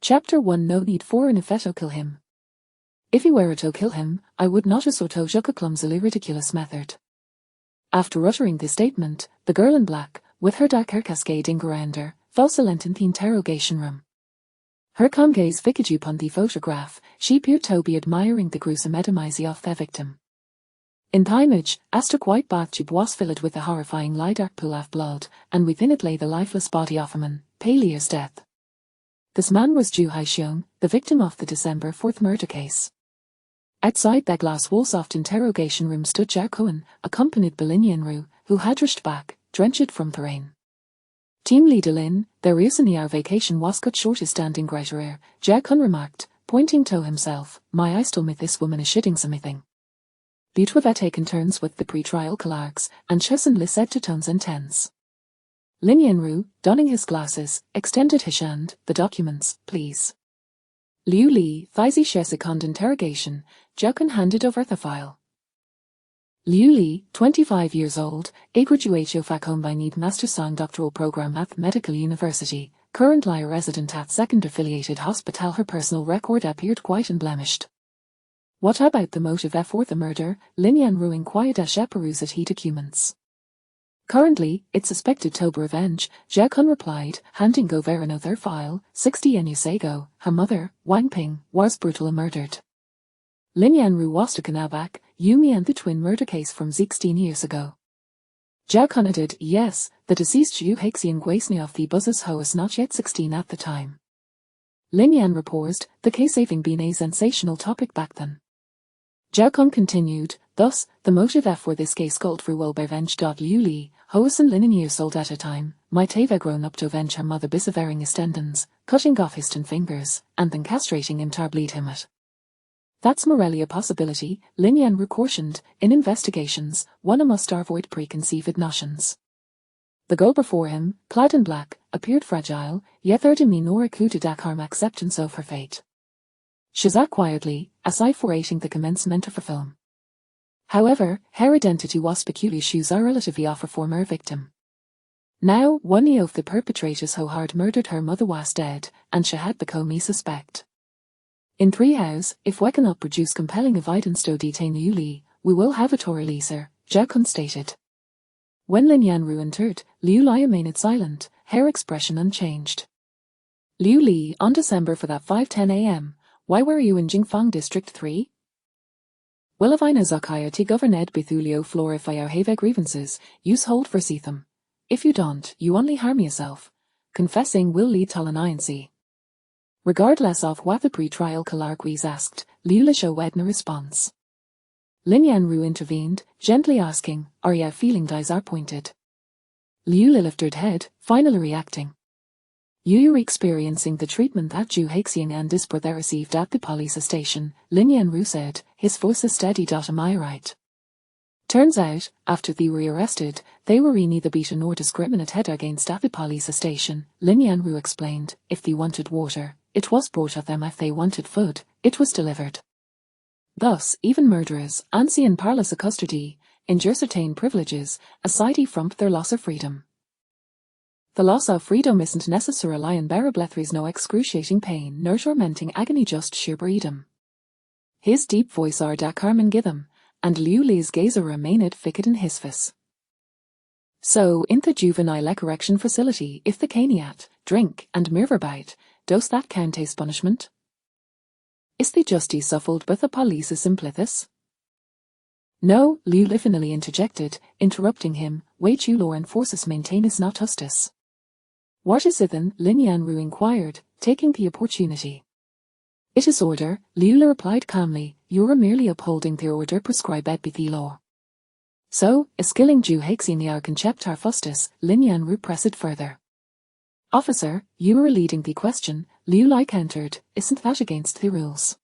Chapter 1 No need for an effetto kill him. If he were to kill him, I would not assort a clumsily ridiculous method. After uttering this statement, the girl in black, with her dark hair cascading around her, fell silent in the interrogation room. Her calm gaze fixed upon the photograph, she appeared to be admiring the gruesome etymology of the victim. In the image, a stark white bathtub was filled with a horrifying light-dark pool of blood, and within it lay the lifeless body of a man, pale as death. This man was Ju Haixiong, the victim of the December 4th murder case. Outside the glass walls of the interrogation room stood Jia Cohen, accompanied by Lin Yanru, who had rushed back, drenched from the rain. Team leader Lin, their reason our vacation was cut short is standing right air, Jia Cohen remarked, pointing to himself, my eyes told me this woman is shitting something. The two have taken turns with the pre-trial clerks, and Chess and Li said to tones and tense. Lin Yanru, donning his glasses, extended his hand, the documents, please. Liu Li, Thizi second interrogation, Jia Cohen handed over the file. Liu Li, 25 years old, a graduate of combined Master Song doctoral program at Medical University, currently a resident at second affiliated hospital. Her personal record appeared quite unblemished. What about the motive for the murder? Lin Yanru inquired as she perused the documents. Currently, it's suspected to be revenge, Jia Cohen replied, handing over another file. 60 years ago, her mother, Wang Ping, was brutally murdered. Lin Yanru was taken aback, Yumi and the twin murder case from 16 years ago. Jia Cohen added, yes, the deceased Ju Haixiong Guisni of the Buzzes Ho was not yet 16 at the time. Lin Yan reported, the case having been a sensational topic back then. Jia Cohen continued, thus, the motive for this case called for will be revenge. Liu Li, who was 11 years old at a time, might have grown up to avenge her mother by severing his tendons, cutting off his 10 fingers, and then castrating him to bleed him it. That's morally a possibility, Lin Yanru cautioned, in investigations, one must avoid preconceived notions. The girl before him, clad in black, appeared fragile, yet there demeaned nor included a calm acceptance of her fate. She sat quietly, aside for aiding the commencement of her film. However, her identity was peculiar. She was a relative of her former victim. Now, one of the perpetrators who had murdered her mother was dead, and she had become a suspect. In 3 hours, if we cannot produce compelling evidence to detain Liu Li, we will have to release her, Jia Cohen stated. When Lin Yanru entered, Liu Li remained silent, her expression unchanged. Liu Li, on December for that 5:10 a.m., why were you in Jingfang District 3? Well, if I know Zakaya to governed Bethulio Flora if I have grievances, use hold for see them. If you don't, you only harm yourself. Confessing will lead to leniency. Regardless of what the pre-trial colloquies asked, Liu Li showed no response. Lin Yanru intervened, gently asking, are you feeling disappointed? Liu Li lifted her head, finally reacting. You are experiencing the treatment that Ju Haixiong and his brother received at the police station, Lin Yanru said, his voice is steady. Am I right? Turns out, after they were arrested, they were neither beaten nor discriminated against at the police station, Lin Yanru explained. If they wanted water, it was brought to them. If they wanted food, it was delivered. Thus, even murderers, ansi in parlous of custody, enjoy certain privileges, aside from their loss of freedom. The loss of freedom isn't necessarily unbearable. There is no excruciating pain nor tormenting agony, just sheer freedom. His deep voice are da Carmen Githam, and Liu Li's gaze remained fixed in his face. So, in the juvenile correction facility, if the caniat, drink, and mirverbite, does that count as punishment? Is the justice suffered with the police's implithus? No, Liu Li finally interjected, interrupting him, wait you law enforcers maintain is not justice. What is it then? Lin Yanru inquired, taking the opportunity. It is order, Liu Li replied calmly, you are merely upholding the order prescribed by the law. So, is killing Ju Haixiong our concept our justice, Lin Yanru pressed further. Officer, you are leading the question, Liu Li countered, isn't that against the rules?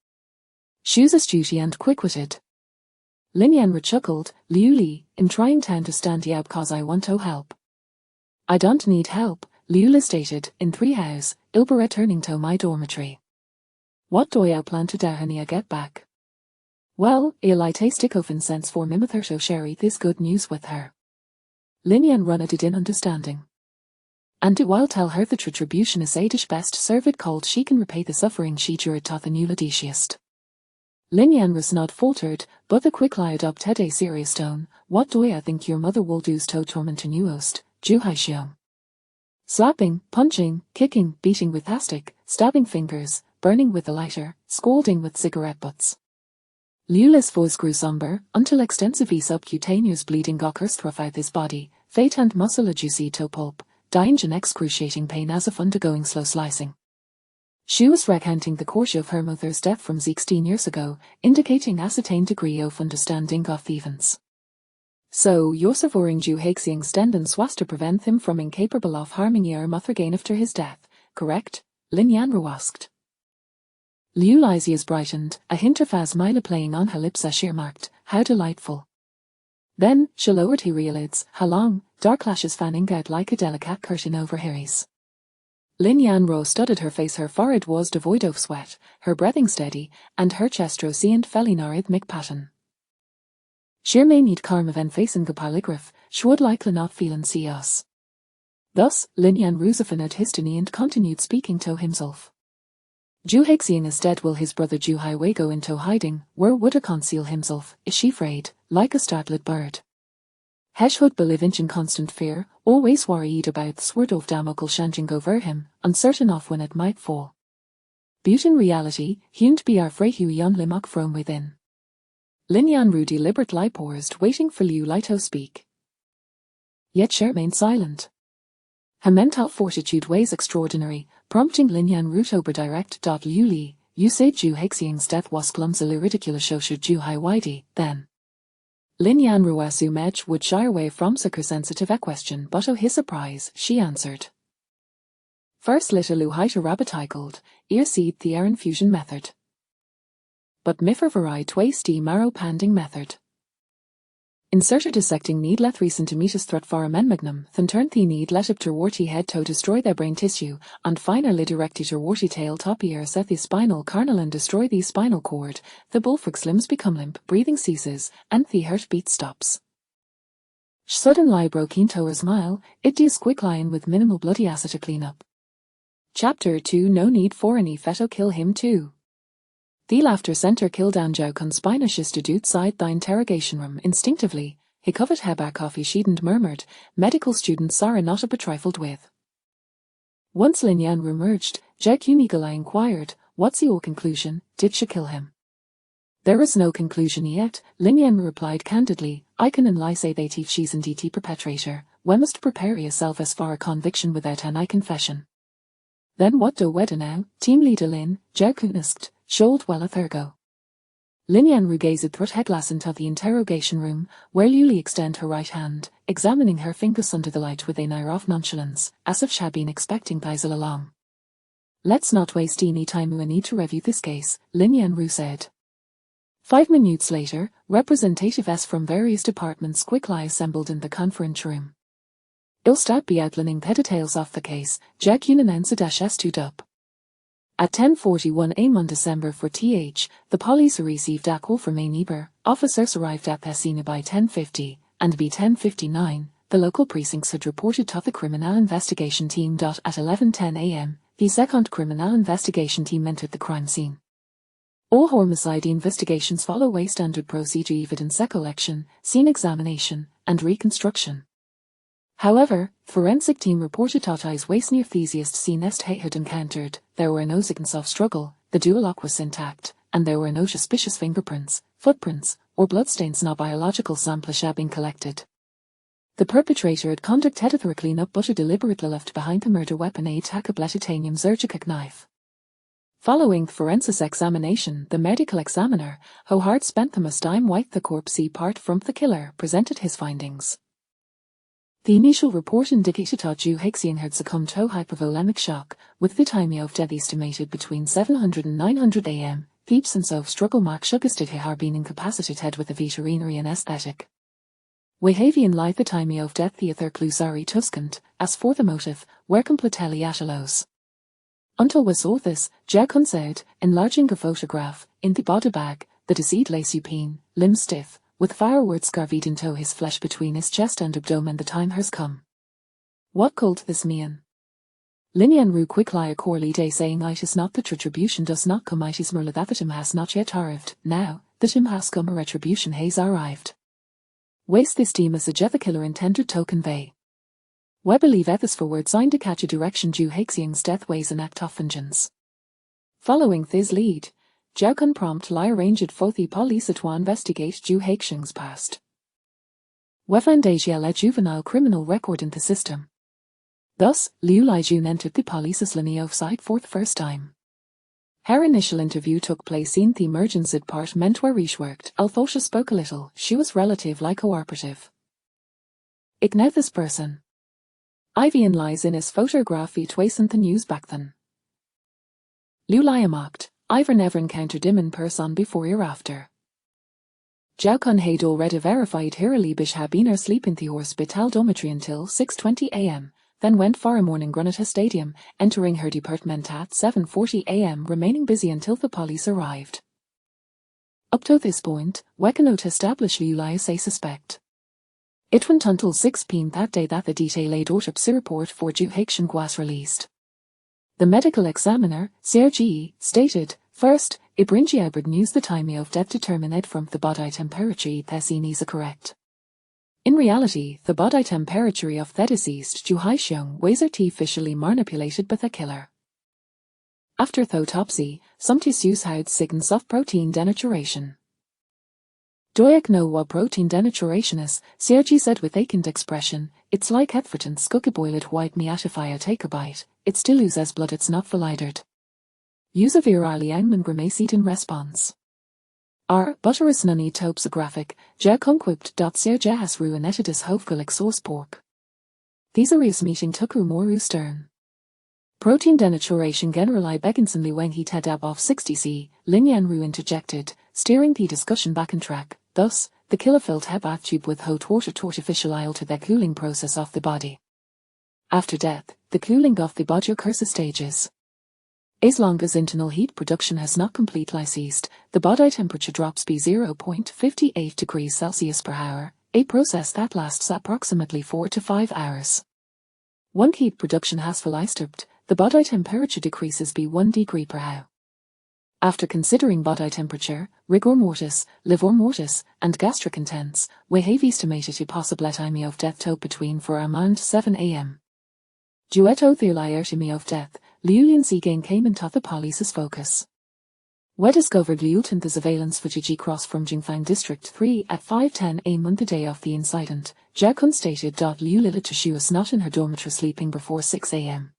She's astute and quick-witted. Lin Yanru chuckled, Liu Li, I'm trying to understand you because I want to help. I don't need help, Liu Li stated, in 3 hours, I'll be returning to my dormitory. What do I plan to do when I get back? Well, I'll stick off in sense for Mimither to share this good news with her. Lin Yanru nodded in understanding. And do while tell her the retribution is Adish best served called she can repay the suffering she dured to the new ladiciest. Linyan Rusnod faltered, but the quick lie adopted a serious tone. What do I think your mother will do's to torment a newest, Juhaishiong? Slapping, punching, kicking, beating with plastic, stabbing fingers, burning with a lighter, scalding with cigarette butts. Liula's voice grew somber, until extensive subcutaneous bleeding occurs throughout his body, fate and muscle juicy to pulp, dying in excruciating pain as if undergoing slow slicing. She was recounting the course of her mother's death from 16 years ago, indicating ascertained degree of understanding of events. So, Josef Oring Ju Haxiang Stenden was to prevent him from incapable of harming your mother again after his death, correct? Lin Yanru asked. Liu Lysias brightened, a hint of asmila playing on her lips as she remarked, how delightful. Then, she lowered her eyelids, her long, dark lashes fanning out like a delicate curtain over Harry's. Lin Yanro studied her face. Her forehead was devoid of sweat, her breathing steady, and her chest rosy felling a rhythmic pattern. Sheer may need karma ven facing the polygraph, she would likely not feel and see us. Thus, Lin Yan Rusafin his knee and continued speaking to himself. Ju Haxiang is dead. Will his brother Ju Highway go into hiding? Where would he conceal himself? Is she afraid, like a startled bird? Hesh would believe in constant fear, always worried about the sword of Damocles changing over him, uncertain of when it might fall. But in reality, he'n't be afraid yon limok from within. Lin Yan Ru deliberately paused, waiting for Liu Lai to speak. Yet she remained silent. Her mental fortitude was extraordinary, prompting Lin Yan Ru to direct. Liu Li, you said Ju Haxiang's death was clumsily ridiculous, so should Ju Hai Waidi, then. Lin Yan Ru assumed would shy away from such a sensitive a question, but to his surprise, she answered. First little Lu Hai to rabbit tickled, ear seed the air infusion method. But miffer varied waste the marrow panding method. Inserted dissecting need let 3 centimeters threat for a men magnum, then turn the need let up towarty head to destroy their brain tissue, and finally directed towarty tail top ear set the spinal kernel and destroy the spinal cord. The bullfrog's limbs become limp, breathing ceases, and the heartbeat stops. Suddenly broke into a smile, it does quick lion with minimal bloody acid to clean up. Chapter 2 No need for any feto kill him too. The laughter center killed Anjou conspinous to outside the interrogation room. Instinctively, he covered Hebar coffee sheet and murmured, medical students are not to be trifled with. Once Lin Yan emerged, Jack Unigalai inquired, what's your conclusion, did she kill him? There is no conclusion yet, Lin Yan replied candidly, I can only say that if she's indeed the perpetrator, we must prepare yourself as for a conviction without any confession. Then what do we do now, team leader Lin, Jack asked. Shold well a Thurgo. Lin Yan Ru gazed through her glass into the interrogation room, where Luli extended her right hand, examining her fingers under the light with an air of nonchalance, as if she had been expecting Basil along. Let's not waste any time, we need to review this case, Lin Yan Ru said. 5 minutes later, representatives from various departments quickly assembled in the conference room. I'll start by outlining the details of the case, Jack Yunan Sadash stood up. At 10:41 am on December 4th, the police received a call from a neighbor. Officers arrived at the scene by 10:50, and by 10:59, the local precincts had reported to the criminal investigation team. At 11:10 am, the second criminal investigation team entered the crime scene. All homicide investigations follow a standard procedure: evidence collection, scene examination, and reconstruction. However, forensic team reported Tatai's waste near theseist scene est had encountered. There were no signs of struggle, the duolock was intact, and there were no suspicious fingerprints, footprints, or bloodstains. No biological samples had been collected. The perpetrator had conducted a cleanup but deliberately left behind the murder weapon, a Takablet titanium Zergic knife. Following the forensic examination, the medical examiner, who had spent the most time with the corpse apart from the killer, presented his findings. The initial report indicated that Ju Haxiang had succumbed to hypovolemic shock, with the time of death estimated between 700 and 900 am. The absence of struggle mark suggested he had been incapacitated with a veterinary anesthetic. Wahavian light the time of death the ether clusari tuskant. As for the motive, were completely atalos. Until we saw this, Jackson said, enlarging a photograph, in the body bag, the deceased lay supine, limbs stiff, with fireworks carved into his flesh between his chest and abdomen. The time has come. What could this mean? Lin Yanru quickly corely day saying it is not that retribution does not come, it is merely that the time has not yet arrived. Now, the time has come, a retribution has arrived. Waste this team as a Jetha killer intended to convey. We believe this forward signed to catch a direction Ju Haxiang's death ways an act of vengeance. Following this lead, Zhao Kun promptly arranged for the police to investigate Ju Haxiang's past. We found a juvenile criminal record in the system. Thus, Liu Lijun entered the police's line of sight for the first time. Her initial interview took place in the emergency department where she worked. Although she spoke a little, she was relatively cooperative. Ignore this person. Ivian lies in his photography twice in the news back then. Liu Lai mocked, I've never encountered him in person before or after. Zhao Kun had already verified her Liebisch had been asleep in the hospital dormitory until 6:20 a.m., then went for a morning run at her stadium, entering her department at 7:40 a.m., remaining busy until the police arrived. Up to this point, we cannot establish Liu Lai as a suspect. It went until 6 p.m. that day that the detailed autopsy report for Ju Haxiang was released. The medical examiner, Sergei, stated, first, Ibringiabard news the time of death determined from the body temperature Thessin is correct. In reality, the body temperature of the deceased Ju Haxiang was artificially manipulated by the killer. After the autopsy, some tissues had signs of protein denaturation. Do I know what protein denaturation is? Sergei said with vacant expression, it's like Edverton's cookie boiled white meat if I take a bite, it still oozes blood, it's not verlidered. Use a virally angman grimaced in response. Our butter is none topsographic, ja conquipt. Sergei has ruineted his hoofgelijk sauce pork. These areas meeting took moru stern. Protein denaturation generally beginsenly when he ted above 60 Lin Yanru interjected, steering the discussion back on track. Thus, the killer filled her bath tube with hot water to artificial oil to the cooling process of the body. After death, the cooling of the body occurs in stages. As long as internal heat production has not completely ceased, the body temperature drops by 0.58 degrees Celsius per hour, a process that lasts approximately 4 to 5 hours. When heat production has fully stopped, the body temperature decreases by 1 degree per hour. After considering body temperature, rigor mortis, livor mortis, and gastric contents, we have estimated a possible time of death to between 4 and 7 a.m. Duetto the time of death, Liu Lian came into the police's focus. We discovered Liu in the surveillance footage cross from Jingfang District 3 at 5:10 a.m. on the day of the incident. Zhao Kun stated Liu Lila she was not in her dormitory sleeping before 6 a.m.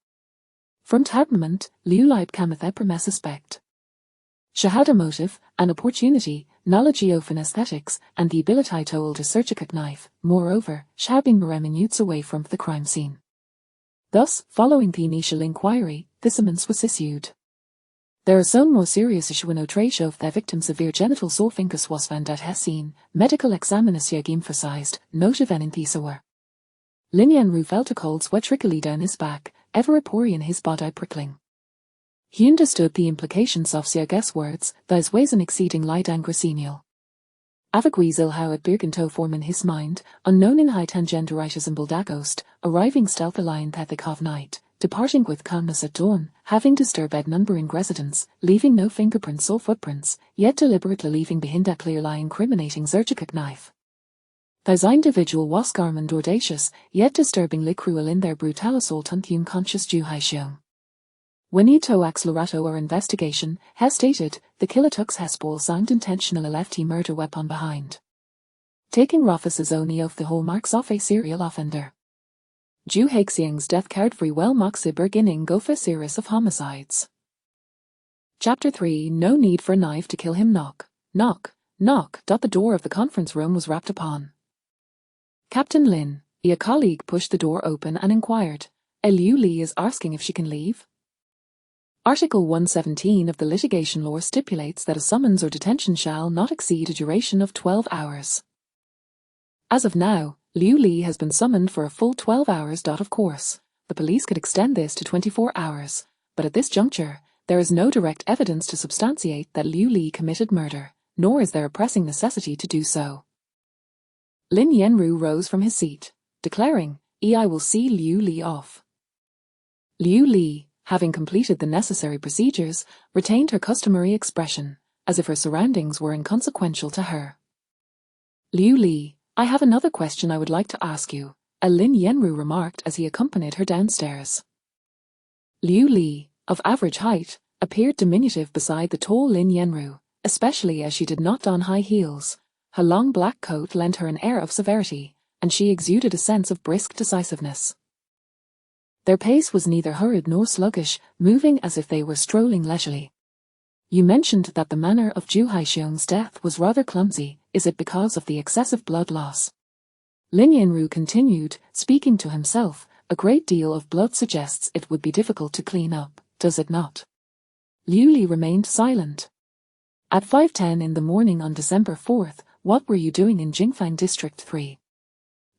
From that moment, Liu Lai became a premier suspect. She had a motive, an opportunity, knowledge of anesthetics, and the ability to hold a surgical knife. Moreover, she had been minutes away from the crime scene. Thus, following the initial inquiry, the summons was issued. There is some more serious issue no trace of the victim's severe genital sore fingers was found at her scene. Medical examiner Sieg emphasized, not even in Thesaur. Lin Yanru felt a cold sweat trickly down his back, ever in his body prickling. He understood the implications of Sieg's words, those ways an exceeding light and gracenial. Avagweasel how it began to form in his mind, unknown in high tangentitis and Buldagost, arriving stealthily in the of night, departing with calmness at dawn, having disturbed none residence, leaving no fingerprints or footprints, yet deliberately leaving behind a clearly incriminating surgical knife. Those individual was garment audacious, yet disturbingly cruel in their brutal assault on the unconscious Ju Haxiang. When he to accelerato our investigation, has stated, the killer took his balls and intentionally left his murder weapon behind. Taking offices only of the hallmarks of a serial offender. Ju Haxiang's death card free well marks the beginning of a series of homicides. Chapter 3 No need for a knife to kill him. Knock, knock, knock. The door of the conference room was rapped upon. Captain Lin, a colleague pushed the door open and inquired, Liu Li is asking if she can leave. Article 117 of the litigation law stipulates that a summons or detention shall not exceed a duration of 12 hours. As of now, Liu Li has been summoned for a full 12 hours. Of course, the police could extend this to 24 hours, but at this juncture, there is no direct evidence to substantiate that Liu Li committed murder, nor is there a pressing necessity to do so. Lin Yanru rose from his seat, declaring, I will see Liu Li off. Liu Li, having completed the necessary procedures, retained her customary expression, as if her surroundings were inconsequential to her. Liu Li, I have another question I would like to ask you, Lin Yanru remarked as he accompanied her downstairs. Liu Li, of average height, appeared diminutive beside the tall Lin Yanru, especially as she did not don high heels. Her long black coat lent her an air of severity, and she exuded a sense of brisk decisiveness. Their pace was neither hurried nor sluggish, moving as if they were strolling leisurely. You mentioned that the manner of Zhu Haixiong's death was rather clumsy. Is it because of the excessive blood loss? Lin Yanru continued, speaking to himself. A great deal of blood suggests it would be difficult to clean up, does it not? Liu Li remained silent. At 5:10 in the morning on December 4th, what were you doing in Jingfang District 3?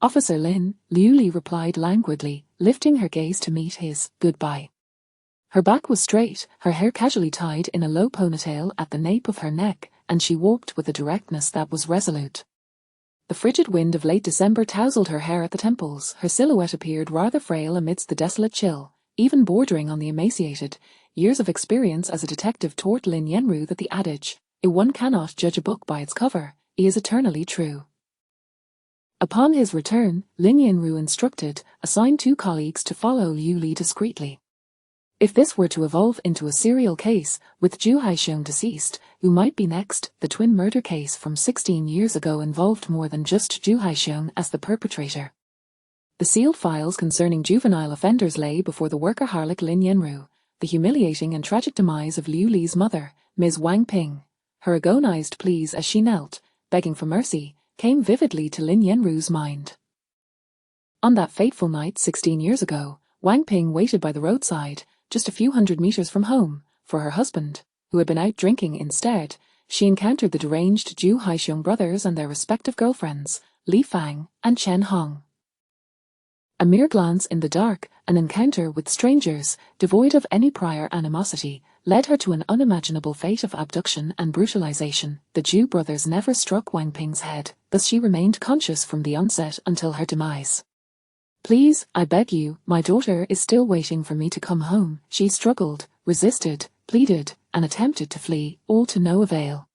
Officer Lin, Liu Li replied languidly, lifting her gaze to meet his. Goodbye. Her back was straight, her hair casually tied in a low ponytail at the nape of her neck, and she walked with a directness that was resolute. The frigid wind of late December tousled her hair at the temples. Her silhouette appeared rather frail amidst the desolate chill, even bordering on the emaciated. Years of experience as a detective taught Lin Yanru that the adage, "If one cannot judge a book by its cover," is eternally true. Upon his return, Lin Yanru instructed, assigned 2 colleagues to follow Liu Li discreetly. If this were to evolve into a serial case, with Zhu Haixiong deceased, who might be next? The twin murder case from 16 years ago involved more than just Zhu Haixiong as the perpetrator. The sealed files concerning juvenile offenders lay before the worker harlot Lin Yanru. The humiliating and tragic demise of Liu Li's mother, Ms. Wang Ping. Her agonized pleas as she knelt, begging for mercy, came vividly to Lin Yanru's mind. On that fateful night 16 years ago, Wang Ping waited by the roadside, just a few hundred meters from home, for her husband, who had been out drinking instead. She encountered the deranged Zhu Haixiong brothers and their respective girlfriends, Li Fang and Chen Hong. A mere glance in the dark, an encounter with strangers, devoid of any prior animosity, led her to an unimaginable fate of abduction and brutalization. The Zhu brothers never struck Wang Ping's head, thus she remained conscious from the onset until her demise. Please, I beg you, my daughter is still waiting for me to come home. She struggled, resisted, pleaded, and attempted to flee, all to no avail.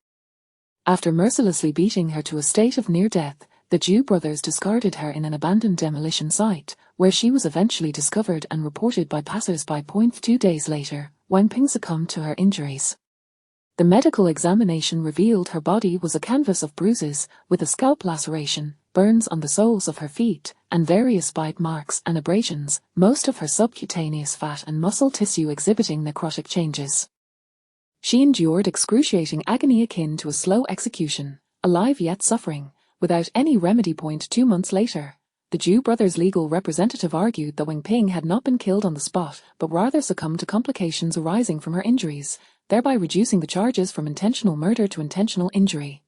After mercilessly beating her to a state of near death, the Zhu brothers discarded her in an abandoned demolition site, where she was eventually discovered and reported by passers-by. 2 days later, Wang Ping succumbed to her injuries. The medical examination revealed her body was a canvas of bruises, with a scalp laceration, burns on the soles of her feet, and various bite marks and abrasions, most of her subcutaneous fat and muscle tissue exhibiting necrotic changes. She endured excruciating agony akin to a slow execution, alive yet suffering, without any remedy. 2 months later, the Zhu brothers' legal representative argued that Wang Ping had not been killed on the spot, but rather succumbed to complications arising from her injuries, thereby reducing the charges from intentional murder to intentional injury.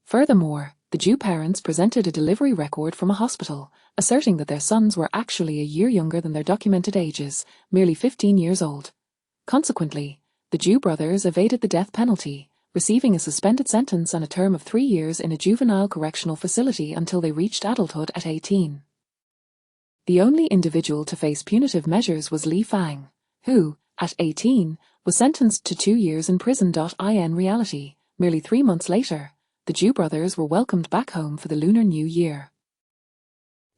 Furthermore, the Zhu parents presented a delivery record from a hospital, asserting that their sons were actually a year younger than their documented ages, merely 15 years old. Consequently, the Zhu brothers evaded the death penalty, receiving a suspended sentence and a term of 3 years in a juvenile correctional facility until they reached adulthood at 18. The only individual to face punitive measures was Li Fang, who, at 18, was sentenced to 2 years in prison. In reality, merely 3 months later, the Zhu brothers were welcomed back home for the Lunar New Year.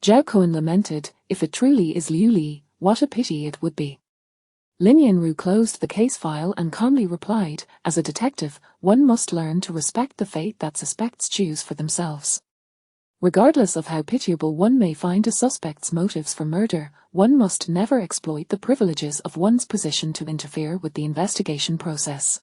Zhao Cohen lamented, if it truly is Liu Li, what a pity it would be. Lin Yanru closed the case file and calmly replied, as a detective, one must learn to respect the fate that suspects choose for themselves. Regardless of how pitiable one may find a suspect's motives for murder, one must never exploit the privileges of one's position to interfere with the investigation process.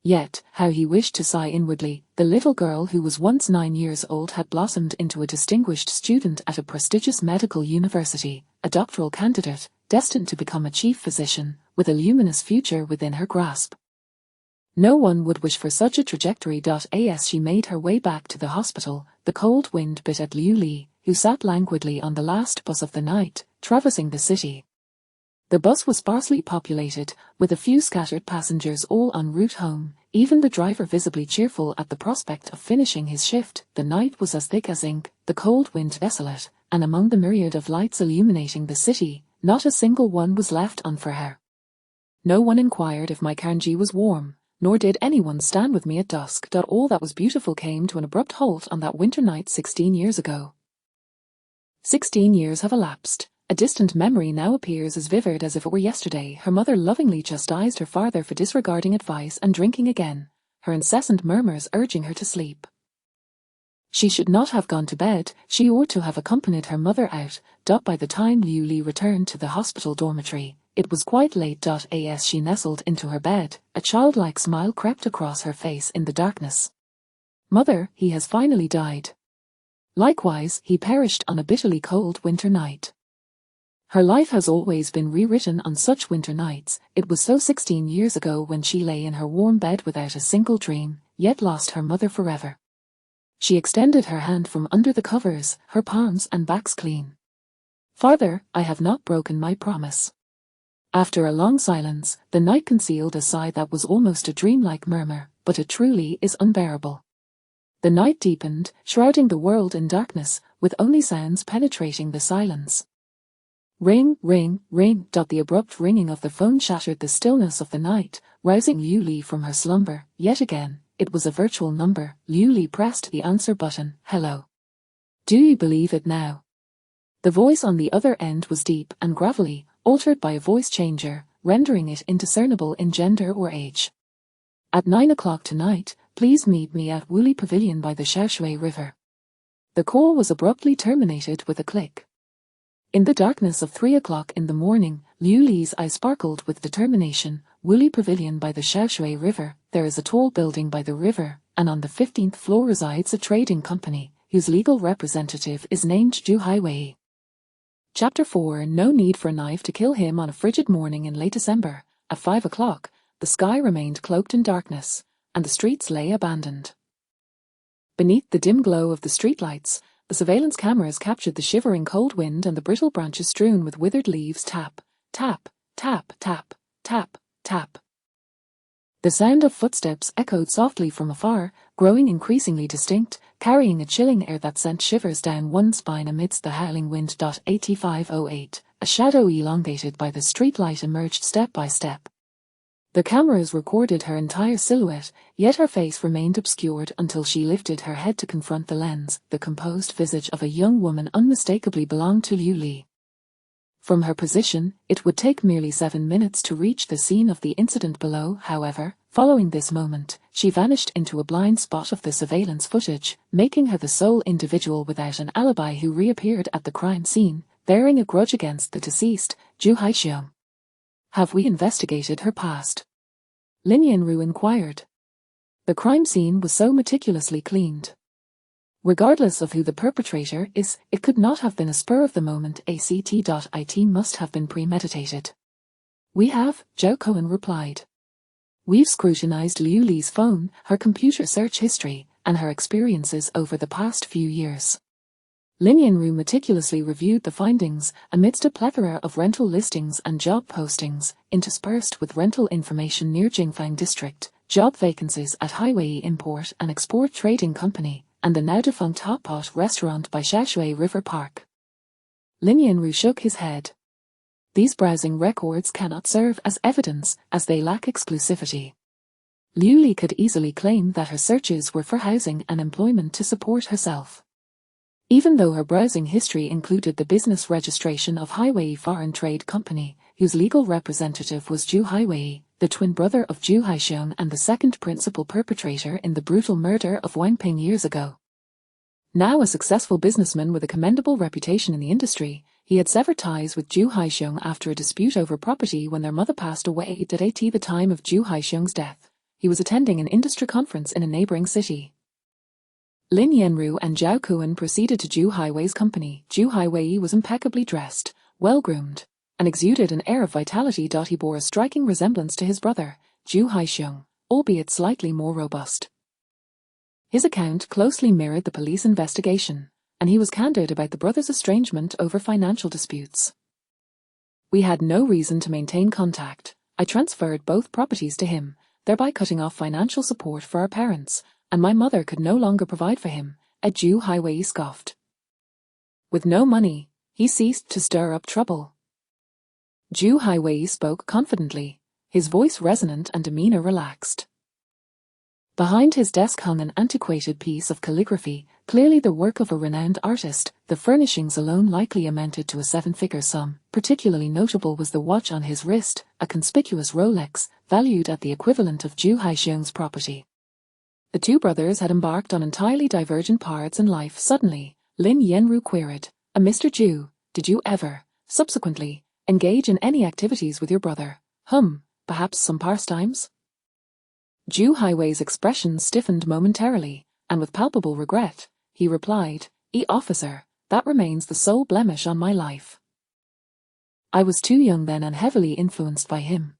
Yet, how he wished to sigh inwardly. The little girl who was once 9 years old had blossomed into a distinguished student at a prestigious medical university, a doctoral candidate, destined to become a chief physician, with a luminous future within her grasp. No one would wish for such a trajectory. As she made her way back to the hospital, the cold wind bit at Liu Li, who sat languidly on the last bus of the night, traversing the city. The bus was sparsely populated, with a few scattered passengers all en route home, even the driver visibly cheerful at the prospect of finishing his shift. The night was as thick as ink, the cold wind desolate, and among the myriad of lights illuminating the city, not a single one was left on for her. No one inquired if my kanji was warm, nor did anyone stand with me at dusk. All that was beautiful came to an abrupt halt on that winter night 16 years ago. 16 years have elapsed. A distant memory now appears as vivid as if it were yesterday. Her mother lovingly chastised her father for disregarding advice and drinking again, her incessant murmurs urging her to sleep. She should not have gone to bed, she ought to have accompanied her mother out. By the time Liu Li returned to the hospital dormitory, it was quite late. As she nestled into her bed, a childlike smile crept across her face in the darkness. Mother, he has finally died. Likewise, he perished on a bitterly cold winter night. Her life has always been rewritten on such winter nights. It was so 16 years ago when she lay in her warm bed without a single dream, yet lost her mother forever. She extended her hand from under the covers, her palms and backs clean. Father, I have not broken my promise. After a long silence, the night concealed a sigh that was almost a dreamlike murmur, but it truly is unbearable. The night deepened, shrouding the world in darkness, with only sounds penetrating the silence. Ring, ring, ring. The abrupt ringing of the phone shattered the stillness of the night, rousing Liu Li from her slumber. Yet again, it was a virtual number. Liu Li pressed the answer button. Hello. Do you believe it now? The voice on the other end was deep and gravelly, altered by a voice changer, rendering it indiscernible in gender or age. At 9 o'clock tonight, please meet me at Wuli Pavilion by the Xiaoshui River. The call was abruptly terminated with a click. In the darkness of 3 o'clock in the morning, Liu Li's eyes sparkled with determination. Wuli Pavilion by the Xiaoshui River. There is a tall building by the river, and on the 15th floor resides a trading company, whose legal representative is named Zhu Haiwei. Chapter 4. No need for a knife to kill him. On a frigid morning in late December, at 5 o'clock, the sky remained cloaked in darkness, and the streets lay abandoned. Beneath the dim glow of the streetlights, the surveillance cameras captured the shivering cold wind and the brittle branches strewn with withered leaves. Tap, tap, tap, tap, tap, tap. The sound of footsteps echoed softly from afar, growing increasingly distinct, carrying a chilling air that sent shivers down one's spine amidst the howling wind. 8508. A shadow elongated by the streetlight emerged step by step. The cameras recorded her entire silhouette, yet her face remained obscured until she lifted her head to confront the lens. The composed visage of a young woman unmistakably belonged to Liu Li. From her position, it would take merely 7 minutes to reach the scene of the incident below. However, following this moment, she vanished into a blind spot of the surveillance footage, making her the sole individual without an alibi who reappeared at the crime scene, bearing a grudge against the deceased, Zhu Haixiong. Have we investigated her past? Lin Yanru inquired. The crime scene was so meticulously cleaned. Regardless of who the perpetrator is, it could not have been a spur-of-the-moment act. It must have been premeditated. We have, Zhao Cohen replied. We've scrutinized Liu Li's phone, her computer search history, and her experiences over the past few years. Lin Yanru meticulously reviewed the findings amidst a plethora of rental listings and job postings, interspersed with rental information near Jingfang District, job vacancies at Haiwei Import and Export Trading Company, and the now-defunct Hot Pot restaurant by Xiaoshui River Park. Lin Yanru shook his head. These browsing records cannot serve as evidence, as they lack exclusivity. Liu Li could easily claim that her searches were for housing and employment to support herself. Even though her browsing history included the business registration of Haiwei Foreign Trade Company, whose legal representative was Zhu Haiwei, the twin brother of Zhu Haixiong and the second principal perpetrator in the brutal murder of Wang Ping years ago. Now a successful businessman with a commendable reputation in the industry, he had severed ties with Zhu Haixiong after a dispute over property when their mother passed away. At the time of Zhu Haixiong's death, he was attending an industry conference in a neighboring city. Lin Yanru and Zhao Kuan proceeded to Zhu Haiwei's company. Zhu Haiwei was impeccably dressed, well-groomed, and exuded an air of vitality. He bore a striking resemblance to his brother, Zhu Haixiong, albeit slightly more robust. His account closely mirrored the police investigation, and he was candid about the brothers' estrangement over financial disputes. We had no reason to maintain contact. I transferred both properties to him, thereby cutting off financial support for our parents, and my mother could no longer provide for him, Zhu Haiwei scoffed. With no money, he ceased to stir up trouble. Zhu Haiwei spoke confidently, his voice resonant and demeanor relaxed. Behind his desk hung an antiquated piece of calligraphy, clearly the work of a renowned artist. The furnishings alone likely amounted to a seven-figure sum. Particularly notable was the watch on his wrist, a conspicuous Rolex, valued at the equivalent of Zhu Haixiong's property. The two brothers had embarked on entirely divergent paths in life. Suddenly, Lin Yanru queried, Mr. Zhu, did you ever, subsequently, engage in any activities with your brother? Perhaps some pastimes? Zhu Haiwei's expression stiffened momentarily, and with palpable regret, he replied, Officer, that remains the sole blemish on my life. I was too young then and heavily influenced by him.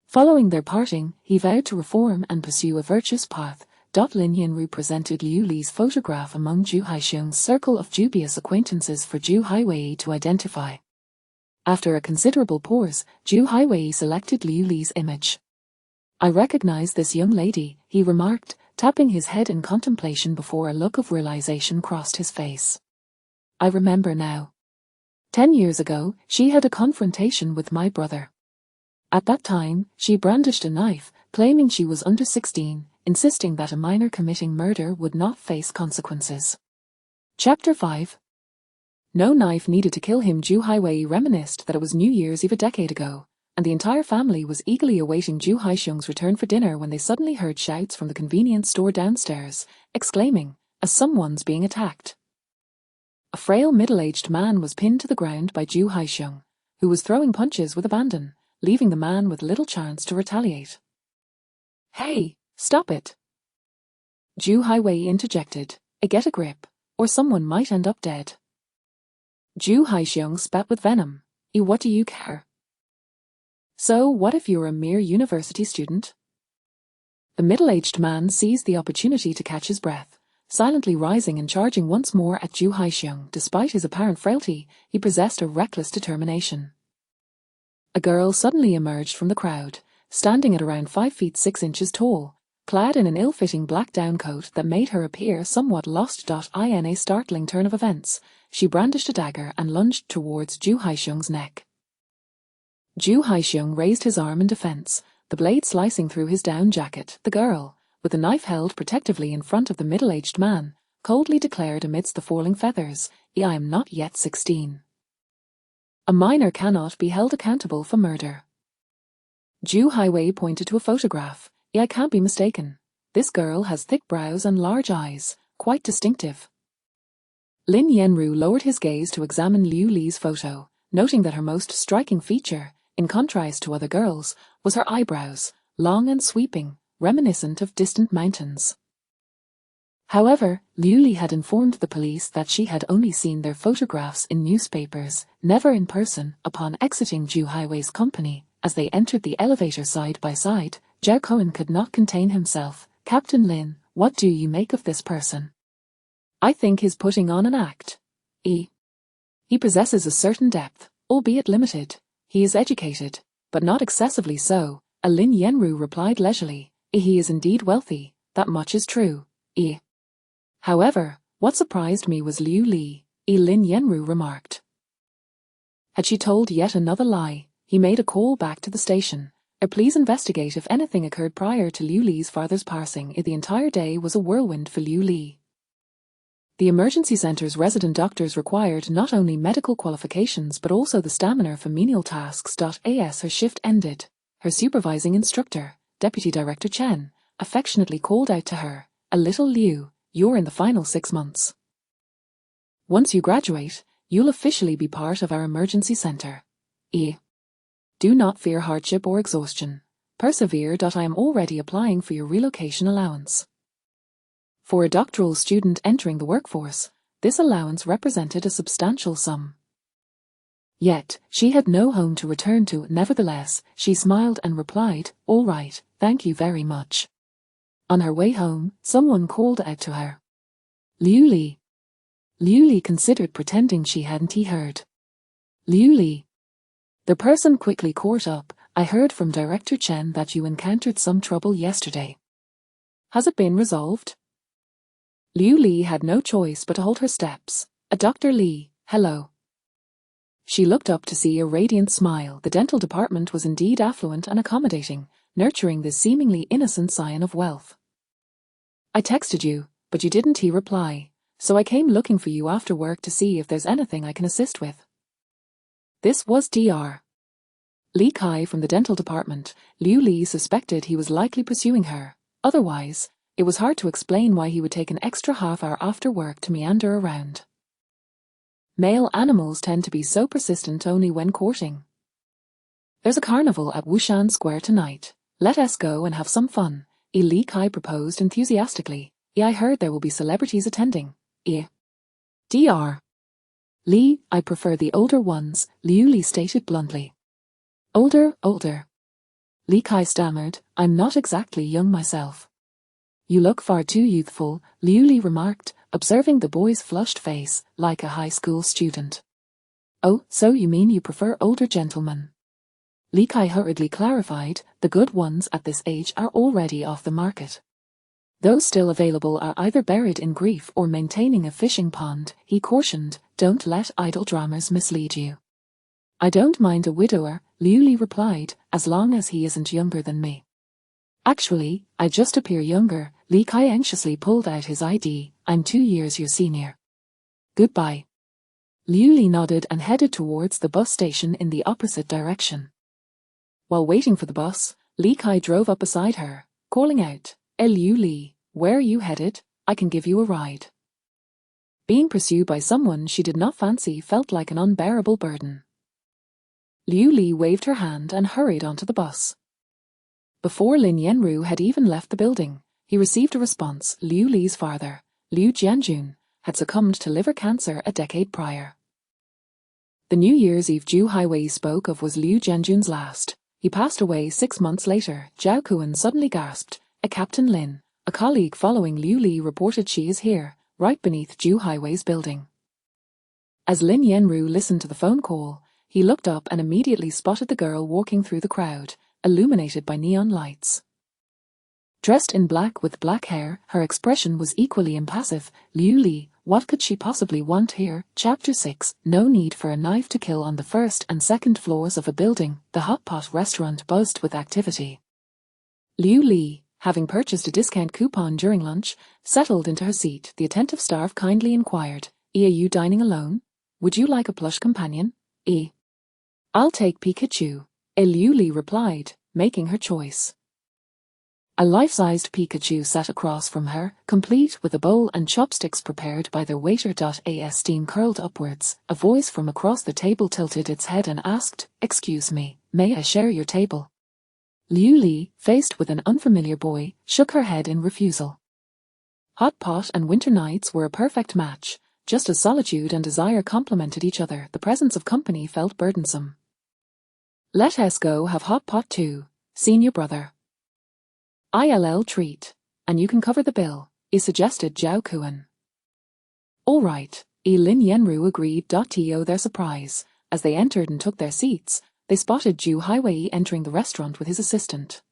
Following their parting, he vowed to reform and pursue a virtuous path. Lin Yanru presented Liu Li's photograph among Zhu Haixiong's circle of dubious acquaintances for Zhu Haiwei to identify. After a considerable pause, Zhu Haiwei selected Liu Li's image. I recognize this young lady, he remarked, tapping his head in contemplation before a look of realization crossed his face. I remember now. 10 years ago, she had a confrontation with my brother. At that time, she brandished a knife, claiming she was under 16, insisting that a minor committing murder would not face consequences. Chapter 5. No knife needed to kill him. Zhu Haiwei reminisced that it was New Year's Eve a decade ago, and the entire family was eagerly awaiting Zhu Haixiong's return for dinner when they suddenly heard shouts from the convenience store downstairs, exclaiming, someone's being attacked. A frail middle-aged man was pinned to the ground by Zhu Haixiong, who was throwing punches with abandon, leaving the man with little chance to retaliate. Hey, stop it! Zhu Haiwei interjected, get a grip, or someone might end up dead. Zhu Haixiong spat with venom, what do you care? So what if you're a mere university student? The middle-aged man seized the opportunity to catch his breath, silently rising and charging once more at Zhu Haixiong. Despite his apparent frailty, he possessed a reckless determination. A girl suddenly emerged from the crowd, standing at around 5 feet 6 inches tall, clad in an ill-fitting black down coat that made her appear somewhat lost. In a startling turn of events, she brandished a dagger and lunged towards Zhu Haixiong's neck. Zhu Haixiong raised his arm in defense, the blade slicing through his down jacket. The girl, with the knife held protectively in front of the middle-aged man, coldly declared amidst the falling feathers, I am not yet 16. A minor cannot be held accountable for murder. Zhu Haiwei pointed to a photograph. I can't be mistaken. This girl has thick brows and large eyes, quite distinctive. Lin Yanru lowered his gaze to examine Liu Li's photo, noting that her most striking feature, in contrast to other girls, was her eyebrows, long and sweeping, reminiscent of distant mountains. However, Liu Li had informed the police that she had only seen their photographs in newspapers, never in person. Upon exiting Zhu Haiwei's company, as they entered the elevator side by side, Zhao Cohen could not contain himself. Captain Lin, what do you make of this person? I think he's putting on an act. He possesses a certain depth, albeit limited. He is educated, but not excessively so. Lin Yanru replied leisurely. He is indeed wealthy, that much is true. However, what surprised me was Liu Li, Lin Yanru remarked. Had she told yet another lie? He made a call back to the station. Please investigate if anything occurred prior to Liu Li's father's passing. The entire day was a whirlwind for Liu Li. The emergency center's resident doctors required not only medical qualifications but also the stamina for menial tasks. As her shift ended, her supervising instructor, Deputy Director Chen, affectionately called out to her, little Liu, you're in the final 6 months. Once you graduate, you'll officially be part of our emergency center. Do not fear hardship or exhaustion. Persevere. I am already applying for your relocation allowance. For a doctoral student entering the workforce, this allowance represented a substantial sum. Yet, she had no home to return to. Nevertheless, she smiled and replied, all right, thank you very much. On her way home, someone called out to her. Liu Li. Liu Li considered pretending she hadn't heard. Liu Li. The person quickly caught up. I heard from Director Chen that you encountered some trouble yesterday. Has it been resolved? Liu Li had no choice but to hold her steps. Dr. Li, hello. She looked up to see a radiant smile. The dental department was indeed affluent and accommodating, nurturing this seemingly innocent scion of wealth. "I texted you, but you didn't," he reply, "so I came looking for you after work to see if there's anything I can assist with." This was Dr. Li Kai from the dental department. Liu Li suspected he was likely pursuing her. Otherwise, it was hard to explain why he would take an extra half-hour after work to meander around. Male animals tend to be so persistent only when courting. "There's a carnival at Wushan Square tonight. Let us go and have some fun," Li Kai proposed enthusiastically. "I heard there will be celebrities attending." Dr. Li, "I prefer the older ones," Liu Li stated bluntly. Older. Li Kai stammered, "I'm not exactly young myself." "You look far too youthful," Liu Li remarked, observing the boy's flushed face, like a high school student. "Oh, so you mean you prefer older gentlemen?" Li Kai hurriedly clarified, "The good ones at this age are already off the market. Those still available are either buried in grief or maintaining a fishing pond," he cautioned. "Don't let idle dramas mislead you." "I don't mind a widower," Liu Li replied, "as long as he isn't younger than me." "Actually, I just appear younger." Li Kai anxiously pulled out his ID. "I'm 2 years your senior." "Goodbye." Liu Li nodded and headed towards the bus station in the opposite direction. While waiting for the bus, Li Kai drove up beside her, calling out, Liu Li, where are you headed? I can give you a ride." Being pursued by someone she did not fancy felt like an unbearable burden. Liu Li waved her hand and hurried onto the bus. Before Lin Yanru had even left the building, he received a response. Liu Li's father, Liu Jianjun, had succumbed to liver cancer a decade prior. The New Year's Eve Zhu Highway spoke of was Liu Jianjun's last. He passed away 6 months later. Zhao Kuan suddenly gasped. Captain Lin, a colleague following Liu Li, reported she is here, right beneath Zhu Highway's building. As Lin Yanru listened to the phone call, he looked up and immediately spotted the girl walking through the crowd, illuminated by neon lights. Dressed in black with black hair, her expression was equally impassive. Liu Li, what could she possibly want here? Chapter 6. No need for a knife to kill. On the first and second floors of a building, the Hot Pot restaurant buzzed with activity. Liu Li, having purchased a discount coupon during lunch, settled into her seat. The attentive staff kindly inquired, "Are you dining alone? Would you like a plush companion?" "I'll take Pikachu," Liu Li replied, making her choice. A life-sized Pikachu sat across from her, complete with a bowl and chopsticks prepared by their waiter. As steam curled upwards, a voice from across the table tilted its head and asked, "Excuse me, may I share your table?" Liu Li, faced with an unfamiliar boy, shook her head in refusal. Hot Pot and winter nights were a perfect match. Just as solitude and desire complemented each other, the presence of company felt burdensome. "Let us go have Hot Pot too, senior brother." "ILL treat, and you can cover the bill," suggested Zhao Kuan. "All right," Lin Yanru agreed. To their surprise, as they entered and took their seats, they spotted Zhu Highway entering the restaurant with his assistant.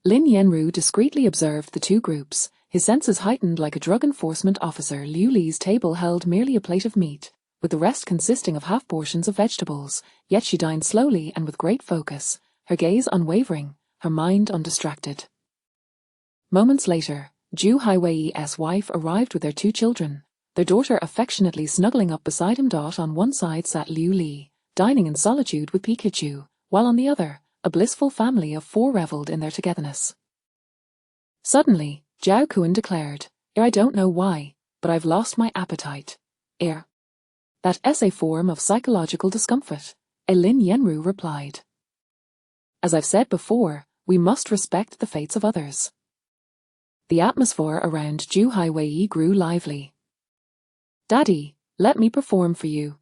Lin Yanru discreetly observed the two groups, his senses heightened like a drug enforcement officer. Liu Li's table held merely a plate of meat, with the rest consisting of half portions of vegetables, yet she dined slowly and with great focus, her gaze unwavering, her mind undistracted. Moments later, Zhu Highway's wife arrived with their 2 children, their daughter affectionately snuggling up beside him. On one side sat Liu Li, dining in solitude with Pikachu, while on the other, a blissful family of 4 reveled in their togetherness. Suddenly, Zhao Kuan declared, "I don't know why, but I've lost my appetite." "That's a form of psychological discomfort," Lin Yanru replied. "As I've said before, we must respect the fates of others." The atmosphere around Zhu Highway grew lively. "Daddy, let me perform for you."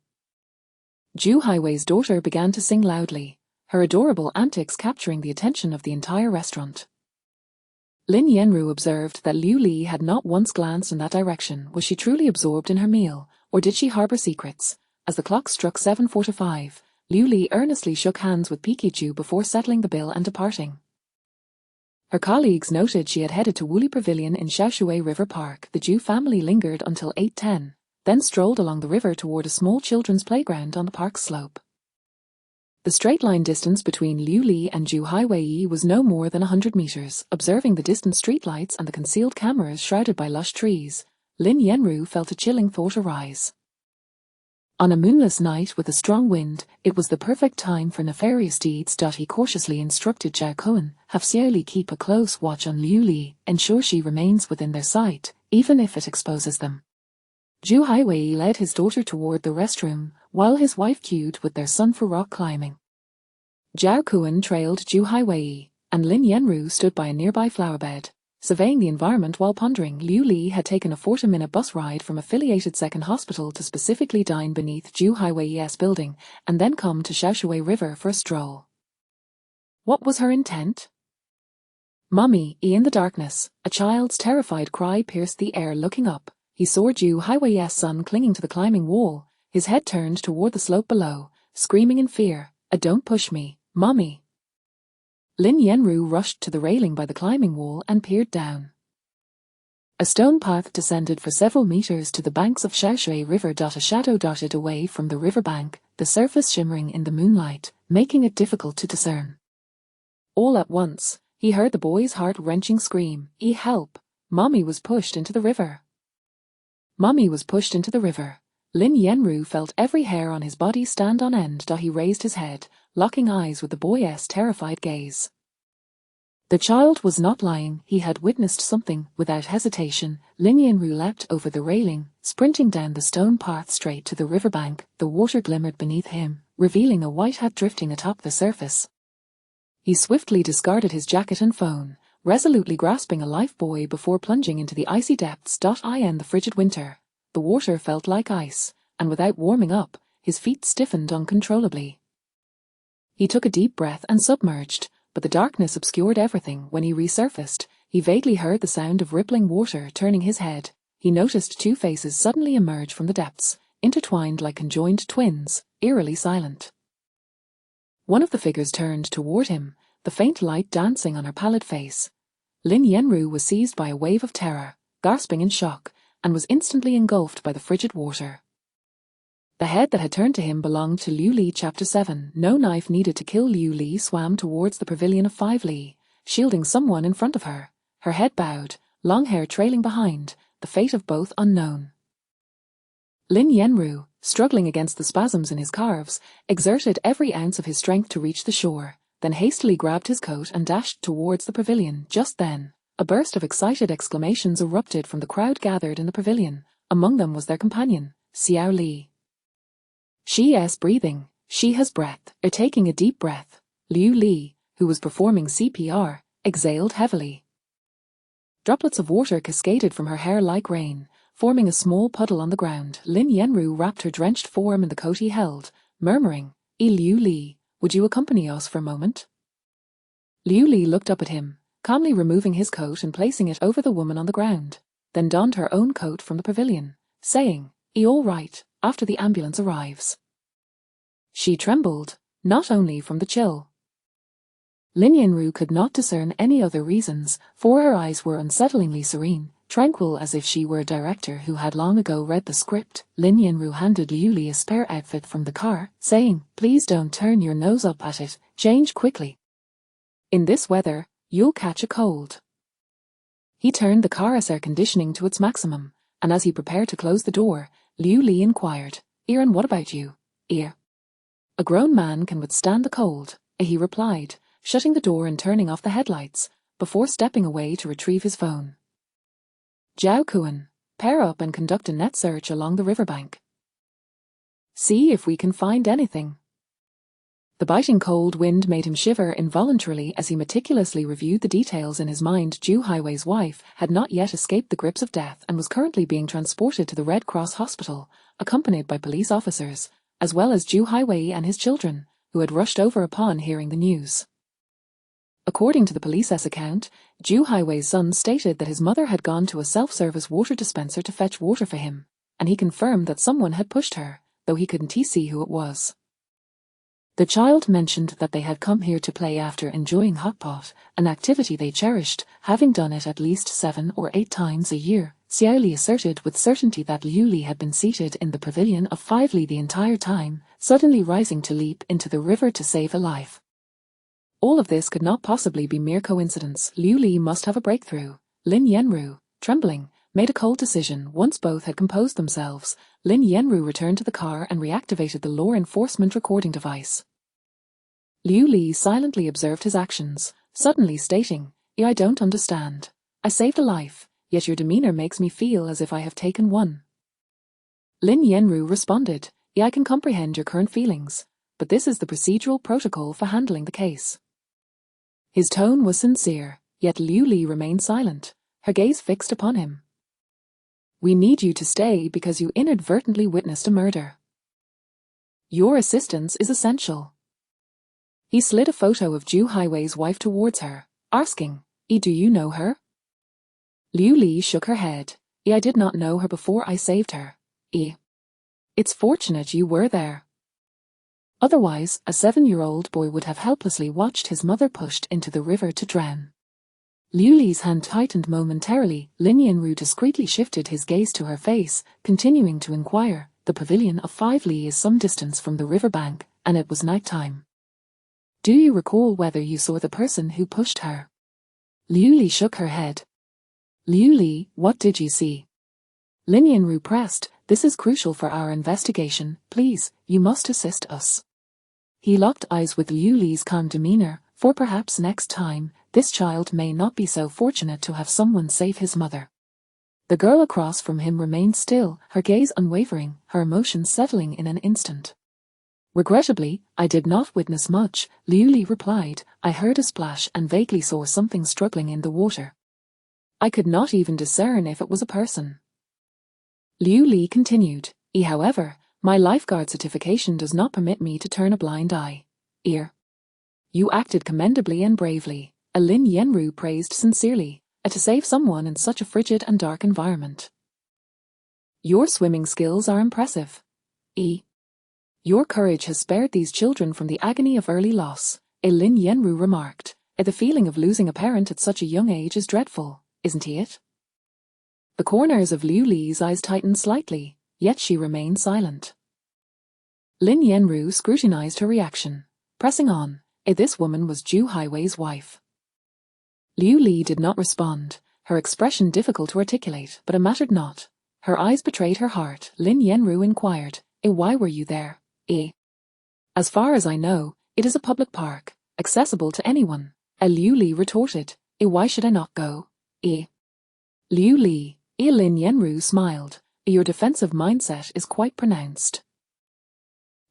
Zhu Highway's daughter began to sing loudly, her adorable antics capturing the attention of the entire restaurant. Lin Yanru observed that Liu Li had not once glanced in that direction. Was she truly absorbed in her meal, or did she harbor secrets? As the clock struck 7:45, Liu Li earnestly shook hands with Pikachu before settling the bill and departing. Her colleagues noted she had headed to Woolly Pavilion in Xiaoshui River Park. The Zhu family lingered until 8:10, then strolled along the river toward a small children's playground on the park's slope. The straight-line distance between Liu Li and Zhu Haiwei was no more than 100 meters. Observing the distant streetlights and the concealed cameras shrouded by lush trees, Lin Yanru felt a chilling thought arise. On a moonless night with a strong wind, it was the perfect time for nefarious deeds. He cautiously instructed Zhao Kuan, have Xiao Li keep a close watch on Liu Li, ensure she remains within their sight, even if it exposes them. Zhu Haiwei led his daughter toward the restroom, while his wife queued with their son for rock climbing. Zhao Kuan trailed Zhu Haiwei, and Lin Yanru stood by a nearby flowerbed, surveying the environment while pondering. Liu Li had taken a 40-minute bus ride from affiliated second hospital to specifically dine beneath Zhu Haiwei's building, and then come to Xiaoshui River for a stroll. What was her intent? "Mommy!" In the darkness, a child's terrified cry pierced the air. Looking up, he saw Zhu Haiwei's son clinging to the climbing wall, his head turned toward the slope below, screaming in fear, "Don't push me, Mommy!" Lin Yanru rushed to the railing by the climbing wall and peered down. A stone path descended for several meters to the banks of Xiaoshui River. A shadow darted away from the riverbank, the surface shimmering in the moonlight, making it difficult to discern. All at once, he heard the boy's heart-wrenching scream, "Help! Mommy was pushed into the river!" Mommy was pushed into the river. Lin Yanru felt every hair on his body stand on end. He raised his head, locking eyes with the boy's terrified gaze. The child was not lying. He had witnessed something. Without hesitation, Lin Yanru leapt over the railing, sprinting down the stone path straight to the riverbank. The water glimmered beneath him, revealing a white hat drifting atop the surface. He swiftly discarded his jacket and phone, resolutely grasping a lifebuoy before plunging into the icy depths. In the frigid winter, the water felt like ice, and without warming up, his feet stiffened uncontrollably. He took a deep breath and submerged, but the darkness obscured everything. When he resurfaced, he vaguely heard the sound of rippling water. Turning his head, he noticed two faces suddenly emerge from the depths, intertwined like conjoined twins, eerily silent. One of the figures turned toward him, the faint light dancing on her pallid face. Lin Yanru was seized by a wave of terror, gasping in shock, and was instantly engulfed by the frigid water. The head that had turned to him belonged to Liu Li. Chapter 7. No knife needed to kill. Liu Li swam towards the pavilion of 5 Li, shielding someone in front of her, her head bowed, long hair trailing behind, the fate of both unknown. Lin Yanru, struggling against the spasms in his calves, exerted every ounce of his strength to reach the shore, then hastily grabbed his coat and dashed towards the pavilion. Just then, a burst of excited exclamations erupted from the crowd gathered in the pavilion. Among them was their companion, Xiao Li. "She is breathing, she has breath." Taking a deep breath, Liu Li, who was performing CPR, exhaled heavily. Droplets of water cascaded from her hair like rain, forming a small puddle on the ground. Lin Yanru wrapped her drenched form in the coat he held, murmuring, "Liu Li, would you accompany us for a moment?" Liu Li looked up at him, calmly removing his coat and placing it over the woman on the ground, then donned her own coat from the pavilion, saying, "All right, after the ambulance arrives." She trembled, not only from the chill. Lin Yanru could not discern any other reasons, for her eyes were unsettlingly serene, tranquil as if she were a director who had long ago read the script. Lin Yanru handed Liu Li a spare outfit from the car, saying, "Please don't turn your nose up at it, change quickly. In this weather, you'll catch a cold." He turned the car's air conditioning to its maximum, and as he prepared to close the door, Liu Li inquired, "And what about you, Ear?" "A grown man can withstand the cold," he replied, shutting the door and turning off the headlights, before stepping away to retrieve his phone. "Zhao Kuan, pair up and conduct a net search along the riverbank. See if we can find anything." The biting cold wind made him shiver involuntarily as he meticulously reviewed the details in his mind. Zhu Haiwei's wife had not yet escaped the grips of death and was currently being transported to the Red Cross hospital, accompanied by police officers, as well as Zhu Haiwei and his children, who had rushed over upon hearing the news. According to the police's account, Zhu Haiwei's son stated that his mother had gone to a self-service water dispenser to fetch water for him, and he confirmed that someone had pushed her, though he couldn't see who it was. The child mentioned that they had come here to play after enjoying hot pot, an activity they cherished, having done it at least 7 or 8 times a year. Xiao Li asserted with certainty that Liu Li had been seated in the pavilion of 5 Li the entire time, suddenly rising to leap into the river to save a life. All of this could not possibly be mere coincidence. Liu Li must have a breakthrough. Lin Yanru, trembling, made a cold decision. Once both had composed themselves, Lin Yanru returned to the car and reactivated the law enforcement recording device. Liu Li silently observed his actions, suddenly stating, "I don't understand. I saved a life, yet your demeanor makes me feel as if I have taken one." Lin Yanru responded, "I can comprehend your current feelings, but this is the procedural protocol for handling the case." His tone was sincere, yet Liu Li remained silent, her gaze fixed upon him. "We need you to stay because you inadvertently witnessed a murder. Your assistance is essential." He slid a photo of Zhu Haiwei's wife towards her, asking, "Do you know her?" Liu Li shook her head. "I did not know her before I saved her. It's fortunate you were there. Otherwise, a 7-year-old boy would have helplessly watched his mother pushed into the river to drown." Liu Li's hand tightened momentarily. Lin Yanru discreetly shifted his gaze to her face, continuing to inquire. "The pavilion of 5 Li is some distance from the riverbank, and it was night time. Do you recall whether you saw the person who pushed her?" Liu Li shook her head. "Liu Li, what did you see?" Lin Yanru pressed, "This is crucial for our investigation. Please, you must assist us." He locked eyes with Liu Li's calm demeanor, for perhaps next time, this child may not be so fortunate to have someone save his mother. The girl across from him remained still, her gaze unwavering, her emotions settling in an instant. "Regrettably, I did not witness much," Liu Li replied. "I heard a splash and vaguely saw something struggling in the water. I could not even discern if it was a person." Liu Li continued, However, my lifeguard certification does not permit me to turn a blind eye. You acted commendably and bravely," Lin Yanru praised sincerely, "to save someone in such a frigid and dark environment. Your swimming skills are impressive. Your courage has spared these children from the agony of early loss," Lin Yanru remarked. "The feeling of losing a parent at such a young age is dreadful, isn't it?" The corners of Liu Li's eyes tightened slightly, yet she remained silent. Lin Yanru scrutinized her reaction, pressing on, "This woman was Zhu Haiwei's wife." Liu Li did not respond, her expression difficult to articulate, but it mattered not. Her eyes betrayed her heart. Lin Yanru inquired, "Why were you there?" "As far as I know, it is a public park, accessible to anyone," Liu Li retorted. "Why should I not go?" Liu Li, Lin Yanru smiled. "Your defensive mindset is quite pronounced.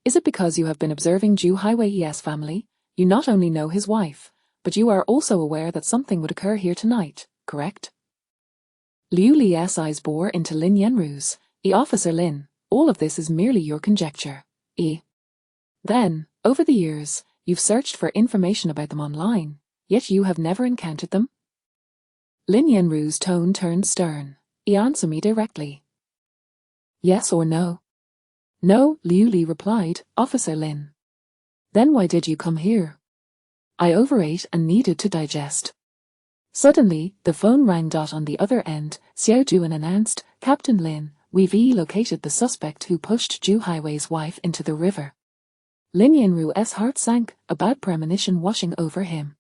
Is it because you have been observing Zhu Haiwei's family? You not only know his wife, but you are also aware that something would occur here tonight, correct?" Liu Li's eyes bore into Lin Yanru's. "Officer Lin, all of this is merely your conjecture. Then, over the years, you've searched for information about them online, yet you have never encountered them?" Lin Yanru's tone turned stern. "Answer me directly. Yes or no?" "No," Liu Li replied, "Officer Lin." "Then why did you come here?" "I overate and needed to digest." Suddenly, the phone rang. On the other end, Xiao Juan announced, "Captain Lin, we've located the suspect who pushed Zhu Haiwei's wife into the river." Lin Yanru's heart sank, a bad premonition washing over him.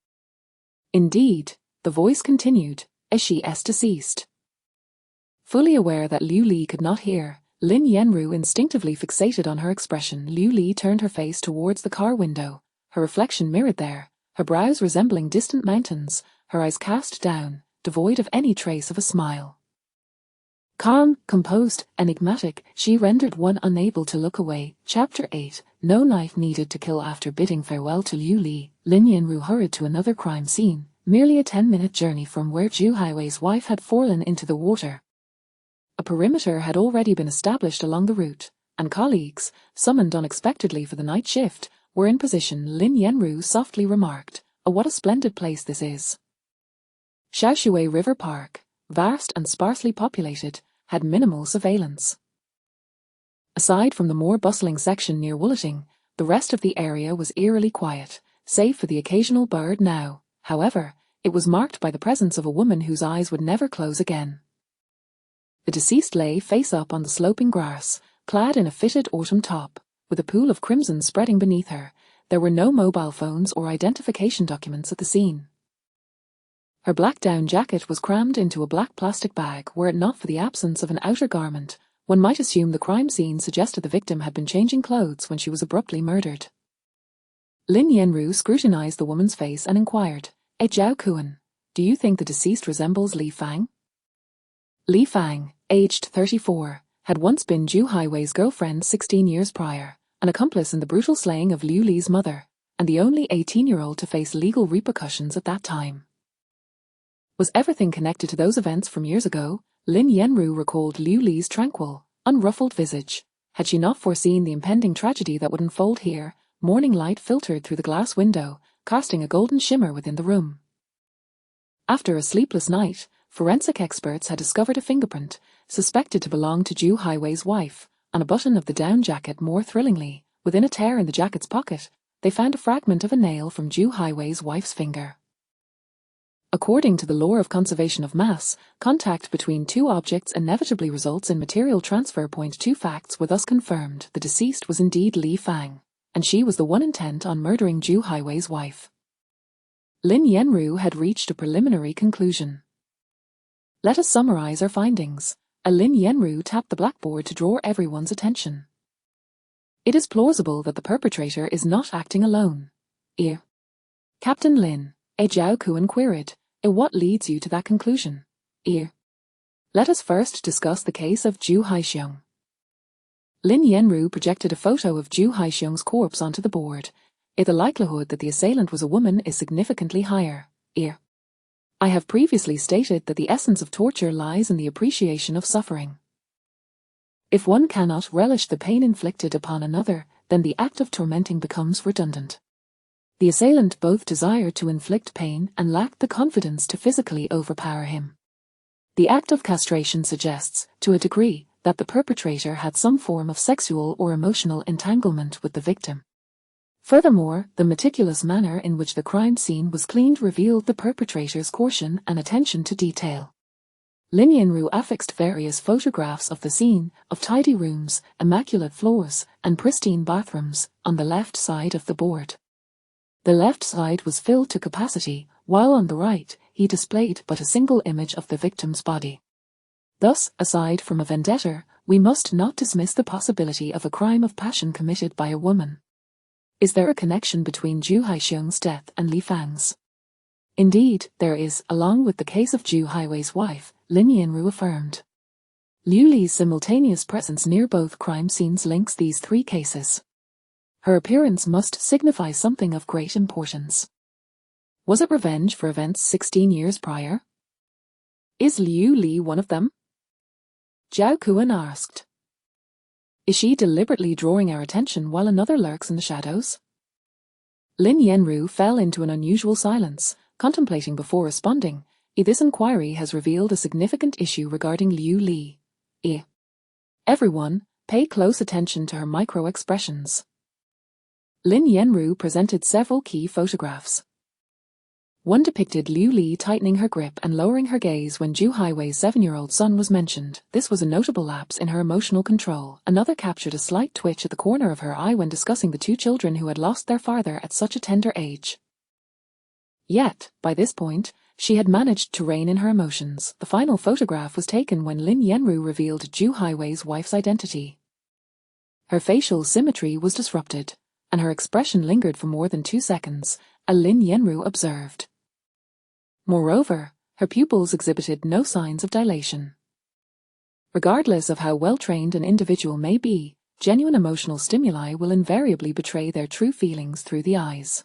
"Indeed," the voice continued, as she ceased. Fully aware that Liu Li could not hear, Lin Yanru instinctively fixated on her expression. Liu Li turned her face towards the car window, her reflection mirrored there, her brows resembling distant mountains, her eyes cast down, devoid of any trace of a smile. Calm, composed, enigmatic, she rendered one unable to look away. Chapter 8. No knife needed to kill. After bidding farewell to Liu Li, Lin Yanru hurried to another crime scene, merely a 10-minute journey from where Zhu Haiwei's wife had fallen into the water. A perimeter had already been established along the route, and colleagues, summoned unexpectedly for the night shift, were in position. Lin Yanru softly remarked, what a splendid place this is." Xiaoshui River Park, vast and sparsely populated, had minimal surveillance. Aside from the more bustling section near Wulating, the rest of the area was eerily quiet, save for the occasional bird now. However, it was marked by the presence of a woman whose eyes would never close again. The deceased lay face up on the sloping grass, clad in a fitted autumn top, with a pool of crimson spreading beneath her. There were no mobile phones or identification documents at the scene. Her black down jacket was crammed into a black plastic bag. Were it not for the absence of an outer garment, one might assume the crime scene suggested the victim had been changing clothes when she was abruptly murdered. Lin Yenru scrutinized the woman's face and inquired, Zhao Kuan, do you think the deceased resembles Li Fang? Li Fang, aged 34, had once been Zhu Haiwei's girlfriend 16 years prior, an accomplice in the brutal slaying of Liu Li's mother, and the only 18-year-old to face legal repercussions at that time. Was everything connected to those events from years ago? Lin Yenru recalled Liu Li's tranquil, unruffled visage. Had she not foreseen the impending tragedy that would unfold here? Morning light filtered through the glass window, casting a golden shimmer within the room. After a sleepless night, forensic experts had discovered a fingerprint, suspected to belong to Zhu Haiwei's wife, on a button of the down jacket. More thrillingly, within a tear in the jacket's pocket, they found a fragment of a nail from Zhu Haiwei's wife's finger. According to the law of conservation of mass, contact between two objects inevitably results in material transfer. Two facts were thus confirmed. The deceased was indeed Li Fang, and she was the one intent on murdering Zhu Haiwei's wife. Lin Yenru had reached a preliminary conclusion. Let us summarize our findings. Lin Yenru tapped the blackboard to draw everyone's attention. It is plausible that the perpetrator is not acting alone. Captain Lin, Zhao Kuan queried, what leads you to that conclusion? Let us first discuss the case of Zhu Haixiong. Lin Yenru projected a photo of Zhu Haixiong's corpse onto the board. The likelihood that the assailant was a woman is significantly higher. I have previously stated that the essence of torture lies in the appreciation of suffering. If one cannot relish the pain inflicted upon another, then the act of tormenting becomes redundant. The assailant both desired to inflict pain and lacked the confidence to physically overpower him. The act of castration suggests, to a degree, that the perpetrator had some form of sexual or emotional entanglement with the victim. Furthermore, the meticulous manner in which the crime scene was cleaned revealed the perpetrator's caution and attention to detail. Lin Yenru affixed various photographs of the scene, of tidy rooms, immaculate floors, and pristine bathrooms, on the left side of the board. The left side was filled to capacity, while on the right, he displayed but a single image of the victim's body. Thus, aside from a vendetta, we must not dismiss the possibility of a crime of passion committed by a woman. Is there a connection between Zhu Haixiong's death and Li Fang's? Indeed, there is, along with the case of Zhu Haiwei's wife, Lin Yenru affirmed. Liu Li's simultaneous presence near both crime scenes links these three cases. Her appearance must signify something of great importance. Was it revenge for events 16 years prior? Is Liu Li one of them? Zhao Kuan asked. Is she deliberately drawing our attention while another lurks in the shadows? Lin Yenru fell into an unusual silence, contemplating before responding. This inquiry has revealed a significant issue regarding Liu Li. Everyone, pay close attention to her micro-expressions. Lin Yenru presented several key photographs. One depicted Liu Li tightening her grip and lowering her gaze when Zhu Haiwei's 7-year-old son was mentioned. This was a notable lapse in her emotional control. Another captured a slight twitch at the corner of her eye when discussing the two children who had lost their father at such a tender age. Yet, by this point, she had managed to rein in her emotions. The final photograph was taken when Lin Yenru revealed Zhu Haiwei's wife's identity. Her facial symmetry was disrupted, and her expression lingered for more than 2 seconds, Lin Yenru observed. Moreover, her pupils exhibited no signs of dilation. Regardless of how well-trained an individual may be, genuine emotional stimuli will invariably betray their true feelings through the eyes.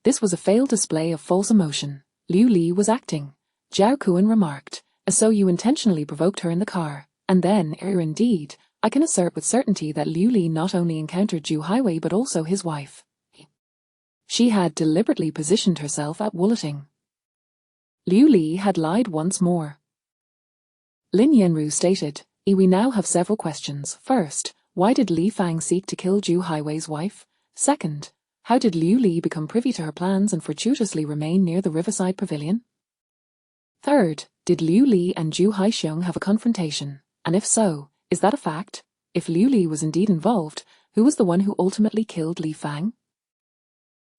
This was a failed display of false emotion. Liu Li was acting, Zhao Kuan remarked, as so you intentionally provoked her in the car, and then, indeed, I can assert with certainty that Liu Li not only encountered Zhu Haiwei but also his wife. She had deliberately positioned herself at Woolating. Liu Li had lied once more. Lin Yenru stated, we now have several questions. First, why did Li Fang seek to kill Zhu Haiwei's wife? Second, how did Liu Li become privy to her plans and fortuitously remain near the riverside pavilion? Third, Did Liu Li and Zhu Haixiong have a confrontation? And if so, is that a fact? If Liu Li was indeed involved, who was the one who ultimately killed Li Fang?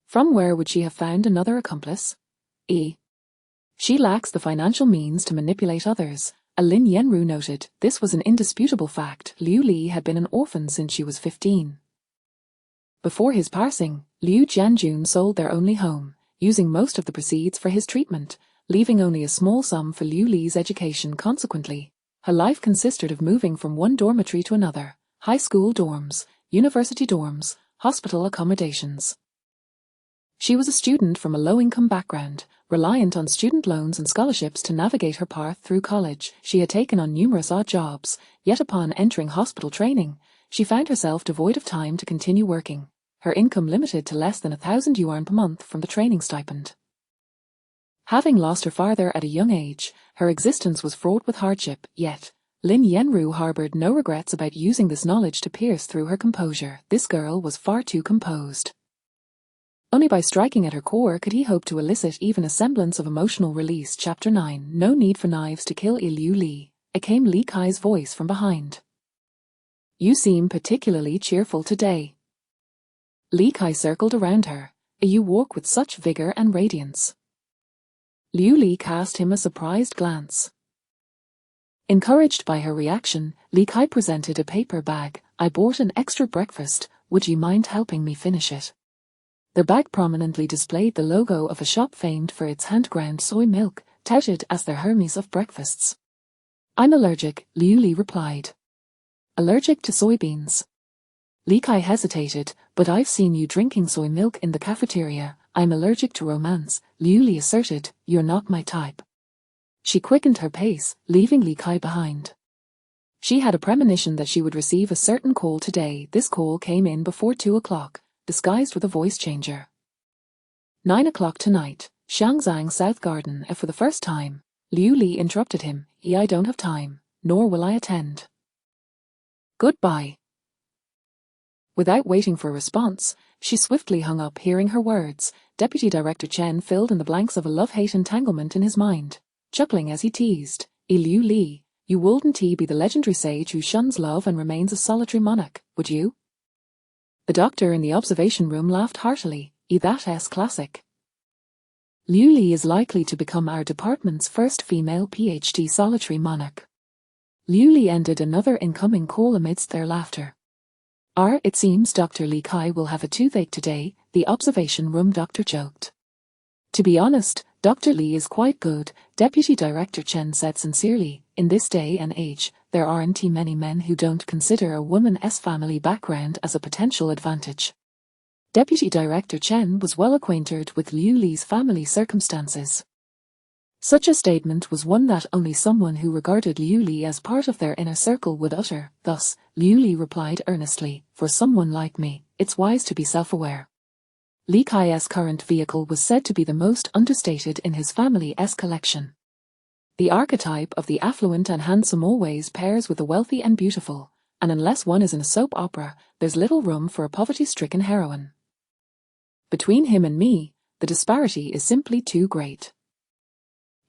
From where would she have found another accomplice? She lacks the financial means to manipulate others. Lin Yanru noted. This was an indisputable fact. Liu Li had been an orphan since she was 15. Before his passing, Liu Jianjun sold their only home, using most of the proceeds for his treatment, leaving only a small sum for Liu Li's education. Consequently, her life consisted of moving from one dormitory to another, high school dorms, university dorms, hospital accommodations. She was a student from a low-income background, reliant on student loans and scholarships to navigate her path through college. She had taken on numerous odd jobs, yet upon entering hospital training, she found herself devoid of time to continue working, her income limited to less than 1,000 yuan per month from the training stipend. Having lost her father at a young age, her existence was fraught with hardship, yet Lin Yanru harbored no regrets about using this knowledge to pierce through her composure. This girl was far too composed. Only by striking at her core could he hope to elicit even a semblance of emotional release. Chapter 9. No need for knives to kill Liu Li. It came Li Kai's voice from behind. You seem particularly cheerful today. Li Kai circled around her. You walk with such vigor and radiance. Liu Li cast him a surprised glance. Encouraged by her reaction, Li Kai presented a paper bag. I bought an extra breakfast. Would you mind helping me finish it? The bag prominently displayed the logo of a shop famed for its hand-ground soy milk, touted as their Hermes of breakfasts. I'm allergic, Liu Li replied. Allergic to soybeans? Li Kai hesitated, but I've seen you drinking soy milk in the cafeteria. I'm allergic to romance, Liu Li asserted. You're not my type. She quickened her pace, leaving Li Kai behind. She had a premonition that she would receive a certain call today. This call came in before 2 o'clock. Disguised with a voice changer. 9 o'clock tonight, Shangzang South Garden. For the first time, Liu Li interrupted him. I don't have time, nor will I attend. Goodbye. Without waiting for a response, she swiftly hung up. Hearing her words, Deputy Director Chen filled in the blanks of a love-hate entanglement in his mind, chuckling as he teased. Liu Li, you wouldn't be the legendary sage who shuns love and remains a solitary monarch, would you? The doctor in the observation room laughed heartily. That's classic. Liu Li is likely to become our department's first female PhD solitary monarch. Liu Li ended another incoming call amidst their laughter. It seems Dr. Li Kai will have a toothache today, the observation room doctor joked. To be honest, Dr. Li is quite good, Deputy Director Chen said sincerely. In this day and age, there aren't many men who don't consider a woman's family background as a potential advantage. Deputy Director Chen was well acquainted with Liu Li's family circumstances. Such a statement was one that only someone who regarded Liu Li as part of their inner circle would utter. Thus, Liu Li replied earnestly, for someone like me, it's wise to be self-aware. Li Kai's current vehicle was said to be the most understated in his family's collection. The archetype of the affluent and handsome always pairs with the wealthy and beautiful, and unless one is in a soap opera, there's little room for a poverty-stricken heroine. Between him and me, the disparity is simply too great.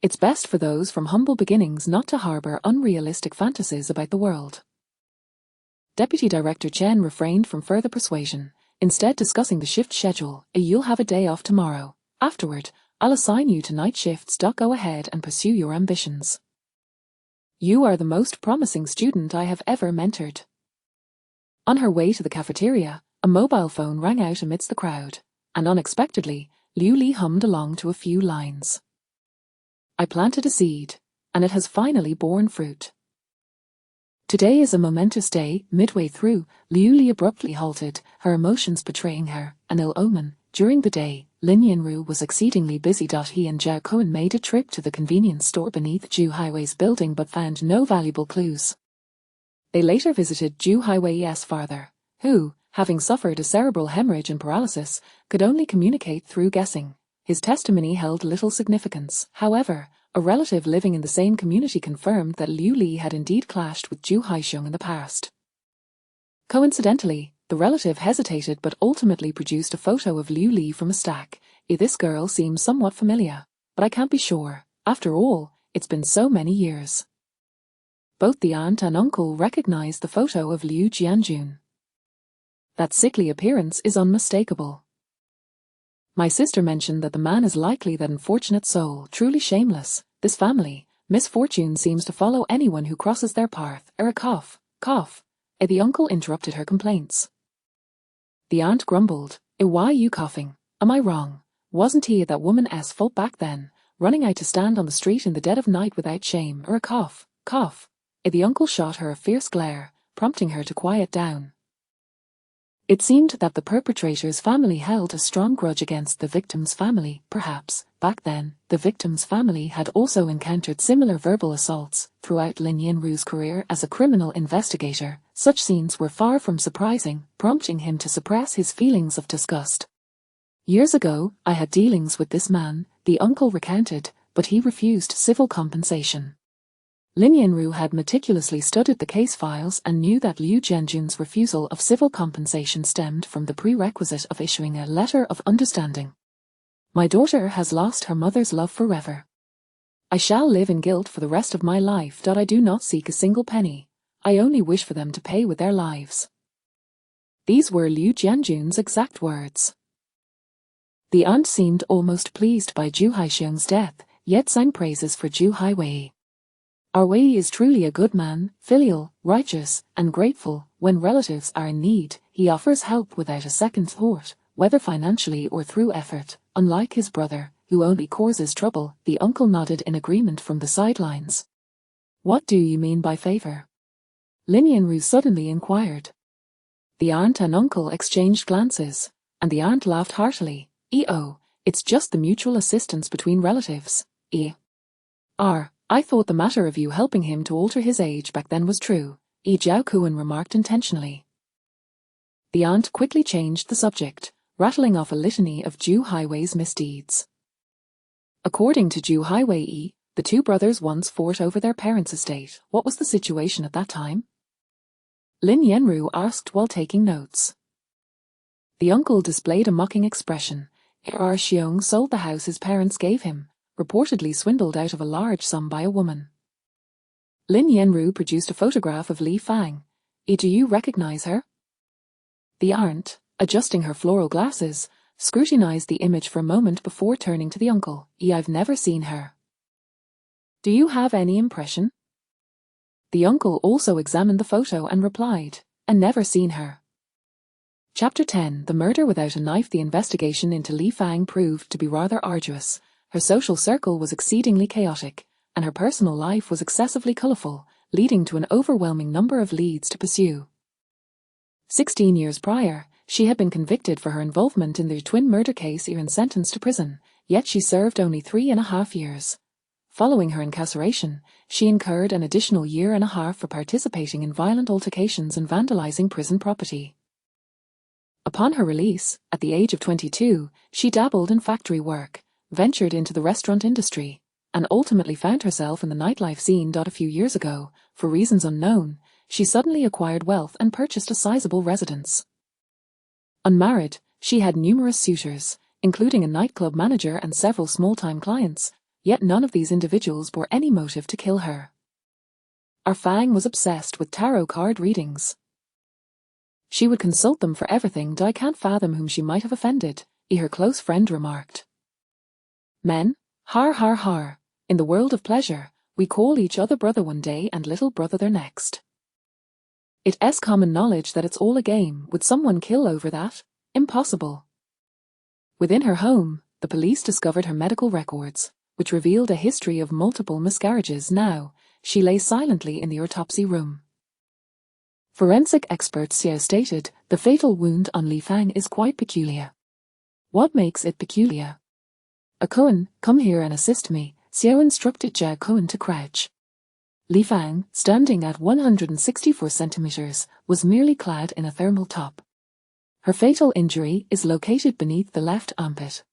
It's best for those from humble beginnings not to harbor unrealistic fantasies about the world. Deputy Director Chen refrained from further persuasion, instead discussing the shift schedule. You'll have a day off tomorrow. Afterward, I'll assign you to night shifts. Go ahead and pursue your ambitions. You are the most promising student I have ever mentored. On her way to the cafeteria, a mobile phone rang out amidst the crowd, and unexpectedly, Liu Li hummed along to a few lines. I planted a seed, and it has finally borne fruit. Today is a momentous day. Midway through, Liu Li abruptly halted, her emotions betraying her, an ill omen. During the day, Lin Yanru was exceedingly busy. He and Zhao Cohen made a trip to the convenience store beneath Zhu Highway's building but found no valuable clues. They later visited Zhu Highway's father, who, having suffered a cerebral hemorrhage and paralysis, could only communicate through guessing. His testimony held little significance. However, a relative living in the same community confirmed that Liu Li had indeed clashed with Zhu Haixiong in the past. Coincidentally, the relative hesitated but ultimately produced a photo of Liu Li from a stack. This girl seems somewhat familiar, but I can't be sure. After all, it's been so many years. Both the aunt and uncle recognized the photo of Liu Jianjun. That sickly appearance is unmistakable. My sister mentioned that the man is likely that unfortunate soul, truly shameless. This family, misfortune seems to follow anyone who crosses their path. A cough. The uncle interrupted her complaints. The aunt grumbled. Why you coughing? Am I wrong? Wasn't he that woman's fault back then, running out to stand on the street in the dead of night without shame? A cough. The uncle shot her a fierce glare, prompting her to quiet down. It seemed that the perpetrator's family held a strong grudge against the victim's family. Perhaps, back then, the victim's family had also encountered similar verbal assaults. Throughout Lin Yanru's career as a criminal investigator, such scenes were far from surprising, prompting him to suppress his feelings of disgust. Years ago, I had dealings with this man, the uncle recounted, but he refused civil compensation. Lin Yanru had meticulously studied the case files and knew that Liu Jianjun's refusal of civil compensation stemmed from the prerequisite of issuing a letter of understanding. My daughter has lost her mother's love forever. I shall live in guilt for the rest of my life. I do not seek a single penny. I only wish for them to pay with their lives. These were Liu Jianjun's exact words. The aunt seemed almost pleased by Zhu Haixiong's death, yet sang praises for Zhu Haiwei. Our Wei is truly a good man, filial, righteous, and grateful. When relatives are in need, he offers help without a second thought, whether financially or through effort. Unlike his brother, who only causes trouble, the uncle nodded in agreement from the sidelines. What do you mean by favor? Lin Yanru suddenly inquired. The aunt and uncle exchanged glances, and the aunt laughed heartily. It's just the mutual assistance between relatives. I thought the matter of you helping him to alter his age back then was true, Zhao Kuan remarked intentionally. The aunt quickly changed the subject, rattling off a litany of Zhu Haiwei's misdeeds. According to Zhu Haiwei, the two brothers once fought over their parents' estate. What was the situation at that time? Lin Yanru asked while taking notes. The uncle displayed a mocking expression. Xiong sold the house his parents gave him, reportedly swindled out of a large sum by a woman. Lin Yanru produced a photograph of Li Fang. Do you recognize her? The aunt, adjusting her floral glasses, scrutinized the image for a moment before turning to the uncle. I've never seen her. Do you have any impression? The uncle also examined the photo and replied, never seen her. Chapter 10 The murder without a knife. The investigation into Li Fang proved to be rather arduous. Her social circle was exceedingly chaotic, and her personal life was excessively colorful, leading to an overwhelming number of leads to pursue. 16 years prior, she had been convicted for her involvement in the twin murder case and sentenced to prison, yet she served only 3.5 years. Following her incarceration, she incurred an additional 1.5 years for participating in violent altercations and vandalizing prison property. Upon her release, at the age of 22, she dabbled in factory work, ventured into the restaurant industry, and ultimately found herself in the nightlife scene. A few years ago, for reasons unknown, she suddenly acquired wealth and purchased a sizable residence. Unmarried, she had numerous suitors, including a nightclub manager and several small-time clients, yet none of these individuals bore any motive to kill her. Our Fang was obsessed with tarot card readings. She would consult them for everything. I can't fathom whom she might have offended, her close friend remarked. Men, har. In the world of pleasure, we call each other brother one day and little brother the next. It's common knowledge that it's all a game. Would someone kill over that? Impossible. Within her home, the police discovered her medical records, which revealed a history of multiple miscarriages. Now, she lay silently in the autopsy room. Forensic expert Xiao stated, the fatal wound on Li Fang is quite peculiar. What makes it peculiar? Kuan, come here and assist me, Xiao instructed Zhao Kuan to crouch. Li Fang, standing at 164 centimeters, was merely clad in a thermal top. Her fatal injury is located beneath the left armpit.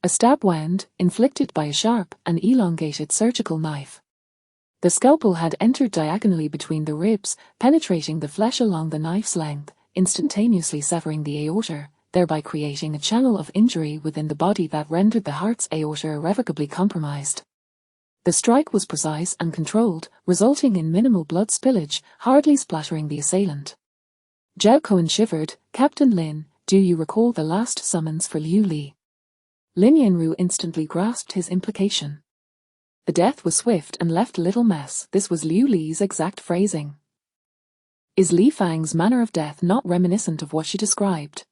A stab wound, inflicted by a sharp and elongated surgical knife. The scalpel had entered diagonally between the ribs, penetrating the flesh along the knife's length, instantaneously severing the aorta, thereby creating a channel of injury within the body that rendered the heart's aorta irrevocably compromised. The strike was precise and controlled, resulting in minimal blood spillage, hardly splattering the assailant. Zhao Cohen shivered. Captain Lin, do you recall the last summons for Liu Li? Lin Yanru instantly grasped his implication. The death was swift and left little mess. This was Liu Li's exact phrasing. Is Li Fang's manner of death not reminiscent of what she described?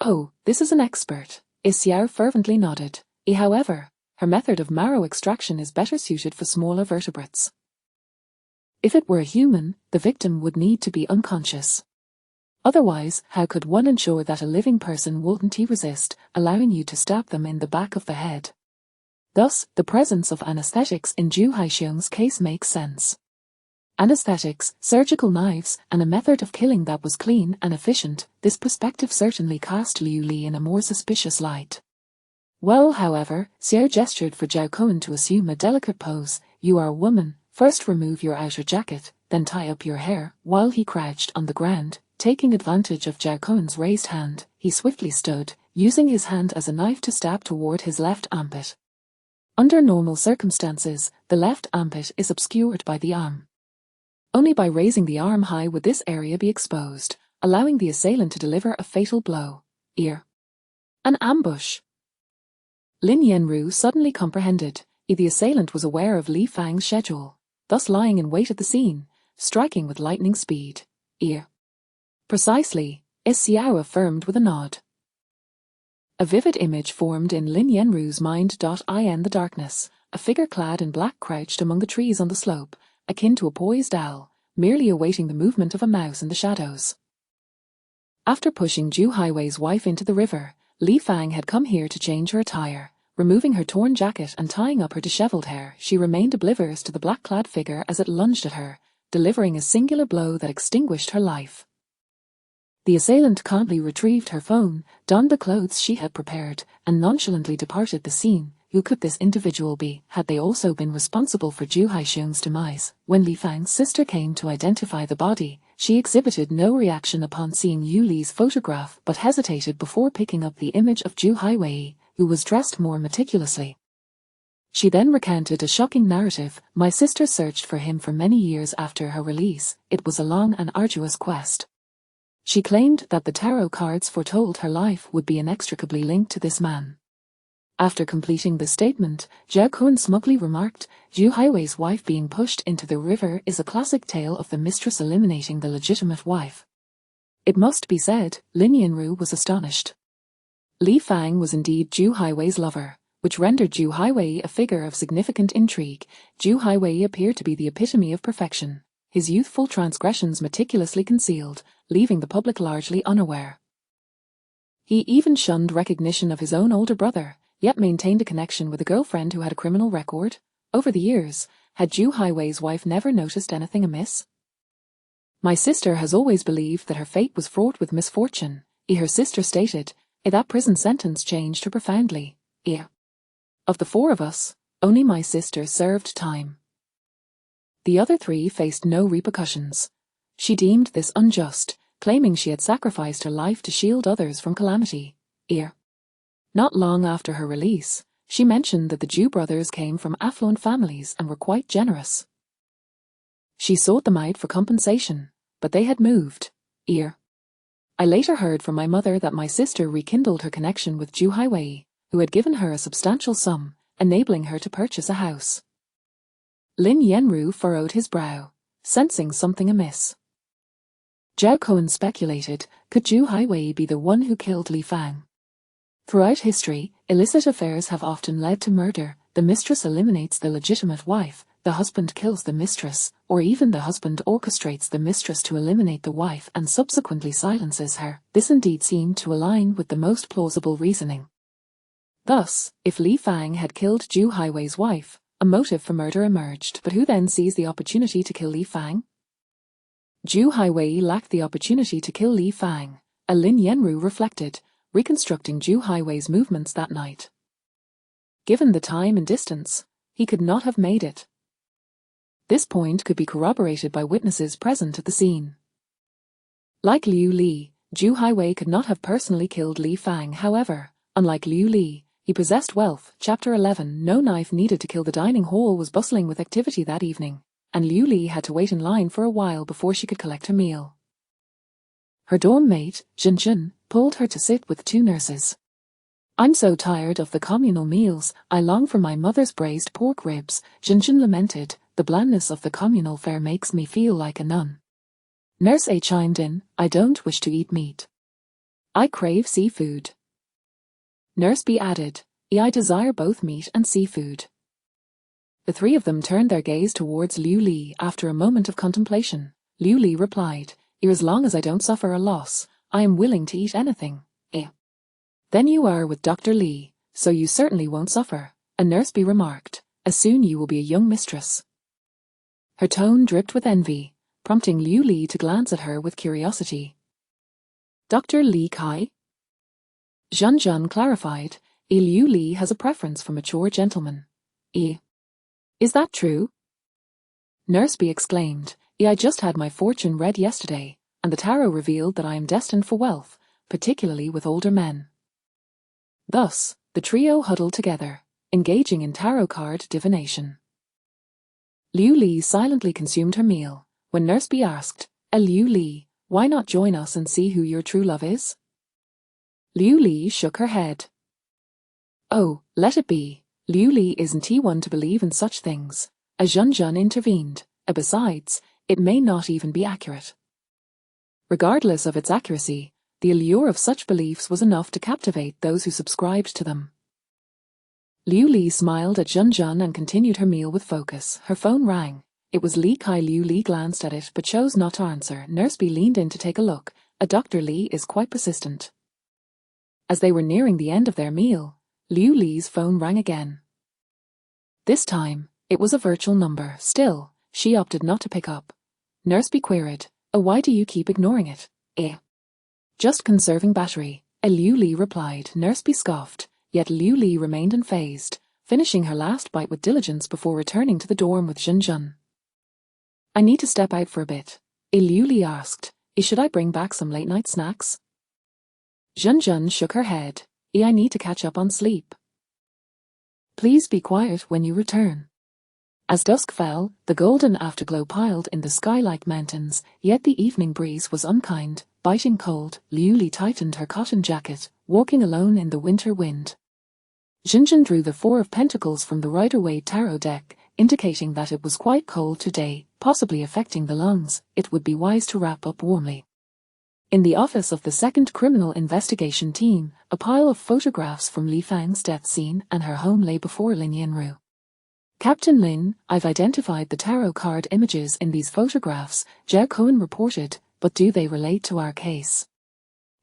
Oh, this is an expert. Xiao fervently nodded. However, her method of marrow extraction is better suited for smaller vertebrates. If it were a human, the victim would need to be unconscious. Otherwise, how could one ensure that a living person wouldn't resist, allowing you to stab them in the back of the head? Thus, the presence of anesthetics in Zhu Haixiong's case makes sense. Anesthetics, surgical knives, and a method of killing that was clean and efficient, this perspective certainly cast Liu Li in a more suspicious light. Well, however, Xiao gestured for Zhao Cohen to assume a delicate pose. You are a woman, first remove your outer jacket, then tie up your hair. While he crouched on the ground, taking advantage of Zhao Cohen's raised hand, he swiftly stood, using his hand as a knife to stab toward his left armpit. Under normal circumstances, the left armpit is obscured by the arm. Only by raising the arm high would this area be exposed, allowing the assailant to deliver a fatal blow. An ambush. Lin Yanru suddenly comprehended. The assailant was aware of Li Fang's schedule, thus lying in wait at the scene, striking with lightning speed. Precisely, Xiao affirmed with a nod. A vivid image formed in Lin Yanru's mind. In the darkness, a figure clad in black crouched among the trees on the slope, akin to a poised owl, merely awaiting the movement of a mouse in the shadows. After pushing Zhu Haiwei's wife into the river, Li Fang had come here to change her attire. Removing her torn jacket and tying up her disheveled hair, she remained oblivious to the black-clad figure as it lunged at her, delivering a singular blow that extinguished her life. The assailant calmly retrieved her phone, donned the clothes she had prepared, and nonchalantly departed the scene. Who could this individual be? Had they also been responsible for Zhu Haixiong's demise? When Li Fang's sister came to identify the body, she exhibited no reaction upon seeing Liu Li's photograph but hesitated before picking up the image of Zhu Haiwei, who was dressed more meticulously. She then recounted a shocking narrative. My sister searched for him for many years after her release. It was a long and arduous quest. She claimed that the tarot cards foretold her life would be inextricably linked to this man. After completing the statement, Zhao Cohen smugly remarked, Zhu Haiwei's wife being pushed into the river is a classic tale of the mistress eliminating the legitimate wife. It must be said, Lin Yanru was astonished. Li Fang was indeed Zhu Haiwei's lover, which rendered Zhu Haiwei a figure of significant intrigue. Zhu Haiwei appeared to be the epitome of perfection, his youthful transgressions meticulously concealed, leaving the public largely unaware. He even shunned recognition of his own older brother, yet maintained a connection with a girlfriend who had a criminal record. Over the years, had Zhu Haiwei's wife never noticed anything amiss? My sister has always believed that her fate was fraught with misfortune, her sister stated. That prison sentence changed her profoundly. Of the four of us, only my sister served time. The other three faced no repercussions. She deemed this unjust, claiming she had sacrificed her life to shield others from calamity. Not long after her release, she mentioned that the Zhu brothers came from affluent families and were quite generous. She sought them out for compensation, but they had moved. I later heard from my mother that my sister rekindled her connection with Zhu Haiwei, who had given her a substantial sum, enabling her to purchase a house. Lin Yanru furrowed his brow, sensing something amiss. Zhao Cohen speculated, could Zhu Haiwei be the one who killed Li Fang? Throughout history, illicit affairs have often led to murder. The mistress eliminates the legitimate wife, the husband kills the mistress, or even the husband orchestrates the mistress to eliminate the wife and subsequently silences her. This indeed seemed to align with the most plausible reasoning. Thus, if Li Fang had killed Zhu Haiwei's wife, a motive for murder emerged. But who then seized the opportunity to kill Li Fang? Zhu Haiwei lacked the opportunity to kill Li Fang, Lin Yanru reflected, reconstructing Zhu Haiwei's movements that night. Given the time and distance, he could not have made it. This point could be corroborated by witnesses present at the scene. Like Liu Li, Zhu Haiwei could not have personally killed Li Fang. However, unlike Liu Li, He possessed wealth. Chapter 11. No knife needed to kill. The dining hall was bustling with activity that evening, and Liu Li had to wait in line for a while before she could collect her meal. Her dorm mate, Jinjun, pulled her to sit with 2 nurses. "I'm so tired of the communal meals, I long for my mother's braised pork ribs," Jinjun lamented. "The blandness of the communal fare makes me feel like a nun." Nurse A chimed in, "I don't wish to eat meat. I crave seafood." Nurse B added, "I desire both meat and seafood." The 3 of them turned their gaze towards Liu Li. After a moment of contemplation, Liu Li replied, "As long as I don't suffer a loss, I am willing to eat anything." "Then you are with Dr. Li, so you certainly won't suffer," a Nurse B remarked, "as soon you will be a young mistress." Her tone dripped with envy, prompting Liu Li to glance at her with curiosity. "Dr. Li Kai?" Zhan clarified, "Liu Li has a preference for mature gentlemen." "Is that true?" Nurse B exclaimed, "I just had my fortune read yesterday, and the tarot revealed that I am destined for wealth, particularly with older men." Thus, the trio huddled together, engaging in tarot card divination. Liu Li silently consumed her meal. When Nurse B asked, "Liu Li, why not join us and see who your true love is?" Liu Li shook her head. "Oh, let it be. Liu Li isn't one to believe in such things," as Zhan intervened. "Besides, it may not even be accurate." Regardless of its accuracy, the allure of such beliefs was enough to captivate those who subscribed to them. Liu Li smiled at Zhan and continued her meal with focus. Her phone rang. It was Li Kai. Liu Li glanced at it but chose not to answer. Nurse B leaned in to take a look. Dr. Li is quite persistent." As they were nearing the end of their meal, Liu Li's phone rang again. This time, it was a virtual number. Still, she opted not to pick up. Nurse B queried, "Why do you keep ignoring it?" "Just conserving battery," Liu Li replied. Nurse B scoffed, yet Liu Li remained unfazed, finishing her last bite with diligence before returning to the dorm with Zhan. "I need to step out for a bit," Liu Li asked. "Should I bring back some late-night snacks?" Zhan shook her head. "I need to catch up on sleep." "Please be quiet when you return." As dusk fell, the golden afterglow piled in the sky like mountains, yet the evening breeze was unkind, biting cold. Liu Li tightened her cotton jacket, walking alone in the winter wind. Zhan drew the 4 of Pentacles from the Rider-Waite tarot deck, indicating that it was quite cold today, possibly affecting the lungs. It would be wise to wrap up warmly. In the office of the 2nd Criminal Investigation Team, a pile of photographs from Li Fang's death scene and her home lay before Lin Yanru. "Captain Lin, I've identified the tarot card images in these photographs," Zhao Cohen reported, "but do they relate to our case?"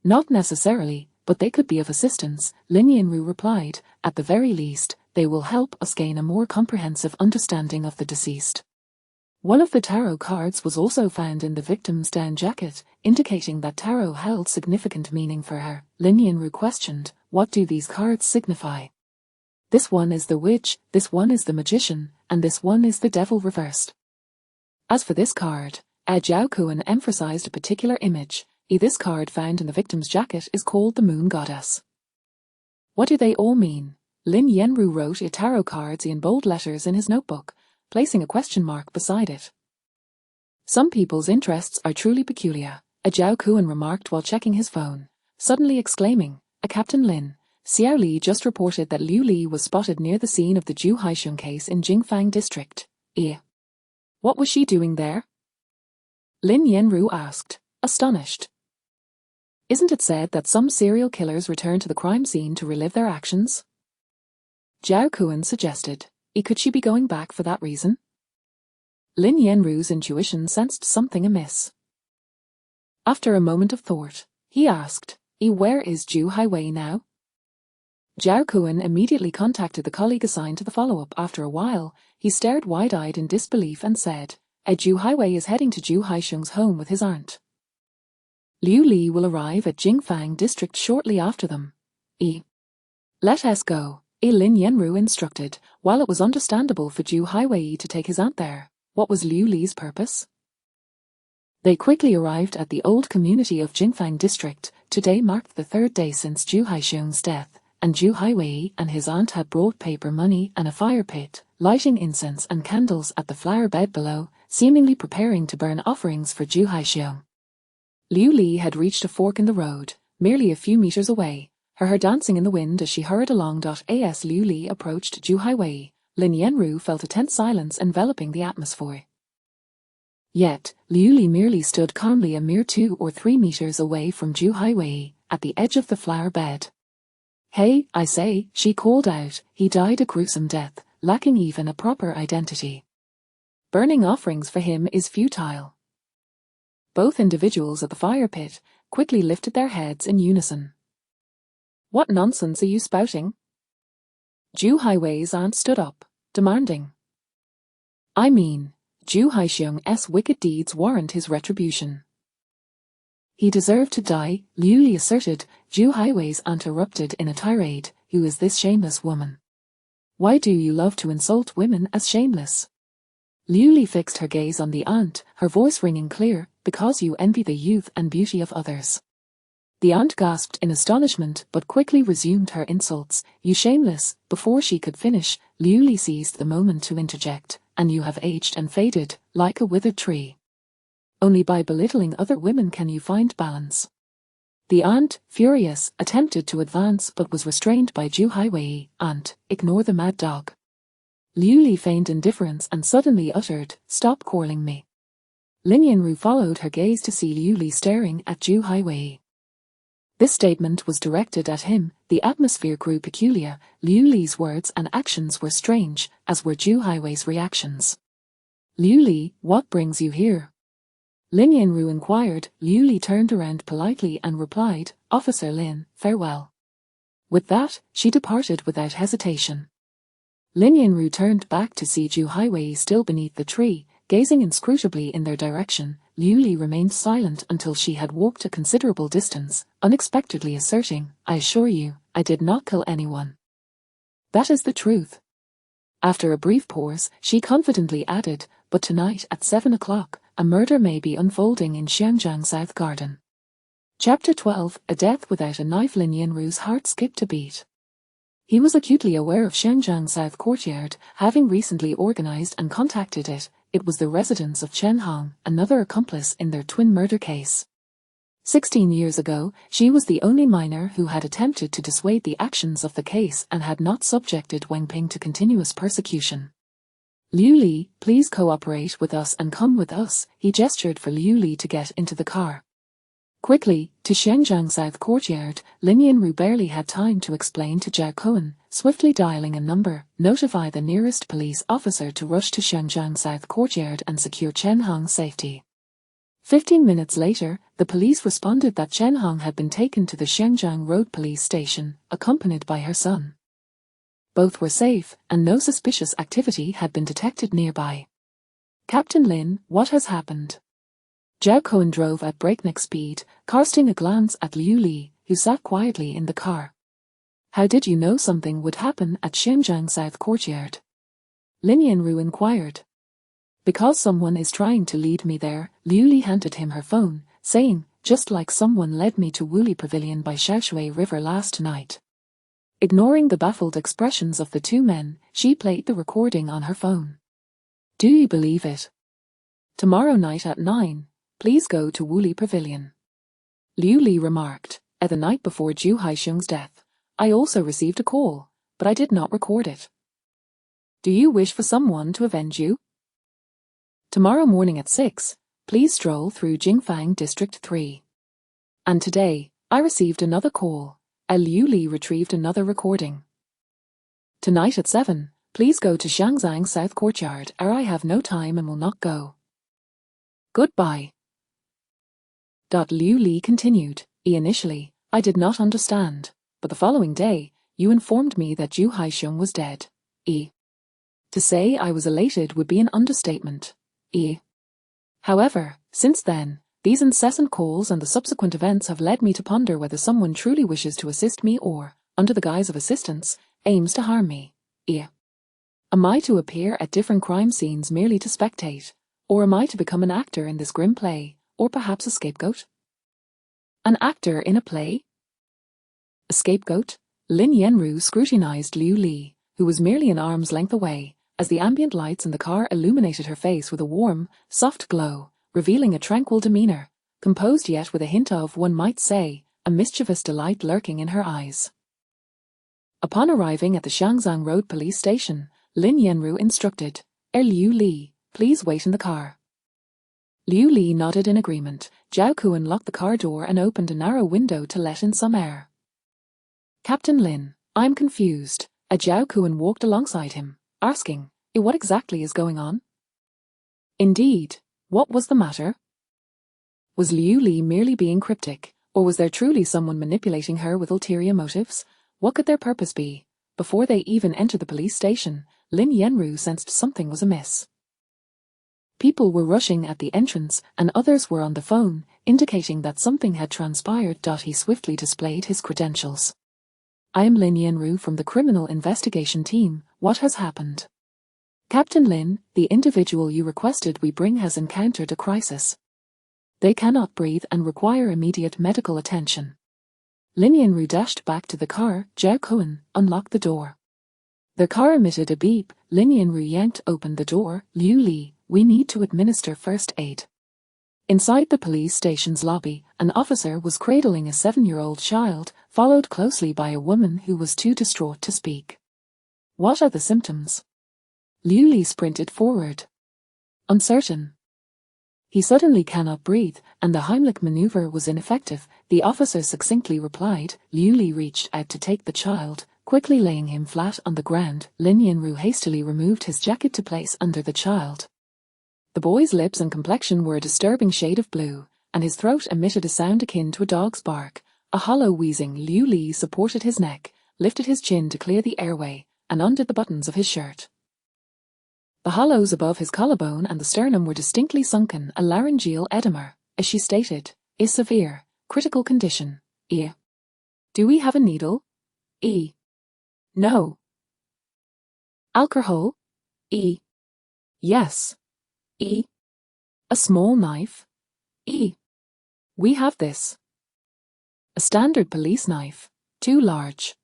"Not necessarily, but they could be of assistance," Lin Yanru replied. "At the very least, they will help us gain a more comprehensive understanding of the deceased." One of the tarot cards was also found in the victim's down jacket, indicating that tarot held significant meaning for her. Lin Yanru questioned, "What do these cards signify?" "This one is the witch, this one is the magician, and this one is the devil reversed." As for this card, Zhao Kuan emphasized a particular image. This card found in the victim's jacket is called the Moon Goddess. "What do they all mean?" Lin Yanru wrote tarot cards in bold letters in his notebook, placing a question mark beside it. "Some people's interests are truly peculiar," Zhao Kuan remarked while checking his phone, suddenly exclaiming, "Captain Lin, Xiao Li just reported that Liu Li was spotted near the scene of the Zhu Haisheng case in Jingfang district." "What was she doing there?" Lin Yanru asked, astonished. "Isn't it said that some serial killers return to the crime scene to relive their actions?" Zhao Kuan suggested, "Could she be going back for that reason?" Lin Yanru's intuition sensed something amiss. After a moment of thought, he asked, "Where is Zhu Haiwei now?" Zhao Kuan immediately contacted the colleague assigned to the follow-up. After a while, he stared wide-eyed in disbelief and said, "Zhu Haiwei is heading to Zhu Haisheng's home with his aunt. Liu Li will arrive at Jingfang district shortly after them. Let us go," Lin Yanru instructed. While it was understandable for Zhu Haiwei to take his aunt there, what was Liu Li's purpose? They quickly arrived at the old community of Jingfang district. Today marked the 3rd day since Zhu Haisheng's death, and Zhu Haiwei and his aunt had brought paper money and a fire pit, lighting incense and candles at the flower bed below, seemingly preparing to burn offerings for Zhu Haixiong. Liu Li had reached a fork in the road, merely a few meters away, her hair dancing in the wind as she hurried along. As Liu Li approached Zhu Haiwei, Lin Yanru felt a tense silence enveloping the atmosphere. Yet, Liu Li merely stood calmly a mere 2 or 3 meters away from Zhu Haiwei, at the edge of the flower bed. "Hey, I say," she called out, "he died a gruesome death, lacking even a proper identity. Burning offerings for him is futile." Both individuals at the fire pit quickly lifted their heads in unison. "What nonsense are you spouting?" Zhu Haiwei's aunt stood up, demanding. "I mean, Zhu Haixiong's wicked deeds warrant his retribution." "He deserved to die," Liu Li asserted. Zhu Haiwei's aunt erupted in a tirade. "Who is this shameless woman? Why do you love to insult women as shameless?" Liu Li fixed her gaze on the aunt, her voice ringing clear, "Because you envy the youth and beauty of others." The aunt gasped in astonishment but quickly resumed her insults. "You shameless." Before she could finish, Liu Li seized the moment to interject, "And you have aged and faded, like a withered tree. Only by belittling other women can you find balance." The aunt, furious, attempted to advance but was restrained by Zhu Haiwei. "Aunt, ignore the mad dog." Liu Li feigned indifference and suddenly uttered, "Stop calling me." Lin Yanru followed her gaze to see Liu Li staring at Zhu Haiwei. This statement was directed at him. The atmosphere grew peculiar. Liu Li's words and actions were strange, as were Zhu Haiwei's reactions. "Liu Li, what brings you here?" Lin Yanru inquired. Liu Li turned around politely and replied, "Officer Lin, farewell." With that, she departed without hesitation. Lin Yanru turned back to see Zhu Haiwei still beneath the tree, gazing inscrutably in their direction. Liu Li remained silent until she had walked a considerable distance, unexpectedly asserting, "I assure you, I did not kill anyone. That is the truth." After a brief pause, she confidently added, "But tonight at 7 o'clock, a murder may be unfolding in Xiangjiang South Garden." Chapter 12, A Death Without a Knife. Lin Yanru's heart skipped a beat. He was acutely aware of Xiangjiang South Courtyard, having recently organized and contacted it. It was the residence of Chen Hong, another accomplice in their twin murder case. 16 years ago, she was the only minor who had attempted to dissuade the actions of the case and had not subjected Wang Ping to continuous persecution. "Liu Li, please cooperate with us and come with us." He gestured for Liu Li to get into the car. Quickly, to Xiangjiang South Courtyard. Lin Yanru barely had time to explain to Zhao Cohen, swiftly dialing a number, "Notify the nearest police officer to rush to Xiangjiang South Courtyard and secure Chen Hong's safety." 15 minutes later, the police responded that Chen Hong had been taken to the Xiangjiang Road Police Station, accompanied by her son. Both were safe, and no suspicious activity had been detected nearby. "Captain Lin, what has happened?" Zhao Cohen drove at breakneck speed, casting a glance at Liu Li, who sat quietly in the car. "How did you know something would happen at Xiangjiang South Courtyard?" Lin Yanru inquired. "Because someone is trying to lead me there." Liu Li handed him her phone, saying, "Just like someone led me to Wuli Pavilion by Xiaoshui River last night." Ignoring the baffled expressions of the two men, she played the recording on her phone. "Do you believe it? Tomorrow night at 9. Please go to Wuli Pavilion." Liu Li remarked, "The night before Zhu Haixiong's death, I also received a call, but I did not record it. Do you wish for someone to avenge you? Tomorrow morning at 6, please stroll through Jingfang District 3. And today, I received another call." Liu Li retrieved another recording. "Tonight at 7, please go to Xiangjiang South Courtyard, or I have no time and will not go. Goodbye." Liu Li continued, "Initially, I did not understand, but the following day, you informed me that Zhu Haixiong was dead. To say I was elated would be an understatement. However, since then, these incessant calls and the subsequent events have led me to ponder whether someone truly wishes to assist me or, under the guise of assistance, aims to harm me. Am I to appear at different crime scenes merely to spectate, or am I to become an actor in this grim play, or perhaps a scapegoat?" "An actor in a play? A scapegoat?" Lin Yanru scrutinized Liu Li, who was merely an arm's length away, as the ambient lights in the car illuminated her face with a warm, soft glow, revealing a tranquil demeanor, composed yet with a hint of, one might say, a mischievous delight lurking in her eyes. Upon arriving at the Xiangzhang Road police station, Lin Yanru instructed, Liu Li, please wait in the car. Liu Li nodded in agreement. Zhao Kuan locked the car door and opened a narrow window to let in some air. Captain Lin, I'm confused. Zhao Kuan walked alongside him, asking, what exactly is going on? Indeed, what was the matter? Was Liu Li merely being cryptic, or was there truly someone manipulating her with ulterior motives? What could their purpose be? Before they even entered the police station, Lin Yanru sensed something was amiss. People were rushing at the entrance, and others were on the phone, indicating that something had transpired. He swiftly displayed his credentials. I am Lin Yanru from the Criminal Investigation Team. What has happened? Captain Lin, the individual you requested we bring has encountered a crisis. They cannot breathe and require immediate medical attention. Lin Yanru dashed back to the car. Zhao Kuan unlocked the door. The car emitted a beep. Lin Yanru yanked open the door. Liu Li, we need to administer first aid. Inside the police station's lobby, an officer was cradling a 7-year-old child, followed closely by a woman who was too distraught to speak. What are the symptoms? Liu Li sprinted forward. Uncertain. He suddenly cannot breathe, and the Heimlich maneuver was ineffective, the officer succinctly replied. Liu Li reached out to take the child, quickly laying him flat on the ground. Lin Yanru hastily removed his jacket to place under the child. The boy's lips and complexion were a disturbing shade of blue, and his throat emitted a sound akin to a dog's bark, a hollow wheezing. Liu Li supported his neck, lifted his chin to clear the airway, and undid the buttons of his shirt. The hollows above his collarbone and the sternum were distinctly sunken. A laryngeal edema, as she stated, is severe, critical condition. Do we have a needle? No. Alcohol? Yes. A small knife? We have this. A standard police knife, too large.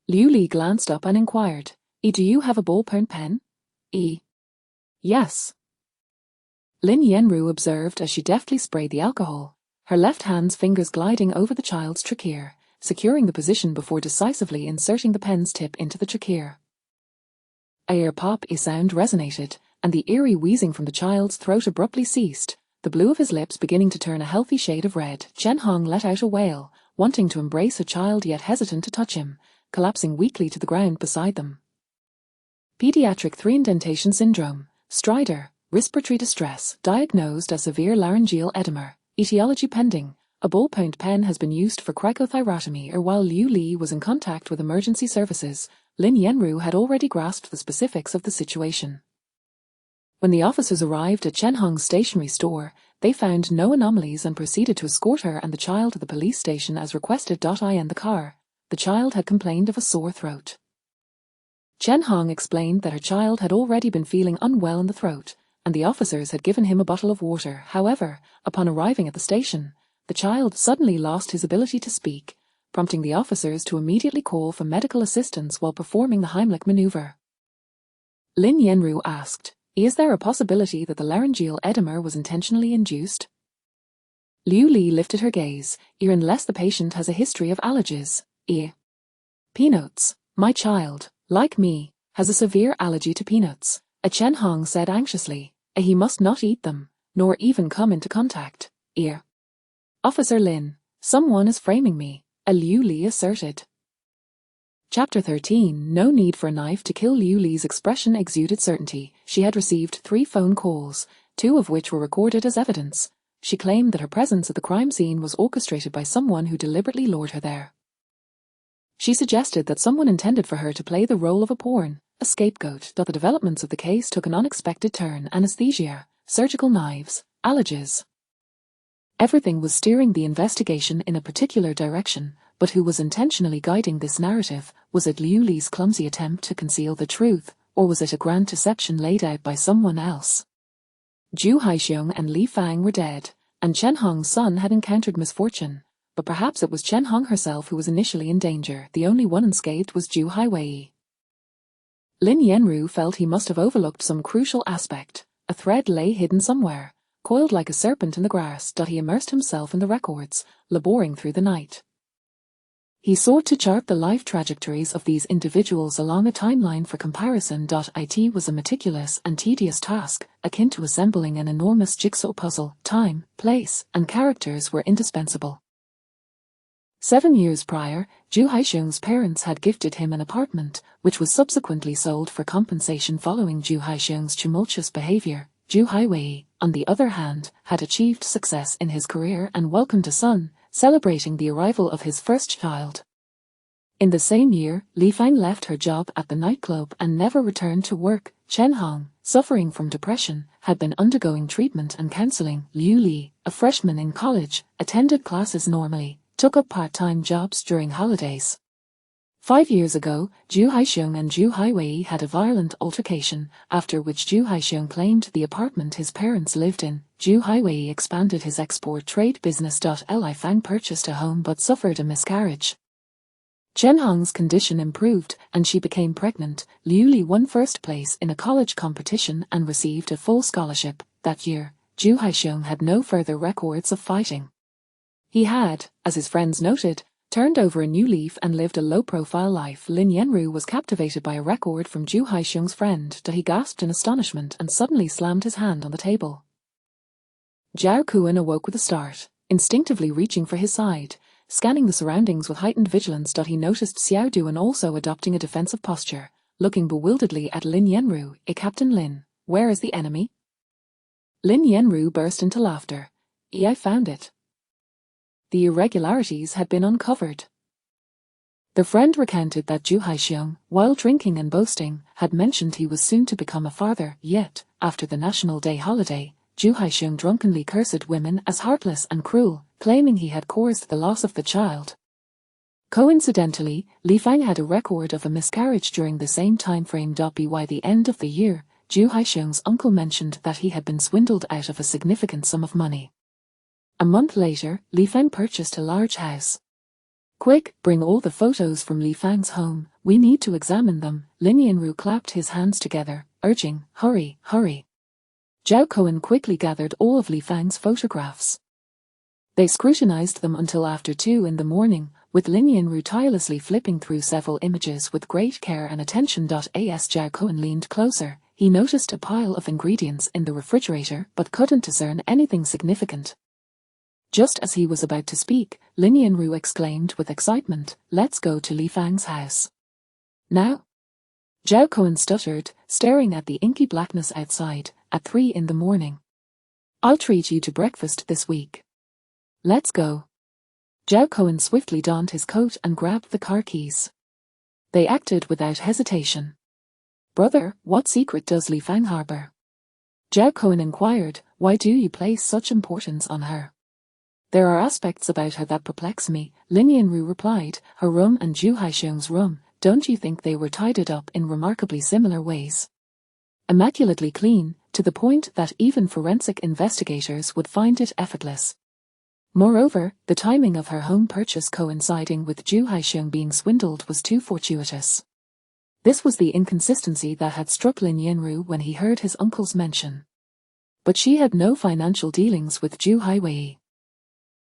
Liu Li glanced up and inquired, do you have a ballpoint pen? Yes. Lin Yanru observed as she deftly sprayed the alcohol, her left hand's fingers gliding over the child's trachea, securing the position before decisively inserting the pen's tip into the trachea. A pop sound resonated, and the eerie wheezing from the child's throat abruptly ceased, the blue of his lips beginning to turn a healthy shade of red. Chen Hong let out a wail, wanting to embrace her child yet hesitant to touch him, collapsing weakly to the ground beside them. Pediatric 3 indentation syndrome, stridor, respiratory distress, diagnosed as severe laryngeal edema, etiology pending. A ballpoint pen has been used for cricothyrotomy. While Liu Li was in contact with emergency services, Lin Yanru had already grasped the specifics of the situation. When the officers arrived at Chen Hong's stationery store, they found no anomalies and proceeded to escort her and the child to the police station as requested. In the car, the child had complained of a sore throat. Chen Hong explained that her child had already been feeling unwell in the throat, and the officers had given him a bottle of water. However, upon arriving at the station, the child suddenly lost his ability to speak, prompting the officers to immediately call for medical assistance while performing the Heimlich maneuver. Lin Yanru asked, is there a possibility that the laryngeal edema was intentionally induced? Liu Li lifted her gaze, unless the patient has a history of allergies. Peanuts. My child, like me, has a severe allergy to peanuts, Chen Hong said anxiously. He must not eat them, nor even come into contact. Officer Lin, someone is framing me, Liu Li asserted. Chapter 13. No need for a knife to kill. Liu Li's expression exuded certainty. She had received 3 phone calls, 2 of which were recorded as evidence. She claimed that her presence at the crime scene was orchestrated by someone who deliberately lured her there. She suggested that someone intended for her to play the role of a pawn, a scapegoat. The developments of the case took an unexpected turn. Anesthesia, surgical knives, allergies. Everything was steering the investigation in a particular direction, but who was intentionally guiding this narrative? Was it Liu Li's clumsy attempt to conceal the truth, or was it a grand deception laid out by someone else? Zhu Haixiong and Li Fang were dead, and Chen Hong's son had encountered misfortune, but perhaps it was Chen Hong herself who was initially in danger. The only one unscathed was Zhu Haiwei. Lin Yanru felt he must have overlooked some crucial aspect. A thread lay hidden somewhere, coiled like a serpent in the grass. He immersed himself in the records, laboring through the night. He sought to chart the life trajectories of these individuals along a timeline for comparison. It was a meticulous and tedious task, akin to assembling an enormous jigsaw puzzle. Time, place, and characters were indispensable. 7 years prior, Zhu Haisheng's parents had gifted him an apartment, which was subsequently sold for compensation following Zhu Haisheng's tumultuous behavior. Zhu Haiwei, on the other hand, had achieved success in his career and welcomed a son, celebrating the arrival of his first child. In the same year, Li Fang left her job at the nightclub and never returned to work. Chen Hong, suffering from depression, had been undergoing treatment and counseling. Liu Li, a freshman in college, attended classes normally, took up part-time jobs during holidays. 5 years ago, Zhu Haisheng and Zhu Haiwei had a violent altercation, after which Zhu Haisheng claimed the apartment his parents lived in. Zhu Haiwei expanded his export trade business. Li Fang purchased a home but suffered a miscarriage. Chen Hong's condition improved, and she became pregnant. Liu Li won first place in a college competition and received a full scholarship. That year, Zhu Haisheng had no further records of fighting. He had, as his friends noted, turned over a new leaf and lived a low-profile life. Lin Yanru was captivated by a record from Zhu Haisheng's friend. He gasped in astonishment and suddenly slammed his hand on the table. Zhao Kuan awoke with a start, instinctively reaching for his side. Scanning the surroundings with heightened vigilance. He noticed Xiao Duan also adopting a defensive posture, looking bewilderedly at Lin Yanru. Captain Lin, where is the enemy? Lin Yanru burst into laughter. I found it. The irregularities had been uncovered. The friend recounted that Zhu Haisheng, while drinking and boasting, had mentioned he was soon to become a father. Yet, after the National Day holiday, Zhu Haisheng drunkenly cursed women as heartless and cruel, claiming he had caused the loss of the child. Coincidentally, Li Fang had a record of a miscarriage during the same time frame. By the end of the year, Zhu Haisheng's uncle mentioned that he had been swindled out of a significant sum of money. A month later, Li Fang purchased a large house. Quick, bring all the photos from Li Fang's home, we need to examine them. Lin Yanru clapped his hands together, urging, hurry, hurry. Zhao Kuan quickly gathered all of Li Fang's photographs. They scrutinized them until after 2 in the morning, with Lin Yanru tirelessly flipping through several images with great care and attention. As Zhao Kuan leaned closer, he noticed a pile of ingredients in the refrigerator but couldn't discern anything significant. Just as he was about to speak, Lin Yanru exclaimed with excitement, let's go to Li Fang's house. Now? Zhao Kuan stuttered, staring at the inky blackness outside. At 3 in the morning. I'll treat you to breakfast this week. Let's go. Zhao Kuan swiftly donned his coat and grabbed the car keys. They acted without hesitation. Brother, what secret does Li Fang harbor? Zhao Kuan inquired, why do you place such importance on her? There are aspects about her that perplex me, Lin Yanru replied, her room and Zhu Haisheng's room, don't you think they were tidied up in remarkably similar ways? Immaculately clean, to the point that even forensic investigators would find it effortless. Moreover, the timing of her home purchase coinciding with Zhu Haisheng being swindled was too fortuitous. This was the inconsistency that had struck Lin Yanru when he heard his uncle's mention. But she had no financial dealings with Zhu Haiwei.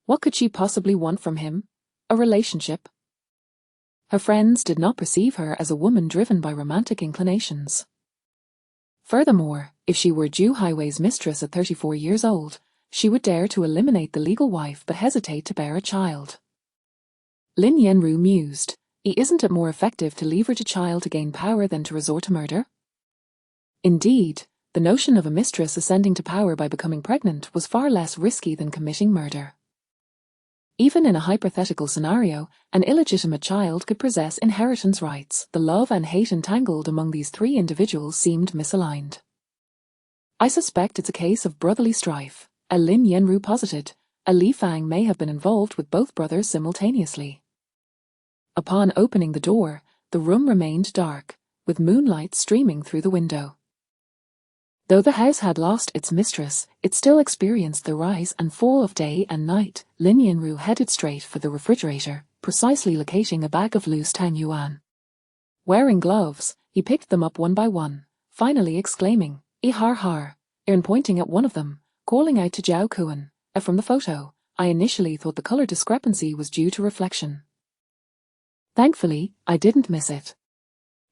What could she possibly want from him? A relationship? Her friends did not perceive her as a woman driven by romantic inclinations. Furthermore, if she were Zhu Haiwei's mistress at 34 years old, she would dare to eliminate the legal wife but hesitate to bear a child. Lin Yanru mused, isn't it more effective to leverage a child to gain power than to resort to murder? Indeed, the notion of a mistress ascending to power by becoming pregnant was far less risky than committing murder. Even in a hypothetical scenario, an illegitimate child could possess inheritance rights. The love and hate entangled among these 3 individuals seemed misaligned. I suspect it's a case of brotherly strife, Lin Yanru posited. Li Fang may have been involved with both brothers simultaneously. Upon opening the door, the room remained dark, with moonlight streaming through the window. Though the house had lost its mistress, it still experienced the rise and fall of day and night. Lin Yanru headed straight for the refrigerator, precisely locating a bag of loose tang yuan. Wearing gloves, he picked them up one by one, finally exclaiming, "Har har," and pointing at one of them, calling out to Zhao Kuan, "From the photo, I initially thought the color discrepancy was due to reflection. Thankfully, I didn't miss it.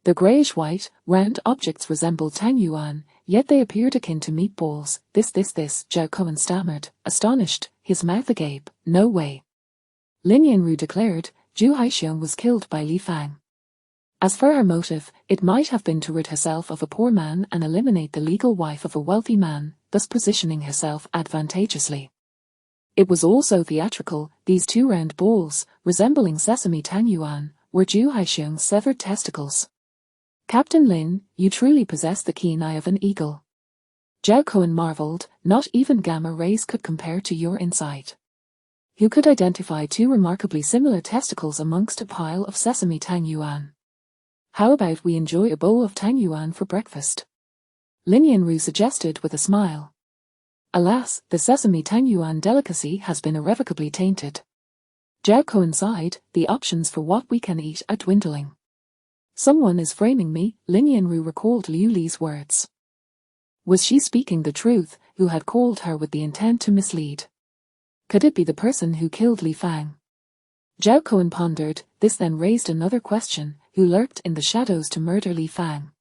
The grayish-white, round objects resembled tang yuan, yet they appeared akin to meatballs. This, Zhao Kuan stammered, astonished, his mouth agape. No way. Lin Yanru declared, Zhu Haixiong was killed by Li Fang. As for her motive, it might have been to rid herself of a poor man and eliminate the legal wife of a wealthy man, thus positioning herself advantageously. It was also theatrical. These two round balls, resembling sesame tang yuan, were Zhu Haixiong's severed testicles. Captain Lin, you truly possess the keen eye of an eagle. Zhao Kuan marveled, not even gamma rays could compare to your insight. Who could identify two remarkably similar testicles amongst a pile of sesame tang yuan? How about we enjoy a bowl of tang yuan for breakfast? Lin Yanru suggested with a smile. Alas, the sesame tang yuan delicacy has been irrevocably tainted. Zhao Kuan sighed, the options for what we can eat are dwindling. Someone is framing me, Lin Yanru recalled Liu Li's words. Was she speaking the truth, who had called her with the intent to mislead? Could it be the person who killed Li Fang? Zhao Kuan pondered. This then raised another question, who lurked in the shadows to murder Li Fang?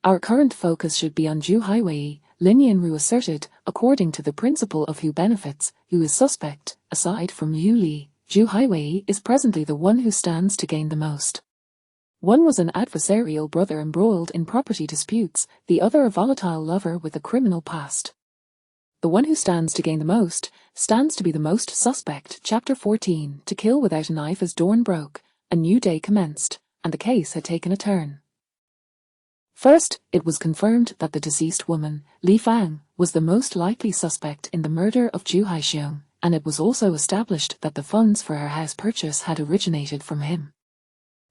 Our current focus should be on Zhu Haiwei, Lin Yanru asserted, according to the principle of who benefits, who is suspect. Aside from Liu Li, Zhu Haiwei is presently the one who stands to gain the most. One was an adversarial brother embroiled in property disputes, the other a volatile lover with a criminal past. The one who stands to gain the most, stands to be the most suspect. Chapter 14. To kill without a knife as dawn broke, a new day commenced, and the case had taken a turn. First, it was confirmed that the deceased woman, Li Fang, was the most likely suspect in the murder of Zhu Haixiong, and it was also established that the funds for her house purchase had originated from him.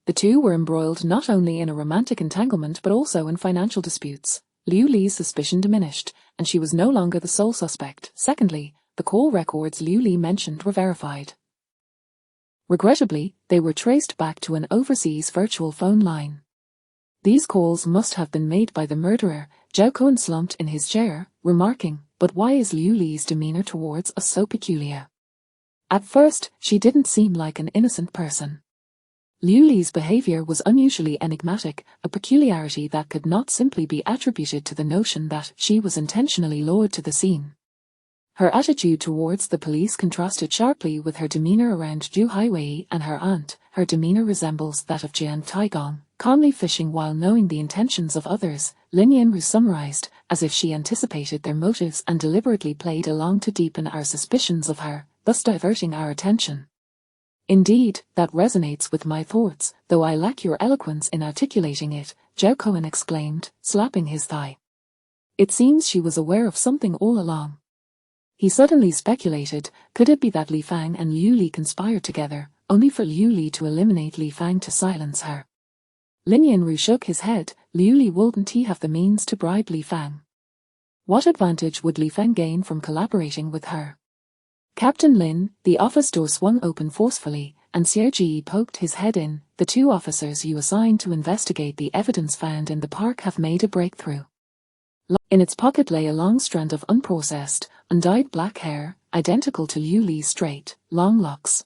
The two were embroiled not only in a romantic entanglement but also in financial disputes. Liu Li's suspicion diminished, and she was no longer the sole suspect. Secondly, the call records Liu Li mentioned were verified. Regrettably, they were traced back to an overseas virtual phone line. These calls must have been made by the murderer. Zhao Kuan slumped in his chair, remarking, but why is Liu Li's demeanor towards us so peculiar? At first, she didn't seem like an innocent person. Liu Li's behavior was unusually enigmatic, a peculiarity that could not simply be attributed to the notion that she was intentionally lured to the scene. Her attitude towards the police contrasted sharply with her demeanor around Zhu Haiwei and her aunt. Her demeanor resembles that of Jian Taigong, calmly fishing while knowing the intentions of others. Lin Yanru summarized, as if she anticipated their motives and deliberately played along to deepen our suspicions of her, thus diverting our attention. Indeed, that resonates with my thoughts, though I lack your eloquence in articulating it, Zhao Kuan exclaimed, slapping his thigh. It seems she was aware of something all along. He suddenly speculated, could it be that Li Fang and Liu Li conspired together, only for Liu Li to eliminate Li Fang to silence her? Lin Yanru shook his head. Liu Li wouldn't he have the means to bribe Li Fang? What advantage would Li Fang gain from collaborating with her? Captain Lin, the office door swung open forcefully, and Xiao Ji poked his head in. The two officers you assigned to investigate the evidence found in the park have made a breakthrough. In its pocket lay a long strand of unprocessed, undyed black hair, identical to Liu Li's straight, long locks.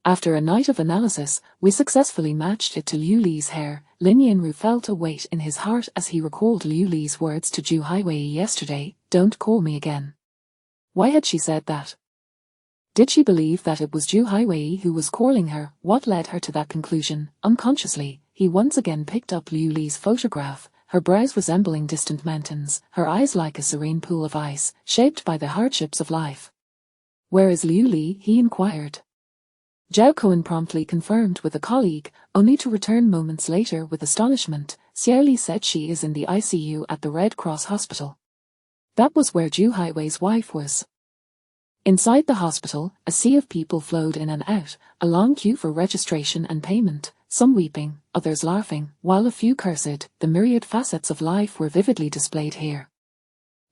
After a night of analysis, we successfully matched it to Liu Li's hair. Lin Yanru felt a weight in his heart as he recalled Liu Li's words to Zhu Haiwei yesterday, "Don't call me again." Why had she said that? Did she believe that it was Zhu Haiwei who was calling her? What led her to that conclusion? Unconsciously, he once again picked up Liu Li's photograph, her brows resembling distant mountains, her eyes like a serene pool of ice, shaped by the hardships of life. Where is Liu Li? He inquired. Zhao Kuan promptly confirmed with a colleague, only to return moments later with astonishment. Xiao Li said she is in the ICU at the Red Cross Hospital. That was where Zhu Haiwei's wife was. Inside the hospital, a sea of people flowed in and out, a long queue for registration and payment, some weeping, others laughing, while a few cursed. The myriad facets of life were vividly displayed here.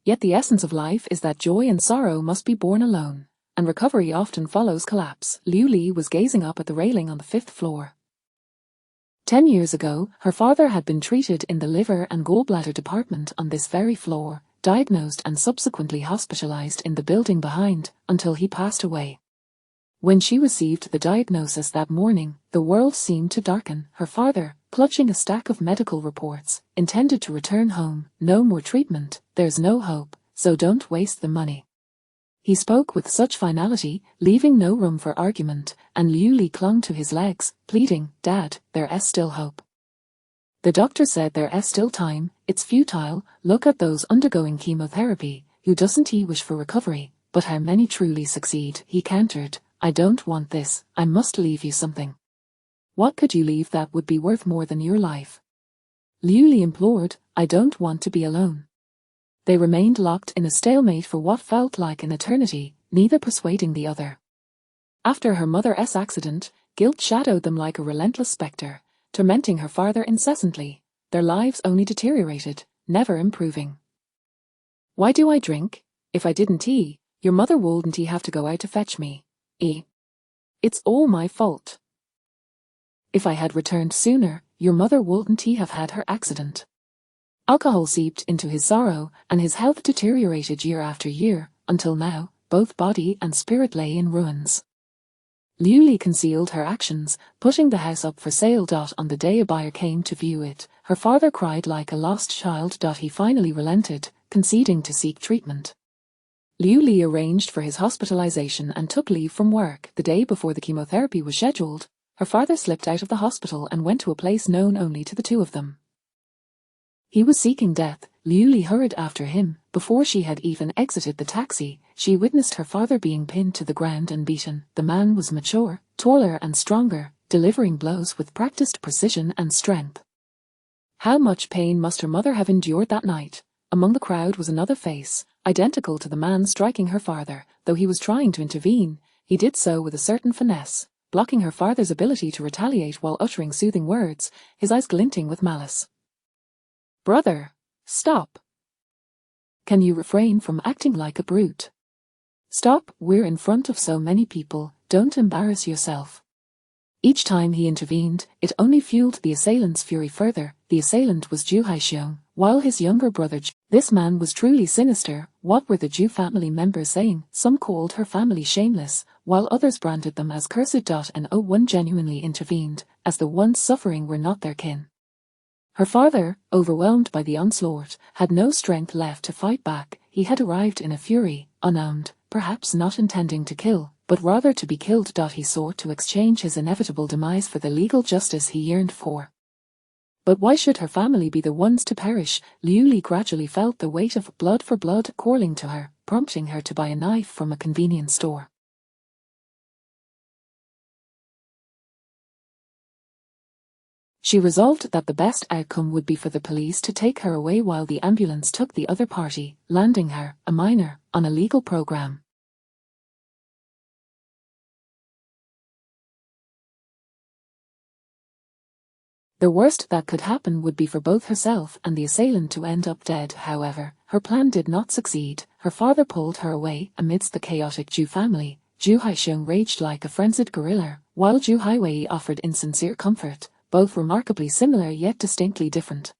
Yet the essence of life is that joy and sorrow must be borne alone, and recovery often follows collapse. Liu Li was gazing up at the railing on the 5th floor. 10 years ago, her father had been treated in the liver and gallbladder department on this very floor, diagnosed and subsequently hospitalized in the building behind, until he passed away. When she received the diagnosis that morning, the world seemed to darken. Her father, clutching a stack of medical reports, intended to return home. No more treatment, there's no hope, so don't waste the money. He spoke with such finality, leaving no room for argument, and Liu Li clung to his legs, pleading, "Dad, there's still hope. The doctor said there's still time, it's futile, look at those undergoing chemotherapy, who doesn't he wish for recovery, but how many truly succeed?" He countered, "I don't want this, I must leave you something." "What could you leave that would be worth more than your life?" Liu Li implored, "I don't want to be alone." They remained locked in a stalemate for what felt like an eternity, neither persuading the other. After her mother's accident, guilt shadowed them like a relentless spectre, tormenting her father incessantly. Their lives only deteriorated, never improving. "Why do I drink? If I didn't your mother wouldn't have to go out to fetch me. It's all my fault. If I had returned sooner, your mother wouldn't have had her accident." Alcohol seeped into his sorrow, and his health deteriorated year after year, until now, both body and spirit lay in ruins. Liu Li concealed her actions, putting the house up for sale. On the day a buyer came to view it, her father cried like a lost child. He finally relented, conceding to seek treatment. Liu Li arranged for his hospitalization and took leave from work. The day before the chemotherapy was scheduled, her father slipped out of the hospital and went to a place known only to the two of them. He was seeking death. Liu Li hurried after him. Before she had even exited the taxi, she witnessed her father being pinned to the ground and beaten. The man was mature, taller and stronger, delivering blows with practiced precision and strength. How much pain must her mother have endured that night? Among the crowd was another face, identical to the man striking her father. Though he was trying to intervene, he did so with a certain finesse, blocking her father's ability to retaliate while uttering soothing words, his eyes glinting with malice. "Brother, stop. Can you refrain from acting like a brute? Stop, we're in front of so many people, don't embarrass yourself." Each time he intervened, it only fueled the assailant's fury further. The assailant was Zhu Haixiong, while his younger brother. This man was truly sinister. What were the Zhu family members saying? Some called her family shameless, while others branded them as cursed. And one genuinely intervened, as the ones suffering were not their kin. Her father, overwhelmed by the onslaught, had no strength left to fight back. He had arrived in a fury, unarmed, perhaps not intending to kill, but rather to be killed. He sought to exchange his inevitable demise for the legal justice he yearned for. But why should her family be the ones to perish? Liu Li gradually felt the weight of blood for blood calling to her, prompting her to buy a knife from a convenience store. She resolved that the best outcome would be for the police to take her away while the ambulance took the other party, landing her, a minor, on a legal program. The worst that could happen would be for both herself and the assailant to end up dead. However, her plan did not succeed. Her father pulled her away. Amidst the chaotic Zhu family, Zhu Haixiong raged like a frenzied gorilla, while Zhu Haiwei offered insincere comfort, both remarkably similar yet distinctly different.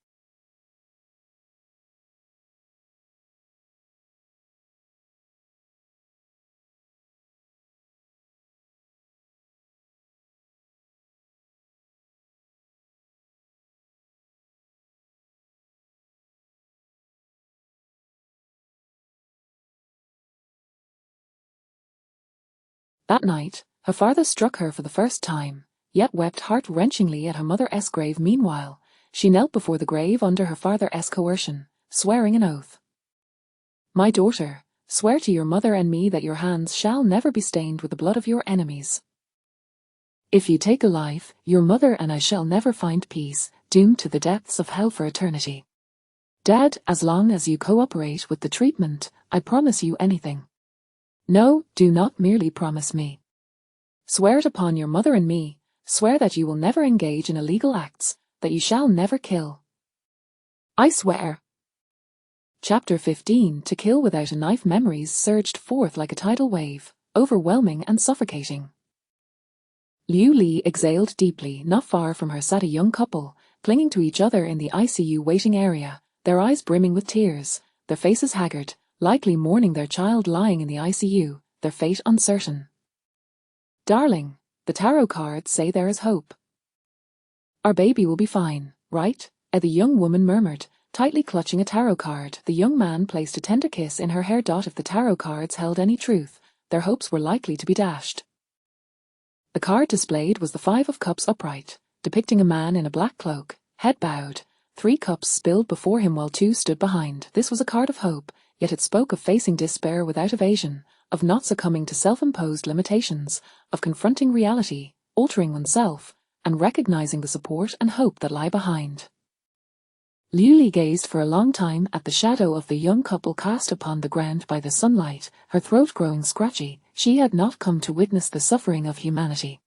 That night, her father struck her for the first time, yet wept heart-wrenchingly at her mother's grave. Meanwhile, she knelt before the grave under her father's coercion, swearing an oath. "My daughter, swear to your mother and me that your hands shall never be stained with the blood of your enemies. If you take a life, your mother and I shall never find peace, doomed to the depths of hell for eternity. Dad, as long as you cooperate with the treatment, I promise you anything. No, do not merely promise me. Swear it upon your mother and me, swear that you will never engage in illegal acts, that you shall never kill." "I swear." Chapter 15 To Kill Without a Knife. Memories surged forth like a tidal wave, overwhelming and suffocating. Liu Li exhaled deeply. Not far from her sat a young couple, clinging to each other in the ICU waiting area, their eyes brimming with tears, their faces haggard, likely mourning their child lying in the ICU, their fate uncertain. "Darling, the tarot cards say there is hope. Our baby will be fine, right?" The young woman murmured, tightly clutching a tarot card. The young man placed a tender kiss in her hair. If the tarot cards held any truth, their hopes were likely to be dashed. The card displayed was the Five of Cups upright, depicting a man in a black cloak, head bowed, 3 cups spilled before him while 2 stood behind. This was a card of hope, yet it spoke of facing despair without evasion, of not succumbing to self-imposed limitations, of confronting reality, altering oneself, and recognizing the support and hope that lie behind. Liu Li gazed for a long time at the shadow of the young couple cast upon the ground by the sunlight, her throat growing scratchy. She had not come to witness the suffering of humanity.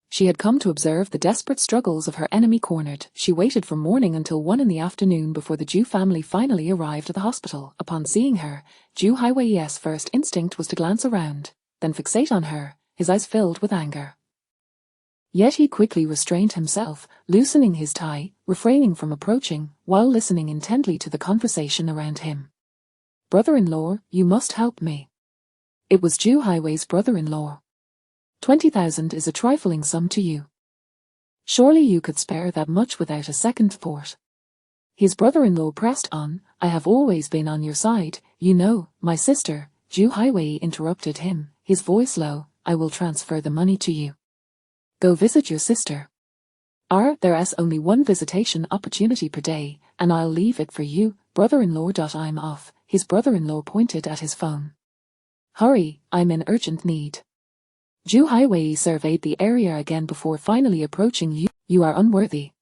She had come to observe the desperate struggles of her enemy cornered. She waited from morning until 1 in the afternoon before the Zhu family finally arrived at the hospital. Upon seeing her, Zhu Haiwei's first instinct was to glance around, then fixate on her, his eyes filled with anger. Yet he quickly restrained himself, loosening his tie, refraining from approaching, while listening intently to the conversation around him. "Brother-in-law, you must help me." It was Zhu Haiwei's brother-in-law. 20,000 is a trifling sum to you. Surely you could spare that much without a second thought. His brother-in-law pressed on. "I have always been on your side, you know, my sister." Zhu Haiwei interrupted him, his voice low. "I will transfer the money to you. Go visit your sister. There's only 1 visitation opportunity per day, and I'll leave it for you, brother-in-law. I'm off." His brother-in-law pointed at his phone. "Hurry, I'm in urgent need." Zhu Haiwei surveyed the area again before finally approaching Liu. "You are unworthy."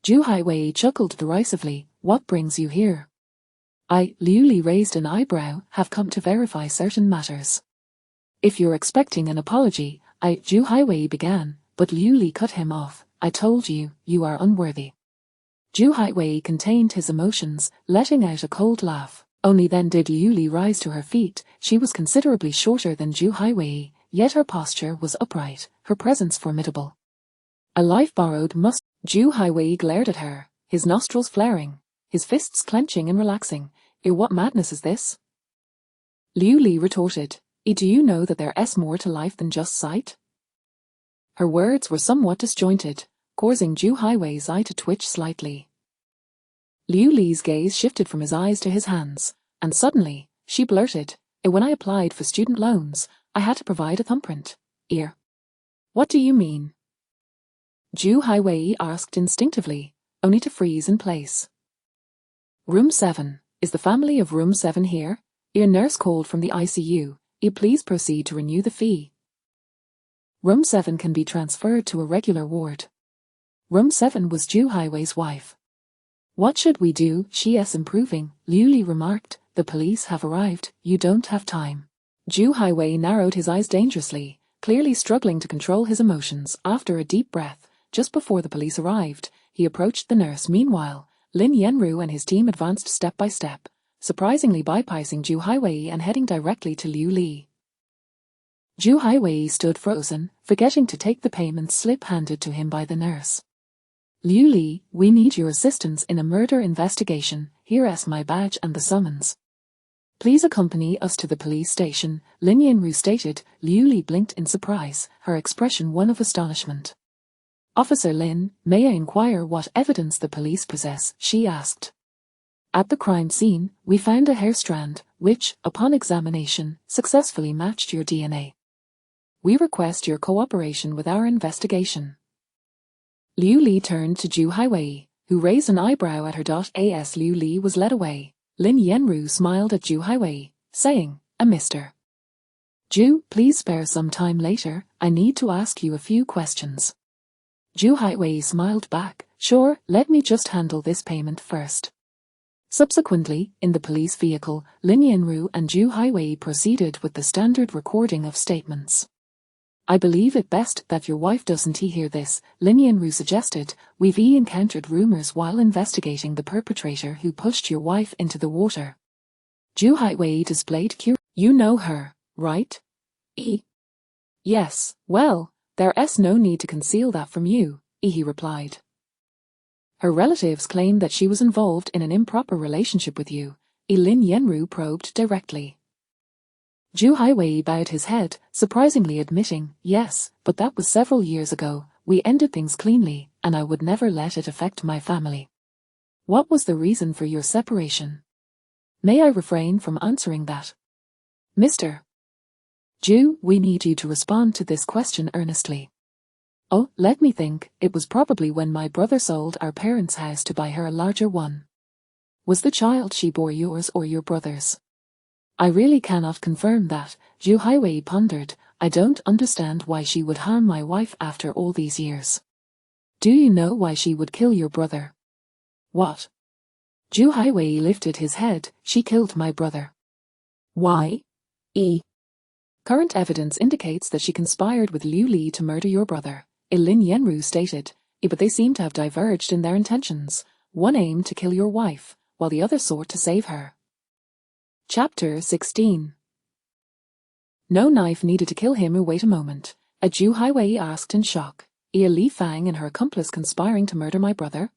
Zhu Haiwei chuckled derisively. "What brings you here?" Liu Li raised an eyebrow, "have come to verify certain matters." "If you're expecting an apology, Zhu Haiwei began, but Liu Li cut him off. "I told you, you are unworthy." Zhu Haiwei contained his emotions, letting out a cold laugh. Only then did Liu Li rise to her feet. She was considerably shorter than Zhu Haiwei, yet her posture was upright, her presence formidable. "A life borrowed must—" Zhu Haiwei glared at her, his nostrils flaring, his fists clenching and relaxing. What madness is this?" Liu Li retorted, "Do you know that there's more to life than just sight?" Her words were somewhat disjointed, causing Zhu Haiwei's eye to twitch slightly. Liu Li's gaze shifted from his eyes to his hands, and suddenly, she blurted, "When I applied for student loans, I had to provide a thumbprint." "What do you mean?" Zhu Haiwei asked instinctively, only to freeze in place. "Room 7. Is the family of room 7 here?" Nurse called from the ICU. "Please proceed to renew the fee." Room 7 can be transferred to a regular ward. Room 7 was Zhu Haiwei's wife. "What should we do?" "She's improving," Liu Li remarked. "The police have arrived, you don't have time." Zhu Haiwei narrowed his eyes dangerously, clearly struggling to control his emotions. After a deep breath, just before the police arrived, he approached the nurse. Meanwhile, Lin Yanru and his team advanced step by step, surprisingly bypassing Zhu Haiwei and heading directly to Liu Li. Zhu Haiwei stood frozen, forgetting to take the payment slip handed to him by the nurse. "Liu Li, we need your assistance in a murder investigation. Here's my badge and the summons. Please accompany us to the police station," Lin Yanru stated. Liu Li blinked in surprise, her expression one of astonishment. "Officer Lin, may I inquire what evidence the police possess?" she asked. "At the crime scene, we found a hair strand, which, upon examination, successfully matched your DNA. We request your cooperation with our investigation." Liu Li turned to Zhu Haiwei, who raised an eyebrow at her. As Liu Li was led away, Lin Yanru smiled at Zhu Haiwei, saying, "Mr. Zhu, please spare some time later, I need to ask you a few questions." Zhu Haiwei smiled back, "Sure, let me just handle this payment first." Subsequently, in the police vehicle, Lin Yanru and Zhu Haiwei proceeded with the standard recording of statements. I believe it best that your wife doesn't hear this, Lin Yanru suggested. We've encountered rumors while investigating the perpetrator who pushed your wife into the water. Zhu Haiwei displayed curiosity. You know her, right? Yes, well, there's no need to conceal that from you, he replied. Her relatives claim that she was involved in an improper relationship with you, Lin Yanru probed directly. Zhu Haiwei bowed his head, surprisingly admitting, yes, but that was several years ago. We ended things cleanly, and I would never let it affect my family. What was the reason for your separation? May I refrain from answering that? Mr. Zhu, we need you to respond to this question earnestly. Oh, let me think. It was probably when my brother sold our parents' house to buy her a larger one. Was the child she bore yours or your brother's? I really cannot confirm that, Zhu Haiwei pondered. I don't understand why she would harm my wife after all these years. Do you know why she would kill your brother? What? Zhu Haiwei lifted his head. She killed my brother. Why? Current evidence indicates that she conspired with Liu Li to murder your brother, Lin Yanru stated, but they seem to have diverged in their intentions. One aimed to kill your wife, while the other sought to save her. Chapter 16. No knife needed to kill him or wait a moment, Zhu Haiwei asked in shock. Li Fang and her accomplice conspiring to murder my brother?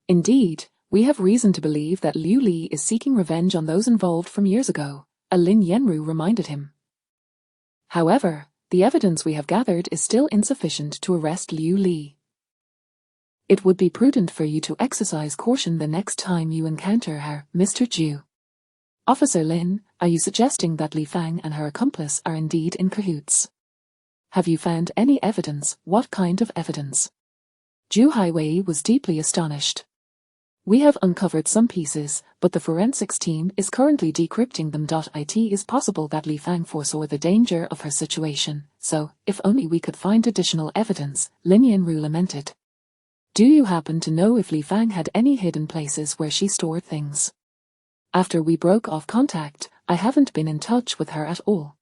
Indeed, we have reason to believe that Liu Li is seeking revenge on those involved from years ago, Lin Yanru reminded him. However, the evidence we have gathered is still insufficient to arrest Liu Li. It would be prudent for you to exercise caution the next time you encounter her, Mr. Zhu. Officer Lin, are you suggesting that Li Fang and her accomplice are indeed in cahoots? Have you found any evidence? What kind of evidence? Zhu Haiwei was deeply astonished. We have uncovered some pieces, but the forensics team is currently decrypting them. It is possible that Li Fang foresaw the danger of her situation, so, if only we could find additional evidence, Lin Yanru lamented. Do you happen to know if Li Fang had any hidden places where she stored things? After we broke off contact, I haven't been in touch with her at all.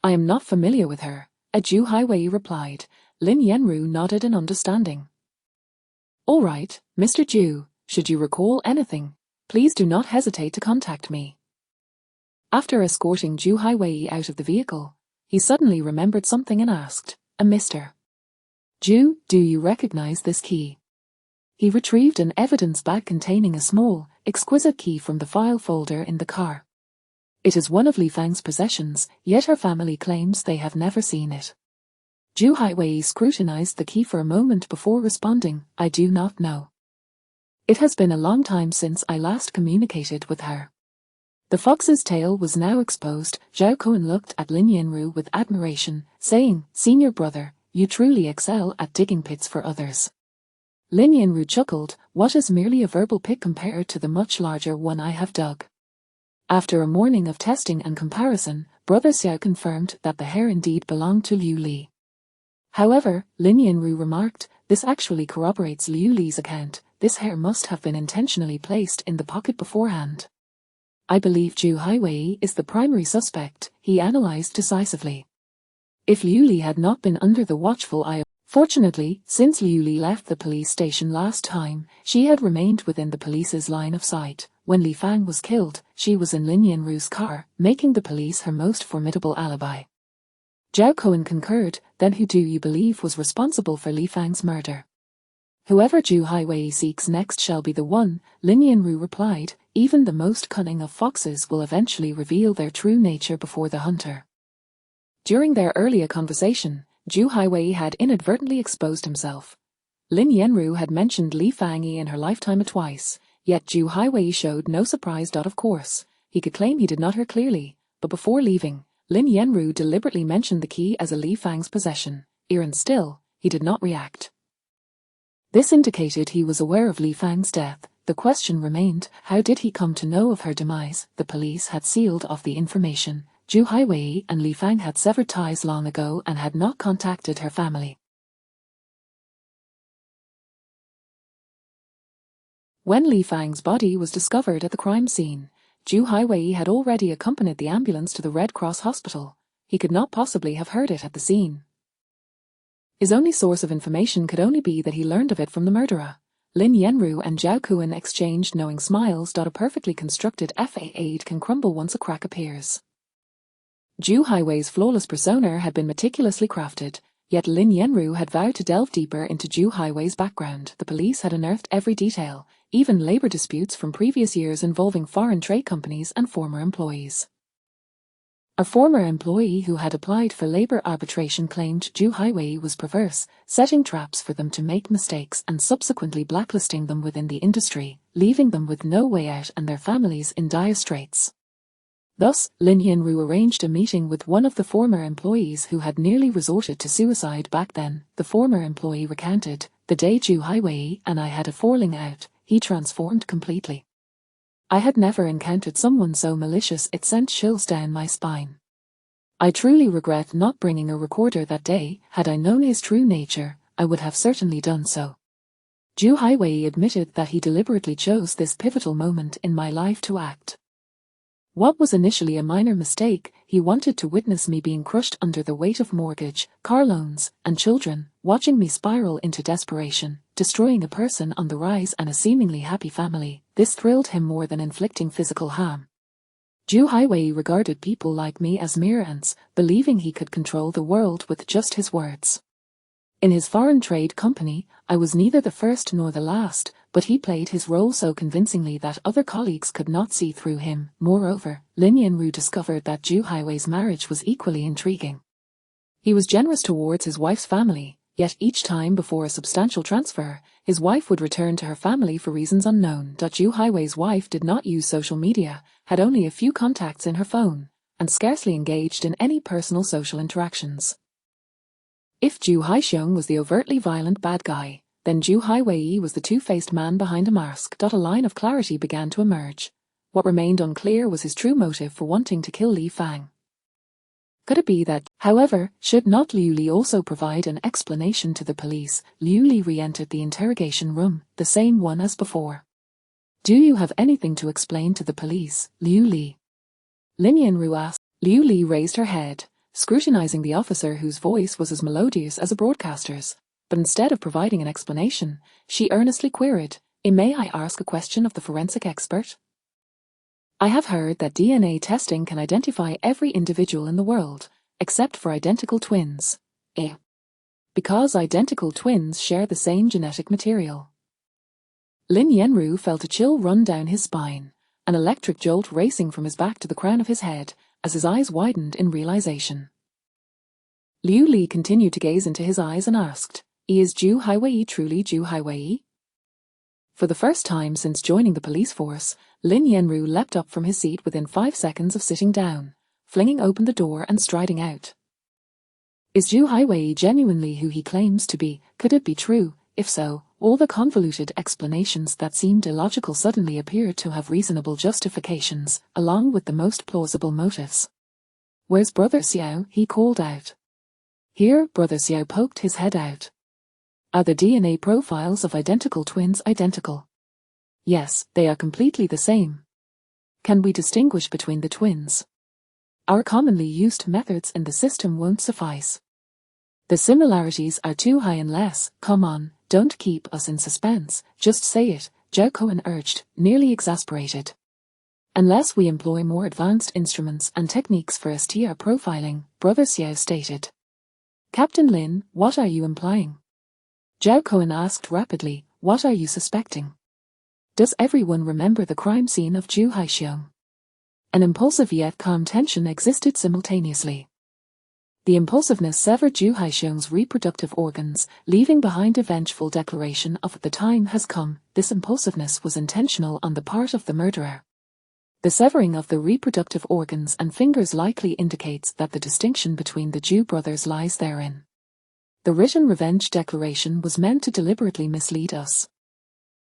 I am not familiar with her, Zhu Haiwei replied. Lin Yanru nodded in understanding. All right, Mr. Zhu, should you recall anything, please do not hesitate to contact me. After escorting Zhu Haiwei out of the vehicle, he suddenly remembered something and asked, Mr. Zhu, do you recognize this key? He retrieved an evidence bag containing a small, exquisite key from the file folder in the car. It is one of Li Fang's possessions, yet her family claims they have never seen it. Zhu Haiwei scrutinized the key for a moment before responding, I do not know. It has been a long time since I last communicated with her. The fox's tail was now exposed. Zhao Cohen looked at Lin Yanru with admiration, saying, Senior brother, you truly excel at digging pits for others. Lin Yanru chuckled, what is merely a verbal pit compared to the much larger one I have dug? After a morning of testing and comparison, Brother Xiao confirmed that the hair indeed belonged to Liu Li. However, Lin Yanru remarked, this actually corroborates Liu Li's account. This hair must have been intentionally placed in the pocket beforehand. I believe Zhu Haiwei is the primary suspect, he analyzed decisively. If Liu Li had not been under the watchful eye. Fortunately, since Liu Li left the police station last time, she had remained within the police's line of sight. When Li Fang was killed, she was in Lin Yanru's car, making the police her most formidable alibi. Zhao Cohen concurred, then who do you believe was responsible for Li Fang's murder? Whoever Zhu Haiwei seeks next shall be the one, Lin Yanru replied, even the most cunning of foxes will eventually reveal their true nature before the hunter. During their earlier conversation, Zhu Haiwei had inadvertently exposed himself. Lin Yanru had mentioned Li Fang in her lifetime twice, yet Zhu Haiwei showed no surprise. Of course, he could claim he did not hear clearly, but before leaving, Lin Yanru deliberately mentioned the key as a Li Fang's possession, and still, he did not react. This indicated he was aware of Li Fang's death. The question remained, how did he come to know of her demise? The police had sealed off the information. Zhu Haiwei and Li Fang had severed ties long ago and had not contacted her family. When Li Fang's body was discovered at the crime scene, Zhu Haiwei had already accompanied the ambulance to the Red Cross hospital. he could not possibly have heard it at the scene. His only source of information could only be that he learned of it from the murderer. Lin Yenru and Zhao Kuan exchanged knowing smiles. A perfectly constructed facade can crumble once a crack appears. Zhu Haiwei's flawless persona had been meticulously crafted, yet Lin Yenru had vowed to delve deeper into Zhu Haiwei's background. The police had unearthed every detail, even labor disputes from previous years involving foreign trade companies and former employees. A former employee who had applied for labor arbitration claimed Zhu Haiwei was perverse, setting traps for them to make mistakes and subsequently blacklisting them within the industry, leaving them with no way out and their families in dire straits. Thus, Lin Yenru arranged a meeting with one of the former employees who had nearly resorted to suicide back then. The former employee recounted, "The day Zhu Haiwei and I had a falling out, he transformed completely. I had never encountered someone so malicious it sent chills down my spine. I truly regret not bringing a recorder that day. Had I known his true nature, I would have certainly done so." Zhu Haiwei admitted that he deliberately chose this pivotal moment in my life to act. What was initially a minor mistake, he wanted to witness me being crushed under the weight of mortgage, car loans, and children, watching me spiral into desperation, destroying a person on the rise and a seemingly happy family. This thrilled him more than inflicting physical harm. Zhu Haiwei regarded people like me as mere ants, believing he could control the world with just his words. In his foreign trade company, I was neither the first nor the last, but he played his role so convincingly that other colleagues could not see through him. Moreover, Lin Yenru discovered that Zhu Haiwei's marriage was equally intriguing. He was generous towards his wife's family, yet each time before a substantial transfer, his wife would return to her family for reasons unknown. Zhu Haiwei's wife did not use social media, had only a few contacts in her phone, and scarcely engaged in any personal social interactions. If Zhu Haixiong was the overtly violent bad guy, then Zhu Haiwei was the two-faced man behind a mask. A line of clarity began to emerge. What remained unclear was his true motive for wanting to kill Li Fang. Could it be that, however, should not Liu Li also provide an explanation to the police? Liu Li re-entered the interrogation room, the same one as before. "Do you have anything to explain to the police, Liu Li?" Lin Yenru asked. Liu Li raised her head, scrutinizing the officer whose voice was as melodious as a broadcaster's, but instead of providing an explanation, she earnestly queried, "May I ask a question of the forensic expert? I have heard that DNA testing can identify every individual in the world, except for identical twins. Because identical twins share the same genetic material." Lin Yenru felt a chill run down his spine, an electric jolt racing from his back to the crown of his head, as his eyes widened in realization. Liu Li continued to gaze into his eyes and asked, "Is Zhu Haiwei truly Zhu Haiwei?" For the first time since joining the police force, Lin Yenru leapt up from his seat within 5 seconds of sitting down, flinging open the door and striding out. Is Zhu Haiwei genuinely who he claims to be? Could it be true? If so, all the convoluted explanations that seemed illogical suddenly appeared to have reasonable justifications, along with the most plausible motives. "Where's Brother Xiao?" he called out. Here, Brother Xiao poked his head out. "Are the DNA profiles of identical twins identical?" "Yes, they are completely the same." "Can we distinguish between the twins?" "Our commonly used methods in the system won't suffice." "The similarities are too high unless, come on, don't keep us in suspense, just say it," Zhao Kuan urged, nearly exasperated. "Unless we employ more advanced instruments and techniques for STR profiling," Brother Xiao stated. "Captain Lin, what are you implying?" Zhao Kuan asked rapidly, "What are you suspecting?" Does everyone remember the crime scene of Zhu Haixiong? An impulsive yet calm tension existed simultaneously. The impulsiveness severed Zhu Haixiong's reproductive organs, leaving behind a vengeful declaration of "the time has come." This impulsiveness was intentional on the part of the murderer. The severing of the reproductive organs and fingers likely indicates that the distinction between the Zhu brothers lies therein. The written revenge declaration was meant to deliberately mislead us.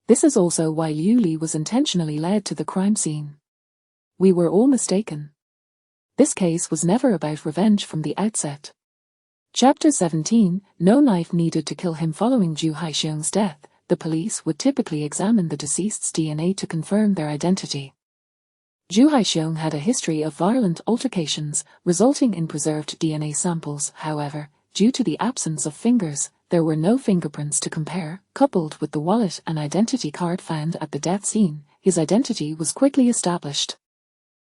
This is also why Liu Li was intentionally led to the crime scene. We were all mistaken. This case was never about revenge from the outset. Chapter 17, No knife needed to kill him. Following Zhu Haixiong's death, the police would typically examine the deceased's DNA to confirm their identity. Zhu Haixiong had a history of violent altercations, resulting in preserved DNA samples. However, due to the absence of fingers, there were no fingerprints to compare. Coupled with the wallet and identity card found at the death scene, his identity was quickly established.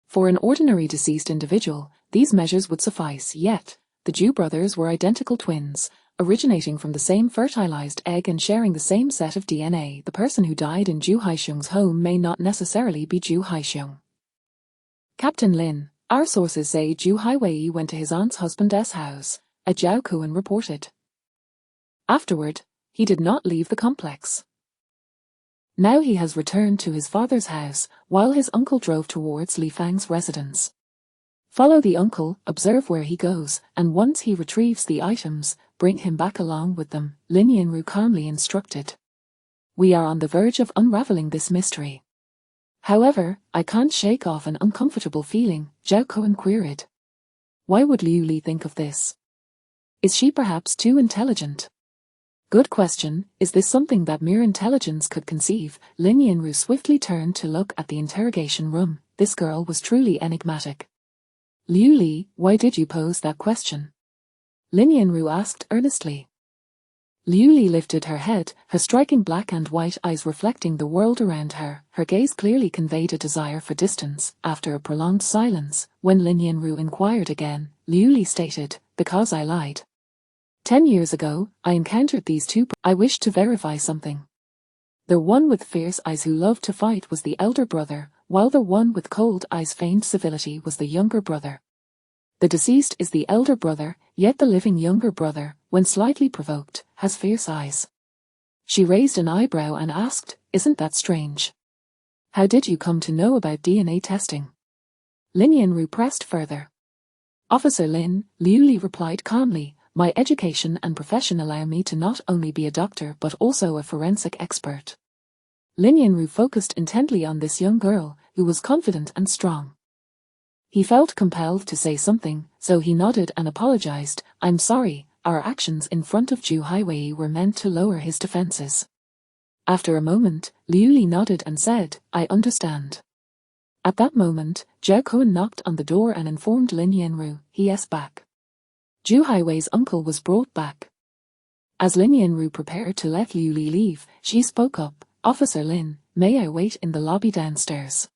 For an ordinary deceased individual, these measures would suffice, yet the Zhu brothers were identical twins, originating from the same fertilized egg and sharing the same set of DNA. The person who died in Zhu Haixiong's home may not necessarily be Zhu Haixiong. Captain Lin, our sources say Zhu Haiwei went to his aunt's husband's house, a Zhao Kuan reported. Afterward, he did not leave the complex. Now he has returned to his father's house, while his uncle drove towards Li Fang's residence. Follow the uncle, observe where he goes, and once he retrieves the items, bring him back along with them, Lin Yanru calmly instructed. We are on the verge of unraveling this mystery. However, I can't shake off an uncomfortable feeling, Zhao Kuan queried. Why would Liu Li think of this? Is she perhaps too intelligent? Good question. Is this something that mere intelligence could conceive? Lin Yanru swiftly turned to look at the interrogation room. This girl was truly enigmatic. Liu Li, why did you pose that question? Lin Yanru asked earnestly. Liu Li lifted her head, her striking black and white eyes reflecting the world around her. Her gaze clearly conveyed a desire for distance. After a prolonged silence, when Lin Yanru inquired again, Liu Li stated, because I lied. 10 years ago, I encountered these two. I wished to verify something. The one with fierce eyes who loved to fight was the elder brother, while the one with cold eyes feigned civility was the younger brother. The deceased is the elder brother, yet the living younger brother, when slightly provoked, has fierce eyes. She raised an eyebrow and asked, isn't that strange? How did you come to know about DNA testing? Lin Yanru pressed further. Officer Lin, Liu Li replied calmly, my education and profession allow me to not only be a doctor but also a forensic expert. Lin Yanru focused intently on this young girl, who was confident and strong. He felt compelled to say something, so he nodded and apologized. I'm sorry, our actions in front of Zhu Haiwei were meant to lower his defenses. After a moment, Liu Li nodded and said, I understand. At that moment, Zhao Kuan knocked on the door and informed Lin Yanru, he is back. Zhu Haiwei's uncle was brought back. As Lin Yanru prepared to let Liu Li leave, she spoke up, Officer Lin, may I wait in the lobby downstairs?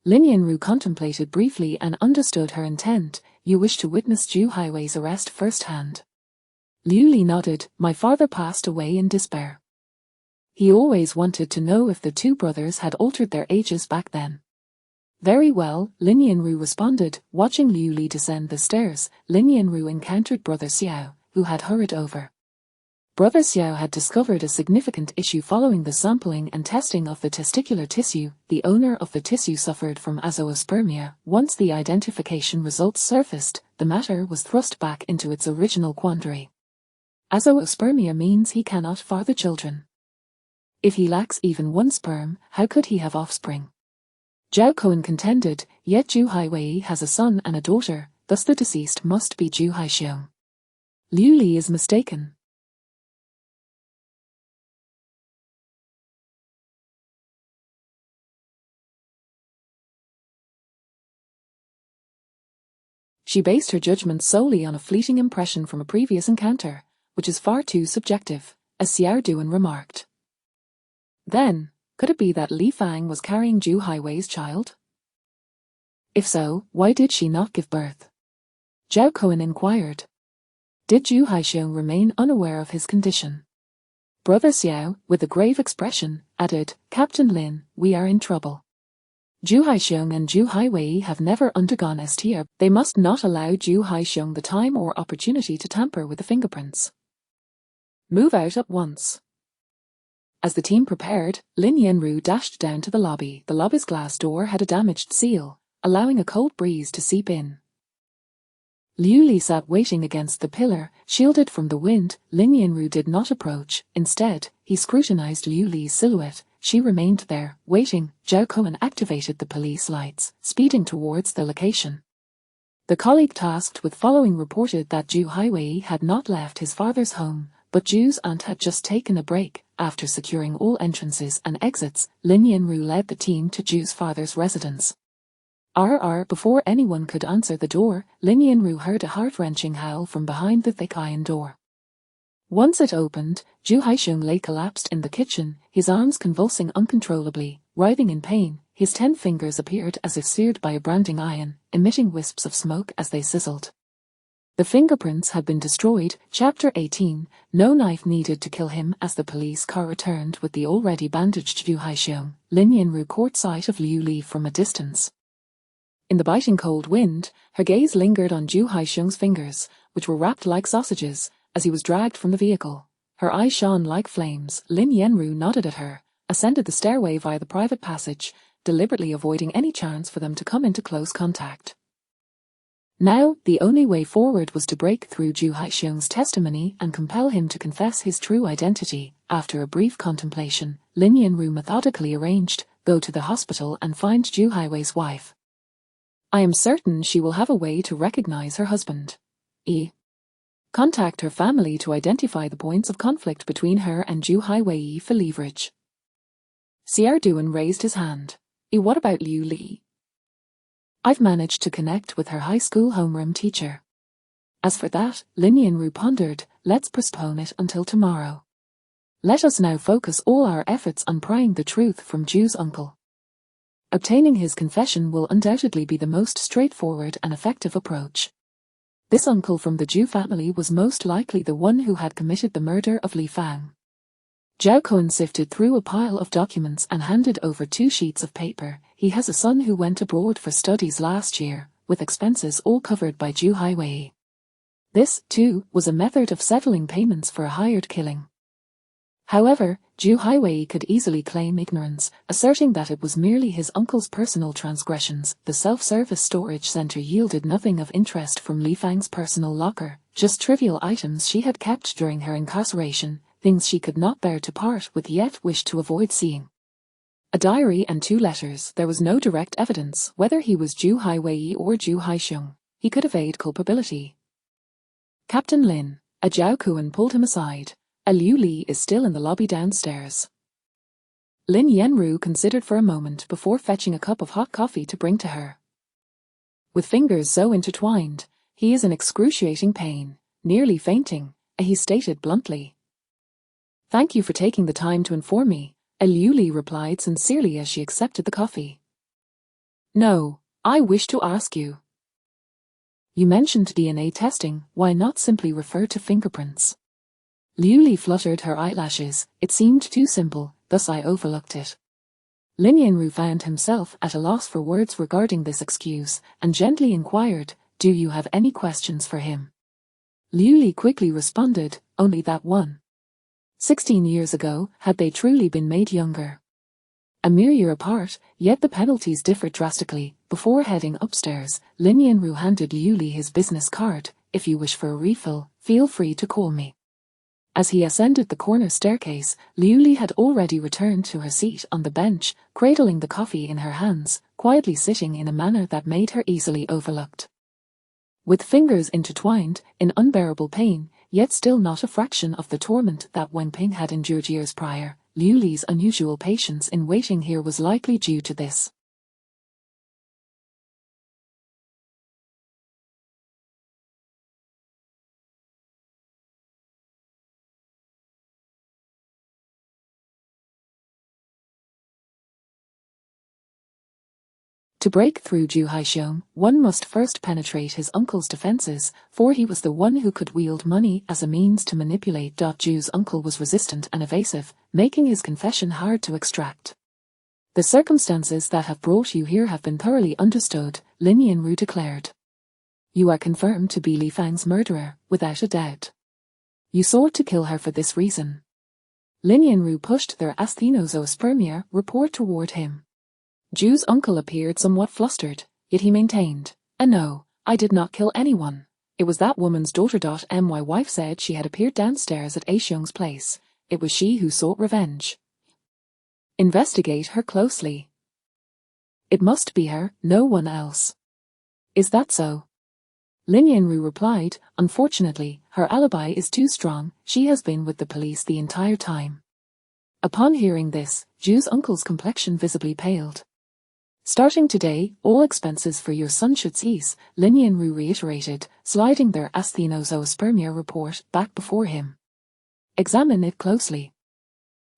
Lin Yanru contemplated briefly and understood her intent, you wish to witness Zhu Haiwei's arrest firsthand. Liu Li nodded, my father passed away in despair. He always wanted to know if the two brothers had altered their ages back then. Very well, Lin Yanru responded. Watching Liu Li descend the stairs, Lin Yanru encountered Brother Xiao, who had hurried over. Brother Xiao had discovered a significant issue following the sampling and testing of the testicular tissue. The owner of the tissue suffered from azoospermia. Once the identification results surfaced, the matter was thrust back into its original quandary. Azoospermia means he cannot father children. If he lacks even one sperm, how could he have offspring? Zhao Kuan contended, yet Zhu Haiwei has a son and a daughter, thus the deceased must be Zhu Haixiong. Liu Li is mistaken. She based her judgment solely on a fleeting impression from a previous encounter, which is far too subjective, as Xiao Duan remarked. Then, could it be that Li Fang was carrying Zhu Haiwei's child? If so, why did she not give birth? Zhao Kuan inquired. Did Zhu Haixiong remain unaware of his condition? Brother Xiao, with a grave expression, added, Captain Lin, we are in trouble. Zhu Haixiong and Zhu Haiwei have never undergone STR. They must not allow Zhu Haixiong the time or opportunity to tamper with the fingerprints. Move out at once. As the team prepared, Lin Yanru dashed down to the lobby. The lobby's glass door had a damaged seal, allowing a cold breeze to seep in. Liu Li sat waiting against the pillar, shielded from the wind. Lin Yanru did not approach. Instead, he scrutinized Liu Li's silhouette. She remained there, waiting. Zhao Kuan activated the police lights, speeding towards the location. The colleague tasked with following reported that Zhu Haiwei had not left his father's home, but Zhu's aunt had just taken a break. After securing all entrances and exits, Lin Yanru led the team to Zhu's father's residence. Before anyone could answer the door, Lin Yanru heard a heart-wrenching howl from behind the thick iron door. Once it opened, Zhu Haisheng lay collapsed in the kitchen, his arms convulsing uncontrollably, writhing in pain. His 10 fingers appeared as if seared by a branding iron, emitting wisps of smoke as they sizzled. The fingerprints had been destroyed. Chapter 18. No knife needed to kill him. As the police car returned with the already bandaged Zhu Haisheng, Lin Yanru caught sight of Liu Li from a distance. In the biting cold wind, her gaze lingered on Zhu Haisheng's fingers, which were wrapped like sausages, as he was dragged from the vehicle. Her eyes shone like flames. Lin Yanru nodded at her, ascended the stairway via the private passage, deliberately avoiding any chance for them to come into close contact. Now, the only way forward was to break through Zhu Haisheng's testimony and compel him to confess his true identity. After a brief contemplation, Lin Yanru methodically arranged, go to the hospital and find Zhu Haiwei's wife. I am certain she will have a way to recognize her husband. Contact her family to identify the points of conflict between her and Zhu Haiwei for leverage. Xiao Duan raised his hand. What about Liu Li? I've managed to connect with her high school homeroom teacher. As for that, Lin Yanru pondered, let's postpone it until tomorrow. Let us now focus all our efforts on prying the truth from Zhu's uncle. Obtaining his confession will undoubtedly be the most straightforward and effective approach. This uncle from the Zhu family was most likely the one who had committed the murder of Li Fang. Zhao Kun sifted through a pile of documents and handed over 2 sheets of paper. He has a son who went abroad for studies last year, with expenses all covered by Zhu Haiwei. This, too, was a method of settling payments for a hired killing. However, Zhu Haiwei could easily claim ignorance, asserting that it was merely his uncle's personal transgressions. The self-service storage center yielded nothing of interest from Li Fang's personal locker, just trivial items she had kept during her incarceration, things she could not bear to part with yet wished to avoid seeing. A diary and 2 letters. There was no direct evidence whether he was Zhu Haiwei or Zhu Haisheng. He could evade culpability. Captain Lin, a Zhao Kun pulled him aside. A Liu Li is still in the lobby downstairs. Lin Yanru considered for a moment before fetching a cup of hot coffee to bring to her. With fingers so intertwined, he is in excruciating pain, nearly fainting, he stated bluntly. Thank you for taking the time to inform me, Liu Li replied sincerely as she accepted the coffee. No, I wish to ask you. You mentioned DNA testing, why not simply refer to fingerprints? Liu Li fluttered her eyelashes. It seemed too simple, thus I overlooked it. Lin Yanru found himself at a loss for words regarding this excuse, and gently inquired, do you have any questions for him? Liu Li quickly responded, only that one. 16 years ago, had they truly been made younger? A mere year apart, yet the penalties differed drastically. Before heading upstairs, Lin Yanru handed Liu Li his business card. If you wish for a refill, feel free to call me. As he ascended the corner staircase, Liu Li had already returned to her seat on the bench, cradling the coffee in her hands, quietly sitting in a manner that made her easily overlooked. With fingers intertwined, in unbearable pain, yet still not a fraction of the torment that Wen Ping had endured years prior, Liu Li's unusual patience in waiting here was likely due to this. To break through Zhu Haisheng, one must first penetrate his uncle's defenses, for he was the one who could wield money as a means to manipulate. Zhu's uncle was resistant and evasive, making his confession hard to extract. The circumstances that have brought you here have been thoroughly understood, Lin Yanru declared. You are confirmed to be Li Fang's murderer, without a doubt. You sought to kill her for this reason. Lin Yanru pushed their asthenozoospermia report toward him. Zhu's uncle appeared somewhat flustered, yet he maintained, no, I did not kill anyone. It was that woman's daughter. My wife said she had appeared downstairs at Axiong's place. It was she who sought revenge. Investigate her closely. It must be her, no one else. Is that so? Lin Yanru replied, unfortunately, her alibi is too strong. She has been with the police the entire time. Upon hearing this, Zhu's uncle's complexion visibly paled. Starting today, all expenses for your son should cease, Lin Yanru reiterated, sliding their asthenozoospermia report back before him. Examine it closely.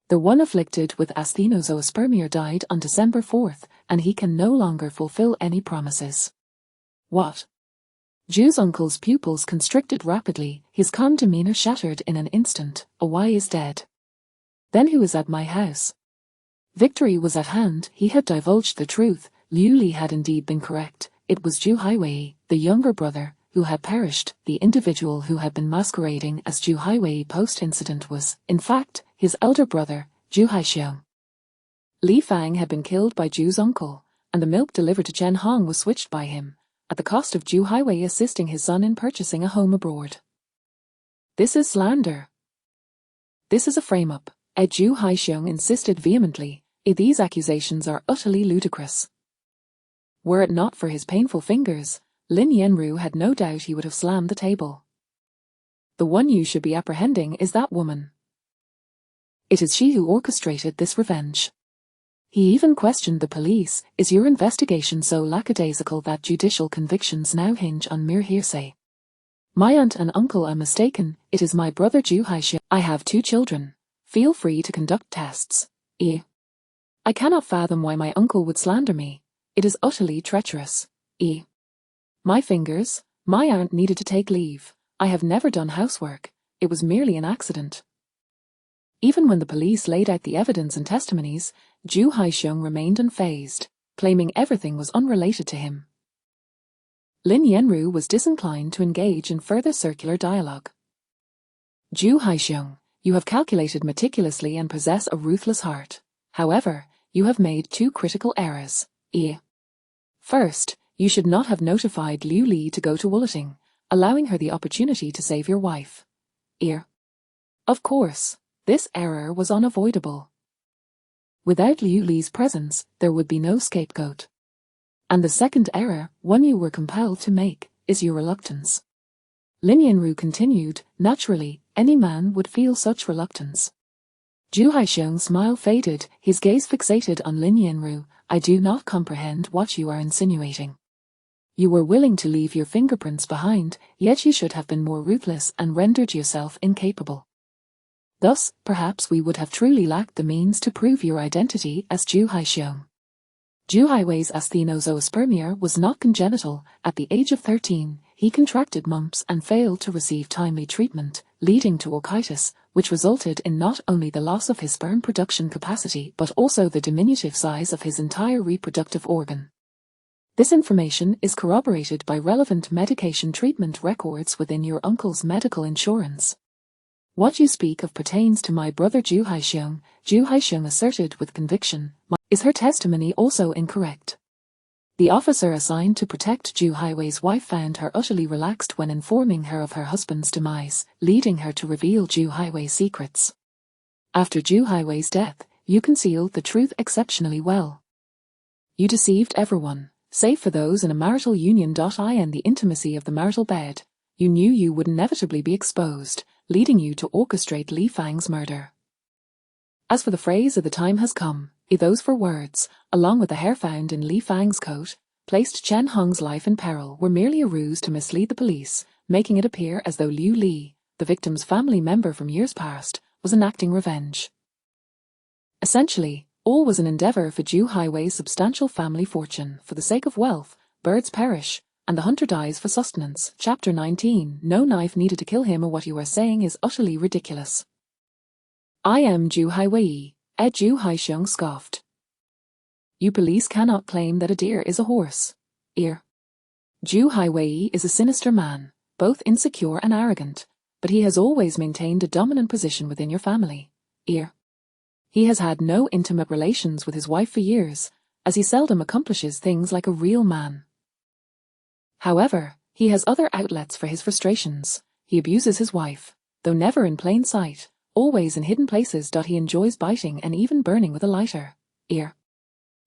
The one afflicted with asthenozoospermia died on December 4th, and he can no longer fulfill any promises. What? Ju's uncle's pupils constricted rapidly, his calm demeanor shattered in an instant. Why is dead? Then who is at my house? Victory was at hand, he had divulged the truth, Liu Li had indeed been correct, it was Ju Haiwei, the younger brother, who had perished, the individual who had been masquerading as Ju Haiwei post-incident was, in fact, his elder brother, Ju Haixiong. Li Fang had been killed by Ju's uncle, and the milk delivered to Chen Hong was switched by him, at the cost of Ju Haiwei assisting his son in purchasing a home abroad. This is slander. This is a frame-up, Ju Haixiong insisted vehemently. These accusations are utterly ludicrous. Were it not for his painful fingers, Lin Yanru had no doubt he would have slammed the table. The one you should be apprehending is that woman. It is she who orchestrated this revenge. He even questioned the police. Is your investigation so lackadaisical that judicial convictions now hinge on mere hearsay? My aunt and uncle are mistaken. It is my brother Ju Haixiong. I have 2 children. Feel free to conduct tests. I cannot fathom why my uncle would slander me. It is utterly treacherous. My fingers. My aunt needed to take leave. I have never done housework. It was merely an accident. Even when the police laid out the evidence and testimonies, Ju Haixiong remained unfazed, claiming everything was unrelated to him. Lin Yanru was disinclined to engage in further circular dialogue. Ju Haixiong, you have calculated meticulously and possess a ruthless heart. However, you have made 2 critical errors. First, you should not have notified Liu Li to go to Wollating, allowing her the opportunity to save your wife. Of course, this error was unavoidable. Without Liu Li's presence, there would be no scapegoat. And the second error, one you were compelled to make, is your reluctance. Lin Yanru continued, naturally, any man would feel such reluctance. Ju Haixiong's smile faded, his gaze fixated on Lin Yanru. I do not comprehend what you are insinuating. You were willing to leave your fingerprints behind, yet you should have been more ruthless and rendered yourself incapable. Thus, perhaps we would have truly lacked the means to prove your identity as Ju Haixiong. Ju Haiwei's asthenozoospermia was not congenital. At the age of 13, he contracted mumps and failed to receive timely treatment, leading to orchitis, which resulted in not only the loss of his sperm production capacity but also the diminutive size of his entire reproductive organ. This information is corroborated by relevant medication treatment records within your uncle's medical insurance. What you speak of pertains to my brother Ju Haixiong, Ju Haixiong asserted with conviction. Is her testimony also incorrect? The officer assigned to protect Ju Haiwei's wife found her utterly relaxed when informing her of her husband's demise, leading her to reveal Ju Haiwei's secrets. After Ju Haiwei's death, you concealed the truth exceptionally well. You deceived everyone, save for those in a marital union. In the intimacy of the marital bed, you knew you would inevitably be exposed, leading you to orchestrate Li Fang's murder. As for the phrase "the time has come," those 4 words, along with the hair found in Li Fang's coat, placed Chen Hong's life in peril, were merely a ruse to mislead the police, making it appear as though Liu Li, the victim's family member from years past, was enacting revenge. Essentially, all was an endeavor for Ju Haiwei's substantial family fortune. For the sake of wealth, birds perish, and the hunter dies for sustenance. Chapter 19. No knife needed to kill him. What you are saying is utterly ridiculous. I am Ju Haiwei, Ju Haixiong scoffed. You police cannot claim that a deer is a horse. Ju Haiwei is a sinister man, both insecure and arrogant, but he has always maintained a dominant position within your family. He has had no intimate relations with his wife for years, as he seldom accomplishes things like a real man. However, he has other outlets for his frustrations. He abuses his wife, though never in plain sight, always in hidden places. He enjoys biting and even burning with a lighter.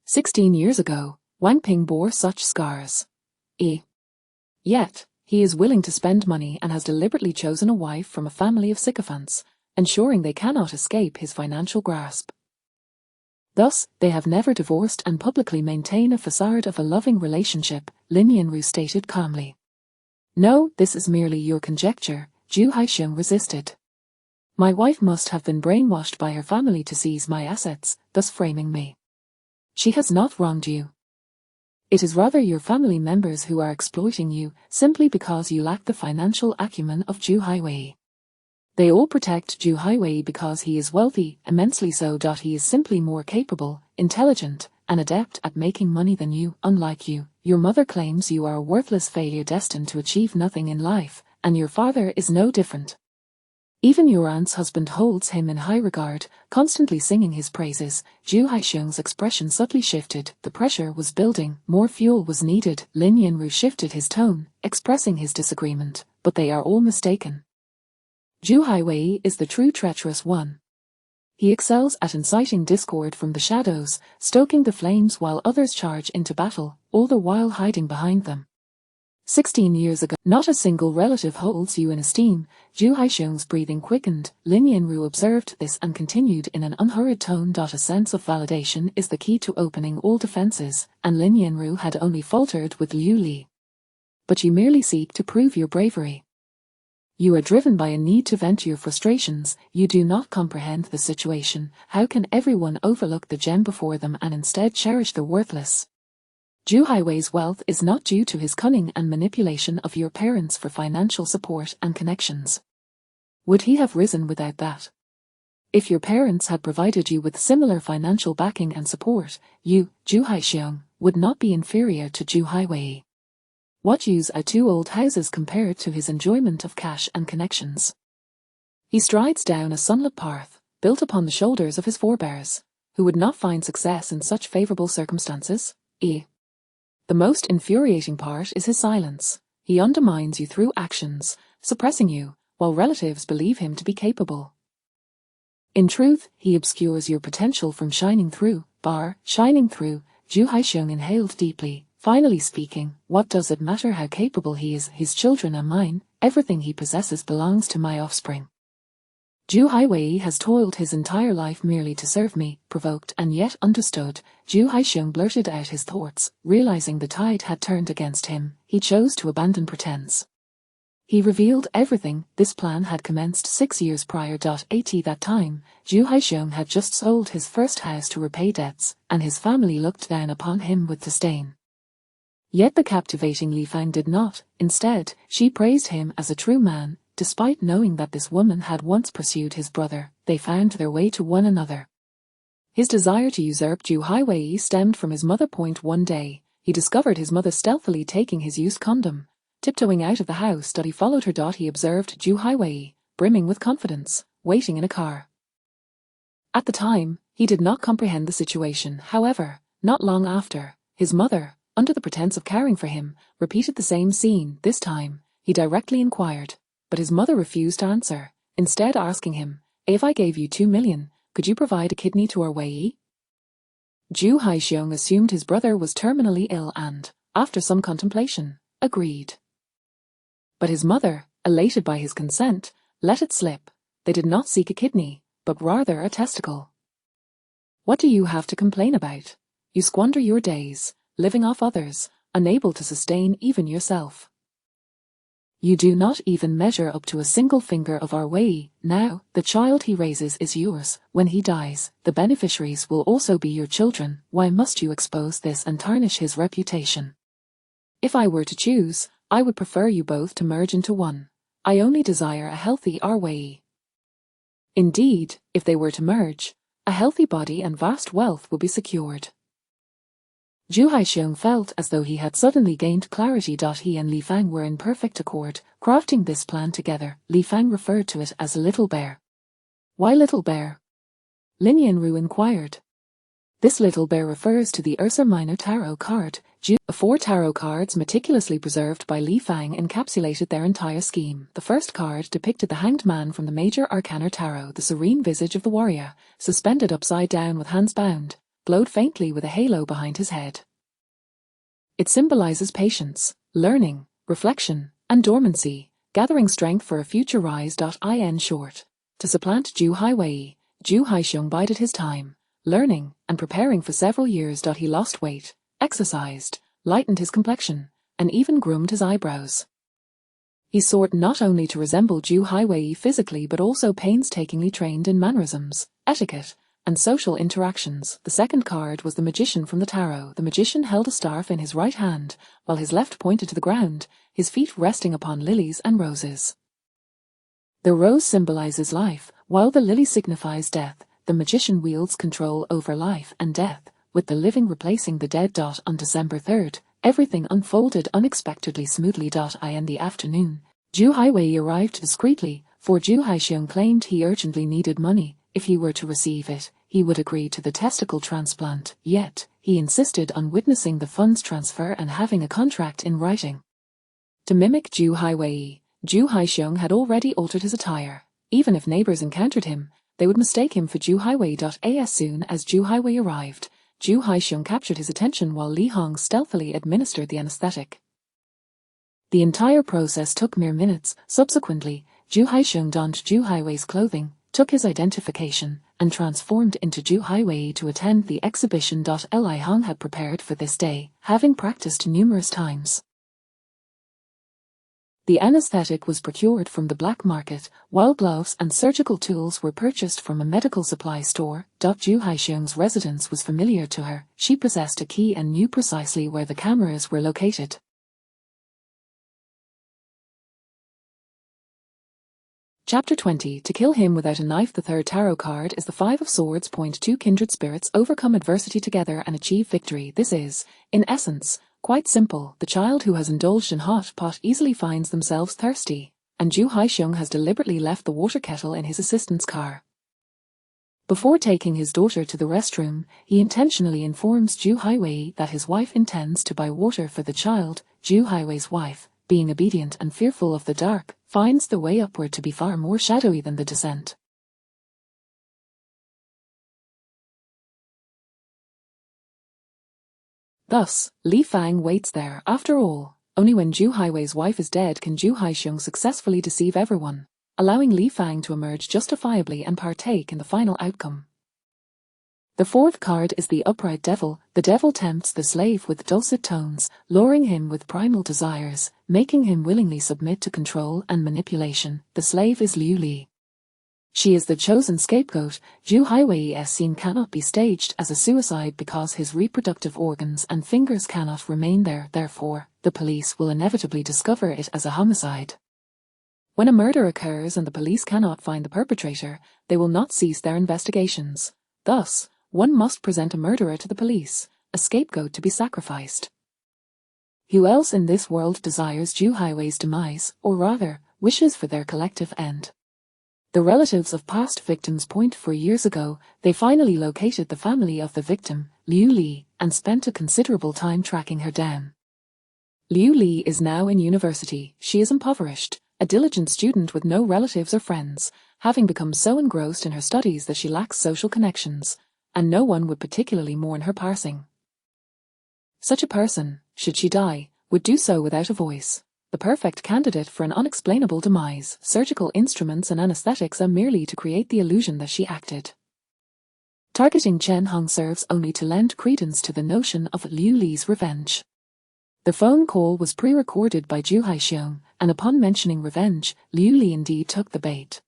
16 years ago, Wang Ping bore such scars. Yet, he is willing to spend money and has deliberately chosen a wife from a family of sycophants, ensuring they cannot escape his financial grasp. Thus, they have never divorced and publicly maintain a facade of a loving relationship, Lin Yanru stated calmly. No, this is merely your conjecture, Zhu Haisheng resisted. My wife must have been brainwashed by her family to seize my assets, thus framing me. She has not wronged you. It is rather your family members who are exploiting you, simply because you lack the financial acumen of Zhu Haiwei. They all protect Zhu Haiwei because he is wealthy, immensely so. He is simply more capable, intelligent, and adept at making money than you. Unlike you, your mother claims you are a worthless failure destined to achieve nothing in life, and your father is no different. Even your aunt's husband holds him in high regard, constantly singing his praises. Zhu Haisheng's expression subtly shifted. The pressure was building, more fuel was needed. Lin Yanru shifted his tone, expressing his disagreement, but they are all mistaken. Zhu Haiwei is the true treacherous one. He excels at inciting discord from the shadows, stoking the flames while others charge into battle, all the while hiding behind them. 16 years ago, not a single relative holds you in esteem. Zhu Haisheng's breathing quickened. Lin Yanru observed this and continued in an unhurried tone. A sense of validation is the key to opening all defenses, and Lin Yanru had only faltered with Liu Li. But you merely seek to prove your bravery. You are driven by a need to vent your frustrations. You do not comprehend the situation. How can everyone overlook the gem before them and instead cherish the worthless? Zhu Haiwei's wealth is not due to his cunning and manipulation of your parents for financial support and connections. Would he have risen without that? If your parents had provided you with similar financial backing and support, you, Zhu Haisheng, would not be inferior to Zhu Haiwei. What use are two old houses compared to his enjoyment of cash and connections? He strides down a sunlit path, built upon the shoulders of his forebears, who would not find success in such favorable circumstances. The most infuriating part is his silence. He undermines you through actions, suppressing you, while relatives believe him to be capable. In truth, he obscures your potential from shining through. Shining through. Zhu Haisheng inhaled deeply. Finally speaking, what does it matter how capable he is? His children are mine. Everything he possesses belongs to my offspring. Zhu Haiwei has toiled his entire life merely to serve me. Provoked and yet understood, Zhu Haisheng blurted out his thoughts. Realizing the tide had turned against him, he chose to abandon pretense. He revealed everything. This plan had commenced 6 years prior. At that time, Zhu Haisheng had just sold his first house to repay debts, and his family looked down upon him with disdain. Yet the captivating Li Fang did not. Instead, she praised him as a true man. Despite knowing that this woman had once pursued his brother, they found their way to one another. His desire to usurp Zhu Haiwei stemmed from his mother. One day, he discovered his mother stealthily taking his used condom. Tiptoeing out of the house, he followed her. He observed Zhu Haiwei, brimming with confidence, waiting in a car. At the time, he did not comprehend the situation. However, not long after, his mother, under the pretense of caring for him, repeated the same scene. This time, he directly inquired, but his mother refused to answer, instead asking him, "If I gave you 2 million, could you provide a kidney to our Wei?" Zhu Haisheng assumed his brother was terminally ill and, after some contemplation, agreed. But his mother, elated by his consent, let it slip. They did not seek a kidney, but rather a testicle. What do you have to complain about? You squander your days, living off others, unable to sustain even yourself. You do not even measure up to a single finger of our Wei. Now, the child he raises is yours. When he dies, the beneficiaries will also be your children. Why must you expose this and tarnish his reputation? If I were to choose, I would prefer you both to merge into one. I only desire a healthy Wei. Indeed, if they were to merge, a healthy body and vast wealth will be secured. Zhu Haisheng felt as though he had suddenly gained clarity. He and Li Fang were in perfect accord, crafting this plan together. Li Fang referred to it as a little bear. Why little bear? Lin Yanru inquired. This little bear refers to the Ursa Minor Tarot card. The 4 tarot cards meticulously preserved by Li Fang encapsulated their entire scheme. The first card depicted the Hanged Man from the Major Arcana Tarot. The serene visage of the warrior, suspended upside down with hands bound, glowed faintly with a halo behind his head. It symbolizes patience, learning, reflection, and dormancy, gathering strength for a future rise. In short, to supplant Zhu Haiwei, Zhu Haisheng bided his time, learning and preparing for several years. He lost weight, exercised, lightened his complexion, and even groomed his eyebrows. He sought not only to resemble Zhu Haiwei physically but also painstakingly trained in mannerisms, etiquette, and social interactions. The second card was the magician from the tarot. The magician held a staff in his right hand, while his left pointed to the ground, his feet resting upon lilies and roses. The rose symbolizes life, while the lily signifies death. The magician wields control over life and death, with the living replacing the dead. On December 3rd, everything unfolded unexpectedly smoothly. In the afternoon, Zhu Haiwei arrived discreetly, for Zhu Haixiong claimed he urgently needed money. If he were to receive it, he would agree to the testicle transplant, yet he insisted on witnessing the funds transfer and having a contract in writing. To mimic Zhu Haiwei, Zhu Haixiong had already altered his attire. Even if neighbors encountered him, they would mistake him for Zhu Haiwei. As soon as Zhu Haiwei arrived, Zhu Haixiong captured his attention while Li Hong stealthily administered the anesthetic. The entire process took mere minutes. Subsequently, Zhu Haixiong donned Zhu Haiwei's clothing, took his identification, and transformed into Zhu Haiwei to attend the exhibition. Li Hong had prepared for this day, having practiced numerous times. The anesthetic was procured from the black market, while gloves and surgical tools were purchased from a medical supply store. Zhu Haixiong's residence was familiar to her. She possessed a key and knew precisely where the cameras were located. Chapter 20. To kill him without a knife. The third tarot card is the Five of Swords. Point 2. Kindred spirits overcome adversity together and achieve victory. This is, in essence, quite simple. The child who has indulged in hot pot easily finds themselves thirsty, and Zhu Haixiong has deliberately left the water kettle in his assistant's car. Before taking his daughter to the restroom, he intentionally informs Zhu Haiwei that his wife intends to buy water for the child. Zhu Haiwei's wife, being obedient and fearful of the dark, finds the way upward to be far more shadowy than the descent. Thus, Li Fang waits there. After all, only when Zhu Haiwei's wife is dead can Zhu Haixiong successfully deceive everyone, allowing Li Fang to emerge justifiably and partake in the final outcome. The fourth card is the Upright Devil. The devil tempts the slave with dulcet tones, luring him with primal desires, making him willingly submit to control and manipulation. The slave is Liu Li. She is the chosen scapegoat. Zhu Haiwei's scene cannot be staged as a suicide because his reproductive organs and fingers cannot remain there. Therefore, the police will inevitably discover it as a homicide. When a murder occurs and the police cannot find the perpetrator, they will not cease their investigations. Thus, one must present a murderer to the police, a scapegoat to be sacrificed. Who else in this world desires Zhu Haiwei's demise, or rather, wishes for their collective end? The relatives of past victims. 4 years ago, they finally located the family of the victim, Liu Li, and spent a considerable time tracking her down. Liu Li is now in university. She is impoverished, a diligent student with no relatives or friends, having become so engrossed in her studies that she lacks social connections, and no one would particularly mourn her passing. Such a person, should she die, would do so without a voice. The perfect candidate for an unexplainable demise. Surgical instruments and anesthetics are merely to create the illusion that she acted. Targeting Chen Hong serves only to lend credence to the notion of Liu Li's revenge. The phone call was pre-recorded by Zhu Haixiong, and upon mentioning revenge, Liu Li indeed took the bait.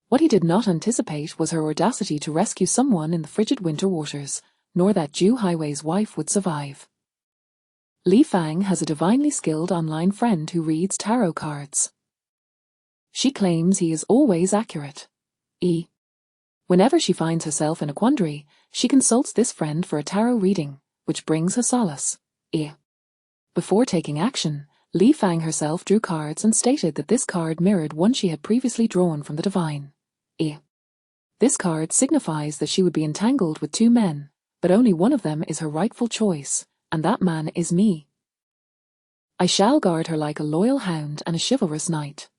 What he did not anticipate was her audacity to rescue someone in the frigid winter waters, nor that Zhu Haiwei's wife would survive. Li Fang has a divinely skilled online friend who reads tarot cards. She claims he is always accurate. Whenever she finds herself in a quandary, she consults this friend for a tarot reading, which brings her solace. Before taking action, Li Fang herself drew cards and stated that this card mirrored one she had previously drawn from the divine. This card signifies that she would be entangled with two men, but only one of them is her rightful choice, and that man is me. I shall guard her like a loyal hound and a chivalrous knight.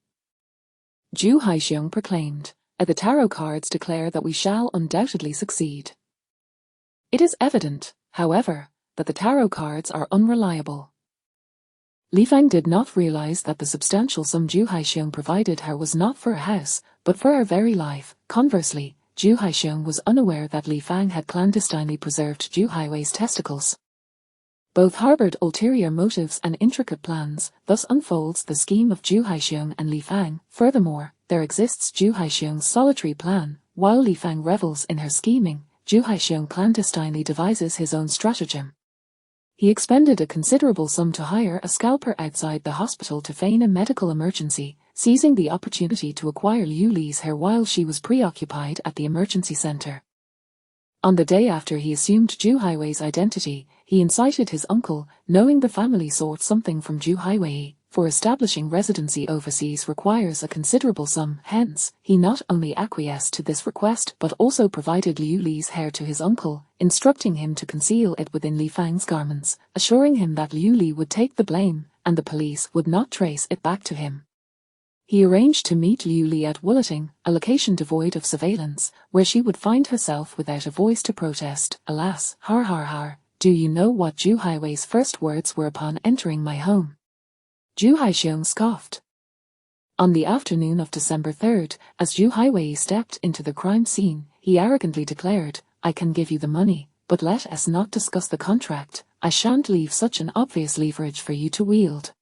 Zhu Haixiong proclaimed, and the tarot cards declare that we shall undoubtedly succeed. It is evident, however, that the tarot cards are unreliable. Li Fang did not realize that the substantial sum Zhu Haixiong provided her was not for a house, but for her very life. Conversely, Zhu Haixiong was unaware that Li Fang had clandestinely preserved Zhu Haiwei's testicles. Both harbored ulterior motives and intricate plans, thus unfolds the scheme of Zhu Haixiong and Li Fang. Furthermore, there exists Zhu Haixiong's solitary plan. While Li Fang revels in her scheming, Zhu Haixiong clandestinely devises his own stratagem. He expended a considerable sum to hire a scalper outside the hospital to feign a medical emergency, seizing the opportunity to acquire Liu Li's hair while she was preoccupied at the emergency center. On the day after he assumed Zhu Haiwei's identity, he incited his uncle, knowing the family sought something from Zhu Haiwei, for establishing residency overseas requires a considerable sum. Hence, he not only acquiesced to this request but also provided Liu Li's hair to his uncle, instructing him to conceal it within Li Fang's garments, assuring him that Liu Li would take the blame, and the police would not trace it back to him. He arranged to meet Liu Li at Wulating, a location devoid of surveillance, where she would find herself without a voice to protest. Alas, har har har, do you know what Zhu Haiwei's first words were upon entering my home? Zhu Haixiong scoffed. On the afternoon of December 3rd, as Zhu Haiwei stepped into the crime scene, he arrogantly declared, "I can give you the money, but let us not discuss the contract. I shan't leave such an obvious leverage for you to wield."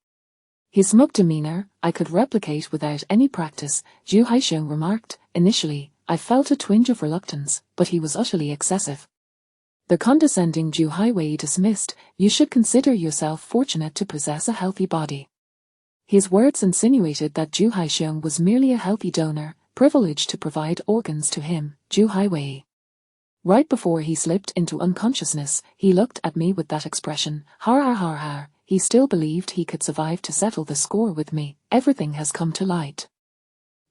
His smug demeanor, I could replicate without any practice, Zhu Haixiong remarked. Initially, I felt a twinge of reluctance, but he was utterly excessive. The condescending Zhu Haiwei dismissed, "You should consider yourself fortunate to possess a healthy body." His words insinuated that Zhu Haixiong was merely a healthy donor, privileged to provide organs to him, Zhu Haiwei. Right before he slipped into unconsciousness, he looked at me with that expression, har har har har. He still believed he could survive to settle the score with me. Everything has come to light.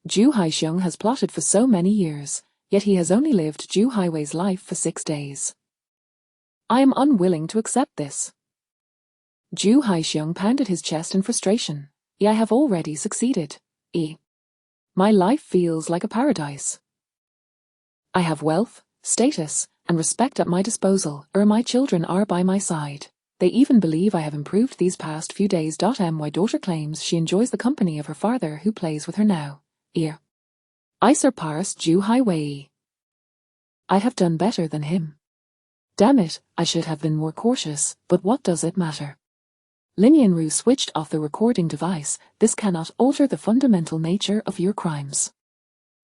Zhu Haixiong has plotted for so many years, yet he has only lived Zhu Haiwei's life for 6 days. I am unwilling to accept this. Zhu Haixiong pounded his chest in frustration. I have already succeeded. My life feels like a paradise. I have wealth, status, and respect at my disposal, my children are by my side. They even believe I have improved these past few days. My daughter claims she enjoys the company of her father who plays with her now. I surpassed Zhu Haiwei. I have done better than him. Damn it, I should have been more cautious, but what does it matter? Lin Yanru switched off the recording device. This cannot alter the fundamental nature of your crimes.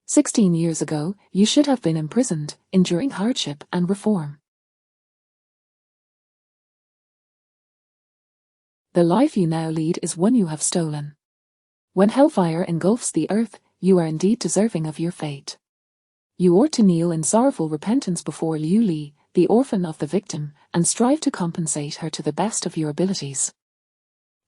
16 years ago, you should have been imprisoned, enduring hardship and reform. The life you now lead is one you have stolen. When hellfire engulfs the earth, you are indeed deserving of your fate. You ought to kneel in sorrowful repentance before Liu Li, the orphan of the victim, and strive to compensate her to the best of your abilities.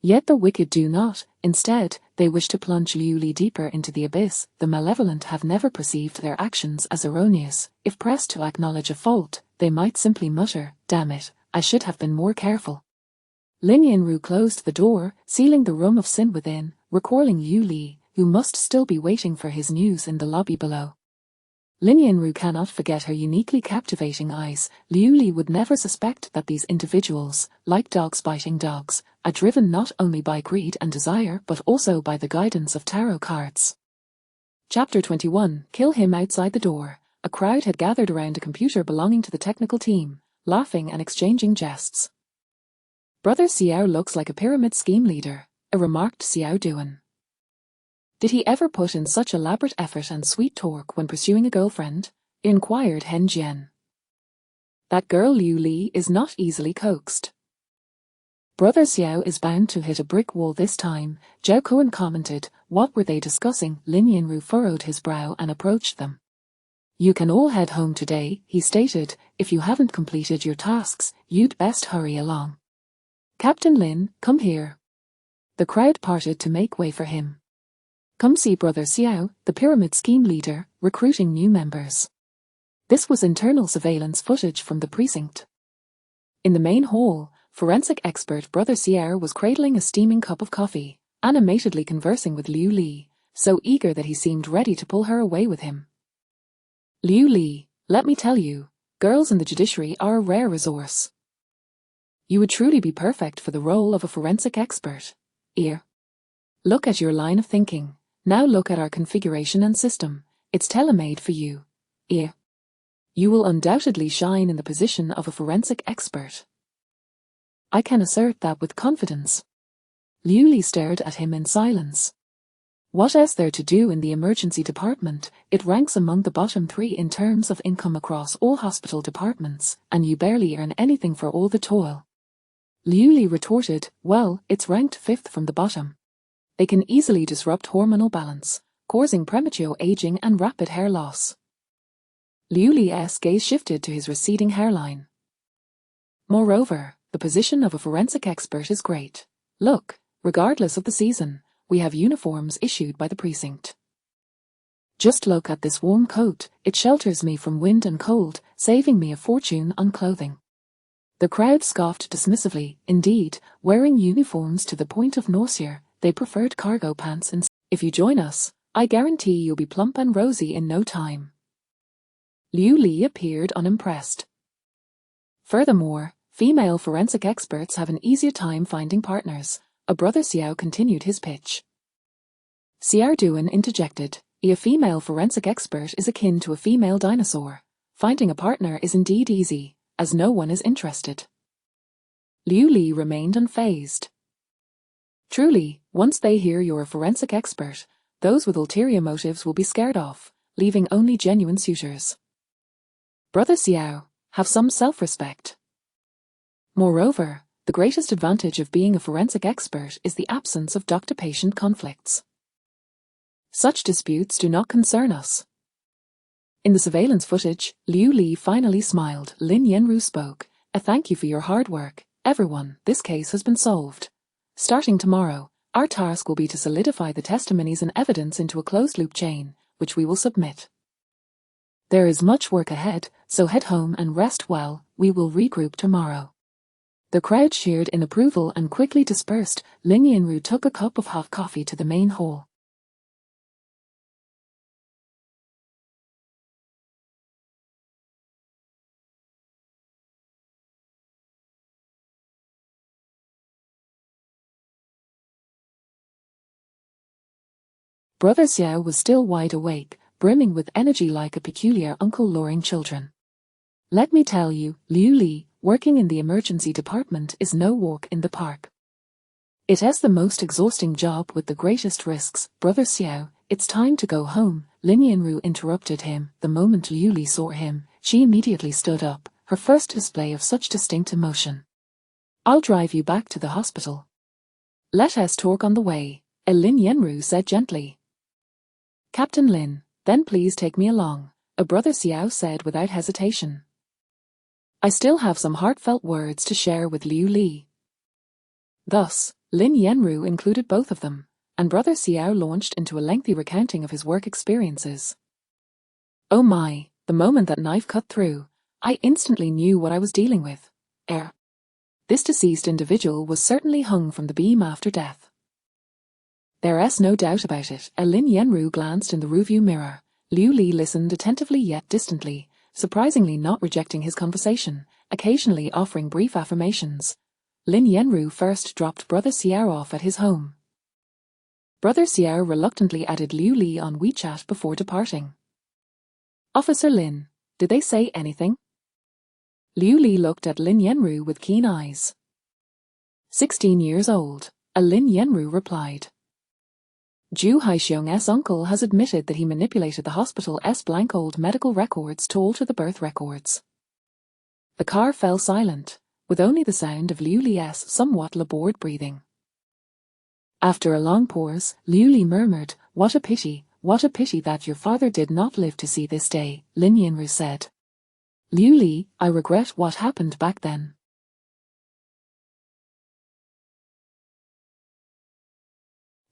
Yet the wicked do not. Instead, they wish to plunge Liu Li deeper into the abyss. The malevolent have never perceived their actions as erroneous. If pressed to acknowledge a fault, they might simply mutter, "Damn it, I should have been more careful." Lin Yanru closed the door, sealing the room of sin within, recalling Liu Li, who must still be waiting for his news in the lobby below. Lin Yanru cannot forget her uniquely captivating eyes. Liu Li would never suspect that these individuals, like dogs biting dogs, are driven not only by greed and desire but also by the guidance of tarot cards. Chapter 21. Kill him outside the door. A crowd had gathered around a computer belonging to the technical team, laughing and exchanging jests. Brother Xiao looks like a pyramid scheme leader, remarked Xiao Duan. Did he ever put in such elaborate effort and sweet talk when pursuing a girlfriend? Inquired Hen Jian. That girl Liu Li is not easily coaxed. Brother Xiao is bound to hit a brick wall this time, Zhao Kuan commented. What were they discussing? Lin Yanru furrowed his brow and approached them. You can all head home today, he stated. If you haven't completed your tasks, you'd best hurry along. Captain Lin, come here. The crowd parted to make way for him. Come see Brother Xiao, the pyramid scheme leader, recruiting new members. This was internal surveillance footage from the precinct. In the main hall, forensic expert Brother Xiao was cradling a steaming cup of coffee, animatedly conversing with Liu Li, so eager that he seemed ready to pull her away with him. Liu Li, let me tell you, girls in the judiciary are a rare resource. You would truly be perfect for the role of a forensic expert. Look at your line of thinking. Now look at our configuration and system. It's tailor-made for you. You will undoubtedly shine in the position of a forensic expert. I can assert that with confidence. Liu Li stared at him in silence. What is there to do in the emergency department? It ranks among the bottom 3 in terms of income across all hospital departments, and you barely earn anything for all the toil. Liu Li retorted, well, it's ranked 5th from the bottom. They can easily disrupt hormonal balance, causing premature aging and rapid hair loss. Liu Li's gaze shifted to his receding hairline. Moreover, the position of a forensic expert is great. Look, regardless of the season, we have uniforms issued by the precinct. Just look at this warm coat, it shelters me from wind and cold, saving me a fortune on clothing. The crowd scoffed dismissively. Indeed, wearing uniforms to the point of nausea, they preferred cargo pants instead. If you join us, I guarantee you'll be plump and rosy in no time. Liu Li appeared unimpressed. Furthermore, female forensic experts have an easier time finding partners. A brother Xiao continued his pitch. Xiao Duan interjected, a female forensic expert is akin to a female dinosaur. Finding a partner is indeed easy, as no one is interested. Liu Li remained unfazed. Truly, once they hear you're a forensic expert, those with ulterior motives will be scared off, leaving only genuine suitors. Brother Xiao, have some self-respect. Moreover, the greatest advantage of being a forensic expert is the absence of doctor-patient conflicts. Such disputes do not concern us. In the surveillance footage, Liu Li finally smiled. Lin Yanru spoke, a thank you for your hard work, everyone, this case has been solved. Starting tomorrow, our task will be to solidify the testimonies and evidence into a closed-loop chain, which we will submit. There is much work ahead, so head home and rest well, we will regroup tomorrow. The crowd cheered in approval and quickly dispersed. Lin Yanru took a cup of hot coffee to the main hall. Brother Xiao was still wide awake, brimming with energy like a peculiar uncle luring children. Let me tell you, Liu Li, working in the emergency department is no walk in the park. It is the most exhausting job with the greatest risks. Brother Xiao, it's time to go home. Lin Yanru interrupted him. The moment Liu Li saw him, she immediately stood up, her first display of such distinct emotion. I'll drive you back to the hospital. Let us talk on the way, Lin Yanru said gently. Captain Lin, then please take me along, a brother Xiao said without hesitation. I still have some heartfelt words to share with Liu Li. Thus, Lin Yanru included both of them, and brother Xiao launched into a lengthy recounting of his work experiences. Oh my, the moment that knife cut through, I instantly knew what I was dealing with. This deceased individual was certainly hung from the beam after death. There is no doubt about it. Lin Yanru glanced in the rearview mirror. Liu Li listened attentively yet distantly, surprisingly not rejecting his conversation, occasionally offering brief affirmations. Lin Yanru first dropped Brother Xiao off at his home. Brother Xiao reluctantly added Liu Li on WeChat before departing. Officer Lin, did they say anything? Liu Li looked at Lin Yanru with keen eyes. 16 years old, Lin Yanru replied. Zhu Haixiong's uncle has admitted that he manipulated the hospital's blank old medical records to alter the birth records. The car fell silent, with only the sound of Liu Li's somewhat labored breathing. After a long pause, Liu Li murmured, what a pity that your father did not live to see this day, Lin Yanru said. Liu Li, I regret what happened back then.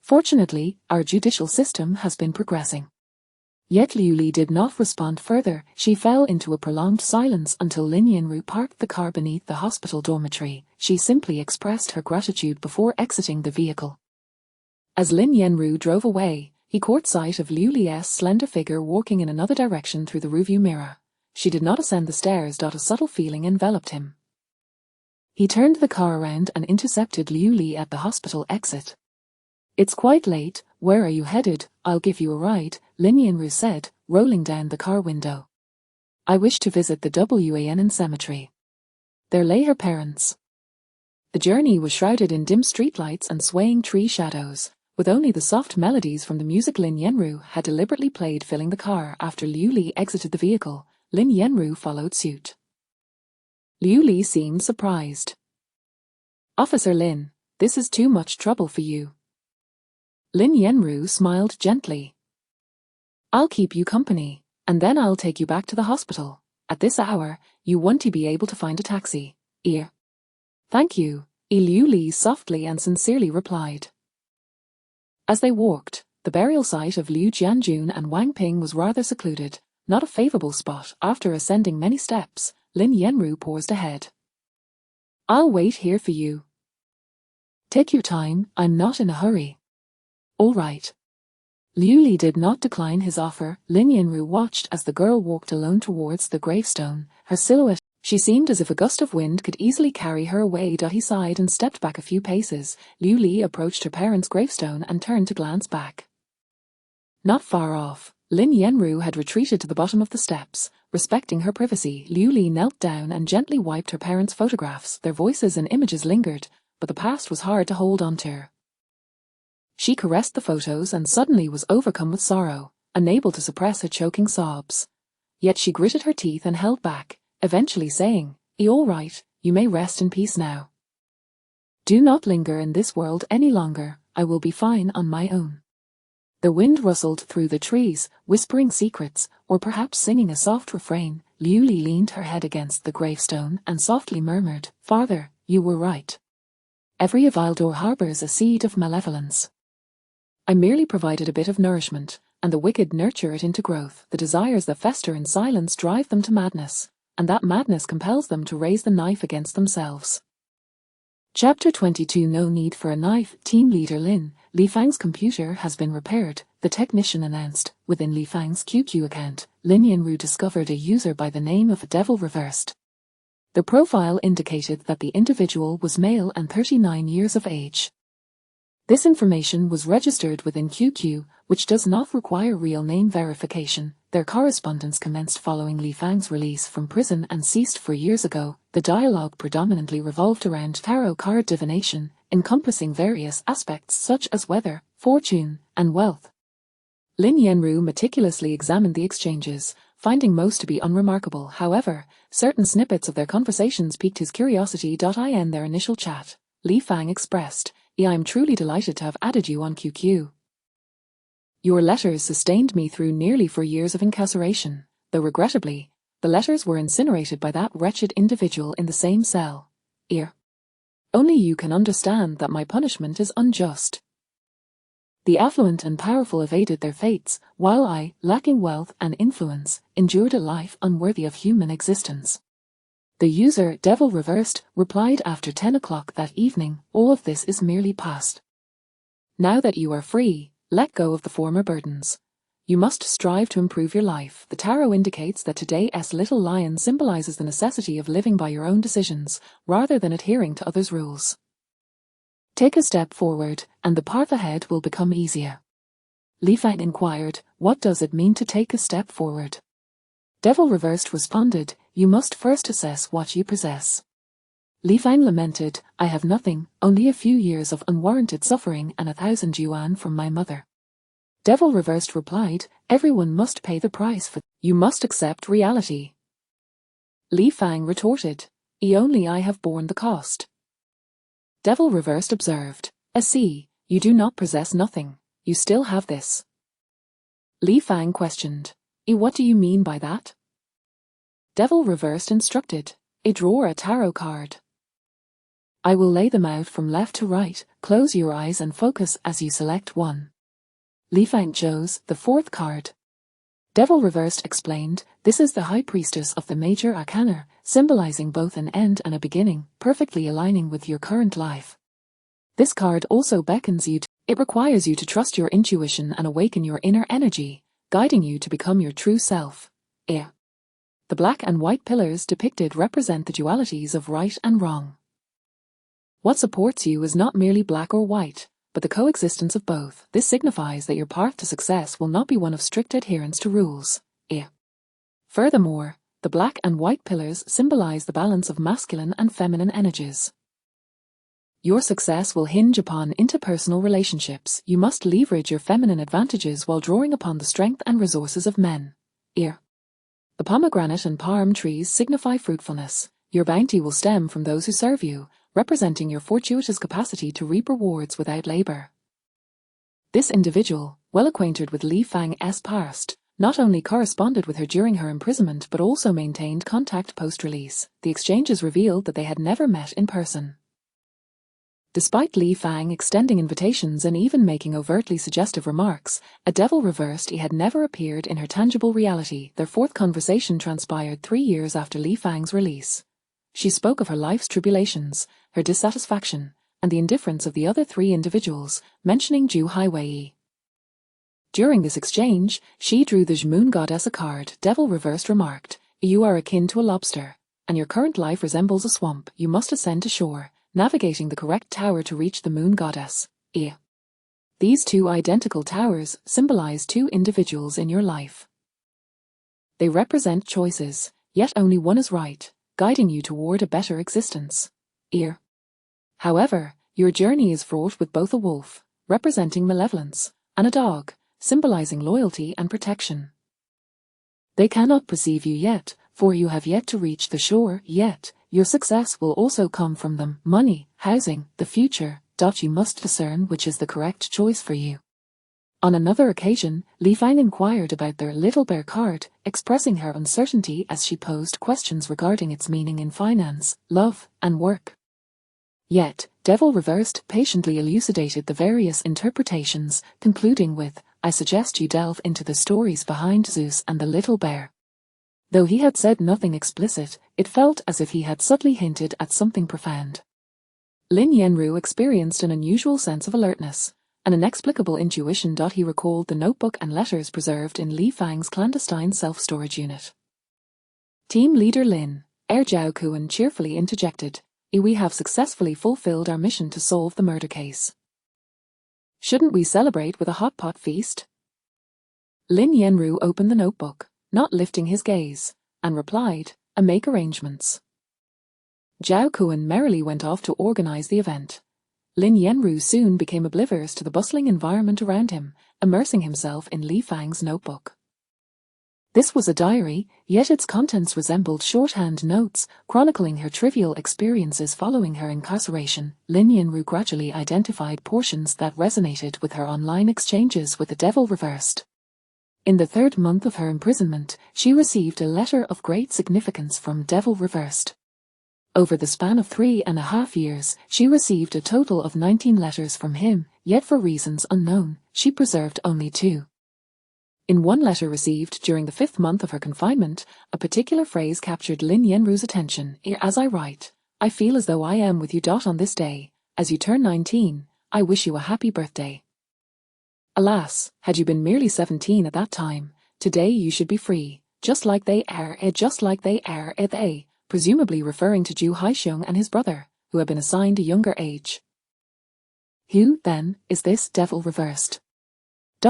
Fortunately, our judicial system has been progressing. Yet Liu Li did not respond further. She fell into a prolonged silence until Lin Yanru parked the car beneath the hospital dormitory. She simply expressed her gratitude before exiting the vehicle. As Lin Yanru drove away, he caught sight of Liu Li's slender figure walking in another direction through the rearview mirror. She did not ascend the stairs. A subtle feeling enveloped him. He turned the car around and intercepted Liu Li at the hospital exit. It's quite late, where are you headed? I'll give you a ride, Lin Yanru said, rolling down the car window. I wish to visit the Wan cemetery. There lay her parents. The journey was shrouded in dim streetlights and swaying tree shadows, with only the soft melodies from the music Lin Yenru had deliberately played filling the car. After Liu Li exited the vehicle, Lin Yenru followed suit. Liu Li seemed surprised. "Officer Lin, this is too much trouble for you." Lin Yenru smiled gently. "I'll keep you company, and then I'll take you back to the hospital. At this hour, you won't be able to find a taxi. Thank you," Liu Li softly and sincerely replied. As they walked, the burial site of Liu Jianjun and Wang Ping was rather secluded, not a favorable spot. After ascending many steps, Lin Yenru paused ahead. "I'll wait here for you." "Take your time, I'm not in a hurry." "All right." Liu Li did not decline his offer. Lin Yenru watched as the girl walked alone towards the gravestone, her silhouette. She seemed as if a gust of wind could easily carry her away. He sighed and stepped back a few paces. Liu Li approached her parents' gravestone and turned to glance back. Not far off, Lin Yenru had retreated to the bottom of the steps, respecting her privacy. Liu Li knelt down and gently wiped her parents' photographs. Their voices and images lingered, but the past was hard to hold onto. She caressed the photos and suddenly was overcome with sorrow, unable to suppress her choking sobs. Yet she gritted her teeth and held back, eventually saying, "All right, you may rest in peace now. Do not linger in this world any longer, I will be fine on my own." The wind rustled through the trees, whispering secrets, or perhaps singing a soft refrain. Liu Li leaned her head against the gravestone and softly murmured, "Father, you were right. Every Avildor harbors a seed of malevolence. I merely provided a bit of nourishment, and the wicked nurture it into growth. The desires that fester in silence drive them to madness, and that madness compels them to raise the knife against themselves." Chapter 22 No need for a knife. Team leader Lin, Li Fang's computer has been repaired, the technician announced. Within Li Fang's QQ account, Lin Yenru discovered a user by the name of Devil Reversed. The profile indicated that the individual was male and 39 years of age. This information was registered within QQ, which does not require real name verification. Their correspondence commenced following Li Fang's release from prison and ceased 4 years ago. The dialogue predominantly revolved around tarot card divination, encompassing various aspects such as weather, fortune, and wealth. Lin Yenru meticulously examined the exchanges, finding most to be unremarkable. However, certain snippets of their conversations piqued his curiosity. In their initial chat, Li Fang expressed, "I am truly delighted to have added you on QQ. Your letters sustained me through nearly 4 years of incarceration, though regrettably, the letters were incinerated by that wretched individual in the same cell. Only you can understand that my punishment is unjust. The affluent and powerful evaded their fates, while I, lacking wealth and influence, endured a life unworthy of human existence." The user, Devil Reversed, replied after 10 o'clock that evening, "All of this is merely past. Now that you are free, let go of the former burdens. You must strive to improve your life." The tarot indicates that today's little lion symbolizes the necessity of living by your own decisions, rather than adhering to others' rules. Take a step forward, and the path ahead will become easier. Li Fang inquired, "What does it mean to take a step forward?" Devil Reversed responded, "You must first assess what you possess." Li Fang lamented, "I have nothing, only a few years of unwarranted suffering and 1,000 yuan from my mother." Devil Reversed replied, "Everyone must pay the price for. You must accept reality." Li Fang retorted, Only I have borne the cost." Devil Reversed observed, "I see, you do not possess nothing, you still have this." Li Fang questioned, What do you mean by that?" Devil Reversed instructed, Draw a tarot card. I will lay them out from left to right. Close your eyes and focus as you select one. Li Fang chose the 4th card. Devil Reversed explained, "This is the High Priestess of the Major Arcana, symbolizing both an end and a beginning, perfectly aligning with your current life. This card also beckons you to. It requires you to trust your intuition and awaken your inner energy, guiding you to become your true self. The black and white pillars depicted represent the dualities of right and wrong. What supports you is not merely black or white, but the coexistence of both. This signifies that your path to success will not be one of strict adherence to rules. Furthermore, The black and white pillars symbolize the balance of masculine and feminine energies. Your success will hinge upon interpersonal relationships. You must leverage your feminine advantages while drawing upon the strength and resources of men. Ear. The pomegranate and palm trees signify fruitfulness. Your bounty will stem from those who serve you, representing your fortuitous capacity to reap rewards without labor. This individual, well acquainted with Li Fang's past, not only corresponded with her during her imprisonment but also maintained contact post-release. The exchanges revealed that they had never met in person. Despite Li Fang extending invitations and even making overtly suggestive remarks, a devil reversed he had never appeared in her tangible reality. Their fourth conversation transpired 3 years after Li Fang's release. She spoke of her life's tribulations, her dissatisfaction, and the indifference of the other 3 individuals, mentioning Zhu Haiwei. During this exchange, she drew the moon goddess a card. Devil reversed remarked, "You are akin to a lobster, and your current life resembles a swamp. You must ascend to shore, navigating the correct tower to reach the moon goddess." These 2 identical towers symbolize 2 individuals in your life. They represent choices, yet only one is right, guiding you toward a better existence. However, your journey is fraught with both a wolf, representing malevolence, and a dog, symbolizing loyalty and protection. They cannot perceive you yet, for you have yet to reach the shore, yet your success will also come from them. Money, housing, the future. You must discern which is the correct choice for you. On another occasion, Li Fang inquired about their little bear card, expressing her uncertainty as she posed questions regarding its meaning in finance, love, and work. Yet, Devil Reversed patiently elucidated the various interpretations, concluding with, "I suggest you delve into the stories behind Zeus and the little bear." Though he had said nothing explicit, it felt as if he had subtly hinted at something profound. Lin Yanru experienced an unusual sense of alertness, an inexplicable intuition. He recalled the notebook and letters preserved in Li Fang's clandestine self-storage unit. Team leader Lin Zhao Kuan cheerfully interjected, "We have successfully fulfilled our mission to solve the murder case. Shouldn't we celebrate with a hot pot feast?" Lin Yanru opened the notebook, not lifting his gaze, and replied, "Make arrangements." Zhao Kuan merrily went off to organize the event. Lin Yanru soon became oblivious to the bustling environment around him, immersing himself in Li Fang's notebook. This was a diary, yet its contents resembled shorthand notes, chronicling her trivial experiences following her incarceration. Lin Yanru gradually identified portions that resonated with her online exchanges with the Devil Reversed. In the 3rd month of her imprisonment, she received a letter of great significance from Devil Reversed. Over the span of 3.5 years, she received a total of 19 letters from him, yet for reasons unknown, she preserved only 2. In one letter received during the 5th month of her confinement, a particular phrase captured Lin Yanru's attention. "As I write, I feel as though I am with you. On this day, as you turn 19, I wish you a happy birthday. Alas, had you been merely 17 at that time, today you should be free, just like they are, they, presumably referring to Zhu Haisheng and his brother, who had been assigned a younger age. Who, then, is this Devil Reversed?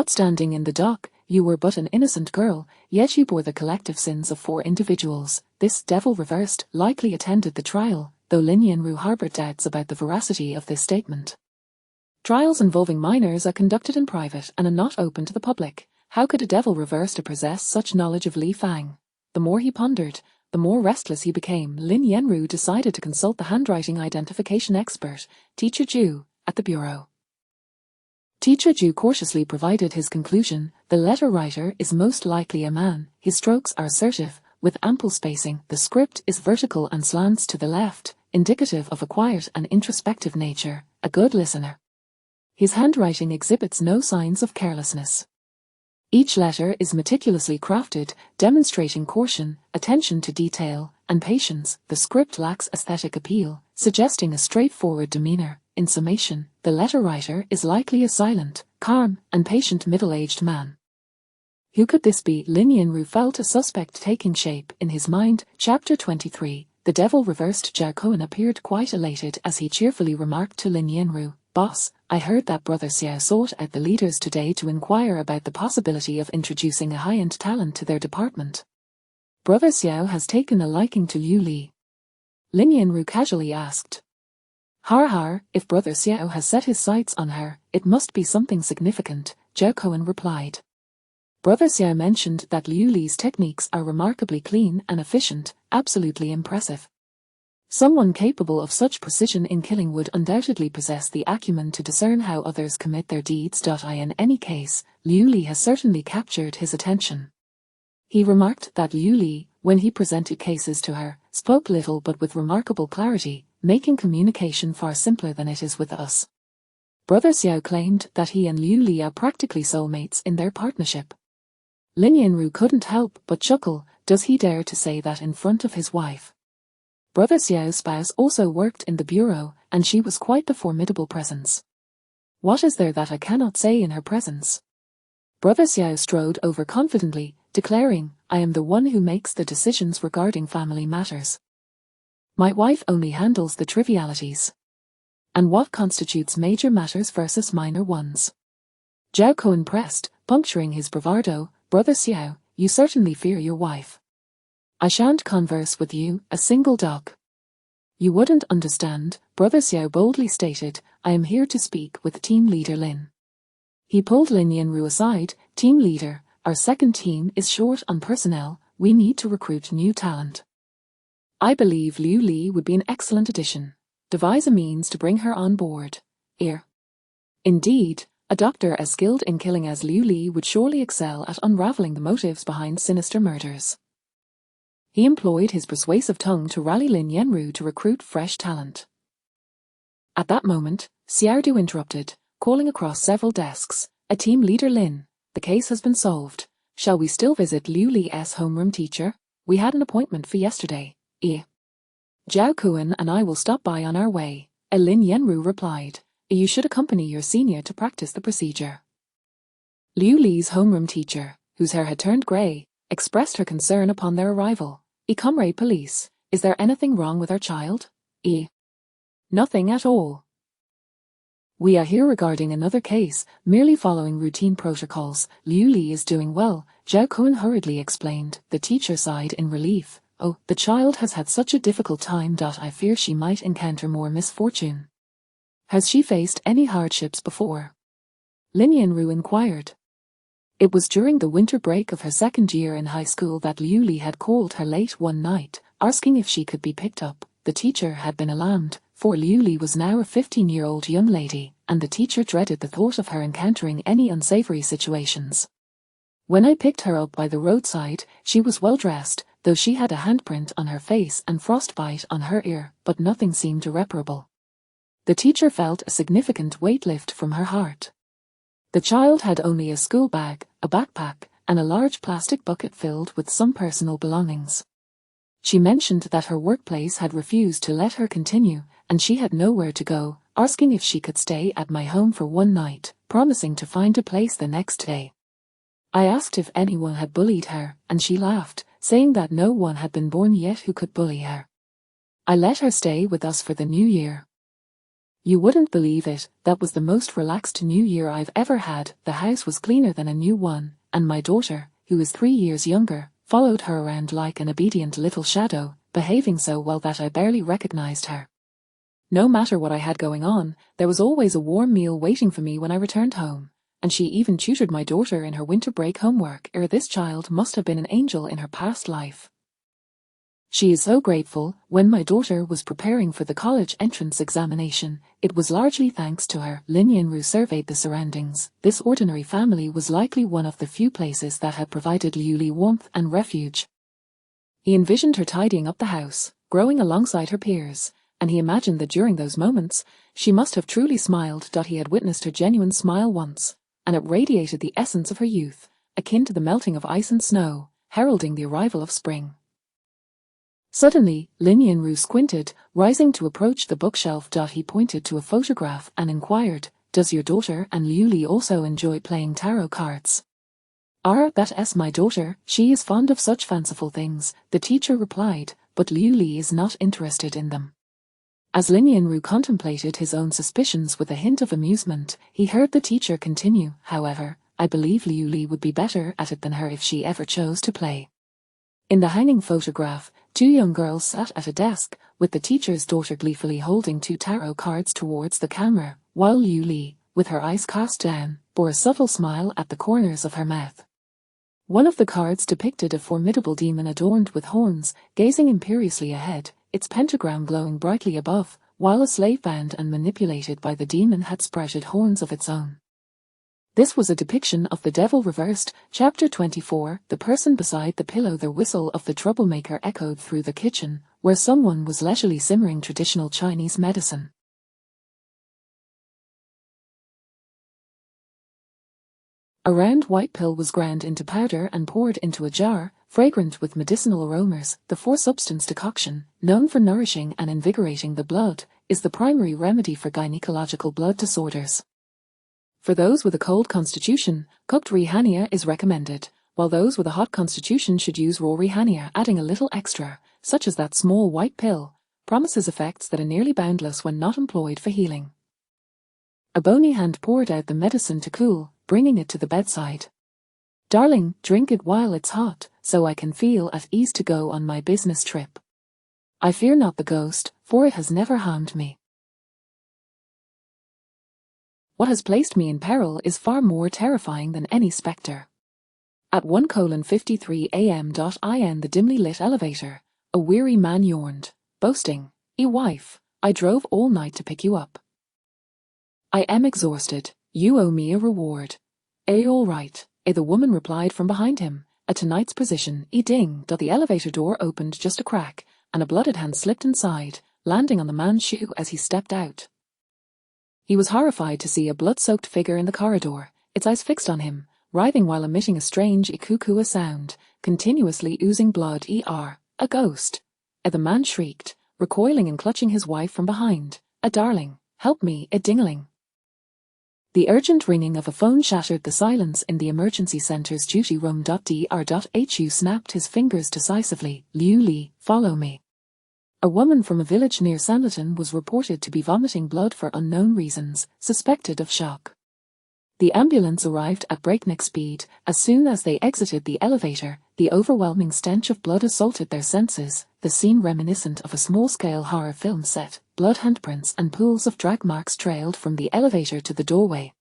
Standing in the dock, you were but an innocent girl, yet you bore the collective sins of 4 individuals. This Devil Reversed likely attended the trial, though Lin Yanru harbored doubts about the veracity of this statement. Trials involving minors are conducted in private and are not open to the public. How could a Devil Reversed possess such knowledge of Li Fang? The more he pondered, the more restless he became. Lin Yanru decided to consult the handwriting identification expert, Teacher Zhu, at the bureau. Teacher Zhu cautiously provided his conclusion: the letter writer is most likely a man. His strokes are assertive, with ample spacing. The script is vertical and slants to the left, indicative of a quiet and introspective nature, a good listener. His handwriting exhibits no signs of carelessness. Each letter is meticulously crafted, demonstrating caution, attention to detail, and patience. The script lacks aesthetic appeal, suggesting a straightforward demeanor. In summation, the letter writer is likely a silent, calm, and patient middle-aged man. Who could this be? Lin Yanru felt a suspect taking shape in his mind. Chapter 23. The Devil Reversed. Zhao Kuan appeared quite elated as he cheerfully remarked to Lin Yanru, "Boss, I heard that Brother Xiao sought out the leaders today to inquire about the possibility of introducing a high-end talent to their department." Brother Xiao has taken a liking to Liu Li. Lin Yanru casually asked. Har har, if Brother Xiao has set his sights on her, it must be something significant, Zhao Cohen replied. Brother Xiao mentioned that Liu Li's techniques are remarkably clean and efficient, absolutely impressive. Someone capable of such precision in killing would undoubtedly possess the acumen to discern how others commit their deeds. In any case, Liu Li has certainly captured his attention. He remarked that Liu Li, when he presented cases to her, spoke little but with remarkable clarity, making communication far simpler than it is with us. Brother Xiao claimed that he and Liu Li are practically soulmates in their partnership. Lin Yanru couldn't help but chuckle. Does he dare to say that in front of his wife? Brother Xiao's spouse also worked in the bureau, and she was quite the formidable presence. What is there that I cannot say in her presence? Brother Xiao strode over confidently, declaring, I am the one who makes the decisions regarding family matters. My wife only handles the trivialities. And what constitutes major matters versus minor ones? Zhao Cohen pressed, puncturing his bravado, Brother Xiao, you certainly fear your wife. I shan't converse with you, a single dog. You wouldn't understand, Brother Xiao boldly stated, I am here to speak with team leader Lin. He pulled Lin Yanru aside, team leader, our second team is short on personnel, we need to recruit new talent. I believe Liu Li would be an excellent addition. Devise a means to bring her on board. Indeed, a doctor as skilled in killing as Liu Li would surely excel at unraveling the motives behind sinister murders. He employed his persuasive tongue to rally Lin Yanru to recruit fresh talent. At that moment, Xiaodu interrupted, calling across several desks, a team leader Lin, the case has been solved. Shall we still visit Liu Li's homeroom teacher? We had an appointment for yesterday. Zhao Kuan and I will stop by on our way, Lin Yanru replied. You should accompany your senior to practice the procedure. Liu Li's homeroom teacher, whose hair had turned grey, expressed her concern upon their arrival. Comrade police, is there anything wrong with our child? Nothing at all. We are here regarding another case, merely following routine protocols. Liu Li is doing well, Zhao Kuan hurriedly explained. The teacher sighed in relief. Oh, the child has had such a difficult time. I fear she might encounter more misfortune. Has she faced any hardships before? Lin Yanru inquired. It was during the winter break of her second year in high school that Liu Li had called her late one night, asking if she could be picked up. The teacher had been alarmed, for Liu Li was now a 15-year-old young lady, and the teacher dreaded the thought of her encountering any unsavory situations. When I picked her up by the roadside, she was well dressed, though she had a handprint on her face and frostbite on her ear, but nothing seemed irreparable. The teacher felt a significant weight lift from her heart. The child had only a school bag, a backpack, and a large plastic bucket filled with some personal belongings. She mentioned that her workplace had refused to let her continue, and she had nowhere to go, asking if she could stay at my home for one night, promising to find a place the next day. I asked if anyone had bullied her, and she laughed, saying that no one had been born yet who could bully her. I let her stay with us for the new year. You wouldn't believe it, that was the most relaxed New Year I've ever had. The house was cleaner than a new one, and my daughter, who is 3 years younger, followed her around like an obedient little shadow, behaving so well that I barely recognized her. No matter what I had going on, there was always a warm meal waiting for me when I returned home, and she even tutored my daughter in her winter break homework. This child must have been an angel in her past life. She is so grateful. When my daughter was preparing for the college entrance examination, it was largely thanks to her. Lin Yanru surveyed the surroundings. This ordinary family was likely one of the few places that had provided Liu Li warmth and refuge. He envisioned her tidying up the house, growing alongside her peers, and he imagined that during those moments, she must have truly smiled. He had witnessed her genuine smile once, and it radiated the essence of her youth, akin to the melting of ice and snow, heralding the arrival of spring. Suddenly, Lin Yanru squinted, rising to approach the bookshelf. He pointed to a photograph and inquired, does your daughter and Liu Li also enjoy playing tarot cards? That's my daughter, she is fond of such fanciful things, the teacher replied, but Liu Li is not interested in them. As Lin Yanru contemplated his own suspicions with a hint of amusement, he heard the teacher continue, however, I believe Liu Li would be better at it than her if she ever chose to play. In the hanging photograph, two young girls sat at a desk, with the teacher's daughter gleefully holding two tarot cards towards the camera, while Liu Li, with her eyes cast down, bore a subtle smile at the corners of her mouth. One of the cards depicted a formidable demon adorned with horns, gazing imperiously ahead, its pentagram glowing brightly above, while a slave bound and manipulated by the demon had sprouted horns of its own. This was a depiction of the devil reversed. Chapter 24. The person beside the pillow. The whistle of the troublemaker echoed through the kitchen, where someone was leisurely simmering traditional Chinese medicine. A round white pill was ground into powder and poured into a jar, fragrant with medicinal aromas. The four-substance decoction, known for nourishing and invigorating the blood, is the primary remedy for gynecological blood disorders. For those with a cold constitution, cooked rihanna is recommended, while those with a hot constitution should use raw rihanna. Adding a little extra, such as that small white pill, promises effects that are nearly boundless when not employed for healing. A bony hand poured out the medicine to cool, bringing it to the bedside. "Darling, drink it while it's hot, so I can feel at ease to go on my business trip. I fear not the ghost, for it has never harmed me. What has placed me in peril is far more terrifying than any spectre." At 1:53 a.m. the dimly lit elevator, a weary man yawned, boasting, wife, I drove all night to pick you up. I am exhausted, you owe me a reward." All right, the woman replied from behind him, a tonight's position, ding. The elevator door opened just a crack, and a blooded hand slipped inside, landing on the man's shoe as he stepped out. He was horrified to see a blood-soaked figure in the corridor, its eyes fixed on him, writhing while emitting a strange cuckoo sound, continuously oozing blood. A ghost. The man shrieked, recoiling and clutching his wife from behind. Darling, help me, dingling. The urgent ringing of a phone shattered the silence in the emergency center's duty room. Dr. snapped his fingers decisively. Liu Li, follow me. A woman from a village near Sanditon was reported to be vomiting blood for unknown reasons, suspected of shock. The ambulance arrived at breakneck speed. As soon as they exited the elevator, the overwhelming stench of blood assaulted their senses, the scene reminiscent of a small-scale horror film set. Blood handprints and pools of drag marks trailed from the elevator to the doorway.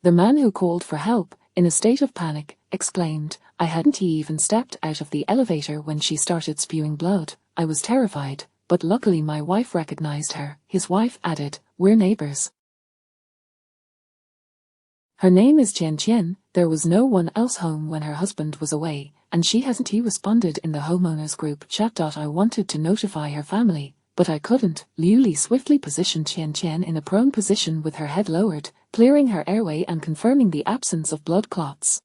The man who called for help, in a state of panic, exclaimed, "I hadn't even stepped out of the elevator when she started spewing blood. I was terrified, but luckily my wife recognized her." His wife added, "We're neighbors. Her name is Qian Qian. There was no one else home when her husband was away, and she hasn't." He responded in the homeowners group chat. "I wanted to notify her family, but I couldn't." Liu Li swiftly positioned Qian Qian in a prone position with her head lowered, clearing her airway and confirming the absence of blood clots.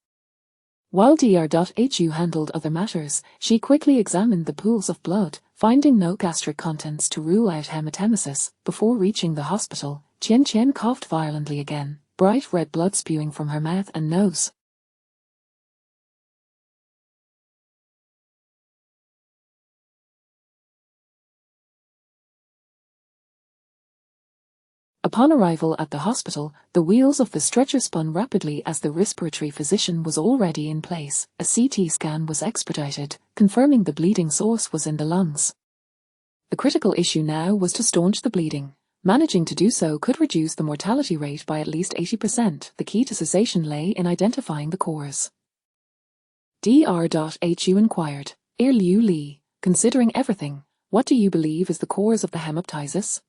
While Dr. handled other matters, she quickly examined the pools of blood, finding no gastric contents to rule out hematemesis. Before reaching the hospital, Qian Qian coughed violently again, bright red blood spewing from her mouth and nose. Upon arrival at the hospital, the wheels of the stretcher spun rapidly as the respiratory physician was already in place. A CT scan was expedited, confirming the bleeding source was in the lungs. The critical issue now was to staunch the bleeding. Managing to do so could reduce the mortality rate by at least 80%. The key to cessation lay in identifying the cause. Dr. inquired, Liu Li, considering everything, what do you believe is the cause of the hemoptysis?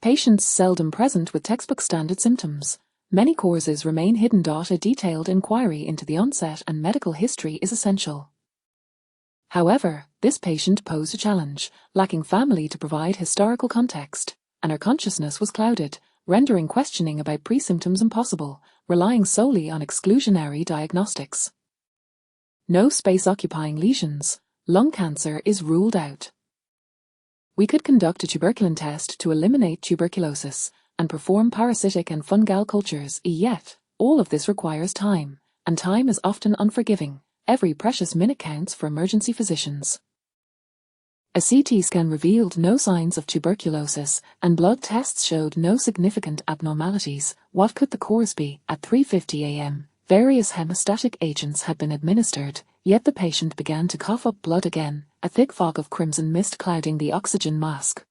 Patients seldom present with textbook standard symptoms. Many causes remain hidden. A detailed inquiry into the onset and medical history is essential. However, this patient posed a challenge, lacking family to provide historical context, and her consciousness was clouded, rendering questioning about pre-symptoms impossible, relying solely on exclusionary diagnostics. No space-occupying lesions. Lung cancer is ruled out. We could conduct a tuberculin test to eliminate tuberculosis, and perform parasitic and fungal cultures, yet All of this requires time, and time is often unforgiving. Every precious minute counts for emergency physicians. A CT scan revealed no signs of tuberculosis, and blood tests showed no significant abnormalities. What could the cause be? At 3:50 a.m., various hemostatic agents had been administered, yet the patient began to cough up blood again, a thick fog of crimson mist clouding the oxygen mask.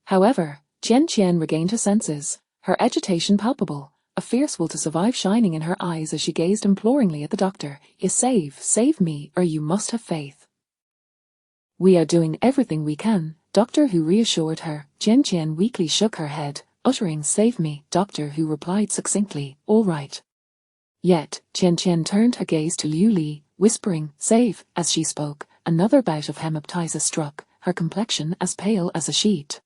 However, Qian Qian regained her senses, her agitation palpable, a fierce will to survive shining in her eyes as she gazed imploringly at the doctor. Save me, or you must have faith. We are doing everything we can, Doctor Who reassured her. Qian Qian weakly shook her head, uttering save me. Doctor Who replied succinctly, all right. Yet, Qian Qian turned her gaze to Liu Li, whispering, save. As she spoke, another bout of hemoptysis struck, her complexion as pale as a sheet.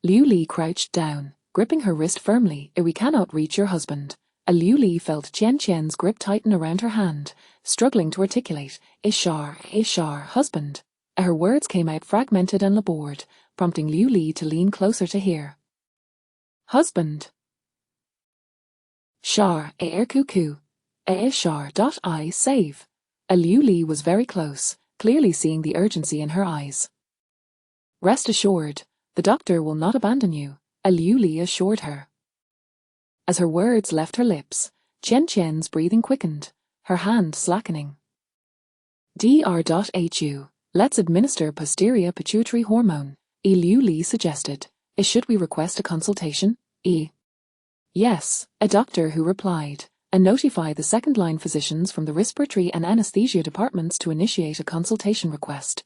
Liu Li crouched down, gripping her wrist firmly. We cannot reach your husband. Liu Li felt Qian Qian's grip tighten around her hand, struggling to articulate, Ishar, husband. Her words came out fragmented and labored, prompting Liu Li to lean closer to hear. Husband. Shar, cuckoo. Shar. I save. Liu Li was very close, clearly seeing the urgency in her eyes. Rest assured, the doctor will not abandon you, Liu Li assured her. As her words left her lips, Qian Qian's breathing quickened, her hand slackening. Dr.Hu. Let's administer posterior pituitary hormone, Liu Li suggested. Should we request a consultation? Yes, a Doctor Who replied, and notify the second-line physicians from the respiratory and anesthesia departments to initiate a consultation request.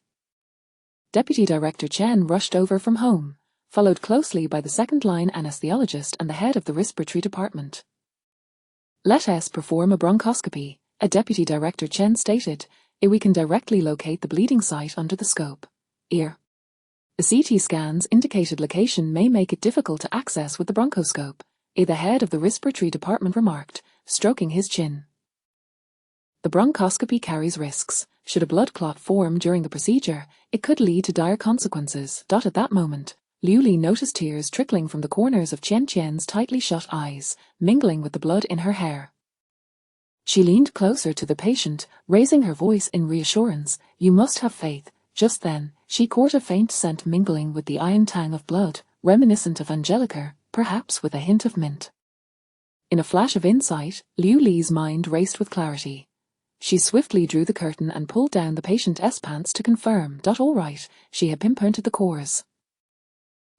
Deputy Director Chen rushed over from home, followed closely by the second-line anesthesiologist and the head of the respiratory department. Let us perform a bronchoscopy, a Deputy Director Chen stated. We can directly locate the bleeding site under the scope. The CT scans indicated location may make it difficult to access with the bronchoscope, the head of the respiratory department remarked, stroking his chin. The bronchoscopy carries risks. Should a blood clot form during the procedure, it could lead to dire consequences. At that moment, Liu Li noticed tears trickling from the corners of Qian Qian's tightly shut eyes, mingling with the blood in her hair. She leaned closer to the patient, raising her voice in reassurance. You must have faith. Just then, she caught a faint scent mingling with the iron tang of blood, reminiscent of Angelica, perhaps with a hint of mint. In a flash of insight, Liu Li's mind raced with clarity. She swiftly drew the curtain and pulled down the patient's pants to confirm. All right, she had pinpointed the cause.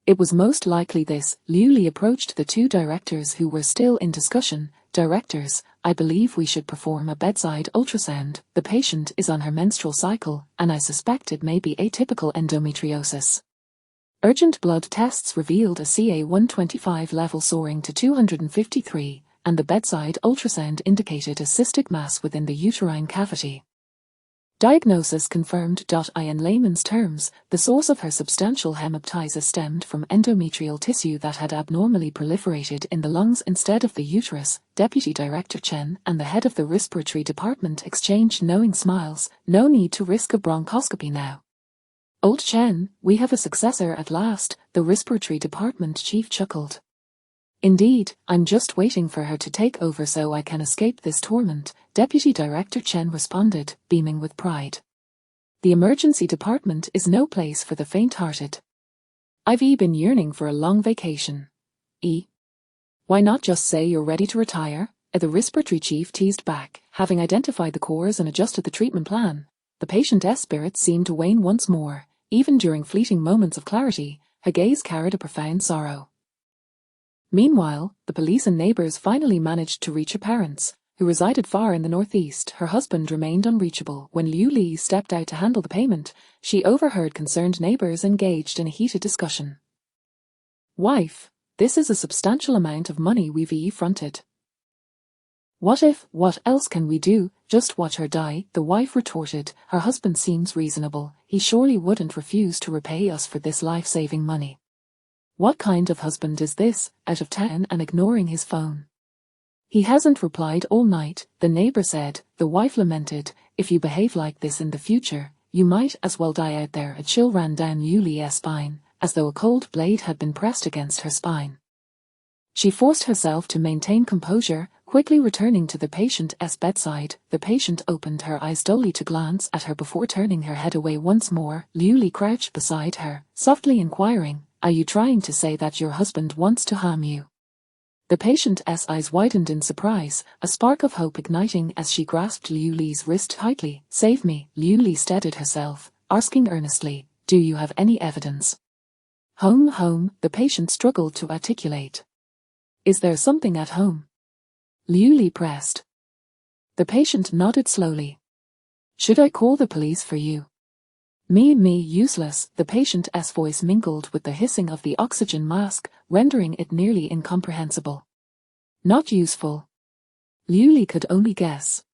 It was most likely this. Liu Li approached the two directors who were still in discussion. Directors, I believe we should perform a bedside ultrasound. The patient is on her menstrual cycle, and I suspect it may be atypical endometriosis. Urgent blood tests revealed a CA-125 level soaring to 253, and the bedside ultrasound indicated a cystic mass within the uterine cavity. Diagnosis confirmed. In layman's terms, the source of her substantial hemoptysis stemmed from endometrial tissue that had abnormally proliferated in the lungs instead of the uterus. Deputy Director Chen and the head of the respiratory department exchanged knowing smiles. No need to risk a bronchoscopy now. Old Chen, we have a successor at last, the respiratory department chief chuckled. Indeed, I'm just waiting for her to take over so I can escape this torment, Deputy Director Chen responded, beaming with pride. The emergency department is no place for the faint-hearted. I've been yearning for a long vacation. Why not just say you're ready to retire? The respiratory chief teased back, having identified the cause and adjusted the treatment plan. The patient's spirits seemed to wane once more, even during fleeting moments of clarity, her gaze carried a profound sorrow. Meanwhile, the police and neighbours finally managed to reach her parents, who resided far in the northeast. Her husband remained unreachable. When Liu Li stepped out to handle the payment, she overheard concerned neighbours engaged in a heated discussion. Wife, this is a substantial amount of money we've fronted. What else can we do? Just watch her die, the wife retorted. Her husband seems reasonable. He surely wouldn't refuse to repay us for this life-saving money. What kind of husband is this? Out of town and ignoring his phone. He hasn't replied all night, the neighbor said. The wife lamented, if you behave like this in the future, you might as well die out there. A chill ran down Liu Li's spine, as though a cold blade had been pressed against her spine. She forced herself to maintain composure. Quickly returning to the patient's bedside, the patient opened her eyes dully to glance at her before turning her head away once more. Liu Li crouched beside her, softly inquiring, "Are you trying to say that your husband wants to harm you?" The patient's eyes widened in surprise, a spark of hope igniting as she grasped Liu Li's wrist tightly. "Save me." Liu Li steadied herself, asking earnestly, "Do you have any evidence?" Home, the patient struggled to articulate. "Is there something at home?" Liu Li pressed. The patient nodded slowly. "Should I call the police for you?" Me, useless." The patient's voice mingled with the hissing of the oxygen mask, rendering it nearly incomprehensible. "Not useful." Liu Li could only guess.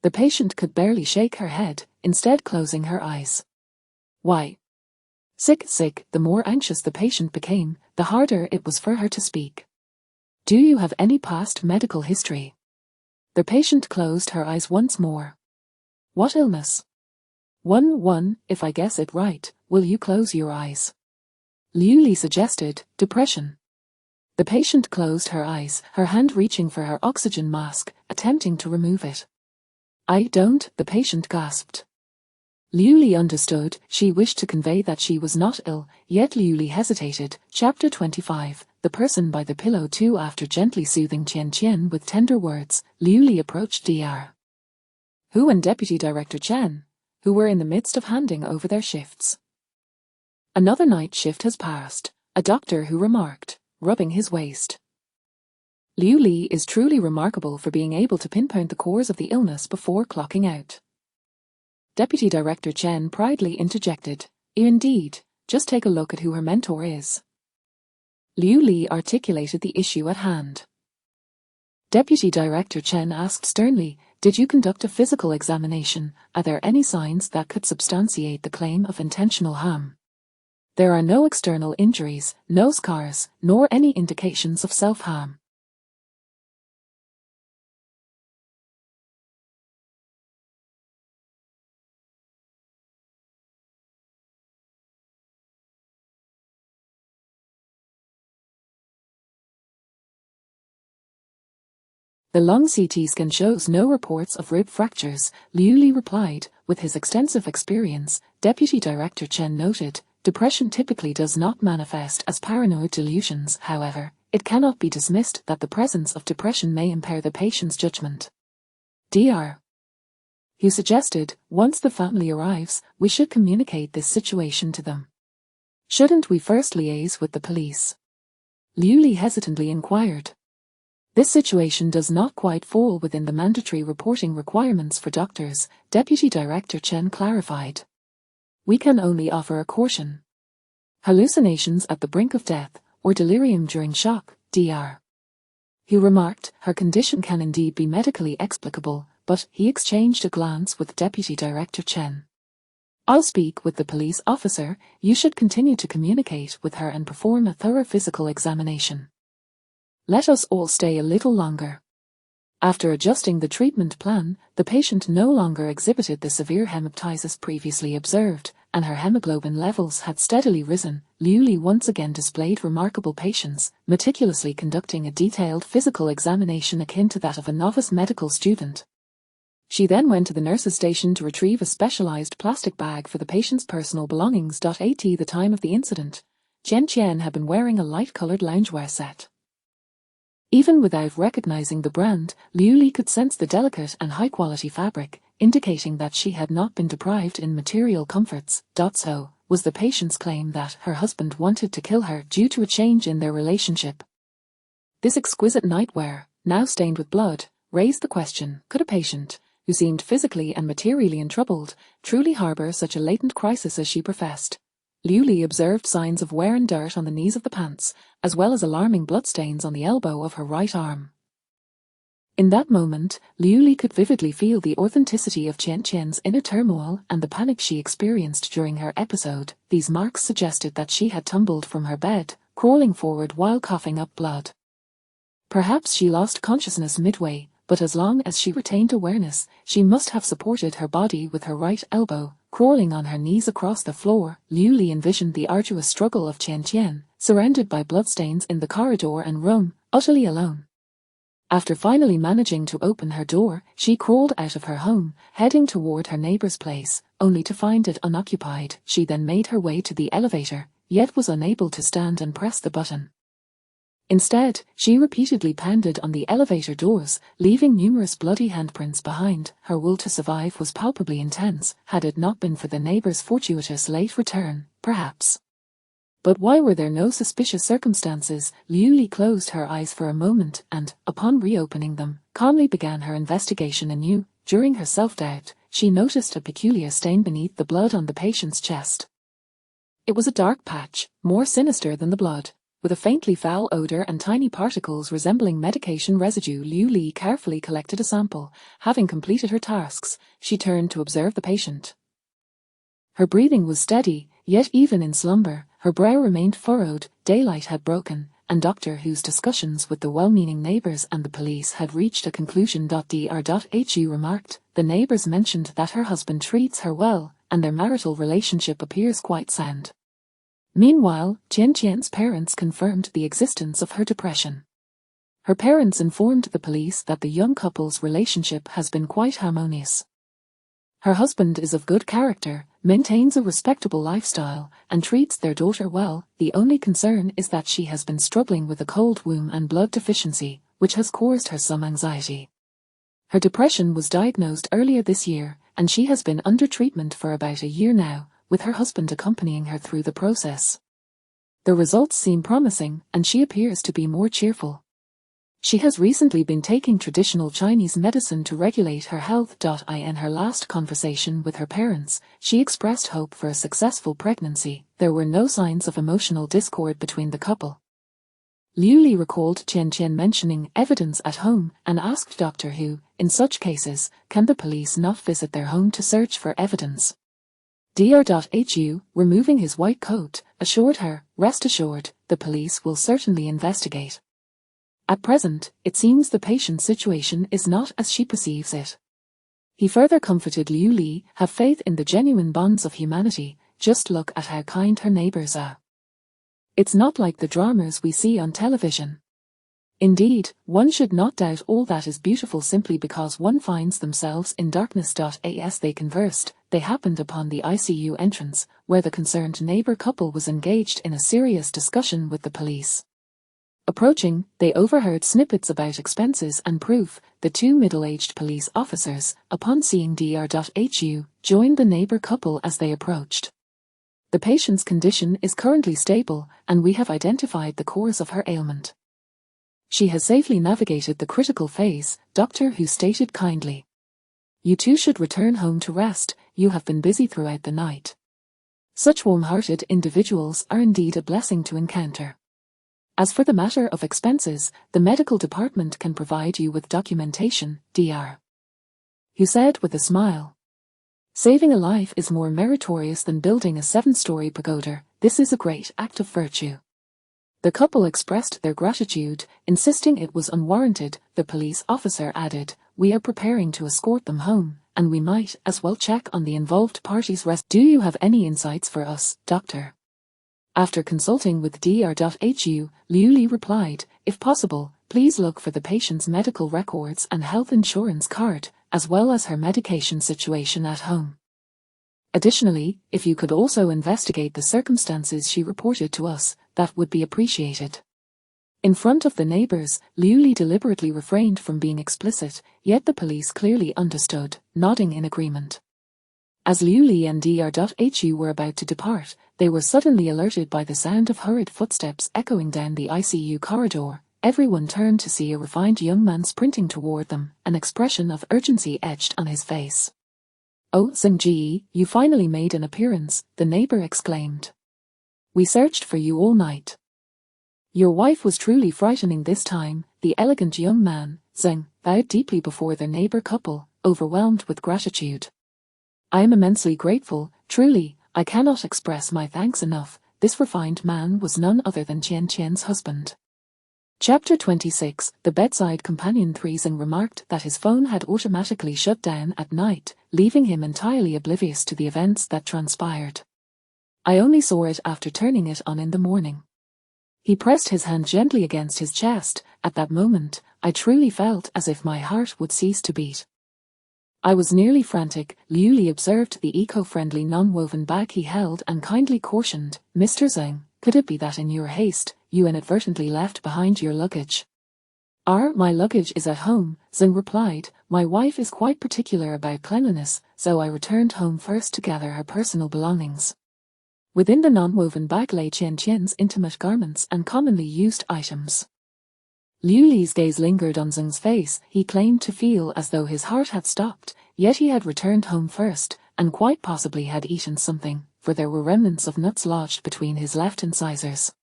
The patient could barely shake her head, instead closing her eyes. "Why?" Sick. The more anxious the patient became, the harder it was for her to speak. "Do you have any past medical history?" The patient closed her eyes once more. "What illness?" One, if I guess it right, will you close your eyes?" Liu Li suggested. "Depression." The patient closed her eyes, her hand reaching for her oxygen mask, attempting to remove it. "I don't," the patient gasped. Liu Li understood. She wished to convey that she was not ill, yet Liu Li hesitated. Chapter 25, The Person by the Pillow. 2. After gently soothing Qian Qian with tender words, Liu Li approached Dr. Hu and Deputy Director Chen, who were in the midst of handing over their shifts. "Another night shift has passed," a Doctor Hu remarked, rubbing his waist. "Liu Li is truly remarkable for being able to pinpoint the cause of the illness before clocking out." Deputy Director Chen proudly interjected, "Indeed, just take a look at who her mentor is." Liu Li articulated the issue at hand. Deputy Director Chen asked sternly, "Did you conduct a physical examination? Are there any signs that could substantiate the claim of intentional harm?" "There are no external injuries, no scars, nor any indications of self-harm." "The lung CT scan shows no reports of rib fractures," Liu Li replied. With his extensive experience, Deputy Director Chen noted, depression typically does not manifest as paranoid delusions. However, it cannot be dismissed that the presence of depression may impair the patient's judgment. Dr. Hu suggested, "Once the family arrives, we should communicate this situation to them." "Shouldn't we first liaise with the police?" Liu Li hesitantly inquired. "This situation does not quite fall within the mandatory reporting requirements for doctors," Deputy Director Chen clarified. "We can only offer a caution. Hallucinations at the brink of death, or delirium during shock." Dr. Hu remarked, "Her condition can indeed be medically explicable," but he exchanged a glance with Deputy Director Chen. "I'll speak with the police officer. You should continue to communicate with her and perform a thorough physical examination. Let us all stay a little longer." After adjusting the treatment plan, the patient no longer exhibited the severe hemoptysis previously observed, and her hemoglobin levels had steadily risen. Liu Li once again displayed remarkable patience, meticulously conducting a detailed physical examination akin to that of a novice medical student. She then went to the nurse's station to retrieve a specialized plastic bag for the patient's personal belongings. At the time of the incident, Qian Qian had been wearing a light-colored loungewear set. Even without recognizing the brand, Liu Li could sense the delicate and high-quality fabric, indicating that she had not been deprived in material comforts. So, was the patient's claim that her husband wanted to kill her due to a change in their relationship? This exquisite nightwear, now stained with blood, raised the question, could a patient, who seemed physically and materially untroubled, truly harbor such a latent crisis as she professed? Liu Li observed signs of wear and dirt on the knees of the pants, as well as alarming bloodstains on the elbow of her right arm. In that moment, Liu Li could vividly feel the authenticity of Qian Qian's inner turmoil and the panic she experienced during her episode. These marks suggested that she had tumbled from her bed, crawling forward while coughing up blood. Perhaps she lost consciousness midway, but as long as she retained awareness, she must have supported her body with her right elbow, crawling on her knees across the floor. Liu Li envisioned the arduous struggle of Qian Qian, surrounded by bloodstains in the corridor and room, utterly alone. After finally managing to open her door, she crawled out of her home, heading toward her neighbor's place, only to find it unoccupied. She then made her way to the elevator, yet was unable to stand and press the button. Instead, she repeatedly pounded on the elevator doors, leaving numerous bloody handprints behind. Her will to survive was palpably intense, had it not been for the neighbor's fortuitous late return, perhaps. But why were there no suspicious circumstances? Liu Li closed her eyes for a moment and, upon reopening them, calmly began her investigation anew. During her self-doubt, she noticed a peculiar stain beneath the blood on the patient's chest. It was a dark patch, more sinister than the blood, with a faintly foul odor and tiny particles resembling medication residue. Liu Li carefully collected a sample. Having completed her tasks, she turned to observe the patient. Her breathing was steady, yet even in slumber, her brow remained furrowed. Daylight had broken, and Dr. Hu's discussions with the well-meaning neighbors and the police had reached a conclusion. Dr. Hu remarked, "The neighbors mentioned that her husband treats her well, and their marital relationship appears quite sound." Meanwhile, Qian Qian's parents confirmed the existence of her depression. Her parents informed the police that the young couple's relationship has been quite harmonious. Her husband is of good character, maintains a respectable lifestyle, and treats their daughter well. The only concern is that she has been struggling with a cold womb and blood deficiency, which has caused her some anxiety. Her depression was diagnosed earlier this year, and she has been under treatment for about a year now, with her husband accompanying her through the process. The results seem promising, and she appears to be more cheerful. She has recently been taking traditional Chinese medicine to regulate her health. In her last conversation with her parents, she expressed hope for a successful pregnancy. There were no signs of emotional discord between the couple. Liu Li recalled Qian Qian mentioning evidence at home and asked Dr. Hu, in such cases, can the police not visit their home to search for evidence? Dr. Hu, removing his white coat, assured her, rest assured, the police will certainly investigate. At present, it seems the patient's situation is not as she perceives it. He further comforted Liu Li, have faith in the genuine bonds of humanity, just look at how kind her neighbors are. It's not like the dramas we see on television. Indeed, one should not doubt all that is beautiful simply because one finds themselves in darkness. As they conversed, they happened upon the ICU entrance, where the concerned neighbor couple was engaged in a serious discussion with the police. Approaching, they overheard snippets about expenses and proof. The two middle-aged police officers, upon seeing Dr. Hu, joined the neighbor couple as they approached. The patient's condition is currently stable, and we have identified the cause of her ailment. She has safely navigated the critical phase, Dr. Hu stated kindly. You two should return home to rest, you have been busy throughout the night. Such warm-hearted individuals are indeed a blessing to encounter. As for the matter of expenses, the medical department can provide you with documentation, Dr. Hu said with a smile. Saving a life is more meritorious than building a 7-story pagoda. This is a great act of virtue. The couple expressed their gratitude, insisting it was unwarranted. The police officer added, we are preparing to escort them home, and we might as well check on the involved parties' rest. Do you have any insights for us, Doctor? After consulting with Dr. Hu, Liu Li replied, if possible, please look for the patient's medical records and health insurance card, as well as her medication situation at home. Additionally, if you could also investigate the circumstances she reported to us, that would be appreciated. In front of the neighbors, Liu Li deliberately refrained from being explicit, yet the police clearly understood, nodding in agreement. As Liu Li and Dr. Hu were about to depart, they were suddenly alerted by the sound of hurried footsteps echoing down the ICU corridor. Everyone turned to see a refined young man sprinting toward them, an expression of urgency etched on his face. Oh, Zheng Ji, you finally made an appearance, the neighbor exclaimed. We searched for you all night. Your wife was truly frightening this time. The elegant young man, Zheng, bowed deeply before their neighbor couple, overwhelmed with gratitude. I am immensely grateful, truly, I cannot express my thanks enough. This refined man was none other than Qian Qian's husband. Chapter 26, The Bedside Companion. Zheng remarked that his phone had automatically shut down at night, leaving him entirely oblivious to the events that transpired. I only saw it after turning it on in the morning. He pressed his hand gently against his chest. At that moment, I truly felt as if my heart would cease to beat. I was nearly frantic, Liu Li observed the eco-friendly non-woven bag he held and kindly cautioned, Mr. Zeng, could it be that in your haste, you inadvertently left behind your luggage? My luggage is at home, Zeng replied. My wife is quite particular about cleanliness, so I returned home first to gather her personal belongings. Within the non-woven bag lay Qian Qian's intimate garments and commonly used items. Liu Li's gaze lingered on Zeng's face. He claimed to feel as though his heart had stopped, yet he had returned home first, and quite possibly had eaten something, for there were remnants of nuts lodged between his left incisors.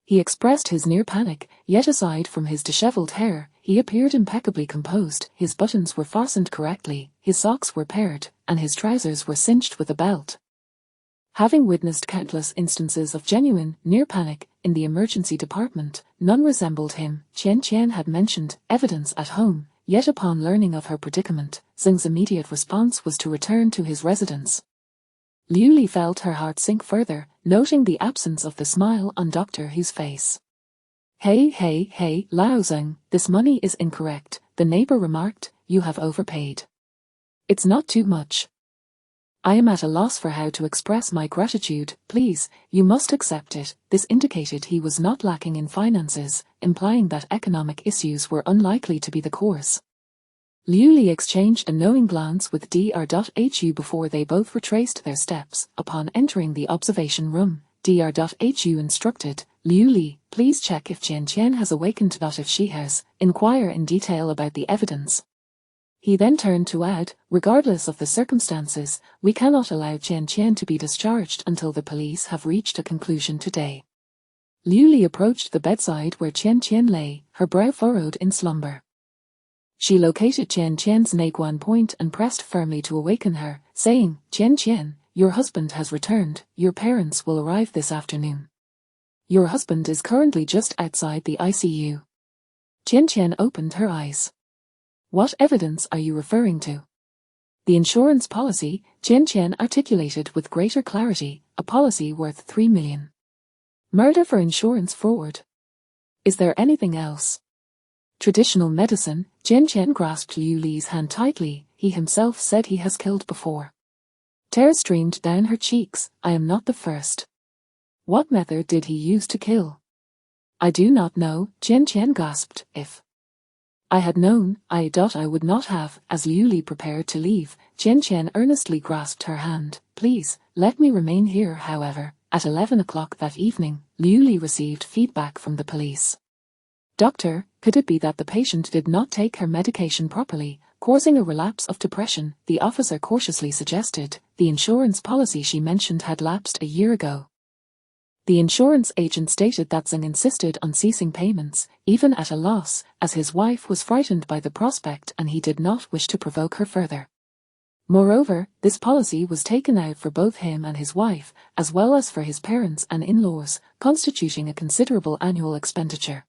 He expressed his near panic, yet aside from his disheveled hair, he appeared impeccably composed. His buttons were fastened correctly, his socks were paired, and his trousers were cinched with a belt. Having witnessed countless instances of genuine, near panic, in the emergency department, none resembled him. Qian Qian had mentioned evidence at home, yet upon learning of her predicament, Zeng's immediate response was to return to his residence. Liu Li felt her heart sink further, noting the absence of the smile on Dr. Hu's face. Hey, Lao Zeng, this money is incorrect, the neighbor remarked, you have overpaid. It's not too much. I am at a loss for how to express my gratitude, please, you must accept it. This indicated he was not lacking in finances, implying that economic issues were unlikely to be the cause. Liu Li exchanged a knowing glance with Dr. Hu before they both retraced their steps. Upon entering the observation room, Dr. Hu instructed, Liu Li, please check if Qian Qian has awakened. If she has, inquire in detail about the evidence. He then turned to add, regardless of the circumstances, we cannot allow Qian Qian to be discharged until the police have reached a conclusion today. Liu Li approached the bedside where Qian Qian lay, her brow furrowed in slumber. She located Qian Qian's naguan point and pressed firmly to awaken her, saying, Qian Qian, your husband has returned, your parents will arrive this afternoon. Your husband is currently just outside the ICU. Qian Qian opened her eyes. What evidence are you referring to? The insurance policy, Qian Qian articulated with greater clarity, a policy worth 3 million. Murder for insurance fraud. Is there anything else? Traditional medicine, Qian Qian grasped Liu Li's hand tightly, he himself said he has killed before. Tears streamed down her cheeks, I am not the first. What method did he use to kill? I do not know, Qian Qian gasped, if I had known, I would not have. As Liu Li prepared to leave, Qian Qian earnestly grasped her hand. Please, let me remain here. However, at 11 o'clock that evening, Liu Li received feedback from the police. Doctor, could it be that the patient did not take her medication properly, causing a relapse of depression? The officer cautiously suggested. The insurance policy she mentioned had lapsed a year ago. The insurance agent stated that Zeng insisted on ceasing payments, even at a loss, as his wife was frightened by the prospect and he did not wish to provoke her further. Moreover, this policy was taken out for both him and his wife, as well as for his parents and in-laws, constituting a considerable annual expenditure.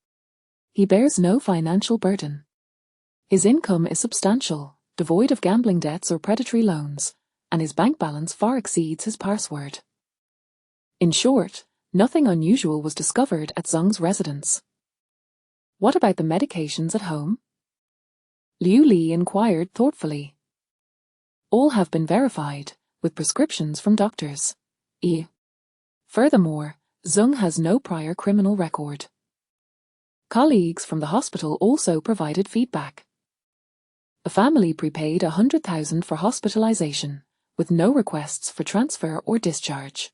He bears no financial burden. His income is substantial, devoid of gambling debts or predatory loans, and his bank balance far exceeds his password. In short, nothing unusual was discovered at Zeng's residence. What about the medications at home? Liu Li inquired thoughtfully. All have been verified, with prescriptions from doctors. Furthermore, Zeng has no prior criminal record. Colleagues from the hospital also provided feedback. The family prepaid 100,000 for hospitalization, with no requests for transfer or discharge.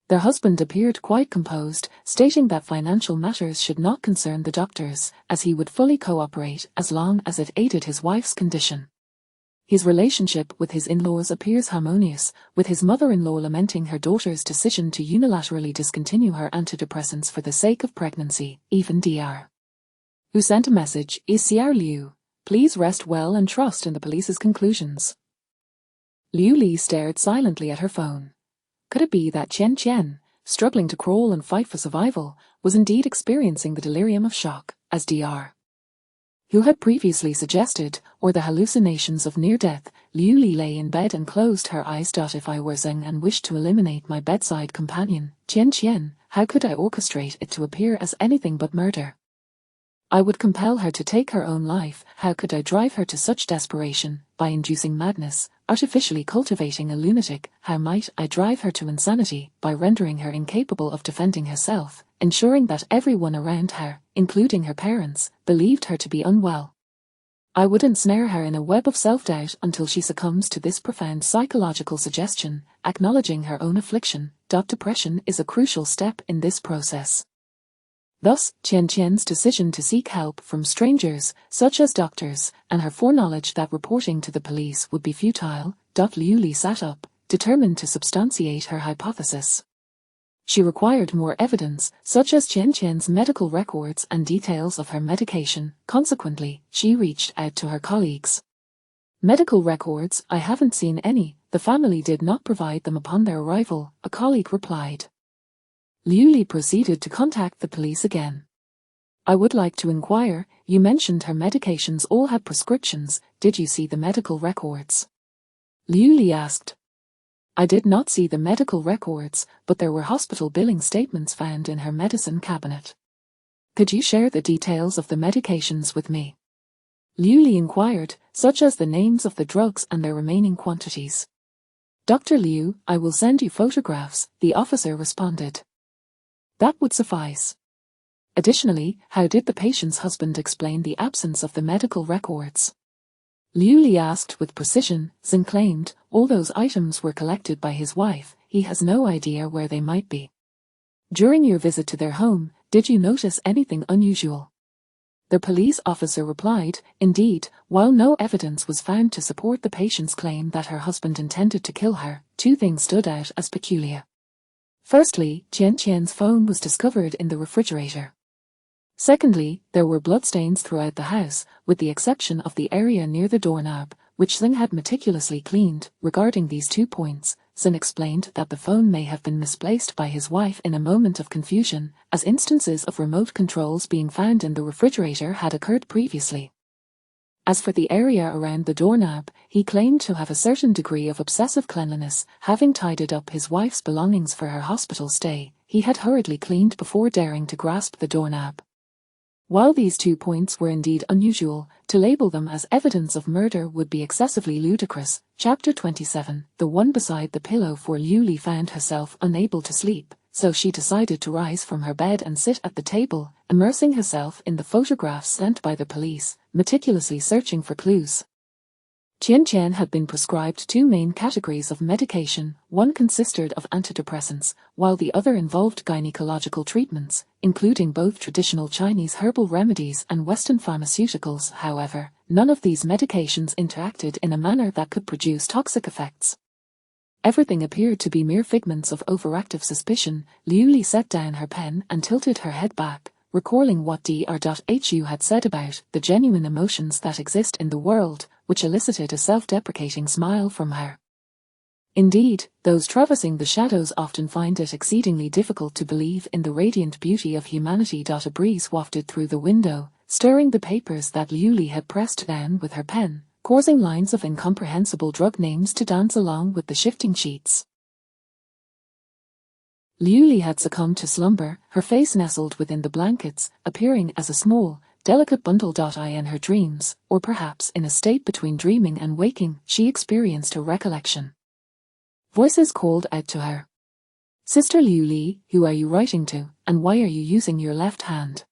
Their husband appeared quite composed, stating that financial matters should not concern the doctors, as he would fully cooperate as long as it aided his wife's condition. His relationship with his in-laws appears harmonious, with his mother-in-law lamenting her daughter's decision to unilaterally discontinue her antidepressants for the sake of pregnancy. Even Dr. Hu sent a message, Xiao Liu, please rest well and trust in the police's conclusions. Liu Li stared silently at her phone. Could it be that Qian Qian, struggling to crawl and fight for survival, was indeed experiencing the delirium of shock, as Dr. Hu had previously suggested, or the hallucinations of near-death? Liu Li lay in bed and closed her eyes. If I were Zeng and wished to eliminate my bedside companion, Qian Qian, how could I orchestrate it to appear as anything but murder? I would compel her to take her own life. How could I drive her to such desperation? By inducing madness, artificially cultivating a lunatic. How might I drive her to insanity? By rendering her incapable of defending herself, ensuring that everyone around her, including her parents, believed her to be unwell. I would ensnare her in a web of self-doubt until she succumbs to this profound psychological suggestion. Acknowledging her own affliction. Depression is a crucial step in this process. Thus, Qian Qian's decision to seek help from strangers, such as doctors, and her foreknowledge that reporting to the police would be futile. Liu Li sat up, determined to substantiate her hypothesis. She required more evidence, such as Qian Qian's medical records and details of her medication. Consequently, she reached out to her colleagues. Medical records? I haven't seen any. The family did not provide them upon their arrival, a colleague replied. Liu Li proceeded to contact the police again. I would like to inquire, you mentioned her medications all had prescriptions. Did you see the medical records? Liu Li asked. I did not see the medical records, but there were hospital billing statements found in her medicine cabinet. Could you share the details of the medications with me? Liu Li inquired, such as the names of the drugs and their remaining quantities. Dr. Liu, I will send you photographs, the officer responded. That would suffice. Additionally, how did the patient's husband explain the absence of the medical records? Liu Li asked with precision. Zeng claimed, all those items were collected by his wife, he has no idea where they might be. During your visit to their home, did you notice anything unusual? The police officer replied, indeed, while no evidence was found to support the patient's claim that her husband intended to kill her, two things stood out as peculiar. Firstly, Qian Qian's phone was discovered in the refrigerator. Secondly, there were bloodstains throughout the house, with the exception of the area near the doorknob, which Zeng had meticulously cleaned. Regarding these 2 points, Zeng explained that the phone may have been misplaced by his wife in a moment of confusion, as instances of remote controls being found in the refrigerator had occurred previously. As for the area around the doorknob, he claimed to have a certain degree of obsessive cleanliness. Having tidied up his wife's belongings for her hospital stay, he had hurriedly cleaned before daring to grasp the doorknob. While these 2 points were indeed unusual, to label them as evidence of murder would be excessively ludicrous. Chapter 27. The one beside the pillow. For Liu Li found herself unable to sleep, so she decided to rise from her bed and sit at the table, immersing herself in the photographs sent by the police, meticulously searching for clues. Qian Qian had been prescribed 2 main categories of medication. One consisted of antidepressants, while the other involved gynecological treatments, including both traditional Chinese herbal remedies and Western pharmaceuticals. However, none of these medications interacted in a manner that could produce toxic effects. Everything appeared to be mere figments of overactive suspicion. Liu Li set down her pen and tilted her head back, recalling what Dr. Hu had said about the genuine emotions that exist in the world, which elicited a self-deprecating smile from her. Indeed, those traversing the shadows often find it exceedingly difficult to believe in the radiant beauty of humanity. A breeze wafted through the window, stirring the papers that Liu Li had pressed down with her pen, causing lines of incomprehensible drug names to dance along with the shifting sheets. Liu Li had succumbed to slumber, her face nestled within the blankets, appearing as a small, delicate bundle. In her dreams, or perhaps in a state between dreaming and waking, she experienced a recollection. Voices called out to her. Sister Liu Li, who are you writing to, and why are you using your left hand?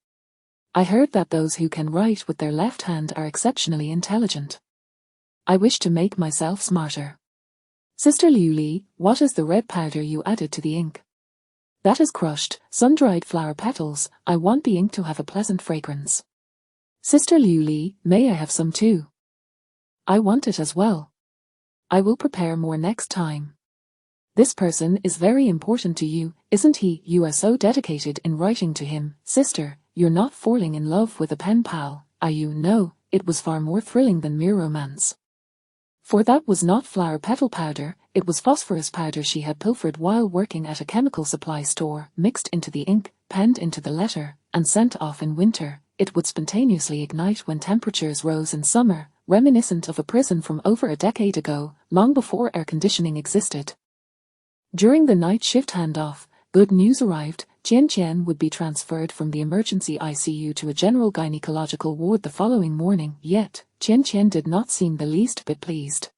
I heard that those who can write with their left hand are exceptionally intelligent. I wish to make myself smarter. Sister Liu Li, what is the red powder you added to the ink? That is crushed, sun-dried flower petals. I want the ink to have a pleasant fragrance. Sister Liu Li, may I have some too? I want it as well. I will prepare more next time. This person is very important to you, isn't he? You are so dedicated in writing to him. Sister, you're not falling in love with a pen pal, are you? No, it was far more thrilling than mere romance. For that was not flower petal powder, it was phosphorus powder she had pilfered while working at a chemical supply store, mixed into the ink, penned into the letter, and sent off in winter. It would spontaneously ignite when temperatures rose in summer, reminiscent of a prison from over a decade ago, long before air conditioning existed. During the night shift handoff, good news arrived. Qian Qian would be transferred from the emergency ICU to a general gynecological ward the following morning, yet Qian Qian did not seem the least bit pleased.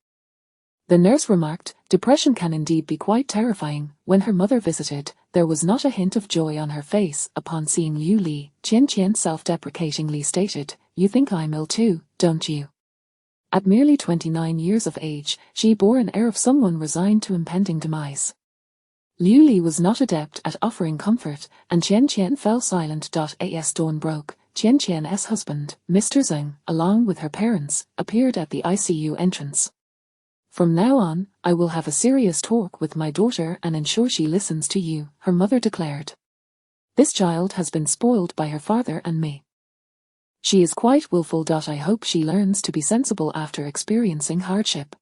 The nurse remarked, "Depression can indeed be quite terrifying." When her mother visited, there was not a hint of joy on her face. Upon seeing Liu Li, Qian Qian self-deprecatingly stated, "You think I'm ill too, don't you?" At merely 29 years of age, she bore an air of someone resigned to impending demise. Liu Li was not adept at offering comfort, and Qian Qian fell silent. As dawn broke, Qian Qian's husband, Mr. Zeng, along with her parents, appeared at the ICU entrance. "From now on, I will have a serious talk with my daughter and ensure she listens to you," her mother declared. "This child has been spoiled by her father and me. She is quite willful. I hope she learns to be sensible after experiencing hardship.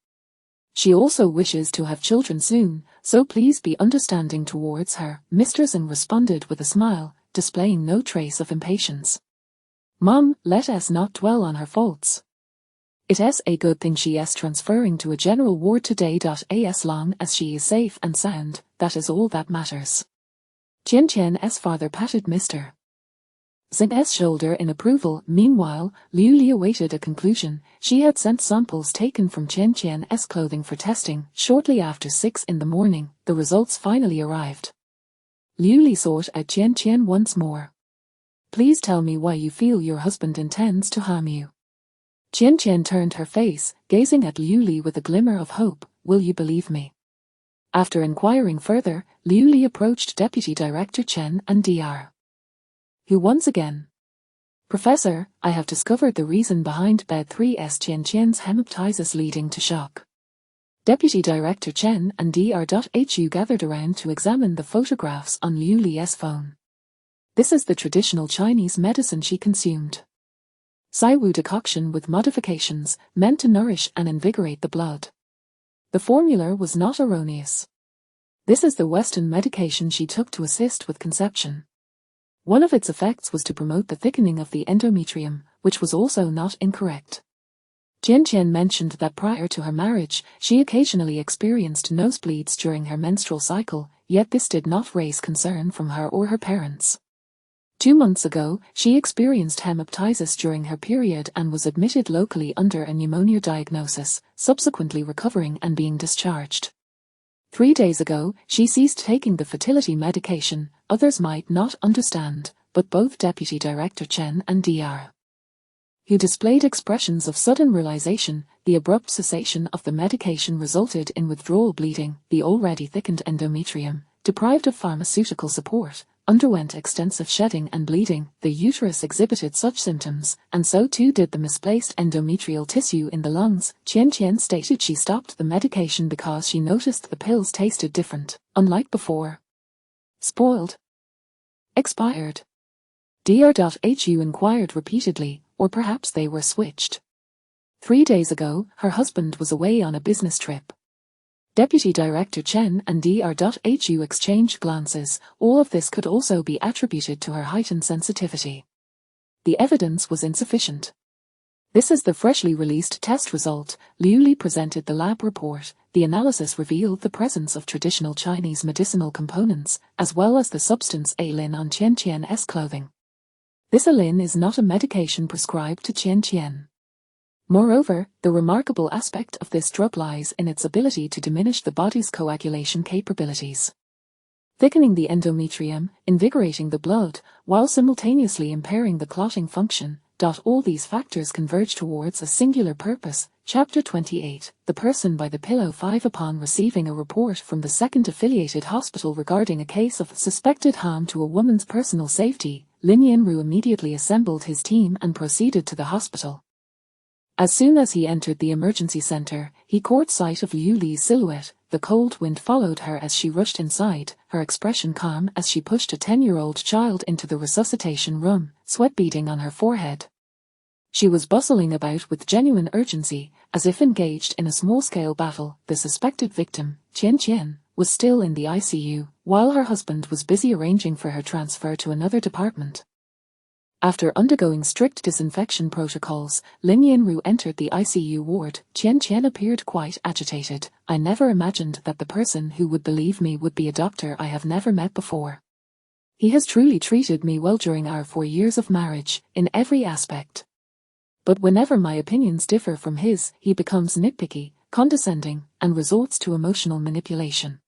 She also wishes to have children soon, so please be understanding towards her." Mr. Zeng responded with a smile, displaying no trace of impatience. "Mom, let us not dwell on her faults. It is a good thing she is transferring to a general ward today. As long as she is safe and sound, that is all that matters." Qian Qian's father patted Mr. Zeng's shoulder in approval. Meanwhile, Liu Li awaited a conclusion. She had sent samples taken from Qian Qian's clothing for testing. Shortly after 6 in the morning, the results finally arrived. Liu Li sought out Qian Qian once more. "Please tell me why you feel your husband intends to harm you." Qian Qian turned her face, gazing at Liu Li with a glimmer of hope. "Will you believe me?" After inquiring further, Liu Li approached Deputy Director Chen and Dr. Who once again. "Professor, I have discovered the reason behind bed 3's Qian Qian's hemoptysis leading to shock." Deputy Director Chen and Dr. Hu gathered around to examine the photographs on Liu Li's phone. "This is the traditional Chinese medicine she consumed. Saiwu decoction with modifications, meant to nourish and invigorate the blood. The formula was not erroneous. This is the Western medication she took to assist with conception. One of its effects was to promote the thickening of the endometrium, which was also not incorrect." Qian Qian mentioned that prior to her marriage, she occasionally experienced nosebleeds during her menstrual cycle, yet this did not raise concern from her or her parents. 2 months ago, she experienced hemoptysis during her period and was admitted locally under a pneumonia diagnosis, subsequently recovering and being discharged. 3 days ago, she ceased taking the fertility medication. Others might not understand, but both Deputy Director Chen and Dr. Who displayed expressions of sudden realization. The abrupt cessation of the medication resulted in withdrawal bleeding. The already thickened endometrium, deprived of pharmaceutical support, underwent extensive shedding and bleeding. The uterus exhibited such symptoms, and so too did the misplaced endometrial tissue in the lungs. Qian Qian stated she stopped the medication because she noticed the pills tasted different, unlike before. Spoiled. Expired. Dr. Hu inquired repeatedly, or perhaps they were switched. 3 days ago, her husband was away on a business trip. Deputy Director Chen and Dr. Hu exchanged glances. All of this could also be attributed to her heightened sensitivity. The evidence was insufficient. "This is the freshly released test result." Liu Li presented the lab report. The analysis revealed the presence of traditional Chinese medicinal components, as well as the substance alin on Qian Qian's clothing. This alin is not a medication prescribed to Qian Qian. Moreover, the remarkable aspect of this drug lies in its ability to diminish the body's coagulation capabilities, thickening the endometrium, invigorating the blood, while simultaneously impairing the clotting function. All these factors converge towards a singular purpose. Chapter 28, The Person by the Pillow. 5 Upon receiving a report from the second affiliated hospital regarding a case of suspected harm to a woman's personal safety, Lin Yanru immediately assembled his team and proceeded to the hospital. As soon as he entered the emergency center, he caught sight of Liu Li's silhouette. The cold wind followed her as she rushed inside, her expression calm as she pushed a 10-year-old child into the resuscitation room, sweat beading on her forehead. She was bustling about with genuine urgency, as if engaged in a small-scale battle. The suspected victim, Qian Qian, was still in the ICU, while her husband was busy arranging for her transfer to another department. After undergoing strict disinfection protocols, Lin Yanru entered the ICU ward. Qian Qian appeared quite agitated. "I never imagined that the person who would believe me would be a doctor I have never met before." He has truly treated me well during our 4 years of marriage, in every aspect. But whenever my opinions differ from his, he becomes nitpicky, condescending, and resorts to emotional manipulation.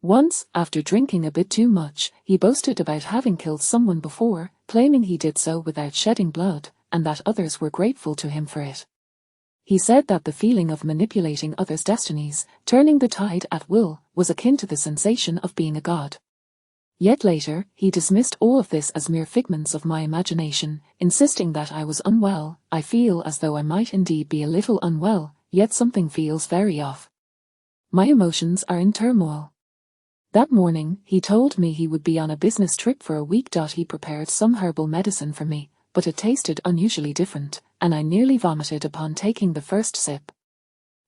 Once, after drinking a bit too much, he boasted about having killed someone before, claiming he did so without shedding blood, and that others were grateful to him for it. He said that the feeling of manipulating others' destinies, turning the tide at will, was akin to the sensation of being a god. Yet later, he dismissed all of this as mere figments of my imagination, insisting that I was unwell. I feel as though I might indeed be a little unwell, yet something feels very off. My emotions are in turmoil. That morning, he told me he would be on a business trip for a week. He prepared some herbal medicine for me, but it tasted unusually different, and I nearly vomited upon taking the first sip.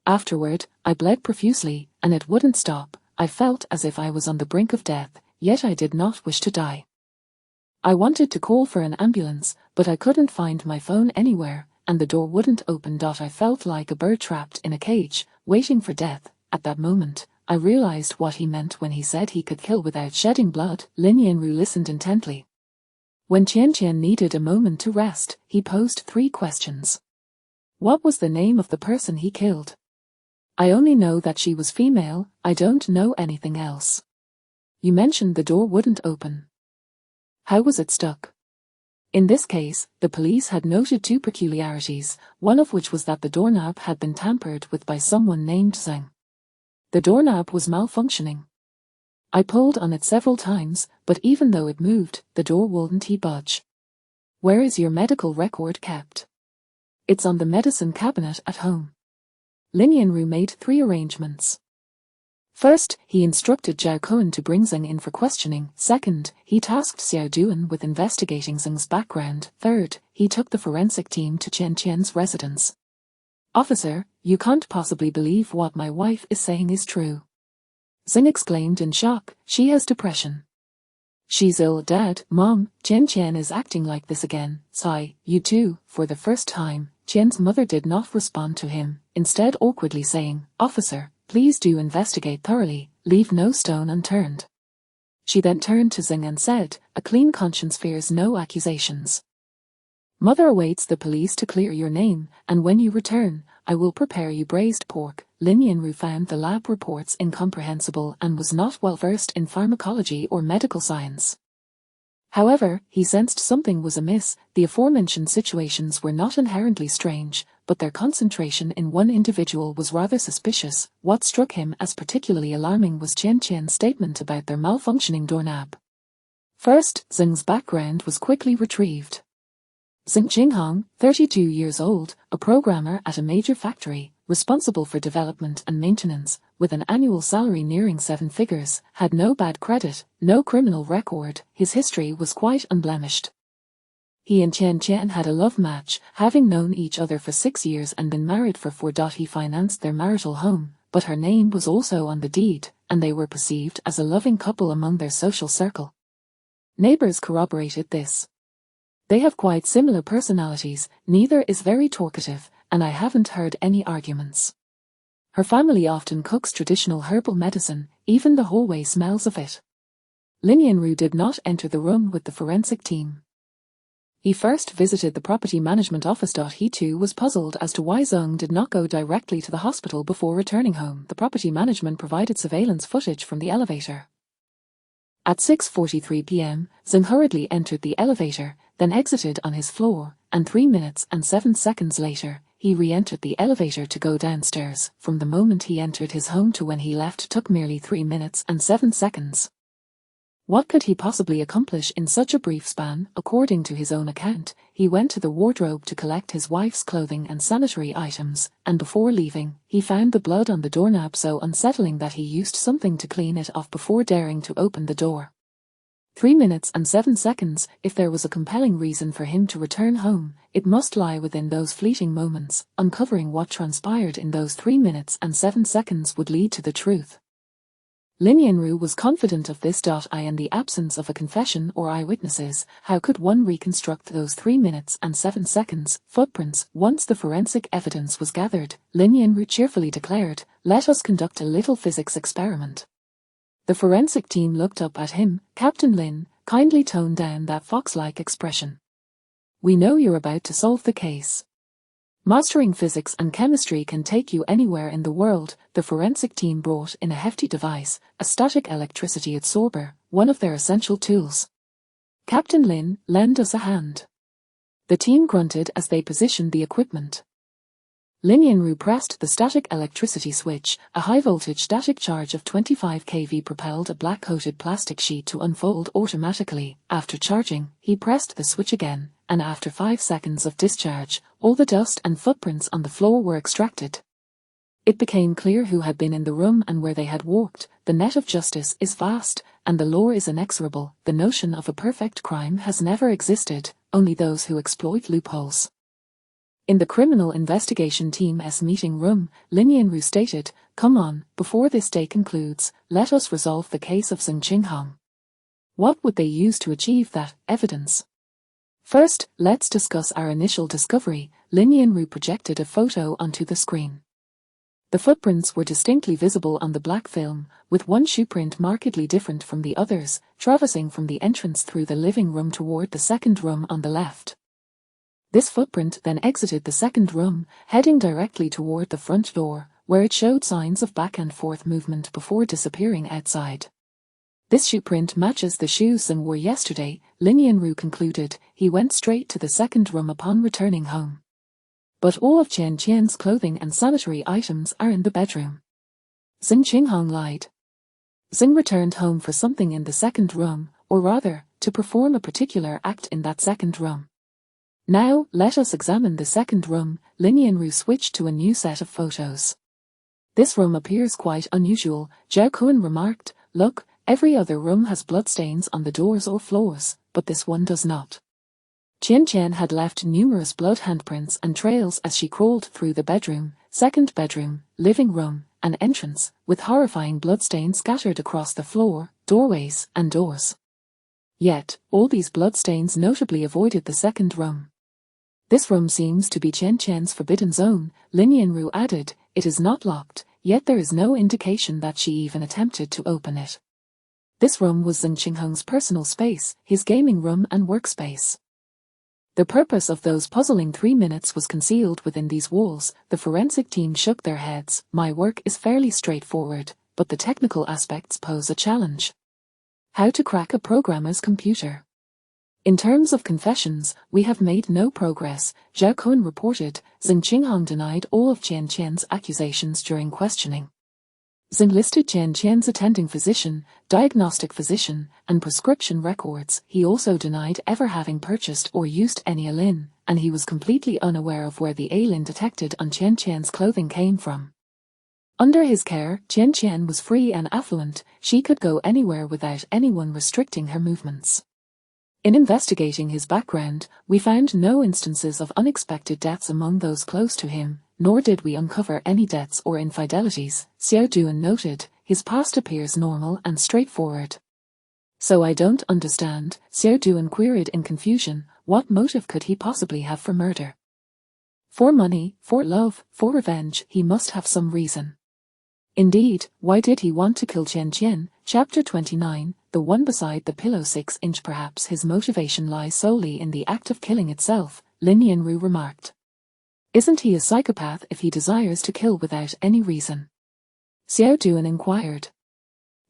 Afterward, I bled profusely, and it wouldn't stop. I felt as if I was on the brink of death, yet I did not wish to die. I wanted to call for an ambulance, but I couldn't find my phone anywhere, and the door wouldn't open. I felt like a bird trapped in a cage, waiting for death. At that moment, I realized what he meant when he said he could kill without shedding blood. Lin Yanru listened intently. When Qian Qian needed a moment to rest, he posed 3 questions. What was the name of the person he killed? I only know that she was female, I don't know anything else. You mentioned the door wouldn't open. How was it stuck? In this case, the police had noted 2 peculiarities, one of which was that the doorknob had been tampered with by someone named Zheng. The doorknob was malfunctioning. I pulled on it several times, but even though it moved, the door wouldn't budge. Where is your medical record kept? It's on the medicine cabinet at home. Lin Yanru made 3 arrangements. First, he instructed Zhao Kuan to bring Zheng in for questioning. Second, he tasked Xiao Duan with investigating Zheng's background. Third, he took the forensic team to Qian Qian's residence. Officer, you can't possibly believe what my wife is saying is true. Zheng exclaimed in shock. She has depression. She's ill, Dad. Mom, Qian Qian is acting like this again. Sigh, you too. For the first time, Qian's mother did not respond to him, instead awkwardly saying, Officer, please do investigate thoroughly, leave no stone unturned. She then turned to Zheng and said, a clean conscience fears no accusations. Mother awaits the police to clear your name, and when you return, I will prepare you braised pork. Lin Yanru found the lab reports incomprehensible and was not well versed in pharmacology or medical science. However, he sensed something was amiss. The aforementioned situations were not inherently strange, but their concentration in one individual was rather suspicious. What struck him as particularly alarming was Qian Qian's statement about their malfunctioning doorknob. First, Zheng's background was quickly retrieved. Zheng Jinghong, 32 years old, a programmer at a major factory, responsible for development and maintenance, with an annual salary nearing 7 figures, had no bad credit, no criminal record. His history was quite unblemished. He and Qian Qian had a love match, having known each other for 6 years and been married for 4. He financed their marital home, but her name was also on the deed, and they were perceived as a loving couple among their social circle. Neighbors corroborated this. They have quite similar personalities, neither is very talkative, and I haven't heard any arguments. Her family often cooks traditional herbal medicine, even the hallway smells of it. Lin Yanru did not enter the room with the forensic team. He first visited the property management office. He too was puzzled as to why Zheng did not go directly to the hospital before returning home. The property management provided surveillance footage from the elevator. At 6:43 p.m., Zheng hurriedly entered the elevator, then exited on his floor, and 3 minutes and 7 seconds later, he re-entered the elevator to go downstairs. From the moment he entered his home to when he left took merely 3 minutes and 7 seconds. What could he possibly accomplish in such a brief span? According to his own account, he went to the wardrobe to collect his wife's clothing and sanitary items, and before leaving, he found the blood on the doorknob so unsettling that he used something to clean it off before daring to open the door. 3 minutes and 7 seconds. If there was a compelling reason for him to return home, it must lie within those fleeting moments. Uncovering what transpired in those 3 minutes and 7 seconds would lead to the truth. Lin Yanru was confident of this. In the absence of a confession or eyewitnesses, how could one reconstruct those 3 minutes and 7 seconds footprints? Once the forensic evidence was gathered, Lin Yanru cheerfully declared, "Let us conduct a little physics experiment." The forensic team looked up at him. "Captain Lin, kindly tone down that fox-like expression. We know you're about to solve the case. Mastering physics and chemistry can take you anywhere in the world. The forensic team brought in a hefty device, a static electricity absorber, one of their essential tools. Captain Lin, lend us a hand. The team grunted as they positioned the equipment. Lin Yanru pressed the static electricity switch. A high-voltage static charge of 25 kV propelled a black-coated plastic sheet to unfold automatically. After charging, he pressed the switch again, and after 5 seconds of discharge, all the dust and footprints on the floor were extracted. It became clear who had been in the room and where they had walked. The net of justice is vast, and the law is inexorable. The notion of a perfect crime has never existed, only those who exploit loopholes. In the Criminal Investigation Team's meeting room, Lin Yanru stated, "Come on, before this day concludes, let us resolve the case of Zheng Qinghong." What would they use to achieve that evidence? First, let's discuss our initial discovery. Lin Yanru projected a photo onto the screen. The footprints were distinctly visible on the black film, with one shoe print markedly different from the others, traversing from the entrance through the living room toward the second room on the left. This footprint then exited the second room, heading directly toward the front door, where it showed signs of back and forth movement before disappearing outside. This shoe print matches the shoes Zheng wore yesterday, Lin Yanru concluded. He went straight to the second room upon returning home. But all of Qian Qian's clothing and sanitary items are in the bedroom. Zheng Qinghong lied. Zheng returned home for something in the second room, or rather, to perform a particular act in that second room. Now, let us examine the second room. Lin Yanru switched to a new set of photos. This room appears quite unusual, Zhao Kun remarked. Look, every other room has bloodstains on the doors or floors, but this one does not. Qian Qian had left numerous blood handprints and trails as she crawled through the bedroom, second bedroom, living room, and entrance, with horrifying bloodstains scattered across the floor, doorways, and doors. Yet, all these bloodstains notably avoided the second room. This room seems to be Qian Qian's forbidden zone, Lin Yanru added. It is not locked, yet there is no indication that she even attempted to open it. This room was Zheng Qinghong's personal space, his gaming room and workspace. The purpose of those puzzling 3 minutes was concealed within these walls. The forensic team shook their heads. My work is fairly straightforward, but the technical aspects pose a challenge. How to crack a programmer's computer. In terms of confessions, we have made no progress, Zhao Kun reported. Zheng Qinghong denied all of Qian Qian's accusations during questioning. Zheng listed Qian Qian's attending physician, diagnostic physician, and prescription records. He also denied ever having purchased or used any Alin, and he was completely unaware of where the Alin detected on Qian Qian's clothing came from. Under his care, Qian Qian was free and affluent. She could go anywhere without anyone restricting her movements. In investigating his background, we found no instances of unexpected deaths among those close to him, nor did we uncover any deaths or infidelities, Xiao Duan noted. His past appears normal and straightforward. So I don't understand, Xiao Duan queried in confusion. What motive could he possibly have for murder? For money, for love, for revenge. He must have some reason. Indeed, why did he want to kill Qian Qian? Chapter 29, the one beside the pillow 6-inch. Perhaps his motivation lies solely in the act of killing itself, Lin Yanru remarked. Isn't he a psychopath if he desires to kill without any reason? Xiao Duan inquired.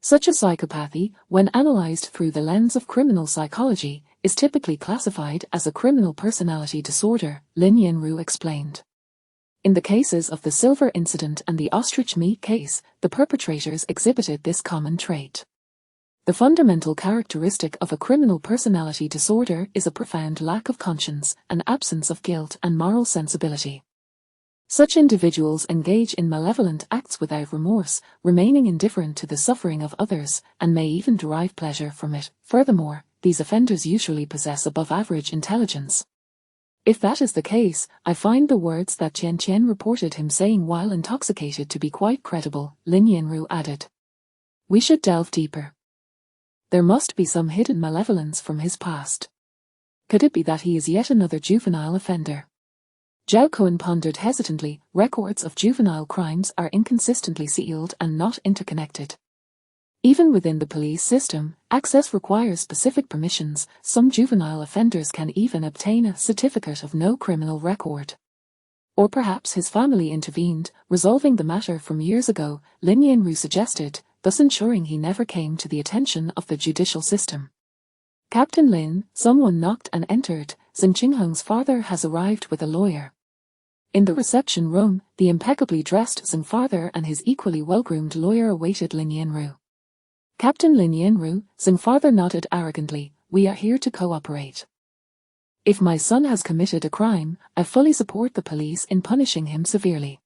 Such a psychopathy, when analyzed through the lens of criminal psychology, is typically classified as a criminal personality disorder, Lin Yanru explained. In the cases of the silver incident and the ostrich meat case, the perpetrators exhibited this common trait. The fundamental characteristic of a criminal personality disorder is a profound lack of conscience, an absence of guilt and moral sensibility. Such individuals engage in malevolent acts without remorse, remaining indifferent to the suffering of others, and may even derive pleasure from it. Furthermore, these offenders usually possess above-average intelligence. If that is the case, I find the words that Qian Qian reported him saying while intoxicated to be quite credible, Lin Yanru added. We should delve deeper. There must be some hidden malevolence from his past. Could it be that he is yet another juvenile offender? Zhao Kun pondered hesitantly. Records of juvenile crimes are inconsistently sealed and not interconnected. Even within the police system, access requires specific permissions. Some juvenile offenders can even obtain a certificate of no criminal record. Or perhaps his family intervened, resolving the matter from years ago, Lin Yinru suggested, thus ensuring he never came to the attention of the judicial system. Captain Lin, someone knocked and entered. Zheng Qinghong's father has arrived with a lawyer. In the reception room, the impeccably dressed Zheng father and his equally well-groomed lawyer awaited Lin Yinru. Captain Lin Yinru, Zheng father nodded arrogantly, we are here to cooperate. If my son has committed a crime, I fully support the police in punishing him severely.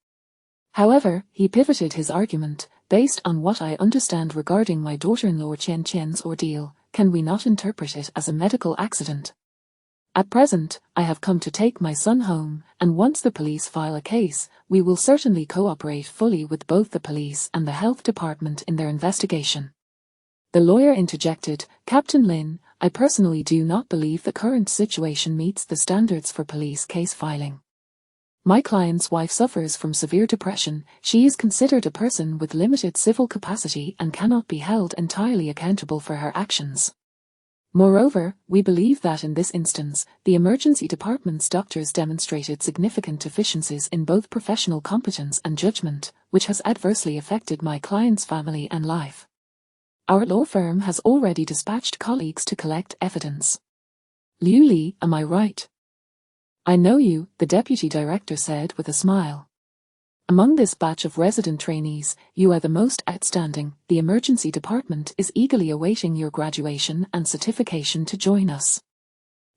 However, he pivoted his argument, based on what I understand regarding my daughter-in-law Qian Qian's ordeal, can we not interpret it as a medical accident? At present, I have come to take my son home, and once the police file a case, we will certainly cooperate fully with both the police and the health department in their investigation. The lawyer interjected, Captain Lin, I personally do not believe the current situation meets the standards for police case filing. My client's wife suffers from severe depression. She is considered a person with limited civil capacity and cannot be held entirely accountable for her actions. Moreover, we believe that in this instance, the emergency department's doctors demonstrated significant deficiencies in both professional competence and judgment, which has adversely affected my client's family and life. Our law firm has already dispatched colleagues to collect evidence. Liu Li, am I right? I know you, the deputy director said with a smile. Among this batch of resident trainees, you are the most outstanding. The emergency department is eagerly awaiting your graduation and certification to join us.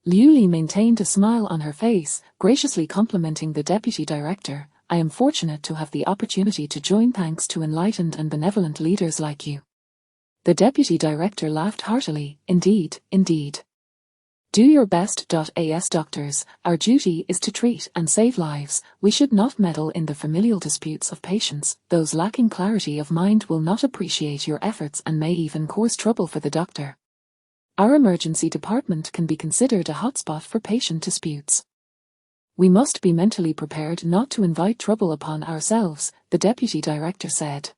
Liu Li maintained a smile on her face, graciously complimenting the deputy director. I am fortunate to have the opportunity to join thanks to enlightened and benevolent leaders like you. The deputy director laughed heartily. Indeed, indeed. Do your best. As doctors, our duty is to treat and save lives. We should not meddle in the familial disputes of patients. Those lacking clarity of mind will not appreciate your efforts and may even cause trouble for the doctor. Our emergency department can be considered a hotspot for patient disputes. We must be mentally prepared not to invite trouble upon ourselves, the deputy director said.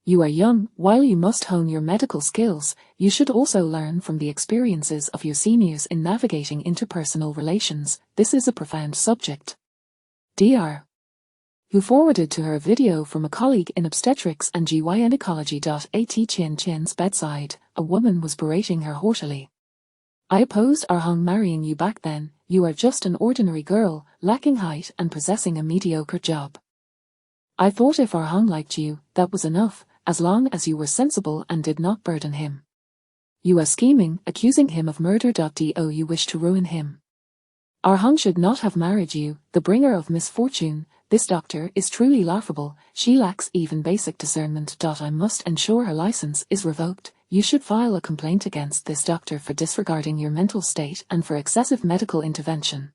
You are young. While you must hone your medical skills, you should also learn from the experiences of your seniors in navigating interpersonal relations. This is a profound subject. Dr. Who forwarded to her a video from a colleague in obstetrics and gynecology. At Qian Qian's bedside, a woman was berating her haughtily. I opposed Arhang marrying you back then. You are just an ordinary girl, lacking height and possessing a mediocre job. I thought if Arhang liked you, that was enough, as long as you were sensible and did not burden him. You are scheming, accusing him of murder. Do you wish to ruin him? Arhang should not have married you, the bringer of misfortune. This doctor is truly laughable. She lacks even basic discernment. I must ensure her license is revoked. You should file a complaint against this doctor for disregarding your mental state and for excessive medical intervention.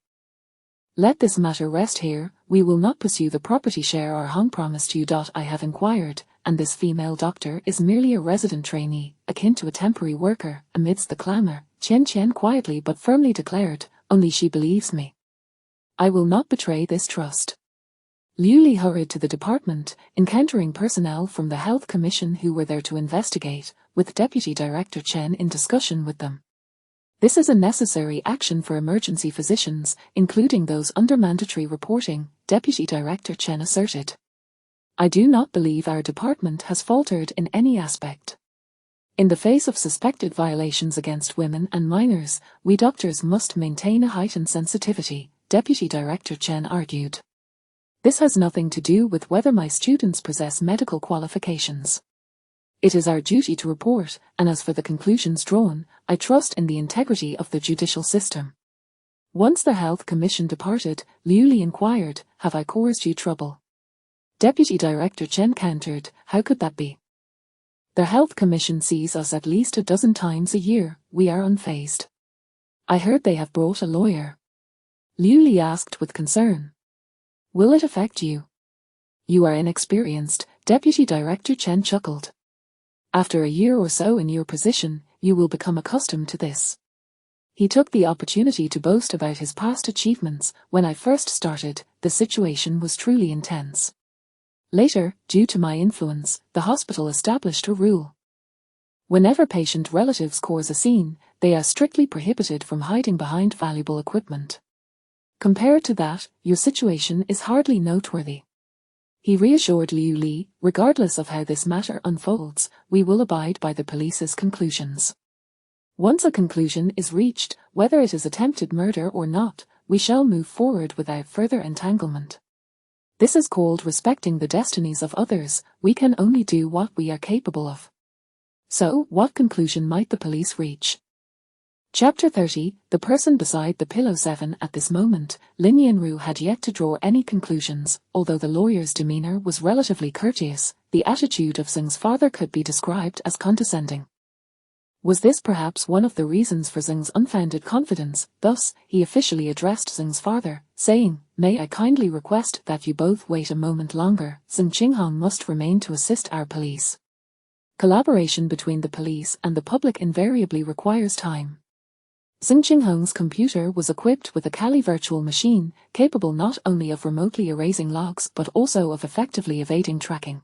Let this matter rest here. We will not pursue the property share Arhang promised you. I have inquired, and this female doctor is merely a resident trainee, akin to a temporary worker. Amidst the clamor, Qian Qian quietly but firmly declared, only she believes me. I will not betray this trust. Liu Li hurried to the department, encountering personnel from the Health Commission who were there to investigate, with Deputy Director Chen in discussion with them. This is a necessary action for emergency physicians, including those under mandatory reporting, Deputy Director Chen asserted. I do not believe our department has faltered in any aspect. In the face of suspected violations against women and minors, we doctors must maintain a heightened sensitivity, Deputy Director Chen argued. This has nothing to do with whether my students possess medical qualifications. It is our duty to report, and as for the conclusions drawn, I trust in the integrity of the judicial system. Once the Health Commission departed, Liu Li inquired, have I caused you trouble? Deputy Director Chen countered, how could that be? The Health Commission sees us at least 12 times a year. We are unfazed. I heard they have brought a lawyer. Liu Li asked with concern. Will it affect you? You are inexperienced, Deputy Director Chen chuckled. After a year or so in your position, you will become accustomed to this. He took the opportunity to boast about his past achievements. When I first started, the situation was truly intense. Later, due to my influence, the hospital established a rule. Whenever patient relatives cause a scene, they are strictly prohibited from hiding behind valuable equipment. Compared to that, your situation is hardly noteworthy. He reassured Liu Li, regardless of how this matter unfolds, we will abide by the police's conclusions. Once a conclusion is reached, whether it is attempted murder or not, we shall move forward without further entanglement. This is called respecting the destinies of others. We can only do what we are capable of. So, what conclusion might the police reach? Chapter 30, The Person Beside the Pillow. 7. At this moment, Lin Yanru had yet to draw any conclusions. Although the lawyer's demeanor was relatively courteous, the attitude of Zheng's father could be described as condescending. Was this perhaps one of the reasons for Zheng's unfounded confidence? Thus, he officially addressed Zheng's father, saying, "May I kindly request that you both wait a moment longer. Zheng Qinghong must remain to assist our police." Collaboration between the police and the public invariably requires time. Zheng Qinghong's computer was equipped with a Kali virtual machine, capable not only of remotely erasing logs but also of effectively evading tracking.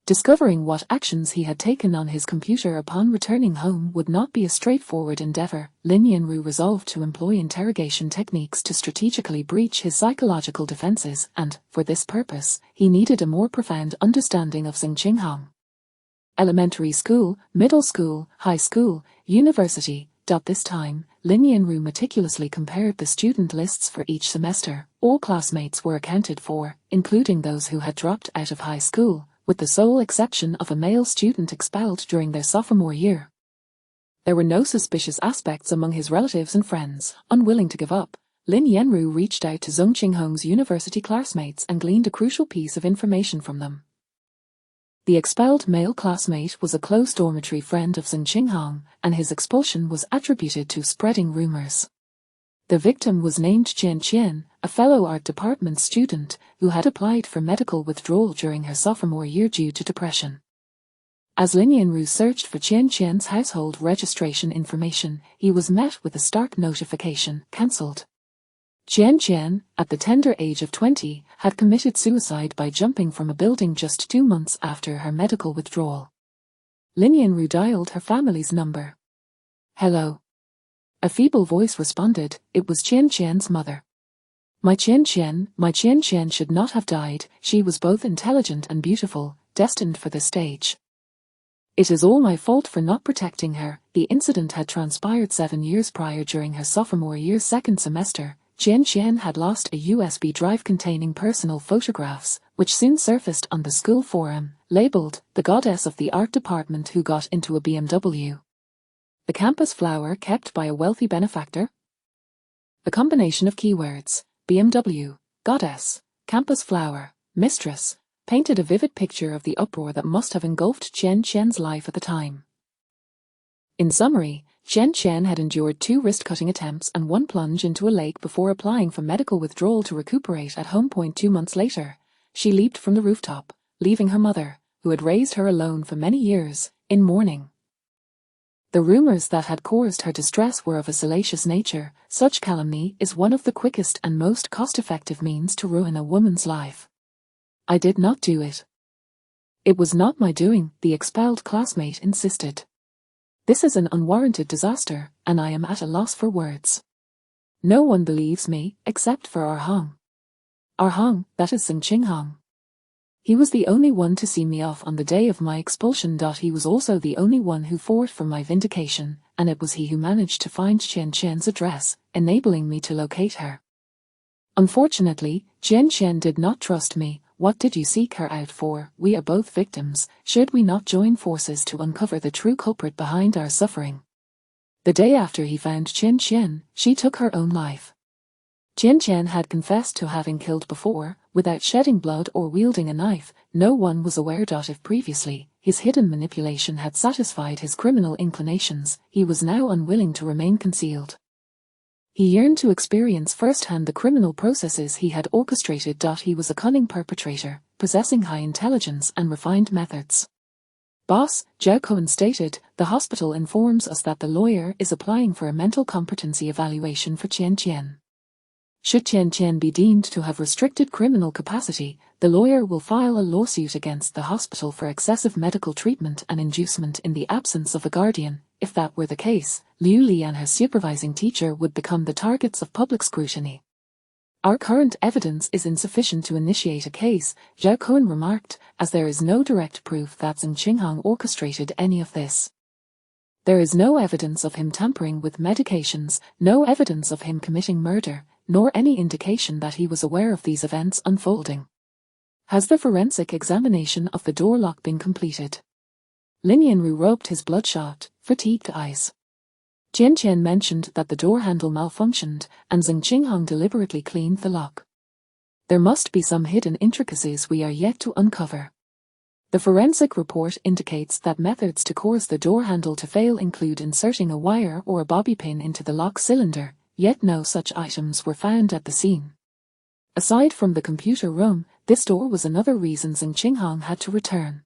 Discovering what actions he had taken on his computer upon returning home would not be a straightforward endeavor. Lin Yanru resolved to employ interrogation techniques to strategically breach his psychological defenses, and, for this purpose, he needed a more profound understanding of Zheng Qinghong. Elementary school, middle school, high school, university. This time, Lin Yanru meticulously compared the student lists for each semester. All classmates were accounted for, including those who had dropped out of high school, with the sole exception of a male student expelled during their sophomore year. There were no suspicious aspects among his relatives and friends. Unwilling to give up, Lin Yanru reached out to Zheng Qinghong's university classmates and gleaned a crucial piece of information from them. The expelled male classmate was a close dormitory friend of Zheng Qinghong, and his expulsion was attributed to spreading rumors. The victim was named Qian Qian, a fellow art department student who had applied for medical withdrawal during her sophomore year due to depression. As Lin Yanru searched for Qian Qian's household registration information, he was met with a stark notification: cancelled. Qian Qian, at the tender age of 20, had committed suicide by jumping from a building just 2 months after her medical withdrawal. Lin Yanru dialed her family's number. "Hello." A feeble voice responded. It was Qian Qian's mother. My Qian Qian should not have died. She was both intelligent and beautiful, destined for the stage. It is all my fault for not protecting her." The incident had transpired 7 years prior during her sophomore year's second semester. Qian Qian had lost a USB drive containing personal photographs, which soon surfaced on the school forum, labeled "The Goddess of the Art Department Who Got into a BMW." The campus flower kept by a wealthy benefactor? A combination of keywords, BMW, goddess, campus flower, mistress, painted a vivid picture of the uproar that must have engulfed Qian Qian's life at the time. In summary, Qian Qian had endured 2 wrist-cutting attempts and 1 plunge into a lake before applying for medical withdrawal to recuperate at home. 2 months later, she leaped from the rooftop, leaving her mother, who had raised her alone for many years, in mourning. The rumors that had caused her distress were of a salacious nature. Such calumny is one of the quickest and most cost-effective means to ruin a woman's life. "I did not do it. It was not my doing," the expelled classmate insisted. "This is an unwarranted disaster, and I am at a loss for words. No one believes me, except for Arhong. Arhong, that is Zheng Qinghong. He was the only one to see me off on the day of my expulsion. He was also the only one who fought for my vindication, and it was he who managed to find Qian Qian's address, enabling me to locate her. Unfortunately, Qian Qian did not trust me. What did you seek her out for? We are both victims. Should we not join forces to uncover the true culprit behind our suffering?" The day after he found Qian Qian, she took her own life. Qian Qian had confessed to having killed before, without shedding blood or wielding a knife. No one was aware if previously his hidden manipulation had satisfied his criminal inclinations, he was now unwilling to remain concealed. He yearned to experience firsthand the criminal processes he had orchestrated. He was a cunning perpetrator, possessing high intelligence and refined methods. Boss, Zhao Cohen stated, "The hospital informs us that the lawyer is applying for a mental competency evaluation for Qian Qian. Should Qian Qian be deemed to have restricted criminal capacity, the lawyer will file a lawsuit against the hospital for excessive medical treatment and inducement in the absence of a guardian. If that were the case, Liu Li and her supervising teacher would become the targets of public scrutiny. Our current evidence is insufficient to initiate a case, Zhao Cohen remarked, as there is no direct proof that Zheng Qinghang orchestrated any of this. There is no evidence of him tampering with medications, no evidence of him committing murder, nor any indication that he was aware of these events unfolding. Has the forensic examination of the door lock been completed? Lin Yanru rubbed his bloodshot, fatigued eyes. Qian Qian mentioned that the door handle malfunctioned, and Zheng Qinghang deliberately cleaned the lock. There must be some hidden intricacies we are yet to uncover. The forensic report indicates that methods to cause the door handle to fail include inserting a wire or a bobby pin into the lock cylinder, yet no such items were found at the scene. Aside from the computer room, this door was another reason Zheng Qinghang had to return.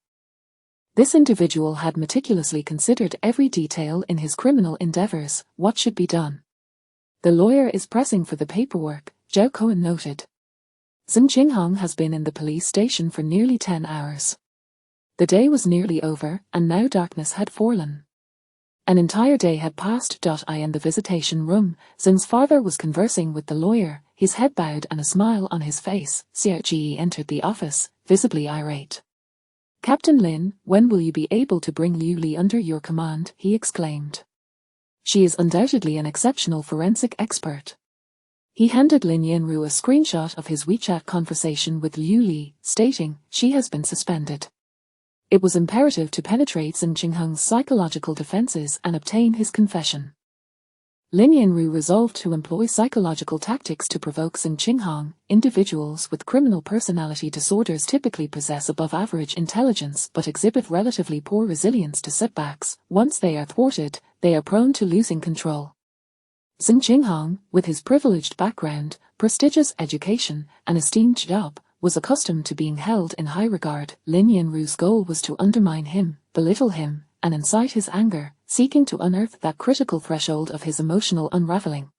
This individual had meticulously considered every detail in his criminal endeavors. What should be done? The lawyer is pressing for the paperwork, Zhao Cohen noted. Zheng Qinghang has been in the police station for nearly 10 hours. The day was nearly over, and now darkness had fallen. An entire day had passed. In the visitation room, Zheng's father was conversing with the lawyer, his head bowed and a smile on his face. Xiao Ji entered the office, visibly irate. "Captain Lin, when will you be able to bring Liu Li under your command?" he exclaimed. "She is undoubtedly an exceptional forensic expert." He handed Lin Yanru a screenshot of his WeChat conversation with Liu Li, stating, "She has been suspended." It was imperative to penetrate Zheng Qinghang's psychological defenses and obtain his confession. Lin Yanru resolved to employ psychological tactics to provoke Zheng Qinghang. Individuals with criminal personality disorders typically possess above-average intelligence but exhibit relatively poor resilience to setbacks. Once they are thwarted, they are prone to losing control. Zheng Qinghang, with his privileged background, prestigious education, and esteemed job, was accustomed to being held in high regard. Lin Yanru's goal was to undermine him, belittle him, and incite his anger, seeking to unearth that critical threshold of his emotional unraveling.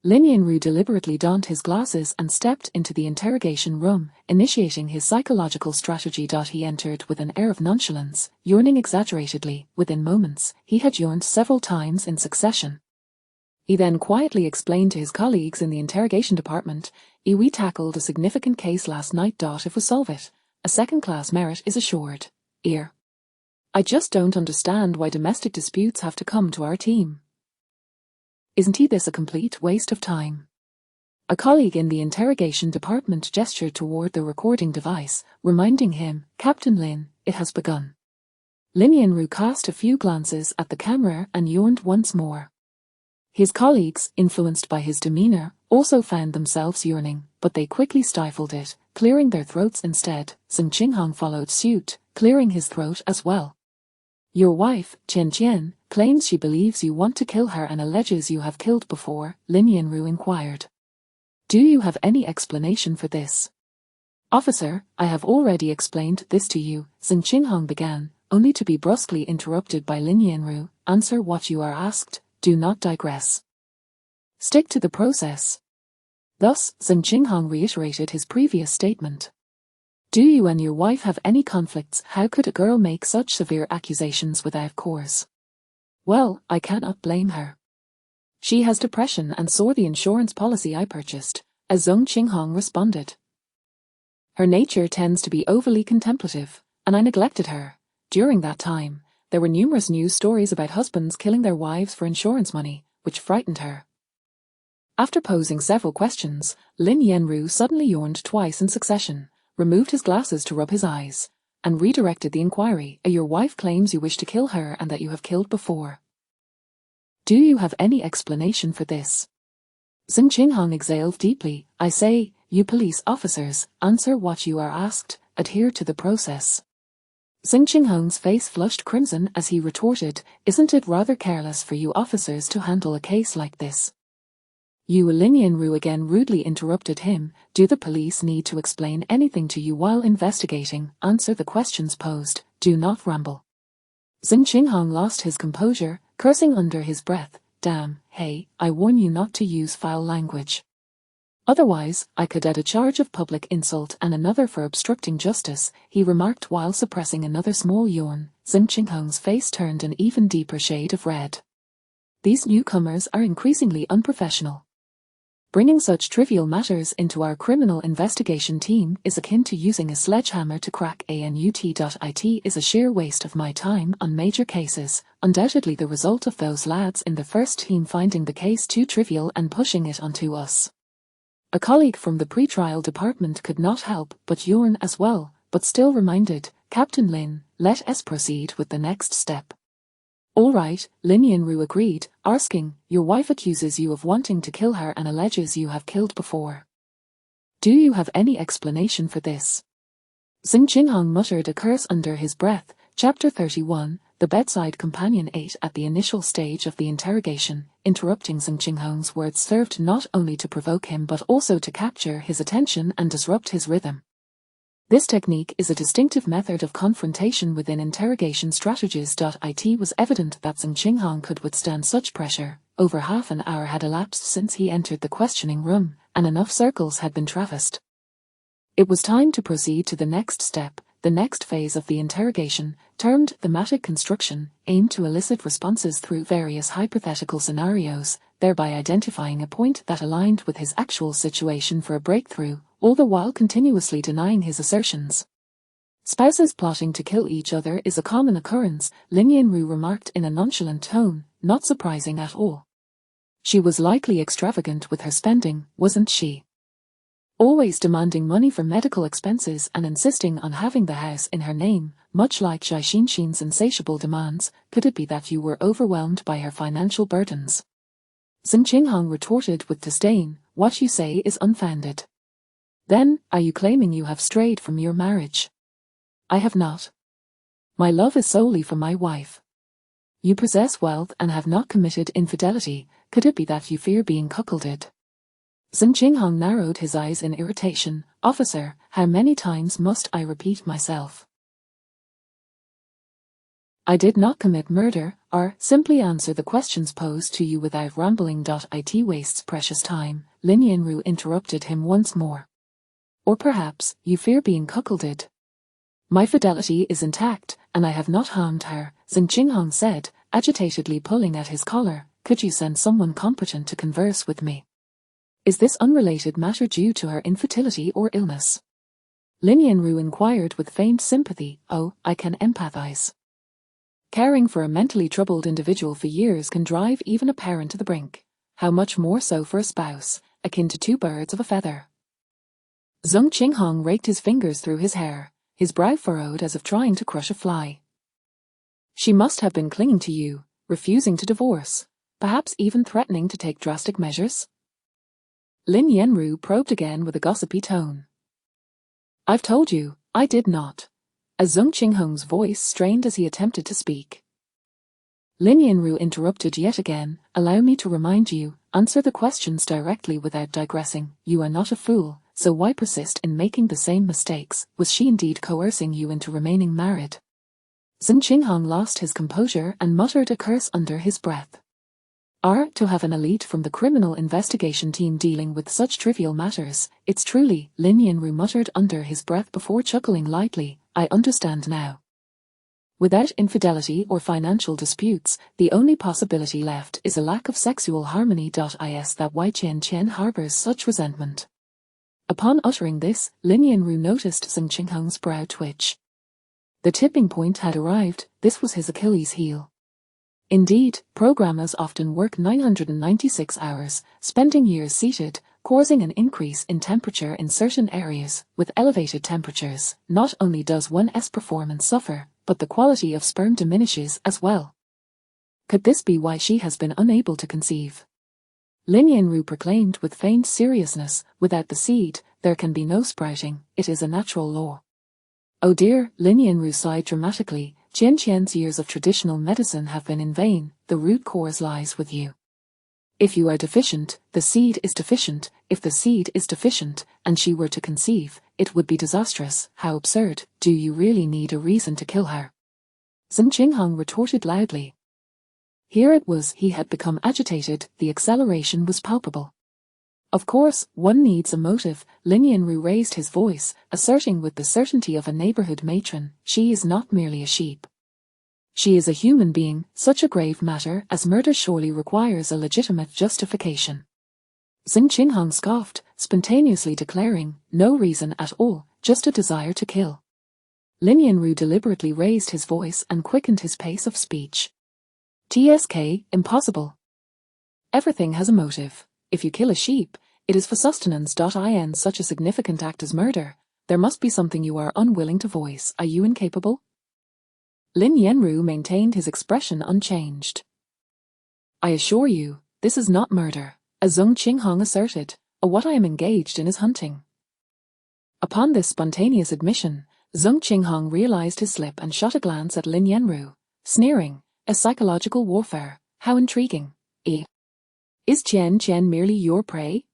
Lin Yanru deliberately donned his glasses and stepped into the interrogation room, initiating his psychological strategy. He entered with an air of nonchalance, yawning exaggeratedly. Within moments, he had yawned several times in succession. He then quietly explained to his colleagues in the interrogation department, "We tackled a significant case last night. If we solve it, a second-class merit is assured. I just don't understand why domestic disputes have to come to our team. Isn't this a complete waste of time?" A colleague in the interrogation department gestured toward the recording device, reminding him, "Captain Lin, it has begun." Lin Yanru cast a few glances at the camera and yawned once more. His colleagues, influenced by his demeanor, also found themselves yawning, but they quickly stifled it, clearing their throats instead. Zheng Qinghang followed suit, clearing his throat as well. "Your wife, Qian Qian, claims she believes you want to kill her and alleges you have killed before," Lin Yanru inquired. "Do you have any explanation for this?" "Officer, I have already explained this to you," Zheng Qinghang began, only to be brusquely interrupted by Lin Yanru. "Answer what you are asked, do not digress. Stick to the process." Thus, Zheng Qinghang reiterated his previous statement. "Do you and your wife have any conflicts? How could a girl make such severe accusations without cause?" "Well, I cannot blame her. She has depression and saw the insurance policy I purchased," as Zheng Qinghang responded. "Her nature tends to be overly contemplative, and I neglected her. During that time, there were numerous news stories about husbands killing their wives for insurance money, which frightened her." After posing several questions, Lin Yanru suddenly yawned twice in succession, removed his glasses to rub his eyes, and redirected the inquiry. "Your wife claims you wish to kill her and that you have killed before. Do you have any explanation for this?" Zheng Qinghang exhaled deeply. "I say, you police officers, answer what you are asked, adhere to the process." Zheng Qinghang's face flushed crimson as he retorted, "Isn't it rather careless for you officers to handle a case like this?" Lin Yanru again rudely interrupted him. "Do the police need to explain anything to you while investigating? Answer the questions posed, do not ramble." Zheng Qinghang lost his composure, cursing under his breath, "Damn, hey, I warn you not to use foul language." Otherwise, I could add a charge of public insult and another for obstructing justice, he remarked while suppressing another small yawn. Zheng Qinghong's face turned an even deeper shade of red. These newcomers are increasingly unprofessional. Bringing such trivial matters into our criminal investigation team is akin to using a sledgehammer to crack a nut. It is a sheer waste of my time on major cases, undoubtedly the result of those lads in the first team finding the case too trivial and pushing it onto us. A colleague from the pre-trial department could not help but yawn as well, but still reminded, Captain Lin, let us proceed with the next step. All right, Lin Yanru agreed, asking, your wife accuses you of wanting to kill her and alleges you have killed before. Do you have any explanation for this? Zheng Qinghong muttered a curse under his breath. Chapter 31, The bedside companion ate at the initial stage of the interrogation. Interrupting Zheng Qinghong's words served not only to provoke him but also to capture his attention and disrupt his rhythm. This technique is a distinctive method of confrontation within interrogation strategies. It was evident that Zheng Qinghong could withstand such pressure. Over half an hour had elapsed since he entered the questioning room, and enough circles had been traversed. It was time to proceed to the next step. The next phase of the interrogation, termed thematic construction, aimed to elicit responses through various hypothetical scenarios, thereby identifying a point that aligned with his actual situation for a breakthrough, all the while continuously denying his assertions. Spouses plotting to kill each other is a common occurrence, Lin Yanru remarked in a nonchalant tone, not surprising at all. She was likely extravagant with her spending, wasn't she? Always demanding money for medical expenses and insisting on having the house in her name, much like Zhai Xinxin's insatiable demands. Could it be that you were overwhelmed by her financial burdens? Zheng Qinghong retorted with disdain, what you say is unfounded. Then, are you claiming you have strayed from your marriage? I have not. My love is solely for my wife. You possess wealth and have not committed infidelity. Could it be that you fear being cuckolded? Zheng Qinghong narrowed his eyes in irritation. Officer, how many times must I repeat myself? I did not commit murder, or simply answer the questions posed to you without rambling. It wastes precious time, Lin Yanru interrupted him once more. Or perhaps, you fear being cuckolded. My fidelity is intact, and I have not harmed her, Zheng Qinghong said, agitatedly pulling at his collar. Could you send someone competent to converse with me? Is this unrelated matter due to her infertility or illness? Lin Yanru inquired with faint sympathy. Oh, I can empathize. Caring for a mentally troubled individual for years can drive even a parent to the brink. How much more so for a spouse, akin to two birds of a feather. Zheng Qinghong raked his fingers through his hair, his brow furrowed as if trying to crush a fly. She must have been clinging to you, refusing to divorce, perhaps even threatening to take drastic measures? Lin Yanru probed again with a gossipy tone. I've told you, I did not. As Zheng Qinghong's voice strained as he attempted to speak. Lin Yanru interrupted yet again. Allow me to remind you, answer the questions directly without digressing. You are not a fool, so why persist in making the same mistakes? Was she indeed coercing you into remaining married? Zheng Qinghong lost his composure and muttered a curse under his breath. To have an elite from the criminal investigation team dealing with such trivial matters, it's truly, Lin Yanru muttered under his breath before chuckling lightly, I understand now. Without infidelity or financial disputes, the only possibility left is a lack of sexual harmony. Is that why Qian Qian harbors such resentment? Upon uttering this, Lin Yanru noticed Zheng Qinghong's brow twitch. The tipping point had arrived. This was his Achilles heel. Indeed, programmers often work 996 hours, spending years seated, causing an increase in temperature in certain areas. With elevated temperatures, not only does one's performance suffer, but the quality of sperm diminishes as well. Could this be why she has been unable to conceive? Lin Yanru proclaimed with feigned seriousness, without the seed, there can be no sprouting, it is a natural law. Oh dear, Lin Yanru sighed dramatically. Qian Qian's years of traditional medicine have been in vain, the root cause lies with you. If you are deficient, the seed is deficient. If the seed is deficient, and she were to conceive, it would be disastrous. How absurd. Do you really need a reason to kill her? Zheng Qinghong retorted loudly. Here it was he had become agitated, the acceleration was palpable. Of course, one needs a motive. Lin Yanru raised his voice, asserting with the certainty of a neighborhood matron, she is not merely a sheep. She is a human being. Such a grave matter as murder surely requires a legitimate justification. Xing Qinghong scoffed, spontaneously declaring, no reason at all, just a desire to kill. Lin Yanru deliberately raised his voice and quickened his pace of speech. TSK, impossible. Everything has a motive. If you kill a sheep, it is for sustenance. In such a significant act as murder, there must be something you are unwilling to voice. Are you incapable? Lin Yanru maintained his expression unchanged. I assure you, this is not murder, as Xing Qinghong asserted, or what I am engaged in is hunting. Upon this spontaneous admission, Xing Qinghong realized his slip and shot a glance at Lin Yanru, sneering, a psychological warfare, how intriguing. Is Qian Qian merely your prey?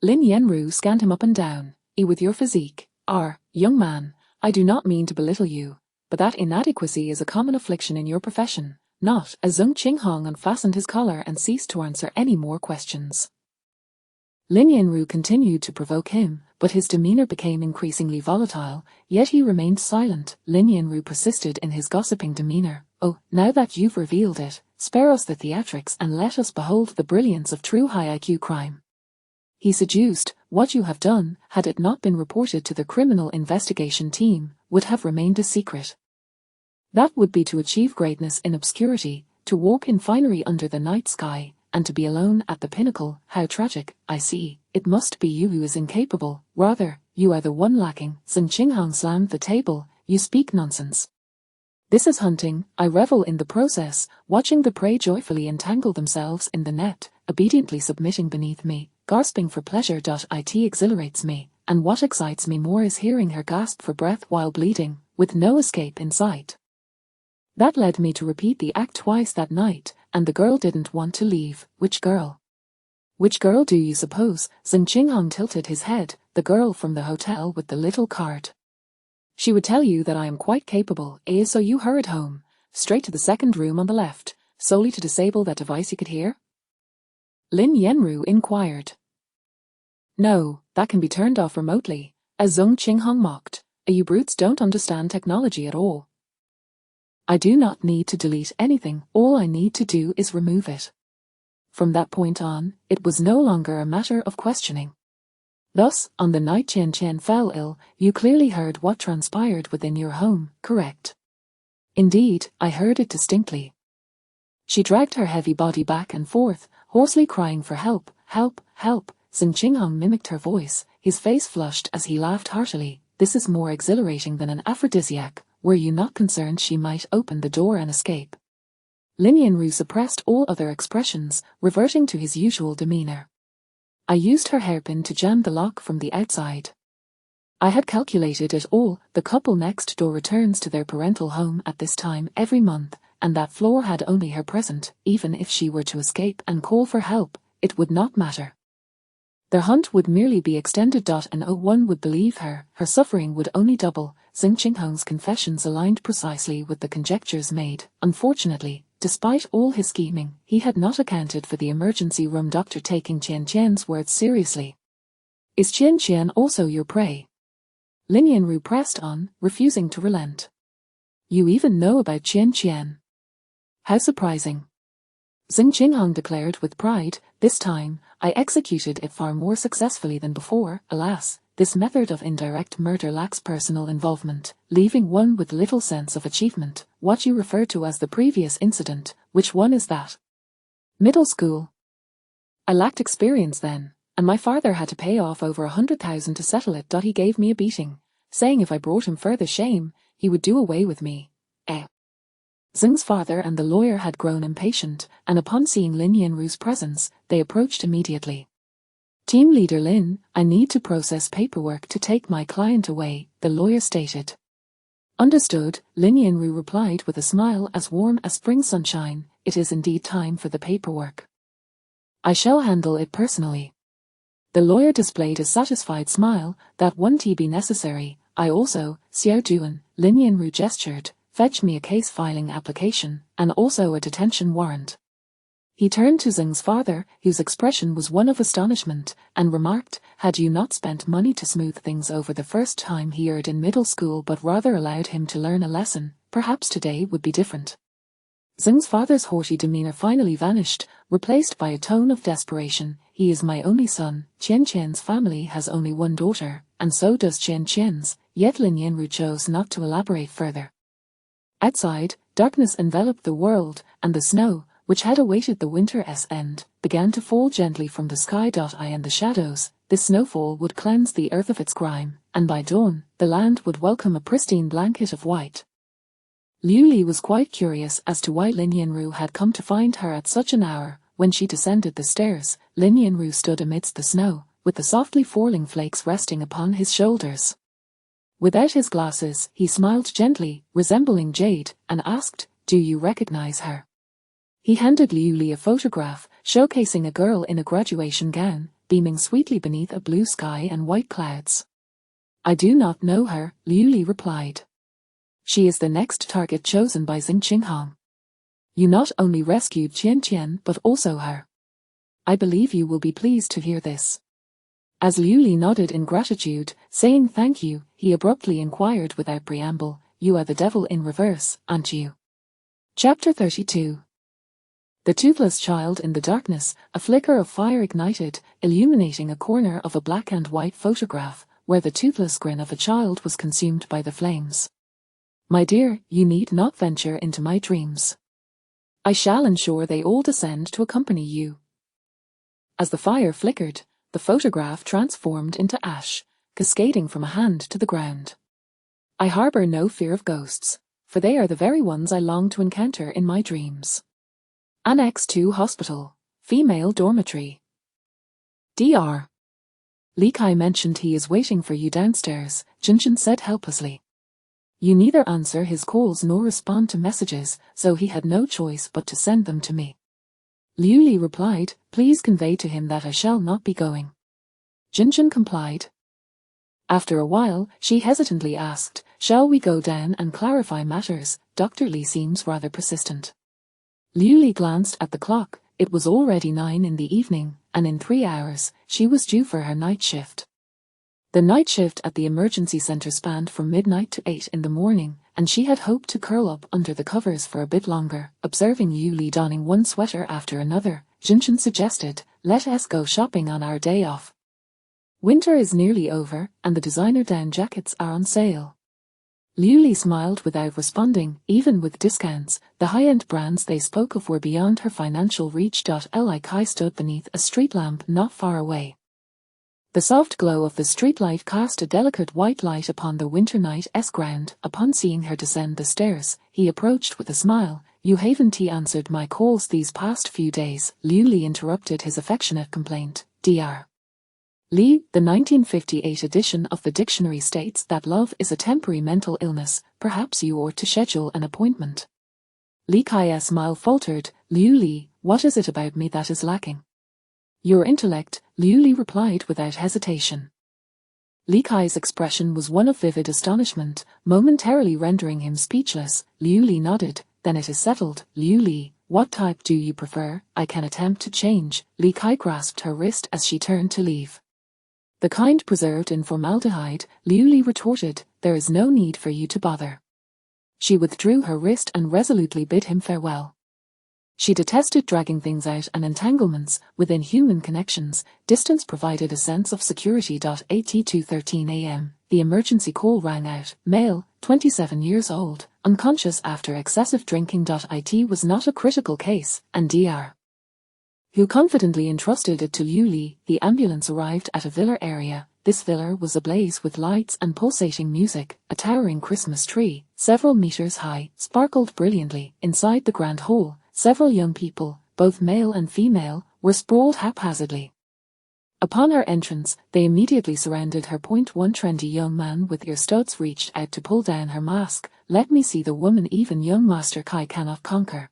Lin Yanru scanned him up and down. With your physique, young man, I do not mean to belittle you, but that inadequacy is a common affliction in your profession, not. As Xing Qinghong unfastened his collar and ceased to answer any more questions. Lin Yanru continued to provoke him, but his demeanor became increasingly volatile, yet he remained silent. Lin Yanru persisted in his gossiping demeanor. Oh, now that you've revealed it, spare us the theatrics and let us behold the brilliance of true high IQ crime. He seduced. What you have done, had it not been reported to the criminal investigation team, would have remained a secret. That would be to achieve greatness in obscurity, to walk in finery under the night sky, and to be alone at the pinnacle. How tragic. I see. It must be you who is incapable. Rather, you are the one lacking. Xing Qinghong slammed the table. You speak nonsense. This is hunting. I revel in the process, watching the prey joyfully entangle themselves in the net, obediently submitting beneath me, gasping for pleasure. It exhilarates me, and what excites me more is hearing her gasp for breath while bleeding, with no escape in sight. That led me to repeat the act twice that night, and the girl didn't want to leave. Which girl? Which girl do you suppose? Xing Qinghong tilted his head. The girl from the hotel with the little card. She would tell you that I am quite capable. So you hurried home, straight to the second room on the left, solely to disable that device you could hear? Lin Yanru inquired. No, that can be turned off remotely, as Xing Qinghong mocked. You brutes don't understand technology at all. I do not need to delete anything. All I need to do is remove it. From that point on, it was no longer a matter of questioning. Thus, on the night Qian Qian fell ill, you clearly heard what transpired within your home, correct? Indeed, I heard it distinctly. She dragged her heavy body back and forth, hoarsely crying for help, help, help. Xing Qinghong mimicked her voice, his face flushed as he laughed heartily. This is more exhilarating than an aphrodisiac. Were you not concerned she might open the door and escape? Lin Yanru suppressed all other expressions, reverting to his usual demeanor. I used her hairpin to jam the lock from the outside. I had calculated it all. The couple next door returns to their parental home at this time every month, and that floor had only her present. Even if she were to escape and call for help, it would not matter. Their hunt would merely be extended. And no one would believe her. Her suffering would only double. Xing Qinghong's confessions aligned precisely with the conjectures made. Unfortunately, despite all his scheming, he had not accounted for the emergency room doctor taking Qian Qian's words seriously. Is Qian Qian also your prey? Lin Yanru pressed on, refusing to relent. You even know about Qian Qian. How surprising. Xing Qinghong declared with pride. This time, I executed it far more successfully than before. Alas, this method of indirect murder lacks personal involvement, leaving one with little sense of achievement. What you refer to as the previous incident, which one is that? Middle school. I lacked experience then, and my father had to pay off over 100,000 to settle it. He gave me a beating, saying if I brought him further shame, he would do away with me. Xing's father and the lawyer had grown impatient, and upon seeing Lin Yanru's presence, they approached immediately. Team leader Lin, I need to process paperwork to take my client away, the lawyer stated. Understood, Lin Yanru replied with a smile as warm as spring sunshine. It is indeed time for the paperwork. I shall handle it personally. The lawyer displayed a satisfied smile. That won't be necessary. I also, Xiao Duan, Lin Yanru gestured, fetch me a case filing application, and also a detention warrant. He turned to Xing's father, whose expression was one of astonishment, and remarked, had you not spent money to smooth things over the first time he erred in middle school but rather allowed him to learn a lesson, perhaps today would be different. Xing's father's haughty demeanor finally vanished, replaced by a tone of desperation. He is my only son. Qian Qian's family has only one daughter, and so does Qian Qian's, yet Lin Yanru chose not to elaborate further. Outside, darkness enveloped the world, and the snow, which had awaited the winter's end, began to fall gently from the sky. In the shadows, this snowfall would cleanse the earth of its grime, and by dawn, the land would welcome a pristine blanket of white. Liu Li was quite curious as to why Lin Yanru had come to find her at such an hour. When she descended the stairs, Lin Yanru stood amidst the snow, with the softly falling flakes resting upon his shoulders. Without his glasses, he smiled gently, resembling Jade, and asked, "Do you recognize her?" He handed Liu Li a photograph, showcasing a girl in a graduation gown, beaming sweetly beneath a blue sky and white clouds. "I do not know her," Liu Li replied. "She is the next target chosen by Xing Qinghong. You not only rescued Qian Qian but also her. I believe you will be pleased to hear this." As Liu Li nodded in gratitude, saying thank you, he abruptly inquired without preamble, "You are the devil in reverse, aren't you?" Chapter 32. The toothless child in the darkness, a flicker of fire ignited, illuminating a corner of a black and white photograph, where the toothless grin of a child was consumed by the flames. "My dear, you need not venture into my dreams. I shall ensure they all descend to accompany you." As the fire flickered, the photograph transformed into ash, cascading from a hand to the ground. "I harbor no fear of ghosts, for they are the very ones I long to encounter in my dreams." Annex 2 Hospital, Female Dormitory. Dr. Li Kai mentioned he is waiting for you downstairs, Jinjin said helplessly. You neither answer his calls nor respond to messages, so he had no choice but to send them to me. Liu Li replied, "Please convey to him that I shall not be going." Jinjin complied. After a while, she hesitantly asked, "Shall we go down and clarify matters? Dr. Li seems rather persistent." Liu Li glanced at the clock. It was already 9 in the evening, and in 3 hours, she was due for her night shift. The night shift at the emergency center spanned from midnight to 8 in the morning, and she had hoped to curl up under the covers for a bit longer. Observing Liu Li donning one sweater after another, Jinjin suggested, "Let us go shopping on our day off. Winter is nearly over, and the designer down jackets are on sale." Liu Li smiled without responding. Even with discounts, the high-end brands they spoke of were beyond her financial reach. Li Kai stood beneath a street lamp not far away. The soft glow of the streetlight cast a delicate white light upon the winter night's ground. Upon seeing her descend the stairs, he approached with a smile. "You haven't answered my calls these past few days," Liu Li interrupted his affectionate complaint. Dr. Li, the 1958 edition of the dictionary states that love is a temporary mental illness. Perhaps you ought to schedule an appointment. Li Kai's smile faltered. "Liu Li, what is it about me that is lacking?" "Your intellect," Liu Li replied without hesitation. Li Kai's expression was one of vivid astonishment, momentarily rendering him speechless. Liu Li nodded. "Then it is settled. Liu Li, what type do you prefer? I can attempt to change." Li Kai grasped her wrist as she turned to leave. "The kind preserved in formaldehyde," Liu Li retorted. "There is no need for you to bother." She withdrew her wrist and resolutely bid him farewell. She detested dragging things out and entanglements within human connections. Distance provided a sense of security. At 2:13 a.m., the emergency call rang out. Male, 27 years old, unconscious after excessive drinking. It was not a critical case, and Dr. who confidently entrusted it to Liu Li. The ambulance arrived at a villa area. This villa was ablaze with lights and pulsating music. A towering Christmas tree, several meters high, sparkled brilliantly. Inside the grand hall, several young people, both male and female, were sprawled haphazardly. Upon her entrance, they immediately surrounded her. One trendy young man with ear studs reached out to pull down her mask. "Let me see the woman even young Master Kai cannot conquer."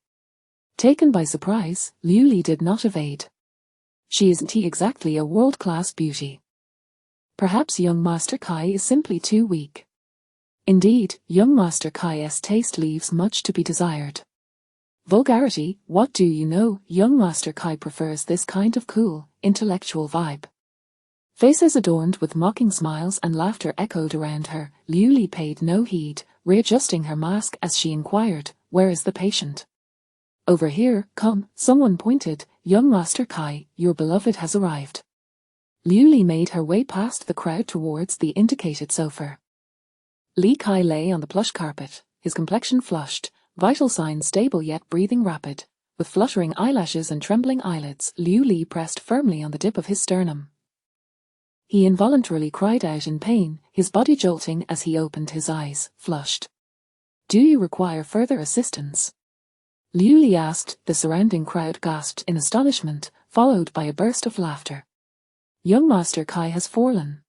Taken by surprise, Liu Li did not evade. "She isn't exactly a world-class beauty. Perhaps young Master Kai is simply too weak." Indeed, young Master Kai's taste leaves much to be desired. Vulgarity, what do you know? Young Master Kai prefers this kind of cool, intellectual vibe. Faces adorned with mocking smiles and laughter echoed around her. Liu Li paid no heed, readjusting her mask as she inquired, "Where is the patient?" "Over here, come," someone pointed. "Young Master Kai, your beloved has arrived." Liu Li made her way past the crowd towards the indicated sofa. Li Kai lay on the plush carpet, his complexion flushed, vital signs stable yet breathing rapid. With fluttering eyelashes and trembling eyelids, Liu Li pressed firmly on the dip of his sternum. He involuntarily cried out in pain, his body jolting as he opened his eyes, flushed. "Do you require further assistance?" Liu Li asked. The surrounding crowd gasped in astonishment, followed by a burst of laughter. Young Master Kai has fallen.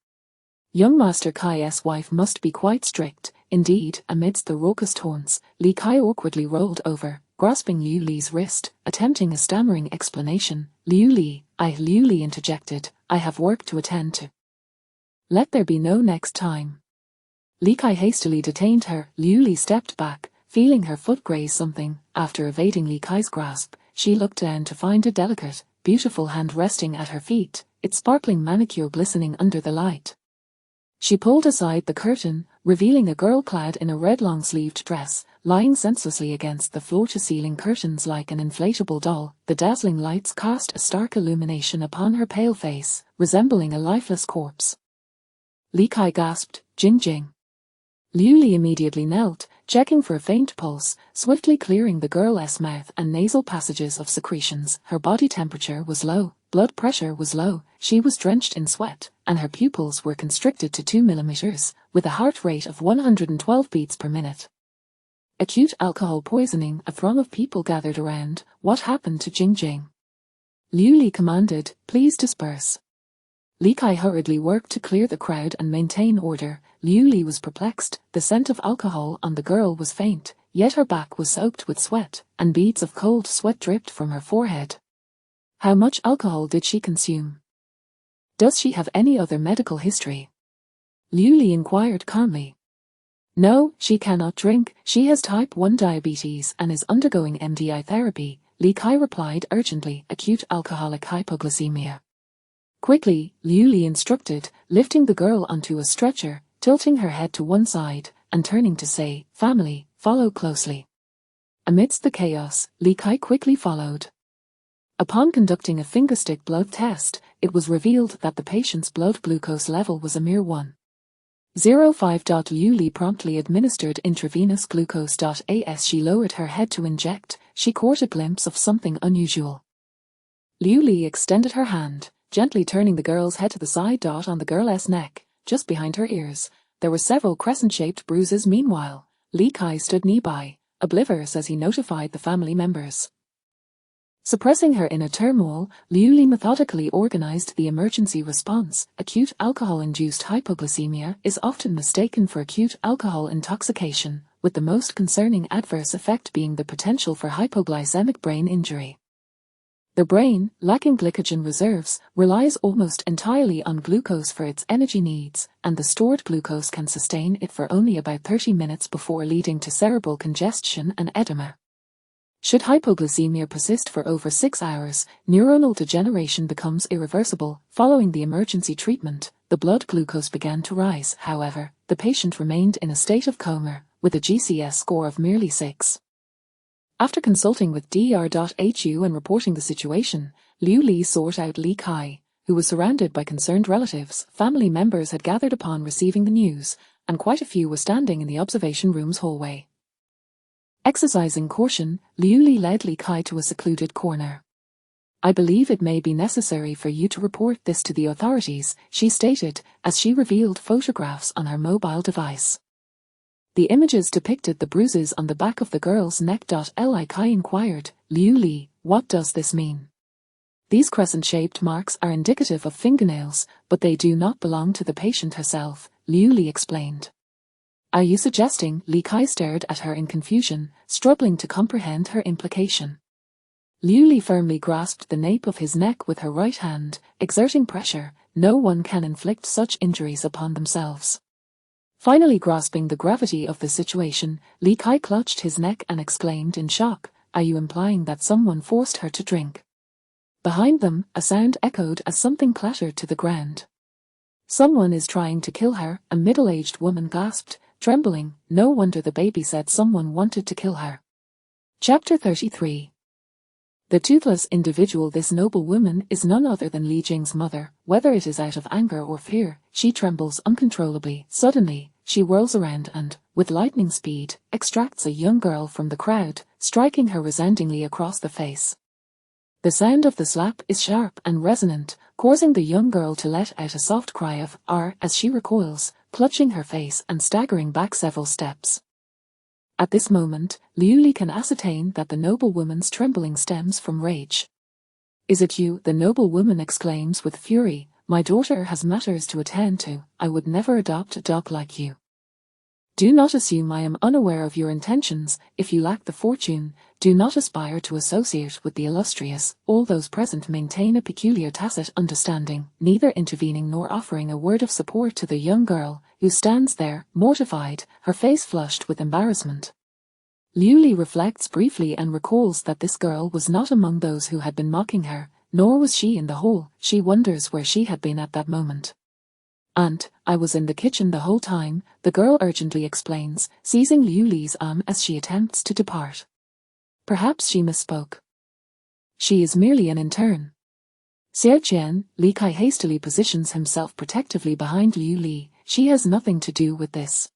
Young Master Kai's wife must be quite strict. Indeed, amidst the raucous taunts, Li Kai awkwardly rolled over, grasping Liu Li's wrist, attempting a stammering explanation. Liu Li interjected, "I have work to attend to. Let there be no next time." Li Kai hastily detained her. Liu Li stepped back, feeling her foot graze something. After evading Li Kai's grasp, she looked down to find a delicate, beautiful hand resting at her feet, its sparkling manicure glistening under the light. She pulled aside the curtain, revealing a girl clad in a red long-sleeved dress, lying senselessly against the floor-to-ceiling curtains like an inflatable doll. The dazzling lights cast a stark illumination upon her pale face, resembling a lifeless corpse. Li Kai gasped, "Jing Jing." Liu Li immediately knelt, checking for a faint pulse, swiftly clearing the girl's mouth and nasal passages of secretions. Her body temperature was low, blood pressure was low, she was drenched in sweat, and her pupils were constricted to 2 millimeters, with a heart rate of 112 beats per minute. Acute alcohol poisoning. A throng of people gathered around. What happened to Jing Jing? Liu Li commanded, "Please disperse." Li Kai hurriedly worked to clear the crowd and maintain order. Liu Li was perplexed. The scent of alcohol on the girl was faint, yet her back was soaked with sweat, and beads of cold sweat dripped from her forehead. How much alcohol did she consume? Does she have any other medical history? Liu Li inquired calmly. No, she cannot drink. She has type 1 diabetes and is undergoing MDI therapy, Li Kai replied urgently. Acute alcoholic hypoglycemia. Quickly, Liu Li instructed, lifting the girl onto a stretcher, tilting her head to one side, and turning to say, "Family, follow closely." Amidst the chaos, Li Kai quickly followed. Upon conducting a fingerstick blood test, it was revealed that the patient's blood glucose level was a mere 1.05. Liu Li promptly administered intravenous glucose. As she lowered her head to inject, she caught a glimpse of something unusual. Liu Li extended her hand, gently turning the girl's head to the side. On the girl's neck, just behind her ears, there were several crescent-shaped bruises. Meanwhile, Li Kai stood nearby, oblivious as he notified the family members. Suppressing her inner turmoil, Liu Li methodically organized the emergency response. Acute alcohol-induced hypoglycemia is often mistaken for acute alcohol intoxication, with the most concerning adverse effect being the potential for hypoglycemic brain injury. The brain, lacking glycogen reserves, relies almost entirely on glucose for its energy needs, and the stored glucose can sustain it for only about 30 minutes before leading to cerebral congestion and edema. Should hypoglycemia persist for over 6 hours, neuronal degeneration becomes irreversible. Following the emergency treatment, the blood glucose began to rise. However, the patient remained in a state of coma, with a GCS score of merely 6. After consulting with DR.HU and reporting the situation, Liu Li sought out Li Kai, who was surrounded by concerned relatives. Family members had gathered upon receiving the news, and quite a few were standing in the observation room's hallway. Exercising caution, Liu Li led Li Kai to a secluded corner. "I believe it may be necessary for you to report this to the authorities," she stated, as she revealed photographs on her mobile device. The images depicted the bruises on the back of the girl's neck. Li Kai inquired, "Liu Li, what does this mean?" "These crescent-shaped marks are indicative of fingernails, but they do not belong to the patient herself," Liu Li explained. "Are you suggesting?" Li Kai stared at her in confusion, struggling to comprehend her implication. Liu Li firmly grasped the nape of his neck with her right hand, exerting pressure. No one can inflict such injuries upon themselves. Finally grasping the gravity of the situation, Li Kai clutched his neck and exclaimed in shock, are you implying that someone forced her to drink? Behind them, a sound echoed as something clattered to the ground. Someone is trying to kill her, a middle-aged woman gasped, trembling. No wonder the baby said someone wanted to kill her. Chapter 33. The toothless individual. This noble woman is none other than Li Jing's mother. Whether it is out of anger or fear, she trembles uncontrollably. Suddenly, she whirls around and, with lightning speed, extracts a young girl from the crowd, striking her resoundingly across the face. The sound of the slap is sharp and resonant, causing the young girl to let out a soft cry of "R" as she recoils, clutching her face and staggering back several steps. At this moment, Liu Li can ascertain that the noble woman's trembling stems from rage. "Is it you?" the noble woman exclaims with fury. "My daughter has matters to attend to. I would never adopt a dog like you. Do not assume I am unaware of your intentions. If you lack the fortune, do not aspire to associate with the illustrious." All those present maintain a peculiar tacit understanding, neither intervening nor offering a word of support to the young girl, who stands there, mortified, her face flushed with embarrassment. Liu Li reflects briefly and recalls that this girl was not among those who had been mocking her, nor was she in the hall. She wonders where she had been at that moment. "Aunt, I was in the kitchen the whole time," the girl urgently explains, seizing Liu Li's arm as she attempts to depart. Perhaps she misspoke. She is merely an intern. Xiao Qian, Li Kai hastily positions himself protectively behind Liu Li. She has nothing to do with this.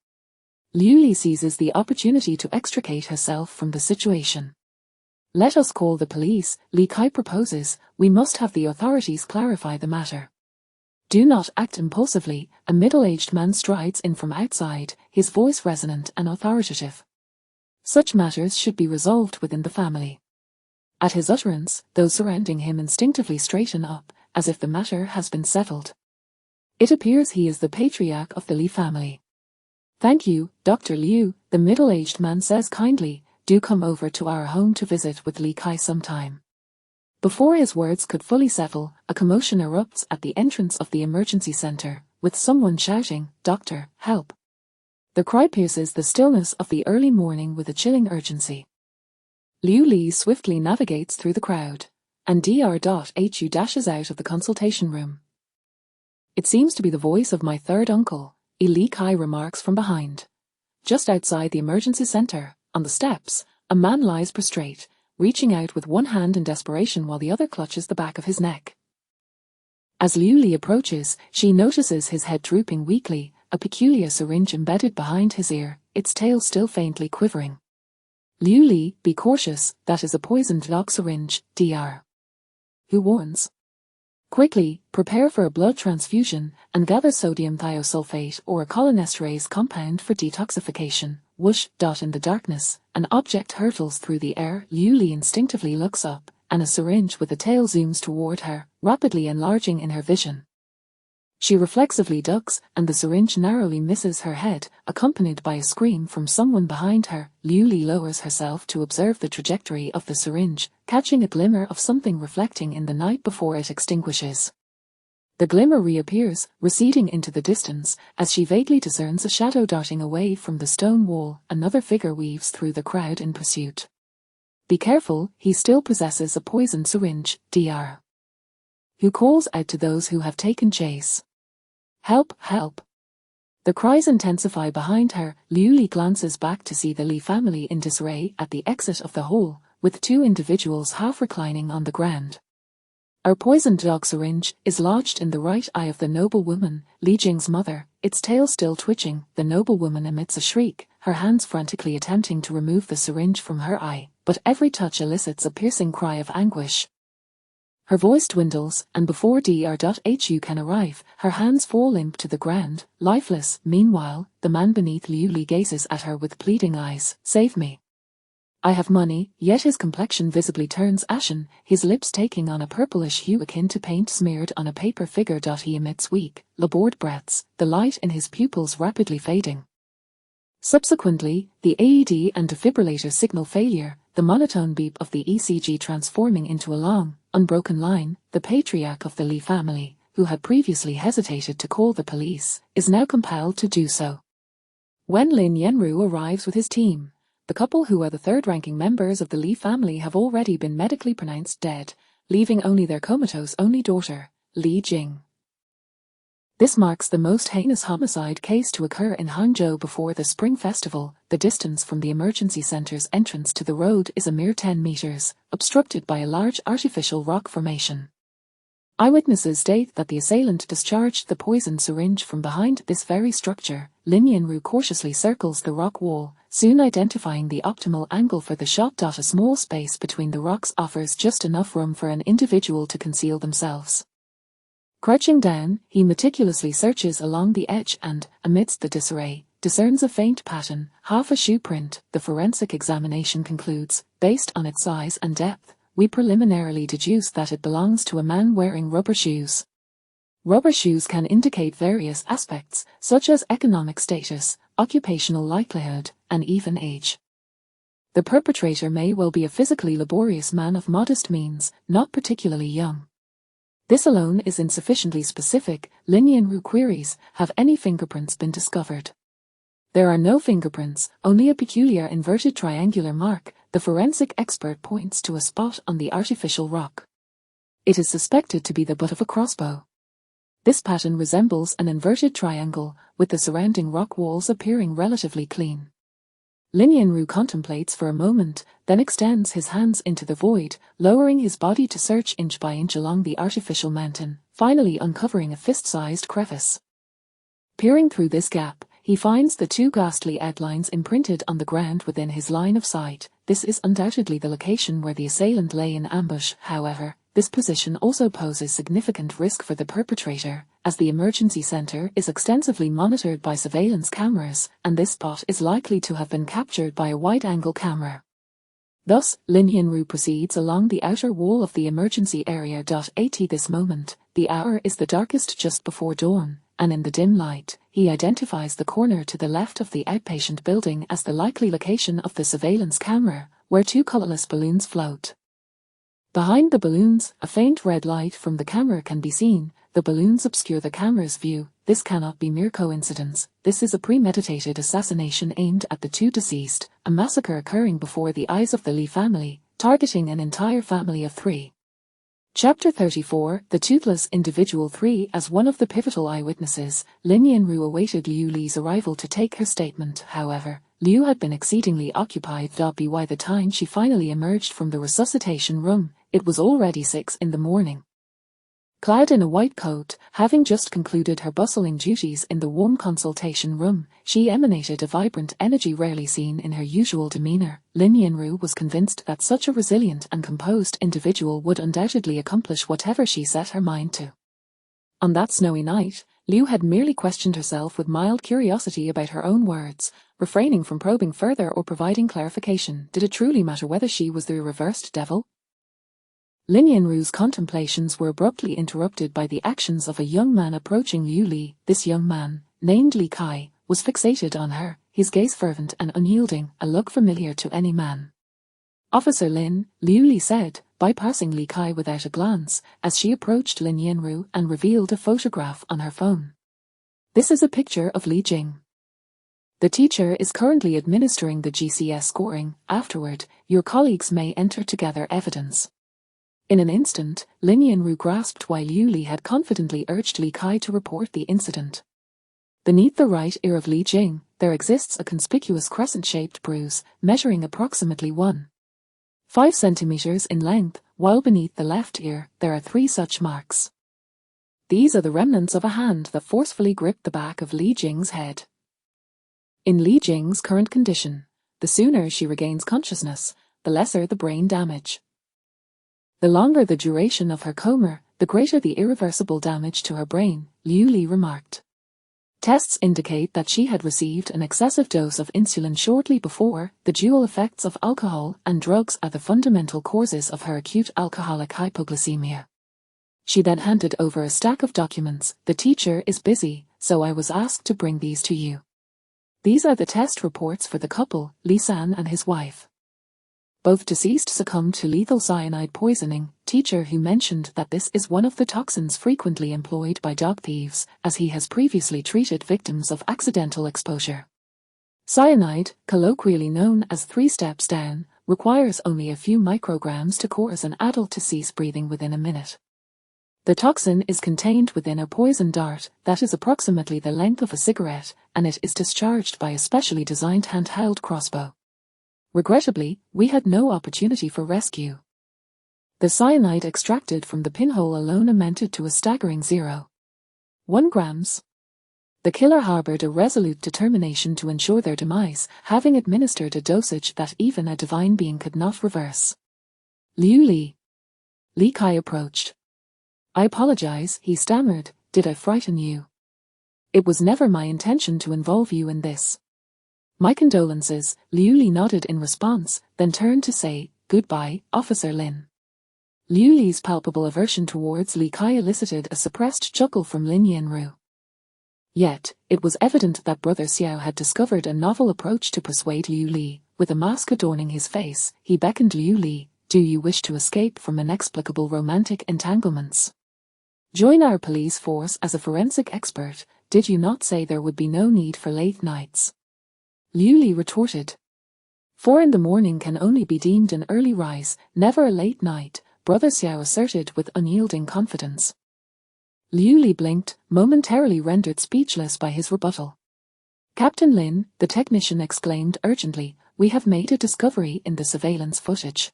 Liu Li seizes the opportunity to extricate herself from the situation. "Let us call the police," Li Kai proposes. "We must have the authorities clarify the matter." "Do not act impulsively," a middle-aged man strides in from outside, his voice resonant and authoritative. "Such matters should be resolved within the family." At his utterance, those surrounding him instinctively straighten up, as if the matter has been settled. It appears he is the patriarch of the Li family. "Thank you, Dr. Liu," the middle-aged man says kindly. "Do come over to our home to visit with Li Kai sometime." Before his words could fully settle, a commotion erupts at the entrance of the emergency center, with someone shouting, "Doctor, help!" The cry pierces the stillness of the early morning with a chilling urgency. Liu Li swiftly navigates through the crowd, and Dr.Hu dashes out of the consultation room. "It seems to be the voice of my third uncle," Li Kai remarks from behind. Just outside the emergency center, on the steps, a man lies prostrate, reaching out with one hand in desperation while the other clutches the back of his neck. As Liu Li approaches, she notices his head drooping weakly, a peculiar syringe embedded behind his ear, its tail still faintly quivering. "Liu Li, be cautious, that is a poisoned dog syringe," Dr. Hu warns. "Quickly, prepare for a blood transfusion, and gather sodium thiosulfate or a cholinesterase compound for detoxification." Whoosh! In the darkness, an object hurtles through the air. Liu Li instinctively looks up, and a syringe with a tail zooms toward her, rapidly enlarging in her vision. She reflexively ducks, and the syringe narrowly misses her head, accompanied by a scream from someone behind her. Liu Li lowers herself to observe the trajectory of the syringe, catching a glimmer of something reflecting in the night before it extinguishes. The glimmer reappears, receding into the distance, as she vaguely discerns a shadow darting away from the stone wall. Another figure weaves through the crowd in pursuit. "Be careful, he still possesses a poisoned syringe," Dr. Hu calls out to those who have taken chase. "Help, help!" The cries intensify behind her. Liu Li glances back to see the Li family in disarray at the exit of the hall, with two individuals half reclining on the ground. "Our poisoned dog syringe is lodged in the right eye of the noble woman, Li Jing's mother," its tail still twitching. The noble woman emits a shriek, her hands frantically attempting to remove the syringe from her eye, but every touch elicits a piercing cry of anguish. Her voice dwindles, and before Dr.Hu can arrive, her hands fall limp to the ground, lifeless. Meanwhile, the man beneath Liu Li gazes at her with pleading eyes. "Save me. I have money," yet his complexion visibly turns ashen, his lips taking on a purplish hue akin to paint smeared on a paper figure. He emits weak, labored breaths, the light in his pupils rapidly fading. Subsequently, the AED and defibrillator signal failure, the monotone beep of the ECG transforming into a long, unbroken line. The patriarch of the Li family, who had previously hesitated to call the police, is now compelled to do so. When Lin Yanru arrives with his team, The couple, who are the third-ranking members of the Lee family, have already been medically pronounced dead, leaving only their comatose only daughter, Li Jing. This marks the most heinous homicide case to occur in Hangzhou before the Spring Festival. The distance from the emergency center's entrance to the road is a mere 10 meters, obstructed by a large artificial rock formation. Eyewitnesses state that the assailant discharged the poisoned syringe from behind this very structure. Lin Yanru cautiously circles the rock wall, soon identifying the optimal angle for the shot. A small space between the rocks offers just enough room for an individual to conceal themselves. Crouching down, he meticulously searches along the edge and, amidst the disarray, discerns a faint pattern, half a shoe print. The forensic examination concludes, based on its size and depth, we preliminarily deduce that it belongs to a man wearing rubber shoes. Rubber shoes can indicate various aspects, such as economic status, occupational likelihood, and even age. The perpetrator may well be a physically laborious man of modest means, not particularly young. This alone is insufficiently specific. Lin Yanru queries, have any fingerprints been discovered? There are no fingerprints, only a peculiar inverted triangular mark. The forensic expert points to a spot on the artificial rock. It is suspected to be the butt of a crossbow. This pattern resembles an inverted triangle, with the surrounding rock walls appearing relatively clean. Lin Yanru contemplates for a moment, then extends his hands into the void, lowering his body to search inch by inch along the artificial mountain, finally uncovering a fist-sized crevice. Peering through this gap, he finds the two ghastly outlines imprinted on the ground within his line of sight. This is undoubtedly the location where the assailant lay in ambush. However, this position also poses significant risk for the perpetrator, as the emergency center is extensively monitored by surveillance cameras, and this spot is likely to have been captured by a wide-angle camera. Thus, Lin Yanru proceeds along the outer wall of the emergency area. At this moment, the hour is the darkest just before dawn, and in the dim light, he identifies the corner to the left of the outpatient building as the likely location of the surveillance camera, where two colorless balloons float. Behind the balloons, a faint red light from the camera can be seen. The balloons obscure the camera's view. This cannot be mere coincidence. This is a premeditated assassination aimed at the two deceased, a massacre occurring before the eyes of the Li family, targeting an entire family of 3. Chapter 34, The Toothless Individual. 3. As one of the pivotal eyewitnesses, Lin Yanru awaited Liu Li's arrival to take her statement. However, Liu had been exceedingly occupied. By the time she finally emerged from the resuscitation room, it was already 6 in the morning. Clad in a white coat, having just concluded her bustling duties in the warm consultation room, she emanated a vibrant energy rarely seen in her usual demeanor. Lin Yanru was convinced that such a resilient and composed individual would undoubtedly accomplish whatever she set her mind to. On that snowy night, Liu had merely questioned herself with mild curiosity about her own words, refraining from probing further or providing clarification. Did it truly matter whether she was the reversed devil? Lin Yanru's contemplations were abruptly interrupted by the actions of a young man approaching Liu Li. This young man, named Li Kai, was fixated on her, his gaze fervent and unyielding, a look familiar to any man. Officer Lin, Liu Li said, bypassing Li Kai without a glance, as she approached Lin Yanru and revealed a photograph on her phone. This is a picture of Li Jing. The teacher is currently administering the GCS scoring. Afterward, your colleagues may enter to gather evidence. In an instant, Lin Yanru grasped why Liu Li had confidently urged Li Kai to report the incident. Beneath the right ear of Li Jing, there exists a conspicuous crescent-shaped bruise, measuring approximately 1.5 centimeters in length, while beneath the left ear, there are 3 such marks. These are the remnants of a hand that forcefully gripped the back of Li Jing's head. In Li Jing's current condition, the sooner she regains consciousness, the lesser the brain damage. The longer the duration of her coma, the greater the irreversible damage to her brain, Liu Li remarked. Tests indicate that she had received an excessive dose of insulin shortly before. The dual effects of alcohol and drugs are the fundamental causes of her acute alcoholic hypoglycemia. She then handed over a stack of documents. The teacher is busy, so I was asked to bring these to you. These are the test reports for the couple, Li San and his wife. Both deceased succumbed to lethal cyanide poisoning. Teacher who mentioned that this is one of the toxins frequently employed by dog thieves, as he has previously treated victims of accidental exposure. Cyanide, colloquially known as 3 steps down, requires only a few micrograms to cause an adult to cease breathing within a minute. The toxin is contained within a poison dart that is approximately the length of a cigarette, and it is discharged by a specially designed handheld crossbow. Regrettably, we had no opportunity for rescue. The cyanide extracted from the pinhole alone amounted to a staggering 0.1 grams. The killer harbored a resolute determination to ensure their demise, having administered a dosage that even a divine being could not reverse. Liu Li. Li Kai approached. "I apologize," he stammered. "Did I frighten you? It was never my intention to involve you in this." "My condolences," Liu Li nodded in response, then turned to say, "Goodbye, Officer Lin." Liu Li's palpable aversion towards Li Kai elicited a suppressed chuckle from Lin Yanru. Yet, it was evident that Brother Xiao had discovered a novel approach to persuade Liu Li. With a mask adorning his face, he beckoned Liu Li. "Do you wish to escape from inexplicable romantic entanglements? Join our police force as a forensic expert. Did you not say there would be no need for late nights?" Liu Li retorted. 4 in the morning can only be deemed an early rise, never a late night, Brother Xiao asserted with unyielding confidence. Liu Li blinked, momentarily rendered speechless by his rebuttal. "Captain Lin," the technician exclaimed urgently, "we have made a discovery in the surveillance footage."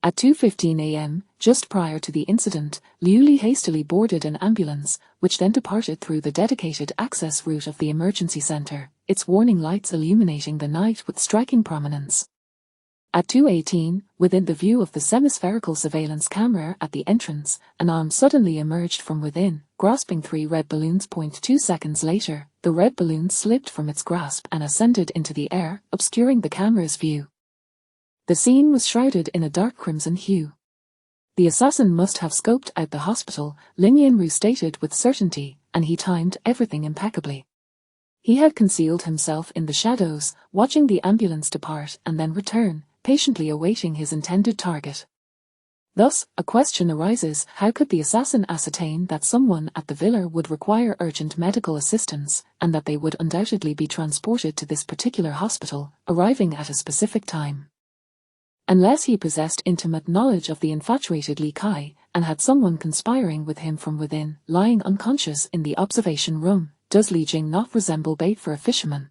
At 2:15 a.m., just prior to the incident, Liu Li hastily boarded an ambulance, which then departed through the dedicated access route of the emergency center, its warning lights illuminating the night with striking prominence. At 2:18, within the view of the semispherical surveillance camera at the entrance, an arm suddenly emerged from within, grasping 3 red balloons. 2 seconds later, the red balloon slipped from its grasp and ascended into the air, obscuring the camera's view. The scene was shrouded in a dark crimson hue. The assassin must have scoped out the hospital, Lin Yanru stated with certainty, and he timed everything impeccably. He had concealed himself in the shadows, watching the ambulance depart and then return, patiently awaiting his intended target. Thus, a question arises: how could the assassin ascertain that someone at the villa would require urgent medical assistance, and that they would undoubtedly be transported to this particular hospital, arriving at a specific time? Unless he possessed intimate knowledge of the infatuated Li Kai, and had someone conspiring with him from within, lying unconscious in the observation room, does Li Jing not resemble bait for a fisherman?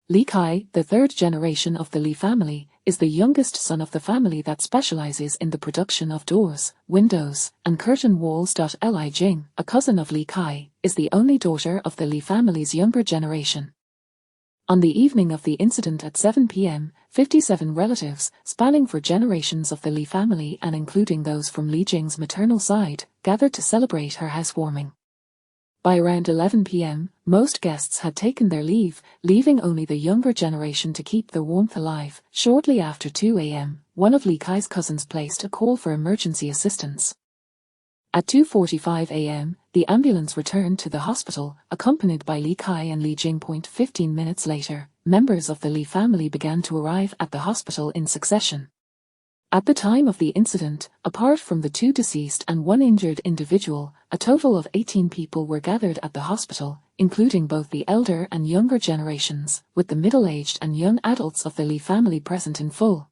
Li Kai, the 3rd generation of the Li family, is the youngest son of the family that specializes in the production of doors, windows, and curtain walls. Li Jing, a cousin of Li Kai, is the only daughter of the Li family's younger generation. On the evening of the incident at 7 p.m., 57 relatives, spanning for generations of the Li family and including those from Li Jing's maternal side, gathered to celebrate her housewarming. By around 11 p.m., most guests had taken their leave, leaving only the younger generation to keep their warmth alive. Shortly after 2 a.m., one of Li Kai's cousins placed a call for emergency assistance. At 2:45 a.m., the ambulance returned to the hospital, accompanied by Li Kai and Li Jing. 15 minutes later, members of the Li family began to arrive at the hospital in succession. At the time of the incident, apart from the 2 deceased and 1 injured individual, a total of 18 people were gathered at the hospital, including both the elder and younger generations, with the middle-aged and young adults of the Li family present in full.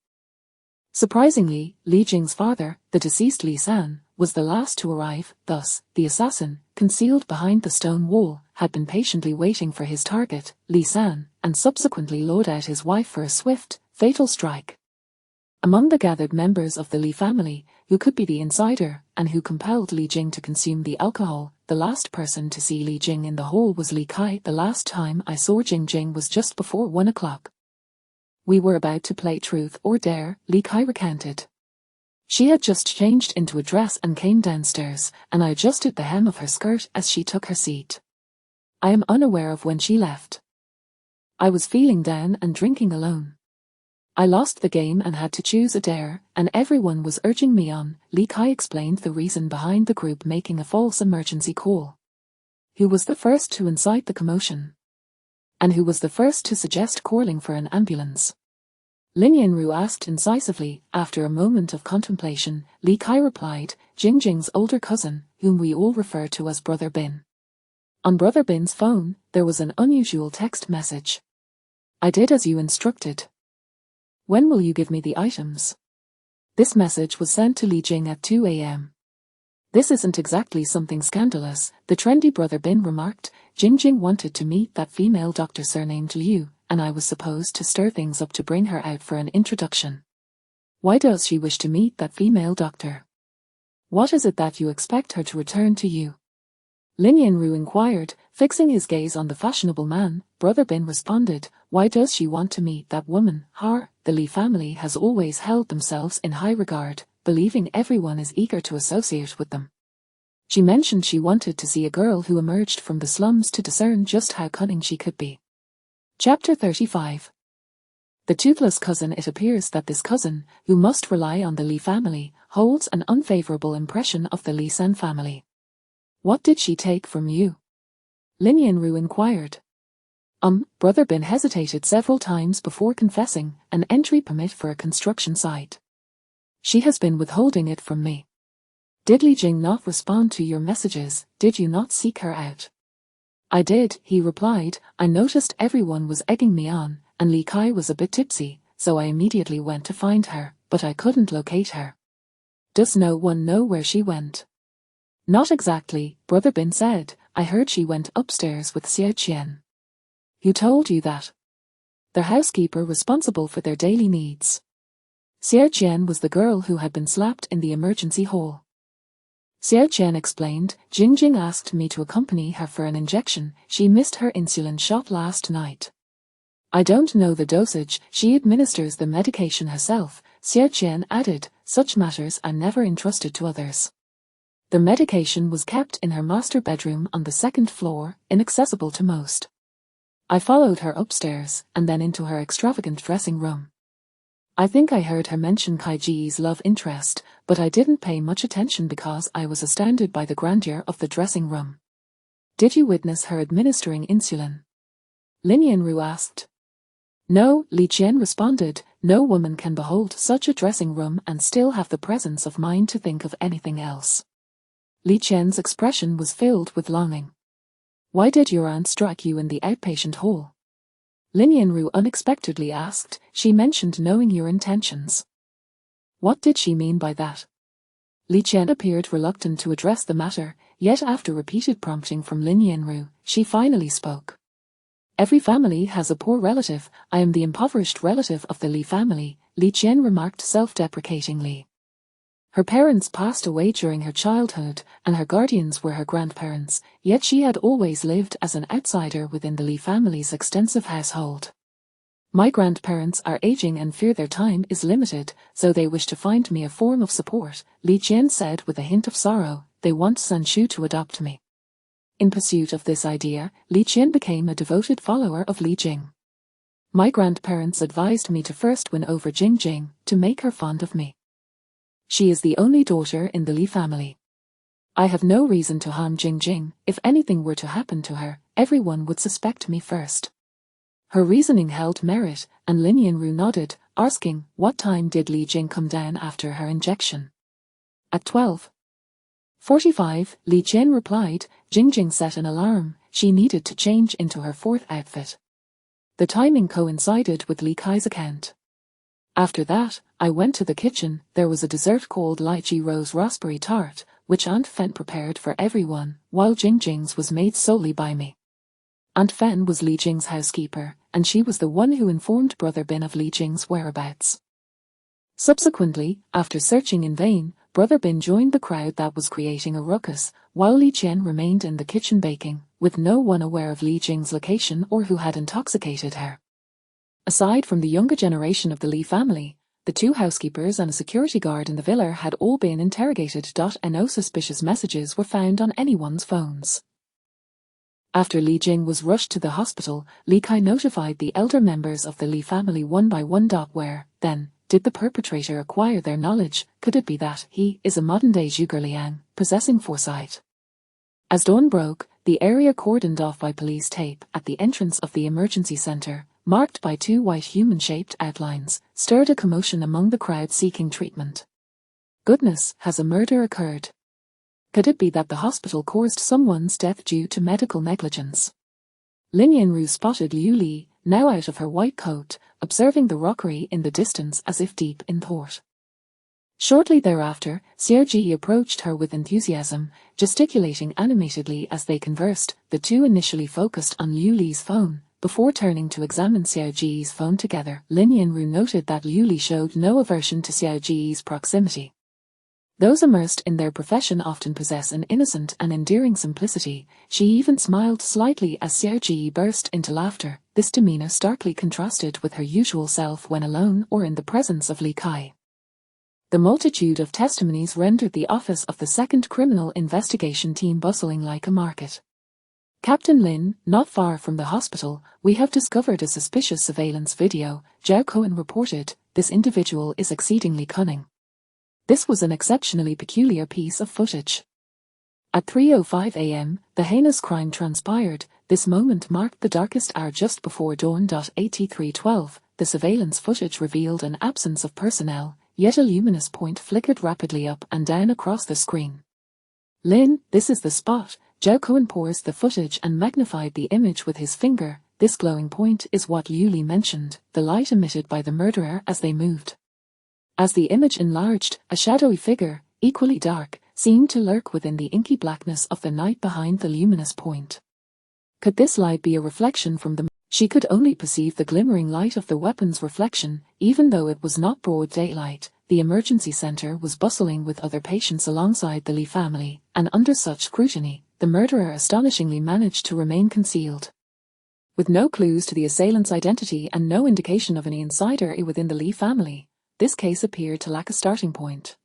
Surprisingly, Li Jing's father, the deceased Li San, was the last to arrive. Thus, the assassin, concealed behind the stone wall, had been patiently waiting for his target, Li San, and subsequently lured out his wife for a swift, fatal strike. Among the gathered members of the Li family, who could be the insider, and who compelled Li Jing to consume the alcohol, the last person to see Li Jing in the hall was Li Kai. "The last time I saw Jing was just before 1 o'clock. We were about to play truth or dare," Li Kai recounted. "She had just changed into a dress and came downstairs, and I adjusted the hem of her skirt as she took her seat. I am unaware of when she left. I was feeling down and drinking alone. I lost the game and had to choose a dare, and everyone was urging me on." Li Kai explained the reason behind the group making a false emergency call. Who was the first to incite the commotion? And who was the first to suggest calling for an ambulance? Lin Yanru asked incisively. After a moment of contemplation, Li Kai replied, "Jing's older cousin, whom we all refer to as Brother Bin." On Brother Bin's phone, there was an unusual text message. I did as you instructed. When will you give me the items? This message was sent to Li Jing at 2 a.m. This isn't exactly something scandalous, the trendy Brother Bin remarked. Jing wanted to meet that female doctor surnamed Liu, and I was supposed to stir things up to bring her out for an introduction. Why does she wish to meet that female doctor? What is it that you expect her to return to you? Lin Yanru inquired, fixing his gaze on the fashionable man. Brother Bin responded, why does she want to meet that woman? The Li family has always held themselves in high regard, believing everyone is eager to associate with them. She mentioned she wanted to see a girl who emerged from the slums to discern just how cunning she could be. Chapter 35. The toothless cousin. It appears that this cousin, who must rely on the Li family, holds an unfavorable impression of the Li San family. What did she take from you? Lin Yanru inquired. Brother Bin hesitated several times before confessing, an entry permit for a construction site. She has been withholding it from me. Did Li Jing not respond to your messages? Did you not seek her out? I did, he replied. I noticed everyone was egging me on, and Li Kai was a bit tipsy, so I immediately went to find her, but I couldn't locate her. Does no one know where she went? Not exactly, Brother Bin said. I heard she went upstairs with Xiao Qian. Who told you that? Their housekeeper responsible for their daily needs. Xiao Qian was the girl who had been slapped in the emergency hall. Xiao Qian explained, Jing asked me to accompany her for an injection. She missed her insulin shot last night. I don't know the dosage, she administers the medication herself, Xiao Qian added. Such matters are never entrusted to others. The medication was kept in her master bedroom on the second floor, inaccessible to most. I followed her upstairs, and then into her extravagant dressing room. I think I heard her mention Kai Ji's love interest, but I didn't pay much attention because I was astounded by the grandeur of the dressing room. Did you witness her administering insulin? Lin Yanru asked. No, Li Qian responded. No woman can behold such a dressing room and still have the presence of mind to think of anything else. Li Qian's expression was filled with longing. Why did your aunt strike you in the outpatient hall? Lin Yanru unexpectedly asked. She mentioned knowing your intentions. What did she mean by that? Li Qian appeared reluctant to address the matter, yet after repeated prompting from Lin Yanru, she finally spoke. Every family has a poor relative. I am the impoverished relative of the Li family, Li Qian remarked self-deprecatingly. Her parents passed away during her childhood, and her guardians were her grandparents, yet she had always lived as an outsider within the Li family's extensive household. My grandparents are aging and fear their time is limited, so they wish to find me a form of support, Li Qian said with a hint of sorrow. They want Sanshu to adopt me. In pursuit of this idea, Li Qian became a devoted follower of Li Jing. My grandparents advised me to first win over Jing, to make her fond of me. She is the only daughter in the Li family. I have no reason to harm Jing. If anything were to happen to her, everyone would suspect me first. Her reasoning held merit, and Lin Yanru nodded, asking, what time did Li Jing come down after her injection? At 12:45, Li Qian replied. Jing set an alarm. She needed to change into her fourth outfit. The timing coincided with Li Kai's account. After that, I went to the kitchen. There was a dessert called lychee rose raspberry tart, which Aunt Fen prepared for everyone, while Jing's was made solely by me. Aunt Fen was Li Jing's housekeeper, and she was the one who informed Brother Bin of Li Jing's whereabouts. Subsequently, after searching in vain, Brother Bin joined the crowd that was creating a ruckus, while Li Qian remained in the kitchen baking, with no one aware of Li Jing's location or who had intoxicated her. Aside from the younger generation of the Li family, the two housekeepers and a security guard in the villa had all been interrogated. No suspicious messages were found on anyone's phones. After Li Jing was rushed to the hospital, Li Kai notified the elder members of the Li family one by one. Where, then, did the perpetrator acquire their knowledge? Could it be that he is a modern-day Zhuge Liang, possessing foresight? As dawn broke, the area cordoned off by police tape at the entrance of the emergency center, marked by two white human-shaped outlines, stirred a commotion among the crowd seeking treatment. Goodness, has a murder occurred? Could it be that the hospital caused someone's death due to medical negligence? Lin Yanru spotted Liu Li, now out of her white coat, observing the rockery in the distance as if deep in thought. Shortly thereafter, Sergei approached her with enthusiasm, gesticulating animatedly as they conversed. The two initially focused on Liu Li's phone, before turning to examine Sergei's phone together. Lin Yanru noted that Liu Li showed no aversion to Sergei's proximity. Those immersed in their profession often possess an innocent and endearing simplicity. She even smiled slightly as Sergei burst into laughter, this demeanor starkly contrasted with her usual self when alone or in the presence of Li Kai. The multitude of testimonies rendered the office of the Second Criminal Investigation Team bustling like a market. Captain Lin, not far from the hospital, we have discovered a suspicious surveillance video, Zhao Cohen reported. This individual is exceedingly cunning. This was an exceptionally peculiar piece of footage. At 3:05 a.m., the heinous crime transpired. This moment marked the darkest hour just before dawn. At 3:12, the surveillance footage revealed an absence of personnel, yet a luminous point flickered rapidly up and down across the screen. Lin, this is the spot. Zhao Cohen paused the footage and magnified the image with his finger. This glowing point is what Liu Li mentioned, the light emitted by the murderer as they moved. As the image enlarged, a shadowy figure, equally dark, seemed to lurk within the inky blackness of the night behind the luminous point. Could this light be a reflection from the... She could only perceive the glimmering light of the weapon's reflection, even though it was not broad daylight. The emergency center was bustling with other patients alongside the Li family, and under such scrutiny, the murderer astonishingly managed to remain concealed. With no clues to the assailant's identity and no indication of any insider within the Li family, this case appeared to lack a starting point.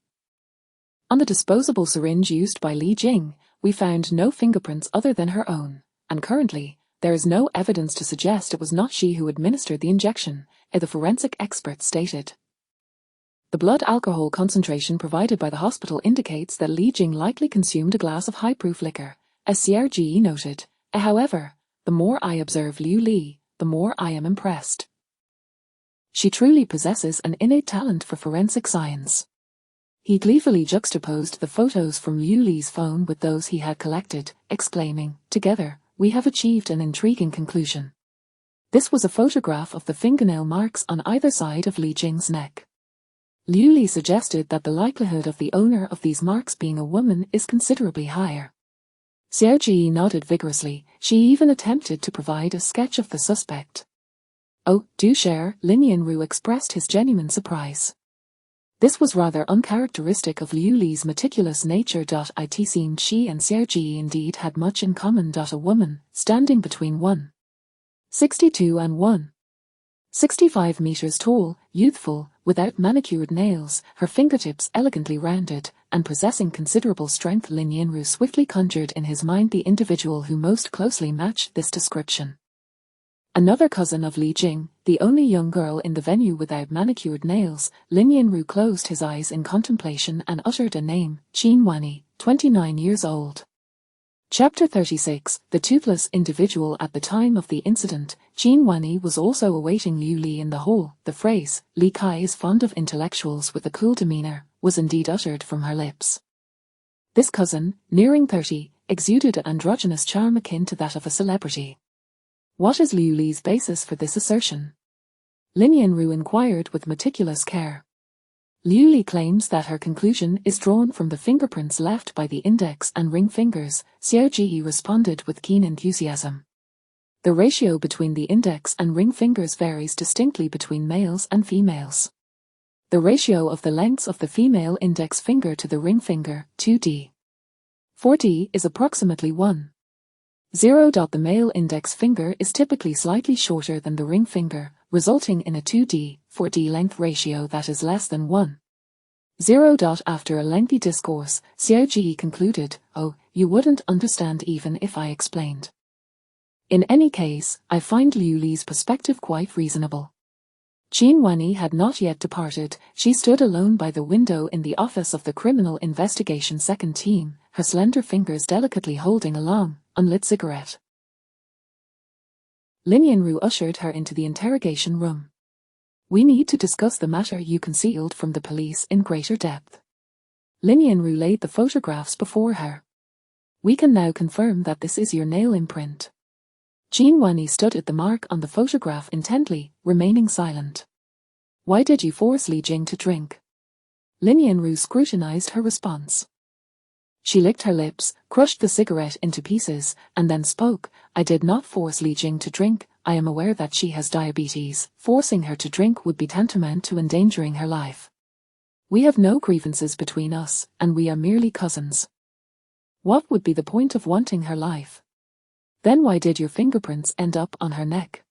On the disposable syringe used by Li Jing, we found no fingerprints other than her own, and currently, there is no evidence to suggest it was not she who administered the injection, the forensic expert stated. The blood alcohol concentration provided by the hospital indicates that Li Jing likely consumed a glass of high-proof liquor, as CRGE noted. However, the more I observe Liu Li, the more I am impressed. She truly possesses an innate talent for forensic science. He gleefully juxtaposed the photos from Liu Li's phone with those he had collected, exclaiming, "Together, we have achieved an intriguing conclusion." This was a photograph of the fingernail marks on either side of Li Jing's neck. Liu Li suggested that the likelihood of the owner of these marks being a woman is considerably higher. Sergei nodded vigorously. She even attempted to provide a sketch of the suspect. "Oh, do share," Lin Yanru expressed his genuine surprise. This was rather uncharacteristic of Liu Li's meticulous nature. It seemed she and Sergei indeed had much in common. A woman, standing between 1.62 and 1.65 meters tall, youthful, without manicured nails, her fingertips elegantly rounded, and possessing considerable strength. Lin Yanru swiftly conjured in his mind the individual who most closely matched this description. Another cousin of Li Jing, the only young girl in the venue without manicured nails. Lin Yanru closed his eyes in contemplation and uttered a name, Qin Wanyi, 29 years old. Chapter 36, the toothless individual. At the time of the incident, Qin Wanyi was also awaiting Liu Li in the hall. The phrase, "Li Kai is fond of intellectuals with a cool demeanor," was indeed uttered from her lips. This cousin, nearing 30, exuded an androgynous charm akin to that of a celebrity. What is Liu Li's basis for this assertion? Lin Yanru inquired with meticulous care. Liu Li claims that her conclusion is drawn from the fingerprints left by the index and ring fingers. Sergei responded with keen enthusiasm. The ratio between the index and ring fingers varies distinctly between males and females. The ratio of the lengths of the female index finger to the ring finger, 2D. 4D, is approximately 1.0. The male index finger is typically slightly shorter than the ring finger, resulting in a 2D, 4D length ratio that is less than 1.0. After a lengthy discourse, Sergei concluded, "Oh, you wouldn't understand even if I explained. In any case, I find Liu Li's perspective quite reasonable." Qin Wanyi had not yet departed. She stood alone by the window in the office of the Criminal Investigation Second Team, her slender fingers delicately holding a long, unlit cigarette. Lin Yanru ushered her into the interrogation room. "We need to discuss the matter you concealed from the police in greater depth." Lin Yanru laid the photographs before her. "We can now confirm that this is your nail imprint." Jean Wanyi stood at the mark on the photograph intently, remaining silent. Why did you force Li Jing to drink? Lin Yanru scrutinized her response. She licked her lips, crushed the cigarette into pieces, and then spoke. I did not force Li Jing to drink. I am aware that she has diabetes. Forcing her to drink would be tantamount to endangering her life. We have no grievances between us, and we are merely cousins. What would be the point of wanting her life? Then why did your fingerprints end up on her neck?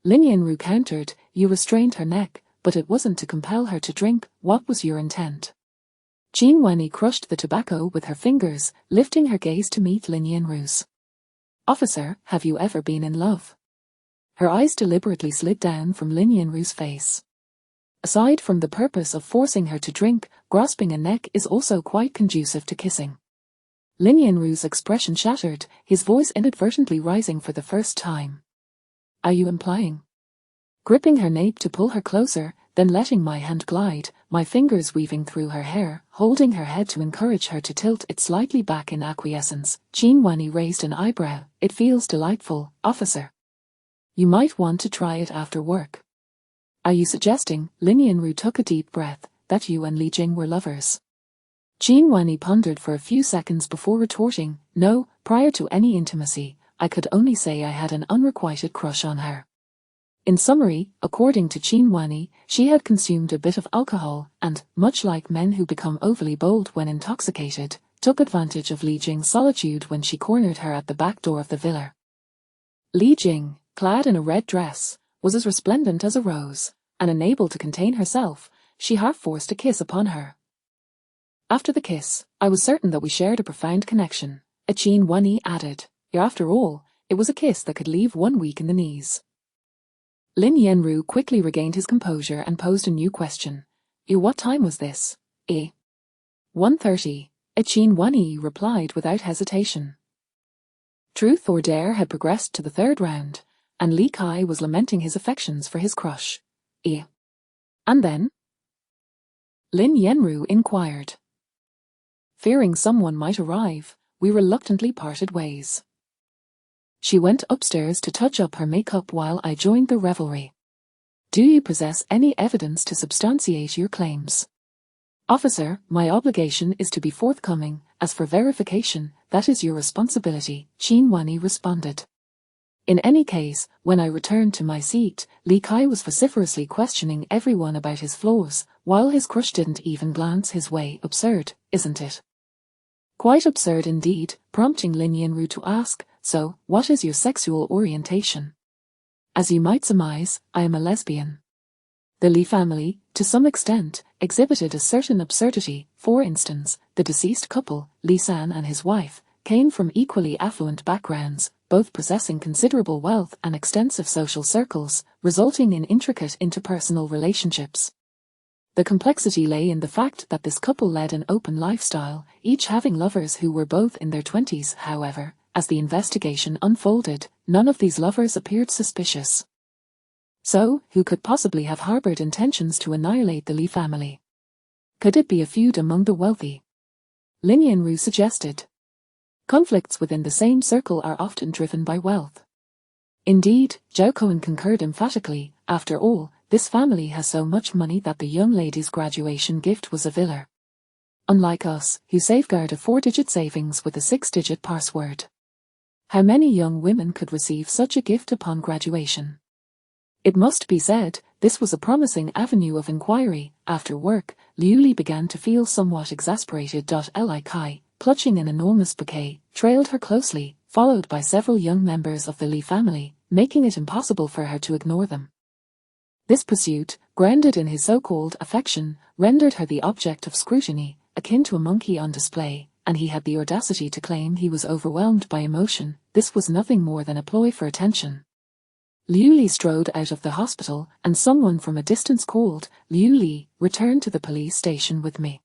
Lin Yanru countered. You restrained her neck, but it wasn't to compel her to drink. What was your intent? Jean Wanyi crushed the tobacco with her fingers, lifting her gaze to meet Lin Yanru's. Officer, have you ever been in love? Her eyes deliberately slid down from Lin Yanru's face. Aside from the purpose of forcing her to drink, grasping a neck is also quite conducive to kissing. Lin Yanru's expression shattered, his voice inadvertently rising for the first time. Are you implying? Gripping her nape to pull her closer, then letting my hand glide, my fingers weaving through her hair, holding her head to encourage her to tilt it slightly back in acquiescence, Jean Wanyi raised an eyebrow. It feels delightful, officer. You might want to try it after work. Are you suggesting, Lin Yanru took a deep breath, that you and Li Jing were lovers? Jean Wanyi pondered for a few seconds before retorting, no, prior to any intimacy, I could only say I had an unrequited crush on her. In summary, according to Jean Wanyi, she had consumed a bit of alcohol and, much like men who become overly bold when intoxicated, took advantage of Li Jing's solitude when she cornered her at the back door of the villa. Li Jing, clad in a red dress, was as resplendent as a rose, and unable to contain herself, she half forced a kiss upon her. After the kiss, I was certain that we shared a profound connection, Jean Wanyi added. After all, it was a kiss that could leave one weak in the knees. Lin Yanru quickly regained his composure and posed a new question. What time was this? 1:30, Jean Wanyi replied without hesitation. Truth or Dare had progressed to the third round, and Li Kai was lamenting his affections for his crush. And then? Lin Yanru inquired. Fearing someone might arrive, we reluctantly parted ways. She went upstairs to touch up her makeup while I joined the revelry. Do you possess any evidence to substantiate your claims? Officer, my obligation is to be forthcoming. As for verification, that is your responsibility, Jean Wanyi responded. In any case, when I returned to my seat, Li Kai was vociferously questioning everyone about his flaws, while his crush didn't even glance his way. Absurd, isn't it? Quite absurd indeed, prompting Lin Yanru to ask, so, what is your sexual orientation? As you might surmise, I am a lesbian. The Li family, to some extent, exhibited a certain absurdity. For instance, the deceased couple, Li San and his wife, came from equally affluent backgrounds, both possessing considerable wealth and extensive social circles, resulting in intricate interpersonal relationships. The complexity lay in the fact that this couple led an open lifestyle, each having lovers who were both in their 20s. However, as the investigation unfolded, none of these lovers appeared suspicious. So, who could possibly have harbored intentions to annihilate the Li family? Could it be a feud among the wealthy? Lin Yanru suggested. Conflicts within the same circle are often driven by wealth. Indeed, Zhao Cohen concurred emphatically. After all, this family has so much money that the young lady's graduation gift was a villa. Unlike us, who safeguard a 4-digit savings with a 6-digit password. How many young women could receive such a gift upon graduation? It must be said, this was a promising avenue of inquiry. After work, Liu Li began to feel somewhat exasperated. Li Kai, clutching an enormous bouquet, trailed her closely, followed by several young members of the Li family, making it impossible for her to ignore them. This pursuit, grounded in his so-called affection, rendered her the object of scrutiny, akin to a monkey on display, and he had the audacity to claim he was overwhelmed by emotion. This was nothing more than a ploy for attention. Liu Li strode out of the hospital, and someone from a distance called, Liu Li, return to the police station with me.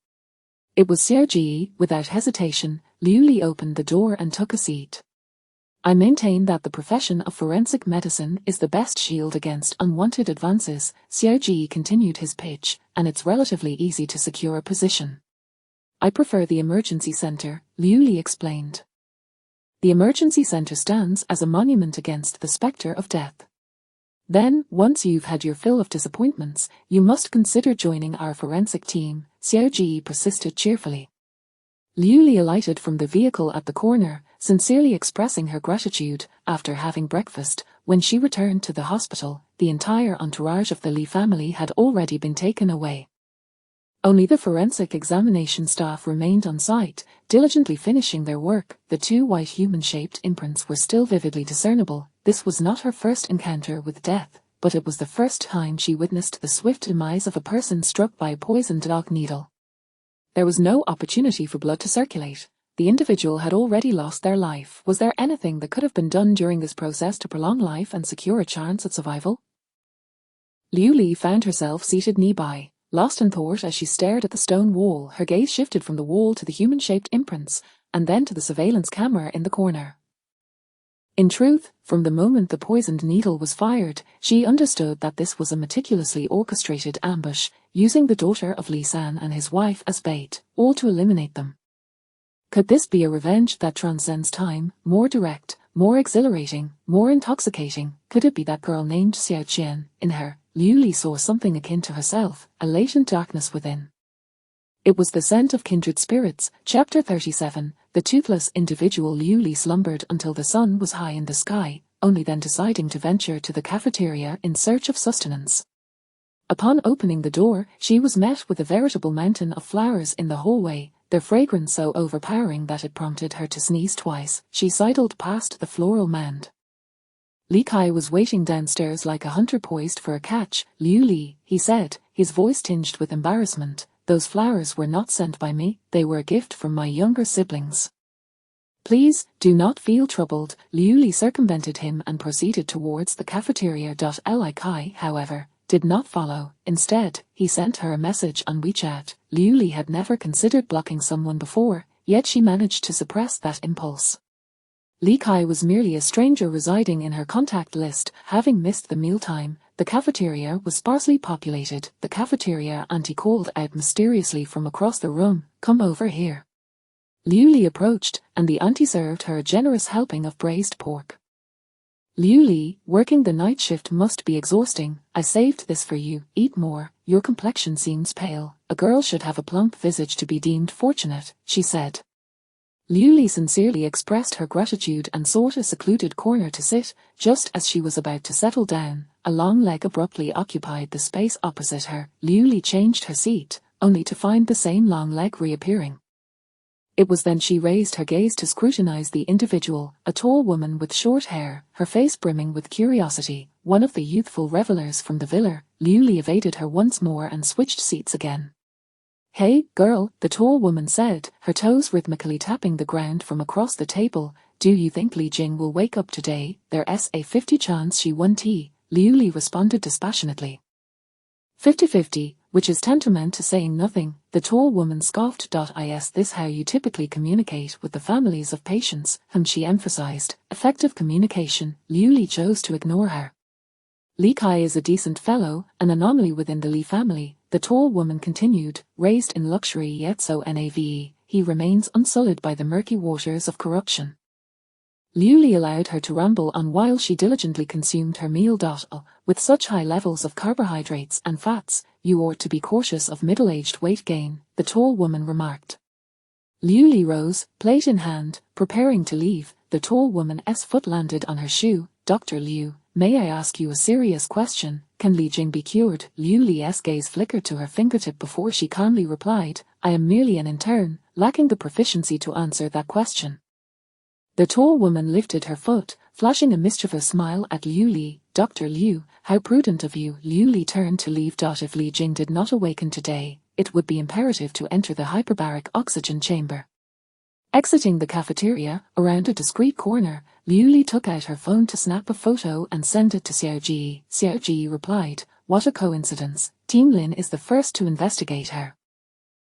It was Xiao Ji. Without hesitation, Liu Li opened the door and took a seat. I maintain that the profession of forensic medicine is the best shield against unwanted advances. Xiao Ji continued his pitch, and it's relatively easy to secure a position. I prefer the emergency center, Liu Li explained. The emergency center stands as a monument against the specter of death. Then, once you've had your fill of disappointments, you must consider joining our forensic team, Xiao Ji persisted cheerfully. Liu Li alighted from the vehicle at the corner, sincerely expressing her gratitude. After having breakfast, when she returned to the hospital, the entire entourage of the Li family had already been taken away. Only the forensic examination staff remained on site, diligently finishing their work. The 2 white human-shaped imprints were still vividly discernible. This was not her first encounter with death, but it was the first time she witnessed the swift demise of a person struck by a poisoned dog needle. There was no opportunity for blood to circulate. The individual had already lost their life. Was there anything that could have been done during this process to prolong life and secure a chance at survival? Liu Li found herself seated nearby, lost in thought as she stared at the stone wall. Her gaze shifted from the wall to the human-shaped imprints, and then to the surveillance camera in the corner. In truth, from the moment the poisoned needle was fired, she understood that this was a meticulously orchestrated ambush, using the daughter of Li San and his wife as bait, all to eliminate them. Could this be a revenge that transcends time, more direct, more exhilarating, more intoxicating? Could it be that girl named Xiao Qian? In her, Liu Li saw something akin to herself, a latent darkness within. It was the scent of kindred spirits. Chapter 37. The toothless individual Liu Li slumbered until the sun was high in the sky, only then deciding to venture to the cafeteria in search of sustenance. Upon opening the door, she was met with a veritable mountain of flowers in the hallway, their fragrance so overpowering that it prompted her to sneeze twice. She sidled past the floral mound. Li Kai was waiting downstairs like a hunter poised for a catch. Liu Li, he said, his voice tinged with embarrassment. Those flowers were not sent by me, they were a gift from my younger siblings. Please, do not feel troubled. Liu Li circumvented him and proceeded towards the cafeteria. Li Kai, however, did not follow. Instead, he sent her a message on WeChat. Liu Li had never considered blocking someone before, yet she managed to suppress that impulse. Li Kai was merely a stranger residing in her contact list, having missed the mealtime. The cafeteria was sparsely populated. The cafeteria auntie called out mysteriously from across the room, "Come over here." Liu Li approached, and the auntie served her a generous helping of braised pork. Liu Li, working the night shift must be exhausting. I saved this for you, eat more, your complexion seems pale. A girl should have a plump visage to be deemed fortunate, she said. Liu Li sincerely expressed her gratitude and sought a secluded corner to sit. Just as she was about to settle down, a long leg abruptly occupied the space opposite her. Liu Li changed her seat, only to find the same long leg reappearing. It was then she raised her gaze to scrutinize the individual, a tall woman with short hair, her face brimming with curiosity, one of the youthful revelers from the villa. Liu Li evaded her once more and switched seats again. "Hey, girl," the tall woman said, her toes rhythmically tapping the ground from across the table. "Do you think Li Jing will wake up today? There's a 50 chance she won tea," Liu Li responded dispassionately. 50-50, which is tantamount to saying nothing, the tall woman scoffed. Is this how you typically communicate with the families of patients? She emphasized. Effective communication. Liu Li chose to ignore her. Li Kai is a decent fellow, an anomaly within the Li family, the tall woman continued, raised in luxury yet so nave, he remains unsullied by the murky waters of corruption. Liu Li allowed her to ramble on while she diligently consumed her meal. With such high levels of carbohydrates and fats, you ought to be cautious of middle-aged weight gain, the tall woman remarked. Liu Li rose, plate in hand, preparing to leave. The tall woman's foot landed on her shoe. "Dr. Liu, may I ask you a serious question? Can Li Jing be cured?" Liu Li's gaze flickered to her fingertip before she calmly replied, "I am merely an intern, lacking the proficiency to answer that question." The tall woman lifted her foot, flashing a mischievous smile at Liu Li. "Dr. Liu, how prudent of you." Liu Li turned to leave. If Li Jing did not awaken today, it would be imperative to enter the hyperbaric oxygen chamber. Exiting the cafeteria, around a discreet corner, Liu Li took out her phone to snap a photo and send it to Xiao Ji. Xiao Ji replied, "What a coincidence, Team Lin is the first to investigate her."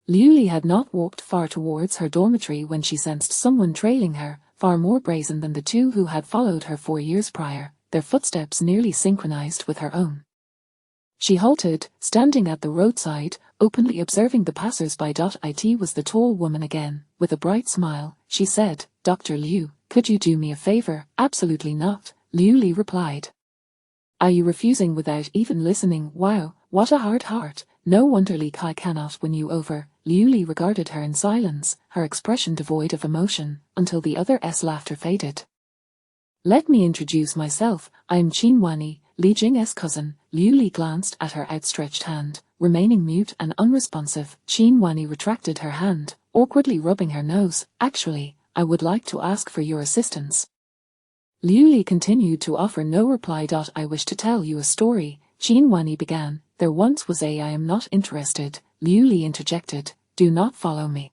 Liu Li had not walked far towards her dormitory when she sensed someone trailing her, far more brazen than the two who had followed her 4 years prior, their footsteps nearly synchronized with her own. She halted, standing at the roadside, openly observing the passers-by. It was the tall woman again. With a bright smile, she said, "Dr. Liu, could you do me a favor? Absolutely not, Liu Li replied. Are you refusing without even listening? Wow, what a hard heart. No wonder Li Kai cannot win you over. Liu Li regarded her in silence, her expression devoid of emotion, until the other's laughter faded. Let me introduce myself, I am Qin Wanyi, Li Jing's cousin. Liu Li glanced at her outstretched hand, remaining mute and unresponsive. Qin Wanyi retracted her hand, awkwardly rubbing her nose. Actually, I would like to ask for your assistance. Liu Li continued to offer no reply. I wish to tell you a story, Qin Wanyi began. There once was I am not interested, Liu Li interjected. Do not follow me.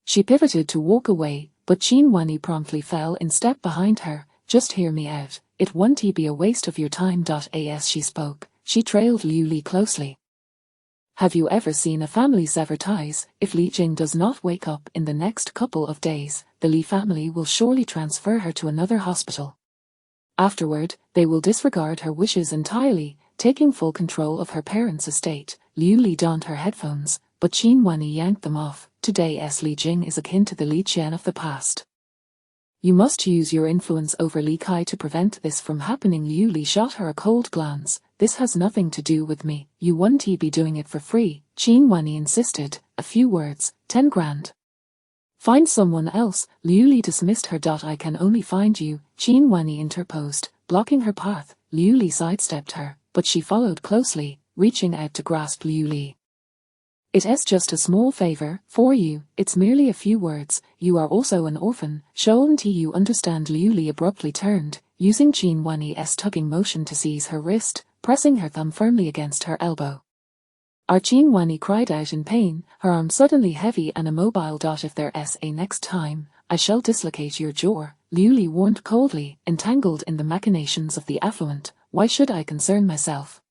She pivoted to walk away, but Qin Wanyi promptly fell in step behind her. Just hear me out, it won't be a waste of your time. As she spoke, she trailed Liu Li closely. Have you ever seen a family sever ties? If Li Jing does not wake up in the next couple of days, the Li family will surely transfer her to another hospital. Afterward, they will disregard her wishes entirely, taking full control of her parents' estate. Liu Li donned her headphones, but Qin Wanyi yanked them off. Today's Li Jing is akin to the Li Qian of the past. You must use your influence over Li Kai to prevent this from happening. Liu Li shot her a cold glance. This has nothing to do with me. You won't be doing it for free, Qin Wanyi insisted. A few words, 10 grand. Find someone else, Liu Li dismissed her. I can only find you, Qin Wanyi interposed, blocking her path. Liu Li sidestepped her, but she followed closely, reaching out to grasp Liu Li. It's just a small favor, for you, it's merely a few words. You are also an orphan, shouldn't you understand? Liu Li abruptly turned, using Qin Wanyi's tugging motion to seize her wrist, pressing her thumb firmly against her elbow. Our Qin Wanyi cried out in pain, her arm suddenly heavy and immobile. If there's a next time, I shall dislocate your jaw, Liu Li warned coldly. Entangled in the machinations of the affluent, why should I concern myself?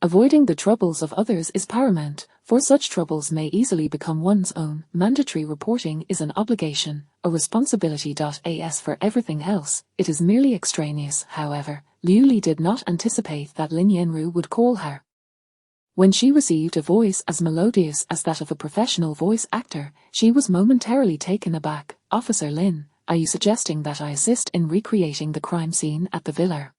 Avoiding the troubles of others is paramount, for such troubles may easily become one's own. Mandatory reporting is an obligation, a responsibility. As for everything else, it is merely extraneous. However, Liu Li did not anticipate that Lin Yanru would call her. When she received a voice as melodious as that of a professional voice actor, she was momentarily taken aback. Officer Lin, are you suggesting that I assist in recreating the crime scene at the villa?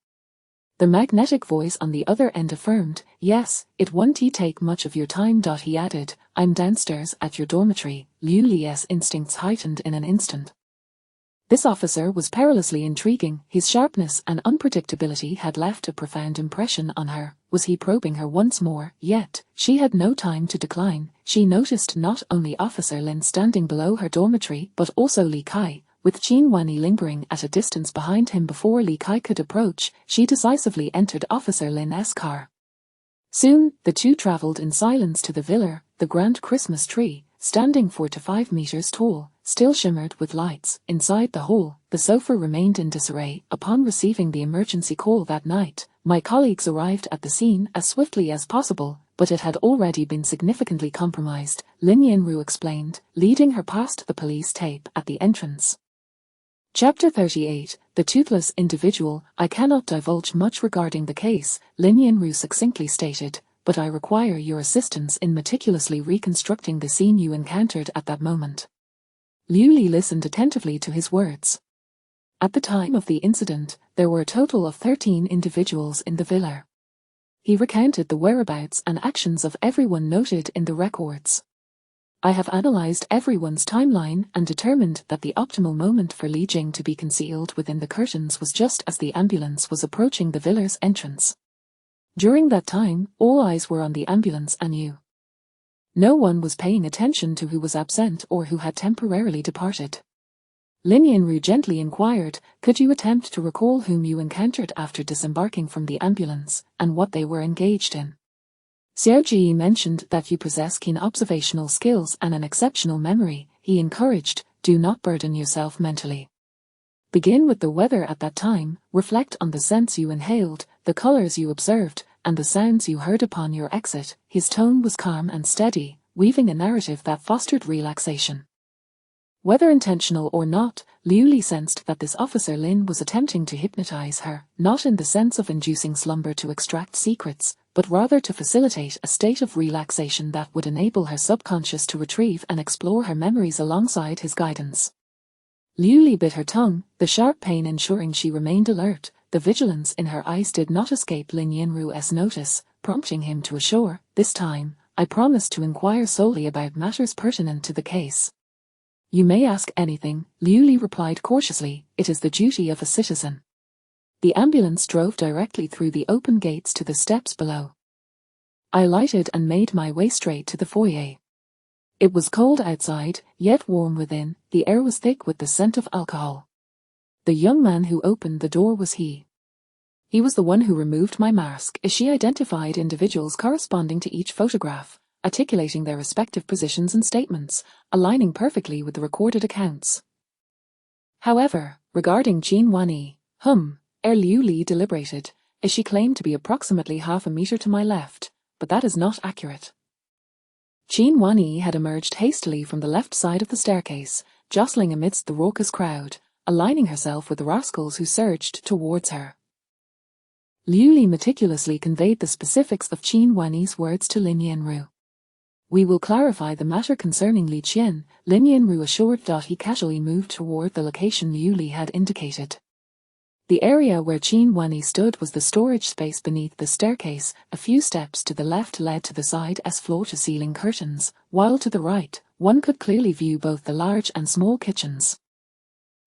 The magnetic voice on the other end affirmed. Yes, it won't take much of your time. He added, I'm downstairs at your dormitory. Liu Li's instincts heightened in an instant. This officer was perilously intriguing. His sharpness and unpredictability had left a profound impression on her. Was he probing her once more? Yet, she had no time to decline. She noticed not only Officer Lin standing below her dormitory, but also Li Kai, with Qin Wanyi lingering at a distance behind him. Before Li Kai could approach, she decisively entered Officer Lin's car. Soon, the two traveled in silence to the villa. The grand Christmas tree, standing 4 to 5 meters tall, still shimmered with lights. Inside the hall, the sofa remained in disarray. Upon receiving the emergency call that night, my colleagues arrived at the scene as swiftly as possible, but it had already been significantly compromised, Lin Yanru explained, leading her past the police tape at the entrance. Chapter 38, The Toothless Individual. I cannot divulge much regarding the case, Lin Yanru succinctly stated, but I require your assistance in meticulously reconstructing the scene you encountered at that moment. Liu Li listened attentively to his words. At the time of the incident, there were a total of 13 individuals in the villa. He recounted the whereabouts and actions of everyone noted in the records. I have analyzed everyone's timeline and determined that the optimal moment for Li Jing to be concealed within the curtains was just as the ambulance was approaching the villa's entrance. During that time, all eyes were on the ambulance and you. No one was paying attention to who was absent or who had temporarily departed. Lin Yanru gently inquired, could you attempt to recall whom you encountered after disembarking from the ambulance, and what they were engaged in? Xiao Ji mentioned that you possess keen observational skills and an exceptional memory. He encouraged, do not burden yourself mentally. Begin with the weather at that time, reflect on the scents you inhaled, the colors you observed, and the sounds you heard upon your exit. His tone was calm and steady, weaving a narrative that fostered relaxation. Whether intentional or not, Liu Li sensed that this Officer Lin was attempting to hypnotize her, not in the sense of inducing slumber to extract secrets, but rather to facilitate a state of relaxation that would enable her subconscious to retrieve and explore her memories alongside his guidance. Liu Li bit her tongue, the sharp pain ensuring she remained alert. The vigilance in her eyes did not escape Lin Yanru's notice, prompting him to assure, "This time, I promise to inquire solely about matters pertinent to the case." "You may ask anything," Liu Li replied cautiously, "it is the duty of a citizen." The ambulance drove directly through the open gates to the steps below. I alighted and made my way straight to the foyer. It was cold outside, yet warm within. The air was thick with the scent of alcohol. The young man who opened the door was he. He was the one who removed my mask. She identified individuals corresponding to each photograph, articulating their respective positions and statements, aligning perfectly with the recorded accounts. However, regarding Qin Wanyi, Liu Li deliberated, as she claimed to be approximately half a meter to my left, but that is not accurate. Qin Wanyi had emerged hastily from the left side of the staircase, jostling amidst the raucous crowd, aligning herself with the rascals who surged towards her. Liu Li meticulously conveyed the specifics of Qin Wanyi's words to Lin Yanru. "We will clarify the matter concerning Li Qian," Lin Yanru assured. He casually moved toward the location Liu Li had indicated. The area where Qin Wanyi stood was the storage space beneath the staircase. A few steps to the left led to the side-as floor-to-ceiling curtains, while to the right, one could clearly view both the large and small kitchens.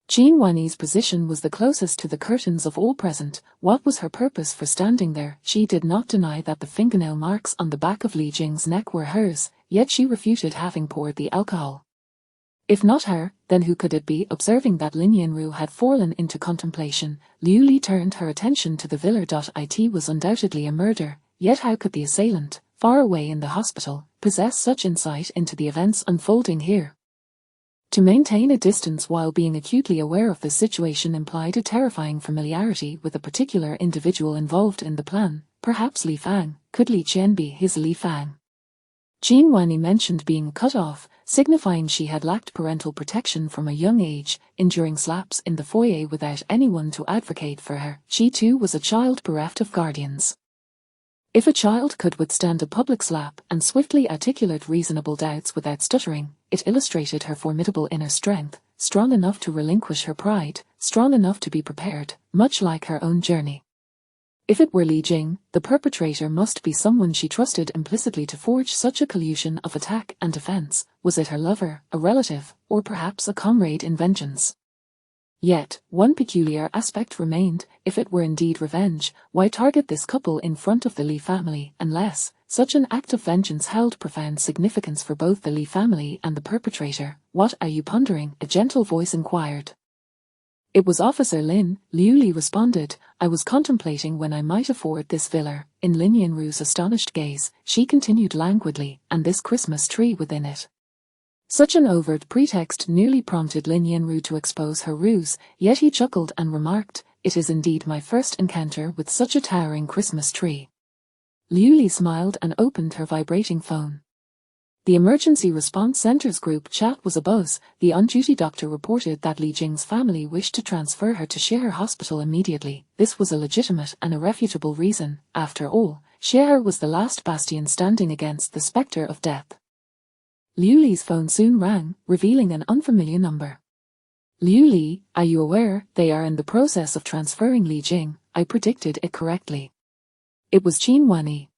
Qin Wanyi's position was the closest to the curtains of all present. What was her purpose for standing there? She did not deny that the fingernail marks on the back of Li Jing's neck were hers, yet she refuted having poured the alcohol. If not her, then who could it be? Observing that Lin Yanru had fallen into contemplation, Liu Li turned her attention to the villa. It was undoubtedly a murder, yet how could the assailant, far away in the hospital, possess such insight into the events unfolding here? To maintain a distance while being acutely aware of the situation implied a terrifying familiarity with a particular individual involved in the plan, perhaps Li Fang. Could Li Qian be his Li Fang? Qin Wanyi mentioned being cut off, signifying she had lacked parental protection from a young age, enduring slaps in the foyer without anyone to advocate for her. She too was a child bereft of guardians. If a child could withstand a public slap and swiftly articulate reasonable doubts without stuttering, it illustrated her formidable inner strength, strong enough to relinquish her pride, strong enough to be prepared, much like her own journey. If it were Li Jing, the perpetrator must be someone she trusted implicitly to forge such a collusion of attack and defense. Was it her lover, a relative, or perhaps a comrade in vengeance? Yet, one peculiar aspect remained. If it were indeed revenge, why target this couple in front of the Li family, unless such an act of vengeance held profound significance for both the Li family and the perpetrator? "What are you pondering?" a gentle voice inquired. "It was Officer Lin," Liu Li responded. "I was contemplating when I might afford this villa." In Lin Yanru's astonished gaze, she continued languidly, "And this Christmas tree within it." Such an overt pretext nearly prompted Lin Yanru to expose her ruse, yet he chuckled and remarked, "It is indeed my first encounter with such a towering Christmas tree." Liu Li smiled and opened her vibrating phone. The Emergency Response Center's group chat was abuzz. The on-duty doctor reported that Li Jing's family wished to transfer her to Sheher Hospital immediately. This was a legitimate and irrefutable reason. After all, Sheher was the last bastion standing against the spectre of death. Liu Li's phone soon rang, revealing an unfamiliar number. "Liu Li, are you aware they are in the process of transferring Li Jing?" I predicted it correctly. It was Qin Wanyi.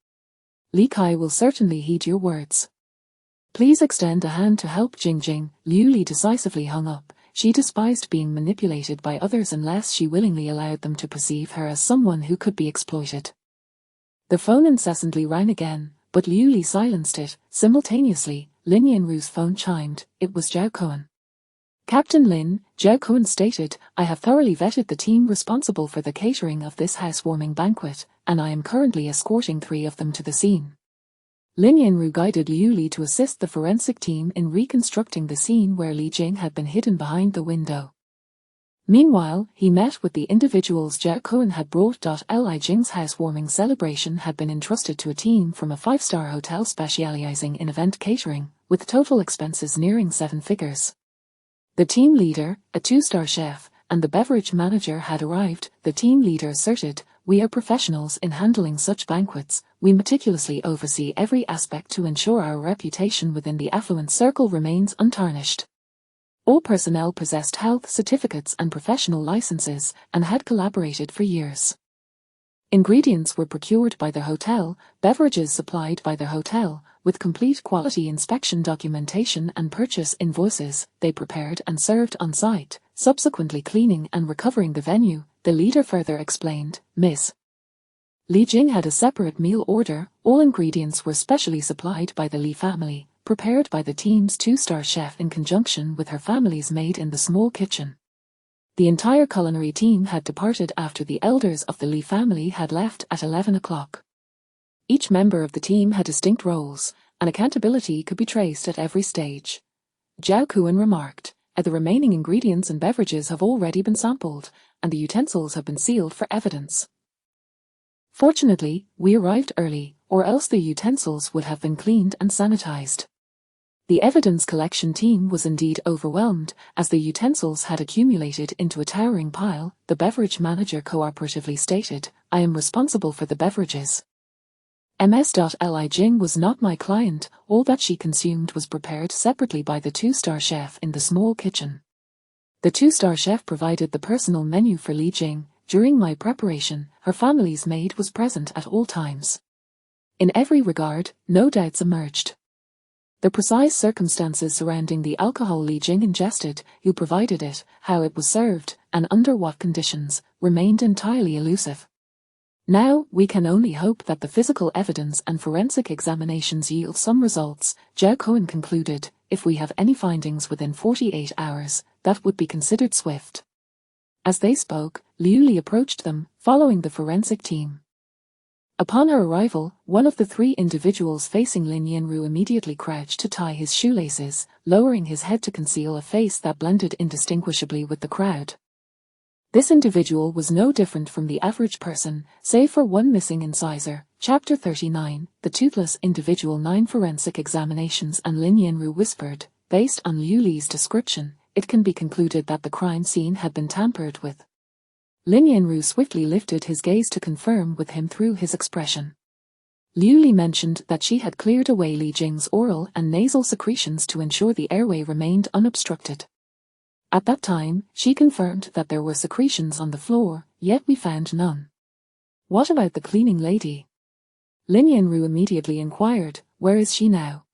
"Li Kai will certainly heed your words. Please extend a hand to help Jing." Liu Li decisively hung up. She despised being manipulated by others unless she willingly allowed them to perceive her as someone who could be exploited. The phone incessantly rang again, but Liu Li silenced it. Simultaneously, Lin Yanru's phone chimed. It was Zhao Cohen. "Captain Lin," Zhao Cohen stated, "I have thoroughly vetted the team responsible for the catering of this housewarming banquet, and I am currently escorting 3 of them to the scene." Lin Yanru guided Liu Li to assist the forensic team in reconstructing the scene where Li Jing had been hidden behind the window. Meanwhile, he met with the individuals Zhao Cohen had brought. Li Jing's housewarming celebration had been entrusted to a team from a 5-star hotel specializing in event catering, with total expenses nearing 7 figures. The team leader, a 2-star chef, and the beverage manager had arrived. The team leader asserted, "We are professionals in handling such banquets. We meticulously oversee every aspect to ensure our reputation within the affluent circle remains untarnished." All personnel possessed health certificates and professional licenses and had collaborated for years. Ingredients were procured by the hotel, beverages supplied by the hotel, with complete quality inspection documentation and purchase invoices, they prepared and served on site, subsequently cleaning and recovering the venue, the leader further explained. Ms. Li Jing had a separate meal order. All ingredients were specially supplied by the Li family, prepared by the team's two-star chef in conjunction with her family's maid in the small kitchen. The entire culinary team had departed after the elders of the Li family had left at 11 o'clock. Each member of the team had distinct roles, and accountability could be traced at every stage. Zhao Kuan remarked, the remaining ingredients and beverages have already been sampled, and the utensils have been sealed for evidence. Fortunately, we arrived early, or else the utensils would have been cleaned and sanitized. The evidence collection team was indeed overwhelmed, as the utensils had accumulated into a towering pile, the beverage manager cooperatively stated. I am responsible for the beverages. Ms. Li Jing was not my client. All that she consumed was prepared separately by the two-star chef in the small kitchen. The two-star chef provided the personal menu for Li Jing. During my preparation, her family's maid was present at all times. In every regard, no doubts emerged. The precise circumstances surrounding the alcohol Li Jing ingested, who provided it, how it was served, and under what conditions, remained entirely elusive. Now, we can only hope that the physical evidence and forensic examinations yield some results, Zhao Kuan concluded. If we have any findings within 48 hours, that would be considered swift. As they spoke, Liu Li approached them, following the forensic team. Upon her arrival, one of the three individuals facing Lin Yanru immediately crouched to tie his shoelaces, lowering his head to conceal a face that blended indistinguishably with the crowd. This individual was no different from the average person, save for one missing incisor. Chapter 39, The Toothless Individual. 9 Forensic Examinations. And Lin Yanru whispered, based on Liu Li's description, it can be concluded that the crime scene had been tampered with. Lin Yanru swiftly lifted his gaze to confirm with him through his expression. Liu Li mentioned that she had cleared away Li Jing's oral and nasal secretions to ensure the airway remained unobstructed. At that time, she confirmed that there were secretions on the floor, yet we found none. What about the cleaning lady? Lin Yanru immediately inquired, where is she now?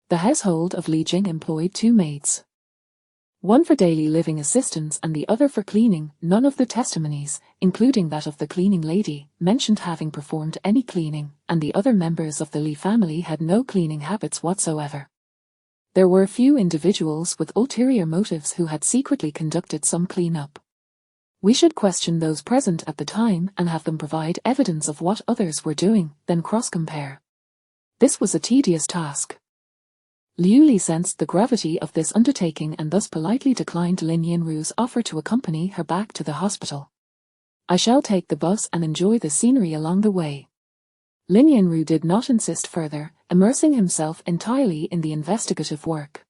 The household of Li Jing employed 2 maids. One for daily living assistance and the other for cleaning. None of the testimonies, including that of the cleaning lady, mentioned having performed any cleaning, and the other members of the Li family had no cleaning habits whatsoever. There were a few individuals with ulterior motives who had secretly conducted some cleanup. We should question those present at the time and have them provide evidence of what others were doing, then cross-compare. This was a tedious task. Liu Li sensed the gravity of this undertaking and thus politely declined Lin Yanru's offer to accompany her back to the hospital. I shall take the bus and enjoy the scenery along the way. Lin Yanru did not insist further, immersing himself entirely in the investigative work.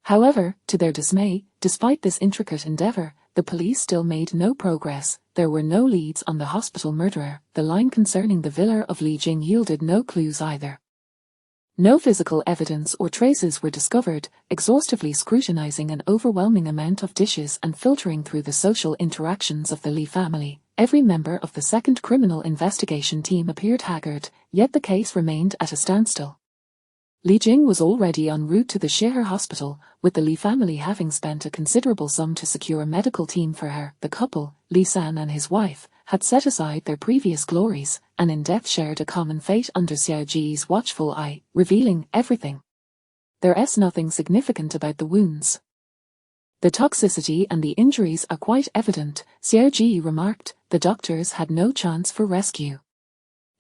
However, to their dismay, despite this intricate endeavor, the police still made no progress. There were no leads on the hospital murderer. The line concerning the villa of Li Jing yielded no clues either. No physical evidence or traces were discovered. Exhaustively scrutinizing an overwhelming amount of dishes and filtering through the social interactions of the Li family, every member of the second criminal investigation team appeared haggard, yet the case remained at a standstill. Li Jing was already en route to the Sheher hospital, with the Li family having spent a considerable sum to secure a medical team for her. The couple, Li San and his wife, had set aside their previous glories, and in death shared a common fate under Xiao Ji's watchful eye, revealing everything. There's nothing significant about the wounds. The toxicity and the injuries are quite evident, Xiao Ji remarked. The doctors had no chance for rescue.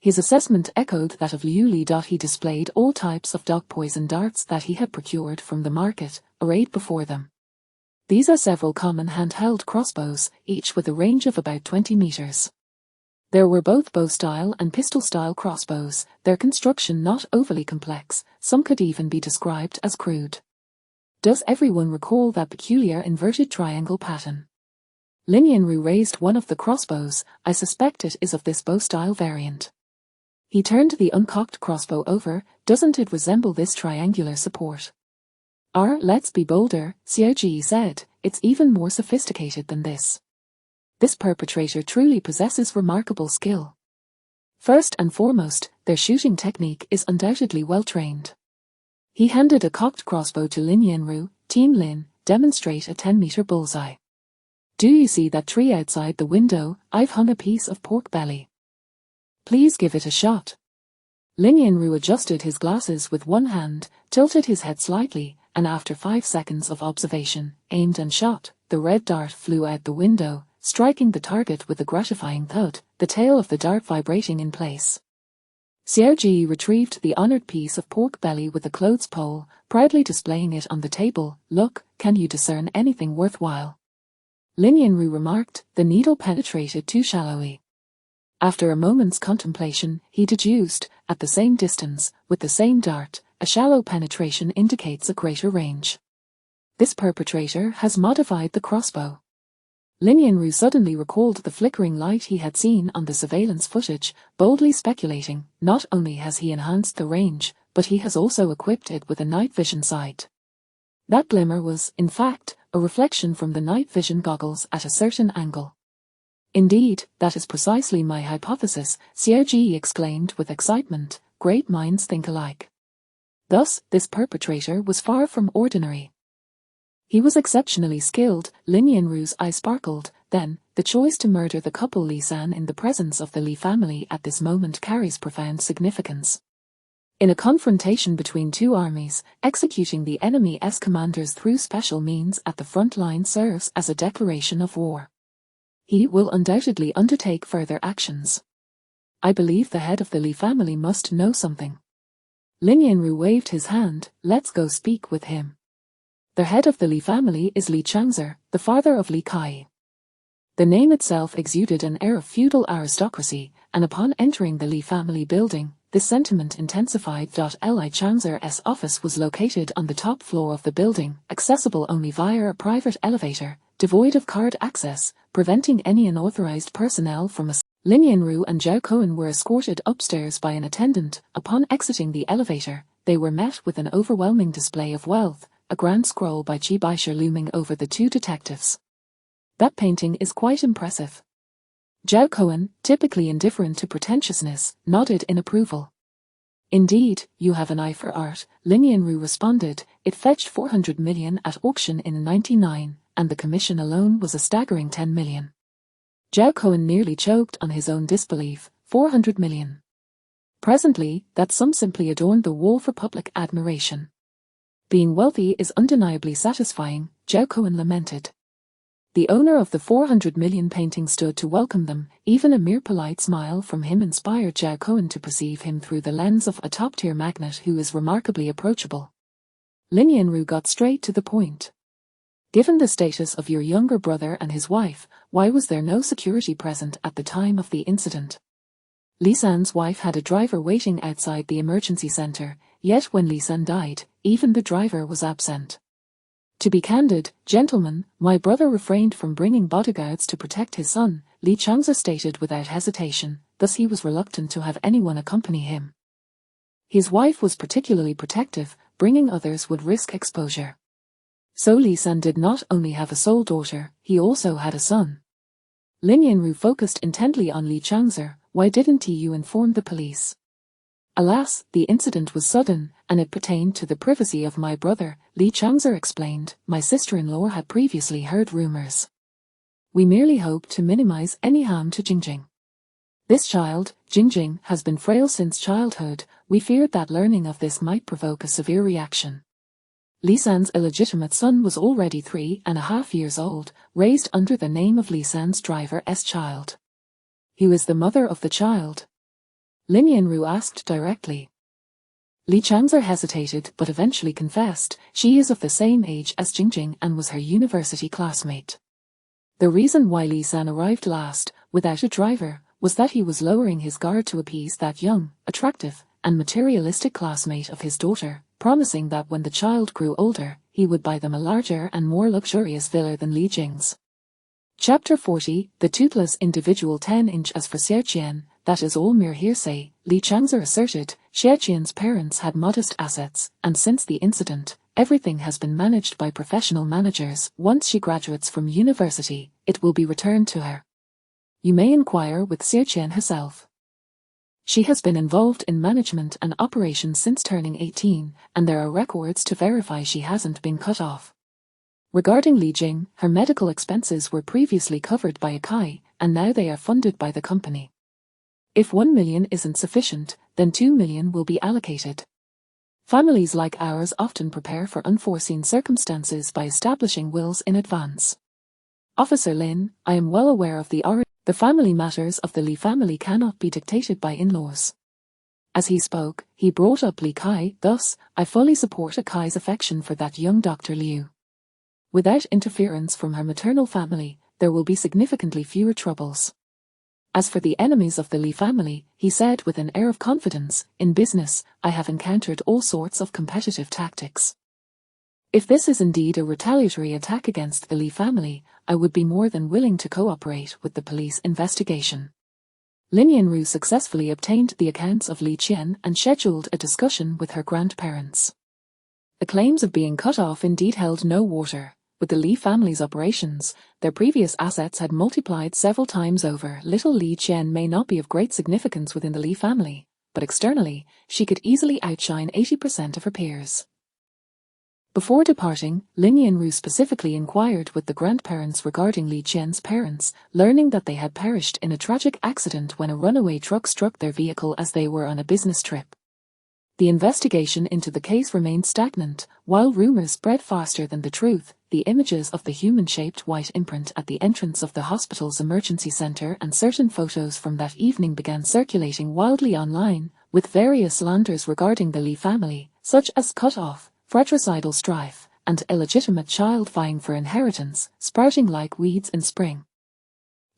His assessment echoed that of Liu Li. He displayed all types of dog poison darts that he had procured from the market, arrayed before them. These are several common handheld crossbows, each with a range of about 20 meters. There were both bow-style and pistol-style crossbows, their construction not overly complex. Some could even be described as crude. Does everyone recall that peculiar inverted triangle pattern? Lin Yanru raised one of the crossbows. I suspect it is of this bow-style variant. He turned the uncocked crossbow over. Doesn't it resemble this triangular support? Let's be bolder, Xiao Ji said. It's even more sophisticated than this. This perpetrator truly possesses remarkable skill. First and foremost, their shooting technique is undoubtedly well-trained. He handed a cocked crossbow to Lin Yanru. Team Lin, demonstrate a 10-meter bullseye. Do you see that tree outside the window? I've hung a piece of pork belly. Please give it a shot. Lin Yanru adjusted his glasses with one hand, tilted his head slightly, and after 5 seconds of observation, aimed and shot. The red dart flew out the window, striking the target with a gratifying thud, the tail of the dart vibrating in place. Xiao Ji retrieved the honored piece of pork belly with a clothes pole, proudly displaying it on the table. Look, can you discern anything worthwhile? Lin Yanru remarked, the needle penetrated too shallowly. After a moment's contemplation, he deduced, at the same distance, with the same dart, a shallow penetration indicates a greater range. This perpetrator has modified the crossbow. Lin Yanru suddenly recalled the flickering light he had seen on the surveillance footage, boldly speculating, not only has he enhanced the range, but he has also equipped it with a night vision sight. That glimmer was, in fact, a reflection from the night vision goggles at a certain angle. Indeed, that is precisely my hypothesis, Xiao Ji exclaimed with excitement. Great minds think alike. Thus, this perpetrator was far from ordinary. He was exceptionally skilled. Lin Yanru's eye sparkled. Then, the choice to murder the couple Li San in the presence of the Li family at this moment carries profound significance. In a confrontation between two armies, executing the enemy's commanders through special means at the front line serves as a declaration of war. He will undoubtedly undertake further actions. I believe the head of the Li family must know something. Lin Yanru waved his hand. Let's go speak with him. The head of the Li family is Li Changzi, the father of Li Kai. The name itself exuded an air of feudal aristocracy, and upon entering the Li family building, this sentiment intensified. Li Changzi's office was located on the top floor of the building, accessible only via a private elevator, devoid of card access, preventing any unauthorized personnel from Lin Yanru and Zhao Cohen were escorted upstairs by an attendant. Upon exiting the elevator, they were met with an overwhelming display of wealth, a grand scroll by Qi Baisha looming over the two detectives. That painting is quite impressive. Zhao Cohen, typically indifferent to pretentiousness, nodded in approval. Indeed, you have an eye for art, Lin Yanru responded. It fetched 400 million at auction in '99, and the commission alone was a staggering 10 million. Zhao Cohen nearly choked on his own disbelief. 400 million. Presently, that sum simply adorned the wall for public admiration. Being wealthy is undeniably satisfying, Zhao Cohen lamented. The owner of the 400 million painting stood to welcome them. Even a mere polite smile from him inspired Zhao Cohen to perceive him through the lens of a top-tier magnate who is remarkably approachable. Lin Yanru got straight to the point. Given the status of your younger brother and his wife, why was there no security present at the time of the incident? Li San's wife had a driver waiting outside the emergency center, yet when Li San died, even the driver was absent. To be candid, gentlemen, my brother refrained from bringing bodyguards to protect his son, Li Changzi stated without hesitation, thus he was reluctant to have anyone accompany him. His wife was particularly protective, bringing others would risk exposure. So Li San did not only have a sole daughter, he also had a son. Lin Yanru focused intently on Li Changzi. Why didn't you inform the police? Alas, the incident was sudden, and it pertained to the privacy of my brother, Li Changzi explained. My sister-in-law had previously heard rumors. We merely hoped to minimize any harm to Jingjing. This child, Jingjing, has been frail since childhood. We feared that learning of this might provoke a severe reaction. Li San's illegitimate son was already 3.5 years old, raised under the name of Li San's driver's child. Who is the mother of the child? Lin Yanru asked directly. Li Changzi hesitated but eventually confessed. She is of the same age as Jingjing and was her university classmate. The reason why Li San arrived last, without a driver, was that he was lowering his guard to appease that young, attractive, and materialistic classmate of his daughter, promising that when the child grew older, he would buy them a larger and more luxurious villa than Li Jing's. Chapter 40, The Toothless Individual 10-inch. As for Xiaoqian, that is all mere hearsay, Li Changzhe asserted. Xiaoqian's parents had modest assets, and since the incident, everything has been managed by professional managers. Once she graduates from university, it will be returned to her. You may inquire with Xiaoqian herself. She has been involved in management and operations since turning 18, and there are records to verify she hasn't been cut off. Regarding Li Jing, her medical expenses were previously covered by Akai, and now they are funded by the company. If 1 million isn't sufficient, then 2 million will be allocated. Families like ours often prepare for unforeseen circumstances by establishing wills in advance. Officer Lin, I am well aware of the family matters of the Li family cannot be dictated by in-laws. As he spoke, he brought up Li Kai, thus, I fully support Akai's affection for that young Dr. Liu. Without interference from her maternal family, there will be significantly fewer troubles. As for the enemies of the Li family, he said with an air of confidence, in business, I have encountered all sorts of competitive tactics. If this is indeed a retaliatory attack against the Li family, I would be more than willing to cooperate with the police investigation. Lin Yanru successfully obtained the accounts of Li Qian and scheduled a discussion with her grandparents. The claims of being cut off indeed held no water. With the Li family's operations, their previous assets had multiplied several times over. Little Li Qian may not be of great significance within the Li family, but externally, she could easily outshine 80% of her peers. Before departing, Lin Yanru specifically inquired with the grandparents regarding Li Qian's parents, learning that they had perished in a tragic accident when a runaway truck struck their vehicle as they were on a business trip. The investigation into the case remained stagnant, while rumors spread faster than the truth. The images of the human-shaped white imprint at the entrance of the hospital's emergency center and certain photos from that evening began circulating wildly online, with various slanders regarding the Li family, such as cut-off, fratricidal strife, and illegitimate child vying for inheritance, sprouting like weeds in spring.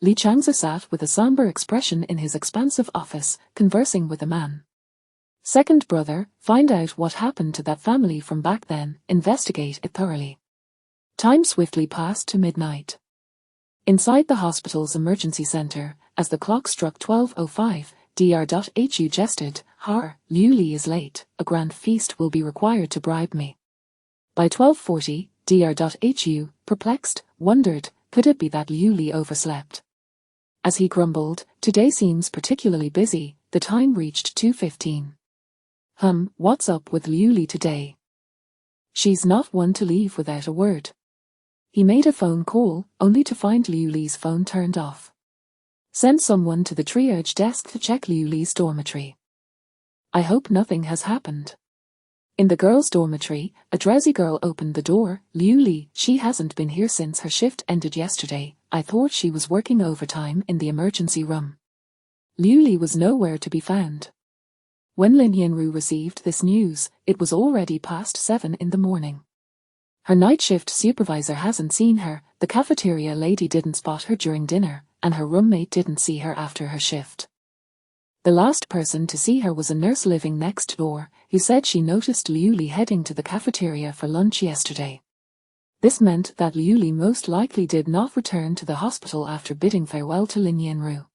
Li Changzhe sat with a somber expression in his expansive office, conversing with a man. Second brother, find out what happened to that family from back then, investigate it thoroughly. Time swiftly passed to midnight. Inside the hospital's emergency center, as the clock struck 12:05, Dr.Hu jested, Liu Li is late, a grand feast will be required to bribe me. By 12:40, Dr.Hu, perplexed, wondered, could it be that Liu Li overslept? As he grumbled, today seems particularly busy, the time reached 2:15. What's up with Liu Li today? She's not one to leave without a word. He made a phone call, only to find Liu Li's phone turned off. Send someone to the triage desk to check Liu Li's dormitory. I hope nothing has happened. In the girls' dormitory, a drowsy girl opened the door. Liu Li, she hasn't been here since her shift ended yesterday. I thought she was working overtime in the emergency room. Liu Li was nowhere to be found. When Lin Yanru received this news, it was already past 7 in the morning. Her night shift supervisor hasn't seen her, the cafeteria lady didn't spot her during dinner, and her roommate didn't see her after her shift. The last person to see her was a nurse living next door, who said she noticed Liu Li heading to the cafeteria for lunch yesterday. This meant that Liu Li most likely did not return to the hospital after bidding farewell to Lin Yanru.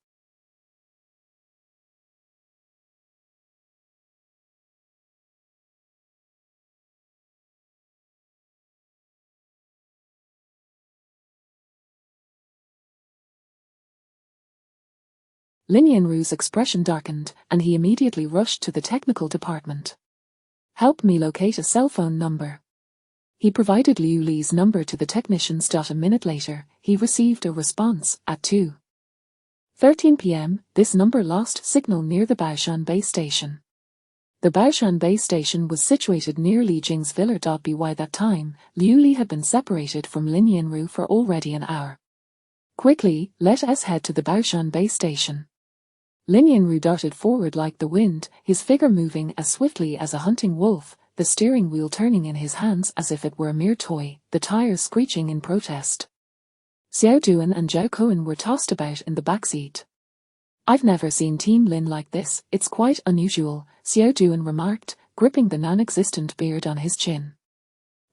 Lin Yanru's expression darkened, and he immediately rushed to the technical department. Help me locate a cell phone number. He provided Liu Li's number to the technicians. A minute later, he received a response at 2:13 p.m. This number lost signal near the Baoshan base station. The Baoshan base station was situated near Li Jing's villa. By that time, Liu Li had been separated from Lin Yanru for already an hour. Quickly, let us head to the Baoshan base station. Lin Yanru darted forward like the wind, his figure moving as swiftly as a hunting wolf, the steering wheel turning in his hands as if it were a mere toy, the tires screeching in protest. Xiao Duan and Zhao Cohen were tossed about in the backseat. I've never seen Team Lin like this, it's quite unusual, Xiao Duan remarked, gripping the non-existent beard on his chin.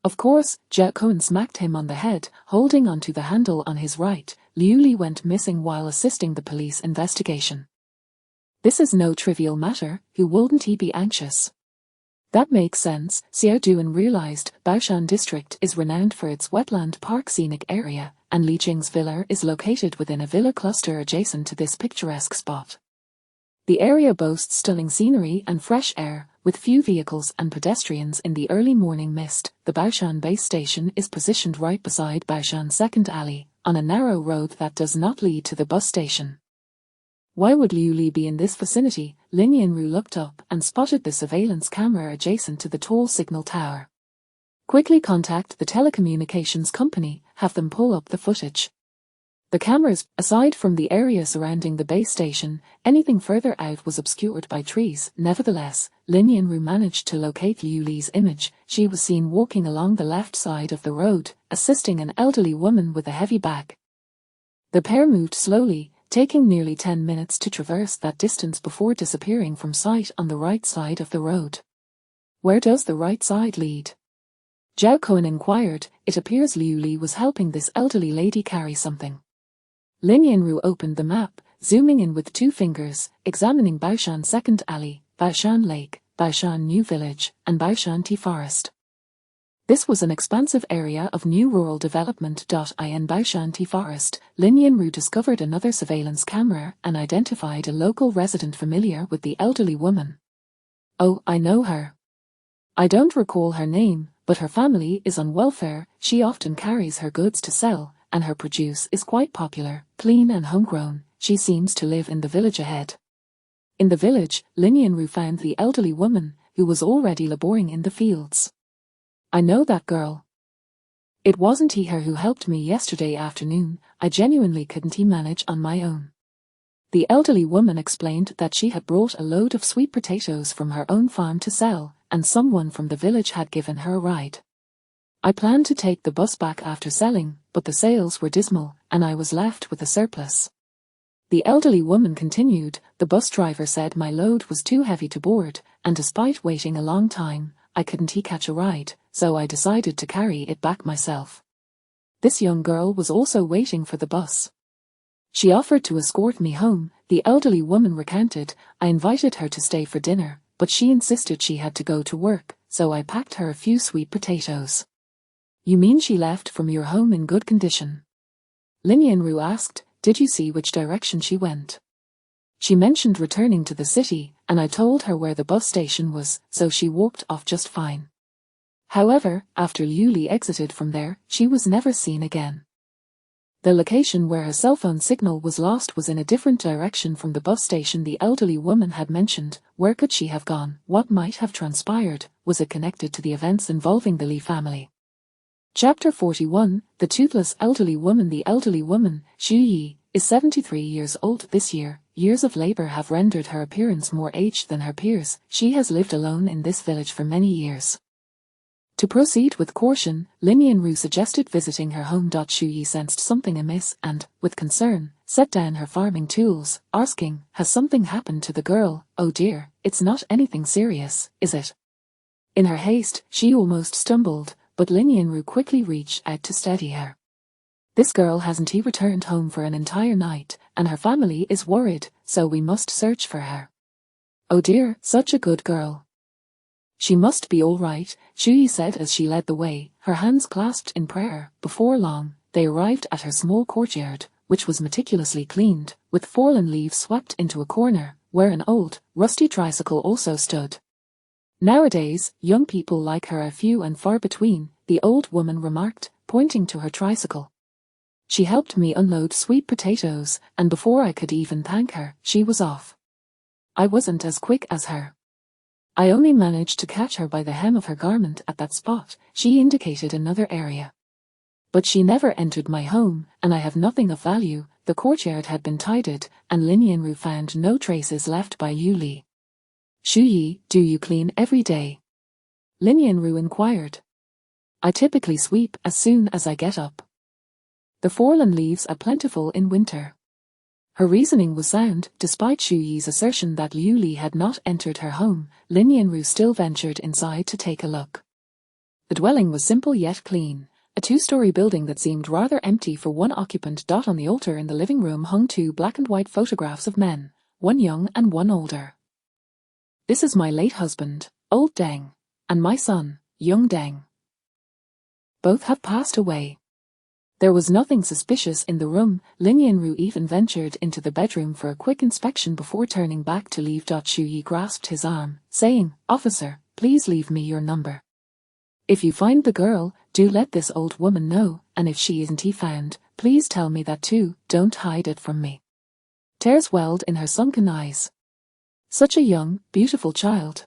Of course, Zhao Cohen smacked him on the head, holding onto the handle on his right. Liu Li went missing while assisting the police investigation. This is no trivial matter, who wouldn't he be anxious? That makes sense. Xiao Duan realized Baoshan district is renowned for its wetland park scenic area, and Li Jing's villa is located within a villa cluster adjacent to this picturesque spot. The area boasts stunning scenery and fresh air, with few vehicles and pedestrians in the early morning mist. The Baoshan base station is positioned right beside Baoshan Second Alley, on a narrow road that does not lead to the bus station. Why would Liu Li be in this vicinity? Lin Yanru looked up and spotted the surveillance camera adjacent to the tall signal tower. Quickly contact the telecommunications company, have them pull up the footage. The cameras, aside from the area surrounding the base station, anything further out was obscured by trees. Nevertheless, Lin Yanru managed to locate Liu Li's image. She was seen walking along the left side of the road, assisting an elderly woman with a heavy bag. The pair moved slowly, taking nearly 10 minutes to traverse that distance before disappearing from sight on the right side of the road. Where does the right side lead? Zhao Cohen inquired. It appears Liu Li was helping this elderly lady carry something. Lin Yanru opened the map, zooming in with 2 fingers, examining Baoshan Second Alley, Baoshan Lake, Baoshan New Village, and Baoshan Tea Forest. This was an expansive area of new rural development. In Baoshan Tea Forest, Lin Yanru discovered another surveillance camera and identified a local resident familiar with the elderly woman. Oh, I know her. I don't recall her name, but her family is on welfare. She often carries her goods to sell, and her produce is quite popular, clean and homegrown. She seems to live in the village ahead. In the village, Lin Yanru found the elderly woman, who was already laboring in the fields. I know that girl. It wasn't her who helped me yesterday afternoon. I genuinely couldn't manage on my own. The elderly woman explained that she had brought a load of sweet potatoes from her own farm to sell, and someone from the village had given her a ride. I planned to take the bus back after selling, but the sales were dismal, and I was left with a surplus. The elderly woman continued. The bus driver said my load was too heavy to board, and despite waiting a long time, I couldn't catch a ride, so I decided to carry it back myself. This young girl was also waiting for the bus. She offered to escort me home. The elderly woman recounted. I invited her to stay for dinner, but she insisted she had to go to work, so I packed her a few sweet potatoes. You mean she left from your home in good condition? Lin Yanru asked. Did you see which direction she went? She mentioned returning to the city, and I told her where the bus station was, so she walked off just fine. However, after Liu Li exited from there, she was never seen again. The location where her cell phone signal was lost was in a different direction from the bus station the elderly woman had mentioned. Where could she have gone? What might have transpired? Was it connected to the events involving the Li family? Chapter 41, The Toothless Elderly Woman. The elderly woman, Xu Yi, is 73 years old this year. Years of labor have rendered her appearance more aged than her peers. She has lived alone in this village for many years. To proceed with caution, Lin Yanru suggested visiting her home. Xu Yi sensed something amiss and, with concern, set down her farming tools, asking, has something happened to the girl? Oh dear, it's not anything serious, is it? In her haste, she almost stumbled, but Lin Yanru quickly reached out to steady her. This girl hasn't returned home for an entire night, and her family is worried, so we must search for her. Oh dear, such a good girl. She must be all right, Xu Yi said as she led the way, her hands clasped in prayer. Before long, they arrived at her small courtyard, which was meticulously cleaned, with fallen leaves swept into a corner, where an old, rusty tricycle also stood. Nowadays, young people like her are few and far between, the old woman remarked, pointing to her tricycle. She helped me unload sweet potatoes, and before I could even thank her, she was off. I wasn't as quick as her. I only managed to catch her by the hem of her garment at that spot. She indicated another area. But she never entered my home, and I have nothing of value. The courtyard had been tidied, and Lin Yanru found no traces left by Liu Li. Xu Yi, do you clean every day? Lin Yanru inquired. I typically sweep as soon as I get up. The fallen leaves are plentiful in winter. Her reasoning was sound. Despite Xu Yi's assertion that Liu Li had not entered her home, Lin Yanru still ventured inside to take a look. The dwelling was simple yet clean, a two-story building that seemed rather empty for one occupant. On the altar in the living room hung two black and white photographs of men, one young and one older. "This is my late husband, Old Deng, and my son, Young Deng. Both have passed away." There was nothing suspicious in the room. Lin Yanru even ventured into the bedroom for a quick inspection before turning back to leave. Xu Yi grasped his arm, saying, "Officer, please leave me your number. If you find the girl, do let this old woman know, and if she isn't found, please tell me that too, don't hide it from me." Tears welled in her sunken eyes. Such a young, beautiful child.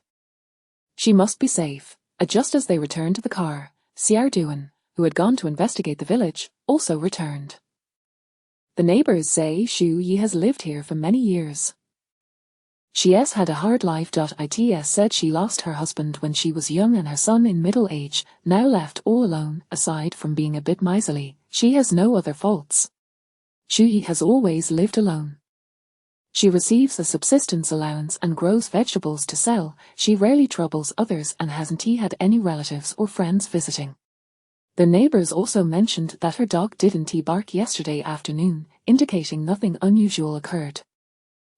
She must be safe. Just as they returned to the car, Xiao Duan, who had gone to investigate the village, also returned. "The neighbors say Xu Yi has lived here for many years. She has had a hard life. It said she lost her husband when she was young and her son in middle age, now left all alone. Aside from being a bit miserly, she has no other faults. Xu Yi has always lived alone. She receives a subsistence allowance and grows vegetables to sell. She rarely troubles others and hasn't had any relatives or friends visiting." The neighbors also mentioned that her dog didn't bark yesterday afternoon, indicating nothing unusual occurred.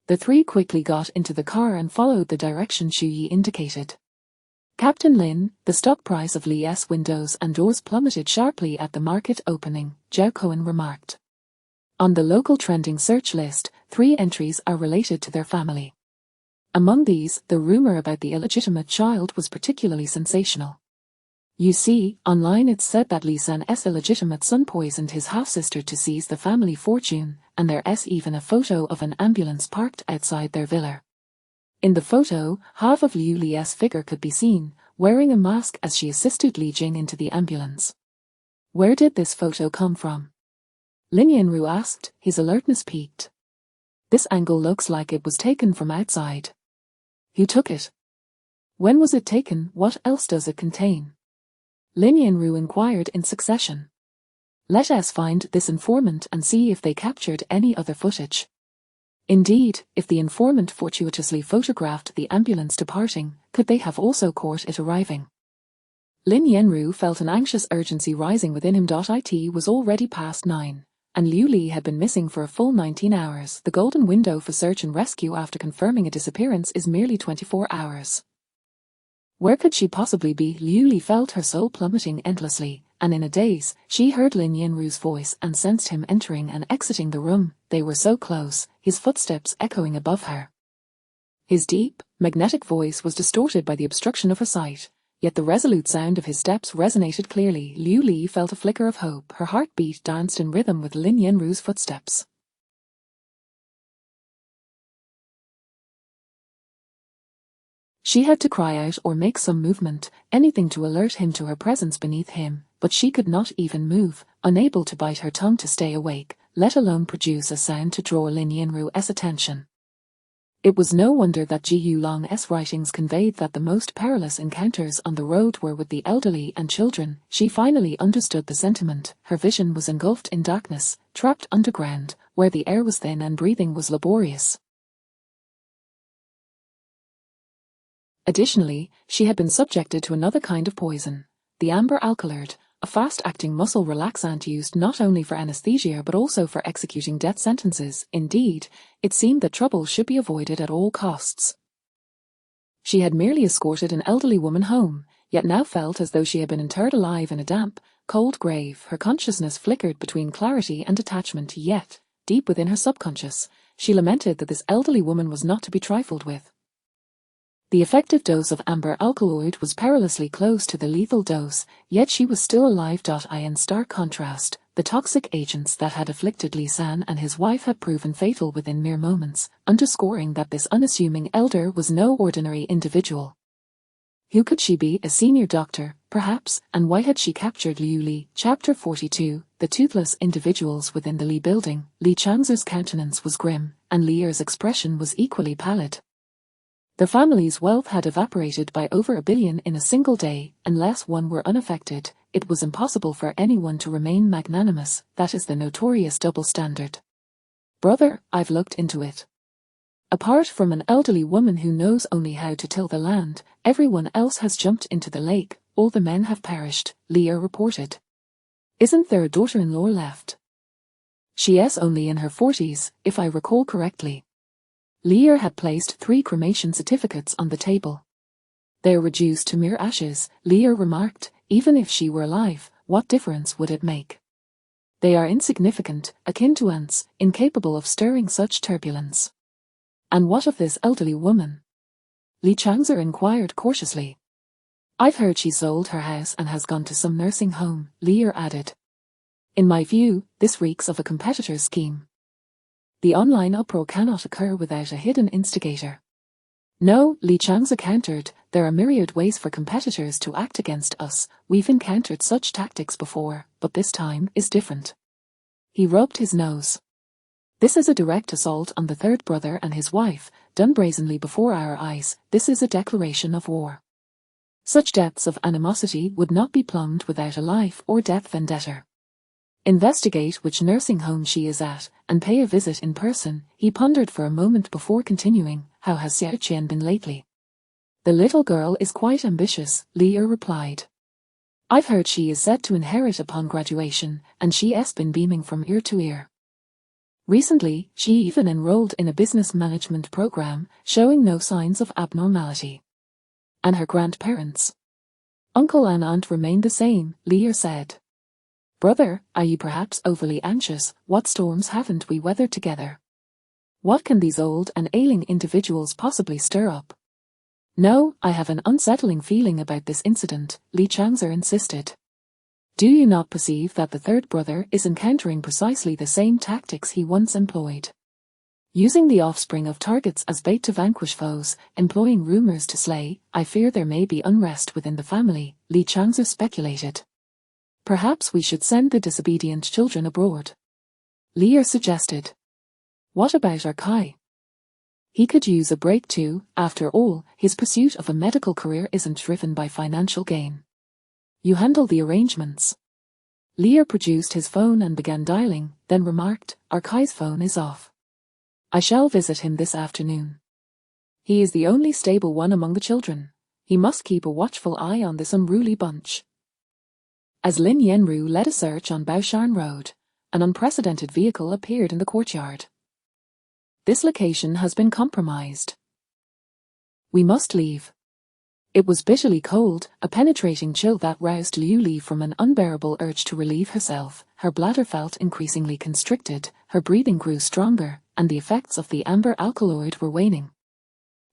The three quickly got into the car and followed the direction Xu Yi indicated. "Captain Lin, the stock price of Li's windows and doors plummeted sharply at the market opening," Zhao Cohen remarked. "On the local trending search list, 3 entries are related to their family. Among these, the rumor about the illegitimate child was particularly sensational. You see, online it said that Li San's illegitimate son poisoned his half-sister to seize the family fortune, and there's even a photo of an ambulance parked outside their villa. In the photo, half of Liu Li's figure could be seen, wearing a mask as she assisted Li Jing into the ambulance. Where did this photo come from?" Lin Yanru asked, his alertness peaked. "This angle looks like it was taken from outside. Who took it? When was it taken? What else does it contain?" Lin Yanru inquired in succession. "Let us find this informant and see if they captured any other footage. Indeed, if the informant fortuitously photographed the ambulance departing, could they have also caught it arriving?" Lin Yanru felt an anxious urgency rising within him. It was already past 9, and Liu Li had been missing for a full 19 hours. The golden window for search and rescue after confirming a disappearance is merely 24 hours. Where could she possibly be? Liu Li felt her soul plummeting endlessly, and in a daze, she heard Lin Yanru's voice and sensed him entering and exiting the room. They were so close, his footsteps echoing above her. His deep, magnetic voice was distorted by the obstruction of her sight, yet the resolute sound of his steps resonated clearly. Liu Li felt a flicker of hope. Her heartbeat danced in rhythm with Lin Yanru's footsteps. She had to cry out or make some movement, anything to alert him to her presence beneath him, but she could not even move, unable to bite her tongue to stay awake, let alone produce a sound to draw Lin Yanru's attention. It was no wonder that Ji Yulong's writings conveyed that the most perilous encounters on the road were with the elderly and children. She finally understood the sentiment. Her vision was engulfed in darkness, trapped underground, where the air was thin and breathing was laborious. Additionally, she had been subjected to another kind of poison, the amber alkaloid, a fast-acting muscle relaxant used not only for anesthesia but also for executing death sentences. Indeed, it seemed that trouble should be avoided at all costs. She had merely escorted an elderly woman home, yet now felt as though she had been interred alive in a damp, cold grave. Her consciousness flickered between clarity and detachment, yet, deep within her subconscious, she lamented that this elderly woman was not to be trifled with. The effective dose of amber alkaloid was perilously close to the lethal dose, yet she was still alive. In stark contrast, the toxic agents that had afflicted Li San and his wife had proven fatal within mere moments, underscoring that this unassuming elder was no ordinary individual. Who could she be? A senior doctor, perhaps, and why had she captured Liu Li? Chapter 42. The toothless individuals within the Li building. Li Changzer's countenance was grim, and Li Er's expression was equally pallid. The family's wealth had evaporated by over $1 billion in a single day. Unless one were unaffected, it was impossible for anyone to remain magnanimous. That is the notorious double standard. Brother, I've looked into it. Apart from an elderly woman who knows only how to till the land, everyone else has jumped into the lake, all the men have perished, Leah reported. Isn't there a daughter-in-law left? She is only in her 40s, if I recall correctly. Leah had placed 3 cremation certificates on the table. They're reduced to mere ashes, Leah remarked. Even if she were alive, what difference would it make? They are insignificant, akin to ants, incapable of stirring such turbulence. And what of this elderly woman? Li Changzhe inquired cautiously. I've heard she sold her house and has gone to some nursing home, Leah added. In my view, this reeks of a competitor's scheme. The online uproar cannot occur without a hidden instigator. No, Li Changzhe countered, there are myriad ways for competitors to act against us. We've encountered such tactics before, but this time is different. He rubbed his nose. This is a direct assault on the third brother and his wife, done brazenly before our eyes. This is a declaration of war. Such depths of animosity would not be plumbed without a life or death vendetta. Investigate which nursing home she is at, and pay a visit in person. He pondered for a moment before continuing. How has Xiao Qian been lately? The little girl is quite ambitious, Leah replied. I've heard she is set to inherit upon graduation, and she has been beaming from ear to ear. Recently, she even enrolled in a business management program, showing no signs of abnormality. And her grandparents? Uncle and aunt remain the same, Leah said. Brother, are you perhaps overly anxious? What storms haven't we weathered together? What can these old and ailing individuals possibly stir up? No, I have an unsettling feeling about this incident, Li Changzhe insisted. Do you not perceive that the third brother is encountering precisely the same tactics he once employed? Using the offspring of targets as bait to vanquish foes, employing rumors to slay, I fear there may be unrest within the family, Li Changzhe speculated. Perhaps we should send the disobedient children abroad. Leah suggested. What about our Kai? He could use a break too. After all, his pursuit of a medical career isn't driven by financial gain. You handle the arrangements. Leah produced his phone and began dialing, then remarked, our Kai's phone is off. I shall visit him this afternoon. He is the only stable one among the children. He must keep a watchful eye on this unruly bunch. As Lin Yanru led a search on Baoshan Road, an unprecedented vehicle appeared in the courtyard. This location has been compromised. We must leave. It was bitterly cold, a penetrating chill that roused Liu Li from an unbearable urge to relieve herself. Her bladder felt increasingly constricted, her breathing grew stronger, and the effects of the amber alkaloid were waning.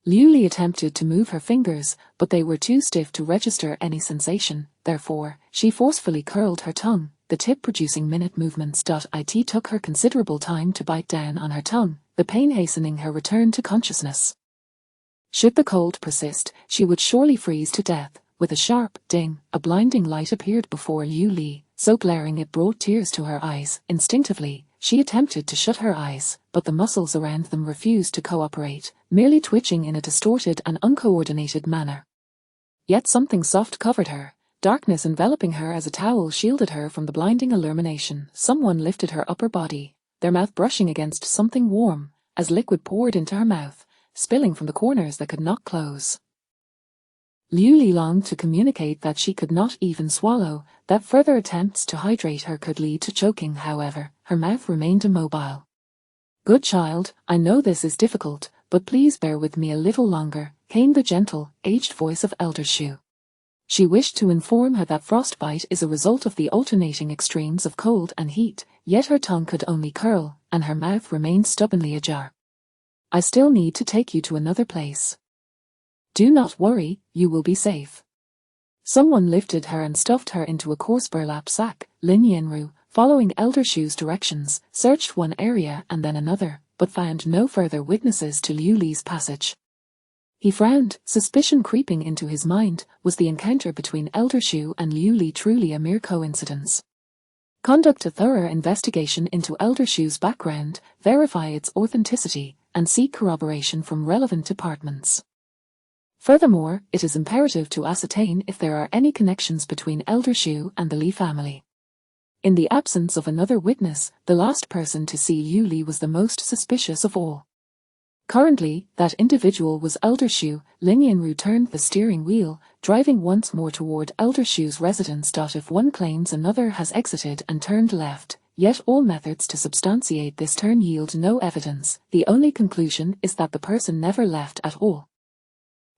Liu Li attempted to move her fingers, but they were too stiff to register any sensation. Therefore, she forcefully curled her tongue, the tip producing minute movements. It took her considerable time to bite down on her tongue, the pain hastening her return to consciousness. Should the cold persist, she would surely freeze to death. With a sharp ding, a blinding light appeared before Liu Li, so glaring it brought tears to her eyes. Instinctively, she attempted to shut her eyes, but the muscles around them refused to cooperate, merely twitching in a distorted and uncoordinated manner. Yet something soft covered her. Darkness enveloping her as a towel shielded her from the blinding illumination. Someone lifted her upper body, their mouth brushing against something warm, as liquid poured into her mouth, spilling from the corners that could not close. Liu Li longed to communicate that she could not even swallow, that further attempts to hydrate her could lead to choking. However, her mouth remained immobile. Good child, I know this is difficult, but please bear with me a little longer, came the gentle, aged voice of Elder Shu. She wished to inform her that frostbite is a result of the alternating extremes of cold and heat, yet her tongue could only curl, and her mouth remained stubbornly ajar. I still need to take you to another place. Do not worry, you will be safe. Someone lifted her and stuffed her into a coarse burlap sack. Lin Yanru, following Elder Shu's directions, searched one area and then another, but found no further witnesses to Liu Li's passage. He frowned, suspicion creeping into his mind. Was the encounter between Elder Shu and Liu Li truly a mere coincidence? Conduct a thorough investigation into Elder Shu's background, verify its authenticity, and seek corroboration from relevant departments. Furthermore, it is imperative to ascertain if there are any connections between Elder Shu and the Li family. In the absence of another witness, the last person to see Liu Li was the most suspicious of all. Currently, that individual was Elder Shu. Lin Yanru turned the steering wheel, driving once more toward Elder Shu's residence. If one claims another has exited and turned left, yet all methods to substantiate this turn yield no evidence, the only conclusion is that the person never left at all.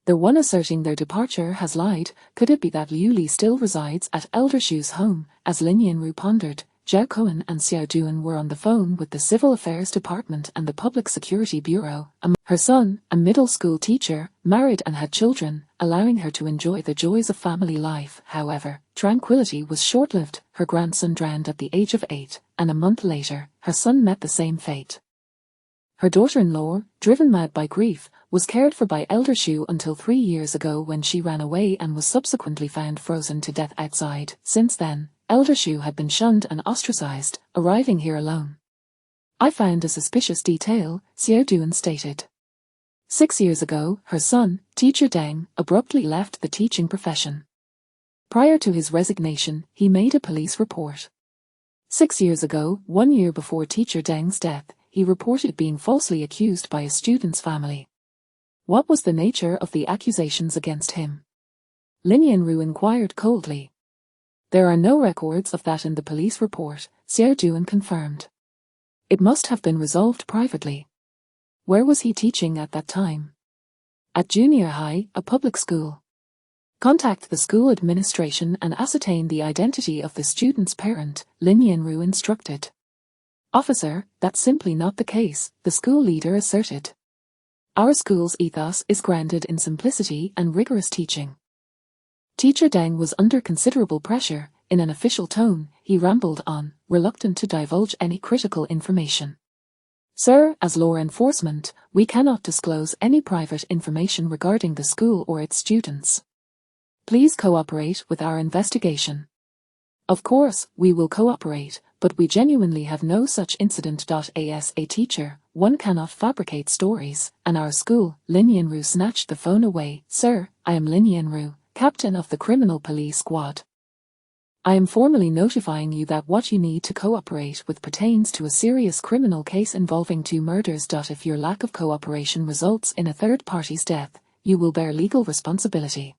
The one asserting their departure has lied. Could it be that Liu Li still resides at Elder Shu's home? As Lin Yanru pondered, Zhao Cohen and Xiao Duan were on the phone with the Civil Affairs Department and the Public Security Bureau. Her son, a middle school teacher, married and had children, allowing her to enjoy the joys of family life. However, tranquility was short-lived. Her grandson drowned at the age of 8, and a month later, her son met the same fate. Her daughter-in-law, driven mad by grief, was cared for by Elder Shu until 3 years ago when she ran away and was subsequently found frozen to death outside. Since then, Elder Shu had been shunned and ostracized, arriving here alone. I found a suspicious detail, Xiao Duan stated. 6 years ago, her son, teacher Deng, abruptly left the teaching profession. Prior to his resignation, he made a police report. 6 years ago, 1 year before teacher Deng's death, he reported being falsely accused by a student's family. What was the nature of the accusations against him? Lin Yanru inquired coldly. There are no records of that in the police report, Xiao Duan confirmed. It must have been resolved privately. Where was he teaching at that time? At junior high, a public school. Contact the school administration and ascertain the identity of the student's parent, Lin Yanru instructed. Officer, that's simply not the case, the school leader asserted. Our school's ethos is grounded in simplicity and rigorous teaching. Teacher Deng was under considerable pressure. In an official tone, he rambled on, reluctant to divulge any critical information. Sir, as law enforcement, we cannot disclose any private information regarding the school or its students. Please cooperate with our investigation. Of course, we will cooperate, but we genuinely have no such incident. As a teacher, one cannot fabricate stories, and our school, Lin Yanru snatched the phone away. Sir, I am Lin Yanru, captain of the criminal police squad. I am formally notifying you that what you need to cooperate with pertains to a serious criminal case involving 2 murders. If your lack of cooperation results in a third party's death, you will bear legal responsibility.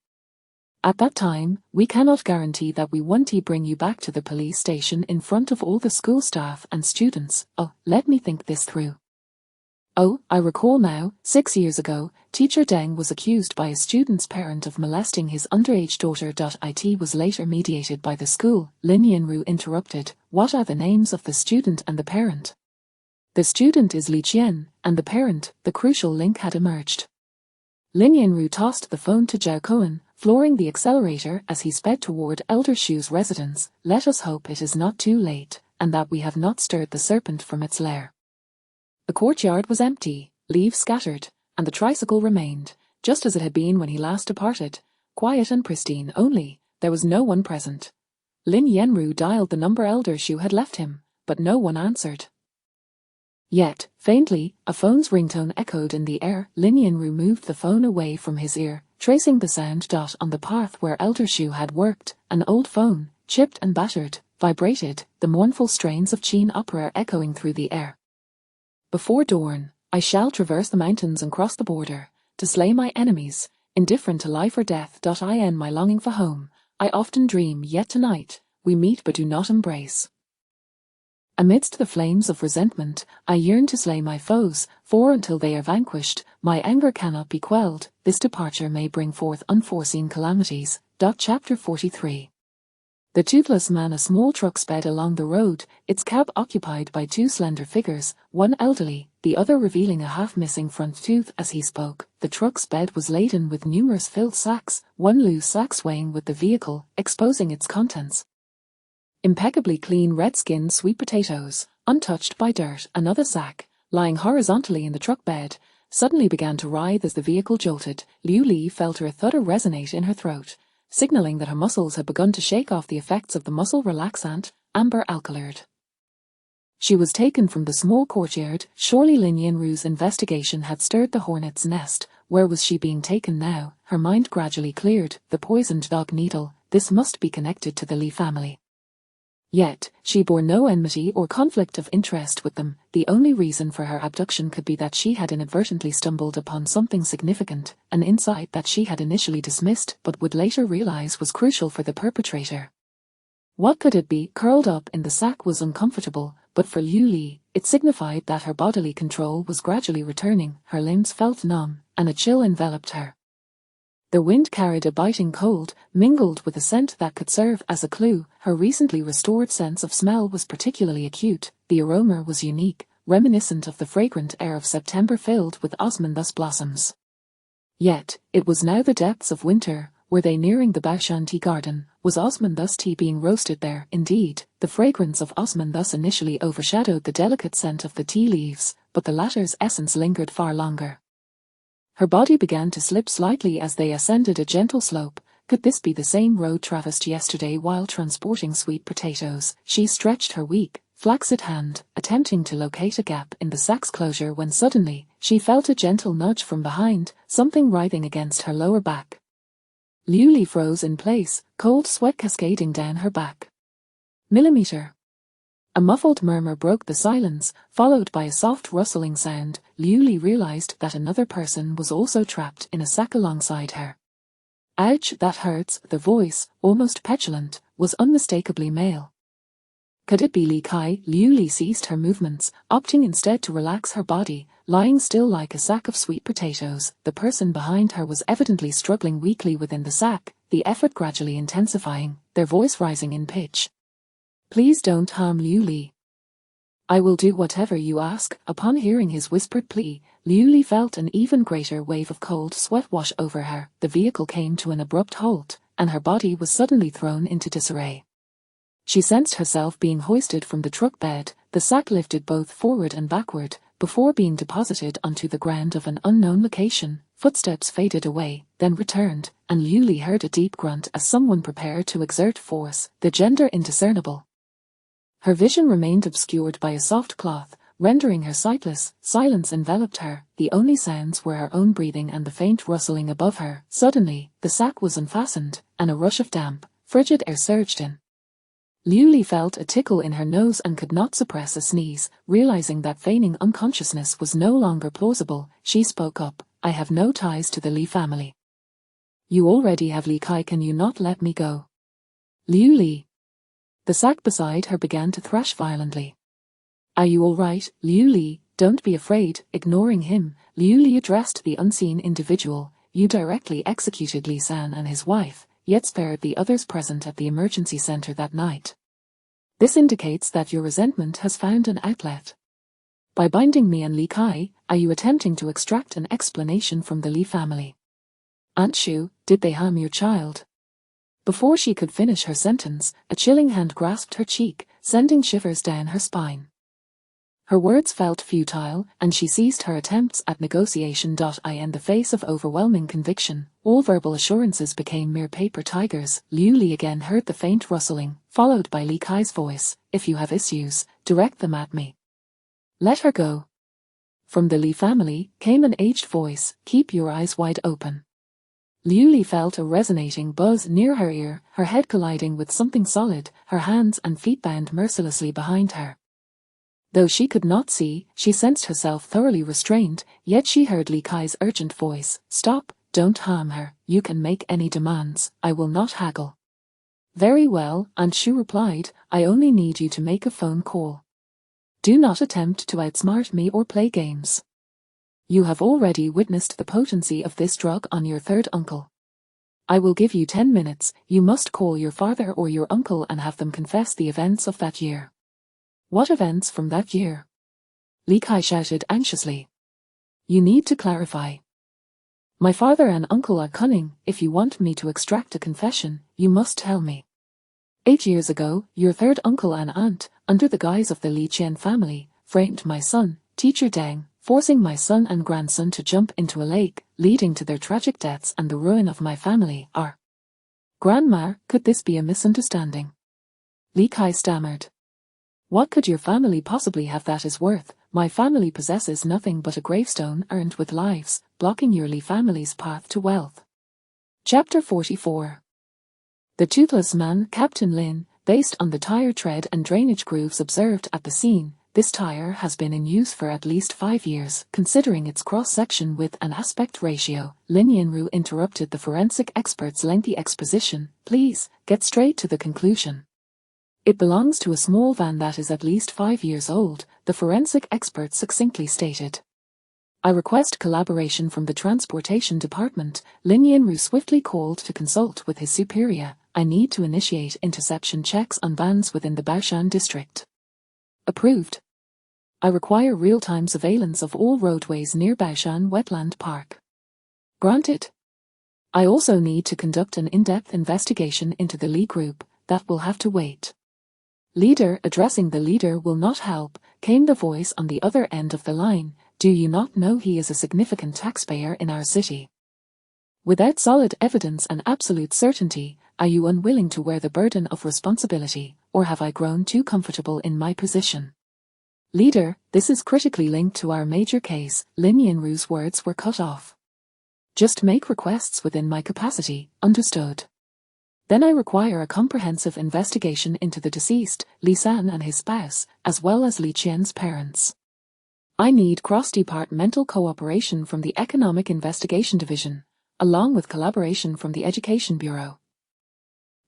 At that time, we cannot guarantee that we won't bring you back to the police station in front of all the school staff and students. Oh, let me think this through. Oh, I recall now, 6 years ago, teacher Deng was accused by a student's parent of molesting his underage daughter. It was later mediated by the school. Lin Yanru interrupted. What are the names of the student and the parent? The student is Li Qian, and the parent, the crucial link had emerged. Lin Yanru tossed the phone to Zhao Cohen, flooring the accelerator as he sped toward Elder Shu's residence. Let us hope it is not too late, and that we have not stirred the serpent from its lair. The courtyard was empty, leaves scattered, and the tricycle remained, just as it had been when he last departed, quiet and pristine. Only, there was no one present. Lin Yanru dialed the number Elder Shu had left him, but no one answered. Yet, faintly, a phone's ringtone echoed in the air. Lin Yanru moved the phone away from his ear, tracing the sound. On the path where Elder Shu had worked, an old phone, chipped and battered, vibrated, the mournful strains of Qin opera echoing through the air. Before dawn, I shall traverse the mountains and cross the border, to slay my enemies, indifferent to life or death. I end my longing for home. I often dream, yet tonight, we meet but do not embrace. Amidst the flames of resentment, I yearn to slay my foes, for until they are vanquished, my anger cannot be quelled. This departure may bring forth unforeseen calamities. Chapter 43. The toothless man. A small truck sped along the road, its cab occupied by 2 slender figures, one elderly, the other revealing a half-missing front tooth as he spoke. The truck's bed was laden with numerous filled sacks, one loose sack swaying with the vehicle, exposing its contents. Impeccably clean red-skinned sweet potatoes, untouched by dirt. Another sack, lying horizontally in the truck bed, suddenly began to writhe as the vehicle jolted. Liu Li felt her thud resonate in her throat, signaling that her muscles had begun to shake off the effects of the muscle relaxant, amber alkaloid. She was taken from the small courtyard. Surely Lin Yanru's investigation had stirred the hornet's nest. Where was she being taken now? Her mind gradually cleared. The poisoned dog needle, this must be connected to the Li family. Yet, she bore no enmity or conflict of interest with them. The only reason for her abduction could be that she had inadvertently stumbled upon something significant, an insight that she had initially dismissed but would later realize was crucial for the perpetrator. What could it be? Curled up in the sack was uncomfortable, but for Liu Li, it signified that her bodily control was gradually returning. Her limbs felt numb, and a chill enveloped her. The wind carried a biting cold, mingled with a scent that could serve as a clue. Her recently restored sense of smell was particularly acute. The aroma was unique, reminiscent of the fragrant air of September filled with osmanthus blossoms. Yet, it was now the depths of winter. Were they nearing the Baoshan tea garden? Was osmanthus tea being roasted there? Indeed, the fragrance of osmanthus initially overshadowed the delicate scent of the tea leaves, but the latter's essence lingered far longer. Her body began to slip slightly as they ascended a gentle slope. Could this be the same road traversed yesterday while transporting sweet potatoes? She stretched her weak, flaccid hand, attempting to locate a gap in the sack's closure when suddenly, she felt a gentle nudge from behind, something writhing against her lower back. Liu Li froze in place, cold sweat cascading down her back. Millimeter. A muffled murmur broke the silence, followed by a soft rustling sound. Liu Li realized that another person was also trapped in a sack alongside her. Ouch, that hurts. The voice, almost petulant, was unmistakably male. Could it be Li Kai? Liu Li ceased her movements, opting instead to relax her body, lying still like a sack of sweet potatoes. The person behind her was evidently struggling weakly within the sack, the effort gradually intensifying, their voice rising in pitch. Please don't harm Liu Li. I will do whatever you ask. Upon hearing his whispered plea, Liu Li felt an even greater wave of cold sweat wash over her. The vehicle came to an abrupt halt, and her body was suddenly thrown into disarray. She sensed herself being hoisted from the truck bed, the sack lifted both forward and backward, before being deposited onto the ground of an unknown location. Footsteps faded away, then returned, and Liu Li heard a deep grunt as someone prepared to exert force, the gender indiscernible. Her vision remained obscured by a soft cloth, rendering her sightless. Silence enveloped her. The only sounds were her own breathing and the faint rustling above her. Suddenly, the sack was unfastened, and a rush of damp, frigid air surged in. Liu Li felt a tickle in her nose and could not suppress a sneeze. Realizing that feigning unconsciousness was no longer plausible, she spoke up. I have no ties to the Li family. You already have. Li Kai, can you not let me go? Liu Li. The sack beside her began to thrash violently. Are you all right, Liu Li? Don't be afraid. Ignoring him, Liu Li addressed the unseen individual. You directly executed Li San and his wife, yet spared the others present at the emergency center that night. This indicates that your resentment has found an outlet. By binding me and Li Kai, are you attempting to extract an explanation from the Li family? Aunt Shu, did they harm your child? Before she could finish her sentence, a chilling hand grasped her cheek, sending shivers down her spine. Her words felt futile, and she ceased her attempts at negotiation. In the face of overwhelming conviction, all verbal assurances became mere paper tigers. Liu Li again heard the faint rustling, followed by Li Kai's voice. If you have issues, direct them at me. Let her go. From the Li family came an aged voice. Keep your eyes wide open. Liu Li felt a resonating buzz near her ear, her head colliding with something solid, her hands and feet bound mercilessly behind her. Though she could not see, she sensed herself thoroughly restrained, yet she heard Li Kai's urgent voice. Stop, don't harm her. You can make any demands, I will not haggle. Very well, Aunt Shu replied, I only need you to make a phone call. Do not attempt to outsmart me or play games. You have already witnessed the potency of this drug on your third uncle. I will give you 10 minutes. You must call your father or your uncle and have them confess the events of that year. What events from that year? Li Kai shouted anxiously. You need to clarify. My father and uncle are cunning. If you want me to extract a confession, you must tell me. 8 years ago, your third uncle and aunt, under the guise of the Li Qian family, framed my son, Teacher Deng, forcing my son and grandson to jump into a lake, leading to their tragic deaths and the ruin of my family. Grandma, could this be a misunderstanding? Li Kai stammered. What could your family possibly have that is worth? My family possesses nothing but a gravestone earned with lives, blocking your Li family's path to wealth. Chapter 44. The Toothless Man. Captain Lin, Based on the tire tread and drainage grooves observed at the scene, this tire has been in use for at least 5 years, considering its cross-section width and aspect ratio. Lin Yanru interrupted the forensic expert's lengthy exposition. Please, get straight to the conclusion. It belongs to a small van that is at least 5 years old, the forensic expert succinctly stated. I request collaboration from the transportation department. Lin Yanru swiftly called to consult with his superior. I need to initiate interception checks on vans within the Baoshan district. Approved. I require real-time surveillance of all roadways near Baoshan Wetland Park. Granted. I also need to conduct an in-depth investigation into the Li Group. That will have to wait. Leader, addressing the leader will not help, came the voice on the other end of the line. Do you not know he is a significant taxpayer in our city? Without solid evidence and absolute certainty, are you unwilling to wear the burden of responsibility, or have I grown too comfortable in my position? Leader, this is critically linked to our major case. Lin Yanru's words were cut off. Just make requests within my capacity, understood. Then I require a comprehensive investigation into the deceased, Li San and his spouse, as well as Li Qian's parents. I need cross-departmental cooperation from the Economic Investigation Division, along with collaboration from the Education Bureau.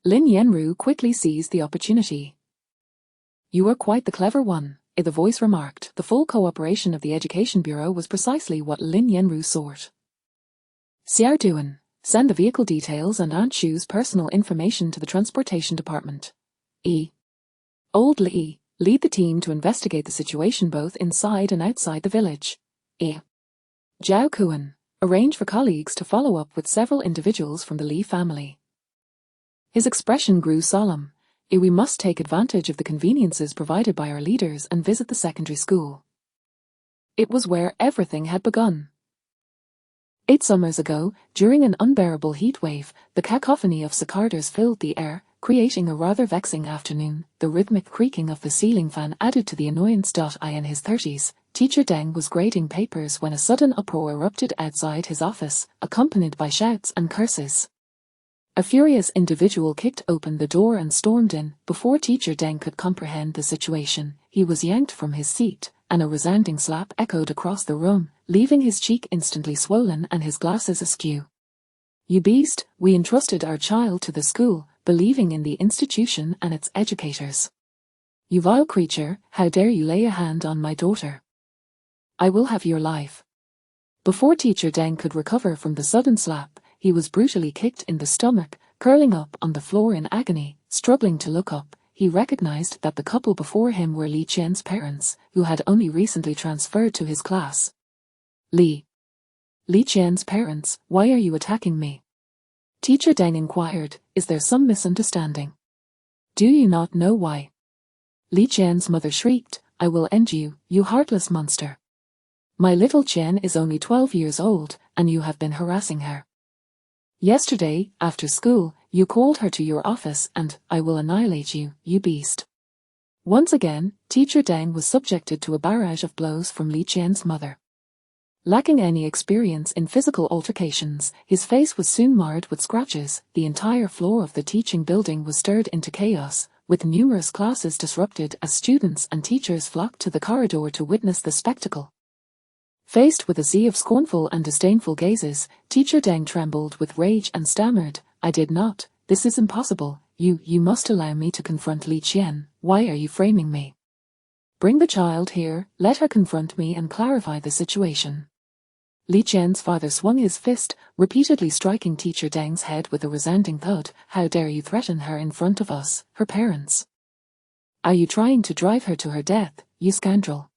Lin Yanru quickly seized the opportunity. You are quite the clever one, the voice remarked. The full cooperation of the Education Bureau was precisely what Lin Yanru sought. Xiao Duan, send the vehicle details and Aunt Shu's personal information to the Transportation Department. Old Li, lead the team to investigate the situation both inside and outside the village. Zhao Kuan, arrange for colleagues to follow up with several individuals from the Li family. His expression grew solemn. We must take advantage of the conveniences provided by our leaders and visit the secondary school. It was where everything had begun. 8 summers ago, during an unbearable heat wave, the cacophony of cicadas filled the air, creating a rather vexing afternoon. The rhythmic creaking of the ceiling fan added to the annoyance. In his 30s, Teacher Deng was grading papers when a sudden uproar erupted outside his office, accompanied by shouts and curses. A furious individual kicked open the door and stormed in. Before Teacher Deng could comprehend the situation, he was yanked from his seat, and a resounding slap echoed across the room, leaving his cheek instantly swollen and his glasses askew. You beast, we entrusted our child to the school, believing in the institution and its educators. You vile creature, how dare you lay a hand on my daughter? I will have your life. Before Teacher Deng could recover from the sudden slap, he was brutally kicked in the stomach, curling up on the floor in agony. Struggling to look up, he recognized that the couple before him were Li Qian's parents, who had only recently transferred to his class. Li Qian's parents, why are you attacking me? Teacher Deng inquired, is there some misunderstanding? Do you not know why? Li Qian's mother shrieked, I will end you, you heartless monster. My little Qian is only 12 years old, and you have been harassing her. Yesterday, after school, you called her to your office and, I will annihilate you, you beast. Once again, Teacher Deng was subjected to a barrage of blows from Li Qian's mother. Lacking any experience in physical altercations, his face was soon marred with scratches. The entire floor of the teaching building was stirred into chaos, with numerous classes disrupted as students and teachers flocked to the corridor to witness the spectacle. Faced with a sea of scornful and disdainful gazes, Teacher Deng trembled with rage and stammered, I did not, this is impossible, you must allow me to confront Li Qian, why are you framing me? Bring the child here, let her confront me and clarify the situation. Li Qian's father swung his fist, repeatedly striking Teacher Deng's head with a resounding thud. How dare you threaten her in front of us, her parents? Are you trying to drive her to her death, you scoundrel?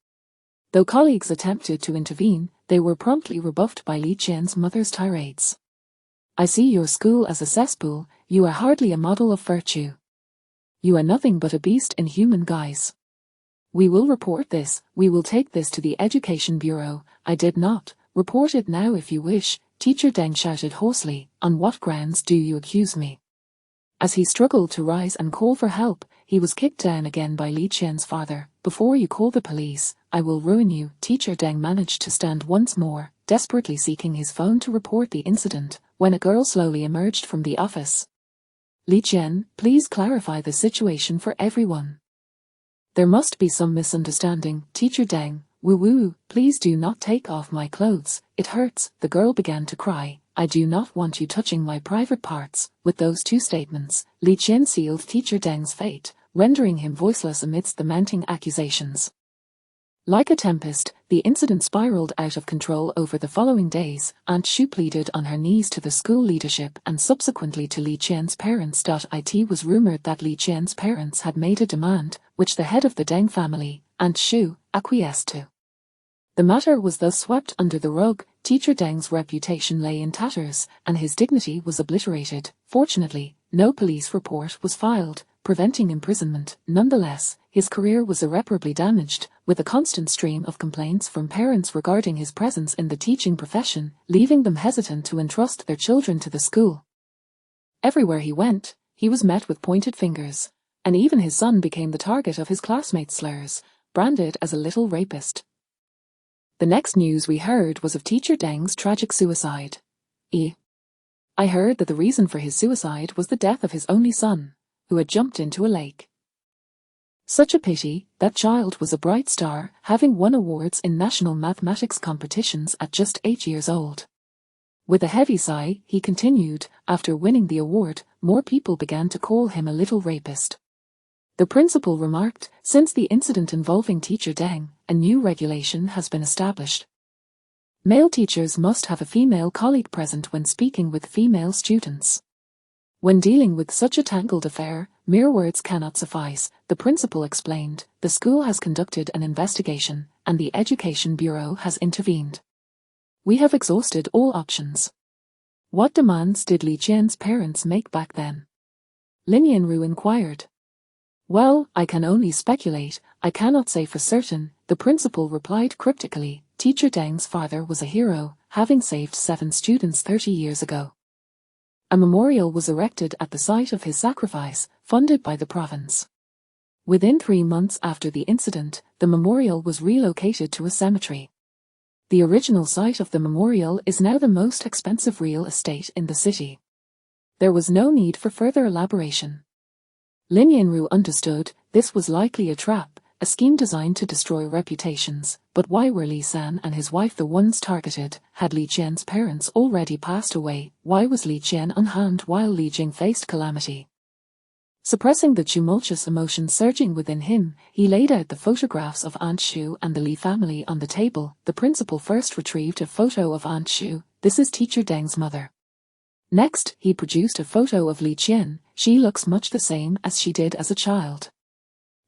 Though colleagues attempted to intervene, they were promptly rebuffed by Li Qian's mother's tirades. I see your school as a cesspool, you are hardly a model of virtue. You are nothing but a beast in human guise. We will report this, we will take this to the Education Bureau. I did not. Report it now if you wish, Teacher Deng shouted hoarsely. On what grounds do you accuse me? As he struggled to rise and call for help, he was kicked down again by Li Qian's father. Before you call the police, I will ruin you. Teacher Deng managed to stand once more, desperately seeking his phone to report the incident, when a girl slowly emerged from the office. Li Qian, please clarify the situation for everyone. There must be some misunderstanding. Teacher Deng, woo, please do not take off my clothes, it hurts. The girl began to cry. I do not want you touching my private parts. With those two statements, Li Qian sealed Teacher Deng's fate, rendering him voiceless amidst the mounting accusations. Like a tempest, the incident spiraled out of control over the following days. Aunt Shu pleaded on her knees to the school leadership and subsequently to Li Qian's parents. It was rumored that Li Qian's parents had made a demand, which the head of the Deng family, Aunt Shu, acquiesced to. The matter was thus swept under the rug. Teacher Deng's reputation lay in tatters, and his dignity was obliterated. Fortunately, no police report was filed, preventing imprisonment. Nonetheless, his career was irreparably damaged, with a constant stream of complaints from parents regarding his presence in the teaching profession, leaving them hesitant to entrust their children to the school. Everywhere he went, he was met with pointed fingers, and even his son became the target of his classmates' slurs, branded as a little rapist. The next news we heard was of Teacher Deng's tragic suicide. I heard that the reason for his suicide was the death of his only son, who had jumped into a lake. Such a pity. That child was a bright star, having won awards in national mathematics competitions at just 8 years old. With a heavy sigh, he continued, after winning the award, more people began to call him a little rapist. The principal remarked, since the incident involving Teacher Deng, a new regulation has been established. Male teachers must have a female colleague present when speaking with female students. When dealing with such a tangled affair, mere words cannot suffice, the principal explained. The school has conducted an investigation, and the Education Bureau has intervened. We have exhausted all options. What demands did Li Qian's parents make back then? Lin Yanru inquired. Well, I can only speculate, I cannot say for certain, the principal replied cryptically. Teacher Deng's father was a hero, having saved 7 students 30 years ago. A memorial was erected at the site of his sacrifice, funded by the province. Within 3 months after the incident, the memorial was relocated to a cemetery. The original site of the memorial is now the most expensive real estate in the city. There was no need for further elaboration. Lin Yanru understood this was likely a trap, a scheme designed to destroy reputations, but why were Li San and his wife the ones targeted? Had Li Qian's parents already passed away? Why was Li Qian unharmed while Li Jing faced calamity? Suppressing the tumultuous emotions surging within him, he laid out the photographs of Aunt Shu and the Li family on the table. The principal first retrieved a photo of Aunt Shu. This is Teacher Deng's mother. Next, he produced a photo of Li Qian. She looks much the same as she did as a child.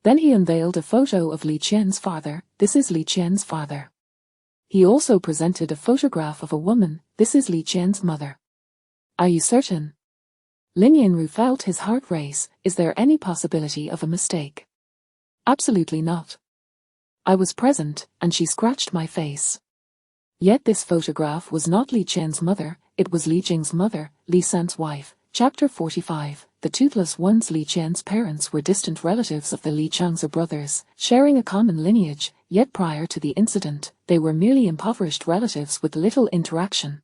Then he unveiled a photo of Li Qian's father. This is Li Qian's father. He also presented a photograph of a woman. This is Li Qian's mother. Are you certain? Lin Yanru felt his heart race. Is there any possibility of a mistake? Absolutely not. I was present, and she scratched my face. Yet this photograph was not Li Qian's mother, it was Li Jing's mother, Li San's wife. Chapter 45. The Toothless Ones. Li Qian's parents were distant relatives of the Li Changzhe brothers, sharing a common lineage, yet prior to the incident, they were merely impoverished relatives with little interaction.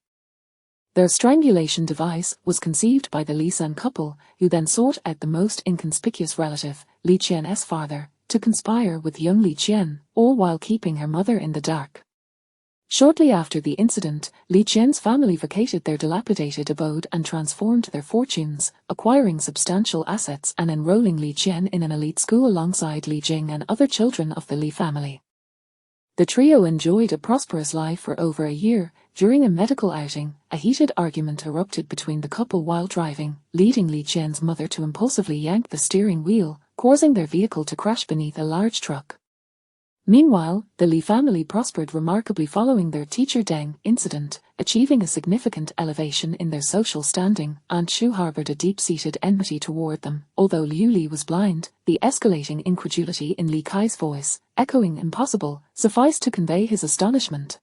Their strangulation device was conceived by the Li San couple, who then sought out the most inconspicuous relative, Li Qian's father, to conspire with young Li Qian, all while keeping her mother in the dark. Shortly after the incident, Li Qian's family vacated their dilapidated abode and transformed their fortunes, acquiring substantial assets and enrolling Li Qian in an elite school alongside Li Jing and other children of the Li family. The trio enjoyed a prosperous life for over a year. During a medical outing, a heated argument erupted between the couple while driving, leading Li Qian's mother to impulsively yank the steering wheel, causing their vehicle to crash beneath a large truck. Meanwhile, the Li family prospered remarkably following their Teacher Deng incident, achieving a significant elevation in their social standing. Aunt Shu harbored a deep-seated enmity toward them. Although Liu Li was blind, the escalating incredulity in Li Kai's voice, echoing impossible, sufficed to convey his astonishment.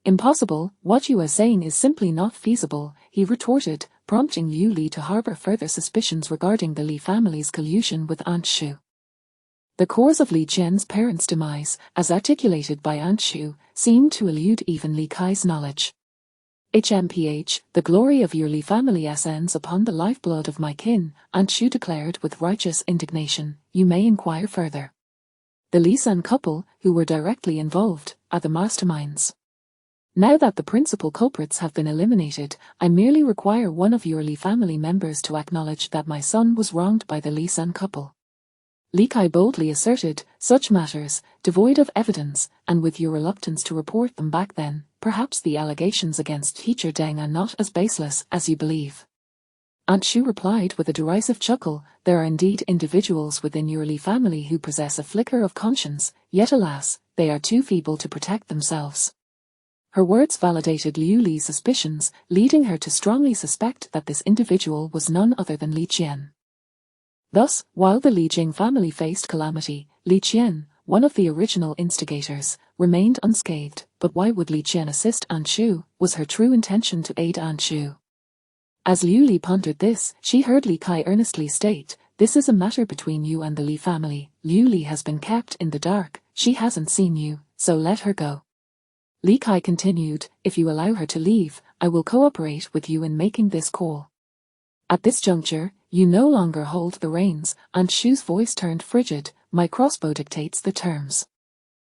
Impossible? What you are saying is simply not feasible, he retorted, prompting Liu Li to harbor further suspicions regarding the Li family's collusion with Aunt Shu. The cause of Li Qian's parents' demise, as articulated by Aunt Shu, seemed to elude even Li Kai's knowledge. HMPH, the glory of your Li family ascends upon the lifeblood of my kin, Aunt Shu declared with righteous indignation. You may inquire further. The Li San couple, who were directly involved, are the masterminds. Now that the principal culprits have been eliminated, I merely require one of your Li family members to acknowledge that my son was wronged by the Li San couple. Li Kai boldly asserted, such matters, devoid of evidence, and with your reluctance to report them back then, perhaps the allegations against teacher Deng are not as baseless as you believe. Aunt Shu replied with a derisive chuckle, there are indeed individuals within your Li family who possess a flicker of conscience, yet alas, they are too feeble to protect themselves. Her words validated Liu Li's suspicions, leading her to strongly suspect that this individual was none other than Li Qian. Thus, while the Li Jing family faced calamity, Li Qian, one of the original instigators, remained unscathed. But why would Li Qian assist Aunt Shu? Was her true intention to aid Aunt Shu? As Liu Li pondered this, she heard Li Kai earnestly state, this is a matter between you and the Li family. Liu Li has been kept in the dark, she hasn't seen you, so let her go. Li Kai continued, if you allow her to leave, I will cooperate with you in making this call. At this juncture, you no longer hold the reins. Aunt Shu's voice turned frigid, my crossbow dictates the terms.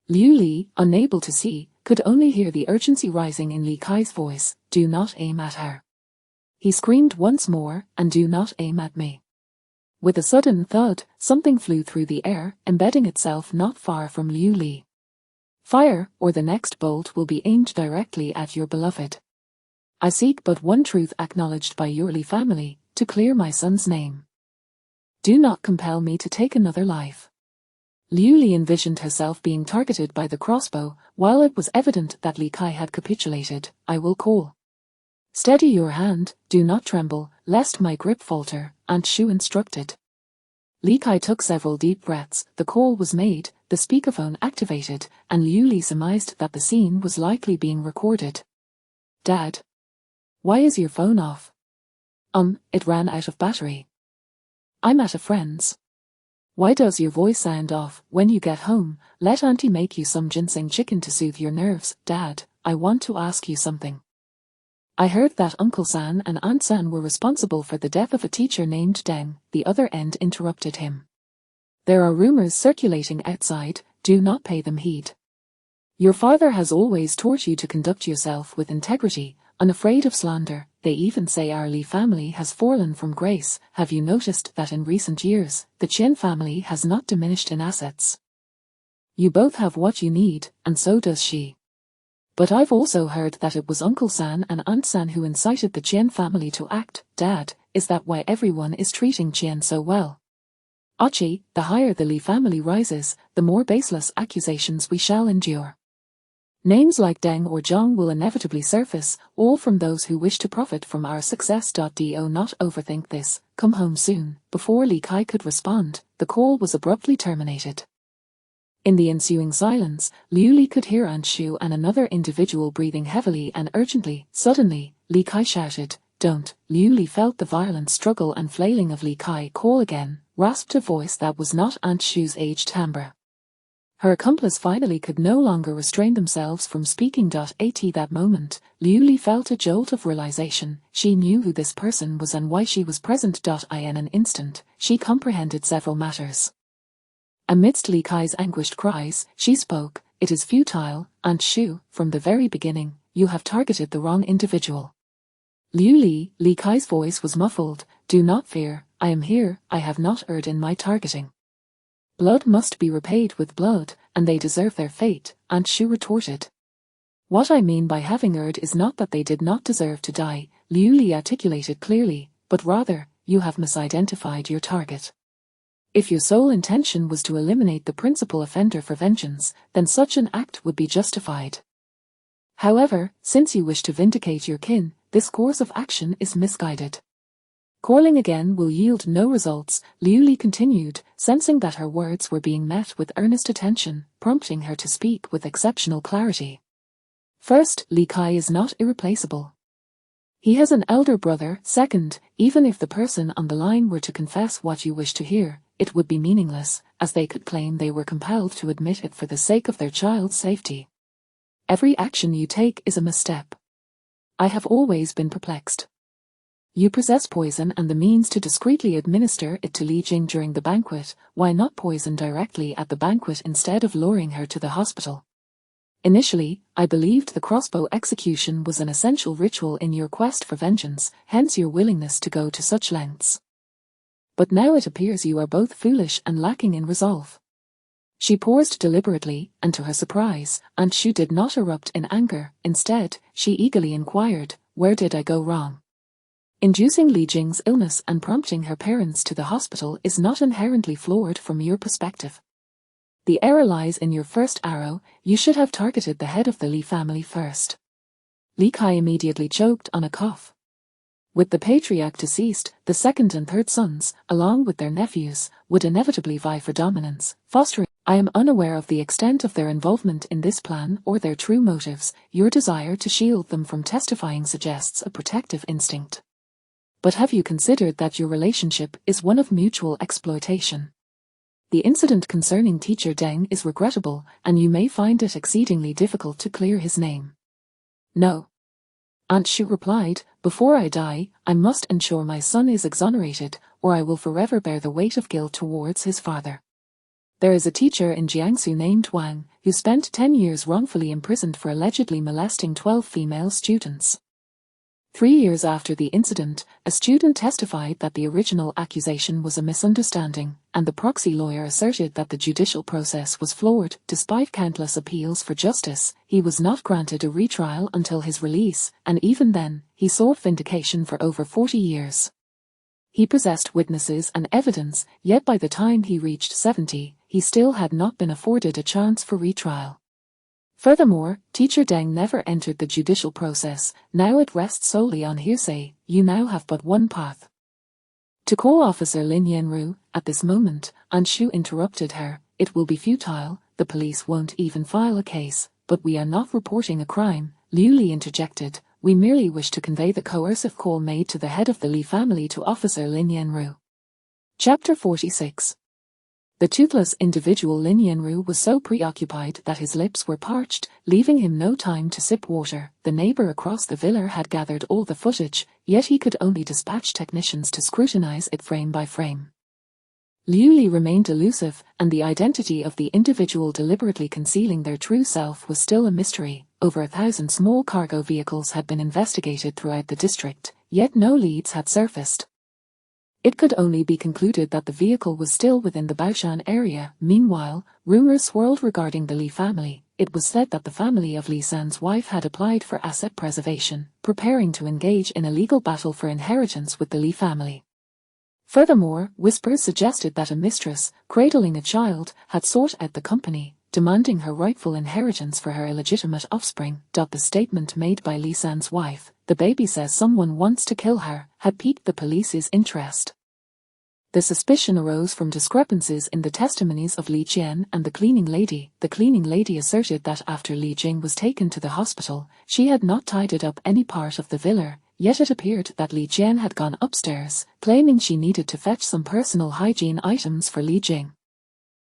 Liu Li, unable to see, could only hear the urgency rising in Li Kai's voice, do not aim at her. He screamed once more, and do not aim at me. With a sudden thud, something flew through the air, embedding itself not far from Liu Li. Fire, or the next bolt will be aimed directly at your beloved. I seek but one truth acknowledged by your Li family, to clear my son's name. Do not compel me to take another life. Liu Li envisioned herself being targeted by the crossbow, while it was evident that Li Kai had capitulated. I will call. Steady your hand, do not tremble, lest my grip falter, Aunt Shu instructed. Li Kai took several deep breaths, the call was made, the speakerphone activated, and Liu Li surmised that the scene was likely being recorded. Dad. Why is your phone off? It ran out of battery. I'm at a friend's. Why does your voice sound off? When you get home, let Auntie make you some ginseng chicken to soothe your nerves. Dad, I want to ask you something. I heard that Uncle San and Aunt San were responsible for the death of a teacher named Deng. The other end interrupted him. There are rumors circulating outside, do not pay them heed. Your father has always taught you to conduct yourself with integrity, unafraid of slander. They even say our Li family has fallen from grace. Have you noticed that in recent years, the Qian family has not diminished in assets? You both have what you need, and so does she. But I've also heard that it was Uncle San and Aunt San who incited the Qian family to act. Dad, is that why everyone is treating Qian so well? Achi, the higher the Li family rises, the more baseless accusations we shall endure. Names like Deng or Zhang will inevitably surface, all from those who wish to profit from our success. Do not overthink this, come home soon. Before Li Kai could respond, the call was abruptly terminated. In the ensuing silence, Liu Li could hear Aunt Shu and another individual breathing heavily and urgently. Suddenly, Li Kai shouted, don't. Liu Li felt the violent struggle and flailing of Li Kai. Call again, rasped a voice that was not Aunt Shu's aged timbre. Her accomplice finally could no longer restrain themselves from speaking. At that moment, Liu Li felt a jolt of realization. She knew who this person was and why she was present. In an instant, she comprehended several matters. Amidst Li Kai's anguished cries, she spoke, it is futile, Aunt Shu, from the very beginning, you have targeted the wrong individual. Liu Li, Li Kai's voice was muffled, do not fear, I am here, I have not erred in my targeting. Blood must be repaid with blood, and they deserve their fate, Aunt Shu retorted. What I mean by having erred is not that they did not deserve to die, Liu Li articulated clearly, but rather, you have misidentified your target. If your sole intention was to eliminate the principal offender for vengeance, then such an act would be justified. However, since you wish to vindicate your kin, this course of action is misguided. Calling again will yield no results, Liu Li continued, sensing that her words were being met with earnest attention, prompting her to speak with exceptional clarity. First, Li Kai is not irreplaceable. He has an elder brother. Second, even if the person on the line were to confess what you wish to hear, it would be meaningless, as they could claim they were compelled to admit it for the sake of their child's safety. Every action you take is a misstep. I have always been perplexed. You possess poison and the means to discreetly administer it to Li Jing during the banquet. Why not poison directly at the banquet instead of luring her to the hospital? Initially, I believed the crossbow execution was an essential ritual in your quest for vengeance, hence your willingness to go to such lengths. But now it appears you are both foolish and lacking in resolve. She paused deliberately, and to her surprise, Aunt Shu did not erupt in anger. Instead, she eagerly inquired, "Where did I go wrong?" Inducing Li Jing's illness and prompting her parents to the hospital is not inherently flawed from your perspective. The error lies in your first arrow. You should have targeted the head of the Li family first. Li Kai immediately choked on a cough. With the patriarch deceased, the second and third sons, along with their nephews, would inevitably vie for dominance, fostering. I am unaware of the extent of their involvement in this plan or their true motives. Your desire to shield them from testifying suggests a protective instinct. But have you considered that your relationship is one of mutual exploitation? The incident concerning teacher Deng is regrettable, and you may find it exceedingly difficult to clear his name. No. Aunt Shu replied, "Before I die, I must ensure my son is exonerated, or I will forever bear the weight of guilt towards his father." There is a teacher in Jiangsu named Wang, who spent 10 years wrongfully imprisoned for allegedly molesting 12 female students. 3 years after the incident, a student testified that the original accusation was a misunderstanding, and the proxy lawyer asserted that the judicial process was flawed. Despite countless appeals for justice, he was not granted a retrial until his release, and even then, he sought vindication for over 40 years. He possessed witnesses and evidence, yet by the time he reached 70, he still had not been afforded a chance for retrial. Furthermore, teacher Deng never entered the judicial process. Now it rests solely on hearsay. You now have but one path. To call Officer Lin Yanru. At this moment, Aunt Shu interrupted her. "It will be futile, the police won't even file a case." "But we are not reporting a crime," Liu Li interjected. "We merely wish to convey the coercive call made to the head of the Li family to Officer Lin Yanru." Chapter 46. The toothless individual Lin Yanru was so preoccupied that his lips were parched, leaving him no time to sip water. The neighbor across the villa had gathered all the footage, yet he could only dispatch technicians to scrutinize it frame by frame. Liu Li remained elusive, and the identity of the individual deliberately concealing their true self was still a mystery. Over 1,000 small cargo vehicles had been investigated throughout the district, yet no leads had surfaced. It could only be concluded that the vehicle was still within the Baoshan area. Meanwhile, rumors swirled regarding the Li family. It was said that the family of Li San's wife had applied for asset preservation, preparing to engage in a legal battle for inheritance with the Li family. Furthermore, whispers suggested that a mistress, cradling a child, had sought out the company, demanding her rightful inheritance for her illegitimate offspring. The statement made by Li San's wife, "The baby says someone wants to kill her," had piqued the police's interest. The suspicion arose from discrepancies in the testimonies of Li Jian and the cleaning lady. The cleaning lady asserted that after Li Jing was taken to the hospital, she had not tidied up any part of the villa, yet it appeared that Li Jian had gone upstairs, claiming she needed to fetch some personal hygiene items for Li Jing.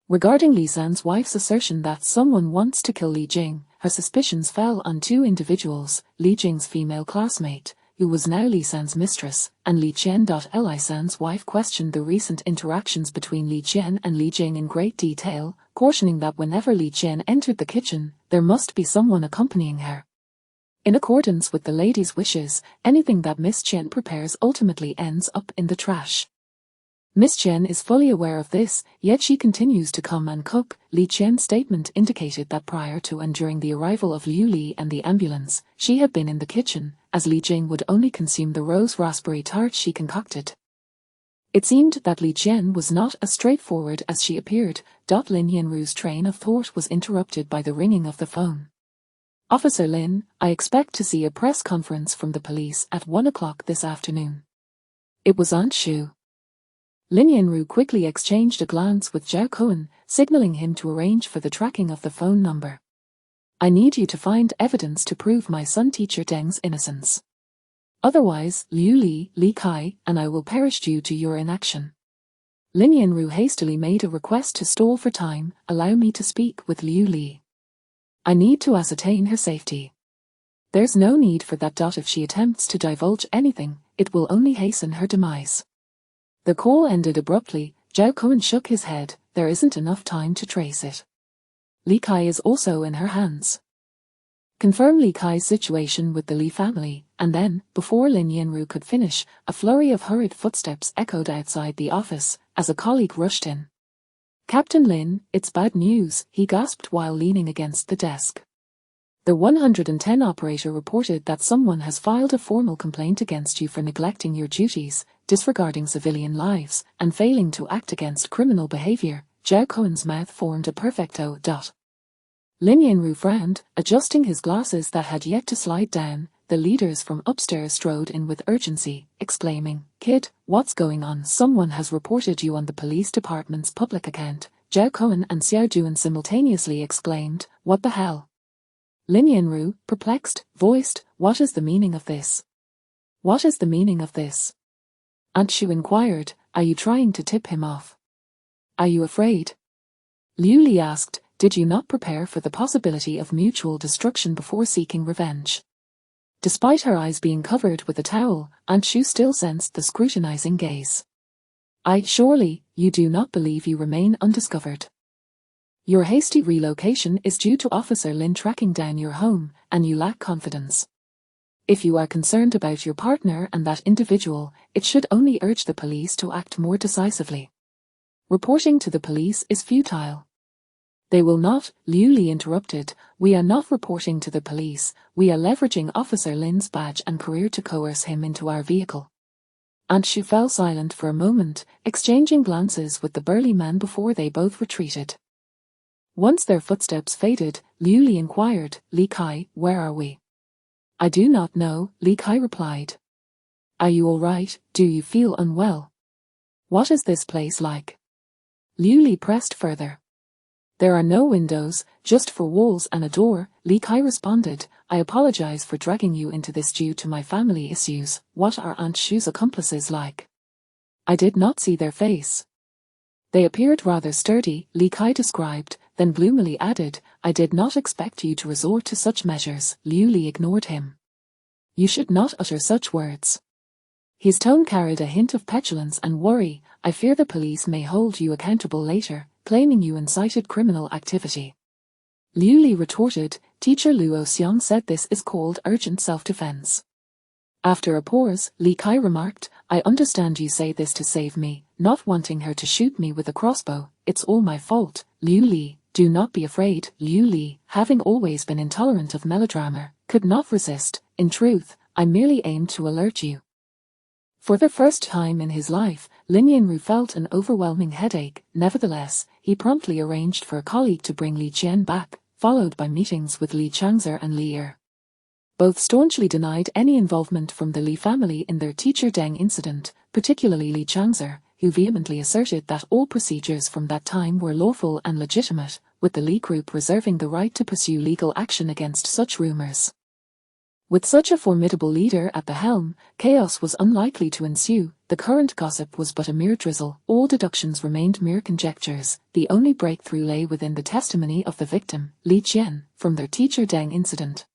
Regarding Li San's wife's assertion that someone wants to kill Li Jing, her suspicions fell on two individuals: Li Jing's female classmate, who was now Li San's mistress, and Li Qian. Li San's wife questioned the recent interactions between Li Qian and Li Jing in great detail, cautioning that whenever Li Qian entered the kitchen, there must be someone accompanying her. In accordance with the lady's wishes, anything that Miss Qian prepares ultimately ends up in the trash. Miss Qian is fully aware of this, yet she continues to come and cook. Li Qian's statement indicated that prior to and during the arrival of Liu Li and the ambulance, she had been in the kitchen, as Li Jing would only consume the rose raspberry tart she concocted. It seemed that Li Qian was not as straightforward as she appeared. Lin Yanru's train of thought was interrupted by the ringing of the phone. "Officer Lin, I expect to see a press conference from the police at 1 o'clock this afternoon." It was Aunt Shu. Lin Yanru quickly exchanged a glance with Zhao Cohen, signaling him to arrange for the tracking of the phone number. "I need you to find evidence to prove my son teacher Deng's innocence. Otherwise, Liu Li, Li Kai, and I will perish due to your inaction." Lin Yanru hastily made a request to stall for time. "Allow me to speak with Liu Li. I need to ascertain her safety." There's no need for that. If she attempts to divulge anything, it will only hasten her demise. The call ended abruptly. Zhao Cohen shook his head. There isn't enough time to trace it. Li Kai is also in her hands. Confirm Li Kai's situation with the Li family, and then, before Lin Yanru could finish, a flurry of hurried footsteps echoed outside the office, as a colleague rushed in. Captain Lin, it's bad news, he gasped while leaning against the desk. The 110 operator reported that someone has filed a formal complaint against you for neglecting your duties, disregarding civilian lives, and failing to act against criminal behavior. Zhao Cohen's mouth formed a perfect O. Lin Yanru frowned, adjusting his glasses that had yet to slide down. The leaders from upstairs strode in with urgency, exclaiming, "Kid, what's going on? Someone has reported you on the police department's public account." Zhao Cohen and Xiao Juan simultaneously exclaimed, "What the hell?" Lin Yanru, perplexed, voiced, "What is the meaning of this? What is the meaning of this?" Aunt Shu inquired, "Are you trying to tip him off? Are you afraid?" Liu Li asked, "Did you not prepare for the possibility of mutual destruction before seeking revenge?" Despite her eyes being covered with a towel, Aunt Shu still sensed the scrutinizing gaze. Surely, you do not believe you remain undiscovered. Your hasty relocation is due to Officer Lin tracking down your home, and you lack confidence. If you are concerned about your partner and that individual, it should only urge the police to act more decisively. Reporting to the police is futile. They will not, Liu Li interrupted. We are not reporting to the police, we are leveraging Officer Lin's badge and career to coerce him into our vehicle. Aunt Shu fell silent for a moment, exchanging glances with the burly man before they both retreated. Once their footsteps faded, Liu Li inquired, "Li Kai, where are we?" "I do not know," Li Kai replied. "Are you all right? Do you feel unwell? What is this place like?" Liu Li pressed further. "There are no windows, just 4 walls and a door," Li Kai responded. "I apologize for dragging you into this due to my family issues. What are Aunt Shu's accomplices like?" "I did not see their face. They appeared rather sturdy," Li Kai described, then gloomily added, "I did not expect you to resort to such measures." Liu Li ignored him. "You should not utter such words." His tone carried a hint of petulance and worry. "I fear the police may hold you accountable later, claiming you incited criminal activity." Liu Li retorted, "Teacher Luo Xiang said this is called urgent self-defense." After a pause, Li Kai remarked, "I understand you say this to save me, not wanting her to shoot me with a crossbow. It's all my fault." Liu Li, do not be afraid. Liu Li, having always been intolerant of melodrama, could not resist. "In truth, I merely aimed to alert you." For the first time in his life, Lin Yanru felt an overwhelming headache. Nevertheless, he promptly arranged for a colleague to bring Li Qian back, followed by meetings with Li Changzi and Li Er. Both staunchly denied any involvement from the Li family in their teacher Deng incident, particularly Li Changzi, who vehemently asserted that all procedures from that time were lawful and legitimate, with the Li group reserving the right to pursue legal action against such rumors. With such a formidable leader at the helm, chaos was unlikely to ensue. The current gossip was but a mere drizzle. All deductions remained mere conjectures. The only breakthrough lay within the testimony of the victim, Li Qian, from their teacher Deng incident.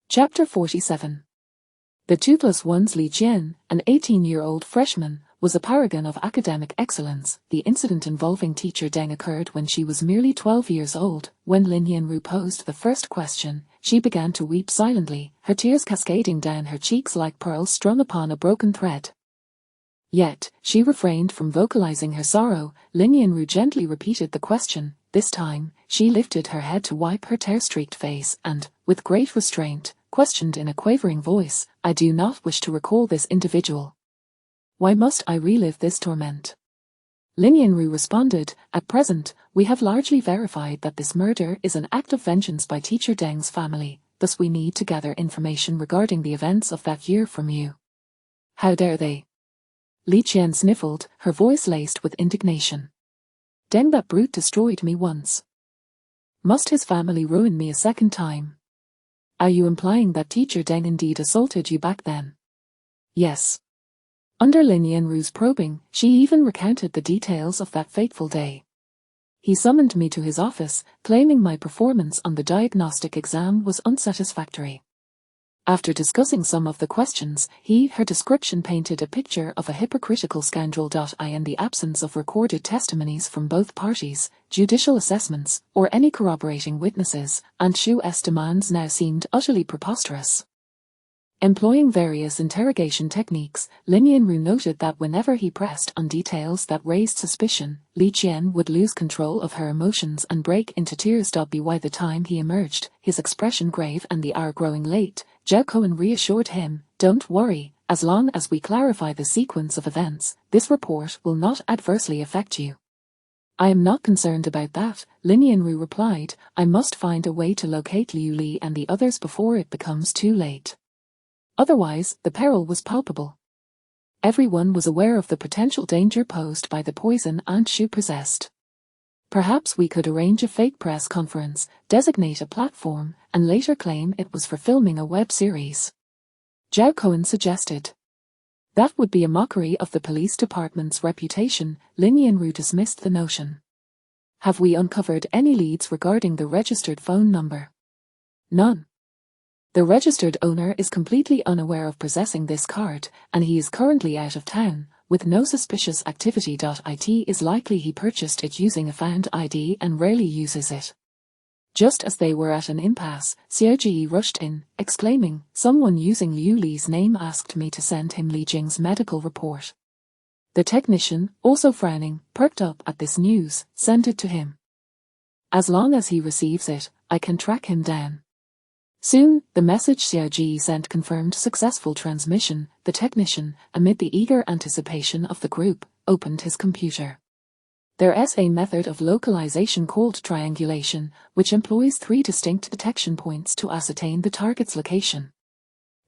Chapter 47. The Toothless One's Li Qian, an 18-year-old freshman, was a paragon of academic excellence. The incident involving teacher Deng occurred when she was merely 12 years old. When Lin Yanru posed the first question, she began to weep silently, her tears cascading down her cheeks like pearls strung upon a broken thread. Yet, she refrained from vocalizing her sorrow. Lin Yanru gently repeated the question. This time, she lifted her head to wipe her tear-streaked face and, with great restraint, questioned in a quavering voice, "I do not wish to recall this individual. Why must I relive this torment?" Lin Yanru responded, "At present, we have largely verified that this murder is an act of vengeance by teacher Deng's family, thus we need to gather information regarding the events of that year from you." "How dare they?" Li Qian sniffled, her voice laced with indignation. "Deng, that brute, destroyed me once. Must his family ruin me a second time? Are you implying that teacher Deng indeed assaulted you back then?" "Yes." Under Lin Yanru's probing, she even recounted the details of that fateful day. "He summoned me to his office, claiming my performance on the diagnostic exam was unsatisfactory. After discussing some of the questions, her description painted a picture of a hypocritical scoundrel. In the absence of recorded testimonies from both parties, judicial assessments, or any corroborating witnesses, Aunt Shu's demands now seemed utterly preposterous. Employing various interrogation techniques, Lin Yanru noted that whenever he pressed on details that raised suspicion, Li Qian would lose control of her emotions and break into tears. By the time he emerged, his expression grave and the hour growing late, Zhao Cohen reassured him, "Don't worry, as long as we clarify the sequence of events, this report will not adversely affect you." "I am not concerned about that," Lin Yanru replied. "I must find a way to locate Liu Li and the others before it becomes too late." Otherwise, the peril was palpable. Everyone was aware of the potential danger posed by the poison Aunt Shu possessed. "Perhaps we could arrange a fake press conference, designate a platform, and later claim it was for filming a web series," Zhao Cohen suggested. "That would be a mockery of the police department's reputation." Lin Yanru dismissed the notion. "Have we uncovered any leads regarding the registered phone number?" "None. The registered owner is completely unaware of possessing this card, and he is currently out of town, with no suspicious activity. It is likely he purchased it using a found ID and rarely uses it." Just as they were at an impasse, Xiao Ji rushed in, exclaiming, "Someone using Liu Li's name asked me to send him Li Jing's medical report." The technician, also frowning, perked up at this news. "Send it to him. As long as he receives it, I can track him down." Soon, the message Xiao Ji sent confirmed successful transmission. The technician, amid the eager anticipation of the group, opened his computer. There's a method of localization called triangulation, which employs 3 distinct detection points to ascertain the target's location.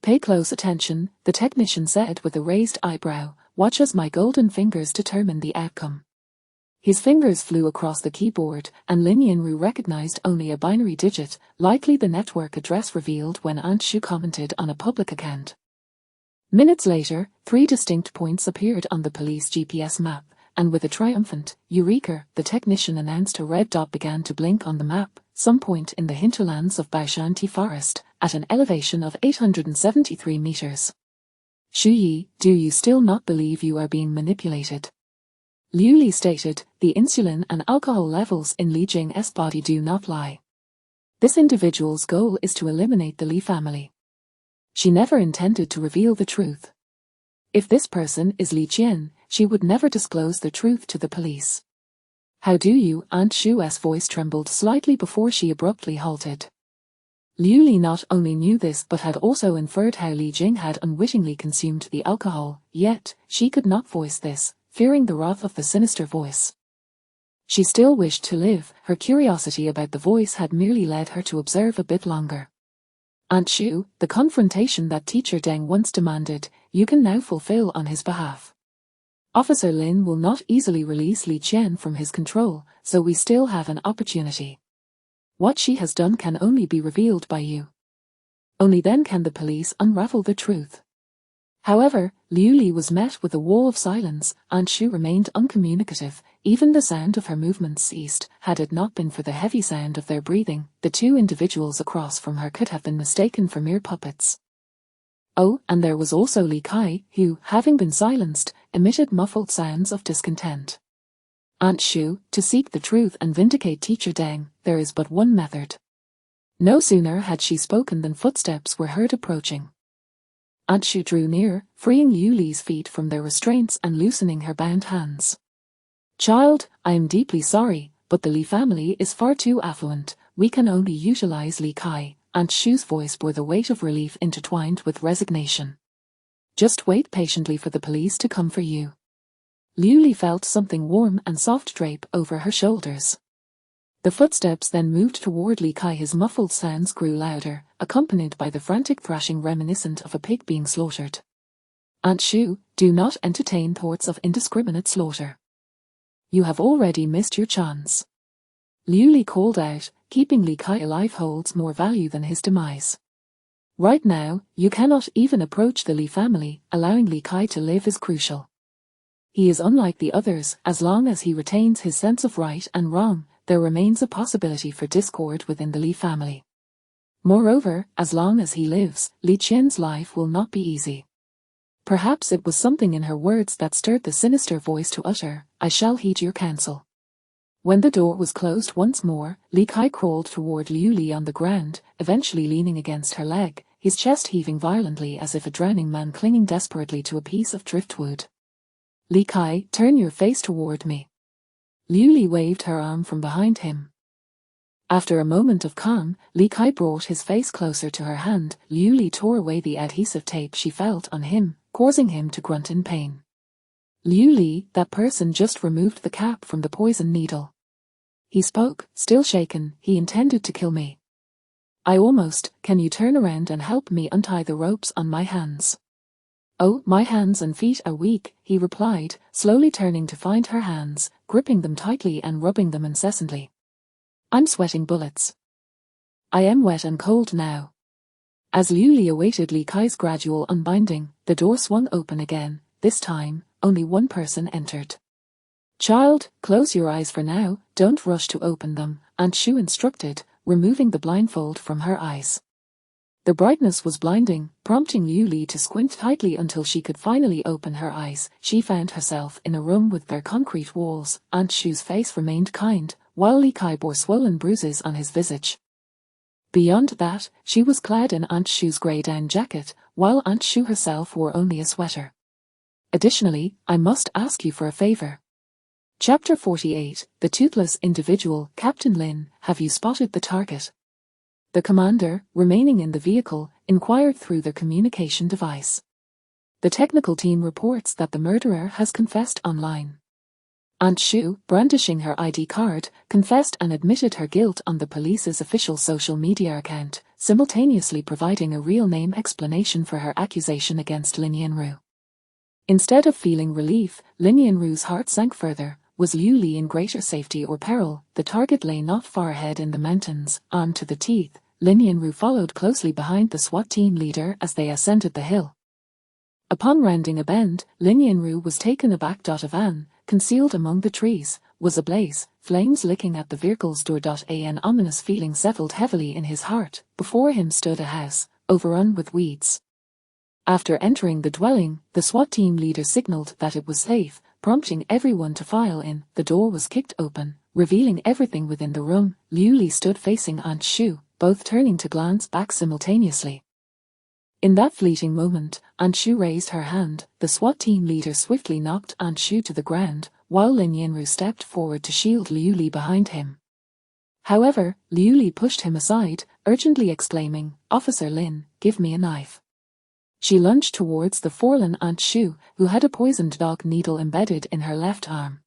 "Pay close attention," the technician said with a raised eyebrow. "Watch as my golden fingers determine the outcome." His fingers flew across the keyboard, and Lin Yanru recognized only a binary digit, likely the network address revealed when Aunt Shu commented on a public account. Minutes later, 3 distinct points appeared on the police GPS map, and with a triumphant "Eureka," the technician announced a red dot began to blink on the map, some point in the hinterlands of Baoshanti Forest, at an elevation of 873 meters. "Shu Yi, do you still not believe you are being manipulated?" Liu Li stated, "The insulin and alcohol levels in Li Jing's body do not lie. This individual's goal is to eliminate the Li family. She never intended to reveal the truth. If this person is Li Qian, she would never disclose the truth to the police." "How do you?" Aunt Shu's voice trembled slightly before she abruptly halted. Liu Li not only knew this but had also inferred how Li Jing had unwittingly consumed the alcohol, yet, she could not voice this, fearing the wrath of the sinister voice. She still wished to live. Her curiosity about the voice had merely led her to observe a bit longer. "Aunt Shu, the confrontation that Teacher Deng once demanded, you can now fulfill on his behalf. Officer Lin will not easily release Li Qian from his control, so we still have an opportunity. What she has done can only be revealed by you. Only then can the police unravel the truth." However, Liu Li was met with a wall of silence. Aunt Shu remained uncommunicative. Even the sound of her movements ceased. Had it not been for the heavy sound of their breathing, the 2 individuals across from her could have been mistaken for mere puppets. Oh, and there was also Li Kai, who, having been silenced, emitted muffled sounds of discontent. "Aunt Shu, to seek the truth and vindicate Teacher Deng, there is but one method." No sooner had she spoken than footsteps were heard approaching. Aunt Shu drew near, freeing Liu Li's feet from their restraints and loosening her bound hands. "Child, I am deeply sorry, but the Li family is far too affluent. We can only utilize Li Kai." Aunt Shu's voice bore the weight of relief intertwined with resignation. "Just wait patiently for the police to come for you." Liu Li felt something warm and soft drape over her shoulders. The footsteps then moved toward Li Kai. His muffled sounds grew louder, accompanied by the frantic thrashing reminiscent of a pig being slaughtered. "Aunt Shu, do not entertain thoughts of indiscriminate slaughter. You have already missed your chance." Liu Li called out, "Keeping Li Kai alive holds more value than his demise. Right now, you cannot even approach the Li family. Allowing Li Kai to live is crucial. He is unlike the others. As long as he retains his sense of right and wrong, there remains a possibility for discord within the Li family. Moreover, as long as he lives, Li Qian's life will not be easy. Perhaps it was something in her words that stirred the sinister voice to utter, "I shall heed your counsel." When the door was closed once more, Li Kai crawled toward Liu Li on the ground, eventually leaning against her leg, his chest heaving violently as if a drowning man clinging desperately to a piece of driftwood. "Li Kai, turn your face toward me." Liu Li waved her arm from behind him. After a moment of calm, Li Kai brought his face closer to her hand. Liu Li tore away the adhesive tape she felt on him, causing him to grunt in pain. "Liu Li, that person just removed the cap from the poison needle." He spoke, still shaken. "He intended to kill me. Can you turn around and help me untie the ropes on my hands?" "Oh, my hands and feet are weak," he replied, slowly turning to find her hands, gripping them tightly and rubbing them incessantly. "I'm sweating bullets. I am wet and cold now." As Liu Li awaited Li Kai's gradual unbinding, the door swung open again. This time, only one person entered. "Child, close your eyes for now, don't rush to open them," Aunt Shu instructed, removing the blindfold from her eyes. The brightness was blinding, prompting Liu Li to squint tightly until she could finally open her eyes. She found herself in a room with bare concrete walls. Aunt Shu's face remained kind, while Li Kai bore swollen bruises on his visage. Beyond that, she was clad in Aunt Shu's grey down jacket, while Aunt Shu herself wore only a sweater. "Additionally, I must ask you for a favor." Chapter 48, The Toothless Individual. "Captain Lin, have you spotted the target?" The commander, remaining in the vehicle, inquired through their communication device. "The technical team reports that the murderer has confessed online." Aunt Shu, brandishing her ID card, confessed and admitted her guilt on the police's official social media account, simultaneously providing a real name explanation for her accusation against Lin Yanru. Instead of feeling relief, Lin Yanru's heart sank further. Was Liu Li in greater safety or peril? The target lay not far ahead in the mountains, armed to the teeth. Lin Yanru followed closely behind the SWAT team leader as they ascended the hill. Upon rounding a bend, Lin Yanru was taken aback. A van, concealed among the trees, was ablaze, flames licking at the vehicle's door. An ominous feeling settled heavily in his heart. Before him stood a house, overrun with weeds. After entering the dwelling, the SWAT team leader signaled that it was safe, prompting everyone to file in. The door was kicked open, revealing everything within the room. Liu Li stood facing Aunt Shu, both turning to glance back simultaneously. In that fleeting moment, Aunt Shu raised her hand. The SWAT team leader swiftly knocked Aunt Shu to the ground, while Lin Yanru stepped forward to shield Liu Li behind him. However, Liu Li pushed him aside, urgently exclaiming, "Officer Lin, give me a knife." She lunged towards the forlorn Aunt Shu, who had a poisoned dog needle embedded in her left arm.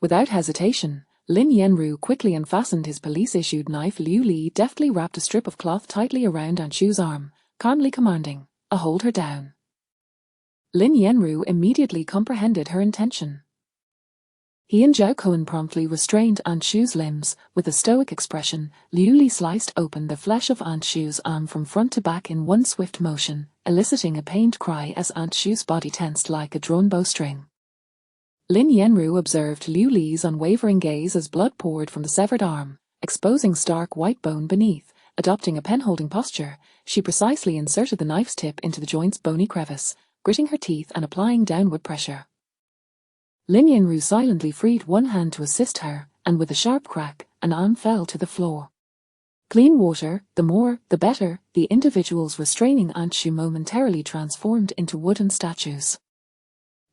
Without hesitation, Lin Yanru quickly unfastened his police-issued knife. Liu Li deftly wrapped a strip of cloth tightly around Aunt Shu's arm, calmly commanding, hold her down." Lin Yanru immediately comprehended her intention. He and Zhao Cohen promptly restrained Aunt Shu's limbs. With a stoic expression, Liu Li sliced open the flesh of Aunt Shu's arm from front to back in one swift motion, eliciting a pained cry as Aunt Shu's body tensed like a drawn bowstring. Lin Yanru observed Liu Li's unwavering gaze as blood poured from the severed arm, exposing stark white bone beneath. Adopting a pen-holding posture, she precisely inserted the knife's tip into the joint's bony crevice, gritting her teeth and applying downward pressure. Lin Yanru silently freed one hand to assist her, and with a sharp crack, an arm fell to the floor. Clean water, the more, the better. The individuals restraining Aunt Shu momentarily transformed into wooden statues.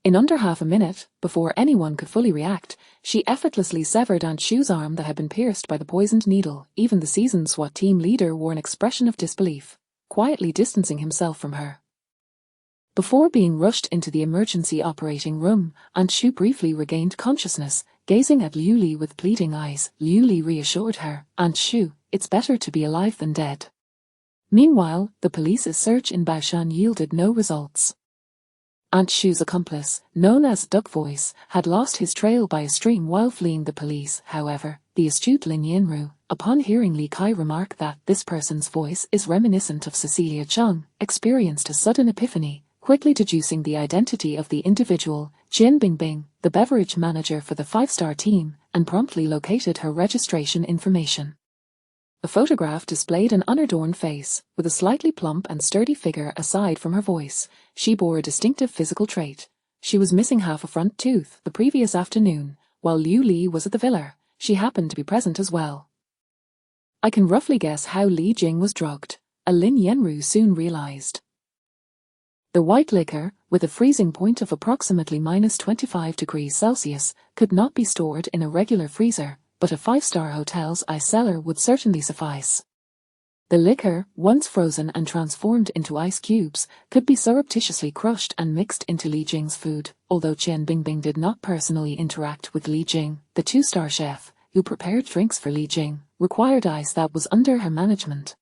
In under half a minute, before anyone could fully react, she effortlessly severed Aunt Shu's arm that had been pierced by the poisoned needle. Even the seasoned SWAT team leader wore an expression of disbelief, quietly distancing himself from her. Before being rushed into the emergency operating room, Aunt Shu briefly regained consciousness, gazing at Liu Li with pleading eyes. Liu Li reassured her, "Aunt Shu, it's better to be alive than dead." Meanwhile, the police's search in Baoshan yielded no results. Aunt Shu's accomplice, known as Duck Voice, had lost his trail by a stream while fleeing the police. However, the astute Lin Yanru, upon hearing Li Kai remark that this person's voice is reminiscent of Cecilia Chung, experienced a sudden epiphany, quickly deducing the identity of the individual, Jin Bingbing, the beverage manager for the 5-star team, and promptly located her registration information. The photograph displayed an unadorned face, with a slightly plump and sturdy figure. Aside from her voice, she bore a distinctive physical trait. She was missing half a front tooth. The previous afternoon, while Liu Li was at the villa, she happened to be present as well. I can roughly guess how Li Jing was drugged, Lin Yanru soon realized. The white liquor, with a freezing point of approximately -25 degrees Celsius, could not be stored in a regular freezer, but a five-star hotel's ice cellar would certainly suffice. The liquor, once frozen and transformed into ice cubes, could be surreptitiously crushed and mixed into Li Jing's food. Although Qian Bingbing did not personally interact with Li Jing, the two-star chef, who prepared drinks for Li Jing, required ice that was under her management.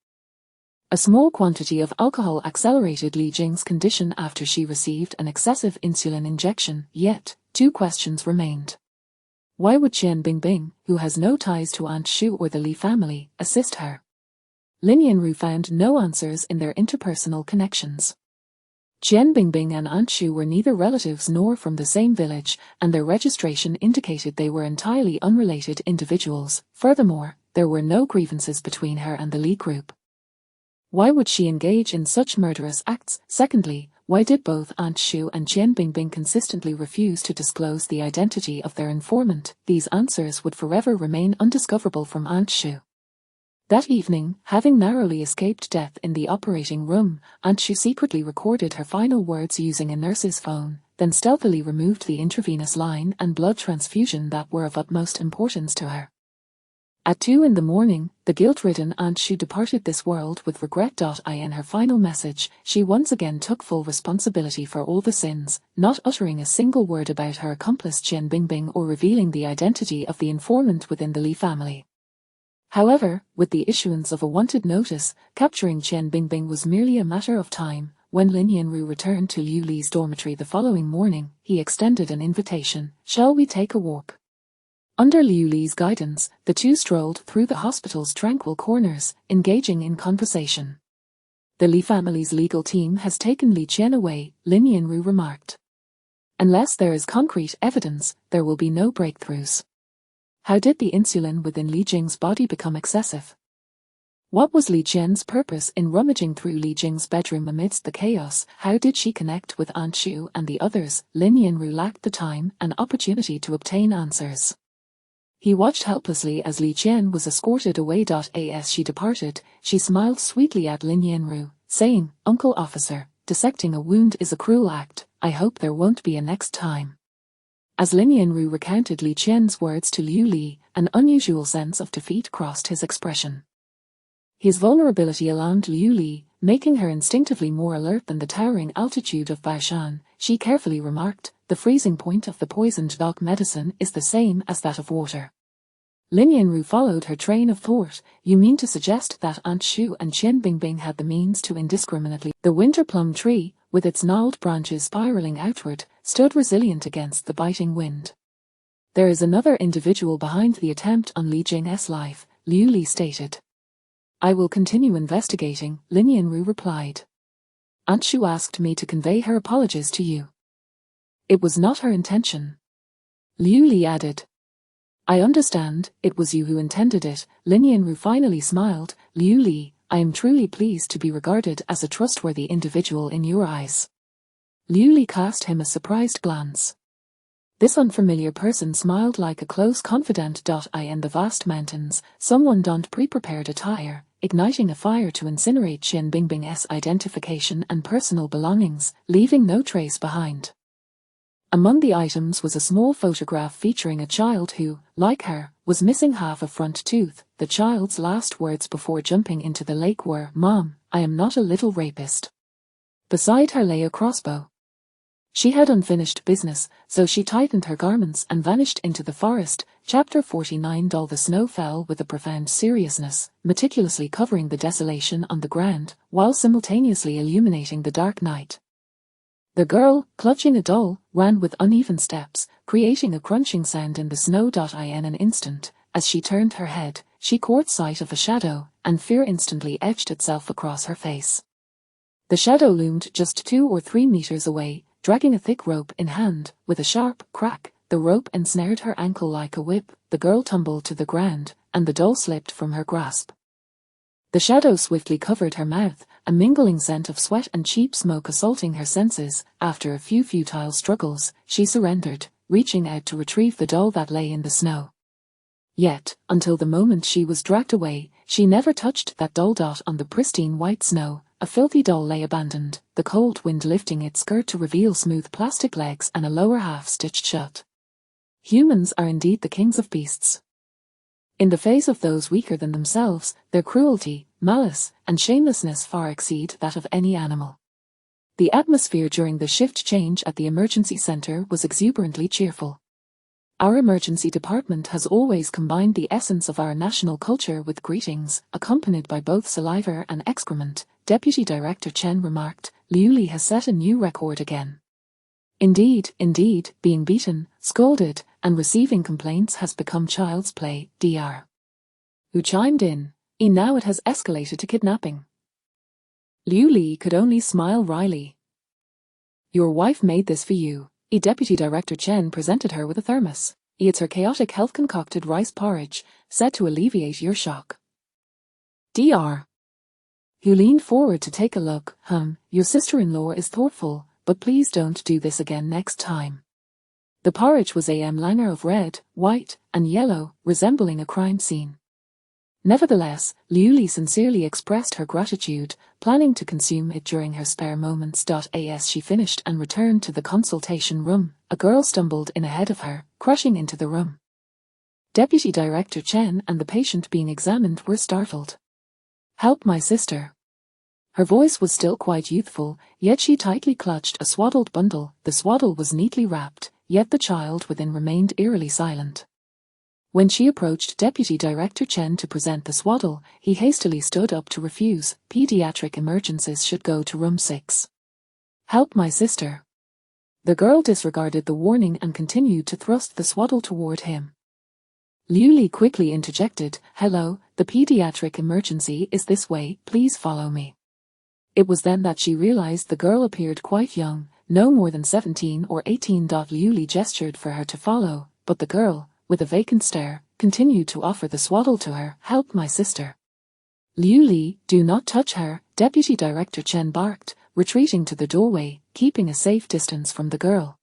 A small quantity of alcohol accelerated Li Jing's condition after she received an excessive insulin injection, yet, two questions remained. Why would Qian Bingbing, who has no ties to Aunt Shu or the Li family, assist her? Lin Yanru found no answers in their interpersonal connections. Qian Bingbing and Aunt Shu were neither relatives nor from the same village, and their registration indicated they were entirely unrelated individuals. Furthermore, there were no grievances between her and the Li group. Why would she engage in such murderous acts? Secondly, why did both Aunt Shu and Qian Bingbing consistently refuse to disclose the identity of their informant? These answers would forever remain undiscoverable from Aunt Shu. That evening, having narrowly escaped death in the operating room, Aunt Shu secretly recorded her final words using a nurse's phone, then stealthily removed the intravenous line and blood transfusion that were of utmost importance to her. At 2 in the morning, the guilt-ridden Aunt Shu departed this world with regret. In her final message, she once again took full responsibility for all the sins, not uttering a single word about her accomplice Qian Bingbing or revealing the identity of the informant within the Li family. However, with the issuance of a wanted notice, capturing Qian Bingbing was merely a matter of time. When Lin Yanru returned to Liu Li's dormitory the following morning, he extended an invitation. "Shall we take a walk?" Under Liu Li's guidance, the two strolled through the hospital's tranquil corners, engaging in conversation. "The Li family's legal team has taken Li Qian away," Lin Yanru remarked. "Unless there is concrete evidence, there will be no breakthroughs." How did the insulin within Li Jing's body become excessive? What was Li Qian's purpose in rummaging through Li Jing's bedroom amidst the chaos? How did she connect with Aunt Shu and the others? Lin Yanru lacked the time and opportunity to obtain answers. He watched helplessly as Li Qian was escorted away. As she departed, she smiled sweetly at Lin Yanru, saying, "Uncle Officer, dissecting a wound is a cruel act. I hope there won't be a next time." As Lin Yanru recounted Li Qian's words to Liu Li, an unusual sense of defeat crossed his expression. His vulnerability alarmed Liu Li, making her instinctively more alert than the towering altitude of Baishan. She carefully remarked, "The freezing point of the poisoned dog medicine is the same as that of water." Lin Yanru followed her train of thought. "You mean to suggest that Aunt Shu and Qian Bingbing had the means to indiscriminately..." The winter plum tree, with its gnarled branches spiraling outward, stood resilient against the biting wind. "There is another individual behind the attempt on Li Jing's life," Liu Li stated. "I will continue investigating," Lin Yanru replied. "Aunt Shu asked me to convey her apologies to you." "It was not her intention," Liu Li added. "I understand, it was you who intended it." Lin Yanru finally smiled. "Liu Li, I am truly pleased to be regarded as a trustworthy individual in your eyes." Liu Li cast him a surprised glance. This unfamiliar person smiled like a close confidant. In the vast mountains, someone donned pre-prepared attire, igniting a fire to incinerate Qian Bingbing's identification and personal belongings, leaving no trace behind. Among the items was a small photograph featuring a child who, like her, was missing half a front tooth. The child's last words before jumping into the lake were, "Mom, I am not a little rapist." Beside her lay a crossbow. She had unfinished business, so she tightened her garments and vanished into the forest. Chapter 49. The snow fell with a profound seriousness, meticulously covering the desolation on the ground, while simultaneously illuminating the dark night. The girl, clutching a doll, ran with uneven steps, creating a crunching sound in the snow. In an instant, as she turned her head, she caught sight of a shadow, and fear instantly etched itself across her face. The shadow loomed just 2 or 3 meters away, dragging a thick rope in hand. With a sharp crack, the rope ensnared her ankle like a whip. The girl tumbled to the ground, and the doll slipped from her grasp. The shadow swiftly covered her mouth, a mingling scent of sweat and cheap smoke assaulting her senses. After a few futile struggles, she surrendered, reaching out to retrieve the doll that lay in the snow. Yet, until the moment she was dragged away, she never touched that doll. On the pristine white snow, a filthy doll lay abandoned, the cold wind lifting its skirt to reveal smooth plastic legs and a lower half stitched shut. Humans are indeed the kings of beasts. In the face of those weaker than themselves, their cruelty, malice, and shamelessness far exceed that of any animal. The atmosphere during the shift change at the emergency center was exuberantly cheerful. Our emergency department has always combined the essence of our national culture with greetings, accompanied by both saliva and excrement, Deputy Director Chen remarked. Liu Li has set a new record again. Indeed, being beaten, scolded, and receiving complaints has become child's play, Dr. Who chimed in, now it has escalated to kidnapping. Liu Li could only smile wryly. Your wife made this for you. Deputy Director Chen presented her with a thermos. It's her chaotic health-concocted rice porridge, said to alleviate your shock. Dr. Who leaned forward to take a look. Your sister-in-law is thoughtful, but please don't do this again next time. The porridge was a langer of red, white, and yellow, resembling a crime scene. Nevertheless, Liu Li sincerely expressed her gratitude, planning to consume it during her spare moments. As she finished and returned to the consultation room, a girl stumbled in ahead of her, crashing into the room. Deputy Director Chen and the patient being examined were startled. Help my sister. Her voice was still quite youthful, yet she tightly clutched a swaddled bundle. The swaddle was neatly wrapped, yet the child within remained eerily silent. When she approached Deputy Director Chen to present the swaddle, he hastily stood up to refuse. Pediatric emergencies should go to room 6. Help my sister. The girl disregarded the warning and continued to thrust the swaddle toward him. Liu Li quickly interjected, Hello, the pediatric emergency is this way, please follow me. It was then that she realized the girl appeared quite young, no more than 17 or 18. Liu Li gestured for her to follow, but the girl, with a vacant stare, continued to offer the swaddle to her. Help my sister. Liu Li, do not touch her, Deputy Director Chen barked, retreating to the doorway, keeping a safe distance from the girl.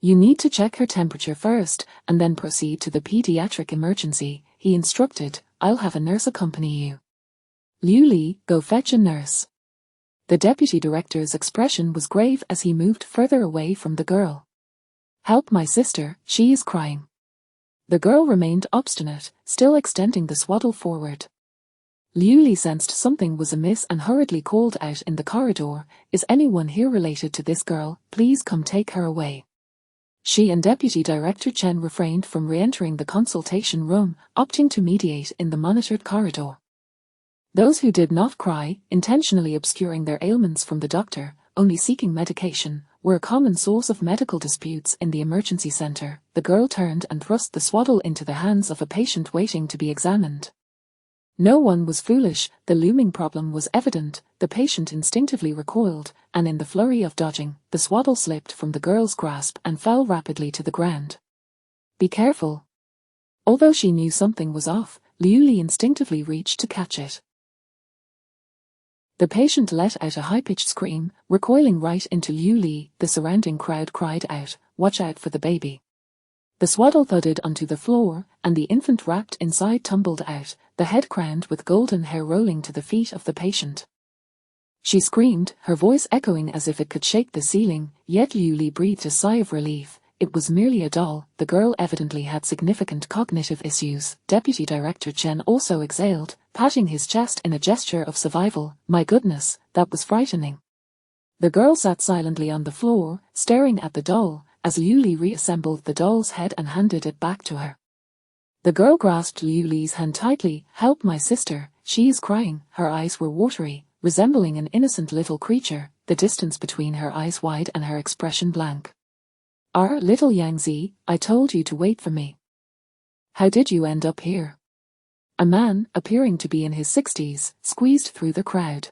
You need to check her temperature first, and then proceed to the pediatric emergency, he instructed. I'll have a nurse accompany you. Liu Li, go fetch a nurse. The deputy director's expression was grave as he moved further away from the girl. Help my sister, she is crying. The girl remained obstinate, still extending the swaddle forward. Liu Li sensed something was amiss and hurriedly called out in the corridor, Is anyone here related to this girl? Please come take her away. She and Deputy Director Chen refrained from re-entering the consultation room, opting to mediate in the monitored corridor. Those who did not cry, intentionally obscuring their ailments from the doctor, only seeking medication, were a common source of medical disputes in the emergency center. The girl turned and thrust the swaddle into the hands of a patient waiting to be examined. No one was foolish, the looming problem was evident. The patient instinctively recoiled, and in the flurry of dodging, the swaddle slipped from the girl's grasp and fell rapidly to the ground. Be careful. Although she knew something was off, Liu Li instinctively reached to catch it. The patient let out a high-pitched scream, recoiling right into Liu Li. The surrounding crowd cried out, Watch out for the baby. The swaddle thudded onto the floor, and the infant wrapped inside tumbled out, the head crowned with golden hair rolling to the feet of the patient. She screamed, her voice echoing as if it could shake the ceiling, yet Liu Li breathed a sigh of relief. It was merely a doll. The girl evidently had significant cognitive issues. Deputy Director Chen also exhaled, patting his chest in a gesture of survival. My goodness, that was frightening. The girl sat silently on the floor, staring at the doll, as Liu Li reassembled the doll's head and handed it back to her. The girl grasped Liu Li's hand tightly. Help my sister, she is crying. Her eyes were watery, resembling an innocent little creature, the distance between her eyes wide and her expression blank. Our little Yangzi, I told you to wait for me. How did you end up here? A man, appearing to be in his 60s, squeezed through the crowd.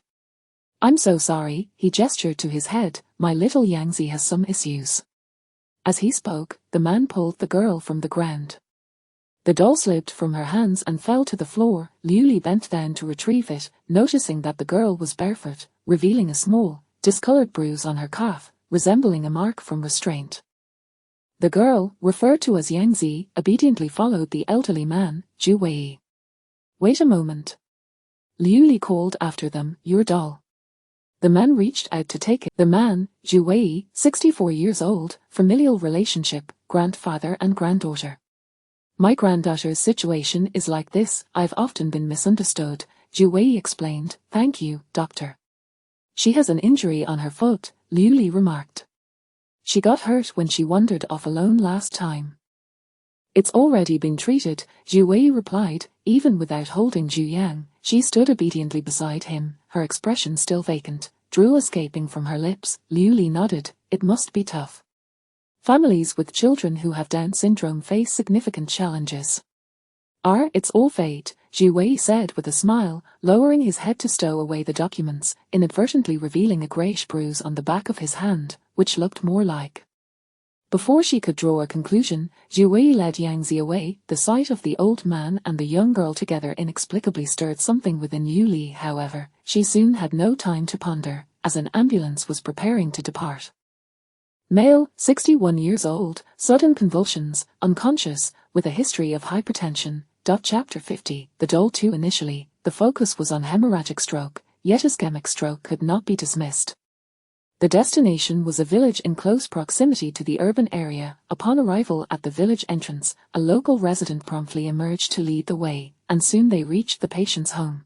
I'm so sorry, he gestured to his head, my little Yangzi has some issues. As he spoke, the man pulled the girl from the ground. The doll slipped from her hands and fell to the floor. Liu Li bent down to retrieve it, noticing that the girl was barefoot, revealing a small, discolored bruise on her calf, resembling a mark from restraint. The girl, referred to as Yang Zi, obediently followed the elderly man, Zhu Wei. "Wait a moment." Liu Li called after them, "Your doll." The man reached out to take it. The man, Zhu Wei, 64 years old, familial relationship, grandfather and granddaughter. "My granddaughter's situation is like this. I've often been misunderstood," Zhu Wei explained. "Thank you, doctor." "She has an injury on her foot," Liu Li remarked. "She got hurt when she wandered off alone last time." "It's already been treated," Zhu Wei replied. Even without holding Zhu Yang, she stood obediently beside him, her expression still vacant, drool escaping from her lips. Liu Li nodded. "It must be tough. Families with children who have Down syndrome face significant challenges." It's all fate," Zhu Wei said with a smile, lowering his head to stow away the documents, inadvertently revealing a greyish bruise on the back of his hand, which looked more like. Before she could draw a conclusion, Zhu Wei led Yang Zi away. The sight of the old man and the young girl together inexplicably stirred something within Liu Li. However, she soon had no time to ponder, as an ambulance was preparing to depart. Male, 61 years old, sudden convulsions, unconscious, with a history of hypertension. Chapter 50. The doll too. Initially, the focus was on hemorrhagic stroke, yet ischemic stroke could not be dismissed. The destination was a village in close proximity to the urban area. Upon arrival at the village entrance, a local resident promptly emerged to lead the way, and soon they reached the patient's home.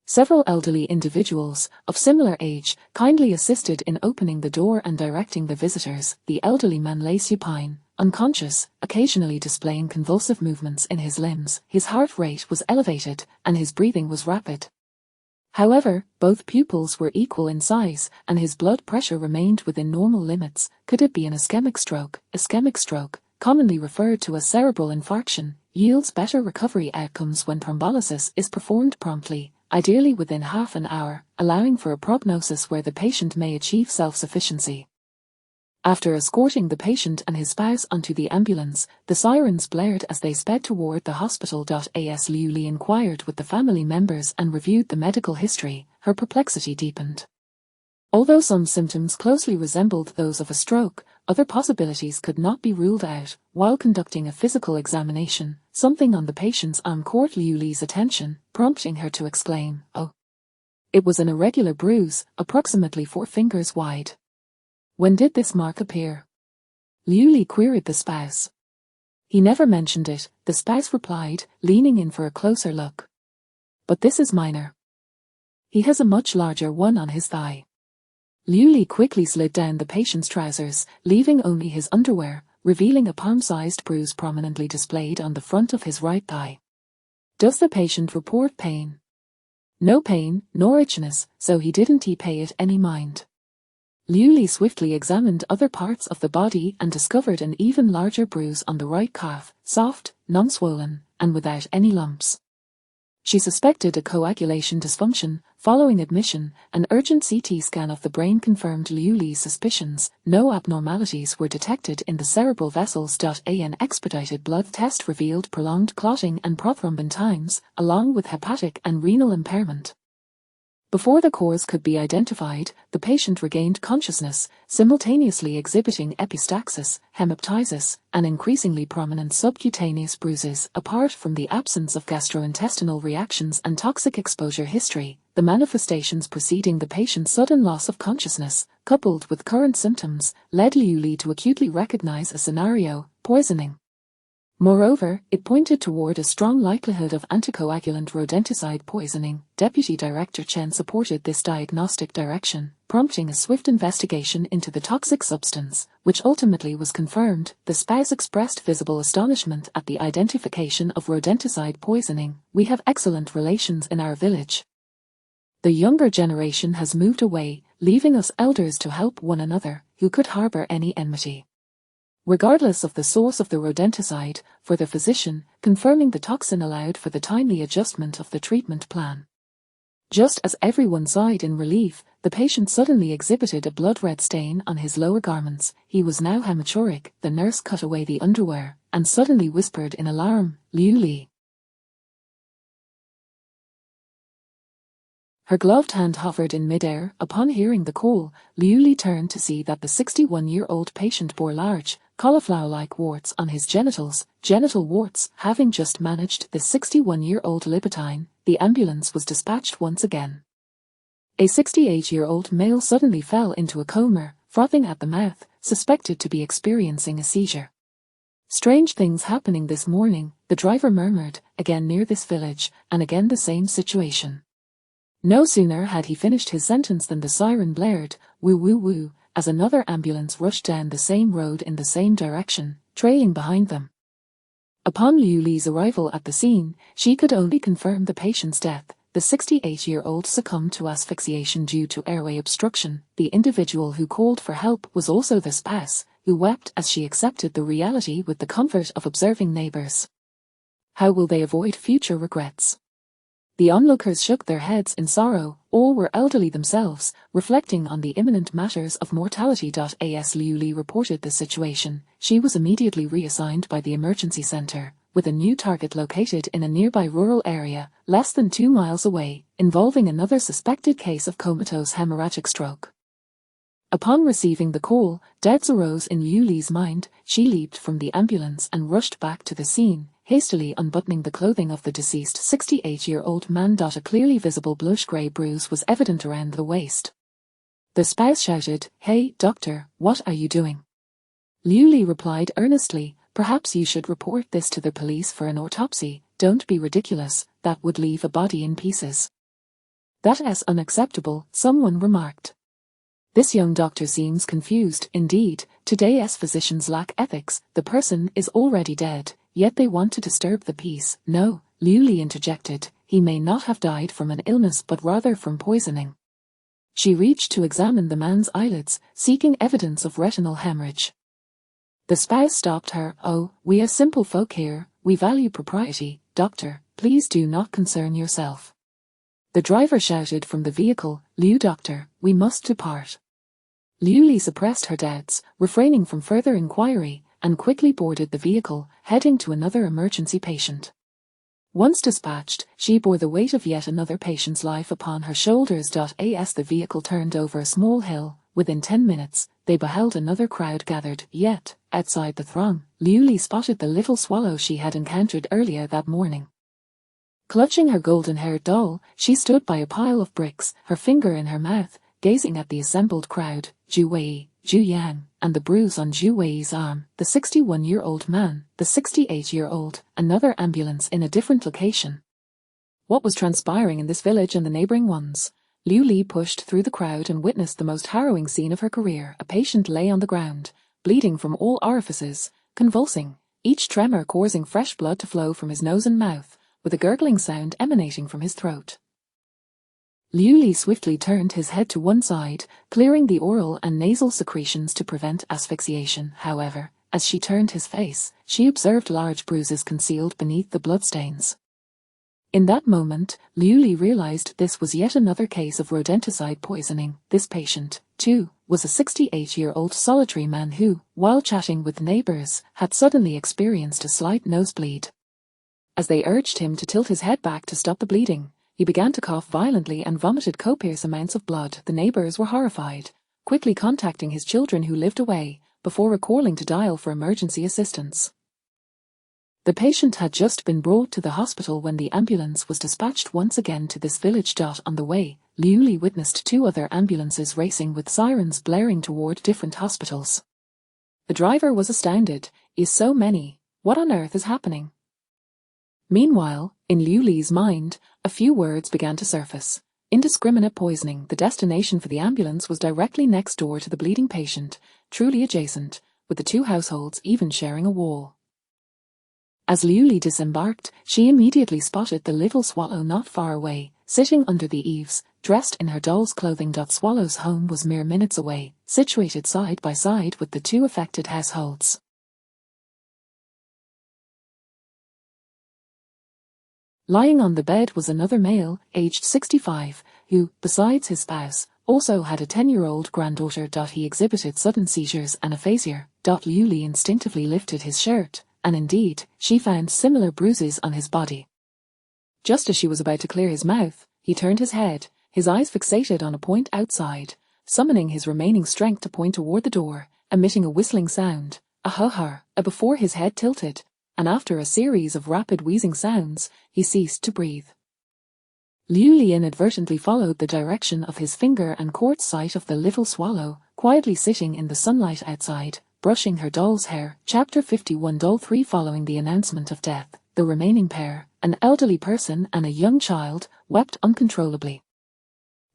Several elderly individuals, of similar age, kindly assisted in opening the door and directing the visitors. The elderly man lay supine, unconscious, occasionally displaying convulsive movements in his limbs. His heart rate was elevated, and his breathing was rapid. However, both pupils were equal in size, and his blood pressure remained within normal limits. Could it be an ischemic stroke? Ischemic stroke, commonly referred to as cerebral infarction, yields better recovery outcomes when thrombolysis is performed promptly, ideally within half an hour, allowing for a prognosis where the patient may achieve self-sufficiency. After escorting the patient and his spouse onto the ambulance, the sirens blared as they sped toward the hospital. As Liu Li inquired with the family members and reviewed the medical history, her perplexity deepened. Although some symptoms closely resembled those of a stroke, other possibilities could not be ruled out. While conducting a physical examination, something on the patient's arm caught Liu Li's attention, prompting her to exclaim, "Oh!" It was an irregular bruise, approximately 4 fingers wide. "When did this mark appear?" Liu Li queried the spouse. "He never mentioned it," the spouse replied, leaning in for a closer look. "But this is minor. He has a much larger one on his thigh." Liu Li quickly slid down the patient's trousers, leaving only his underwear, revealing a palm-sized bruise prominently displayed on the front of his right thigh. "Does the patient report pain?" "No pain, nor itchiness, so he didn't pay it any mind." Liu Li swiftly examined other parts of the body and discovered an even larger bruise on the right calf, soft, non-swollen, and without any lumps. She suspected a coagulation dysfunction. Following admission, an urgent CT scan of the brain confirmed Liu Li's suspicions. No abnormalities were detected in the cerebral vessels. An expedited blood test revealed prolonged clotting and prothrombin times, along with hepatic and renal impairment. Before the cause could be identified, the patient regained consciousness, simultaneously exhibiting epistaxis, hemoptysis, and increasingly prominent subcutaneous bruises. Apart from the absence of gastrointestinal reactions and toxic exposure history, the manifestations preceding the patient's sudden loss of consciousness, coupled with current symptoms, led Liu Li to acutely recognize a scenario: poisoning. Moreover, it pointed toward a strong likelihood of anticoagulant rodenticide poisoning. Deputy Director Chen supported this diagnostic direction, prompting a swift investigation into the toxic substance, which ultimately was confirmed. The spouse expressed visible astonishment at the identification of rodenticide poisoning. "We have excellent relations in our village. The younger generation has moved away, leaving us elders to help one another. Who could harbor any enmity?" Regardless of the source of the rodenticide, for the physician, confirming the toxin allowed for the timely adjustment of the treatment plan. Just as everyone sighed in relief, the patient suddenly exhibited a blood-red stain on his lower garments. He was now hematuria. The nurse cut away the underwear, and suddenly whispered in alarm, "Liu Li." Her gloved hand hovered in midair. Upon hearing the call, Liu Li turned to see that the 61-year-old patient bore large, cauliflower-like warts on his genitals. Genital warts. Having just managed the 61-year-old libertine, the ambulance was dispatched once again. A 68-year-old male suddenly fell into a coma, frothing at the mouth, suspected to be experiencing a seizure. "Strange things happening this morning," the driver murmured, again near this village, and again the same situation. No sooner had he finished his sentence than the siren blared, "Woo woo woo," as another ambulance rushed down the same road in the same direction, trailing behind them. Upon Liu Li's arrival at the scene, she could only confirm the patient's death. The 68-year-old succumbed to asphyxiation due to airway obstruction. The individual who called for help was also the spouse, who wept as she accepted the reality with the comfort of observing neighbors. How will they avoid future regrets? The onlookers shook their heads in sorrow. All were elderly themselves, reflecting on the imminent matters of mortality. As Liu Li reported the situation, she was immediately reassigned by the emergency center, with a new target located in a nearby rural area, less than 2 miles away, involving another suspected case of comatose hemorrhagic stroke. Upon receiving the call, doubts arose in Liu Li's mind. She leaped from the ambulance and rushed back to the scene, hastily unbuttoning the clothing of the deceased 68-year-old man. A clearly visible bluish-grey bruise was evident around the waist. The spouse shouted, "Hey, doctor, what are you doing?" Liu Li replied earnestly, "Perhaps you should report this to the police for an autopsy." "Don't be ridiculous, that would leave a body in pieces." "That is unacceptable," someone remarked. "This young doctor seems confused. Indeed, today's physicians lack ethics. The person is already dead, yet they want to disturb the peace." "No," Liu Li interjected, "he may not have died from an illness but rather from poisoning." She reached to examine the man's eyelids, seeking evidence of retinal hemorrhage. The spouse stopped her. "Oh, we are simple folk here, we value propriety. Doctor, please do not concern yourself." The driver shouted from the vehicle, "Liu doctor, we must depart." Liu Li suppressed her doubts, refraining from further inquiry, and quickly boarded the vehicle, heading to another emergency patient. Once dispatched, she bore the weight of yet another patient's life upon her shoulders. As the vehicle turned over a small hill, within 10 minutes, they beheld another crowd gathered. Yet, outside the throng, Liu Li spotted the little swallow she had encountered earlier that morning. Clutching her golden-haired doll, she stood by a pile of bricks, her finger in her mouth, gazing at the assembled crowd. Zhu Wei, Zhu Yang, and the bruise on Zhu Wei's arm, the 61-year-old man, the 68-year-old, another ambulance in a different location. What was transpiring in this village and the neighboring ones? Liu Li pushed through the crowd and witnessed the most harrowing scene of her career. A patient lay on the ground, bleeding from all orifices, convulsing, each tremor causing fresh blood to flow from his nose and mouth, with a gurgling sound emanating from his throat. Liu Li swiftly turned his head to one side, clearing the oral and nasal secretions to prevent asphyxiation. However, as she turned his face, she observed large bruises concealed beneath the bloodstains. In that moment, Liu Li realized this was yet another case of rodenticide poisoning. This patient, too, was a 68-year-old solitary man who, while chatting with neighbors, had suddenly experienced a slight nosebleed. As they urged him to tilt his head back to stop the bleeding, he began to cough violently and vomited copious amounts of blood. The neighbors were horrified, quickly contacting his children who lived away, before recalling to dial for emergency assistance. The patient had just been brought to the hospital when the ambulance was dispatched once again to this village. On the way, Liu Li witnessed 2 other ambulances racing with sirens blaring toward different hospitals. The driver was astounded. "Is so many? What on earth is happening?" Meanwhile, in Liu Li's mind, a few words began to surface. Indiscriminate poisoning. The destination for the ambulance was directly next door to the bleeding patient, truly adjacent, with the 2 households even sharing a wall. As Liu Li disembarked, she immediately spotted the little swallow not far away, sitting under the eaves, dressed in her doll's clothing. Swallow's home was mere minutes away, situated side by side with the 2 affected households. Lying on the bed was another male, aged 65, who, besides his spouse, also had a 10-year-old granddaughter. He exhibited sudden seizures and aphasia. Liu Li instinctively lifted his shirt, and indeed, she found similar bruises on his body. Just as she was about to clear his mouth, he turned his head, his eyes fixated on a point outside, summoning his remaining strength to point toward the door, emitting a whistling sound, a ha-ha, before his head tilted, and after a series of rapid wheezing sounds, he ceased to breathe. Liu Li inadvertently followed the direction of his finger and caught sight of the little swallow, quietly sitting in the sunlight outside, brushing her doll's hair. Chapter 51 Doll 3 Following the announcement of death, the remaining pair, an elderly person and a young child, wept uncontrollably.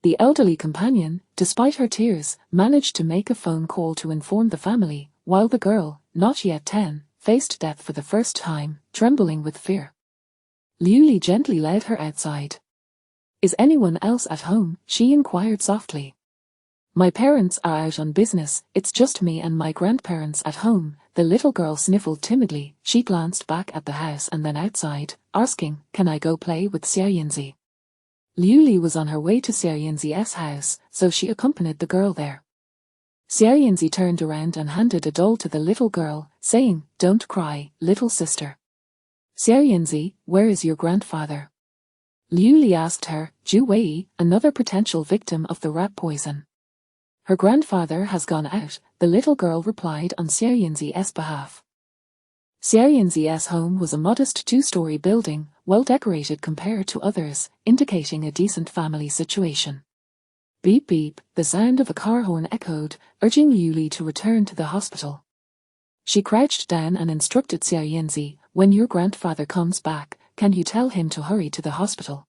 The elderly companion, despite her tears, managed to make a phone call to inform the family, while the girl, not yet 10, faced death for the first time, trembling with fear. Liu Li gently led her outside. "Is anyone else at home?" she inquired softly. "My parents are out on business, it's just me and my grandparents at home," the little girl sniffled timidly. She glanced back at the house and then outside, asking, "Can I go play with Xiaoyanzi?" Liu Li was on her way to Xiaoyanzi's house, so she accompanied the girl there. Xiaoyanzi turned around and handed a doll to the little girl, saying, "Don't cry, little sister." "Xiaoyanzi, where is your grandfather?" Liu Li asked her. "Zhu Wei, another potential victim of the rat poison." "Her grandfather has gone out," the little girl replied on Xiaoyanzi's behalf. Xiaoyanzi's home was a modest two-story building, well decorated compared to others, indicating a decent family situation. Beep beep, the sound of a car horn echoed, urging Liu Li to return to the hospital. She crouched down and instructed Xiaoyanzi, "When your grandfather comes back, can you tell him to hurry to the hospital?"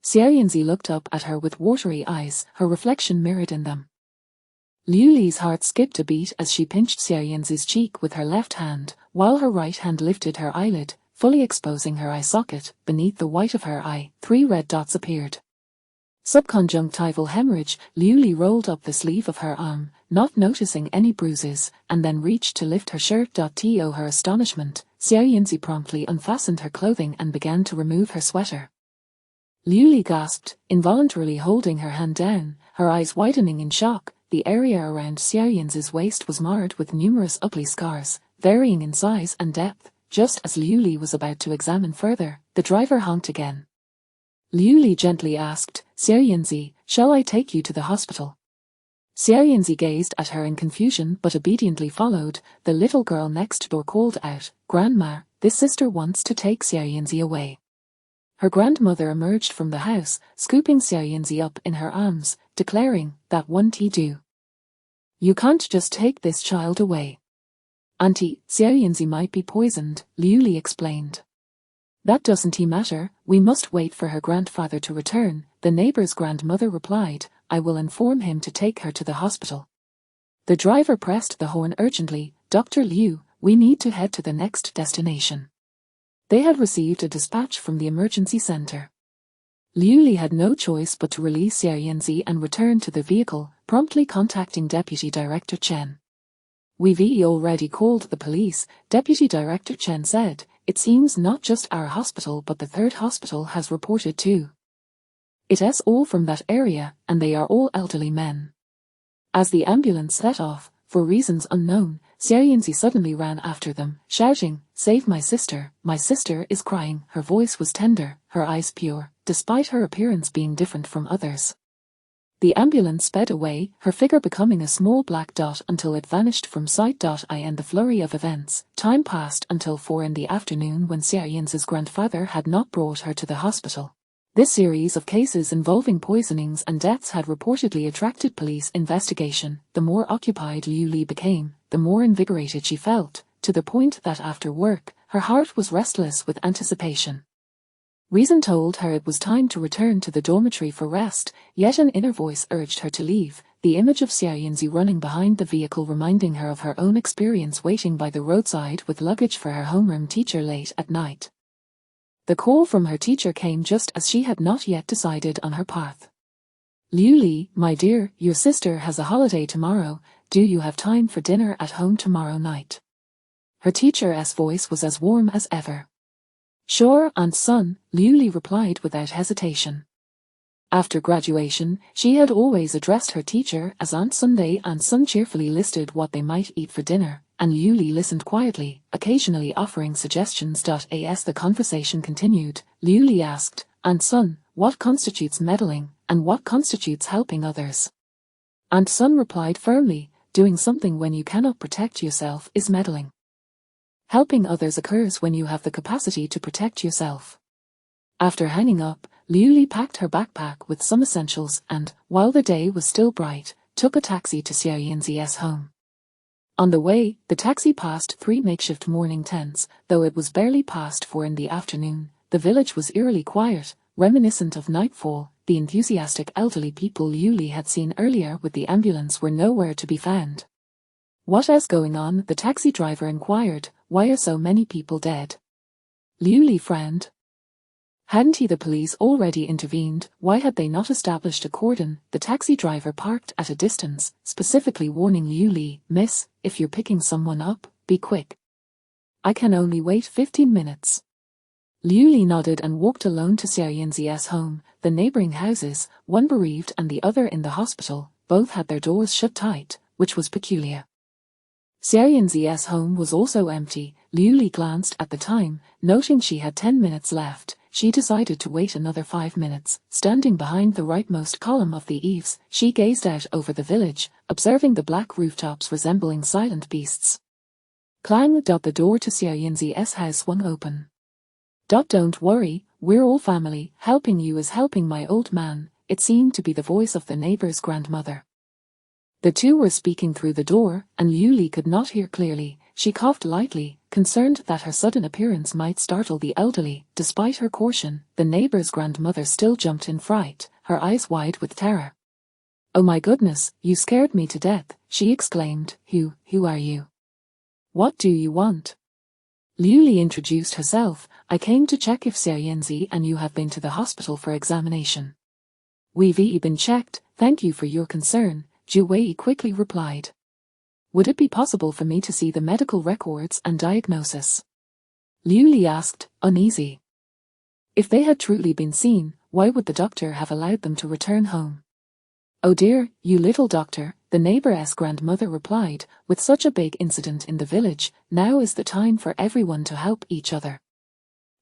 Xiaoyanzi looked up at her with watery eyes, her reflection mirrored in them. Liu Li's heart skipped a beat as she pinched Xiaoyanzi's cheek with her left hand, while her right hand lifted her eyelid, fully exposing her eye socket. Beneath the white of her eye, 3 red dots appeared. Subconjunctival hemorrhage. Liu Li rolled up the sleeve of her arm, not noticing any bruises, and then reached to lift her shirt. To her astonishment, Xiaoyanzi promptly unfastened her clothing and began to remove her sweater. Liu Li gasped, involuntarily holding her hand down, her eyes widening in shock. The area around Xiaoyanzi's waist was marred with numerous ugly scars, varying in size and depth. Just as Liu Li was about to examine further, the driver honked again. Liu Li gently asked, "Xiaoyanzi, shall I take you to the hospital?" Xiaoyanzi gazed at her in confusion but obediently followed. The little girl next door called out, "Grandma, this sister wants to take Xiaoyanzi away." Her grandmother emerged from the house, scooping Xiaoyanzi up in her arms, declaring, "That won't do. You can't just take this child away. Auntie, Xiaoyanzi might be poisoned," Liu Li explained. "That doesn't matter, we must wait for her grandfather to return," the neighbor's grandmother replied. "I will inform him to take her to the hospital." The driver pressed the horn urgently. "Dr. Liu, we need to head to the next destination." They had received a dispatch from the emergency center. Liu Li had no choice but to release Xiaoyanzi and return to the vehicle, promptly contacting Deputy Director Chen. "We've already called the police," Deputy Director Chen said. "It seems not just our hospital but the third hospital has reported too. It's all from that area, and they are all elderly men." As the ambulance set off, for reasons unknown, Xiaoyanzi suddenly ran after them, shouting, "Save my sister is crying." Her voice was tender, her eyes pure, despite her appearance being different from others. The ambulance sped away, her figure becoming a small black dot until it vanished from sight. In the flurry of events, time passed until 4 in the afternoon when Xiaoyanzi's grandfather had not brought her to the hospital. This series of cases involving poisonings and deaths had reportedly attracted police investigation. The more occupied Liu Li became, the more invigorated she felt, to the point that after work, her heart was restless with anticipation. Reason told her it was time to return to the dormitory for rest, yet an inner voice urged her to leave, the image of Xiaoyanzi running behind the vehicle reminding her of her own experience waiting by the roadside with luggage for her homeroom teacher late at night. The call from her teacher came just as she had not yet decided on her path. "Liu Li, my dear, your sister has a holiday tomorrow. Do you have time for dinner at home tomorrow night?" Her teacher's voice was as warm as ever. "Sure, aunt son," Liu Li replied without hesitation. After graduation, she had always addressed her teacher as Aunt Sunday, and Sun cheerfully listed what they might eat for dinner, and Liu Li listened quietly, occasionally offering suggestions. As the conversation continued, Liu Li asked, Aunt Sun, what constitutes meddling, and what constitutes helping others? Aunt Sun replied firmly, doing something when you cannot protect yourself is meddling. Helping others occurs when you have the capacity to protect yourself. After hanging up, Liu Li packed her backpack with some essentials and, while the day was still bright, took a taxi to Xiao Yanzi's home. On the way, the taxi passed 3 makeshift mourning tents. Though it was barely past 4 in the afternoon, the village was eerily quiet, reminiscent of nightfall. The enthusiastic elderly people Liu Li had seen earlier with the ambulance were nowhere to be found. What is going on? The taxi driver inquired. Why are so many people dead? Liu Li frowned. Hadn't the police already intervened? Why had they not established a cordon? The taxi driver parked at a distance, specifically warning Liu Li, Miss, if you're picking someone up, be quick. I can only wait 15 minutes. Liu Li nodded and walked alone to Xiao Yanzi's home. The neighboring houses, one bereaved and the other in the hospital, both had their doors shut tight, which was peculiar. Xiao Yanzi's home was also empty. Liu Li glanced at the time, noting she had 10 minutes left. She decided to wait another 5 minutes. Standing behind the rightmost column of the eaves, she gazed out over the village, observing the black rooftops resembling silent beasts. Clang! The door to Xiao Yanzi's house swung open. Don't worry, we're all family. Helping you is helping my old man. It seemed to be the voice of the neighbor's grandmother. The two were speaking through the door, and Liu Li could not hear clearly. She coughed lightly, concerned that her sudden appearance might startle the elderly. Despite her caution, the neighbor's grandmother still jumped in fright, her eyes wide with terror. Oh my goodness, you scared me to death, she exclaimed. Who are you? What do you want? Liu Li introduced herself. I came to check if Xiao Yanzi and you have been to the hospital for examination. We've been checked, thank you for your concern, Zhu Wei quickly replied. Would it be possible for me to see the medical records and diagnosis? Liu Li asked, uneasy. If they had truly been seen, why would the doctor have allowed them to return home? Oh dear, you little doctor, the neighbor's grandmother replied, with such a big incident in the village, now is the time for everyone to help each other.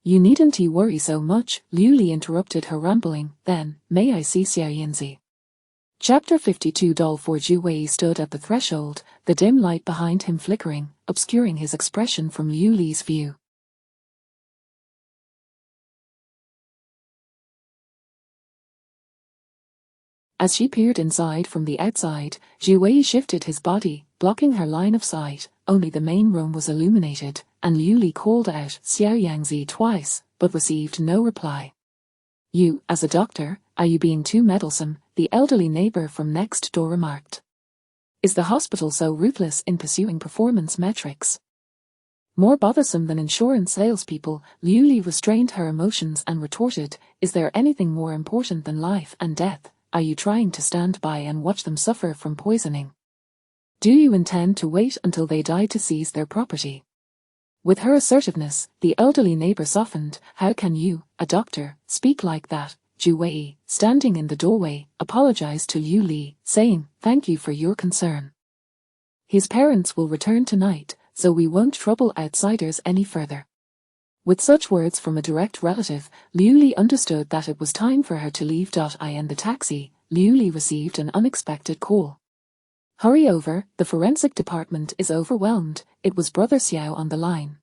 You needn't worry so much, Liu Li interrupted her rambling. Then, may I see Xiao Yanzi? Chapter 52 For Zhu Wei stood at the threshold, the dim light behind him flickering, obscuring his expression from Liu Li's view. As she peered inside from the outside, Zhu Wei shifted his body, blocking her line of sight. Only the main room was illuminated, and Liu Li called out Xiao Yanzi twice, but received no reply. You, as a doctor, are you being too meddlesome? The elderly neighbor from next door remarked. Is the hospital so ruthless in pursuing performance metrics? More bothersome than insurance salespeople, Liu Li restrained her emotions and retorted, is there anything more important than life and death? Are you trying to stand by and watch them suffer from poisoning? Do you intend to wait until they die to seize their property? With her assertiveness, the elderly neighbor softened. How can you, a doctor, speak like that? Zhu Wei, standing in the doorway, apologized to Liu Li, saying, thank you for your concern. His parents will return tonight, so we won't trouble outsiders any further. With such words from a direct relative, Liu Li understood that it was time for her to leave. In the taxi, Liu Li received an unexpected call. Hurry over, the forensic department is overwhelmed. It was Brother Xiao on the line.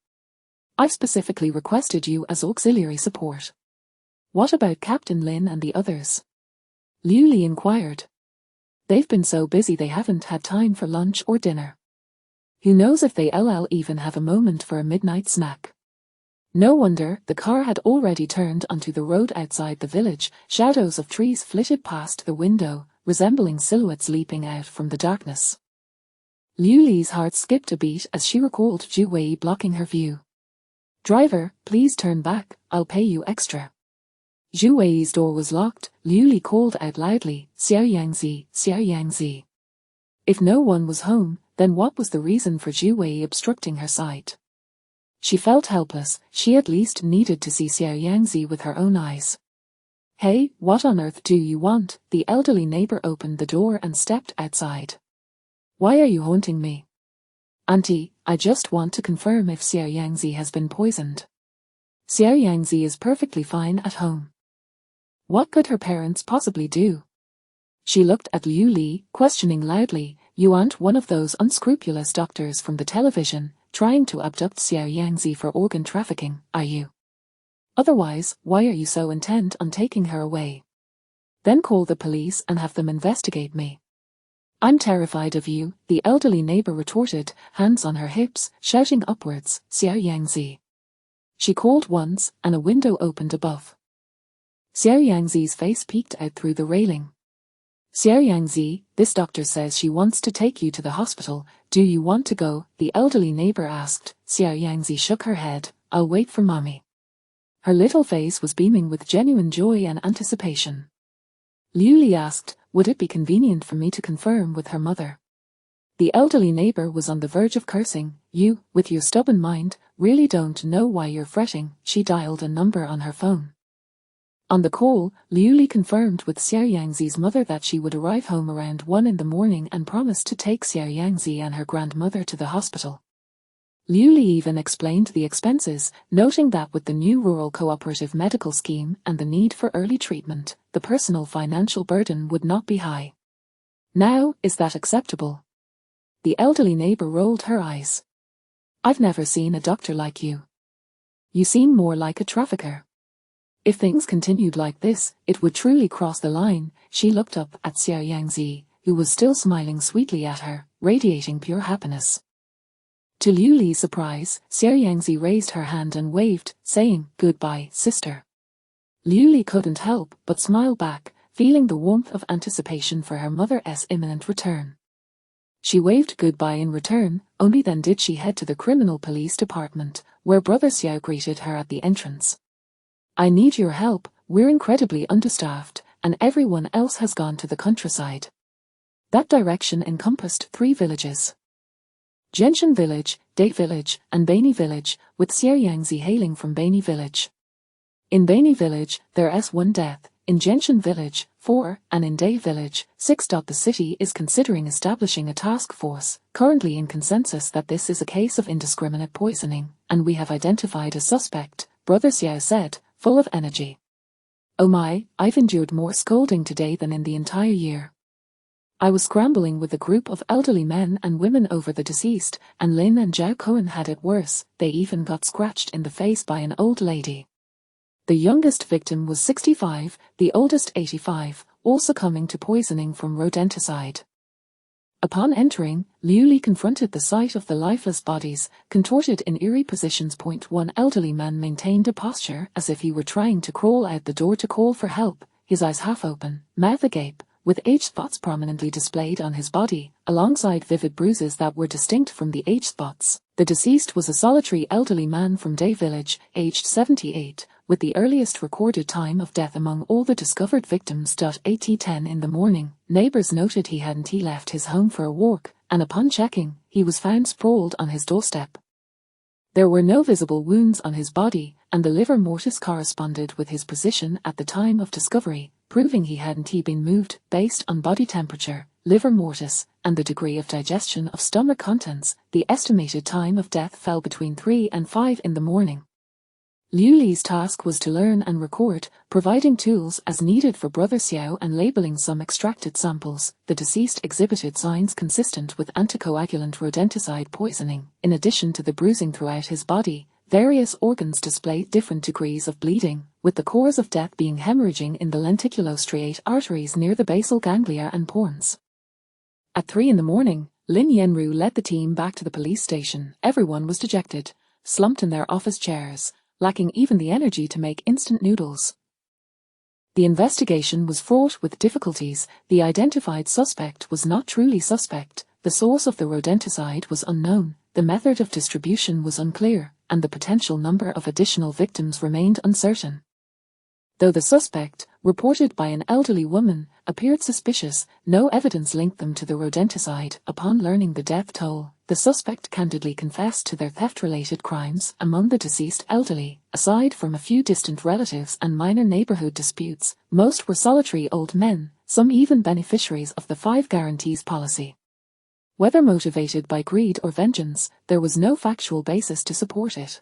I've specifically requested you as auxiliary support. What about Captain Lin and the others? Liu Li inquired. They've been so busy they haven't had time for lunch or dinner. Who knows if they'll even have a moment for a midnight snack. No wonder, the car had already turned onto the road outside the village. Shadows of trees flitted past the window, resembling silhouettes leaping out from the darkness. Liu Li's heart skipped a beat as she recalled Zhu Wei blocking her view. Driver, please turn back, I'll pay you extra. Zhu Wei's door was locked. Liu Li called out loudly, Xiao Yanzi, Xiao Yanzi. If no one was home, then what was the reason for Zhu Wei obstructing her sight? She felt helpless. She at least needed to see Xiao Yanzi with her own eyes. Hey, what on earth do you want? The elderly neighbor opened the door and stepped outside. Why are you haunting me? Auntie, I just want to confirm if Xiao Yangzi has been poisoned. Xiao Yangzi is perfectly fine at home. What could her parents possibly do? She looked at Liu Li, questioning loudly. You aren't one of those unscrupulous doctors from the television, trying to abduct Xiao Yangzi for organ trafficking, are you? Otherwise, why are you so intent on taking her away? Then call the police and have them investigate me. I'm terrified of you, the elderly neighbor retorted, hands on her hips, shouting upwards, Xiao Yangzi. She called once, and a window opened above. Xiao Yangzi's face peeked out through the railing. Xiao Yangzi, this doctor says she wants to take you to the hospital. Do you want to go? The elderly neighbor asked. Xiao Yangzi shook her head. I'll wait for mommy. Her little face was beaming with genuine joy and anticipation. Liu Li asked, would it be convenient for me to confirm with her mother? The elderly neighbor was on the verge of cursing. You, with your stubborn mind, really don't know why you're fretting. She dialed a number on her phone. On the call, Liu Li confirmed with Xiao Yangzi's mother that she would arrive home around 1 in the morning and promised to take Xiao Yangzi and her grandmother to the hospital. Liu Li even explained the expenses, noting that with the new rural cooperative medical scheme and the need for early treatment, the personal financial burden would not be high. Now, is that acceptable? The elderly neighbor rolled her eyes. I've never seen a doctor like you. You seem more like a trafficker. If things continued like this, it would truly cross the line. She looked up at Xiao Yangzi, who was still smiling sweetly at her, radiating pure happiness. To Liu Li's surprise, Xiao Yangzi raised her hand and waved, saying, goodbye, sister. Liu Li couldn't help but smile back, feeling the warmth of anticipation for her mother's imminent return. She waved goodbye in return, only then did she head to the criminal police department, where Brother Xiao greeted her at the entrance. I need your help, we're incredibly understaffed, and everyone else has gone to the countryside. That direction encompassed 3 villages. Genshin Village, Dai Village, and Bani Village, with Xiao Yangzi hailing from Bani Village. In Bani Village, there's 1 death, in Genshin Village, 4, and in Dai Village, 6. The city is considering establishing a task force, currently in consensus that this is a case of indiscriminate poisoning, and we have identified a suspect, Brother Xiao said, full of energy. Oh my, I've endured more scolding today than in the entire year. I was scrambling with a group of elderly men and women over the deceased, and Lin and Zhao Cohen had it worse. They even got scratched in the face by an old lady. The youngest victim was 65, the oldest 85, all succumbing to poisoning from rodenticide. Upon entering, Liu Li confronted the sight of the lifeless bodies, contorted in eerie positions. 1 elderly man maintained a posture as if he were trying to crawl out the door to call for help, his eyes half open, mouth agape, with age spots prominently displayed on his body, alongside vivid bruises that were distinct from the age spots. The deceased was a solitary elderly man from Dai Village, aged 78, with the earliest recorded time of death among all the discovered victims. At 10 in the morning, neighbors noted he hadn't left his home for a walk, and upon checking, he was found sprawled on his doorstep. There were no visible wounds on his body, and the livor mortis corresponded with his position at the time of discovery, proving he hadn't been moved. Based on body temperature, livor mortis, and the degree of digestion of stomach contents, the estimated time of death fell between 3 and 5 in the morning. Liu Li's task was to learn and record, providing tools as needed for Brother Xiao and labeling some extracted samples. The deceased exhibited signs consistent with anticoagulant rodenticide poisoning. In addition to the bruising throughout his body, various organs displayed different degrees of bleeding, with the cause of death being hemorrhaging in the lenticulostriate arteries near the basal ganglia and pons. At 3 in the morning, Lin Yenru led the team back to the police station. Everyone was dejected, slumped in their office chairs, lacking even the energy to make instant noodles. The investigation was fraught with difficulties. The identified suspect was not truly suspect, the source of the rodenticide was unknown, the method of distribution was unclear, and the potential number of additional victims remained uncertain. Though the suspect, reported by an elderly woman, appeared suspicious, no evidence linked them to the rodenticide. Upon learning the death toll, the suspect candidly confessed to their theft-related crimes. Among the deceased elderly, aside from a few distant relatives and minor neighborhood disputes, most were solitary old men, some even beneficiaries of the 5 Guarantees policy. Whether motivated by greed or vengeance, there was no factual basis to support it.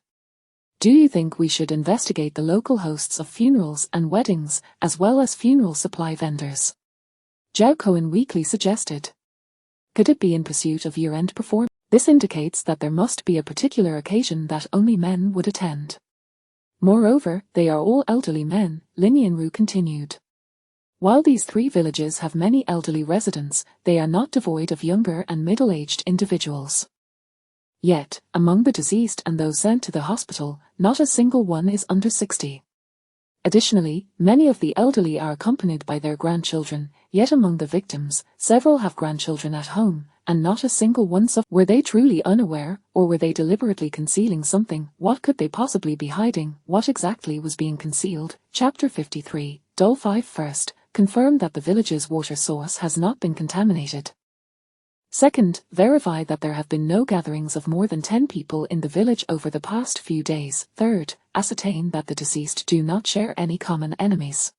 Do you think we should investigate the local hosts of funerals and weddings, as well as funeral supply vendors? Zhao Cohen weakly suggested. Could it be in pursuit of year-end performance? This indicates that there must be a particular occasion that only men would attend. Moreover, they are all elderly men, Lin Yanru continued. While these 3 villages have many elderly residents, they are not devoid of younger and middle-aged individuals. Yet, among the deceased and those sent to the hospital, not a single one is under 60. Additionally, many of the elderly are accompanied by their grandchildren, yet among the victims, several have grandchildren at home, and not a single one suffered. Were they truly unaware, or were they deliberately concealing something? What could they possibly be hiding? What exactly was being concealed? Chapter 53, Dole 5 First, confirm that the village's water source has not been contaminated. Second, verify that there have been no gatherings of more than 10 people in the village over the past few days. Third, ascertain that the deceased do not share any common enemies.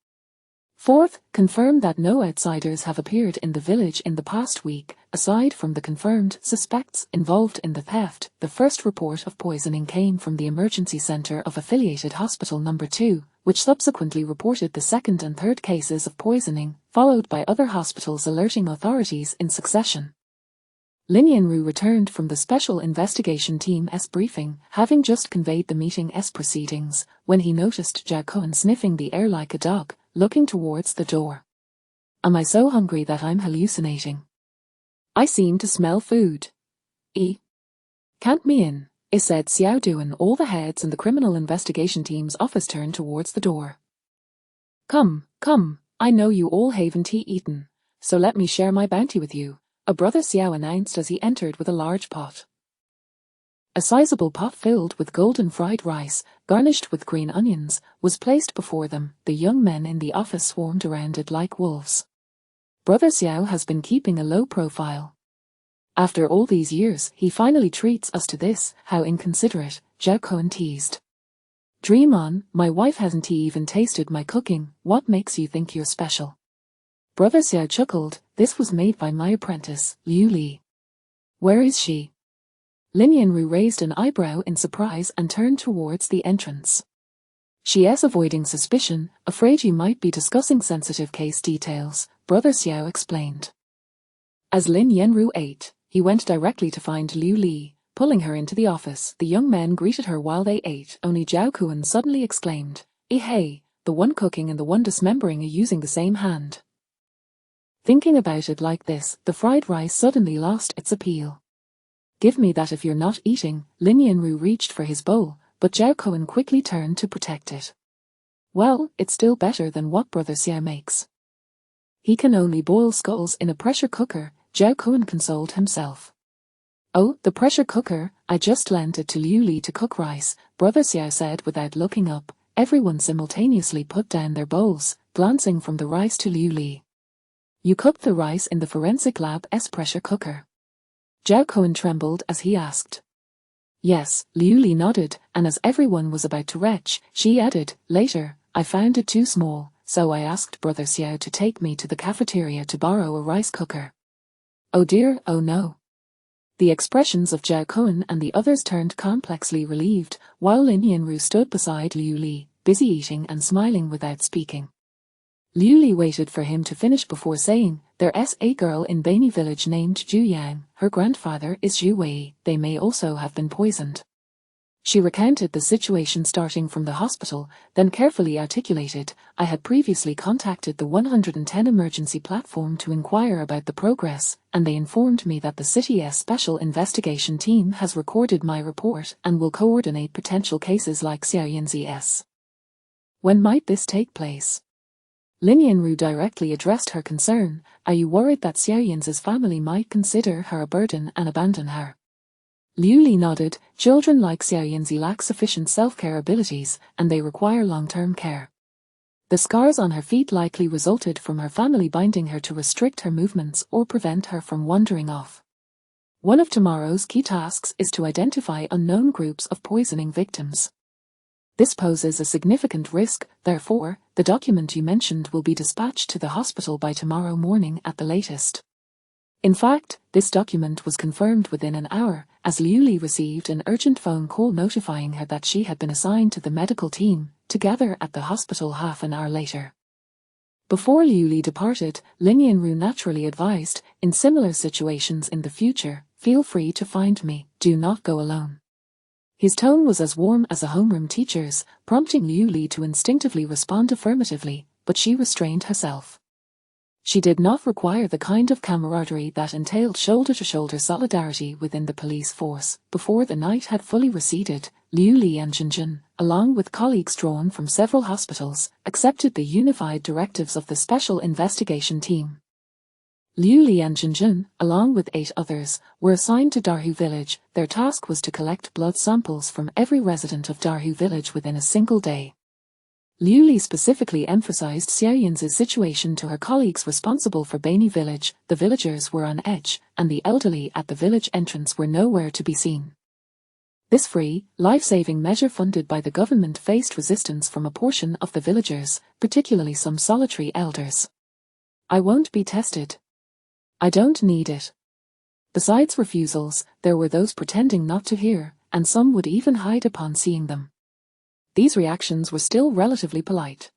Fourth, confirm that no outsiders have appeared in the village in the past week, aside from the confirmed suspects involved in the theft. The first report of poisoning came from the emergency center of affiliated hospital number 2, which subsequently reported the second and third cases of poisoning, followed by other hospitals alerting authorities in succession. Lin Yanru returned from the Special Investigation Team's briefing, having just conveyed the meeting's proceedings, when he noticed Zhao Cohen sniffing the air like a dog, looking towards the door. Am I so hungry that I'm hallucinating? I seem to smell food. Count me in, said Xiao Duan. All the heads in the Criminal Investigation Team's office turned towards the door. Come, I know you all haven't eaten, so let me share my bounty with you, a brother Xiao announced as he entered with a large pot. A sizable pot filled with golden fried rice, garnished with green onions, was placed before them. The young men in the office swarmed around it like wolves. Brother Xiao has been keeping a low profile. After all these years, he finally treats us to this. How inconsiderate, Zhao Cohen teased. Dream on, my wife hasn't even tasted my cooking. What makes you think you're special? Brother Xiao chuckled. This was made by my apprentice, Liu Li. Where is she? Lin Yanru raised an eyebrow in surprise and turned towards the entrance. She is avoiding suspicion, afraid you might be discussing sensitive case details, Brother Xiao explained. As Lin Yanru ate, he went directly to find Liu Li, pulling her into the office. The young men greeted her while they ate. Only Zhao Cohen suddenly exclaimed, hey, the one cooking and the one dismembering are using the same hand. Thinking about it like this, the fried rice suddenly lost its appeal. Give me that if you're not eating. Lin Yanru reached for his bowl, but Zhao Cohen quickly turned to protect it. Well, it's still better than what Brother Xiao makes. He can only boil skulls in a pressure cooker, Zhao Cohen consoled himself. Oh, the pressure cooker, I just lent it to Liu Li to cook rice, Brother Xiao said without looking up. Everyone simultaneously put down their bowls, glancing from the rice to Liu Li. You cooked the rice in the forensic lab's pressure cooker? Zhao Cohen trembled as he asked. Yes, Liu Li nodded, and as everyone was about to retch, she added, later, I found it too small, so I asked Brother Xiao to take me to the cafeteria to borrow a rice cooker. Oh dear, oh no. The expressions of Zhao Cohen and the others turned complexly relieved, while Lin Yanru stood beside Liu Li, busy eating and smiling without speaking. Liu Li waited for him to finish before saying, there's a girl in Baini village named Zhu Yang, her grandfather is Zhu Wei, they may also have been poisoned. She recounted the situation starting from the hospital, then carefully articulated, I had previously contacted the 110 emergency platform to inquire about the progress, and they informed me that the city's special investigation team has recorded my report and will coordinate potential cases like Xiaoyanzi's. When might this take place? Lin Yanru directly addressed her concern, are you worried that Xiaoyanzi's family might consider her a burden and abandon her? Liu Li nodded, children like Xiaoyanzi lack sufficient self-care abilities, and they require long-term care. The scars on her feet likely resulted from her family binding her to restrict her movements or prevent her from wandering off. One of tomorrow's key tasks is to identify unknown groups of poisoning victims. This poses a significant risk, therefore, the document you mentioned will be dispatched to the hospital by tomorrow morning at the latest. In fact, this document was confirmed within an hour, as Liu Li received an urgent phone call notifying her that she had been assigned to the medical team, to gather at the hospital half an hour later. Before Liu Li departed, Lin Yanru naturally advised, in similar situations in the future, feel free to find me, do not go alone. His tone was as warm as a homeroom teacher's, prompting Liu Li to instinctively respond affirmatively, but she restrained herself. She did not require the kind of camaraderie that entailed shoulder-to-shoulder solidarity within the police force. Before the night had fully receded, Liu Li and Jinjin, along with colleagues drawn from several hospitals, accepted the unified directives of the Special Investigation Team. Liu Li and Jinjin, along with 8 others, were assigned to Darhu village. Their task was to collect blood samples from every resident of Darhu village within a single day. Liu Li specifically emphasized Xiaoyan's situation to her colleagues responsible for Baini village. The villagers were on edge, and the elderly at the village entrance were nowhere to be seen. This free, life-saving measure funded by the government faced resistance from a portion of the villagers, particularly some solitary elders. I won't be tested. I don't need it. Besides refusals, there were those pretending not to hear, and some would even hide upon seeing them. These reactions were still relatively polite.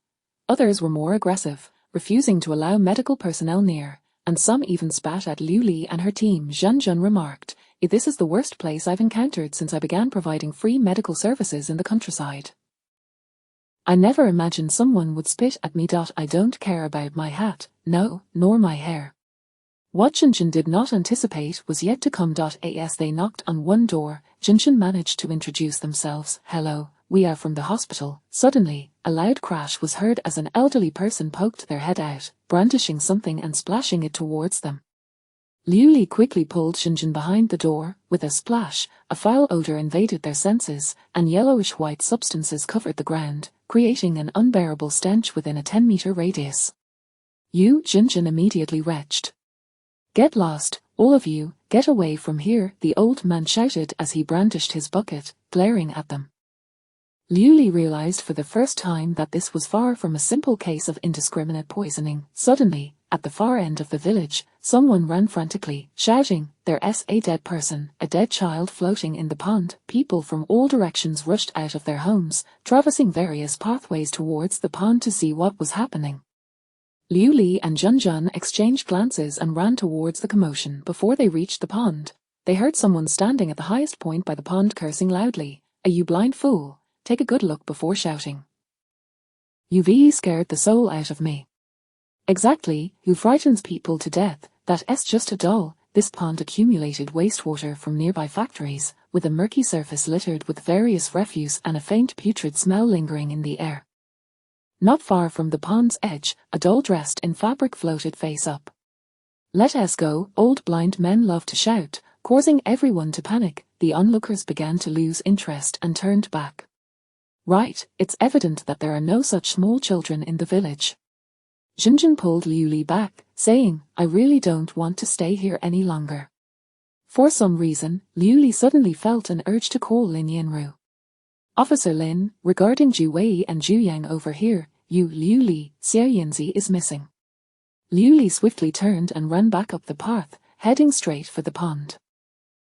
Others were more aggressive, refusing to allow medical personnel near, and some even spat at Liu Li and her team. Zhen Jun remarked, "This is the worst place I've encountered since I began providing free medical services in the countryside. I never imagined someone would spit at me. I don't care about my hat, no, nor my hair." What Jinjin did not anticipate was yet to come. As they knocked on one door, Jinjin managed to introduce themselves. "Hello, we are from the hospital." Suddenly, a loud crash was heard as an elderly person poked their head out, brandishing something and splashing it towards them. Liu Li quickly pulled Jinjin behind the door. With a splash, a foul odor invaded their senses, and yellowish-white substances covered the ground, creating an unbearable stench within a 10-meter radius. Jinjin immediately retched. "Get lost, all of you, get away from here," the old man shouted as he brandished his bucket, glaring at them. Liu Li realized for the first time that this was far from a simple case of indiscriminate poisoning. Suddenly, at the far end of the village, someone ran frantically, shouting, "There's a dead person, a dead child floating in the pond." People from all directions rushed out of their homes, traversing various pathways towards the pond to see what was happening. Liu Li and Zhen Jun exchanged glances and ran towards the commotion. Before they reached the pond, they heard someone standing at the highest point by the pond cursing loudly, "You blind fool, take a good look before shouting. You've scared the soul out of me." "Exactly, who frightens people to death? That's just a doll." This pond accumulated wastewater from nearby factories, with a murky surface littered with various refuse and a faint putrid smell lingering in the air. Not far from the pond's edge, a doll dressed in fabric floated face up. "Let us go," old blind men loved to shout, causing everyone to panic. The onlookers began to lose interest and turned back. "Right, it's evident that there are no such small children in the village." Jinjin pulled Liu Li back, saying, "I really don't want to stay here any longer." For some reason, Liu Li suddenly felt an urge to call Lin Yanru. "Officer Lin, regarding Zhu Wei and Zhu Yang over here, Liu Li, Xiaoyanzi is missing." Liu Li swiftly turned and ran back up the path, heading straight for the pond.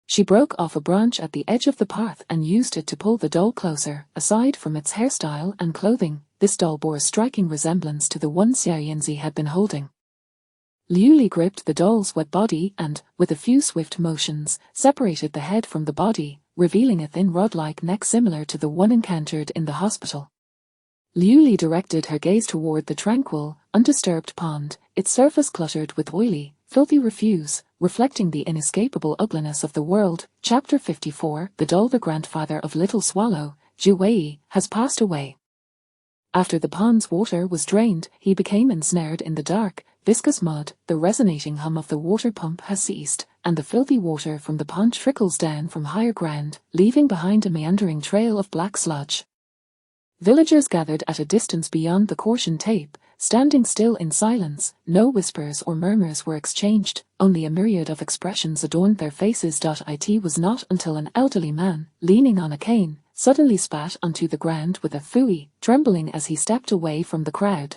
She broke off a branch at the edge of the path and used it to pull the doll closer. Aside from its hairstyle and clothing, this doll bore a striking resemblance to the one Xiaoyanzi had been holding. Liu Li gripped the doll's wet body and, with a few swift motions, separated the head from the body, revealing a thin rod-like neck similar to the one encountered in the hospital. Liu Li directed her gaze toward the tranquil, undisturbed pond, its surface cluttered with oily, filthy refuse, reflecting the inescapable ugliness of the world. Chapter 54. The doll. The grandfather of Little Swallow, Zhu Wei, has passed away. After the pond's water was drained, he became ensnared in the dark, viscous mud. The resonating hum of the water pump has ceased, and the filthy water from the pond trickles down from higher ground, leaving behind a meandering trail of black sludge. Villagers gathered at a distance beyond the caution tape, standing still in silence. No whispers or murmurs were exchanged, only a myriad of expressions adorned their faces. It was not until an elderly man, leaning on a cane, suddenly spat onto the ground with a phooey, trembling as he stepped away from the crowd.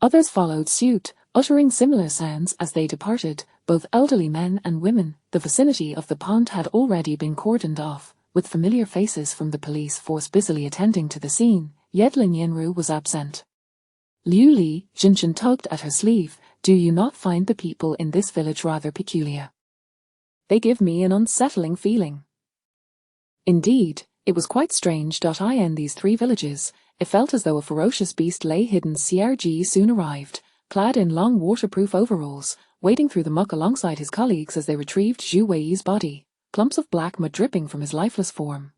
Others followed suit, uttering similar sounds as they departed, both elderly men and women. The vicinity of the pond had already been cordoned off, with familiar faces from the police force busily attending to the scene, yet Lin Yanru was absent. Liu Li, Jinchen tugged at her sleeve. Do you not find the people in this village rather peculiar? They give me an unsettling feeling. Indeed, it was quite strange. In these three villages, it felt as though a ferocious beast lay hidden. CRG soon arrived, clad in long waterproof overalls, wading through the muck alongside his colleagues as they retrieved Zhu Wei's body, clumps of black mud dripping from his lifeless form.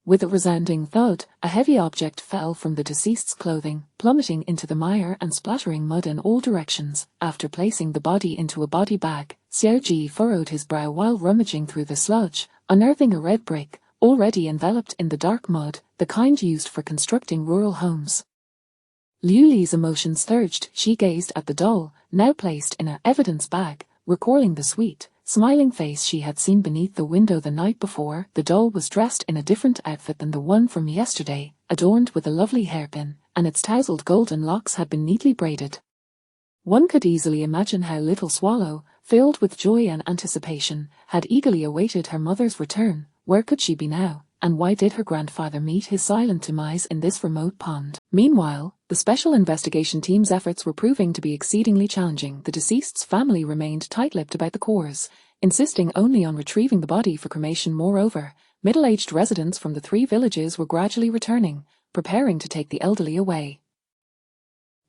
With a resounding thud, a heavy object fell from the deceased's clothing, plummeting into the mire and splattering mud in all directions. After placing the body into a body bag, Xiao Ji furrowed his brow while rummaging through the sludge, unearthing a red brick, already enveloped in the dark mud, the kind used for constructing rural homes. Liu Li's emotions surged. She gazed at the doll, now placed in an evidence bag, recalling the sweet, smiling face she had seen beneath the window the night before. The doll was dressed in a different outfit than the one from yesterday, adorned with a lovely hairpin, and its tousled golden locks had been neatly braided. One could easily imagine how Little Swallow, filled with joy and anticipation, had eagerly awaited her mother's return. Where could she be now, and why did her grandfather meet his silent demise in this remote pond? Meanwhile, the special investigation team's efforts were proving to be exceedingly challenging. The deceased's family remained tight-lipped about the cause, insisting only on retrieving the body for cremation. Moreover, middle-aged residents from the three villages were gradually returning, preparing to take the elderly away.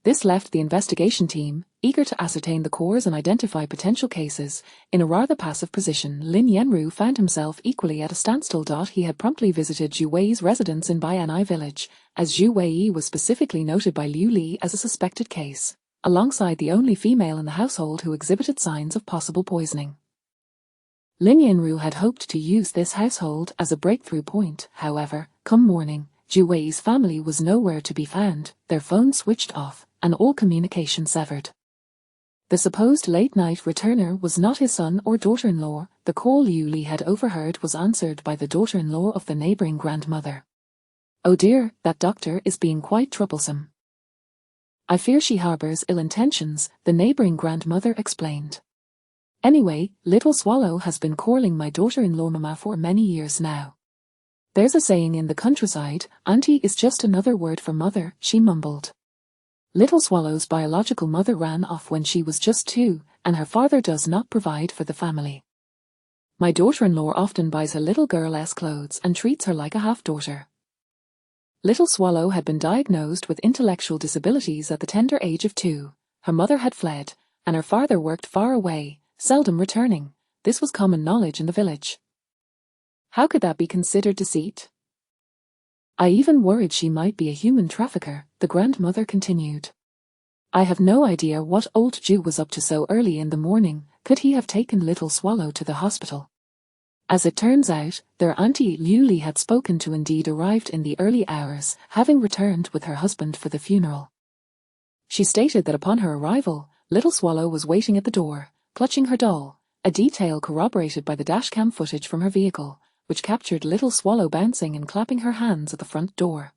This left the investigation team, eager to ascertain the cause and identify potential cases, in a rather passive position. Lin Yanru found himself equally at a standstill. He had promptly visited Zhu Wei's residence in Baianai village, as Zhu Wei was specifically noted by Liu Li as a suspected case, alongside the only female in the household who exhibited signs of possible poisoning. Lin Yanru had hoped to use this household as a breakthrough point. However, come morning, Zhu Wei's family was nowhere to be found, their phones switched off, and all communication severed. The supposed late-night returner was not his son or daughter-in-law. The call Liu Li had overheard was answered by the daughter-in-law of the neighboring grandmother. Oh dear, that doctor is being quite troublesome. I fear she harbors ill intentions, the neighboring grandmother explained. Anyway, Little Swallow has been calling my daughter-in-law Mama for many years now. There's a saying in the countryside, auntie is just another word for mother, she mumbled. Little Swallow's biological mother ran off when she was just 2, and her father does not provide for the family. My daughter-in-law often buys her little girl clothes and treats her like a half-daughter. Little Swallow had been diagnosed with intellectual disabilities at the tender age of 2. Her mother had fled, and her father worked far away, seldom returning. This was common knowledge in the village. How could that be considered deceit? I even worried she might be a human trafficker, the grandmother continued. I have no idea what old Jew was up to so early in the morning. Could he have taken Little Swallow to the hospital? As it turns out, their auntie Liu Li had spoken to indeed arrived in the early hours, having returned with her husband for the funeral. She stated that upon her arrival, Little Swallow was waiting at the door, clutching her doll, a detail corroborated by the dashcam footage from her vehicle, which captured Little Swallow bouncing and clapping her hands at the front door.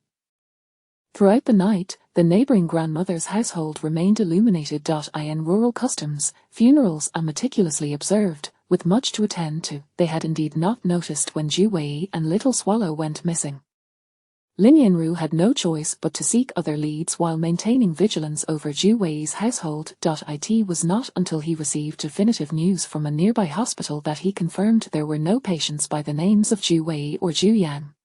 Throughout the night, the neighboring grandmother's household remained illuminated. In rural customs, funerals are meticulously observed, with much to attend to. They had indeed not noticed when Zhu Wei and Little Swallow went missing. Lin Yanru had no choice but to seek other leads while maintaining vigilance over Zhu Wei's household. It was not until he received definitive news from a nearby hospital that he confirmed there were no patients by the names of Zhu Wei or Zhu Yan.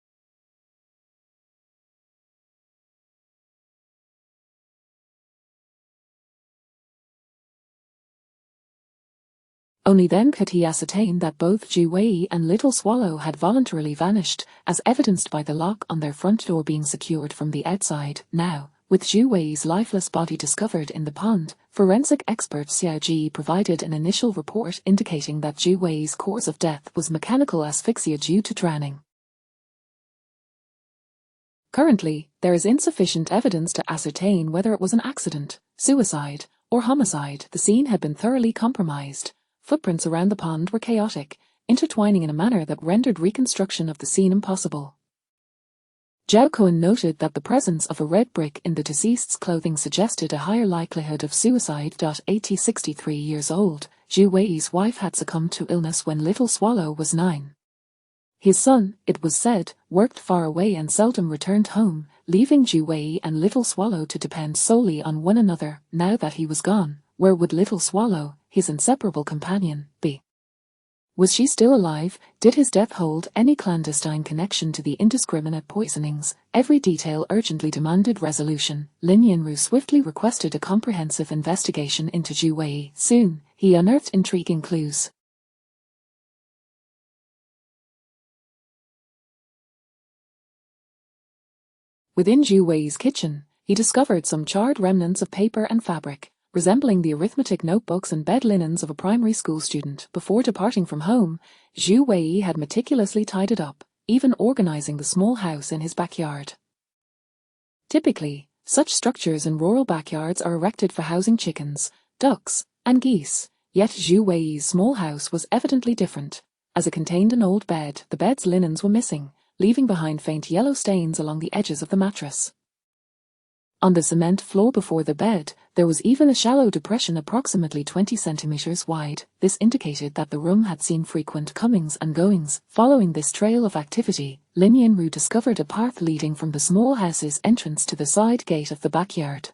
Only then could he ascertain that both Zhu Wei and Little Swallow had voluntarily vanished, as evidenced by the lock on their front door being secured from the outside. Now, with Zhu Wei's lifeless body discovered in the pond, forensic expert Xiao Ji provided an initial report indicating that Zhu Wei's cause of death was mechanical asphyxia due to drowning. Currently, there is insufficient evidence to ascertain whether it was an accident, suicide, or homicide. The scene had been thoroughly compromised. Footprints around the pond were chaotic, intertwining in a manner that rendered reconstruction of the scene impossible. Zhao Cohen noted that the presence of a red brick in the deceased's clothing suggested a higher likelihood of suicide. At 63 years old, Zhu Wei's wife had succumbed to illness when Little Swallow was 9. His son, it was said, worked far away and seldom returned home, leaving Zhu Wei and Little Swallow to depend solely on one another. Now that he was gone, where would Little Swallow, his inseparable companion, be? Was she still alive? Did his death hold any clandestine connection to the indiscriminate poisonings? Every detail urgently demanded resolution. Lin Yanru swiftly requested a comprehensive investigation into Zhu Wei. Soon, he unearthed intriguing clues. Within Zhu Wei's kitchen, he discovered some charred remnants of paper and fabric, resembling the arithmetic notebooks and bed linens of a primary school student. Before departing from home, Zhu Wei had meticulously tied it up, even organizing the small house in his backyard. Typically, such structures in rural backyards are erected for housing chickens, ducks, and geese, yet Zhu Wei's small house was evidently different. As it contained an old bed, the bed's linens were missing, leaving behind faint yellow stains along the edges of the mattress. On the cement floor before the bed, there was even a shallow depression approximately 20 centimeters wide. This indicated that the room had seen frequent comings and goings. Following this trail of activity, Lin Yanru discovered a path leading from the small house's entrance to the side gate of the backyard.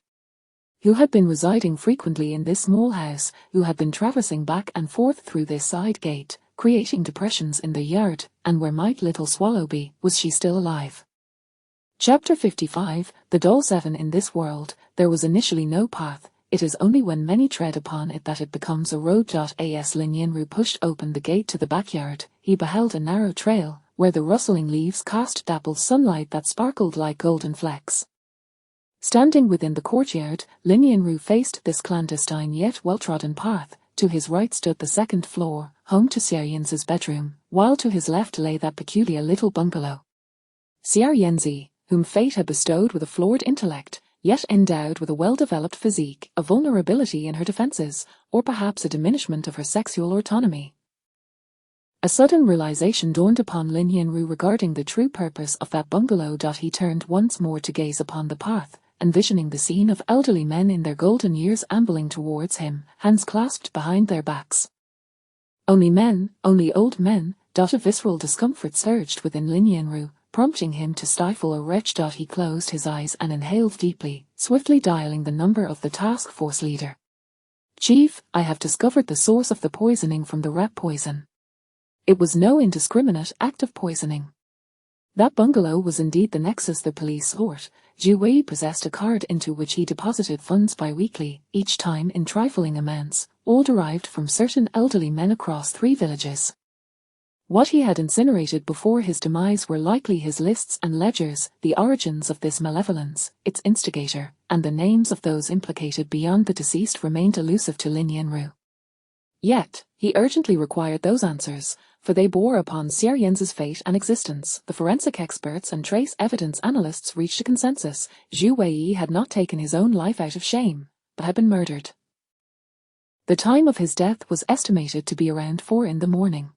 Who had been residing frequently in this small house, who had been traversing back and forth through this side gate, creating depressions in the yard, and where might Little Swallow be? Was she still alive? Chapter 55, The Doll 7. In this world, there was initially no path. It is only when many tread upon it that it becomes a road. As Lin Yanru pushed open the gate to the backyard, he beheld a narrow trail, where the rustling leaves cast dappled sunlight that sparkled like golden flecks. Standing within the courtyard, Lin Yanru faced this clandestine yet well-trodden path. To his right stood the second floor, home to Xia Yanzi's bedroom, while to his left lay that peculiar little bungalow. Xia Yanzi, whom fate had bestowed with a flawed intellect, yet endowed with a well-developed physique, a vulnerability in her defenses, or perhaps a diminishment of her sexual autonomy. A sudden realization dawned upon Lin Yanru regarding the true purpose of that bungalow. He turned once more to gaze upon the path, envisioning the scene of elderly men in their golden years ambling towards him, hands clasped behind their backs. Only men, only old men. A visceral discomfort surged within Lin Yanru, prompting him to stifle a retch. He closed his eyes and inhaled deeply, swiftly dialing the number of the task force leader. Chief, I have discovered the source of the poisoning from the rat poison. It was no indiscriminate act of poisoning. That bungalow was indeed the nexus the police sought. Zhu Wei possessed a card into which he deposited funds bi-weekly, each time in trifling amounts, all derived from certain elderly men across 3 villages. What he had incinerated before his demise were likely his lists and ledgers, the origins of this malevolence, its instigator, and the names of those implicated beyond the deceased remained elusive to Lin Yanru. Yet, he urgently required those answers, for they bore upon Xia Yanzi's fate and existence. The forensic experts and trace evidence analysts reached a consensus. Zhu Wei had not taken his own life out of shame, but had been murdered. The time of his death was estimated to be around 4 in the morning.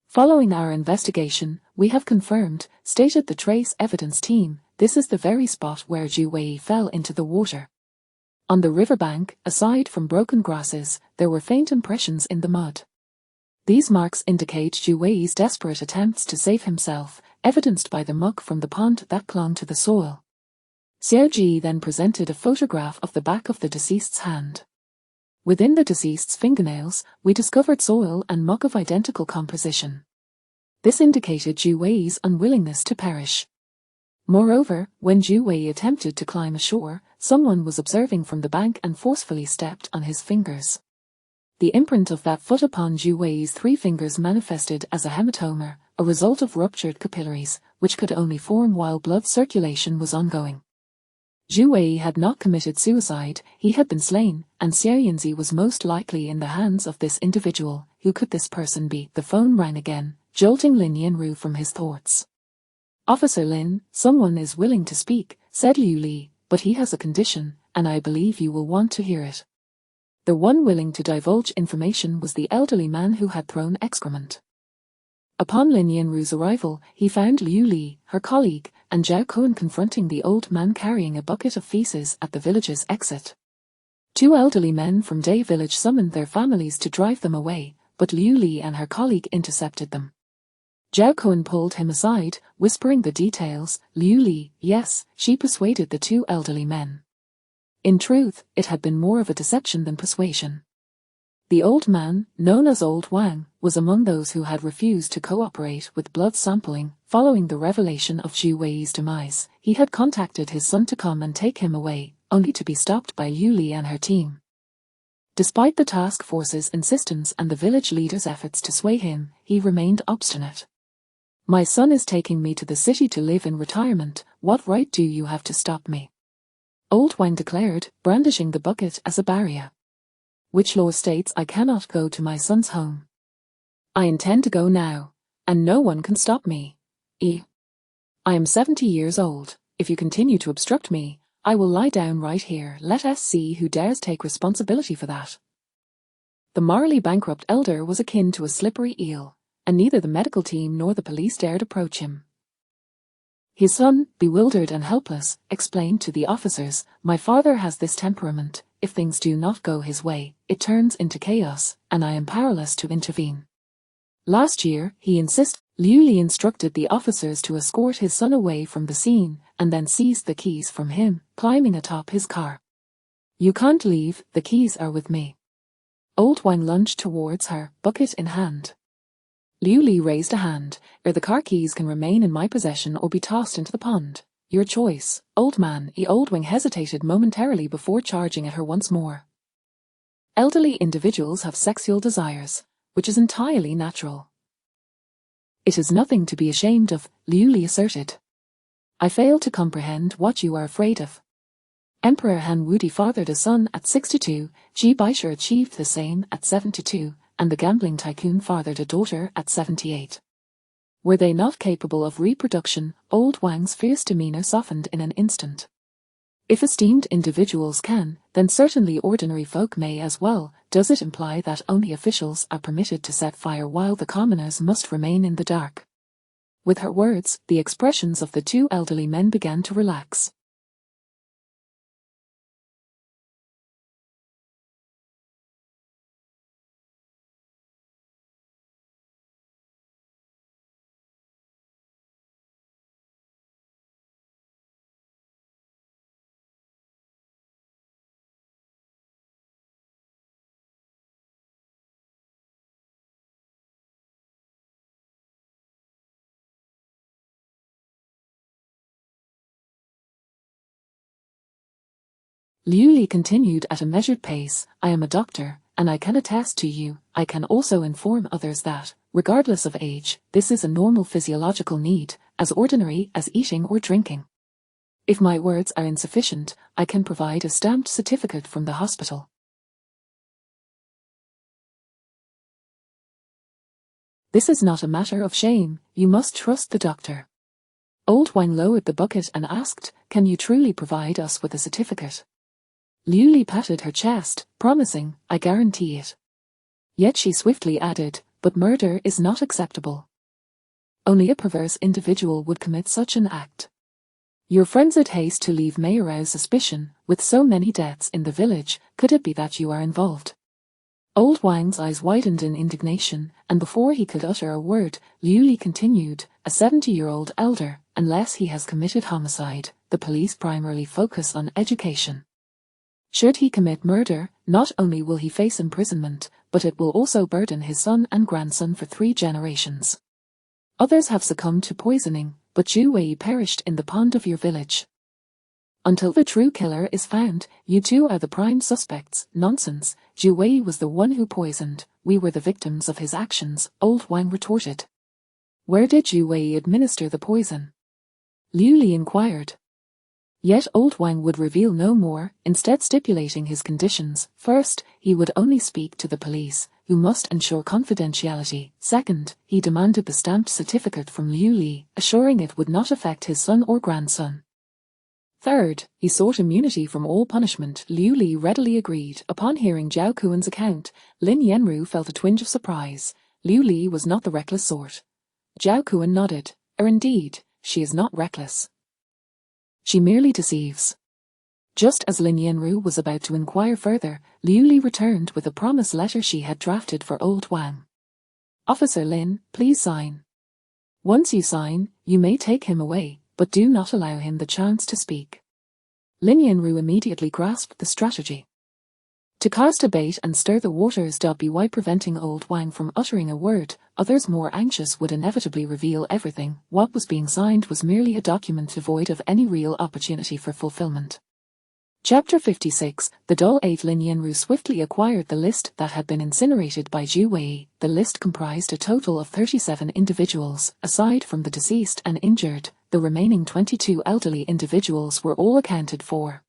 Following our investigation, we have confirmed, stated the trace evidence team, this is the very spot where Zhu Wei fell into the water. On the riverbank, aside from broken grasses, there were faint impressions in the mud. These marks indicate Zhu Wei's desperate attempts to save himself, evidenced by the muck from the pond that clung to the soil. Xiao Ji then presented a photograph of the back of the deceased's hand. Within the deceased's fingernails, we discovered soil and muck of identical composition. This indicated Zhu Wei's unwillingness to perish. Moreover, when Zhu Wei attempted to climb ashore, someone was observing from the bank and forcefully stepped on his fingers. The imprint of that foot upon Zhu Wei's 3 fingers manifested as a hematoma, a result of ruptured capillaries, which could only form while blood circulation was ongoing. Zhu Wei had not committed suicide, he had been slain, and Xia Yanzi was most likely in the hands of this individual. Who could this person be? The phone rang again, jolting Lin Yanru from his thoughts. Officer Lin, someone is willing to speak, said Liu Li, but he has a condition, and I believe you will want to hear it. The one willing to divulge information was the elderly man who had thrown excrement. Upon Lin Yanru's arrival, he found Liu Li, her colleague, and Zhao Cohen confronting the old man carrying a bucket of feces at the village's exit. Two elderly men from Day Village summoned their families to drive them away, but Liu Li and her colleague intercepted them. Zhao Cohen pulled him aside, whispering the details. Liu Li, yes, she persuaded the two elderly men. In truth, it had been more of a deception than persuasion. The old man, known as Old Wang, was among those who had refused to cooperate with blood sampling. Following the revelation of Zhu Wei's demise, he had contacted his son to come and take him away, only to be stopped by Liu Li and her team. Despite the task force's insistence and the village leader's efforts to sway him, he remained obstinate. My son is taking me to the city to live in retirement. What right do you have to stop me? Old Wang declared, brandishing the bucket as a barrier. Which law states I cannot go to my son's home? I intend to go now, and no one can stop me. I am 70 years old. If you continue to obstruct me, I will lie down right here. Let us see who dares take responsibility for that. The morally bankrupt elder was akin to a slippery eel, and neither the medical team nor the police dared approach him. His son, bewildered and helpless, explained to the officers, my father has this temperament. If things do not go his way, it turns into chaos, and I am powerless to intervene. Last year, he insisted. Liu Li instructed the officers to escort his son away from the scene, and then seized the keys from him, climbing atop his car. You can't leave, the keys are with me. Old Wang lunged towards her, bucket in hand. Liu Li raised a hand, the car keys can remain in my possession or be tossed into the pond. Your choice, old man. Old Wang hesitated momentarily before charging at her once more. Elderly individuals have sexual desires, which is entirely natural. It is nothing to be ashamed of, Liu Li asserted. I fail to comprehend what you are afraid of. Emperor Han Wudi fathered a son at 62, Ji Baisha achieved the same at 72, and the gambling tycoon fathered a daughter at 78. Were they not capable of reproduction? Old Wang's fierce demeanor softened in an instant. If esteemed individuals can, then certainly ordinary folk may as well. Does it imply that only officials are permitted to set fire while the commoners must remain in the dark? With her words, the expressions of the two elderly men began to relax. Liu Li continued at a measured pace, I am a doctor, and I can attest to you, I can also inform others that, regardless of age, this is a normal physiological need, as ordinary as eating or drinking. If my words are insufficient, I can provide a stamped certificate from the hospital. This is not a matter of shame, you must trust the doctor. Old Wang lowered the bucket and asked, can you truly provide us with a certificate? Liu Li patted her chest, promising, I guarantee it. Yet she swiftly added, but murder is not acceptable. Only a perverse individual would commit such an act. Your frenzied haste to leave may arouse suspicion. With so many deaths in the village, could it be that you are involved? Old Wang's eyes widened in indignation, and before he could utter a word, Liu Li continued, a 70-year-old elder, unless he has committed homicide, the police primarily focus on education. Should he commit murder, not only will he face imprisonment, but it will also burden his son and grandson for 3 generations. Others have succumbed to poisoning, but Zhu Wei perished in the pond of your village. Until the true killer is found, you two are the prime suspects. Nonsense, Zhu Wei was the one who poisoned, we were the victims of his actions, Old Wang retorted. Where did Zhu Wei administer the poison? Liu Li inquired. Yet Old Wang would reveal no more, instead stipulating his conditions. First, he would only speak to the police, who must ensure confidentiality. Second, he demanded the stamped certificate from Liu Li, assuring it would not affect his son or grandson. Third, he sought immunity from all punishment. Liu Li readily agreed. Upon hearing Zhao Kuan's account, Lin Yanru felt a twinge of surprise. Liu Li was not the reckless sort. Zhao Kuan nodded. Indeed, she is not reckless. She merely deceives. Just as Lin Yanru was about to inquire further, Liu Li returned with a promise letter she had drafted for old Wang. Officer Lin, please sign. Once you sign, you may take him away, but do not allow him the chance to speak. Lin Yanru immediately grasped the strategy. To cast a bait and stir the waters. By preventing old Wang from uttering a word, others more anxious would inevitably reveal everything. What was being signed was merely a document devoid of any real opportunity for fulfillment. Chapter 56, The Dull 8. Lin Yanru swiftly acquired the list that had been incinerated by Zhu Wei. The list comprised a total of 37 individuals. Aside from the deceased and injured, the remaining 22 elderly individuals were all accounted for.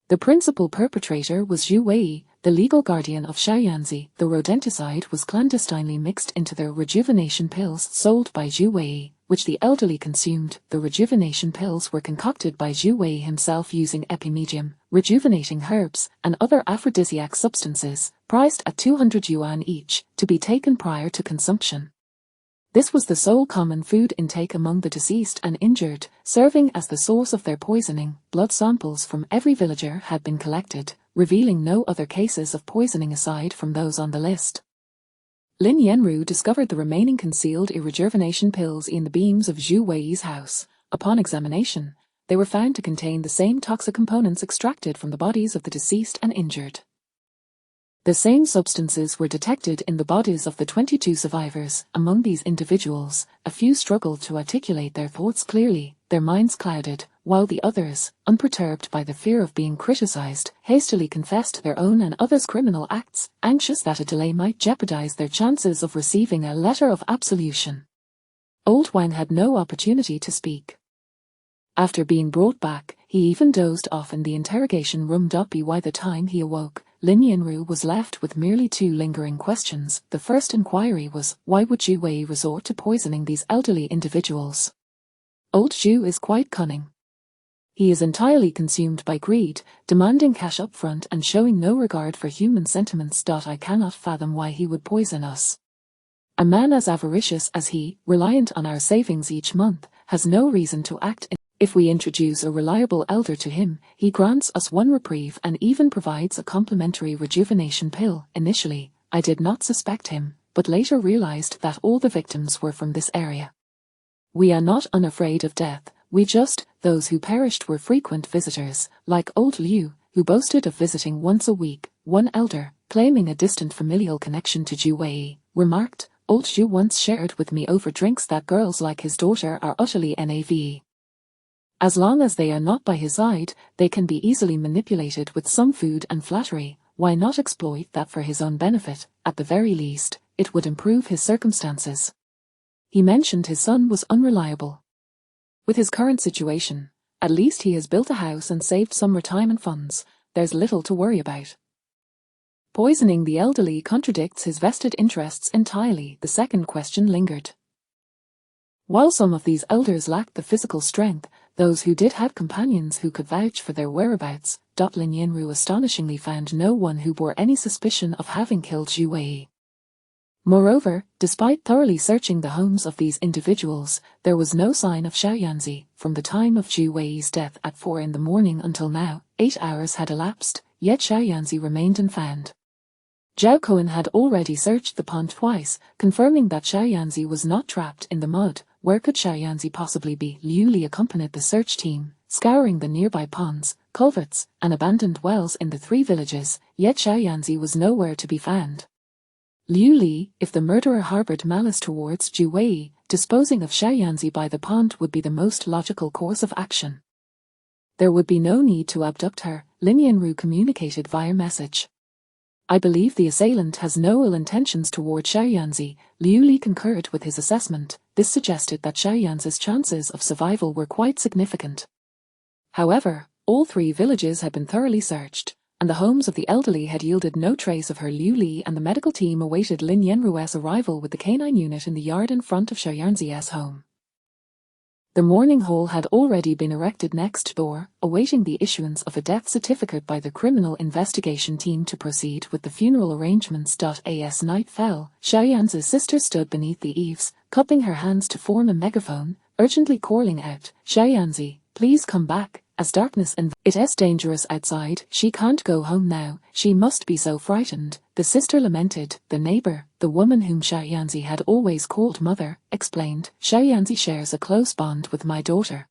The principal perpetrator was Zhu Wei, the legal guardian of Xiaoyanzi. The rodenticide was clandestinely mixed into the rejuvenation pills sold by Zhu Wei, which the elderly consumed. The rejuvenation pills were concocted by Zhu Wei himself using epimedium, rejuvenating herbs, and other aphrodisiac substances, priced at 200 yuan each, to be taken prior to consumption. This was the sole common food intake among the deceased and injured, serving as the source of their poisoning. Blood samples from every villager had been collected, revealing no other cases of poisoning aside from those on the list. Lin Yanru discovered the remaining concealed rejuvenation pills in the beams of Zhu Wei's house. Upon examination, they were found to contain the same toxic components extracted from the bodies of the deceased and injured. The same substances were detected in the bodies of the 22 survivors. Among these individuals, a few struggled to articulate their thoughts clearly, their minds clouded, while the others, unperturbed by the fear of being criticized, hastily confessed their own and others' criminal acts, anxious that a delay might jeopardize their chances of receiving a letter of absolution. Old Wang had no opportunity to speak. After being brought back, he even dozed off in the interrogation room. By the time he awoke, Lin Yanru was left with merely 2 lingering questions. The first inquiry was, why would Zhu Wei resort to poisoning these elderly individuals? Old Zhu is quite cunning. He is entirely consumed by greed, demanding cash up front and showing no regard for human sentiments. I cannot fathom why he would poison us. A man as avaricious as he, reliant on our savings each month, has no reason to act. If we introduce a reliable elder to him, he grants us 1 reprieve and even provides a complimentary rejuvenation pill. Initially, I did not suspect him, but later realized that all the victims were from this area. We are not unafraid of death, those who perished were frequent visitors, like old Liu, who boasted of visiting once a week. One elder, claiming a distant familial connection to Zhu Wei, remarked, old Zhu once shared with me over drinks that girls like his daughter are utterly naive. As long as they are not by his side, they can be easily manipulated with some food and flattery. Why not exploit that for his own benefit? At the very least, it would improve his circumstances. He mentioned his son was unreliable. With his current situation, at least he has built a house and saved some retirement funds. There's little to worry about. Poisoning the elderly contradicts his vested interests entirely. The second question lingered. While some of these elders lacked the physical strength, those who did have companions who could vouch for their whereabouts. Lin Yanru astonishingly found no one who bore any suspicion of having killed Zhu Wei. Moreover, despite thoroughly searching the homes of these individuals, there was no sign of Xiaoyanzi. From the time of Zhu Wei's death at 4 in the morning until now, 8 hours had elapsed, yet Xiaoyanzi remained unfound. Zhao Kuan had already searched the pond twice, confirming that Xiaoyanzi was not trapped in the mud. Where could Xiaoyanzi possibly be? Liu Li accompanied the search team, scouring the nearby ponds, culverts, and abandoned wells in the 3 villages, yet Xiaoyanzi was nowhere to be found. Liu Li, if the murderer harbored malice towards Zhu Wei, disposing of Xiaoyanzi by the pond would be the most logical course of action. There would be no need to abduct her, Lin Yanru communicated via message. I believe the assailant has no ill intentions toward Xiaoyanzi. Liu Li concurred with his assessment. This suggested that Xiaoyanzi's chances of survival were quite significant. However, all 3 villages had been thoroughly searched. and the homes of the elderly had yielded no trace of her. Liu Li and the medical team awaited Lin Yanrue's arrival with the canine unit in the yard in front of Xiao Yanzi's home. The mourning hall had already been erected next door, awaiting the issuance of a death certificate by the criminal investigation team to proceed with the funeral arrangements. As night fell, Xiao Yanzi's sister stood beneath the eaves, cupping her hands to form a megaphone, urgently calling out, "Xiao Yanzi, please come back, as darkness and it's dangerous outside. She can't go home now, she must be so frightened," the sister lamented. The neighbor, the woman whom Xiao Yanzi had always called mother, explained, "Xiao Yanzi shares a close bond with my daughter.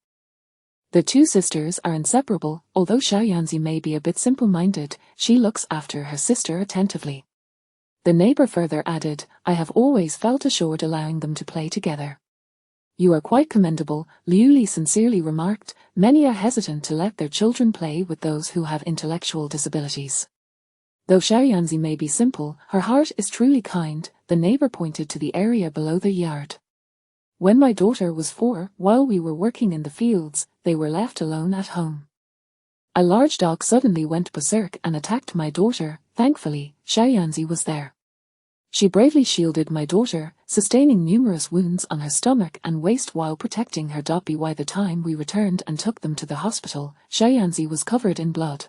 The two sisters are inseparable. Although Xiao Yanzi may be a bit simple-minded, she looks after her sister attentively." The neighbor further added, "I have always felt assured allowing them to play together." "You are quite commendable," Liu Li sincerely remarked. "Many are hesitant to let their children play with those who have intellectual disabilities." Though Xiao Yanzi may be simple, her heart is truly kind. The neighbor pointed to the area below the yard. "When my daughter was 4, while we were working in the fields, they were left alone at home. A large dog suddenly went berserk and attacked my daughter. Thankfully, Xiao Yanzi was there. She bravely shielded my daughter, sustaining numerous wounds on her stomach and waist while protecting her. By the time we returned and took them to the hospital, Xiao Yanzi was covered in blood.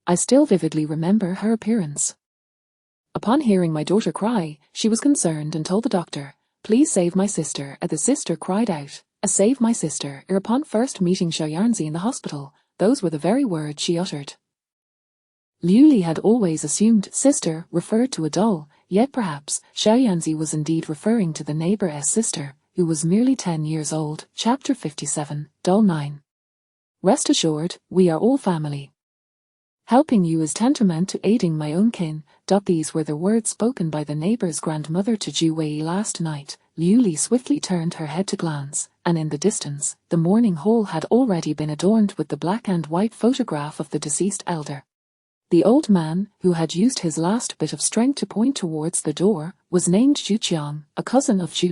I still vividly remember her appearance. Upon hearing my daughter cry, she was concerned and told the doctor, 'Please save my sister.' The sister cried out, 'Save my sister.' Upon first meeting Xiao Yanzi in the hospital, those were the very words she uttered." Liu Li had always assumed sister referred to a doll, yet perhaps Xiao Yanzi was indeed referring to the neighbor's sister, who was merely 10 years old. Chapter 57, Doll 9. "Rest assured, we are all family. Helping you is tantamount to aiding my own kin." These were the words spoken by the neighbor's grandmother to Ju Wei last night. Liu Li swiftly turned her head to glance, and in the distance, the mourning hall had already been adorned with the black and white photograph of the deceased elder. The old man, who had used his last bit of strength to point towards the door, was named Zhu Qiang, a cousin of Zhu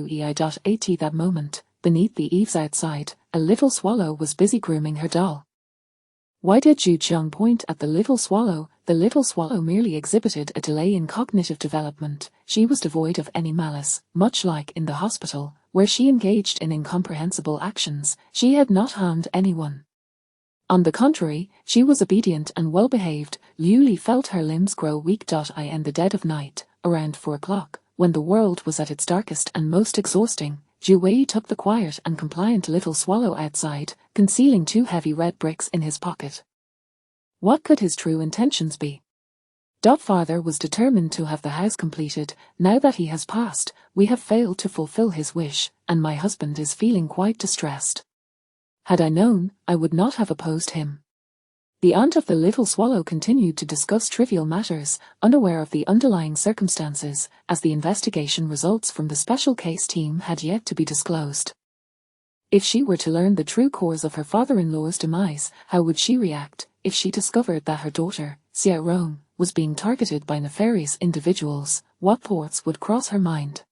Wei. At that moment, beneath the eaves outside, a little swallow was busy grooming her doll. Why did Zhu Qiang point at the little swallow? The little swallow merely exhibited a delay in cognitive development. She was devoid of any malice, much like in the hospital, where she engaged in incomprehensible actions. She had not harmed anyone. On the contrary, she was obedient and well-behaved. Liu Li felt her limbs grow weak. In the dead of night, around 4 o'clock, when the world was at its darkest and most exhausting, Ju Wei took the quiet and compliant little swallow outside, concealing 2 heavy red bricks in his pocket. What could his true intentions be? Father was determined to have the house completed. Now that he has passed, we have failed to fulfill his wish, and my husband is feeling quite distressed. Had I known, I would not have opposed him." The aunt of the little swallow continued to discuss trivial matters, unaware of the underlying circumstances, as the investigation results from the special case team had yet to be disclosed. If she were to learn the true cause of her father-in-law's demise, how would she react? If she discovered that her daughter, Xiao Rong, was being targeted by nefarious individuals, what thoughts would cross her mind?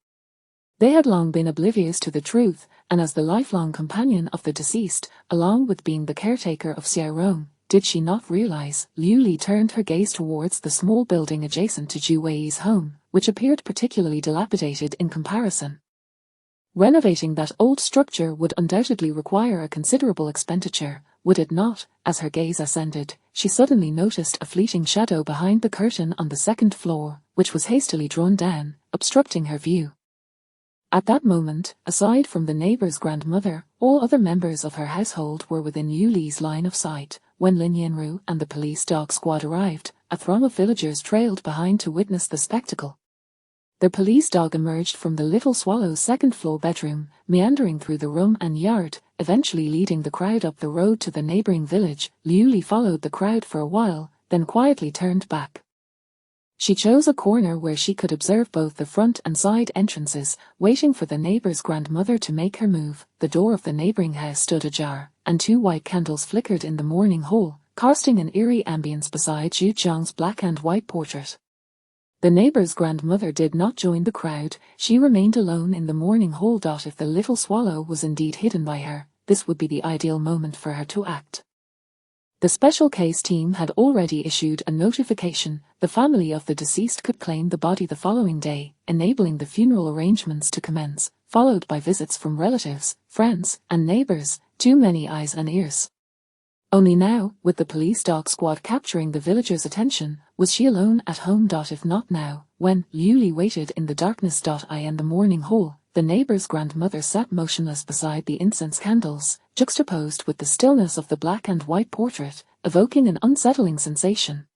They had long been oblivious to the truth, and as the lifelong companion of the deceased, along with being the caretaker of Xiao Rong, did she not realize? Liu Li turned her gaze towards the small building adjacent to Ju Wei's home, which appeared particularly dilapidated in comparison. Renovating that old structure would undoubtedly require a considerable expenditure, would it not? As her gaze ascended, she suddenly noticed a fleeting shadow behind the curtain on the 2nd floor, which was hastily drawn down, obstructing her view. At that moment, aside from the neighbor's grandmother, all other members of her household were within Liu Li's line of sight. When Lin Yanru and the police dog squad arrived, a throng of villagers trailed behind to witness the spectacle. The police dog emerged from the little swallow's 2nd-floor bedroom, meandering through the room and yard, eventually leading the crowd up the road to the neighboring village. Liu Li followed the crowd for a while, then quietly turned back. She chose a corner where she could observe both the front and side entrances, waiting for the neighbor's grandmother to make her move. The door of the neighboring house stood ajar, and 2 white candles flickered in the mourning hall, casting an eerie ambience beside Zhu Qiang's black and white portrait. The neighbor's grandmother did not join the crowd. She remained alone in the mourning hall. If the little swallow was indeed hidden by her, this would be the ideal moment for her to act. The special case team had already issued a notification. The family of the deceased could claim the body the following day, enabling the funeral arrangements to commence, followed by visits from relatives, friends, and neighbors. Too many eyes and ears. Only now, with the police dog squad capturing the villagers' attention, was she alone at home. If not now, when Liuli waited in the darkness. In the morning hall, the neighbor's grandmother sat motionless beside the incense candles, juxtaposed with the stillness of the black and white portrait, evoking an unsettling sensation.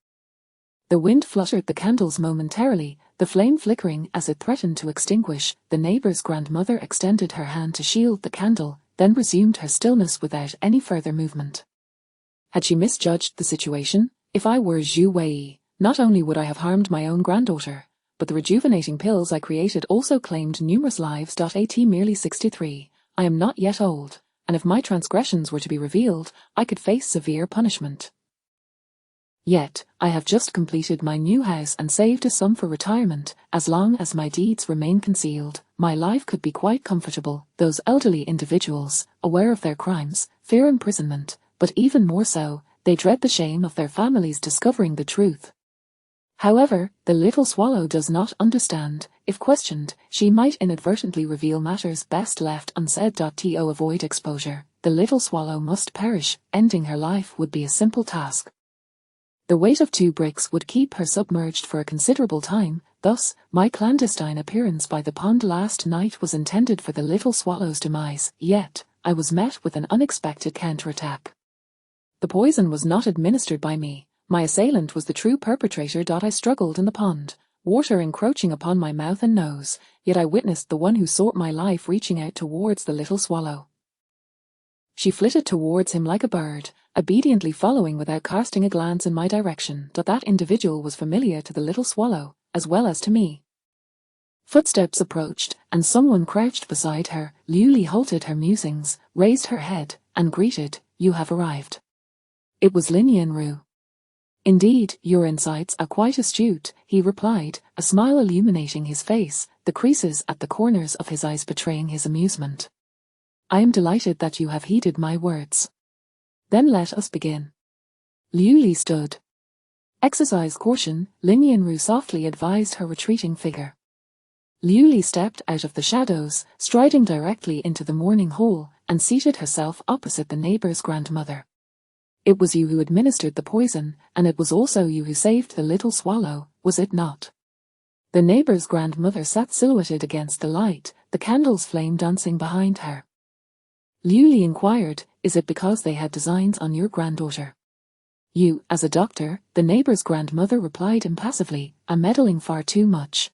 The wind fluttered the candles momentarily, the flame flickering as it threatened to extinguish. The neighbor's grandmother extended her hand to shield the candle, then resumed her stillness without any further movement. Had she misjudged the situation? If I were Zhu Wei, not only would I have harmed my own granddaughter, but the rejuvenating pills I created also claimed numerous lives. At merely 63, I am not yet old, and if my transgressions were to be revealed, I could face severe punishment. Yet, I have just completed my new house and saved a sum for retirement. As long as my deeds remain concealed, my life could be quite comfortable. Those elderly individuals, aware of their crimes, fear imprisonment, but even more so, they dread the shame of their families discovering the truth. However, the little swallow does not understand. If questioned, she might inadvertently reveal matters best left unsaid. To avoid exposure, the little swallow must perish. Ending her life would be a simple task. The weight of 2 bricks would keep her submerged for a considerable time. Thus, my clandestine appearance by the pond last night was intended for the little swallow's demise. Yet, I was met with an unexpected counterattack. The poison was not administered by me. My assailant was the true perpetrator. I struggled in the pond, water encroaching upon my mouth and nose, yet I witnessed the one who sought my life reaching out towards the little swallow. She flitted towards him like a bird, obediently following without casting a glance in my direction. That individual was familiar to the little swallow, as well as to me. Footsteps approached, and someone crouched beside her. Liuli halted her musings, raised her head, and greeted, "You have arrived." It was Lin Yanru. "Indeed, your insights are quite astute," he replied, a smile illuminating his face, the creases at the corners of his eyes betraying his amusement. "I am delighted that you have heeded my words. Then let us begin." Liuli stood. "Exercise caution," Lin Yanru softly advised her retreating figure. Liuli stepped out of the shadows, striding directly into the morning hall, and seated herself opposite the neighbor's grandmother. "It was you who administered the poison, and it was also you who saved the little swallow, was it not?" The neighbor's grandmother sat silhouetted against the light, the candle's flame dancing behind her. Liuli inquired, "Is it because they had designs on your granddaughter?" "You, as a doctor," the neighbor's grandmother replied impassively, "are meddling far too much."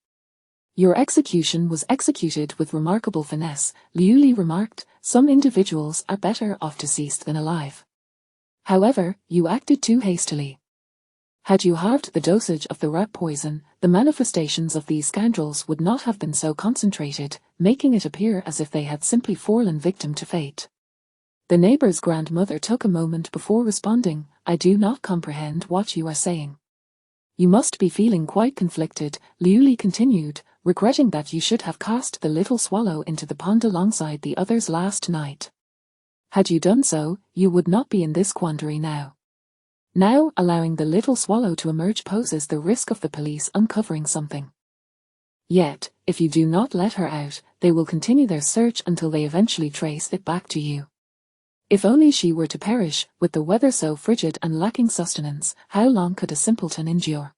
"Your execution was executed with remarkable finesse," Liuli remarked. "Some individuals are better off deceased than alive. However, you acted too hastily. Had you halved the dosage of the rat poison, the manifestations of these scoundrels would not have been so concentrated, making it appear as if they had simply fallen victim to fate." The neighbor's grandmother took a moment before responding, "I do not comprehend what you are saying." "You must be feeling quite conflicted," Liuli continued, "regretting that you should have cast the little swallow into the pond alongside the others last night. Had you done so, you would not be in this quandary now. Now, allowing the little swallow to emerge poses the risk of the police uncovering something. Yet, if you do not let her out, they will continue their search until they eventually trace it back to you. If only she were to perish, with the weather so frigid and lacking sustenance, how long could a simpleton endure?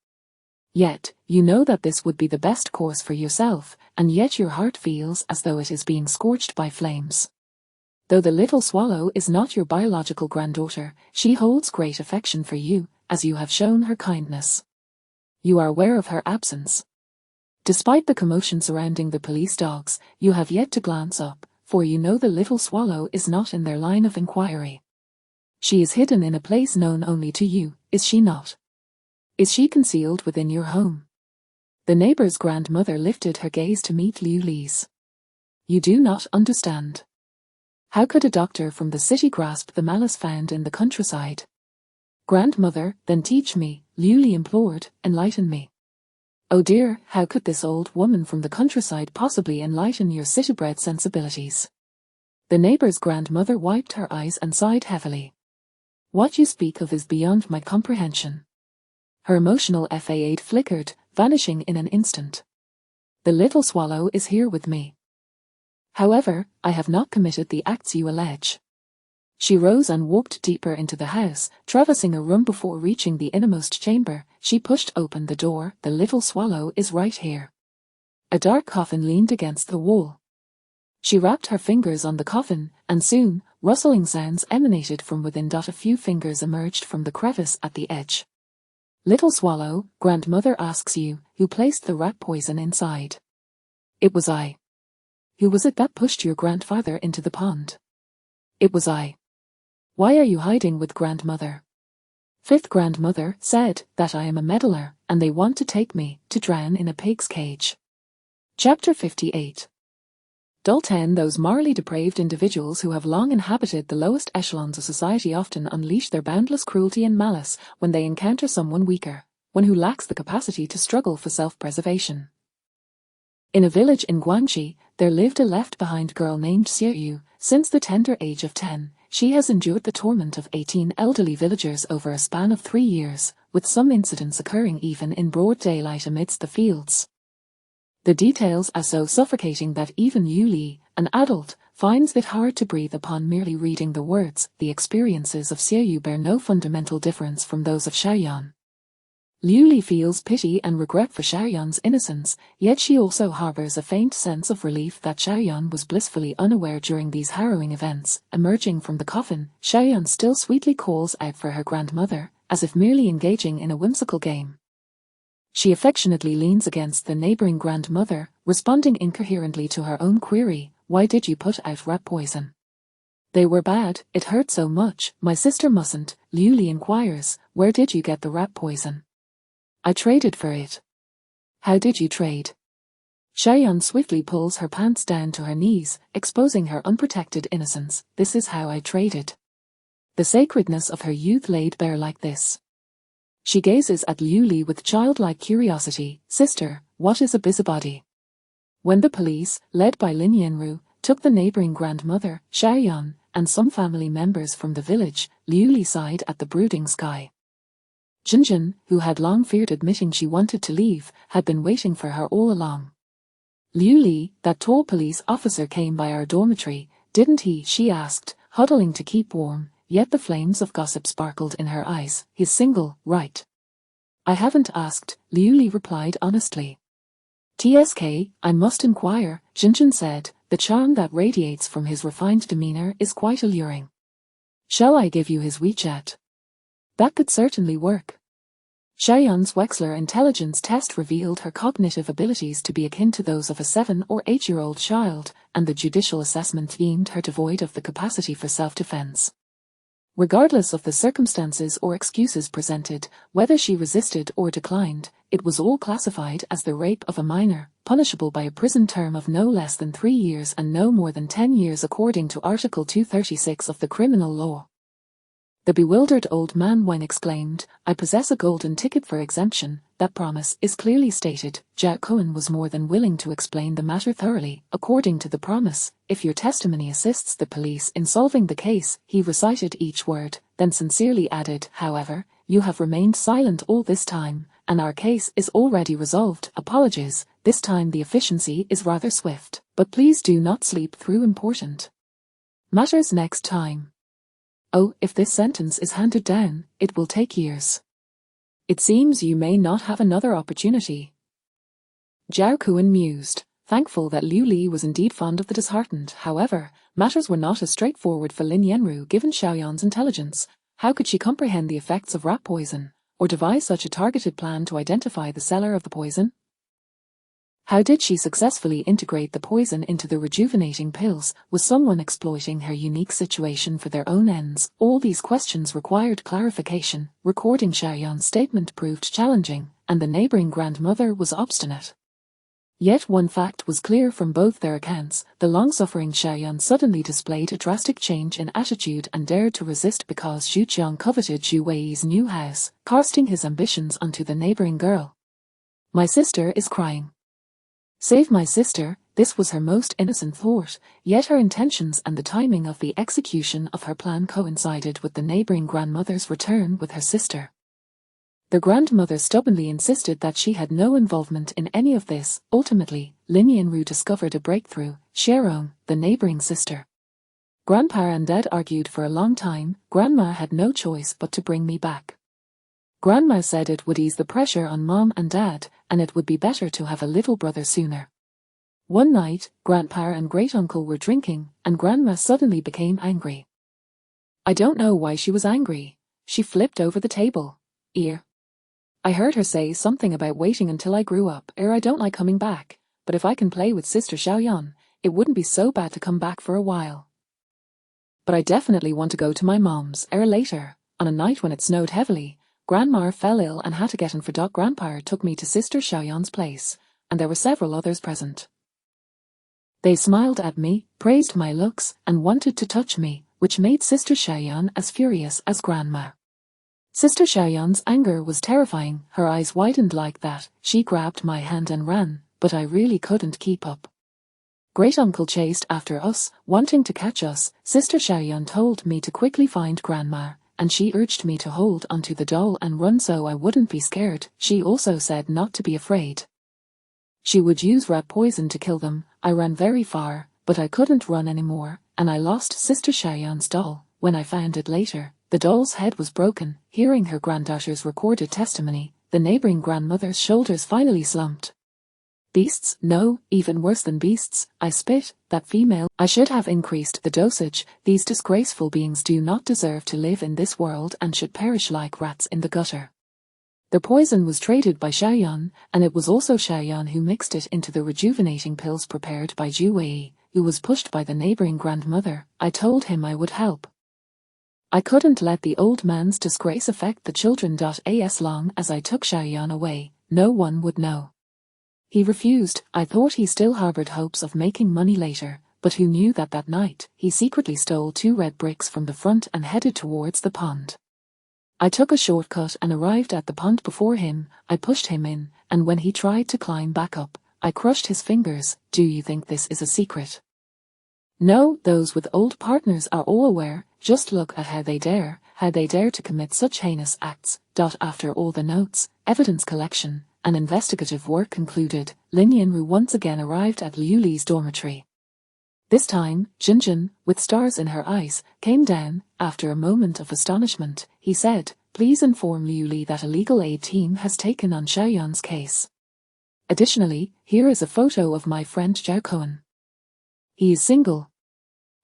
Yet, you know that this would be the best course for yourself, and yet your heart feels as though it is being scorched by flames. Though the little swallow is not your biological granddaughter, she holds great affection for you, as you have shown her kindness. You are aware of her absence. Despite the commotion surrounding the police dogs, you have yet to glance up, for you know the little swallow is not in their line of inquiry. She is hidden in a place known only to you, is she not? Is she concealed within your home?" The neighbor's grandmother lifted her gaze to meet Liuli's. "You do not understand. How could a doctor from the city grasp the malice found in the countryside?" "Grandmother, then teach me," Liuli implored, "enlighten me." "Oh dear, how could this old woman from the countryside possibly enlighten your city-bred sensibilities?" The neighbor's grandmother wiped her eyes and sighed heavily. What you speak of is beyond my comprehension. Her emotional facade flickered, vanishing in an instant. The little swallow is here with me. However, I have not committed the acts you allege. She rose and walked deeper into the house, traversing a room before reaching the innermost chamber. She pushed open the door. The little swallow is right here. A dark coffin leaned against the wall. She rapped her fingers on the coffin, and soon, rustling sounds emanated from within. A few fingers emerged from the crevice at the edge. Little swallow, grandmother asks you, who placed the rat poison inside? It was I. Who was it that pushed your grandfather into the pond? It was I. Why are you hiding with grandmother? Fifth grandmother said that I am a meddler, and they want to take me to drown in a pig's cage. Chapter 58. Dull 10. Those morally depraved individuals who have long inhabited the lowest echelons of society often unleash their boundless cruelty and malice when they encounter someone weaker, one who lacks the capacity to struggle for self-preservation. In a village in Guangxi, there lived a left-behind girl named Xiaoyu. Since the tender age of 10, she has endured the torment of 18 elderly villagers over a span of 3 years, with some incidents occurring even in broad daylight amidst the fields. The details are so suffocating that even Yu Li, an adult, finds it hard to breathe upon merely reading the words. The experiences of Xiaoyu bear no fundamental difference from those of Xiaoyan. Liu Li feels pity and regret for Xiaoyan's innocence, yet she also harbors a faint sense of relief that Xiaoyan was blissfully unaware during these harrowing events. Emerging from the coffin, Xiaoyan still sweetly calls out for her grandmother, as if merely engaging in a whimsical game. She affectionately leans against the neighboring grandmother, responding incoherently to her own query, "Why did you put out rat poison?" "They were bad, it hurt so much, my sister mustn't." Liu Li inquires, "Where did you get the rat poison?" "I traded for it." "How did you trade?" Xiaoyan swiftly pulls her pants down to her knees, exposing her unprotected innocence. "This is how I traded." The sacredness of her youth laid bare like this. She gazes at Liu Li with childlike curiosity. "Sister, what is a busybody?" When the police, led by Lin Yanru, took the neighboring grandmother, Xiaoyan, and some family members from the village, Liu Li sighed at the brooding sky. Jinjin, who had long feared admitting she wanted to leave, had been waiting for her all along. "Liu Li, that tall police officer came by our dormitory, didn't he?" she asked, huddling to keep warm, yet the flames of gossip sparkled in her eyes. "He's single, right?" "I haven't asked," Liu Li replied honestly. "TSK, I must inquire," Jinjin said, "the charm that radiates from his refined demeanor is quite alluring. Shall I give you his WeChat?" "That could certainly work." Xiaoyan's Wechsler intelligence test revealed her cognitive abilities to be akin to those of a 7- or 8-year-old child, and the judicial assessment deemed her devoid of the capacity for self-defense. Regardless of the circumstances or excuses presented, whether she resisted or declined, it was all classified as the rape of a minor, punishable by a prison term of no less than 3 years and no more than 10 years according to Article 236 of the criminal law. The bewildered old man Wang exclaimed, "I possess a golden ticket for exemption. That promise is clearly stated." Zhao Cohen was more than willing to explain the matter thoroughly. "According to the promise, if your testimony assists the police in solving the case," he recited each word, then sincerely added, "However, you have remained silent all this time, and our case is already resolved. Apologies, this time the efficiency is rather swift, but please do not sleep through important matters next time. Oh, if this sentence is handed down, it will take years. It seems you may not have another opportunity." Zhao Kuan mused, thankful that Liu Li was indeed fond of the disheartened. However, matters were not as straightforward for Lin Yanru given Xiaoyan's intelligence. How could she comprehend the effects of rat poison, or devise such a targeted plan to identify the seller of the poison? How did she successfully integrate the poison into the rejuvenating pills? Was someone exploiting her unique situation for their own ends? All these questions required clarification. Recording Xiaoyan's statement proved challenging, and the neighboring grandmother was obstinate. Yet one fact was clear from both their accounts. The long-suffering Xiaoyan suddenly displayed a drastic change in attitude and dared to resist because Xu Qiang coveted Zhu Wei's new house, casting his ambitions onto the neighboring girl. "My sister is crying. Save my sister." This was her most innocent thought, yet her intentions and the timing of the execution of her plan coincided with the neighbouring grandmother's return with her sister. The grandmother stubbornly insisted that she had no involvement in any of this. Ultimately, Lin Yanru discovered a breakthrough: Xiaorong, the neighbouring sister. Grandpa and Dad argued for a long time. Grandma had no choice but to bring me back. Grandma said it would ease the pressure on Mom and Dad, and it would be better to have a little brother sooner. One night, Grandpa and great-uncle were drinking, and Grandma suddenly became angry. I don't know why she was angry. She flipped over the table. I heard her say something about waiting until I grew up. I don't like coming back, but if I can play with Sister Xiaoyan, it wouldn't be so bad to come back for a while. But I definitely want to go to my mom's. Later, on a night when it snowed heavily, Grandma fell ill and had to get in for Doc. Grandpa took me to Sister Xiaoyan's place, and there were several others present. They smiled at me, praised my looks, and wanted to touch me, which made Sister Xiaoyan as furious as Grandma. Sister Xiaoyan's anger was terrifying. Her eyes widened like that. She grabbed my hand and ran, but I really couldn't keep up. Great-uncle chased after us, wanting to catch us. Sister Xiaoyan told me to quickly find Grandma, and she urged me to hold onto the doll and run so I wouldn't be scared. She also said not to be afraid. She would use rat poison to kill them. I ran very far, but I couldn't run anymore, and I lost Sister Xiaoyan's doll. When I found it later, the doll's head was broken. Hearing her granddaughter's recorded testimony, the neighbouring grandmother's shoulders finally slumped. Beasts? No, even worse than beasts. I spit. That female. I should have increased the dosage. These disgraceful beings do not deserve to live in this world and should perish like rats in the gutter. The poison was traded by Xiaoyan, and it was also Xiaoyan who mixed it into the rejuvenating pills prepared by Zhu Wei, who was pushed by the neighbouring grandmother. I told him I would help. I couldn't let the old man's disgrace affect the children. As long as I took Xiaoyan away, no one would know. He refused. I thought he still harbored hopes of making money later, but who knew that that night, he secretly stole 2 red bricks from the front and headed towards the pond. I took a shortcut and arrived at the pond before him. I pushed him in, and when he tried to climb back up, I crushed his fingers. Do you think this is a secret? No, those with old partners are all aware. Just look at how they dare to commit such heinous acts. After all the notes, evidence collection, and investigative work concluded, Lin Yanru once again arrived at Liu Li's dormitory. This time, Jinjin, with stars in her eyes, came down. After a moment of astonishment, he said, "Please inform Liu Li that a legal aid team has taken on Xiaoyan's case. Additionally, here is a photo of my friend Zhao Cohen. He is single."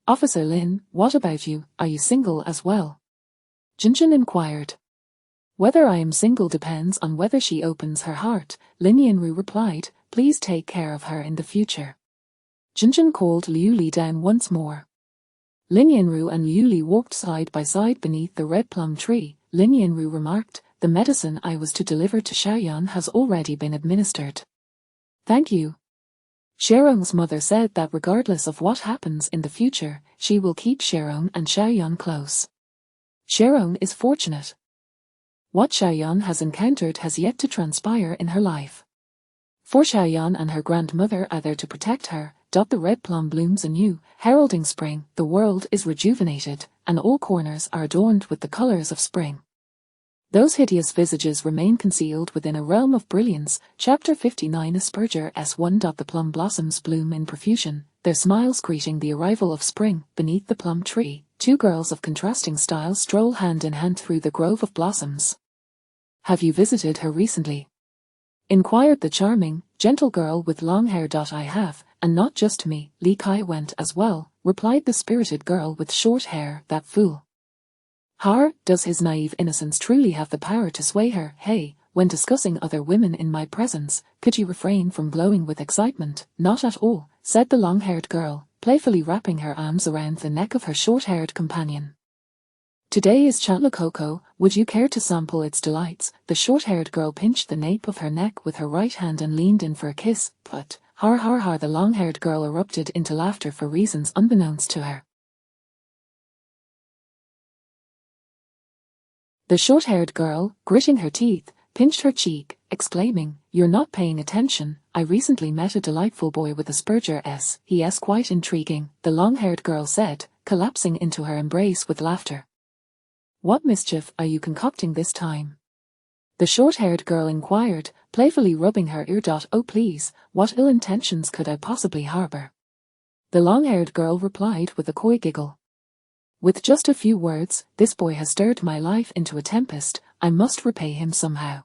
"Officer Lin, what about you? Are you single as well?" Jinjin inquired. "Whether I am single depends on whether she opens her heart," Lin Yanru replied. "Please take care of her in the future." Jinjin called Liu Li down once more. Lin Yanru and Liu Li walked side by side beneath the red plum tree. Lin Yanru remarked, "The medicine I was to deliver to Xiaoyan has already been administered. Thank you." Xiaorong's mother said that regardless of what happens in the future, she will keep Xiaorong and Xiaoyan close. Xiaorong is fortunate. What Xiaoyan has encountered has yet to transpire in her life. For Xiaoyan and her grandmother are there to protect her. The red plum blooms anew, heralding spring. The world is rejuvenated, and all corners are adorned with the colors of spring. Those hideous visages remain concealed within a realm of brilliance. Chapter 59 Asperger S1. The plum blossoms bloom in profusion, their smiles greeting the arrival of spring. Beneath the plum tree, 2 girls of contrasting styles stroll hand in hand through the grove of blossoms. "Have you visited her recently?" inquired the charming, gentle girl with long hair. "I have, and not just me, Li Kai went as well," replied the spirited girl with short hair. "That fool. Har, does his naive innocence truly have the power to sway her? Hey, when discussing other women in my presence, could you refrain from glowing with excitement?" "Not at all," said the long-haired girl, playfully wrapping her arms around the neck of her short-haired companion. "Today is Chantlakoko, would you care to sample its delights?" The short-haired girl pinched the nape of her neck with her right hand and leaned in for a kiss. But, har har har, the long-haired girl erupted into laughter for reasons unbeknownst to her. The short-haired girl, gritting her teeth, pinched her cheek, exclaiming, "You're not paying attention. I recently met a delightful boy with Asperger's. He's quite intriguing," the long-haired girl said, collapsing into her embrace with laughter. "What mischief are you concocting this time?" the short-haired girl inquired, playfully rubbing her ear. "Oh please, what ill intentions could I possibly harbor?" the long-haired girl replied with a coy giggle. "With just a few words, this boy has stirred my life into a tempest. I must repay him somehow.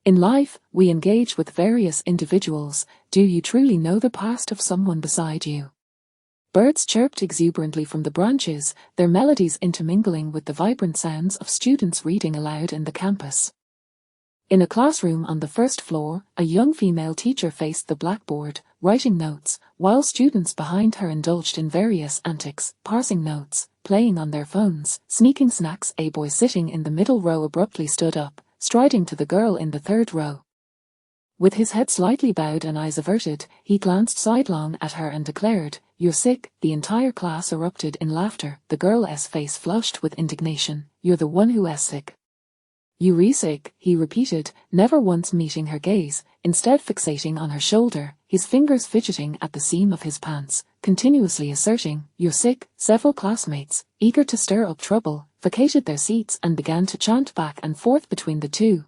In life, we engage with various individuals. Do you truly know the past of someone beside you?" Birds chirped exuberantly from the branches, their melodies intermingling with the vibrant sounds of students reading aloud in the campus. In a classroom on the first floor, a young female teacher faced the blackboard, writing notes, while students behind her indulged in various antics, parsing notes, playing on their phones, sneaking snacks. A boy sitting in the middle row abruptly stood up, striding to the girl in the third row. With his head slightly bowed and eyes averted, he glanced sidelong at her and declared, "You're sick." The entire class erupted in laughter. The girl's face flushed with indignation. "You're the one who's sick." "You sick," he repeated, never once meeting her gaze, instead fixating on her shoulder, his fingers fidgeting at the seam of his pants, continuously asserting, "You're sick." Several classmates, eager to stir up trouble, vacated their seats and began to chant back and forth between the two.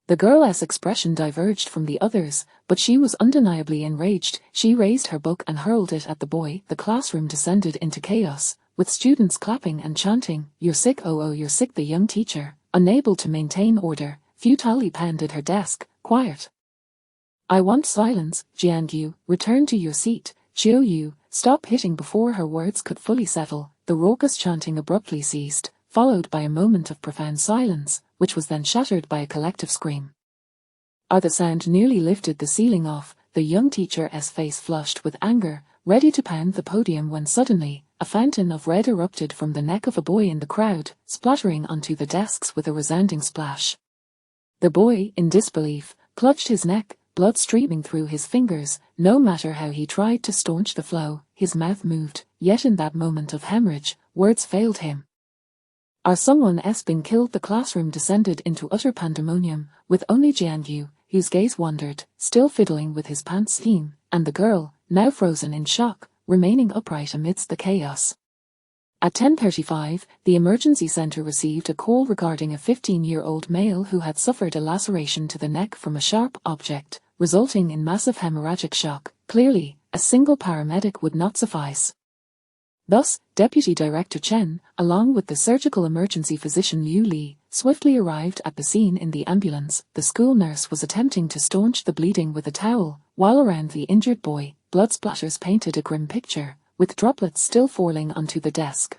The girl's expression diverged from the others, but she was undeniably enraged. She raised her book and hurled it at the boy. The classroom descended into chaos, with students clapping and chanting, "You're sick, oh you're sick." The young teacher, unable to maintain order, futilely pounded her desk. "Quiet. I want silence." "Jiangyu, return to your seat." "Chiu-yu, stop hitting." Before her words could fully settle, the raucous chanting abruptly ceased, followed by a moment of profound silence, which was then shattered by a collective scream. The sound nearly lifted the ceiling off, the young teacher's face flushed with anger, ready to pound the podium when suddenly, a fountain of red erupted from the neck of a boy in the crowd, splattering onto the desks with a resounding splash. The boy, in disbelief, clutched his neck, blood streaming through his fingers. No matter how he tried to staunch the flow, his mouth moved, yet in that moment of hemorrhage, words failed him. Someone's been killed." The classroom descended into utter pandemonium, with only Jiangyu, whose gaze wandered, still fiddling with his pants seam, and the girl, now frozen in shock, remaining upright amidst the chaos. At 10:35, the emergency center received a call regarding a 15-year-old male who had suffered a laceration to the neck from a sharp object, resulting in massive hemorrhagic shock. Clearly, a single paramedic would not suffice. Thus, Deputy Director Chen, along with the surgical emergency physician Liu Li, swiftly arrived at the scene in the ambulance. The school nurse was attempting to staunch the bleeding with a towel, while around the injured boy, blood splatters painted a grim picture, with droplets still falling onto the desk.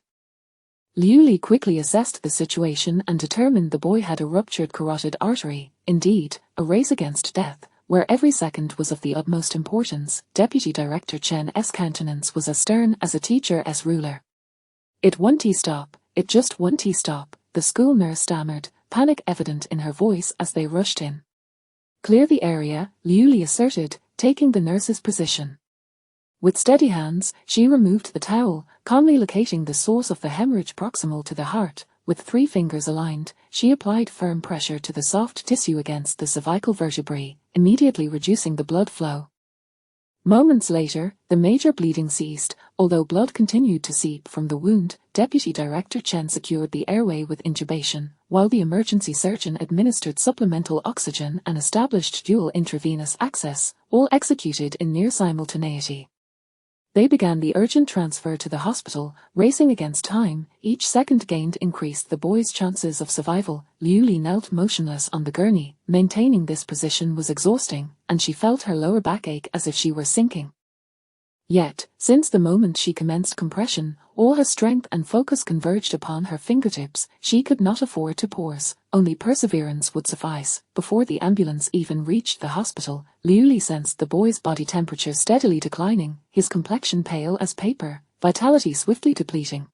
Liu Li quickly assessed the situation and determined the boy had a ruptured carotid artery, indeed, a race against death, where every second was of the utmost importance. Deputy Director Chen's countenance was as stern as a teacher's ruler. "It won't stop, it just won't stop," the school nurse stammered, panic evident in her voice as they rushed in. "Clear the area," Liu Li asserted, taking the nurse's position. With steady hands, she removed the towel, calmly locating the source of the hemorrhage proximal to the heart. With 3 fingers aligned, she applied firm pressure to the soft tissue against the cervical vertebrae, immediately reducing the blood flow. Moments later, the major bleeding ceased, although blood continued to seep from the wound. Deputy Director Chen secured the airway with intubation, while the emergency surgeon administered supplemental oxygen and established dual intravenous access, all executed in near simultaneity. They began the urgent transfer to the hospital, racing against time. Each second gained increased the boy's chances of survival. Liu Li knelt motionless on the gurney. Maintaining this position was exhausting, and she felt her lower back ache as if she were sinking. Yet, since the moment she commenced compression, all her strength and focus converged upon her fingertips. She could not afford to pause. Only perseverance would suffice. Before the ambulance even reached the hospital, Liu Li sensed the boy's body temperature steadily declining, his complexion pale as paper, vitality swiftly depleting.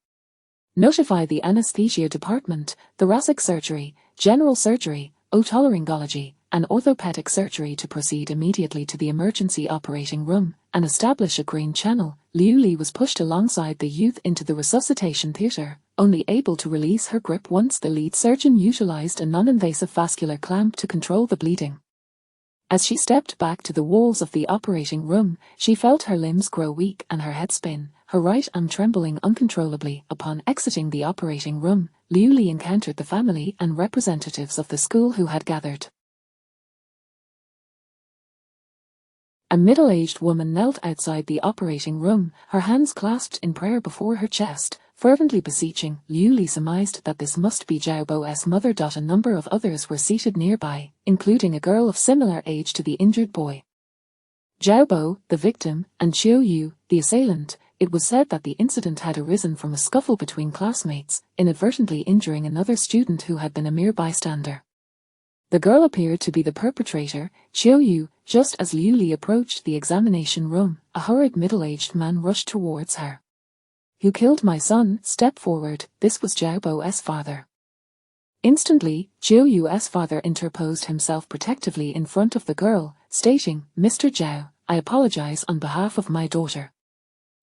"Notify the anesthesia department, thoracic surgery, general surgery, otolaryngology, an orthopedic surgery to proceed immediately to the emergency operating room and establish a green channel, Liu Li was pushed alongside the youth into the resuscitation theatre, only able to release her grip once the lead surgeon utilized a non-invasive vascular clamp to control the bleeding. As she stepped back to the walls of the operating room, she felt her limbs grow weak and her head spin, her right arm trembling uncontrollably. Upon exiting the operating room, Liu Li encountered the family and representatives of the school who had gathered. A middle-aged woman knelt outside the operating room, her hands clasped in prayer before her chest, fervently beseeching. Liu Li surmised that this must be Xiaobo's mother. A number of others were seated nearby, including a girl of similar age to the injured boy. Xiaobo, the victim, and Qiu Yu, the assailant. It was said that the incident had arisen from a scuffle between classmates, inadvertently injuring another student who had been a mere bystander. The girl appeared to be the perpetrator, Qiu Yu. Just as Liu Li approached the examination room, a hurried middle-aged man rushed towards her. "You killed my son, step forward." This was Xiaobo's father. Instantly, Qiu Yu's father interposed himself protectively in front of the girl, stating, "Mr. Zhao, I apologize on behalf of my daughter."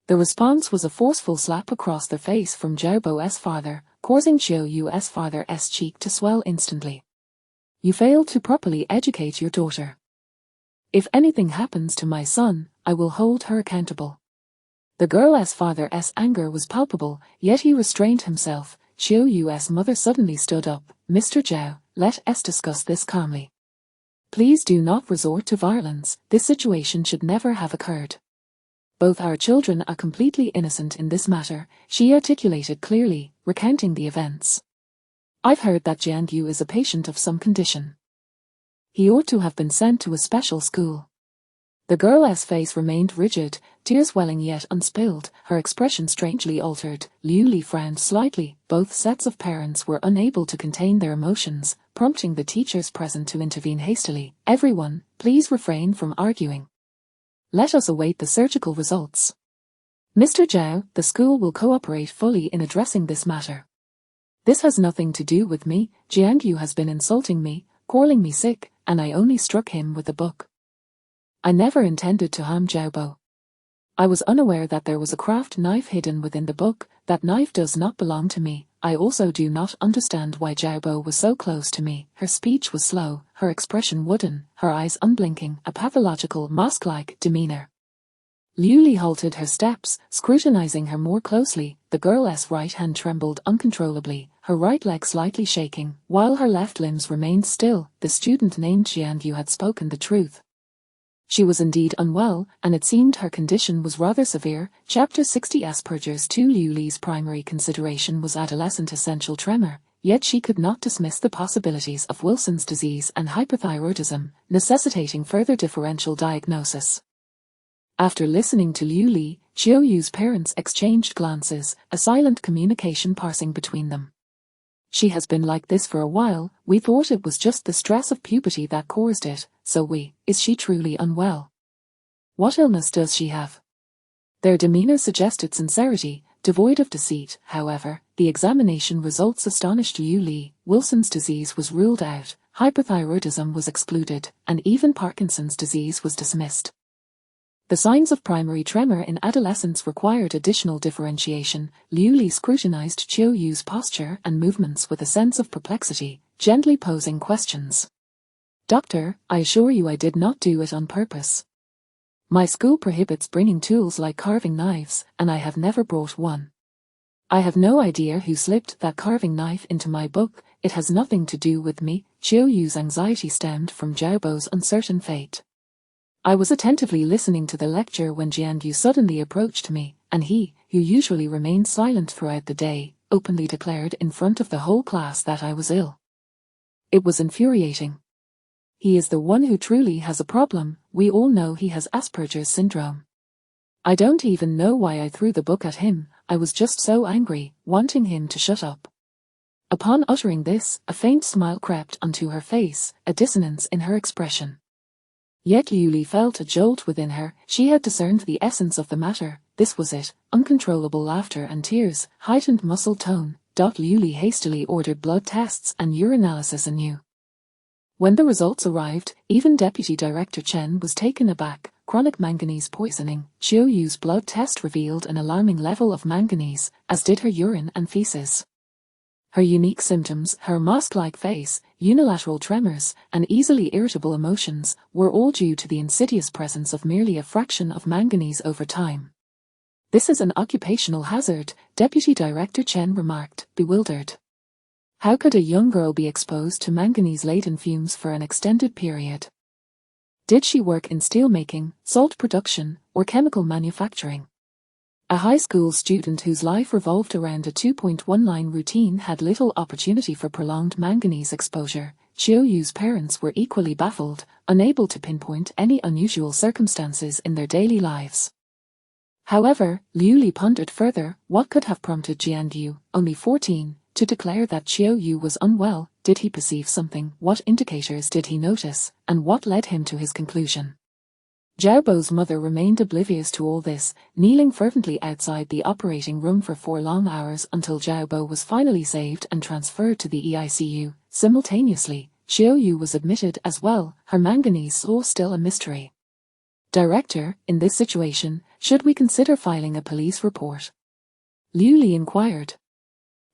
The response was a forceful slap across the face from Xiaobo's father, causing Qiu Yu's father's cheek to swell instantly. "You failed to properly educate your daughter. If anything happens to my son, I will hold her accountable." The girl's father's anger was palpable, yet he restrained himself. Qiu Yu's mother suddenly stood up. "Mr. Zhao, let us discuss this calmly. Please do not resort to violence. This situation should never have occurred. Both our children are completely innocent in this matter," she articulated clearly, recounting the events. "I've heard that Jiangyu is a patient of some condition. He ought to have been sent to a special school." The girl's face remained rigid, tears welling yet unspilled, her expression strangely altered. Liu Li frowned slightly. Both sets of parents were unable to contain their emotions, prompting the teachers present to intervene hastily. "Everyone, please refrain from arguing. Let us await the surgical results. Mr. Zhao, the school will cooperate fully in addressing this matter. This has nothing to do with me. Jiangyu has been insulting me, calling me sick, and I only struck him with a book. I never intended to harm Xiaobo. I was unaware that there was a craft knife hidden within the book. That knife does not belong to me. I also do not understand why Xiaobo was so close to me." Her speech was slow, her expression wooden, her eyes unblinking, a pathological, mask-like demeanor. Liu Li halted her steps, scrutinizing her more closely. The girl's right hand trembled uncontrollably, her right leg slightly shaking, while her left limbs remained still. The student named Jiangyu had spoken the truth. She was indeed unwell, and it seemed her condition was rather severe. Chapter 60 Asperger's 2. Liu Li's primary consideration was adolescent essential tremor, yet she could not dismiss the possibilities of Wilson's disease and hypothyroidism, necessitating further differential diagnosis. After listening to Liu Li, Qiu Yu's parents exchanged glances, a silent communication passing between them. "She has been like this for a while. We thought it was just the stress of puberty that caused it, is she truly unwell? What illness does she have?" Their demeanor suggested sincerity, devoid of deceit. However, the examination results astonished Liu Li. Wilson's disease was ruled out, hypothyroidism was excluded, and even Parkinson's disease was dismissed. The signs of primary tremor in adolescence required additional differentiation. Liu Li scrutinized Qiu Yu's posture and movements with a sense of perplexity, gently posing questions. "Doctor, I assure you I did not do it on purpose. My school prohibits bringing tools like carving knives, and I have never brought one. I have no idea who slipped that carving knife into my book. It has nothing to do with me." Qiu Yu's anxiety stemmed from Xiaobo's uncertain fate. "I was attentively listening to the lecture when Jiangyu suddenly approached me, and he, who usually remained silent throughout the day, openly declared in front of the whole class that I was ill. It was infuriating. He is the one who truly has a problem. We all know he has Asperger's syndrome. I don't even know why I threw the book at him. I was just so angry, wanting him to shut up." Upon uttering this, a faint smile crept onto her face, a dissonance in her expression. Yet Liu Li felt a jolt within her. She had discerned the essence of the matter. This was it, uncontrollable laughter and tears, heightened muscle tone. Liu Li hastily ordered blood tests and urinalysis anew. When the results arrived, even Deputy Director Chen was taken aback. Chronic manganese poisoning. Qiu Yu's blood test revealed an alarming level of manganese, as did her urine and feces. Her unique symptoms, her mask-like face, unilateral tremors, and easily irritable emotions, were all due to the insidious presence of merely a fraction of manganese over time. This is an occupational hazard, Deputy Director Chen remarked, bewildered. How could a young girl be exposed to manganese-laden fumes for an extended period? Did she work in steelmaking, salt production, or chemical manufacturing? A high school student whose life revolved around a 2.1-line routine had little opportunity for prolonged manganese exposure. Qiu Yu's parents were equally baffled, unable to pinpoint any unusual circumstances in their daily lives. However, Liu Li pondered further. What could have prompted Jian Yu, only 14, to declare that Qiu Yu was unwell? Did he perceive something? What indicators did he notice, and what led him to his conclusion? Xiaobo's mother remained oblivious to all this, kneeling fervently outside the operating room for 4 long hours until Xiaobo was finally saved and transferred to the EICU. Simultaneously, Qiu Yu was admitted as well, her manganese source still a mystery. Director, in this situation, should we consider filing a police report? Liu Li inquired.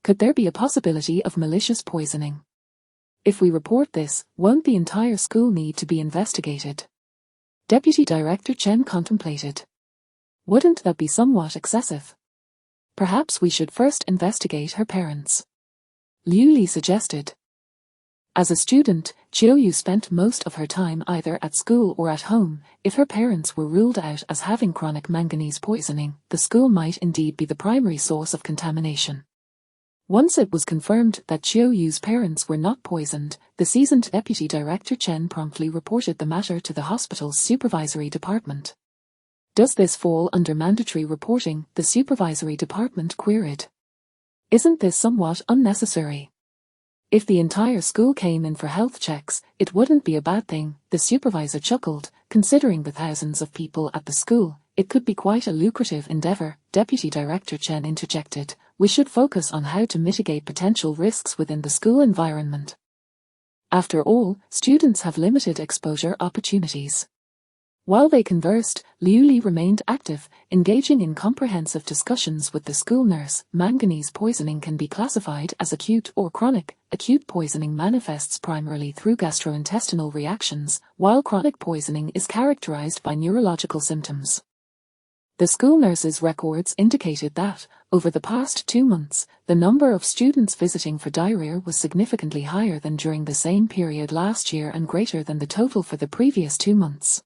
Could there be a possibility of malicious poisoning? If we report this, won't the entire school need to be investigated? Deputy Director Chen contemplated. Wouldn't that be somewhat excessive? Perhaps we should first investigate her parents. Liu Li suggested. As a student, Qiu Yu spent most of her time either at school or at home. If her parents were ruled out as having chronic manganese poisoning, the school might indeed be the primary source of contamination. Once it was confirmed that Qiu Yu's parents were not poisoned, the seasoned Deputy Director Chen promptly reported the matter to the hospital's supervisory department. Does this fall under mandatory reporting? The supervisory department queried. Isn't this somewhat unnecessary? If the entire school came in for health checks, it wouldn't be a bad thing, the supervisor chuckled. Considering the thousands of people at the school, it could be quite a lucrative endeavor. Deputy Director Chen interjected. We should focus on how to mitigate potential risks within the school environment. After all, students have limited exposure opportunities. While they conversed, Liu Li remained active, engaging in comprehensive discussions with the school nurse. Manganese poisoning can be classified as acute or chronic. Acute poisoning manifests primarily through gastrointestinal reactions, while chronic poisoning is characterized by neurological symptoms. The school nurse's records indicated that, over the past 2 months, the number of students visiting for diarrhea was significantly higher than during the same period last year and greater than the total for the previous 2 months.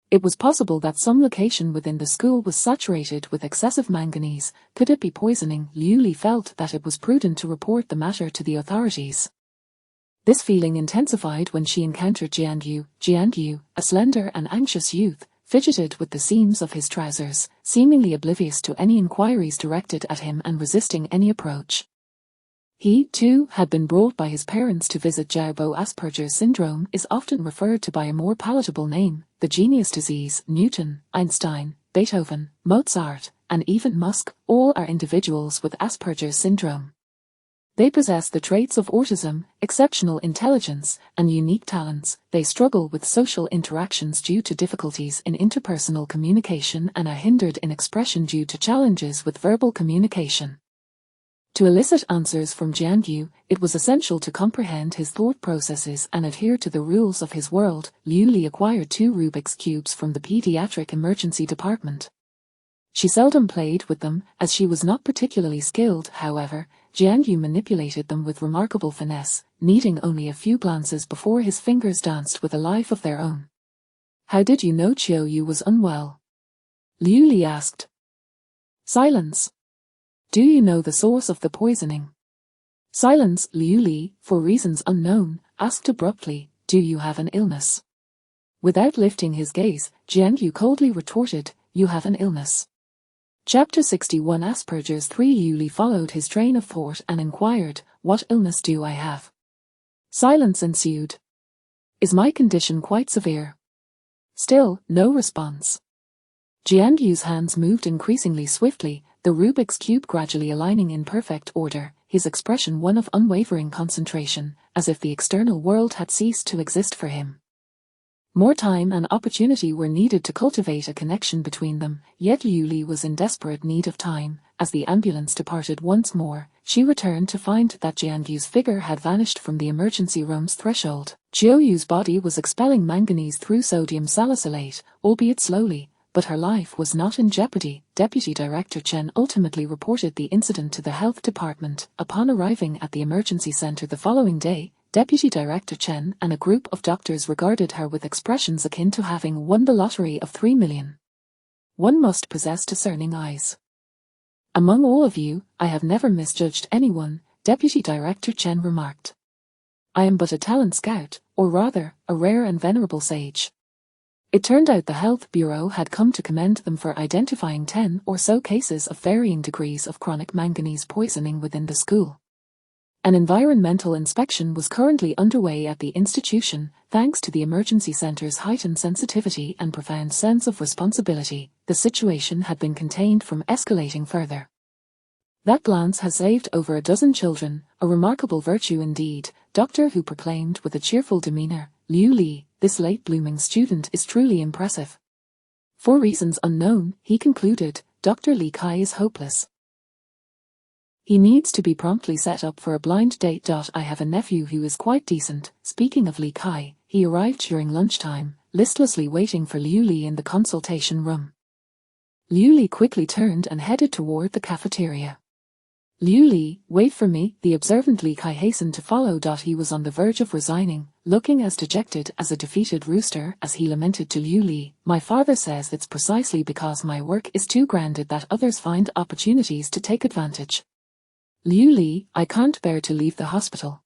It was possible that some location within the school was saturated with excessive manganese. Could it be poisoning? Liu Li felt that it was prudent to report the matter to the authorities. This feeling intensified when she encountered Jian Yu. Jian Yu, a slender and anxious youth, fidgeted with the seams of his trousers, seemingly oblivious to any inquiries directed at him and resisting any approach. He, too, had been brought by his parents to visit Xiaobo. Asperger's syndrome is often referred to by a more palatable name, the genius disease. Newton, Einstein, Beethoven, Mozart, and even Musk, all are individuals with Asperger's syndrome. They possess the traits of autism, exceptional intelligence, and unique talents. They struggle with social interactions due to difficulties in interpersonal communication and are hindered in expression due to challenges with verbal communication. To elicit answers from Jian Yu, it was essential to comprehend his thought processes and adhere to the rules of his world. Liu Li acquired 2 Rubik's Cubes from the pediatric emergency department. She seldom played with them, as she was not particularly skilled. However, Jian Yu manipulated them with remarkable finesse, needing only a few glances before his fingers danced with a life of their own. How did you know Qiu Yu was unwell? Liu Li asked. Silence. Do you know the source of the poisoning? Silence. Liu Li, for reasons unknown, asked abruptly, do you have an illness? Without lifting his gaze, Jian Yu coldly retorted, you have an illness. Chapter 61 Asperger's 3 Liu Li followed his train of thought and inquired, what illness do I have? Silence ensued. Is my condition quite severe? Still, no response. Jian Yu's hands moved increasingly swiftly, the Rubik's Cube gradually aligning in perfect order. his expression one of unwavering concentration, as if the external world had ceased to exist for him. More time and opportunity were needed to cultivate a connection between them, yet Liu Li was in desperate need of time. As the ambulance departed once more, she returned to find that Jianyu's figure had vanished from the emergency room's threshold. Jianyu's body was expelling manganese through sodium salicylate, albeit slowly, but her life was not in jeopardy. Deputy Director Chen ultimately reported the incident to the health department. Upon arriving at the emergency center the following day, Deputy Director Chen and a group of doctors regarded her with expressions akin to having won the lottery of 3 million. One must possess discerning eyes. Among all of you, I have never misjudged anyone, Deputy Director Chen remarked. I am but a talent scout, or rather, a rare and venerable sage. It turned out the Health Bureau had come to commend them for identifying 10 or so cases of varying degrees of chronic manganese poisoning within the school. An environmental inspection was currently underway at the institution, thanks to the emergency center's heightened sensitivity and profound sense of responsibility. The situation had been contained from escalating further. That glance has saved over a dozen children, a remarkable virtue indeed, Doctor Hu proclaimed with a cheerful demeanor. Liu Li, this late-blooming student is truly impressive. For reasons unknown, he concluded, Dr. Li Kai is hopeless. He needs to be promptly set up for a blind date. I have a nephew who is quite decent. Speaking of Li Kai, he arrived during lunchtime, listlessly waiting for Liu Li in the consultation room. Liu Li quickly turned and headed toward the cafeteria. Liu Li, wait for me, the observant Li Kai hastened to follow. He was on the verge of resigning, looking as dejected as a defeated rooster as he lamented to Liu Li, my father says it's precisely because my work is too grand that others find opportunities to take advantage. Liu Li, I can't bear to leave the hospital.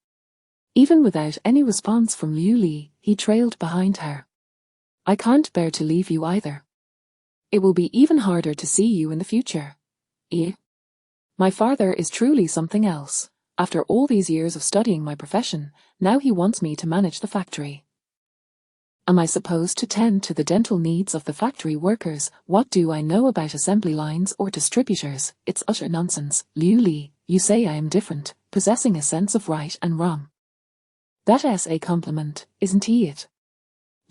Even without any response from Liu Li, he trailed behind her. I can't bear to leave you either. It will be even harder to see you in the future. My father is truly something else. After all these years of studying my profession, now he wants me to manage the factory. Am I supposed to tend to the dental needs of the factory workers? What do I know about assembly lines or distributors? It's utter nonsense. Liu Li, you say I am different, possessing a sense of right and wrong. That's a compliment, isn't he it?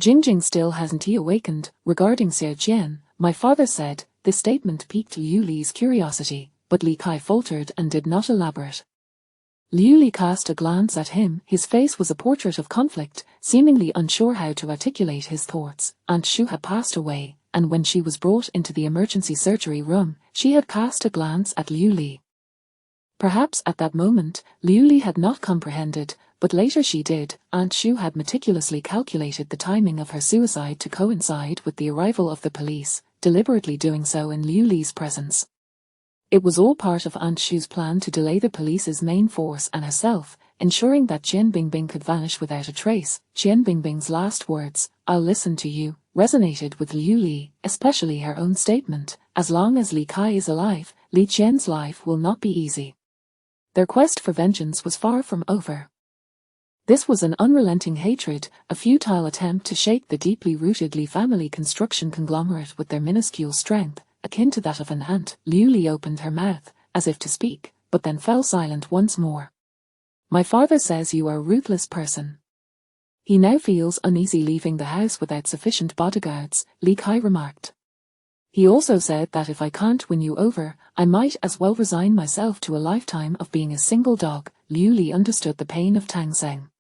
Jingjing still hasn't he awakened. Regarding Xie Jian, my father said. This statement piqued Liu Li's curiosity, but Li Kai faltered and did not elaborate. Liu Li cast a glance at him. His face was a portrait of conflict, seemingly unsure how to articulate his thoughts. Aunt Shu had passed away, and when she was brought into the emergency surgery room, she had cast a glance at Liu Li. Perhaps at that moment, Liu Li had not comprehended, but later she did. Aunt Shu had meticulously calculated the timing of her suicide to coincide with the arrival of the police, deliberately doing so in Liu Li's presence. It was all part of Aunt Shu's plan to delay the police's main force and herself, ensuring that Qian Bingbing could vanish without a trace. Qian Bingbing's last words, I'll listen to you, resonated with Liu Li, especially her own statement, as long as Li Kai is alive, Li Qian's life will not be easy. Their quest for vengeance was far from over. This was an unrelenting hatred, a futile attempt to shake the deeply rooted Li family construction conglomerate with their minuscule strength, akin to that of an ant. Liu Li opened her mouth, as if to speak, but then fell silent once more. My father says you are a ruthless person. He now feels uneasy leaving the house without sufficient bodyguards, Li Kai remarked. He also said that if I can't win you over, I might as well resign myself to a lifetime of being a single dog. Liu Li understood the pain of Tang Seng.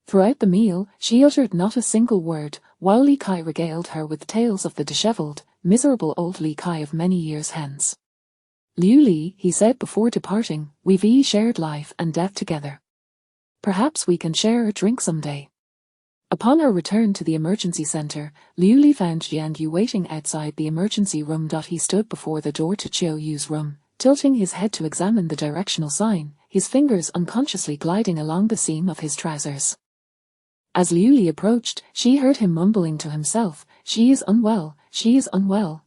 Throughout the meal, she uttered not a single word, while Li Kai regaled her with tales of the dishevelled, miserable old Li Kai of many years hence. Liu Li, he said before departing, we've shared life and death together. Perhaps we can share a drink someday. Upon her return to the emergency center, Liu Li found Jiangyu waiting outside the emergency room. He stood before the door to Chiao Yu's room, tilting his head to examine the directional sign, his fingers unconsciously gliding along the seam of his trousers. As Liu Li approached, she heard him mumbling to himself, she is unwell,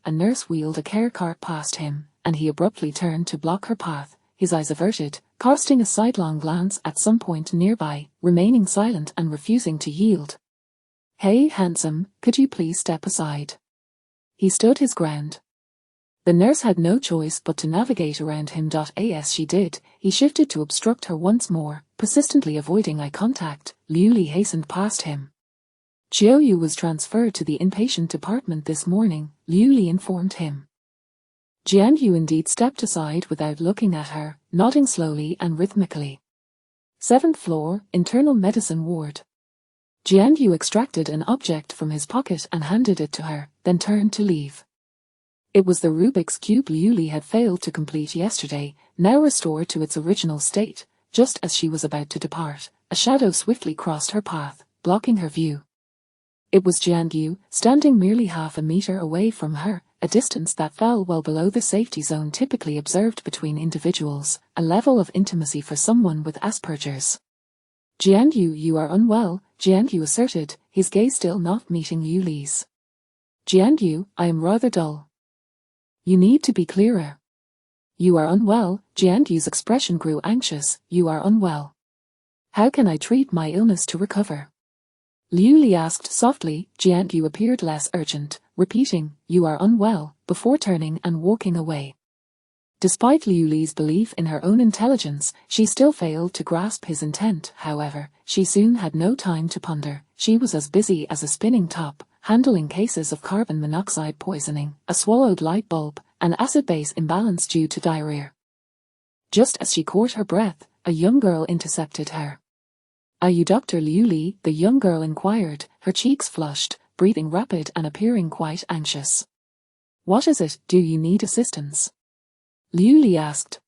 a nurse wheeled a care cart past him, and he abruptly turned to block her path, his eyes averted, casting a sidelong glance at some point nearby, remaining silent and refusing to yield. Hey, handsome, could you please step aside? He stood his ground. The nurse had no choice but to navigate around him. As she did, he shifted to obstruct her once more, persistently avoiding eye contact. Liu Li hastened past him. Xiao Yu was transferred to the inpatient department this morning, Liu Li informed him. Jian Yu indeed stepped aside without looking at her, nodding slowly and rhythmically. 7th floor, internal medicine ward. Jian Yu extracted an object from his pocket and handed it to her, then turned to leave. It was the Rubik's Cube Liu Li had failed to complete yesterday, now restored to its original state. Just as she was about to depart, a shadow swiftly crossed her path, blocking her view. It was Jian Yu, standing merely half a meter away from her, a distance that fell well below the safety zone typically observed between individuals, a level of intimacy for someone with Asperger's. Jian Yu, you are unwell, Jian Yu asserted, his gaze still not meeting Liu Li's. Jian Yu, I am rather dull. You need to be clearer. You are unwell, Jian Yu's expression grew anxious, you are unwell. How can I treat my illness to recover? Liu Li asked softly. Jian Yu appeared less urgent, repeating, you are unwell, before turning and walking away. Despite Liu Li's belief in her own intelligence, she still failed to grasp his intent. However, she soon had no time to ponder. She was as busy as a spinning top, handling cases of carbon monoxide poisoning, a swallowed light bulb, and acid-base imbalance due to diarrhea. Just as she caught her breath, a young girl intercepted her. Are you Dr. Liu Li? The young girl inquired, her cheeks flushed, breathing rapid and appearing quite anxious. What is it? Do you need assistance? Liu Li asked.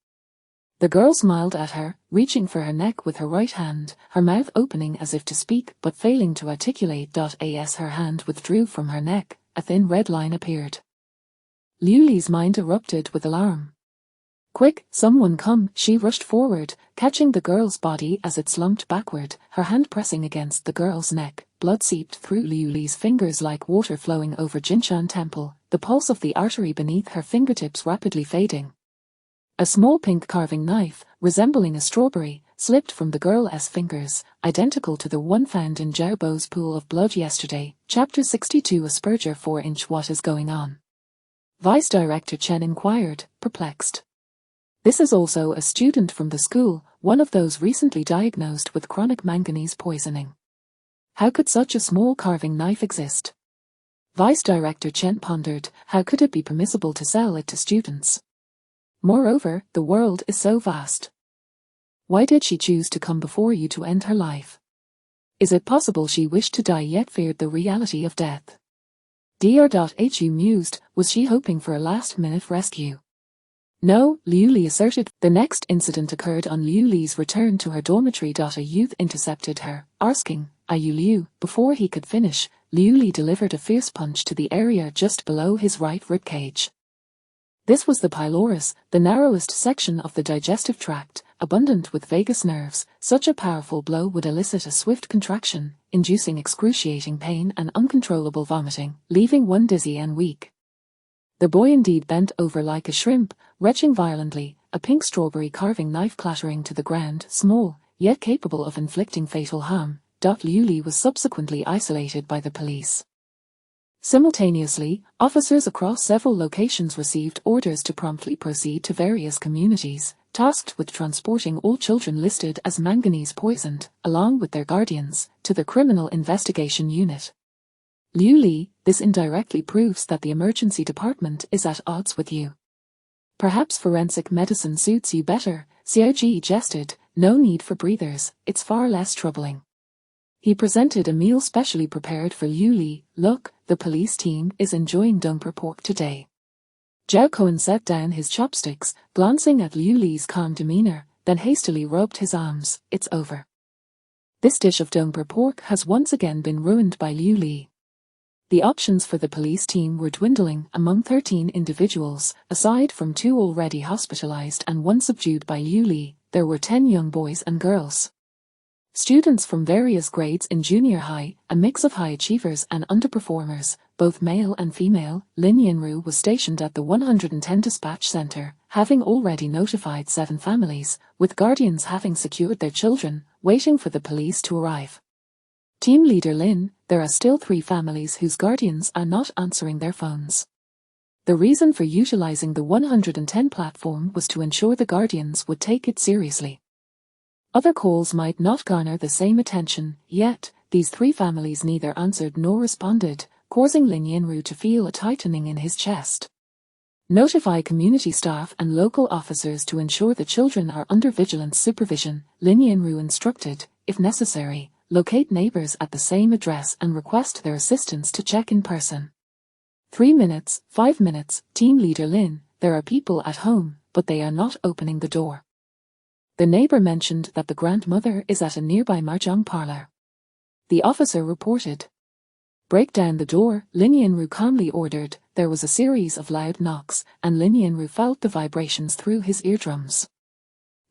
The girl smiled at her, reaching for her neck with her right hand, her mouth opening as if to speak but failing to articulate. As her hand withdrew from her neck, a thin red line appeared. Liu Li's mind erupted with alarm. Quick, someone come! She rushed forward, catching the girl's body as it slumped backward, her hand pressing against the girl's neck. Blood seeped through Liu Li's fingers like water flowing over Jinshan Temple, the pulse of the artery beneath her fingertips rapidly fading. A small pink carving knife, resembling a strawberry, slipped from the girl's fingers, identical to the one found in Zhao Bo's pool of blood yesterday. Chapter 62 Asperger 4-inch. What is going on? Vice Director Chen inquired, perplexed. This is also a student from the school, one of those recently diagnosed with chronic manganese poisoning. How could such a small carving knife exist? Vice Director Chen pondered, how could it be permissible to sell it to students? Moreover, the world is so vast. Why did she choose to come before you to end her life? Is it possible she wished to die yet feared the reality of death? Dr.Hu mused, was she hoping for a last-minute rescue? No, Liu Li asserted. The next incident occurred on Liu Li's return to her dormitory. A youth intercepted her, asking, are you Liu? Before he could finish, Liu Li delivered a fierce punch to the area just below his right ribcage. This was the pylorus, the narrowest section of the digestive tract, abundant with vagus nerves. Such a powerful blow would elicit a swift contraction, inducing excruciating pain and uncontrollable vomiting, leaving one dizzy and weak. The boy indeed bent over like a shrimp, retching violently, a pink strawberry carving knife clattering to the ground, small, yet capable of inflicting fatal harm. Liu Li was subsequently isolated by the police. Simultaneously, officers across several locations received orders to promptly proceed to various communities, tasked with transporting all children listed as manganese poisoned, along with their guardians, to the Criminal Investigation Unit. Liu Li, this indirectly proves that the emergency department is at odds with you. Perhaps forensic medicine suits you better, Xiao Ji jested, no need for breathers, it's far less troubling. He presented a meal specially prepared for Liu Li. Look, the police team is enjoying Dongper pork today. Zhao Cohen set down his chopsticks, glancing at Liu Li's calm demeanor, then hastily rubbed his arms. It's over. This dish of Dongper pork has once again been ruined by Liu Li. The options for the police team were dwindling. Among 13 individuals, aside from 2 already hospitalized and 1 subdued by Liu Li, there were 10 young boys and girls. Students from various grades in junior high, a mix of high achievers and underperformers, both male and female. Lin Yinru was stationed at the 110 dispatch center, having already notified 7 families, with guardians having secured their children, waiting for the police to arrive. Team leader Lin, there are still 3 families whose guardians are not answering their phones. The reason for utilizing the 110 platform was to ensure the guardians would take it seriously. Other calls might not garner the same attention, yet these three families neither answered nor responded, causing Lin Yinru to feel a tightening in his chest. Notify community staff and local officers to ensure the children are under vigilant supervision, Lin Yinru instructed. If necessary, locate neighbors at the same address and request their assistance to check in person. 3 minutes, 5 minutes, Team Leader Lin, there are people at home, but they are not opening the door. The neighbor mentioned that the grandmother is at a nearby mahjong parlor. The officer reported. Break down the door, Lin Yinru calmly ordered. There was a series of loud knocks, and Lin Yinru felt the vibrations through his eardrums.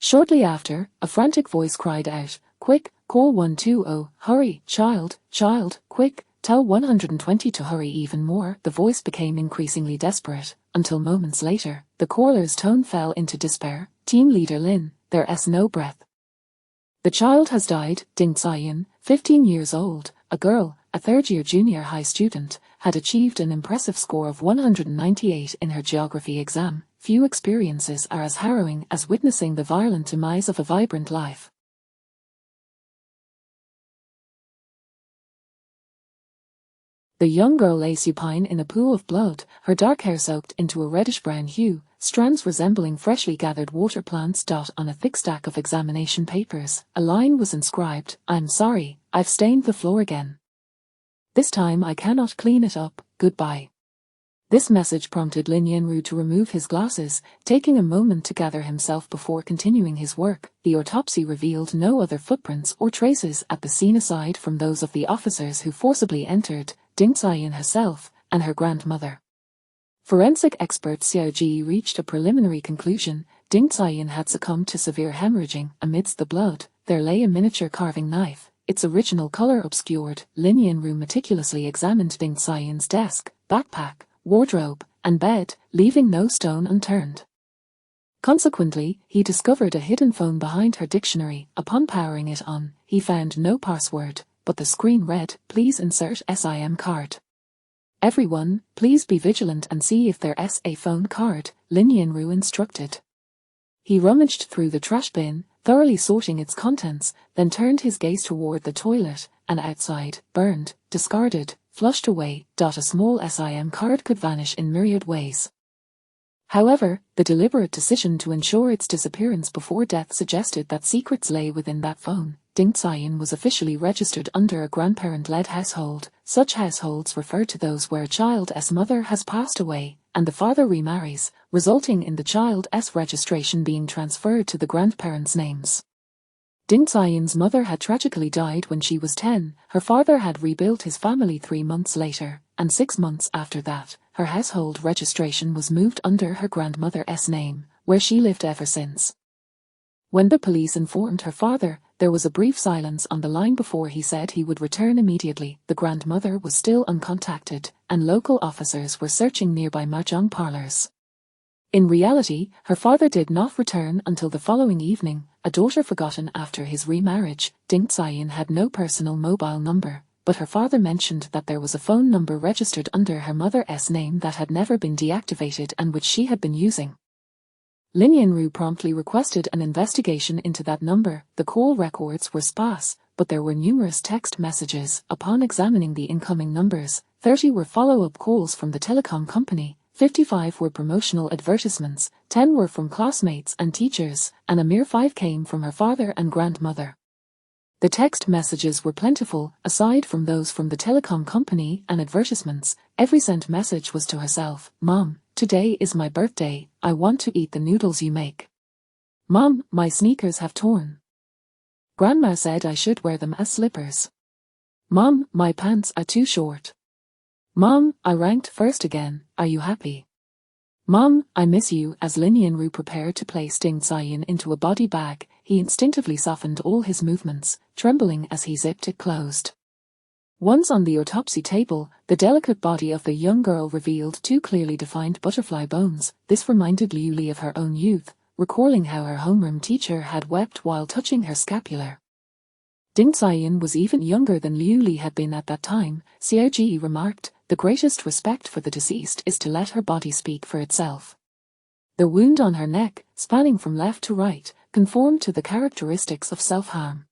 Shortly after, a frantic voice cried out, "Quick, call 120, hurry, child, quick, tell 120 to hurry." Even more, the voice became increasingly desperate, until moments later, the caller's tone fell into despair. Team Leader Lin, there's no breath. The child has died. Ding Ziyin, 15 years old, a girl, a third-year junior high student, had achieved an impressive score of 198 in her geography exam. Few experiences are as harrowing as witnessing the violent demise of a vibrant life. The young girl lay supine in a pool of blood, her dark hair soaked into a reddish-brown hue, strands resembling freshly gathered water plants dot on a thick stack of examination papers. A line was inscribed, "I'm sorry, I've stained the floor again. This time I cannot clean it up, goodbye." This message prompted Lin Yinru to remove his glasses, taking a moment to gather himself before continuing his work. The autopsy revealed no other footprints or traces at the scene aside from those of the officers who forcibly entered, Ding Ziyin herself, and her grandmother. Forensic expert Xiao Ji reached a preliminary conclusion. Ding Ziyin had succumbed to severe hemorrhaging. Amidst the blood, there lay a miniature carving knife, its original color obscured. Lin Yinru meticulously examined Ding Ziyin's desk, backpack, wardrobe, and bed, leaving no stone unturned. Consequently, he discovered a hidden phone behind her dictionary. Upon powering it on, he found no password, but the screen read, "Please insert SIM card. Everyone, please be vigilant and see if there's a phone card," Lin Yinru instructed. He rummaged through the trash bin, thoroughly sorting its contents, then turned his gaze toward the toilet, and outside, burned, discarded, flushed away. A small SIM card could vanish in myriad ways. However, the deliberate decision to ensure its disappearance before death suggested that secrets lay within that phone. Ding Ziyin was officially registered under a grandparent-led household. Such households refer to those where a child's mother has passed away, and the father remarries, resulting in the child's registration being transferred to the grandparents' names. Ding Ziyin's mother had tragically died when she was 10, her father had rebuilt his family 3 months later, and 6 months after that, her household registration was moved under her grandmother's name, where she lived ever since. When the police informed her father, there was a brief silence on the line before he said he would return immediately. The grandmother was still uncontacted, and local officers were searching nearby mahjong parlors. In reality, her father did not return until the following evening, a daughter forgotten after his remarriage. Ding Ziyin had no personal mobile number, but her father mentioned that there was a phone number registered under her mother's name that had never been deactivated and which she had been using. Lin Yinru promptly requested an investigation into that number. The call records were sparse, but there were numerous text messages. Upon examining the incoming numbers, 30 were follow-up calls from the telecom company, 55 were promotional advertisements, 10 were from classmates and teachers, and a mere 5 came from her father and grandmother. The text messages were plentiful. Aside from those from the telecom company and advertisements, every sent message was to herself. "Mom, today is my birthday, I want to eat the noodles you make. Mom, my sneakers have torn. Grandma said I should wear them as slippers. Mom, my pants are too short. Mom, I ranked first again, are you happy? Mom, I miss you." As Lin Yinru prepared to place Ding Ziyin into a body bag, he instinctively softened all his movements, trembling as he zipped it closed. Once on the autopsy table, the delicate body of the young girl revealed 2 clearly defined butterfly bones. This reminded Liu Li of her own youth, recalling how her homeroom teacher had wept while touching her scapular. Ding Ziyin was even younger than Liu Li had been at that time, Xiao Ji remarked. the greatest respect for the deceased is to let her body speak for itself. The wound on her neck, spanning from left to right, conformed to the characteristics of self-harm.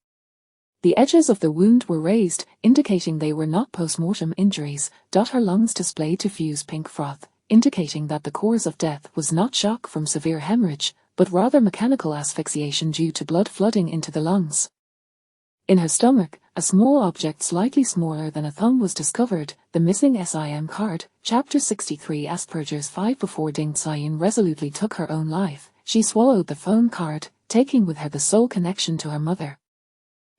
The edges of the wound were raised, indicating they were not post-mortem injuries. Her lungs displayed diffuse pink froth, indicating that the cause of death was not shock from severe hemorrhage, but rather mechanical asphyxiation due to blood flooding into the lungs. In her stomach, a small object slightly smaller than a thumb was discovered, the missing SIM card. Chapter 63 Asperger's 5 Before Ding Xian resolutely took her own life, she swallowed the phone card, taking with her the sole connection to her mother.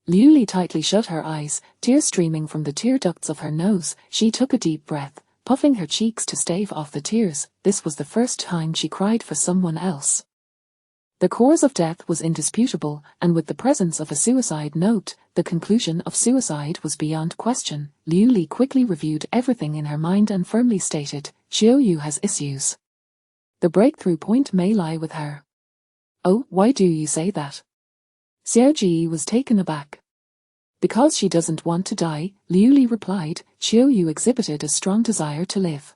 Liu Li tightly shut her eyes, tears streaming from the tear ducts of her nose. She took a deep breath, puffing her cheeks to stave off the tears. This was the first time she cried for someone else. The cause of death was indisputable, and with the presence of a suicide note, the conclusion of suicide was beyond question. Liu Li quickly reviewed everything in her mind and firmly stated, Xiao Yu has issues. The breakthrough point may lie with her. Oh, why do you say that? Xiao Ji was taken aback. Because she doesn't want to die, Liu Li replied. Xiao Yu exhibited a strong desire to live.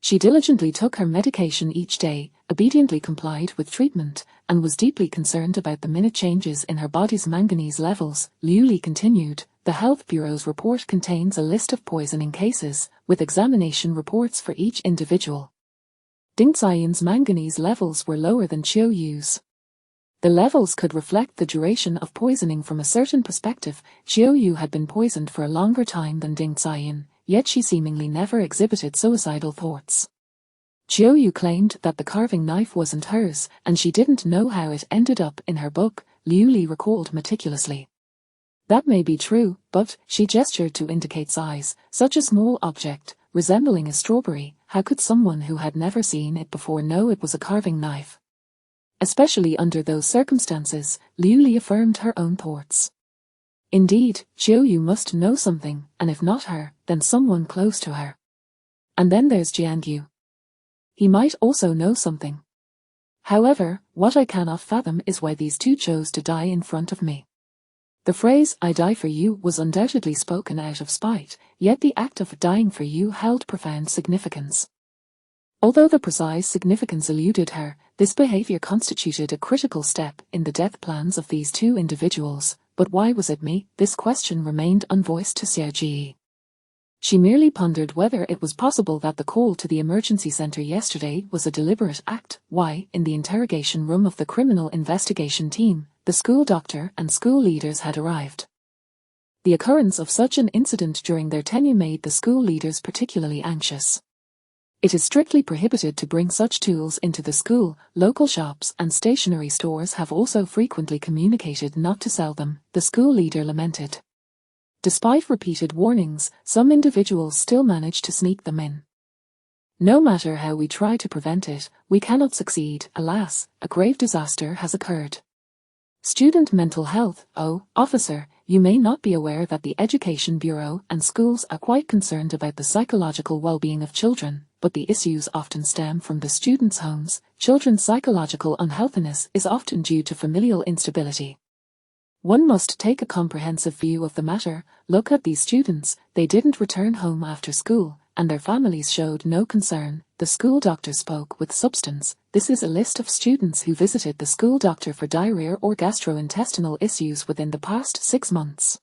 She diligently took her medication each day, obediently complied with treatment, and was deeply concerned about the minute changes in her body's manganese levels. Liu Li continued, the Health Bureau's report contains a list of poisoning cases, with examination reports for each individual. Ding Xian's manganese levels were lower than Xiao Yu's. The levels could reflect the duration of poisoning from a certain perspective. Xiao Yu had been poisoned for a longer time than Ding Xian, yet she seemingly never exhibited suicidal thoughts. Xiao Yu claimed that the carving knife wasn't hers, and she didn't know how it ended up in her book, Liu Li recalled meticulously. That may be true, but, she gestured to indicate size, such a small object, resembling a strawberry, how could someone who had never seen it before know it was a carving knife? Especially under those circumstances, Liu Li affirmed her own thoughts. Indeed, Xiao Yu must know something, and if not her, then someone close to her. And then there's Jiangyu. He might also know something. However, what I cannot fathom is why these two chose to die in front of me. The phrase, I die for you, was undoubtedly spoken out of spite, yet the act of dying for you held profound significance. Although the precise significance eluded her, this behavior constituted a critical step in the death plans of these two individuals. But why was it me? This question remained unvoiced to Xiao Ji. She merely pondered whether it was possible that the call to the emergency center yesterday was a deliberate act. Why, in the interrogation room of the criminal investigation team, the school doctor and school leaders had arrived. The occurrence of such an incident during their tenure made the school leaders particularly anxious. It is strictly prohibited to bring such tools into the school. Local shops and stationery stores have also frequently communicated not to sell them, the school leader lamented. Despite repeated warnings, some individuals still manage to sneak them in. No matter how we try to prevent it, we cannot succeed. Alas, a grave disaster has occurred. Student mental health. Oh, officer, you may not be aware that the Education Bureau and schools are quite concerned about the psychological well-being of children, but the issues often stem from the students' homes. Children's psychological unhealthiness is often due to familial instability. One must take a comprehensive view of the matter. Look at these students, they didn't return home after school, and their families showed no concern. The school doctor spoke with substance. This is a list of students who visited the school doctor for diarrhea or gastrointestinal issues within the past 6 months.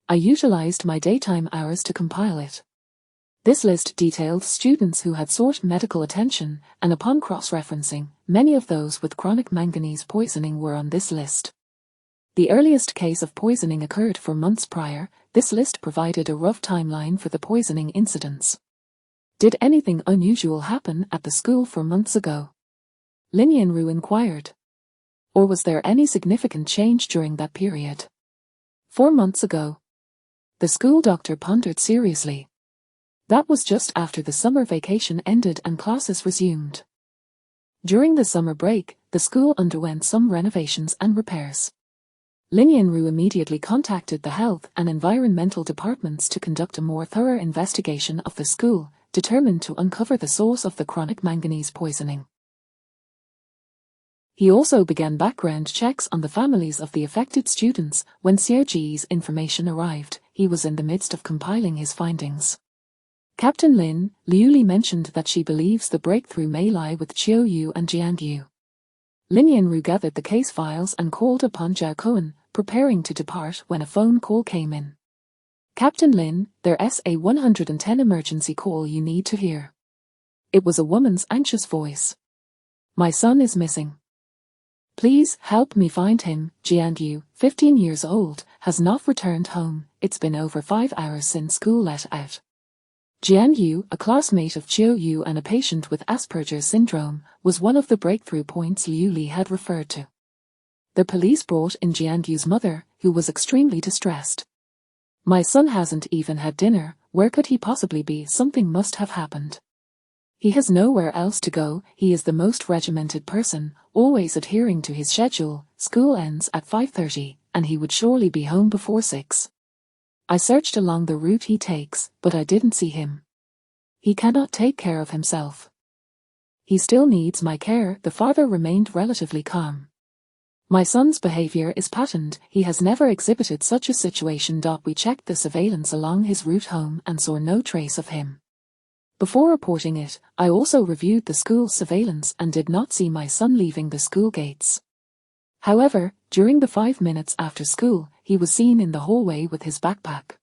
I utilized my daytime hours to compile it. This list detailed students who had sought medical attention, and upon cross-referencing, many of those with chronic manganese poisoning were on this list. The earliest case of poisoning occurred 4 months prior. This list provided a rough timeline for the poisoning incidents. Did anything unusual happen at the school 4 months ago? Lin Yanru inquired. Or was there any significant change during that period? 4 months ago. The school doctor pondered seriously. That was just after the summer vacation ended and classes resumed. During the summer break, the school underwent some renovations and repairs. Lin Yanru immediately contacted the health and environmental departments to conduct a more thorough investigation of the school, determined to uncover the source of the chronic manganese poisoning. He also began background checks on the families of the affected students. When Xiao Ji's information arrived, he was in the midst of compiling his findings. Captain Lin, Liu Li mentioned that she believes the breakthrough may lie with Qiu Yu and Jiang Yu. Lin Yanru gathered the case files and called upon Zhao Cohen, preparing to depart when a phone call came in. Captain Lin, their SA-110 emergency call you need to hear. It was a woman's anxious voice. My son is missing. Please help me find him. Jiang Yu, 15 years old, has not returned home. It's been over 5 hours since school let out. Jiang Yu, a classmate of Qiu Yu and a patient with Asperger's syndrome, was one of the breakthrough points Liu Li had referred to. The police brought in Jiang Yu's mother, who was extremely distressed. My son hasn't even had dinner. Where could he possibly be? Something must have happened. He has nowhere else to go. He is the most regimented person, always adhering to his schedule. School ends at 5:30, and he would surely be home before 6. I searched along the route he takes, but I didn't see him. He cannot take care of himself. He still needs my care. The father remained relatively calm. My son's behavior is patterned. He has never exhibited such a situation. We checked the surveillance along his route home and saw no trace of him. Before reporting it, I also reviewed the school surveillance and did not see my son leaving the school gates. However, during the 5 minutes after school, he was seen in the hallway with his backpack.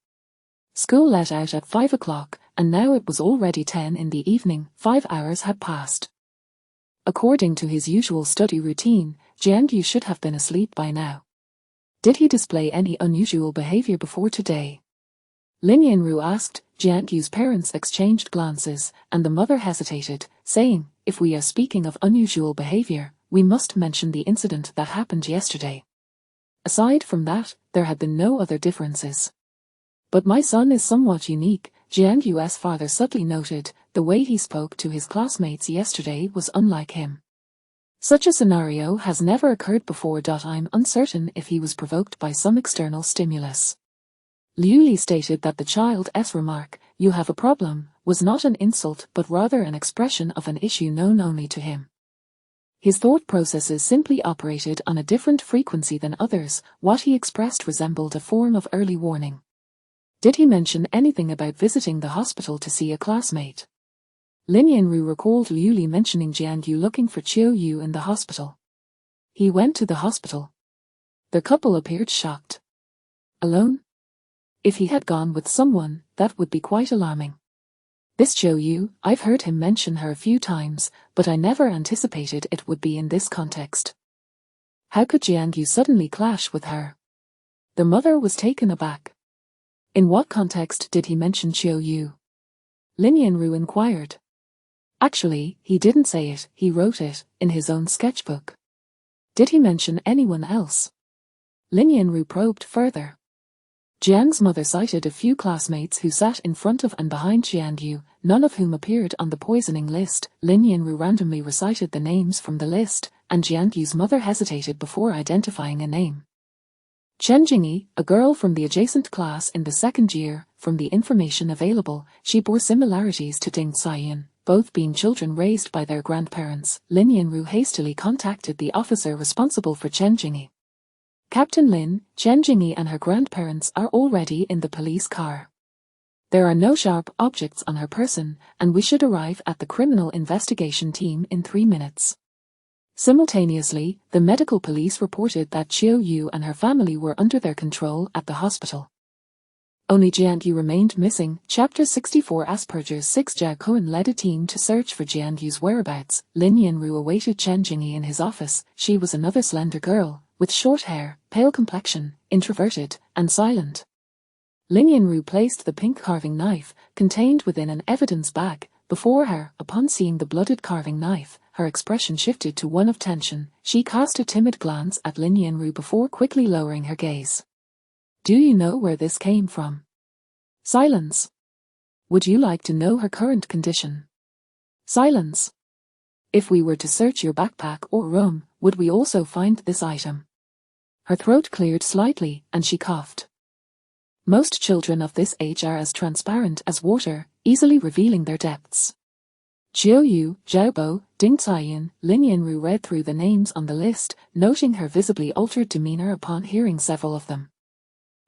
School let out at 5 o'clock, and now it was already 10 in the evening. 5 hours had passed. According to his usual study routine, Jiang Yu should have been asleep by now. Did he display any unusual behavior before today? Lin Yanru asked. Jiang Yu's parents exchanged glances, and the mother hesitated, saying, if we are speaking of unusual behavior, we must mention the incident that happened yesterday. Aside from that, there had been no other differences. But my son is somewhat unique, Jiang Yu's father subtly noted. The way he spoke to his classmates yesterday was unlike him. Such a scenario has never occurred before. I'm uncertain if he was provoked by some external stimulus. Liu Li stated that the child's remark, "You have a problem," was not an insult but rather an expression of an issue known only to him. His thought processes simply operated on a different frequency than others. What he expressed resembled a form of early warning. Did he mention anything about visiting the hospital to see a classmate? Lin Yanru recalled Liu Li mentioning Jiang Yu looking for Qiu Yu in the hospital. He went to the hospital. The couple appeared shocked. Alone? If he had gone with someone, that would be quite alarming. This Qiu Yu, I've heard him mention her a few times, but I never anticipated it would be in this context. How could Jiang Yu suddenly clash with her? The mother was taken aback. In what context did he mention Qiu Yu? Lin Yanru inquired. Actually, he didn't say it, he wrote it, in his own sketchbook. Did he mention anyone else? Lin Yanru probed further. Jiang's mother cited a few classmates who sat in front of and behind Jiang Yu, none of whom appeared on the poisoning list. Lin Yanru randomly recited the names from the list, and Jiang Yu's mother hesitated before identifying a name. Chen Jingyi, a girl from the adjacent class in the 2nd year. From the information available, she bore similarities to Ding Xiyan, both being children raised by their grandparents. Lin Yanru hastily contacted the officer responsible for Chen Jingyi. Captain Lin, Chen Jingyi and her grandparents are already in the police car. There are no sharp objects on her person, and we should arrive at the criminal investigation team in 3 minutes. Simultaneously, the medical police reported that Qiu Yu and her family were under their control at the hospital. Only Jiang Yu remained missing. Chapter 64 Asperger's 6 Zhao Cohen led a team to search for Jiang Yu's whereabouts. Lin Yanru awaited Chen Jingyi in his office. She was another slender girl, with short hair, pale complexion, introverted, and silent. Lin Yanru placed the pink carving knife, contained within an evidence bag, before her. Upon seeing the blooded carving knife, her expression shifted to one of tension. She cast a timid glance at Lin Yanru before quickly lowering her gaze. Do you know where this came from? Silence. Would you like to know her current condition? Silence. If we were to search your backpack or room, would we also find this item? Her throat cleared slightly, and she coughed. Most children of this age are as transparent as water, easily revealing their depths. Qiu Yu, Zhao Bo, Ding Ziyan. Lin Yanru read through the names on the list, noting her visibly altered demeanor upon hearing several of them.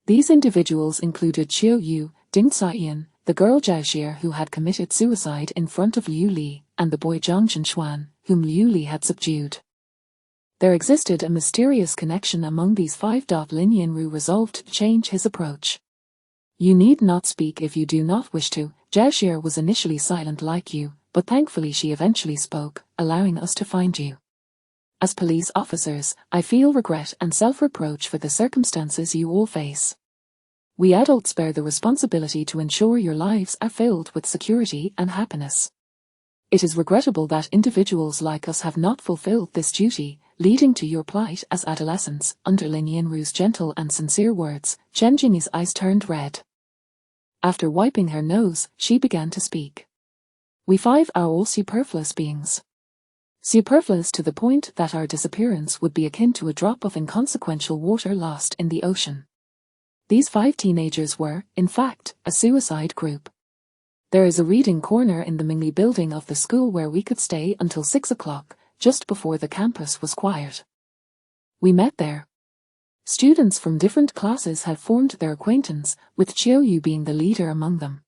These individuals included Qiu Yu, Ding Ziyan, the girl Zhao Xie who had committed suicide in front of Liu Li, and the boy Zhang Xuan, whom Liu Li had subdued. There existed a mysterious connection among these five. Lin Yanru resolved to change his approach. You need not speak if you do not wish to. Zhao Xie was initially silent like you, but thankfully she eventually spoke, allowing us to find you. As police officers, I feel regret and self-reproach for the circumstances you all face. We adults bear the responsibility to ensure your lives are filled with security and happiness. It is regrettable that individuals like us have not fulfilled this duty, leading to your plight as adolescents. Under Lin Yanru's gentle and sincere words, Chen Jingyi's eyes turned red. After wiping her nose, she began to speak. We five are all superfluous beings. Superfluous to the point that our disappearance would be akin to a drop of inconsequential water lost in the ocean. These five teenagers were, in fact, a suicide group. There is a reading corner in the Mingli building of the school where we could stay until 6 o'clock, just before the campus was quiet. We met there. Students from different classes had formed their acquaintance, with Qiu Yu being the leader among them.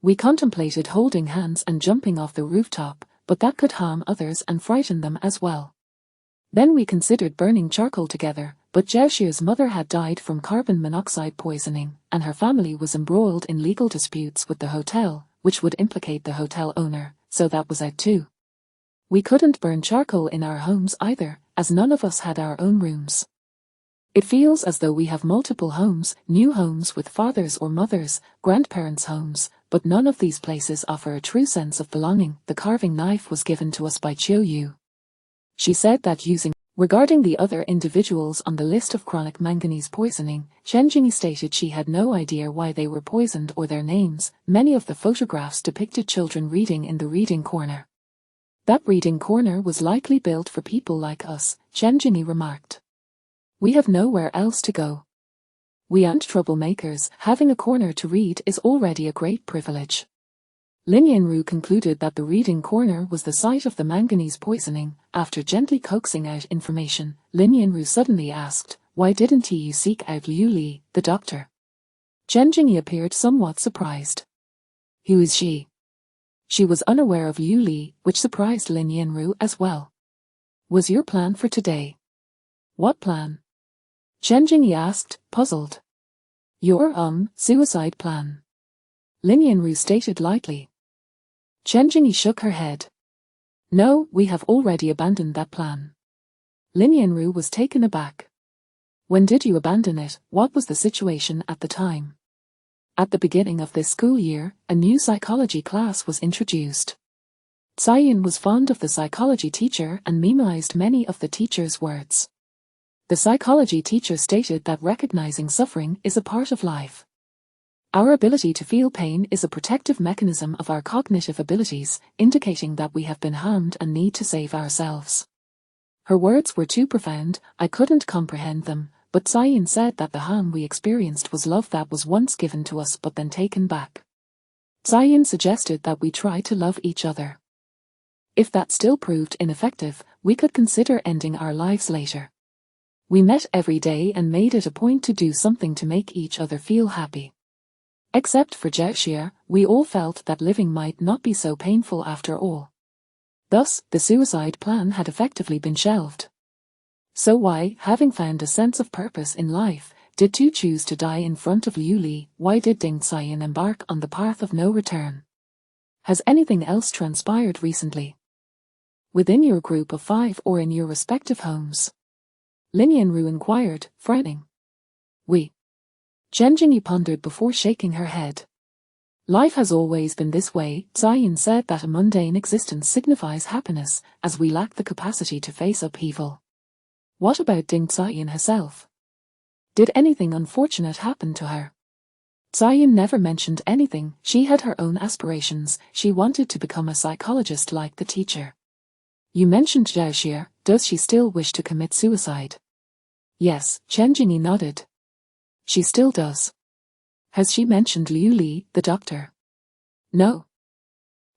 We contemplated holding hands and jumping off the rooftop, but that could harm others and frighten them as well. Then we considered burning charcoal together, but Zhao Xie's mother had died from carbon monoxide poisoning, and her family was embroiled in legal disputes with the hotel, which would implicate the hotel owner, so that was out too. We couldn't burn charcoal in our homes either, as none of us had our own rooms. It feels as though we have multiple homes, new homes with fathers or mothers, grandparents' homes, but none of these places offer a true sense of belonging. The carving knife was given to us by Qiu Yu. She said that regarding the other individuals on the list of chronic manganese poisoning, Chen Jingyi stated she had no idea why they were poisoned or their names. Many of the photographs depicted children reading in the reading corner. That reading corner was likely built for people like us, Chen Jingyi remarked. We have nowhere else to go. We aren't troublemakers, having a corner to read is already a great privilege. Lin Yanru concluded that the reading corner was the site of the manganese poisoning. After gently coaxing out information, Lin Yanru suddenly asked, why didn't you seek out Liu Li, the doctor? Chen Jingyi appeared somewhat surprised. Who is she? She was unaware of Liu Li, which surprised Lin Yanru as well. Was your plan for today? What plan? Chen Jingyi asked, puzzled. Your, suicide plan. Lin Yanru stated lightly. Chen Jingyi shook her head. No, we have already abandoned that plan. Lin Yanru was taken aback. When did you abandon it? What was the situation at the time? At the beginning of this school year, a new psychology class was introduced. Cai was fond of the psychology teacher and memorized many of the teacher's words. The psychology teacher stated that recognizing suffering is a part of life. Our ability to feel pain is a protective mechanism of our cognitive abilities, indicating that we have been harmed and need to save ourselves. Her words were too profound, I couldn't comprehend them, but Cai said that the harm we experienced was love that was once given to us but then taken back. Cai suggested that we try to love each other. If that still proved ineffective, we could consider ending our lives later. We met every day and made it a point to do something to make each other feel happy. Except for Zhao Xie, we all felt that living might not be so painful after all. Thus, the suicide plan had effectively been shelved. So why, having found a sense of purpose in life, did Tu choose to die in front of Liu Li? Why did Ding Xian embark on the path of no return? Has anything else transpired recently? Within your group of five or in your respective homes? Lin Yanru inquired, frowning. We. Chen Jingyi pondered before shaking her head. Life has always been this way. Cai said that a mundane existence signifies happiness, as we lack the capacity to face upheaval. What about Ding Xian herself? Did anything unfortunate happen to her? Cai never mentioned anything. She had her own aspirations. She wanted to become a psychologist like the teacher. You mentioned Zhao Xie. Does she still wish to commit suicide? Yes, Chen Jingyi nodded. She still does. Has she mentioned Liu Li, the doctor? No.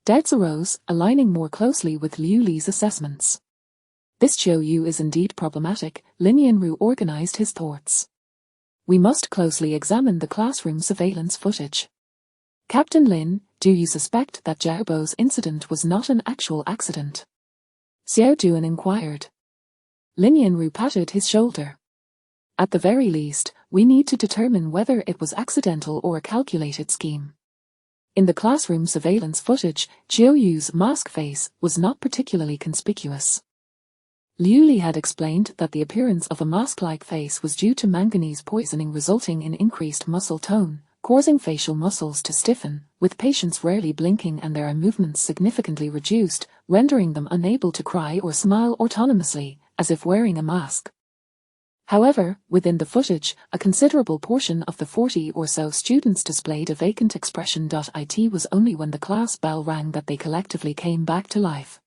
Doubts arose, aligning more closely with Liu Li's assessments. This Qiu Yu is indeed problematic. Lin Yanru organized his thoughts. We must closely examine the classroom surveillance footage. Captain Lin, do you suspect that Xiaobo's incident was not an actual accident? Xiao Duan inquired. Lin Yanru patted his shoulder. At the very least, we need to determine whether it was accidental or a calculated scheme. In the classroom surveillance footage, Qiao Yu's mask face was not particularly conspicuous. Liu Li had explained that the appearance of a mask-like face was due to manganese poisoning resulting in increased muscle tone, causing facial muscles to stiffen, with patients rarely blinking and their eye movements significantly reduced, rendering them unable to cry or smile autonomously, as if wearing a mask. However, within the footage, a considerable portion of the 40 or so students displayed a vacant expression. It was only when the class bell rang that they collectively came back to life.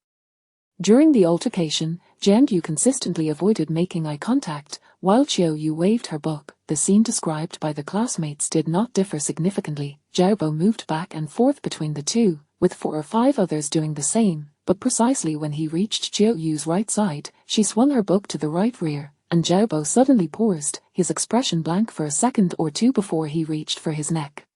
During the altercation, Jian Yu consistently avoided making eye contact, while Qiao Yu waved her book. The scene described by the classmates did not differ significantly. Xiaobo moved back and forth between the two, with 4 or 5 others doing the same, but precisely when he reached Qiao Yu's right side, she swung her book to the right rear, and Xiaobo suddenly paused, his expression blank for a second or two before he reached for his neck.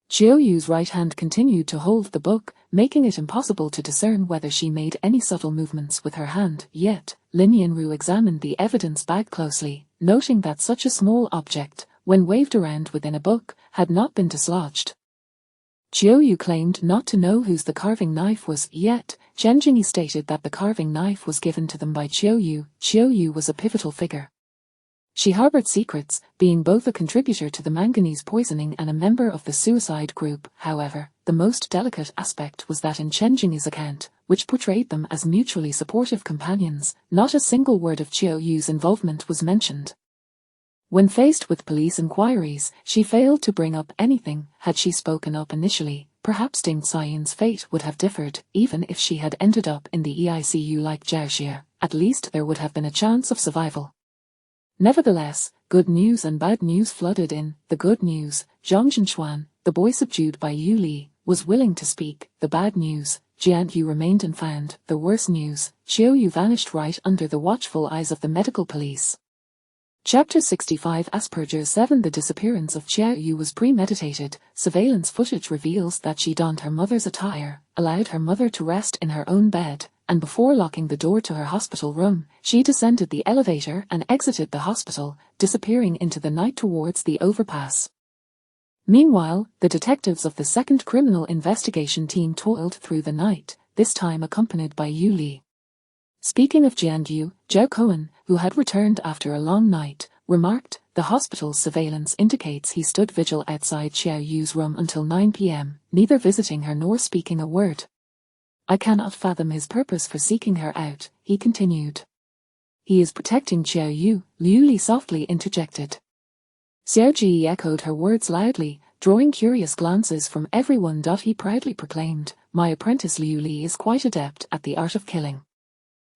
Qiao Yu's right hand continued to hold the book, making it impossible to discern whether she made any subtle movements with her hand. Yet, Lin Yanru examined the evidence bag closely, noting that such a small object, when waved around within a book, had not been dislodged. Qiao Yu claimed not to know whose the carving knife was, yet Chen Jingyi stated that the carving knife was given to them by Qiao Yu. Qiao Yu was a pivotal figure. She harbored secrets, being both a contributor to the manganese poisoning and a member of the suicide group. However, the most delicate aspect was that in Chen Jingyi's account, which portrayed them as mutually supportive companions, not a single word of Qiao Yu's involvement was mentioned. When faced with police inquiries, she failed to bring up anything. Had she spoken up initially, perhaps Ding Xian's fate would have differed. Even if she had ended up in the EICU like Zhao Xie, at least there would have been a chance of survival. Nevertheless, good news and bad news flooded in. The good news, Zhang Zhenxuan, the boy subdued by Yu Li, was willing to speak. The bad news, Jian Yu remained unfound. The worse news, Qiao Yu vanished right under the watchful eyes of the medical police. Chapter 65 Asperger 7 The disappearance of Qiao Yu was premeditated. Surveillance footage reveals that she donned her mother's attire, allowed her mother to rest in her own bed, and before locking the door to her hospital room, she descended the elevator and exited the hospital, disappearing into the night towards the overpass. Meanwhile, the detectives of the 2nd Criminal Investigation Team toiled through the night, this time accompanied by Yu Li. Speaking of Jian Yu, Zhao Cohen, who had returned after a long night, remarked, "The hospital's surveillance indicates he stood vigil outside Qiao Yu's room until 9 p.m., neither visiting her nor speaking a word. I cannot fathom his purpose for seeking her out," he continued. "He is protecting Qiao Yu," Liu Li softly interjected. Xiao Ji echoed her words loudly, drawing curious glances from everyone. He proudly proclaimed, "My apprentice Liu Li is quite adept at the art of killing."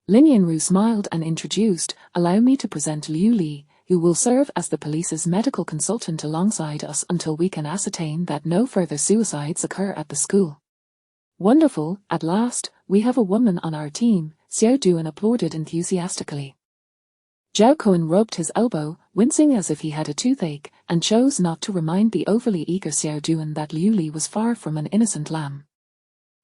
Lin Yanru smiled and introduced, "Allow me to present Liu Li, who will serve as the police's medical consultant alongside us until we can ascertain that no further suicides occur at the school." "Wonderful, at last, we have a woman on our team," Xiao Duan applauded enthusiastically. Zhao Cohen rubbed his elbow, wincing as if he had a toothache, and chose not to remind the overly eager Xiao Duan that Liu Li was far from an innocent lamb.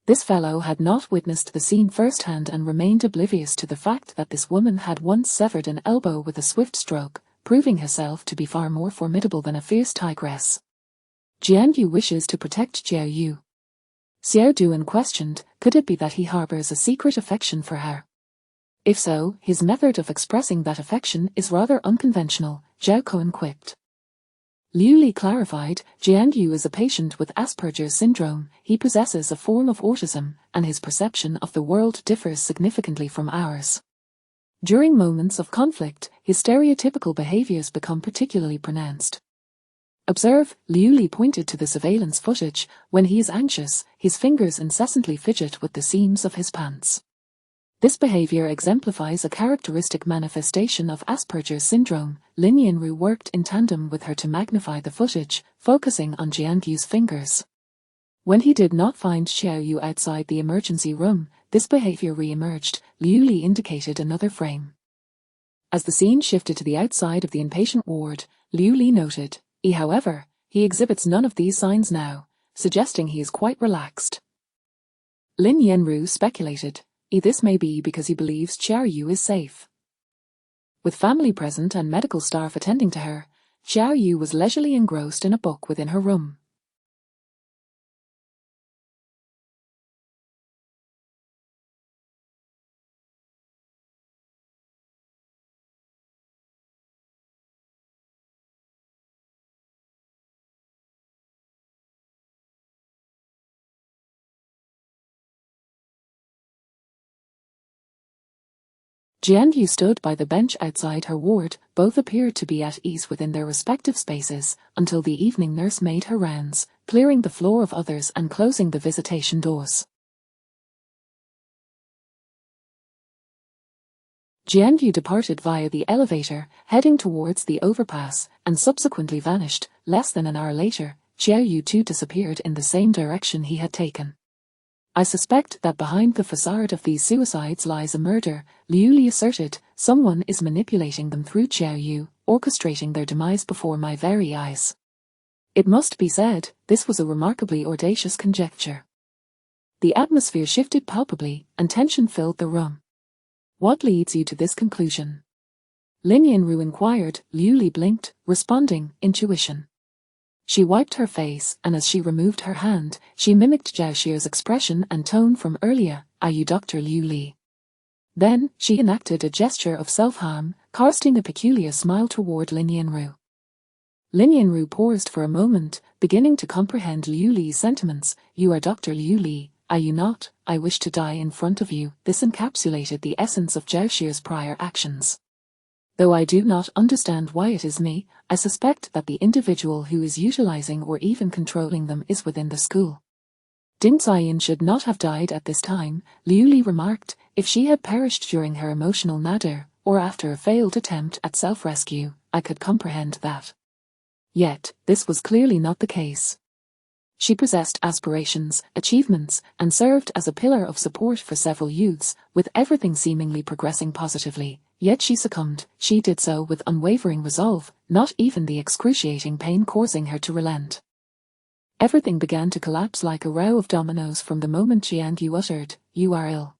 This fellow had not witnessed the scene firsthand and remained oblivious to the fact that this woman had once severed an elbow with a swift stroke, proving herself to be far more formidable than a fierce tigress. "Jian Yu wishes to protect Qiao Yu?" Xiao Duan questioned, could it be that he harbors a secret affection for her? If so, his method of expressing that affection is rather unconventional, Zhao Cohen quipped. Liu Li clarified, Jian Yu is a patient with Asperger's syndrome. He possesses a form of autism, and his perception of the world differs significantly from ours. During moments of conflict, his stereotypical behaviors become particularly pronounced. Observe, Liu Li pointed to the surveillance footage, when he is anxious, his fingers incessantly fidget with the seams of his pants. This behavior exemplifies a characteristic manifestation of Asperger's syndrome. Lin Yanru worked in tandem with her to magnify the footage, focusing on Jian Yu's fingers. When he did not find Qiao Yu outside the emergency room, this behavior re-emerged. Liu Li indicated another frame. As the scene shifted to the outside of the inpatient ward, Liu Li noted. However, he exhibits none of these signs now, suggesting he is quite relaxed. Lin Yanru speculated. This may be because he believes Xiao Yu is safe. With family present and medical staff attending to her, Xiao Yu was leisurely engrossed in a book within her room. Jianyu stood by the bench outside her ward. Both appeared to be at ease within their respective spaces, until the evening nurse made her rounds, clearing the floor of others and closing the visitation doors. Jianyu departed via the elevator, heading towards the overpass, and subsequently vanished. Less than an hour later, Xiao Yu too disappeared in the same direction he had taken. I suspect that behind the facade of these suicides lies a murder, Liu Li asserted. Someone is manipulating them through Xiao Yu, orchestrating their demise before my very eyes. It must be said, this was a remarkably audacious conjecture. The atmosphere shifted palpably, and tension filled the room. What leads you to this conclusion? Lin Yanru inquired. Liu Li blinked, responding, intuition. She wiped her face, and as she removed her hand, she mimicked Zhao Xiao's expression and tone from earlier. Are you Dr. Liu Li? Then, she enacted a gesture of self-harm, casting a peculiar smile toward Lin Yanru. Lin Yanru paused for a moment, beginning to comprehend Liu Li's sentiments. You are Dr. Liu Li, are you not? I wish to die in front of you. This encapsulated the essence of Zhao Xiao's prior actions. Though I do not understand why it is me, I suspect that the individual who is utilizing or even controlling them is within the school. Ding Ziyin should not have died at this time, Liu Li remarked. If she had perished during her emotional nadir, or after a failed attempt at self-rescue, I could comprehend that. Yet, this was clearly not the case. She possessed aspirations, achievements, and served as a pillar of support for several youths, with everything seemingly progressing positively. Yet she succumbed. She did so with unwavering resolve, not even the excruciating pain causing her to relent. Everything began to collapse like a row of dominoes from the moment Jianyu uttered, "You are ill."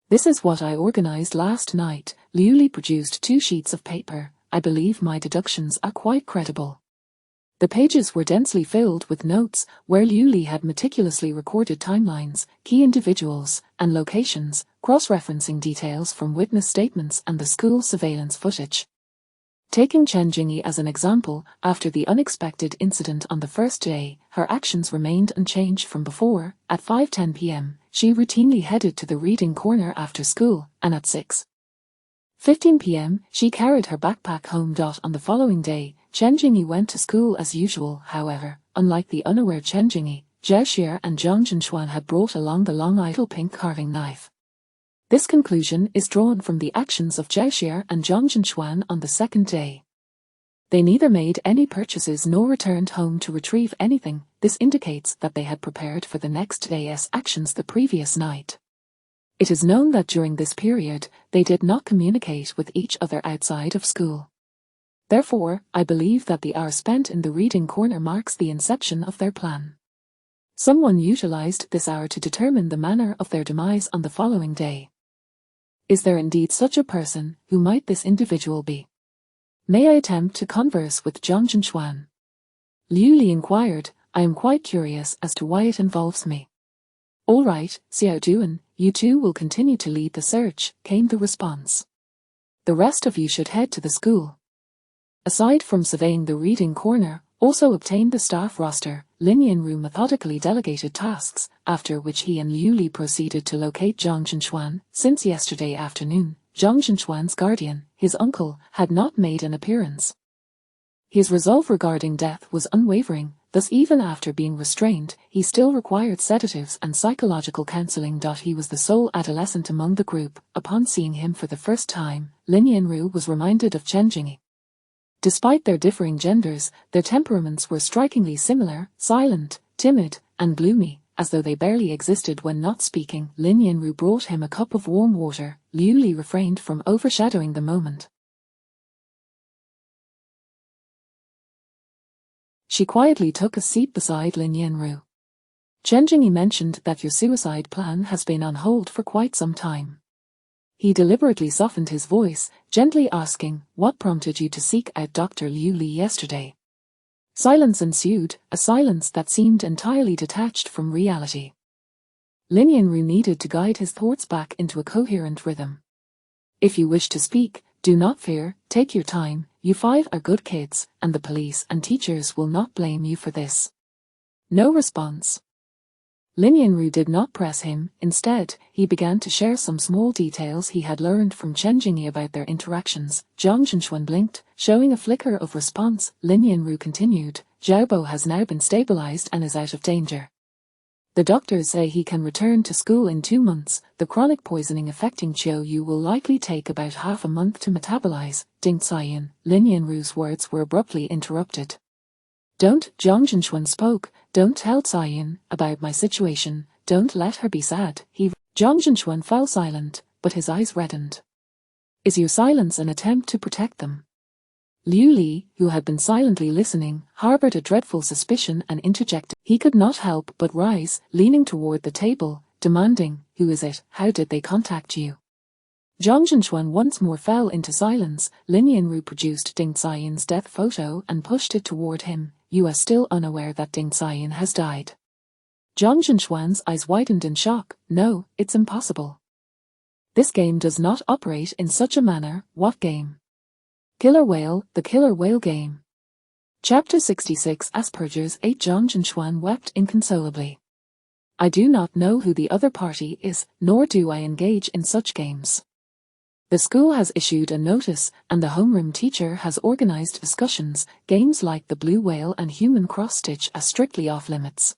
This is what I organized last night. Liu Li produced 2 sheets of paper. I believe my deductions are quite credible. The pages were densely filled with notes, where Liu Li had meticulously recorded timelines, key individuals, and locations, cross-referencing details from witness statements and the school surveillance footage. Taking Chen Jingyi as an example, after the unexpected incident on the first day, her actions remained unchanged from before. At 5:10 p.m., she routinely headed to the reading corner after school, and at 6:15 p.m., she carried her backpack home. On the following day, Chen Jingyi went to school as usual. However, unlike the unaware Chen Jingyi, Zhao Xia and Zhang Zhenxuan had brought along the long idle pink carving knife. This conclusion is drawn from the actions of Zhao Xia and Zhang Zhenxuan on the second day. They neither made any purchases nor returned home to retrieve anything. This indicates that they had prepared for the next day's actions the previous night. It is known that during this period, they did not communicate with each other outside of school. Therefore, I believe that the hour spent in the reading corner marks the inception of their plan. Someone utilized this hour to determine the manner of their demise on the following day. Is there indeed such a person? Who might this individual be? May I attempt to converse with Zhang Zhenxuan? Liu Li inquired. I am quite curious as to why it involves me. All right, Xiao Duan, you two will continue to lead the search, came the response. The rest of you should head to the school. Aside from surveying the reading corner, also obtain the staff roster. Lin Yanru methodically delegated tasks, after which he and Liu Li proceeded to locate Zhang Zhenxuan. Since yesterday afternoon, Zhang Zhenxuan's guardian, his uncle, had not made an appearance. His resolve regarding death was unwavering, thus even after being restrained, he still required sedatives and psychological counseling. He was the sole adolescent among the group. Upon seeing him for the first time, Lin Yanru was reminded of Chen Jingyi. Despite their differing genders, their temperaments were strikingly similar, silent, timid, and gloomy, as though they barely existed when not speaking. Lin Yanru brought him a cup of warm water. Liu Li refrained from overshadowing the moment. She quietly took a seat beside Lin Yanru. Chen Jingyi mentioned that your suicide plan has been on hold for quite some time. He deliberately softened his voice, gently asking, what prompted you to seek out Dr. Liu Li yesterday? Silence ensued, a silence that seemed entirely detached from reality. Lin Yanru needed to guide his thoughts back into a coherent rhythm. If you wish to speak, do not fear, take your time, you 5 are good kids, and the police and teachers will not blame you for this. No response. Lin Yanru did not press him, instead, he began to share some small details he had learned from Chen Jingyi about their interactions. Zhang Zhenxuan blinked, showing a flicker of response. Lin Yanru continued, Xiaobo has now been stabilized and is out of danger. The doctors say he can return to school in 2 months. The chronic poisoning affecting Qiu Yu will likely take about half a month to metabolize. Ding Ziyin, Lin Yanru's words were abruptly interrupted. Don't, Zhang Zhenxuan spoke, don't tell Ziyin about my situation, don't let her be sad. Zhang Zhenxuan fell silent, but his eyes reddened. Is your silence an attempt to protect them? Liu Li, who had been silently listening, harbored a dreadful suspicion and interjected. He could not help but rise, leaning toward the table, demanding, who is it, how did they contact you? Zhang Zhenxuan once more fell into silence. Lin Yanru produced Ding Ziyin's death photo and pushed it toward him. You are still unaware that Ding Ziyin has died. Zhang Zhenxuan's eyes widened in shock. No, it's impossible. This game does not operate in such a manner. What game? Killer Whale, the Killer Whale game. Chapter 66 Asperger's 8 Zhang Zhenxuan wept inconsolably. I do not know who the other party is, nor do I engage in such games. The school has issued a notice, and the homeroom teacher has organized discussions. Games like the Blue Whale and Human Cross-Stitch are strictly off-limits.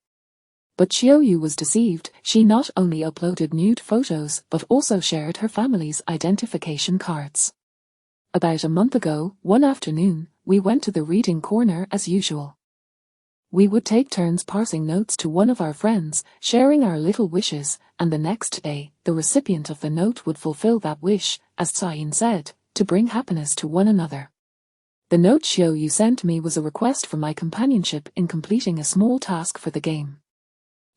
But Qiu Yu was deceived. She not only uploaded nude photos, but also shared her family's identification cards. About a month ago, one afternoon, we went to the reading corner as usual. We would take turns passing notes to one of our friends, sharing our little wishes, and the next day, the recipient of the note would fulfill that wish, as Ziyin said, to bring happiness to one another. The note Qiu Yu sent me was a request for my companionship in completing a small task for the game.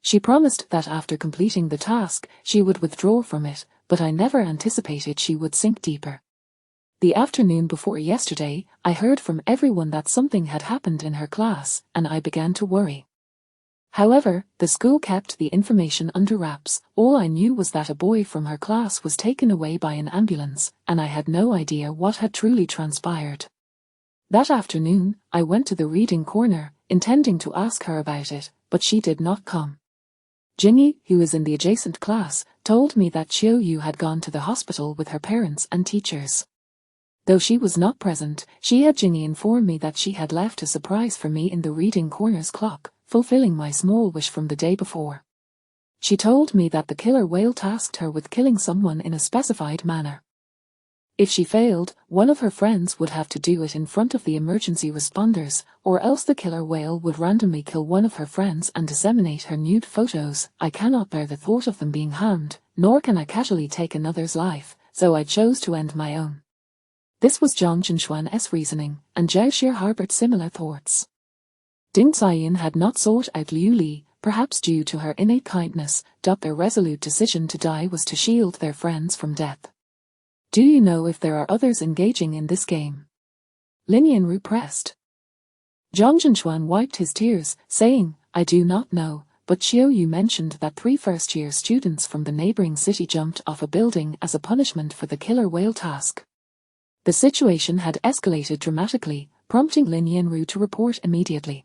She promised that after completing the task, she would withdraw from it, but I never anticipated she would sink deeper. The afternoon before yesterday, I heard from everyone that something had happened in her class, and I began to worry. However, the school kept the information under wraps. All I knew was that a boy from her class was taken away by an ambulance, and I had no idea what had truly transpired. That afternoon, I went to the reading corner, intending to ask her about it, but she did not come. Jingyi, who is in the adjacent class, told me that Qiu Yu had gone to the hospital with her parents and teachers. Though she was not present, she had Jingyi inform me that she had left a surprise for me in the reading corner's clock, fulfilling my small wish from the day before. She told me that the killer whale tasked her with killing someone in a specified manner. If she failed, one of her friends would have to do it in front of the emergency responders, or else the killer whale would randomly kill one of her friends and disseminate her nude photos. I cannot bear the thought of them being harmed, nor can I casually take another's life, so I chose to end my own. This was Zhang Zhenxuan's reasoning, and Zhao Xie harbored similar thoughts. Ding Ziyin had not sought out Liu Li, perhaps due to her innate kindness. Their resolute decision to die was to shield their friends from death. Do you know if there are others engaging in this game? Lin Yanru pressed. Zhang Zhenxuan wiped his tears, saying, I do not know, but Qiu Yu mentioned that 3 first-year students from the neighboring city jumped off a building as a punishment for the killer whale task. The situation had escalated dramatically, prompting Lin Yanru to report immediately.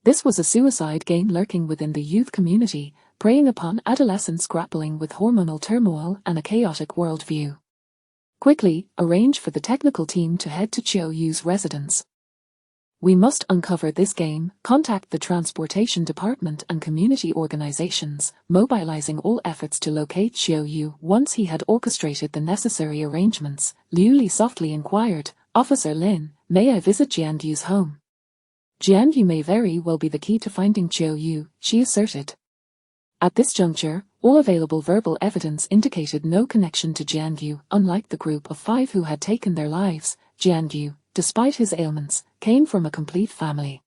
This was a suicide game lurking within the youth community, preying upon adolescents grappling with hormonal turmoil and a chaotic worldview. Quickly, arrange for the technical team to head to Qiu Yu's residence. We must uncover this game, contact the transportation department and community organizations, mobilizing all efforts to locate Qiu Yu. Once he had orchestrated the necessary arrangements, Liu Li softly inquired, Officer Lin, may I visit Jianyu's home? Jianyu may very well be the key to finding Qiu Yu, she asserted. At this juncture, all available verbal evidence indicated no connection to Jianyu. Unlike the group of 5 who had taken their lives, Jianyu, despite his ailments, came from a complete family.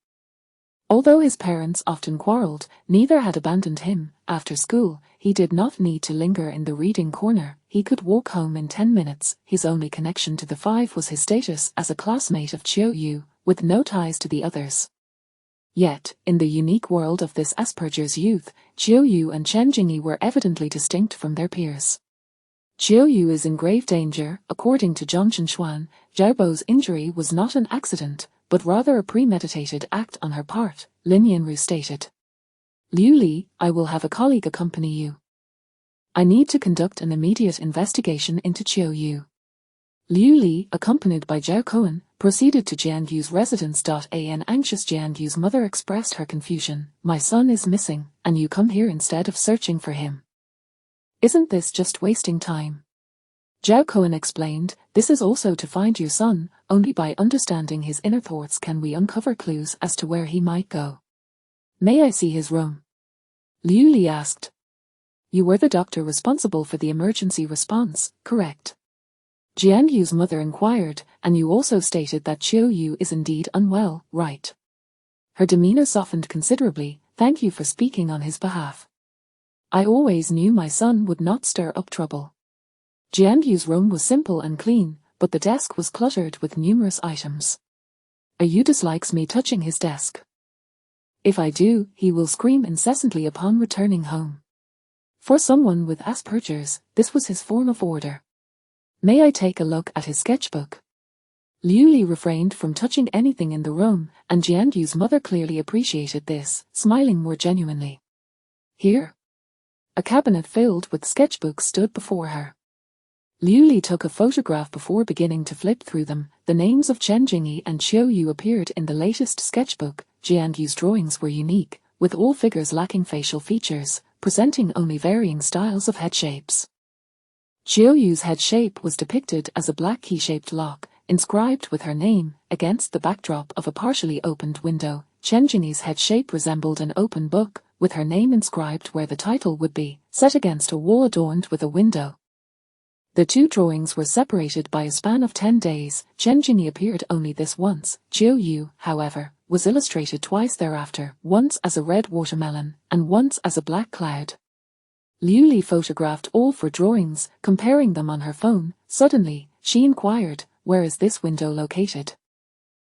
Although his parents often quarreled, neither had abandoned him. After school, he did not need to linger in the reading corner. He could walk home in 10 minutes. His only connection to the five was his status as a classmate of Chiu Yu, with no ties to the others. Yet, in the unique world of this Asperger's youth, Chiu Yu and Chen Jingyi were evidently distinct from their peers. Chiu Yu is in grave danger. According to Zhang Zhenxuan, Zhao Bo's injury was not an accident, but rather a premeditated act on her part, Lin Yanru stated. Liu Li, I will have a colleague accompany you. I need to conduct an immediate investigation into Chiu Yu. Liu Li, accompanied by Zhao Cohen, proceeded to Jian Yu's residence. An anxious Jian Yu's mother expressed her confusion. My son is missing, and you come here instead of searching for him. Isn't this just wasting time? Zhao Cohen explained, this is also to find your son. Only by understanding his inner thoughts can we uncover clues as to where he might go. May I see his room? Liu Li asked. You were the doctor responsible for the emergency response, correct? Jian Yu's mother inquired, and you also stated that Chiu Yu is indeed unwell, right? Her demeanor softened considerably. Thank you for speaking on his behalf. I always knew my son would not stir up trouble. Jian Yu's room was simple and clean, but the desk was cluttered with numerous items. Yu dislikes me touching his desk. If I do, he will scream incessantly upon returning home. For someone with Asperger's, this was his form of order. May I take a look at his sketchbook? Liu Li refrained from touching anything in the room, and Jian Yu's mother clearly appreciated this, smiling more genuinely. Here. A cabinet filled with sketchbooks stood before her. Liu Li took a photograph before beginning to flip through them. The names of Chen Jingyi and Chiu Yu appeared in the latest sketchbook. Jian Yu's drawings were unique, with all figures lacking facial features, presenting only varying styles of head shapes. Chiu Yu's head shape was depicted as a black key-shaped lock, inscribed with her name, against the backdrop of a partially opened window. Chen Jingyi's head shape resembled an open book, with her name inscribed where the title would be, set against a wall adorned with a window. The two drawings were separated by a span of 10 days. Chen Jingyi appeared only this once. Chiu Yu, however, was illustrated twice thereafter, once as a red watermelon, and once as a black cloud. Liu Li photographed all 4 drawings, comparing them on her phone. Suddenly, she inquired, where is this window located?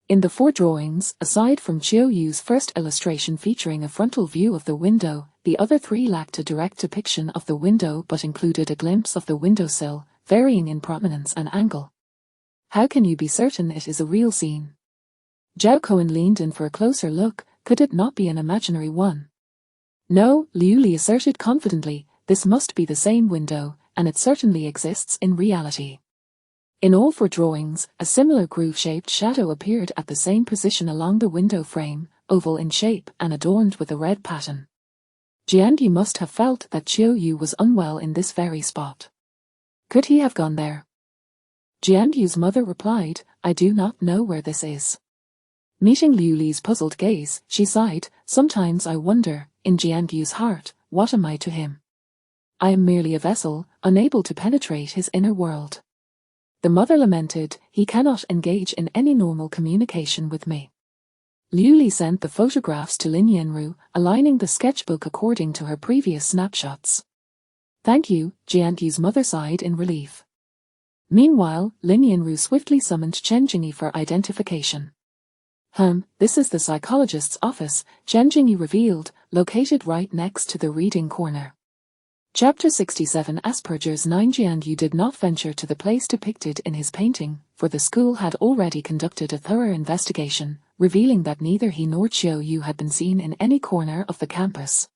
In the 4 drawings, aside from Chiu Yu's first illustration featuring a frontal view of the window, the other 3 lacked a direct depiction of the window but included a glimpse of the windowsill, varying in prominence and angle. How can you be certain it is a real scene? Zhao Cohen leaned in for a closer look. Could it not be an imaginary one? No, Liu Li asserted confidently, this must be the same window, and it certainly exists in reality. In all 4 drawings, a similar groove-shaped shadow appeared at the same position along the window frame, oval in shape and adorned with a red pattern. Jian Yu must have felt that Chiu Yu was unwell in this very spot. Could he have gone there? Jian Yu's mother replied, I do not know where this is. Meeting Liu Li's puzzled gaze, she sighed, sometimes I wonder, in Jian Yu's heart, what am I to him? I am merely a vessel, unable to penetrate his inner world. The mother lamented, he cannot engage in any normal communication with me. Liu Li sent the photographs to Lin Yanru, aligning the sketchbook according to her previous snapshots. Thank you, Jian Yu's mother sighed in relief. Meanwhile, Lin Yanru swiftly summoned Chen Jingyi for identification. This is the psychologist's office, Chen Jingyi revealed, located right next to the reading corner. Chapter 67 Asperger's 9 Jian Yu did not venture to the place depicted in his painting, for the school had already conducted a thorough investigation, revealing that neither he nor Chiu Yu had been seen in any corner of the campus.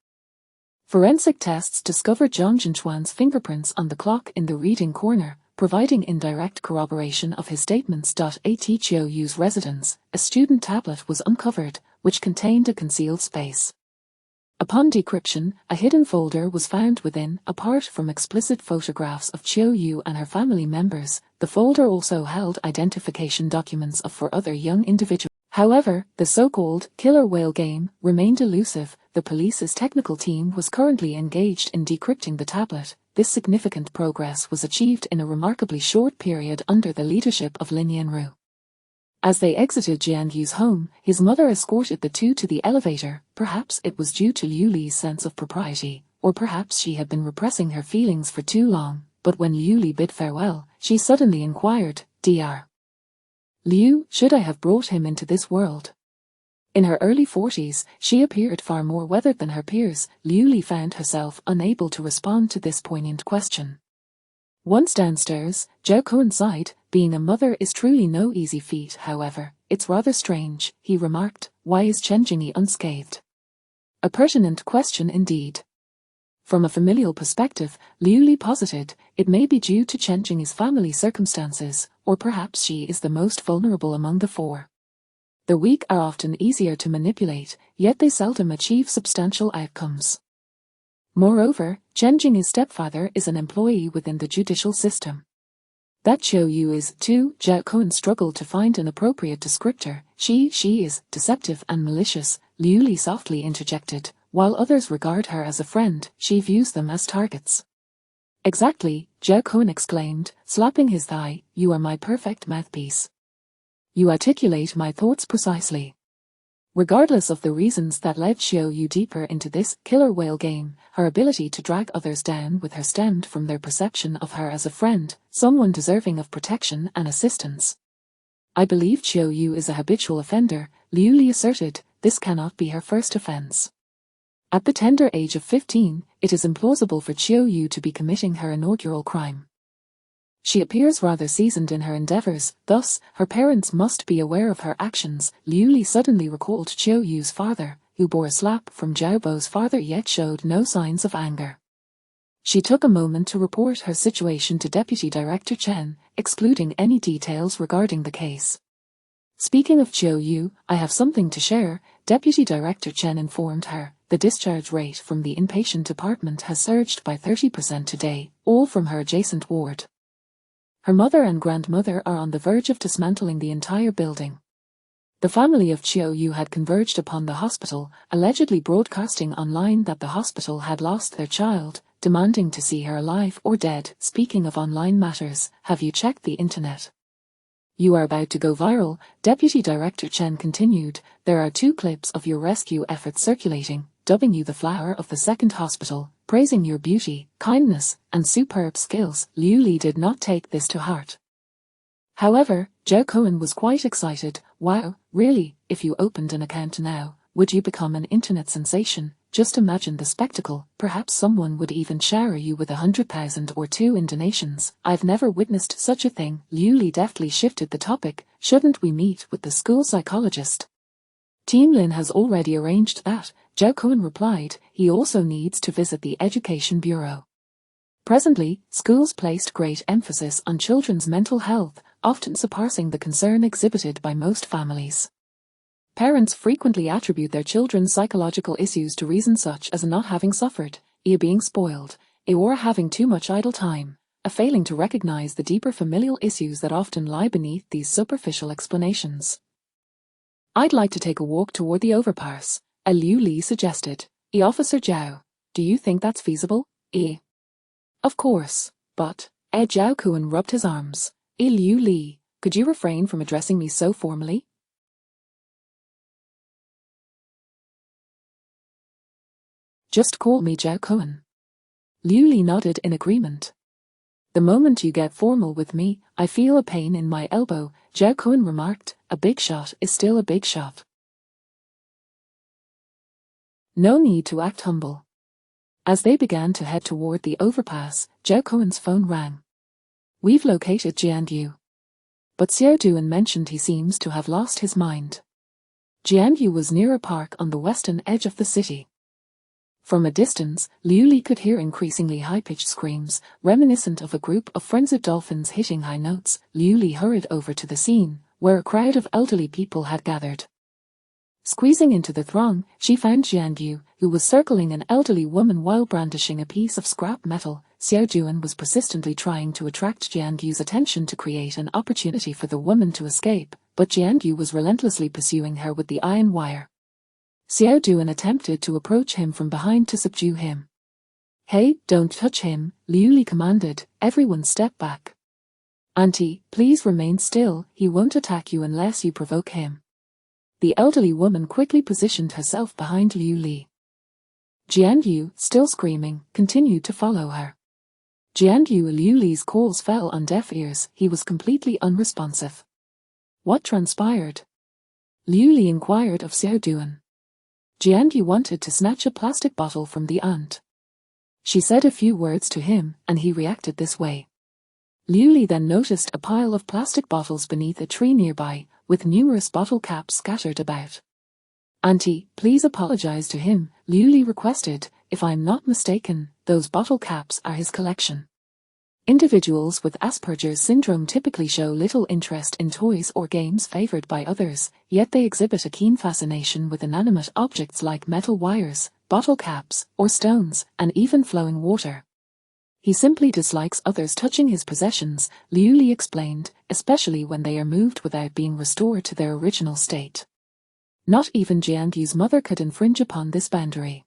Forensic tests discovered Zhang Zhenxuan's fingerprints on the clock in the reading corner, providing indirect corroboration of his statements. At Chiu Yu's residence, a student tablet was uncovered, which contained a concealed space. Upon decryption, a hidden folder was found within. Apart from explicit photographs of Chiu Yu and her family members, the folder also held identification documents of 4 other young individuals. However, the so-called killer whale game remained elusive. The police's technical team was currently engaged in decrypting the tablet. This significant progress was achieved in a remarkably short period under the leadership of Lin Yanru. As they exited Jianyu's home, his mother escorted the two to the elevator. Perhaps it was due to Liu Li's sense of propriety, or perhaps she had been repressing her feelings for too long, but when Liu Li bid farewell, she suddenly inquired, "Dr. Liu, should I have brought him into this world?" In her early 40s, she appeared far more weathered than her peers. Liu Li found herself unable to respond to this poignant question. Once downstairs, Zhao Kun sighed. "Being a mother is truly no easy feat, however. It's rather strange," he remarked. "Why is Chen Jingyi unscathed?" A pertinent question indeed. From a familial perspective, Liu Li posited, it may be due to Chen Jingyi's family circumstances, or perhaps she is the most vulnerable among the four. The weak are often easier to manipulate, yet they seldom achieve substantial outcomes. Moreover, Chen Jingyi's stepfather is an employee within the judicial system. That Qiu Yu is, too. Zhao Kun struggled to find an appropriate descriptor. She is deceptive and malicious, Liu Li softly interjected. While others regard her as a friend, she views them as targets. Exactly, Zhao Kun exclaimed, slapping his thigh. You are my perfect mouthpiece. You articulate my thoughts precisely. Regardless of the reasons that led Qiu Yu deeper into this killer whale game, her ability to drag others down with her stemmed from their perception of her as a friend, someone deserving of protection and assistance. I believe Qiu Yu is a habitual offender, Liu Li asserted. This cannot be her first offense. At the tender age of 15, it is implausible for Qiu Yu to be committing her inaugural crime. She appears rather seasoned in her endeavors, thus, her parents must be aware of her actions. Liu Li suddenly recalled Qiu Yu's father, who bore a slap from Zhao Bo's father yet showed no signs of anger. She took a moment to report her situation to Deputy Director Chen, excluding any details regarding the case. Speaking of Qiu Yu, I have something to share, Deputy Director Chen informed her. The discharge rate from the inpatient department has surged by 30% today, all from her adjacent ward. Her mother and grandmother are on the verge of dismantling the entire building. The family of Qiu Yu had converged upon the hospital, allegedly broadcasting online that the hospital had lost their child, demanding to see her alive or dead. Speaking of online matters, have you checked the internet? You are about to go viral, Deputy Director Chen continued. There are 2 clips of your rescue efforts circulating, dubbing you the flower of the second hospital, praising your beauty, kindness, and superb skills. Liu Li did not take this to heart. However, Zhao Kun was quite excited. Wow, really, if you opened an account now, would you become an internet sensation? Just imagine the spectacle. Perhaps someone would even shower you with 100,000 or 2 in donations. I've never witnessed such a thing. Liu Li deftly shifted the topic. Shouldn't we meet with the school psychologist? Team Lin has already arranged that, Zhao Kun replied. He also needs to visit the Education Bureau. Presently, schools placed great emphasis on children's mental health, often surpassing the concern exhibited by most families. Parents frequently attribute their children's psychological issues to reasons such as not having suffered, being spoiled, or having too much idle time, failing to recognize the deeper familial issues that often lie beneath these superficial explanations. I'd like to take a walk toward the overpass, Liu Li suggested. Officer Zhao, do you think that's feasible? Of course, but, Zhao Kun rubbed his arms. Liu Li, could you refrain from addressing me so formally? Just call me Zhao Kun. Liu Li nodded in agreement. The moment you get formal with me, I feel a pain in my elbow, Zhao Kun remarked. A big shot is still a big shot. No need to act humble. As they began to head toward the overpass, Zhao Kun's phone rang. We've located Jianyu. But Xiao Duan mentioned he seems to have lost his mind. Jianyu was near a park on the western edge of the city. From a distance, Liu Li could hear increasingly high-pitched screams, reminiscent of a group of frenzied dolphins hitting high notes. Liu Li hurried over to the scene, where a crowd of elderly people had gathered. Squeezing into the throng, she found Jianyu, who was circling an elderly woman while brandishing a piece of scrap metal. Xiao Duan was persistently trying to attract Jianyu's attention to create an opportunity for the woman to escape, but Jianyu was relentlessly pursuing her with the iron wire. Xiao Duan attempted to approach him from behind to subdue him. Hey, don't touch him, Liu Li commanded. Everyone step back. "Auntie, please remain still, he won't attack you unless you provoke him." The elderly woman quickly positioned herself behind Liu Li. Jianyu, still screaming, continued to follow her. Jianyu Liu Li's calls fell on deaf ears, he was completely unresponsive. What transpired? Liu Li inquired of Xiao Duan. Jianyu wanted to snatch a plastic bottle from the aunt. She said a few words to him, and he reacted this way. Liu Li then noticed a pile of plastic bottles beneath a tree nearby, with numerous bottle caps scattered about. "Auntie, please apologize to him," Liu Li requested. "If I'm not mistaken, those bottle caps are his collection." Individuals with Asperger's syndrome typically show little interest in toys or games favored by others, yet they exhibit a keen fascination with inanimate objects like metal wires, bottle caps, or stones, and even flowing water. He simply dislikes others touching his possessions, Liu Li explained, especially when they are moved without being restored to their original state. Not even Jianyu's mother could infringe upon this boundary.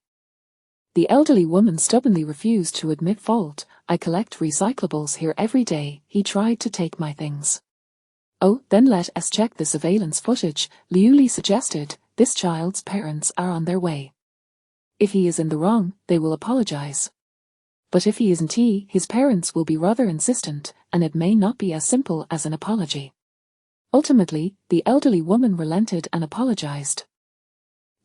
The elderly woman stubbornly refused to admit fault. "I collect recyclables here every day, he tried to take my things." "Oh, then let us check the surveillance footage," Liu Li suggested. "This child's parents are on their way. If he is in the wrong, they will apologize. But if he isn't, his parents will be rather insistent, and it may not be as simple as an apology." Ultimately, the elderly woman relented and apologized.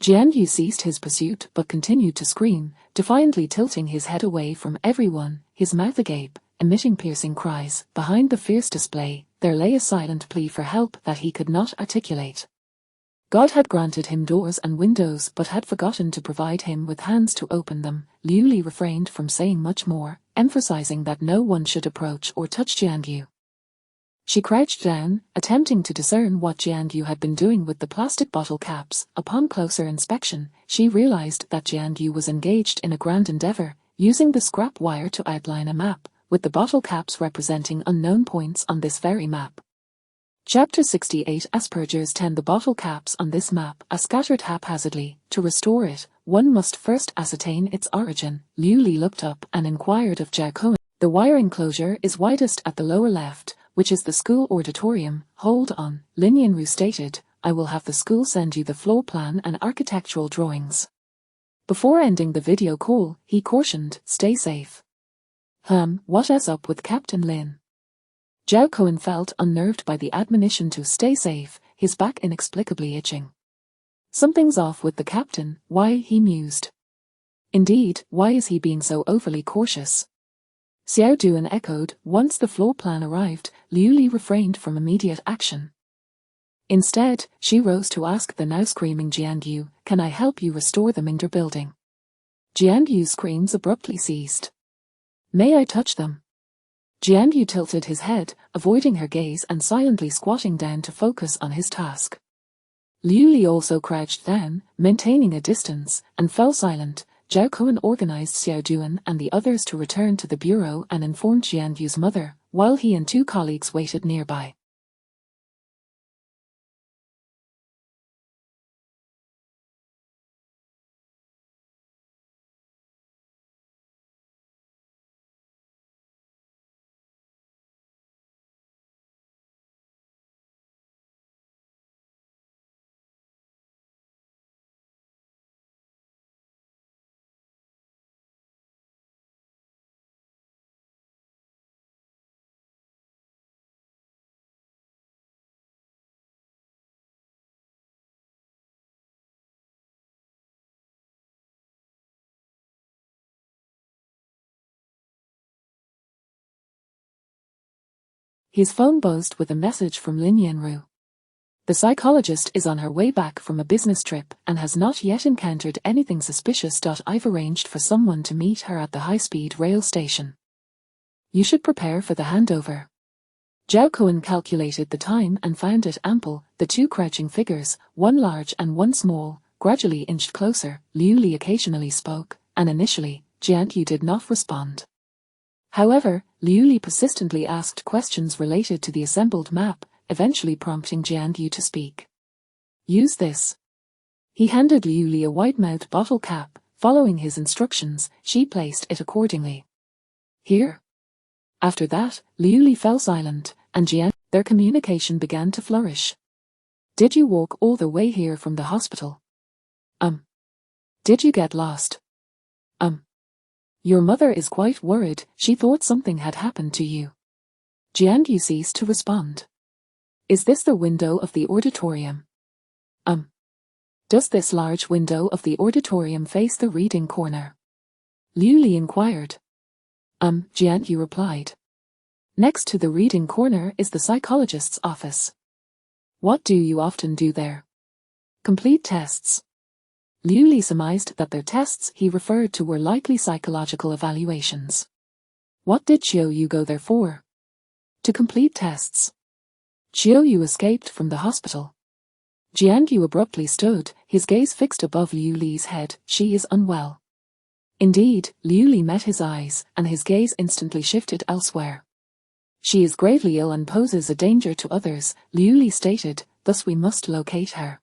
Jianyu ceased his pursuit but continued to scream, defiantly tilting his head away from everyone, his mouth agape, emitting piercing cries. Behind the fierce display, there lay a silent plea for help that he could not articulate. God had granted him doors and windows but had forgotten to provide him with hands to open them. Liu Li refrained from saying much more, emphasizing that no one should approach or touch Jianyu. She crouched down, attempting to discern what Jianyu had been doing with the plastic bottle caps. Upon closer inspection, she realized that Jianyu was engaged in a grand endeavor, using the scrap wire to outline a map, with the bottle caps representing unknown points on this very map. Chapter 68 Asperger's 10 The bottle caps on this map are scattered haphazardly. To restore it, one must first ascertain its origin. Liu Li looked up and inquired of Zhao Cohen. "The wire enclosure is widest at the lower left, which is the school auditorium. Hold on," Lin Yanru stated. "I will have the school send you the floor plan and architectural drawings." Before ending the video call, he cautioned, "Stay safe." What is up with Captain Lin? Zhao Cohen felt unnerved by the admonition to stay safe, his back inexplicably itching. Something's off with the captain, why, he mused. Indeed, why is he being so overly cautious? Xiao Duan echoed. Once the floor plan arrived, Liu Li refrained from immediate action. Instead, she rose to ask the now screaming Jianyu, "Can I help you restore the Mingde building?" Jianyu's screams abruptly ceased. "May I touch them?" Jianyu tilted his head, avoiding her gaze and silently squatting down to focus on his task. Liu Li also crouched down, maintaining a distance, and fell silent. Zhao Cohen organized Xiao Duan and the others to return to the bureau and informed Jianyu's mother, while he and two colleagues waited nearby. His phone buzzed with a message from Lin Yanru. The psychologist is on her way back from a business trip and has not yet encountered anything suspicious. I've arranged for someone to meet her at the high-speed rail station. You should prepare for the handover. Zhao Cohen calculated the time and found it ample. The two crouching figures, one large and one small, gradually inched closer. Liu Li occasionally spoke, and initially, Jianyu did not respond. However, Liu Li persistently asked questions related to the assembled map, eventually prompting Jianyu to speak. Use this. He handed Liu Li a wide-mouthed bottle cap. Following his instructions, she placed it accordingly. Here. After that, Liu Li fell silent, and Jian. Their communication began to flourish. Did you walk all the way here from the hospital? Did you get lost? Your mother is quite worried. She thought something had happened to you. Jiangyu ceased to respond. Is this the window of the auditorium? Does this large window of the auditorium face the reading corner? Liu Li inquired. Jiangyu replied. Next to the reading corner is the psychologist's office. What do you often do there? Complete tests. Liu Li surmised that their tests he referred to were likely psychological evaluations. What did Qiu Yu go there for? To complete tests. Qiu Yu escaped from the hospital. Jiangyu abruptly stood, his gaze fixed above Liu Li's head. She is unwell. Indeed, Liu Li met his eyes, and his gaze instantly shifted elsewhere. She is gravely ill and poses a danger to others, Liu Li stated, thus we must locate her.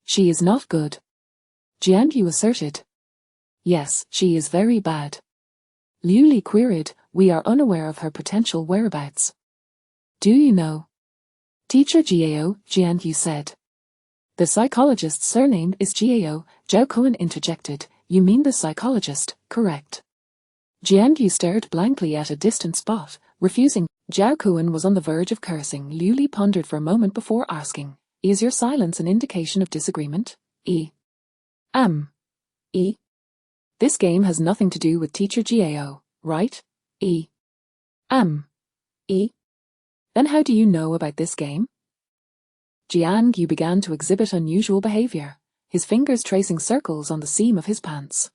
She is not good. Jiangyu asserted. Yes, she is very bad. Liu Li queried, we are unaware of her potential whereabouts. Do you know? Teacher Jiao, Jiangyu said. The psychologist's surname is Jiao, Zhao Kuan interjected, you mean the psychologist, correct? Jiangyu stared blankly at a distant spot, refusing. Zhao Kuan was on the verge of cursing. Liu Li pondered for a moment before asking, is your silence an indication of disagreement? This game has nothing to do with Teacher Jiao, right? Then how do you know about this game? Jiangyu began to exhibit unusual behavior, his fingers tracing circles on the seam of his pants.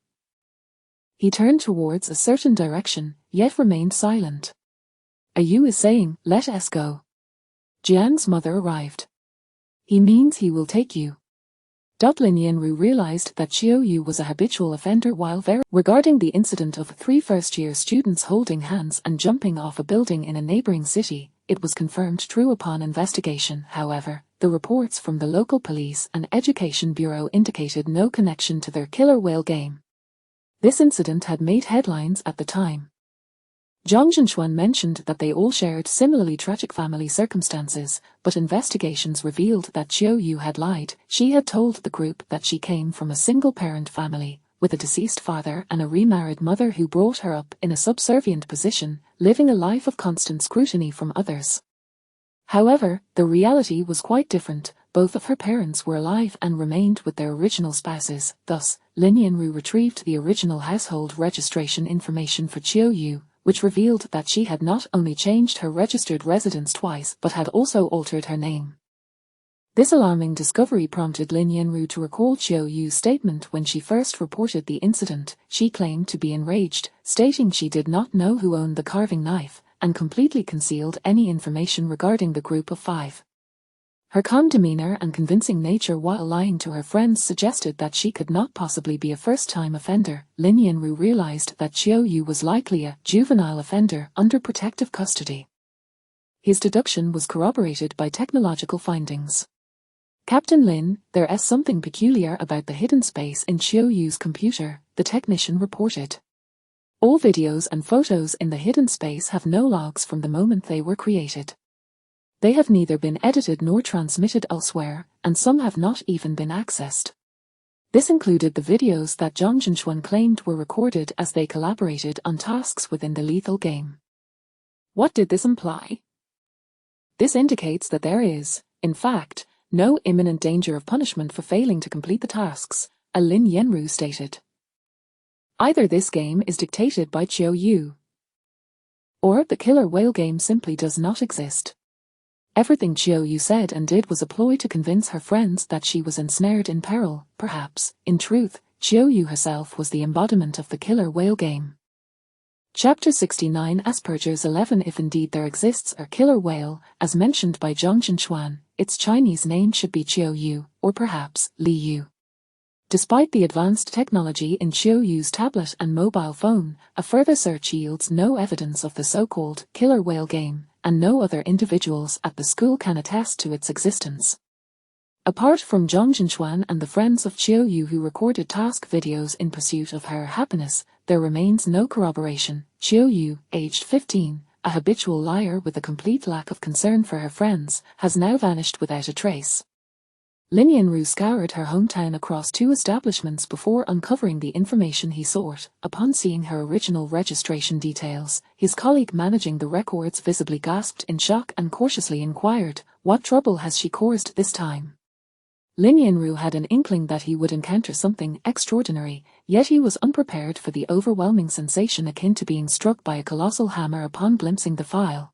He turned towards a certain direction, yet remained silent. Ayu is saying, let us go. Jiang's mother arrived. He means he will take you. Lin Yanru realized that Qiu Yu was a habitual offender while regarding the incident of 3 first-year students holding hands and jumping off a building in a neighboring city. It was confirmed true upon investigation. However, the reports from the local police and education bureau indicated no connection to their killer whale game. This incident had made headlines at the time. Zhang Zhenxuan mentioned that they all shared similarly tragic family circumstances, but investigations revealed that Qiu Yu had lied. She had told the group that she came from a single-parent family, with a deceased father and a remarried mother who brought her up in a subservient position, living a life of constant scrutiny from others. However, the reality was quite different. Both of her parents were alive and remained with their original spouses. Thus, Lin Yanru retrieved the original household registration information for Qiu Yu, which revealed that she had not only changed her registered residence twice but had also altered her name. This alarming discovery prompted Lin Yanru to recall Qiu Yu's statement when she first reported the incident. She claimed to be enraged, stating she did not know who owned the carving knife, and completely concealed any information regarding the group of 5. Her calm demeanor and convincing nature while lying to her friends suggested that she could not possibly be a first-time offender. Lin Yanru realized that Qiu Yu was likely a juvenile offender under protective custody. His deduction was corroborated by technological findings. Captain Lin, there is something peculiar about the hidden space in Qiu Yu's computer, the technician reported. All videos and photos in the hidden space have no logs from the moment they were created. They have neither been edited nor transmitted elsewhere, and some have not even been accessed. This included the videos that Zhang Zhenxuan claimed were recorded as they collaborated on tasks within the lethal game. What did this imply? This indicates that there is, in fact, no imminent danger of punishment for failing to complete the tasks, Lin Yanru stated. Either this game is dictated by Qiu Yu, or the killer whale game simply does not exist. Everything Qiu Yu said and did was a ploy to convince her friends that she was ensnared in peril. Perhaps, in truth, Qiu Yu herself was the embodiment of the killer whale game. Chapter 69 Asperger's 11 If indeed there exists a killer whale, as mentioned by Zhang Zhenxuan, its Chinese name should be Qiu Yu, or perhaps Li Yu. Despite the advanced technology in Qiu Yu's tablet and mobile phone, a further search yields no evidence of the so-called killer whale game, and no other individuals at the school can attest to its existence. Apart from Zhang Zhenxuan and the friends of Qiu Yu who recorded task videos in pursuit of her happiness, there remains no corroboration. Qiu Yu, aged 15, a habitual liar with a complete lack of concern for her friends, has now vanished without a trace. Lin Yanru scoured her hometown across 2 establishments before uncovering the information he sought. Upon seeing her original registration details, his colleague managing the records visibly gasped in shock and cautiously inquired, "What trouble has she caused this time?" Lin Yanru had an inkling that he would encounter something extraordinary, yet he was unprepared for the overwhelming sensation akin to being struck by a colossal hammer upon glimpsing the file.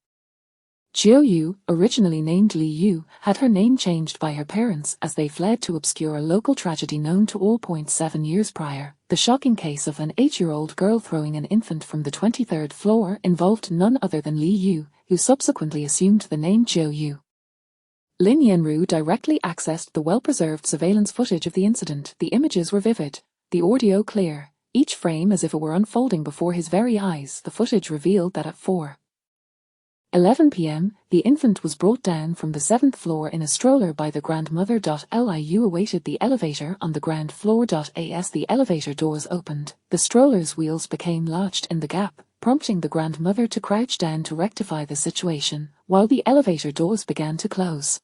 Chiao Yu, originally named Li Yu, had her name changed by her parents as they fled to obscure a local tragedy known to all. 7 years prior, the shocking case of an 8-year-old girl throwing an infant from the 23rd floor involved none other than Li Yu, who subsequently assumed the name Chiao Yu. Lin Yanru directly accessed the well-preserved surveillance footage of the incident. The images were vivid, the audio clear, each frame as if it were unfolding before his very eyes. The footage revealed that at 4:11 p.m., the infant was brought down from the 7th floor in a stroller by the grandmother. Liu awaited the elevator on the ground floor. As the elevator doors opened, the stroller's wheels became lodged in the gap, prompting the grandmother to crouch down to rectify the situation, while the elevator doors began to close.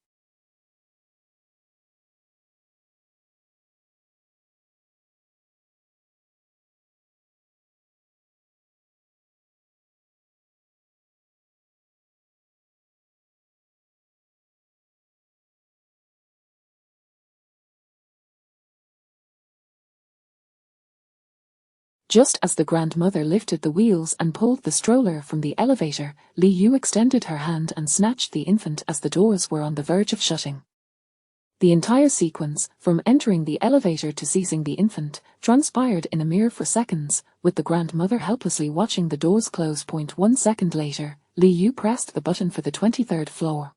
Just as the grandmother lifted the wheels and pulled the stroller from the elevator, Li Yu extended her hand and snatched the infant as the doors were on the verge of shutting. The entire sequence, from entering the elevator to seizing the infant, transpired in a mere 4 seconds, with the grandmother helplessly watching the doors close. 1 second later, Li Yu pressed the button for the 23rd floor.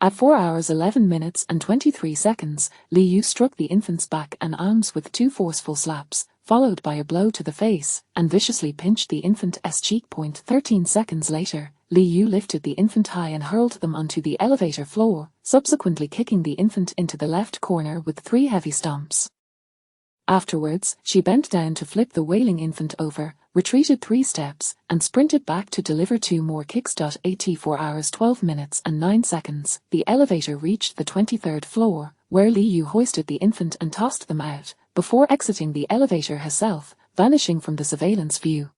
At 4 hours 11 minutes and 23 seconds, Li Yu struck the infant's back and arms with 2 forceful slaps, followed by a blow to the face, and viciously pinched the infant's cheek. 13 seconds later, Li Yu lifted the infant high and hurled them onto the elevator floor, subsequently kicking the infant into the left corner with 3 heavy stomps. Afterwards, she bent down to flip the wailing infant over, retreated 3 steps, and sprinted back to deliver 2 more kicks. At 4 hours 12 minutes and 9 seconds, the elevator reached the 23rd floor, where Li Yu hoisted the infant and tossed them out, before exiting the elevator herself, vanishing from the surveillance view.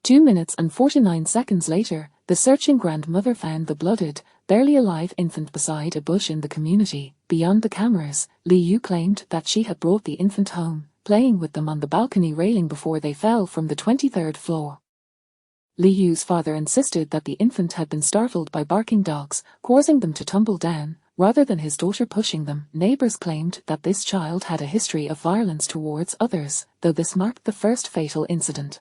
2 minutes and 49 seconds later, the searching grandmother found the blooded, barely alive infant beside a bush in the community. Beyond the cameras, Li Yu claimed that she had brought the infant home, playing with them on the balcony railing before they fell from the 23rd floor. Li Yu's father insisted that the infant had been startled by barking dogs, causing them to tumble down, rather than his daughter pushing them. Neighbors claimed that this child had a history of violence towards others, though this marked the first fatal incident.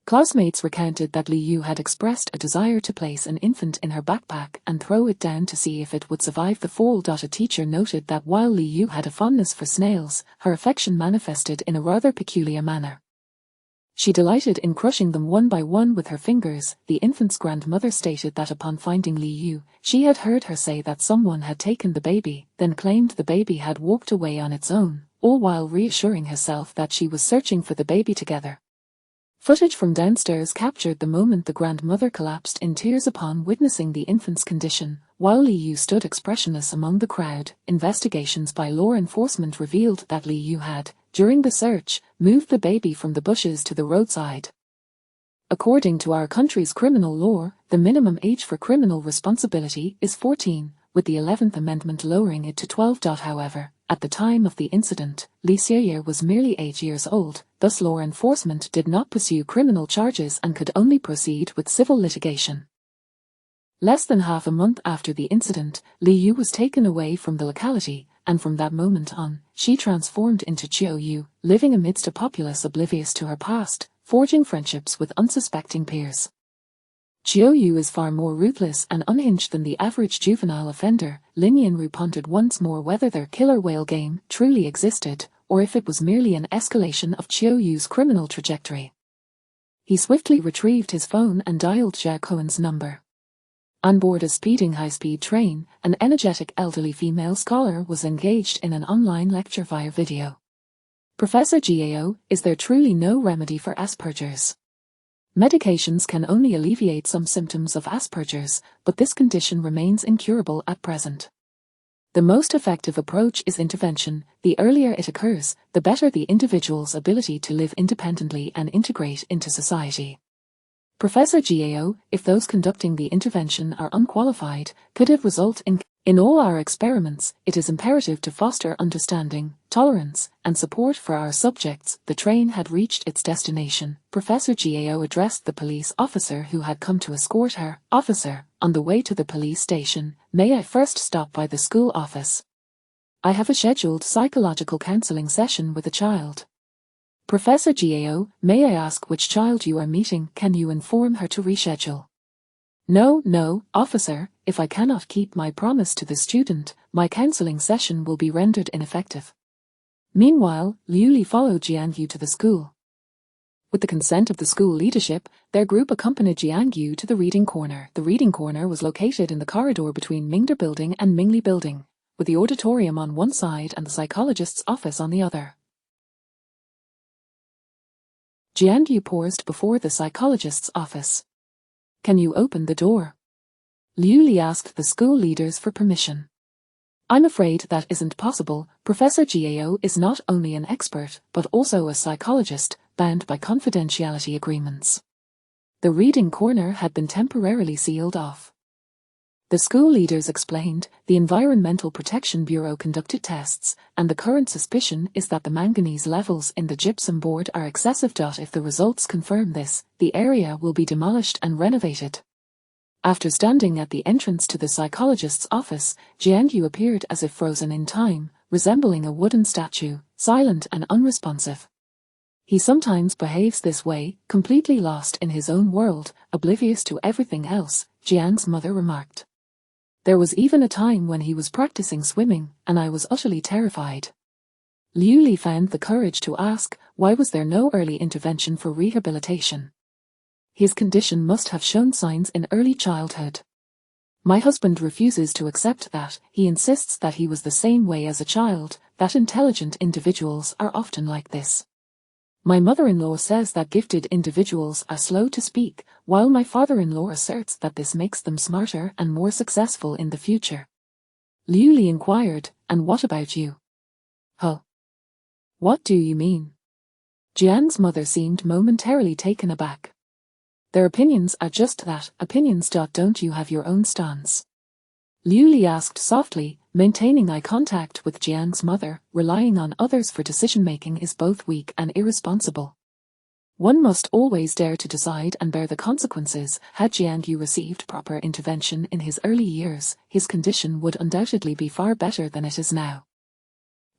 Classmates recounted that Li Yu had expressed a desire to place an infant in her backpack and throw it down to see if it would survive the fall. A teacher noted that while Li Yu had a fondness for snails, her affection manifested in a rather peculiar manner. She delighted in crushing them one by one with her fingers. The infant's grandmother stated that upon finding Li Yu, she had heard her say that someone had taken the baby, then claimed the baby had walked away on its own, all while reassuring herself that she was searching for the baby together. Footage from downstairs captured the moment the grandmother collapsed in tears upon witnessing the infant's condition, while Li Yu stood expressionless among the crowd. Investigations by law enforcement revealed that Li Yu had, during the search, moved the baby from the bushes to the roadside. According to our country's criminal law, the minimum age for criminal responsibility is 14, with the 11th Amendment lowering it to 12. However, at the time of the incident, Li Xieye was merely 8 years old, thus law enforcement did not pursue criminal charges and could only proceed with civil litigation. Less than half a month after the incident, Li Yu was taken away from the locality, and from that moment on, she transformed into Chiao Yu, living amidst a populace oblivious to her past, forging friendships with unsuspecting peers. Chiao Yu is far more ruthless and unhinged than the average juvenile offender. Lin Yanru pondered once more whether their killer whale game truly existed, or if it was merely an escalation of Chiao Yu's criminal trajectory. He swiftly retrieved his phone and dialed Zhao Cohen's number. On board a speeding high-speed train, an energetic elderly female scholar was engaged in an online lecture via video. Professor Gao, is there truly no remedy for Asperger's? Medications can only alleviate some symptoms of Asperger's, but this condition remains incurable at present. The most effective approach is intervention. The earlier it occurs, the better the individual's ability to live independently and integrate into society. Professor Gao, if those conducting the intervention are unqualified, could it result in all our experiments, it is imperative to foster understanding, tolerance, and support for our subjects. The train had reached its destination. Professor Gao addressed the police officer who had come to escort her. Officer, on the way to the police station, may I first stop by the school office? I have a scheduled psychological counseling session with a child. Professor Gao, may I ask which child you are meeting? Can you inform her to reschedule? No, officer, if I cannot keep my promise to the student, my counseling session will be rendered ineffective. Meanwhile, Liu Li followed Jiangyu to the school. With the consent of the school leadership, their group accompanied Jiangyu to the reading corner. The reading corner was located in the corridor between Mingde Building and Mingli Building, with the auditorium on one side and the psychologist's office on the other. Jiangyu paused before the psychologist's office. Can you open the door? Liu Li asked the school leaders for permission. I'm afraid that isn't possible. Professor Gao is not only an expert, but also a psychologist, bound by confidentiality agreements. The reading corner had been temporarily sealed off. The school leaders explained, the Environmental Protection Bureau conducted tests, and the current suspicion is that the manganese levels in the gypsum board are excessive. If the results confirm this, the area will be demolished and renovated. After standing at the entrance to the psychologist's office, Jiangyu appeared as if frozen in time, resembling a wooden statue, silent and unresponsive. He sometimes behaves this way, completely lost in his own world, oblivious to everything else, Jiang's mother remarked. There was even a time when he was practicing swimming, and I was utterly terrified. Liu Li found the courage to ask, why was there no early intervention for rehabilitation? His condition must have shown signs in early childhood. My husband refuses to accept that. He insists that he was the same way as a child, that intelligent individuals are often like this. My mother-in-law says that gifted individuals are slow to speak, while my father-in-law asserts that this makes them smarter and more successful in the future. Liu Li inquired, and what about you? Huh? What do you mean? Jiang's mother seemed momentarily taken aback. Their opinions are just that, opinions. Don't you have your own stance? Liu Li asked softly, maintaining eye contact with Jiang's mother. Relying on others for decision-making is both weak and irresponsible. One must always dare to decide and bear the consequences. Had Jiangyu received proper intervention in his early years, his condition would undoubtedly be far better than it is now.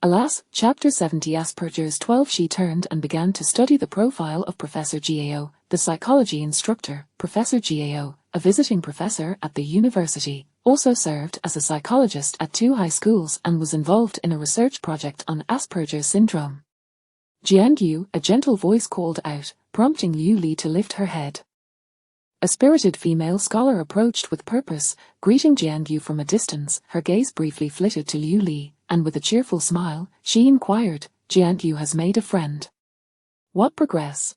Alas, Chapter 70 Asperger's 12. She turned and began to study the profile of Professor Gao, the psychology instructor. Professor Gao, a visiting professor at the university, also served as a psychologist at 2 high schools and was involved in a research project on Asperger's syndrome. Jiangyu, a gentle voice called out, prompting Liu Li to lift her head. A spirited female scholar approached with purpose, greeting Jiangyu from a distance. Her gaze briefly flitted to Liu Li, and with a cheerful smile, she inquired, Jiangyu has made a friend. What progress?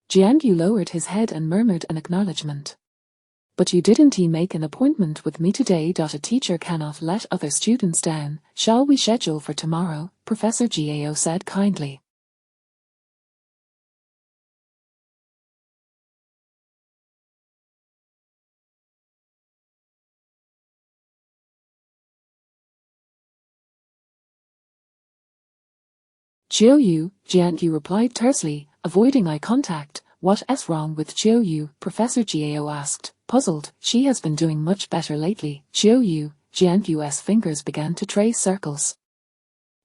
Jiangyu lowered his head and murmured an acknowledgement. But you didn't make an appointment with me today. A teacher cannot let other students down. Shall we schedule for tomorrow? Professor Gao said kindly. Jiangyu replied tersely, avoiding eye contact. What's wrong with Jiangyu? Professor Gao asked, puzzled. She has been doing much better lately. Jiangyu's fingers began to trace circles.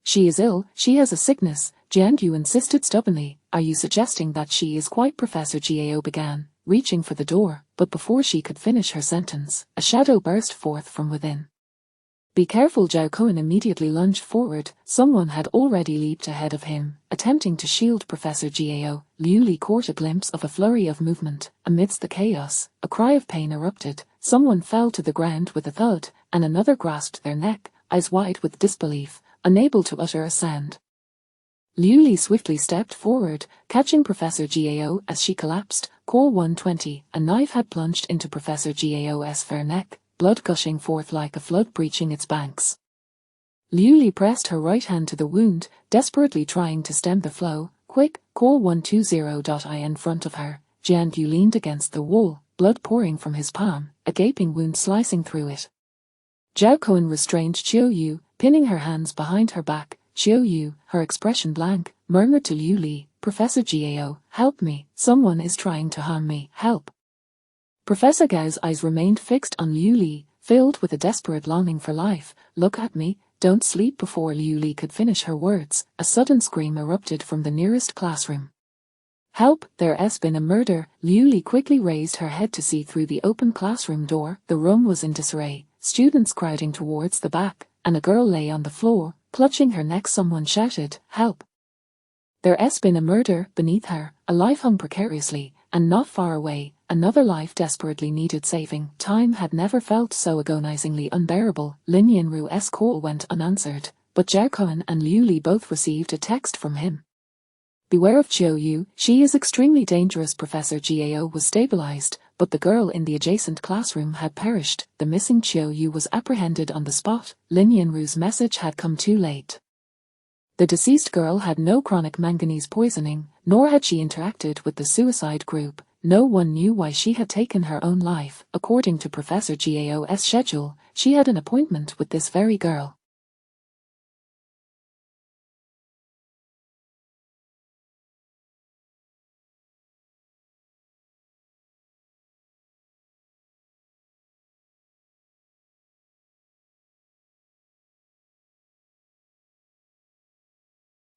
She is ill, she has a sickness, Jiangyu insisted stubbornly. Are you suggesting that she is quite? Professor Gao began, reaching for the door, but before she could finish her sentence, a shadow burst forth from within. Be careful! Zhao Cohen immediately lunged forward. Someone had already leaped ahead of him, attempting to shield Professor Gao. Liu Li caught a glimpse of a flurry of movement. Amidst the chaos, a cry of pain erupted. Someone fell to the ground with a thud, and another grasped their neck, eyes wide with disbelief, unable to utter a sound. Liu Li swiftly stepped forward, catching Professor Gao as she collapsed. Call 120. A knife had plunged into Professor Gao's fair neck, blood gushing forth like a flood breaching its banks. Liu Li pressed her right hand to the wound, desperately trying to stem the flow. Quick, call 120. In front of her, Jian Yu leaned against the wall, blood pouring from his palm, a gaping wound slicing through it. Zhao Cohen restrained Qiu Yu, pinning her hands behind her back. Qiu Yu, her expression blank, murmured to Liu Li, "Professor Gao, help me, someone is trying to harm me, help." Professor Gao's eyes remained fixed on Liu Li, filled with a desperate longing for life. "Look at me, don't sleep." Before Liu Li could finish her words, a sudden scream erupted from the nearest classroom. "Help, there's been a murder." Liu Li quickly raised her head to see through the open classroom door. The room was in disarray, students crowding towards the back, and a girl lay on the floor, clutching her neck. Someone shouted, "Help!" There's been a murder. Beneath her, a life hung precariously, and not far away, another life desperately needed saving. Time had never felt so agonizingly unbearable. Lin Yanru's call went unanswered, but Zhao Cohen and Liu Li both received a text from him. "Beware of Qiu Yu, she is extremely dangerous." Professor Gao was stabilized, but the girl in the adjacent classroom had perished. The missing Qiu Yu was apprehended on the spot. Lin Yanru's message had come too late. The deceased girl had no chronic manganese poisoning, nor had she interacted with the suicide group. No one knew why she had taken her own life. According to Professor Gao's schedule, she had an appointment with this very girl.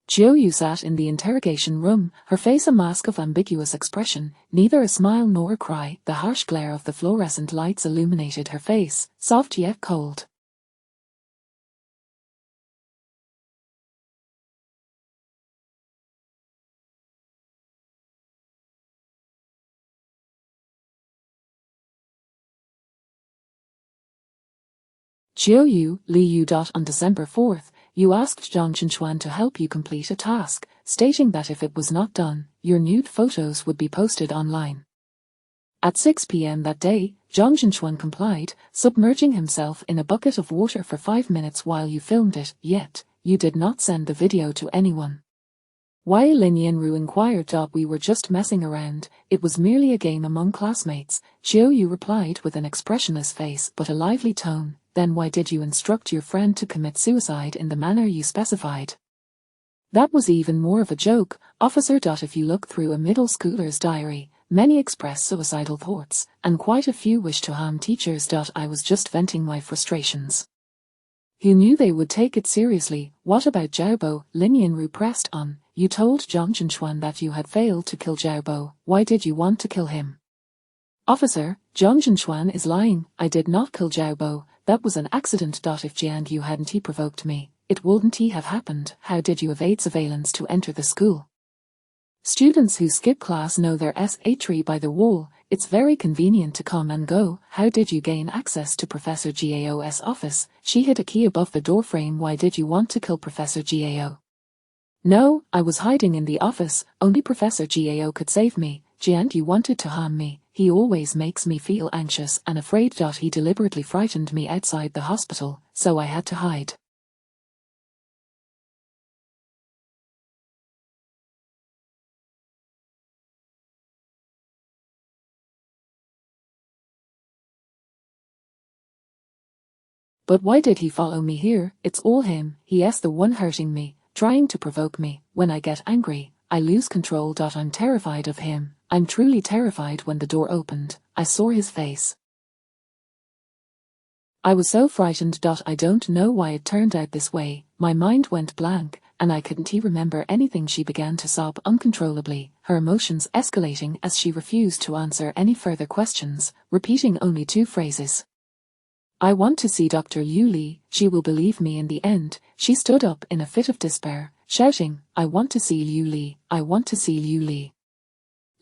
Qiu Yu sat in the interrogation room, her face a mask of ambiguous expression, neither a smile nor a cry. The harsh glare of the fluorescent lights illuminated her face, soft yet cold. Qiu Yu, Li Yu. On December 4th, you asked Zhang Zhenchuan to help you complete a task, stating that if it was not done, your nude photos would be posted online. At 6 p.m. that day, Zhang Zhenchuan complied, submerging himself in a bucket of water for 5 minutes while you filmed it, yet, you did not send the video to anyone. Why? Lin Yanru inquired. "We were just messing around, it was merely a game among classmates." Qiu Yu replied with an expressionless face but a lively tone. "Then why did you instruct your friend to commit suicide in the manner you specified?" "That was even more of a joke, officer. If you look through a middle schooler's diary, many express suicidal thoughts, and quite a few wish to harm teachers. I was just venting my frustrations." Who knew they would take it seriously? "What about Zhaobo?" Lin Yanru pressed on. "You told Zhang Zhenchuan that you had failed to kill Zhaobo. Why did you want to kill him?" "Officer, Zhang Zhenchuan is lying. I did not kill Zhaobo. That was an accident. If Jian Yu hadn't he provoked me, it wouldn't have happened." "How did you evade surveillance to enter the school?" "Students who skip class know there's a tree by the wall. It's very convenient to come and go." "How did you gain access to Professor Gao's office?" "She hid a key above the door frame." "Why did you want to kill Professor Gao?" "No, I was hiding in the office. Only Professor Gao could save me. Jian Yu wanted to harm me. He always makes me feel anxious and afraid. He deliberately frightened me outside the hospital, so I had to hide." "But why did he follow me here?" "It's all him. He's the one hurting me, trying to provoke me. When I get angry, I lose control. I'm terrified of him. I'm truly terrified." When the door opened, I saw his face. I was so frightened. I don't know why it turned out this way. My mind went blank, and I couldn't remember anything. She began to sob uncontrollably, her emotions escalating as she refused to answer any further questions, repeating only 2 phrases. "I want to see Dr. Liu Li. She will believe me in the end." She stood up in a fit of despair, shouting, "I want to see Liu Li. I want to see Liu Li."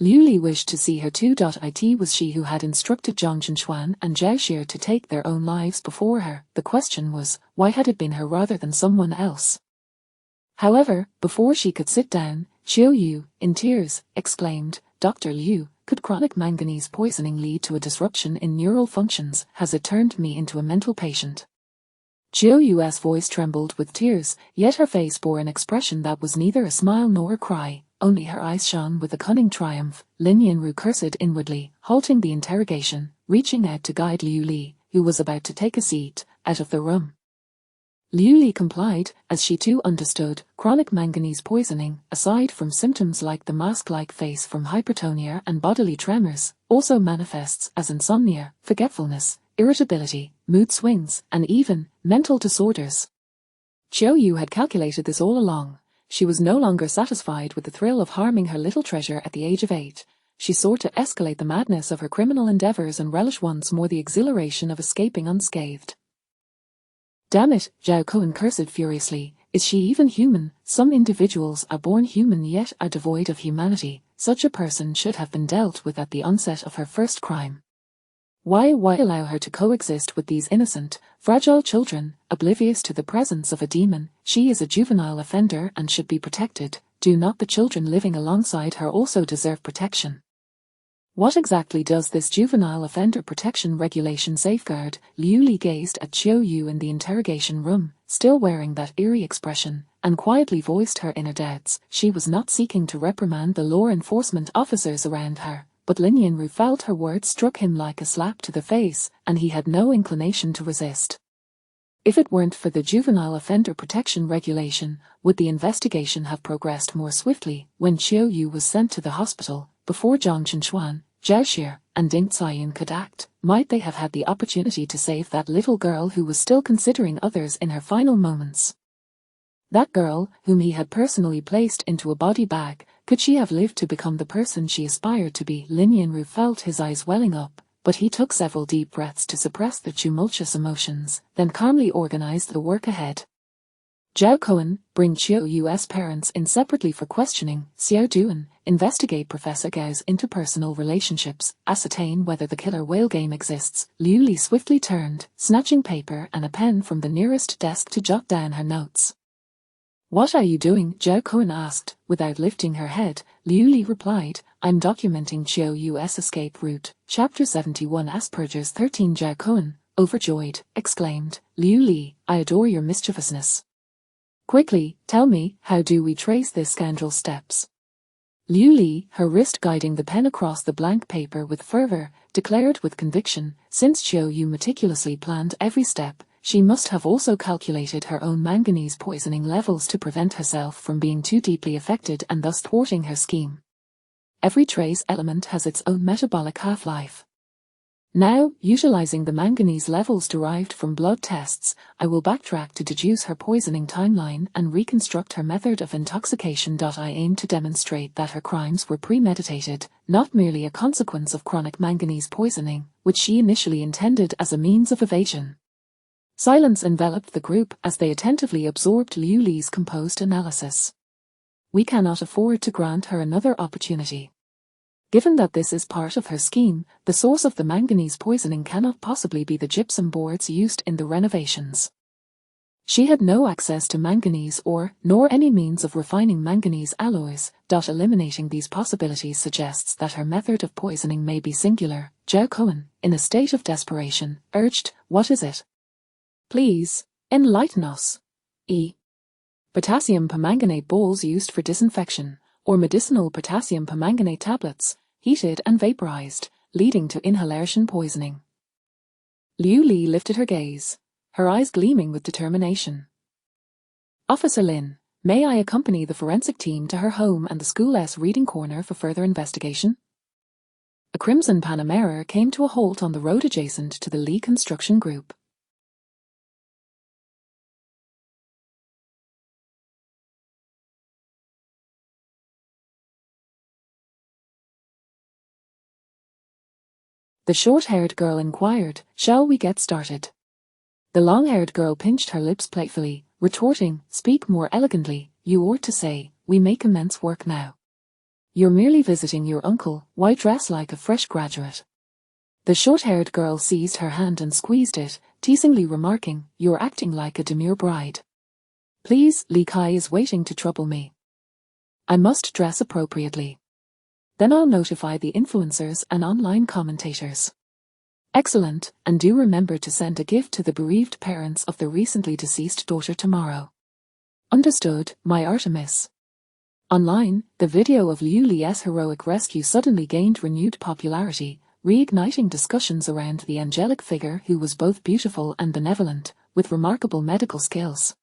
Liu Li wished to see her too. It was she who had instructed Zhang Zhenchuan and Zhao Xie to take their own lives before her. The question was, why had it been her rather than someone else? However, before she could sit down, Chiu Yu, in tears, exclaimed, "Dr. Liu, could chronic manganese poisoning lead to a disruption in neural functions? Has it turned me into a mental patient?" Chiu Yu's voice trembled with tears, yet her face bore an expression that was neither a smile nor a cry, only her eyes shone with a cunning triumph. Lin Yanru cursed inwardly, halting the interrogation, reaching out to guide Liu Li, who was about to take a seat, out of the room. Liu Li complied, as she too understood. Chronic manganese poisoning, aside from symptoms like the mask-like face from hypertonia and bodily tremors, also manifests as insomnia, forgetfulness, irritability, mood swings, and even mental disorders. Chiu Yu had calculated this all along. She was no longer satisfied with the thrill of harming her little treasure at the age of 8. She sought to escalate the madness of her criminal endeavors and relish once more the exhilaration of escaping unscathed. "Damn it," Zhao Cohen cursed furiously, "is she even human? Some individuals are born human yet are devoid of humanity. Such a person should have been dealt with at the onset of her first crime. Why allow her to coexist with these innocent, fragile children, oblivious to the presence of a demon? She is a juvenile offender and should be protected. Do not the children living alongside her also deserve protection? What exactly does this juvenile offender protection regulation safeguard?" Liu Li gazed at Chiu Yu in the interrogation room, still wearing that eerie expression, and quietly voiced her inner doubts. She was not seeking to reprimand the law enforcement officers around her, but Lin Yanru felt her words struck him like a slap to the face, and he had no inclination to resist. If it weren't for the juvenile offender protection regulation, would the investigation have progressed more swiftly? When Chiu Yu was sent to the hospital, before Zhang Chenxuan, Zhao Xie, and Ding Ziyun could act, might they have had the opportunity to save that little girl who was still considering others in her final moments? That girl, whom he had personally placed into a body bag, could she have lived to become the person she aspired to be? Lin Yanru felt his eyes welling up, but he took several deep breaths to suppress the tumultuous emotions, then calmly organized the work ahead. "Zhao Cohen, bring Chiu Yu's parents in separately for questioning. Xiao Duan, investigate Professor Gao's interpersonal relationships, ascertain whether the killer whale game exists." Liu Li swiftly turned, snatching paper and a pen from the nearest desk to jot down her notes. "What are you doing?" Zhao Cohen asked, without lifting her head. Liu Li replied, "I'm documenting Chiu Yu's escape route." Chapter 71 Asperger's 13 Zhao Cohen, overjoyed, exclaimed, "Liu Li, I adore your mischievousness. Quickly, tell me, how do we trace this scoundrel's steps?" Liu Li, her wrist guiding the pen across the blank paper with fervor, declared with conviction, since Chiu Yu meticulously planned every step, she must have also calculated her own manganese poisoning levels to prevent herself from being too deeply affected and thus thwarting her scheme. Every trace element has its own metabolic half-life. Now, utilizing the manganese levels derived from blood tests, I will backtrack to deduce her poisoning timeline and reconstruct her method of intoxication. I aim to demonstrate that her crimes were premeditated, not merely a consequence of chronic manganese poisoning, which she initially intended as a means of evasion. Silence enveloped the group as they attentively absorbed Liu Li's composed analysis. "We cannot afford to grant her another opportunity. Given that this is part of her scheme, the source of the manganese poisoning cannot possibly be the gypsum boards used in the renovations. She had no access to manganese ore, nor any means of refining manganese alloys. Eliminating these possibilities suggests that her method of poisoning may be singular." Zhao Cohen, in a state of desperation, urged, "What is it? Please, enlighten us." Potassium permanganate balls used for disinfection, or medicinal potassium permanganate tablets, heated and vaporized, leading to inhalation poisoning. Liu Li lifted her gaze, her eyes gleaming with determination. "Officer Lin, may I accompany the forensic team to her home and the school's reading corner for further investigation?" A crimson Panamera came to a halt on the road adjacent to the Li Construction Group. The short-haired girl inquired, "Shall we get started?" The long-haired girl pinched her lips playfully, retorting, "Speak more elegantly. You ought to say, we may commence work now. You're merely visiting your uncle. Why dress like a fresh graduate?" The short-haired girl seized her hand and squeezed it, teasingly remarking, "You're acting like a demure bride." Please, Lee Kai is waiting to trouble me. I must dress appropriately. Then I'll notify the influencers and online commentators. Excellent, and do remember to send a gift to the bereaved parents of the recently deceased daughter tomorrow. Understood, my Artemis. Online, the video of Liu Li's heroic rescue suddenly gained renewed popularity, reigniting discussions around the angelic figure who was both beautiful and benevolent, with remarkable medical skills.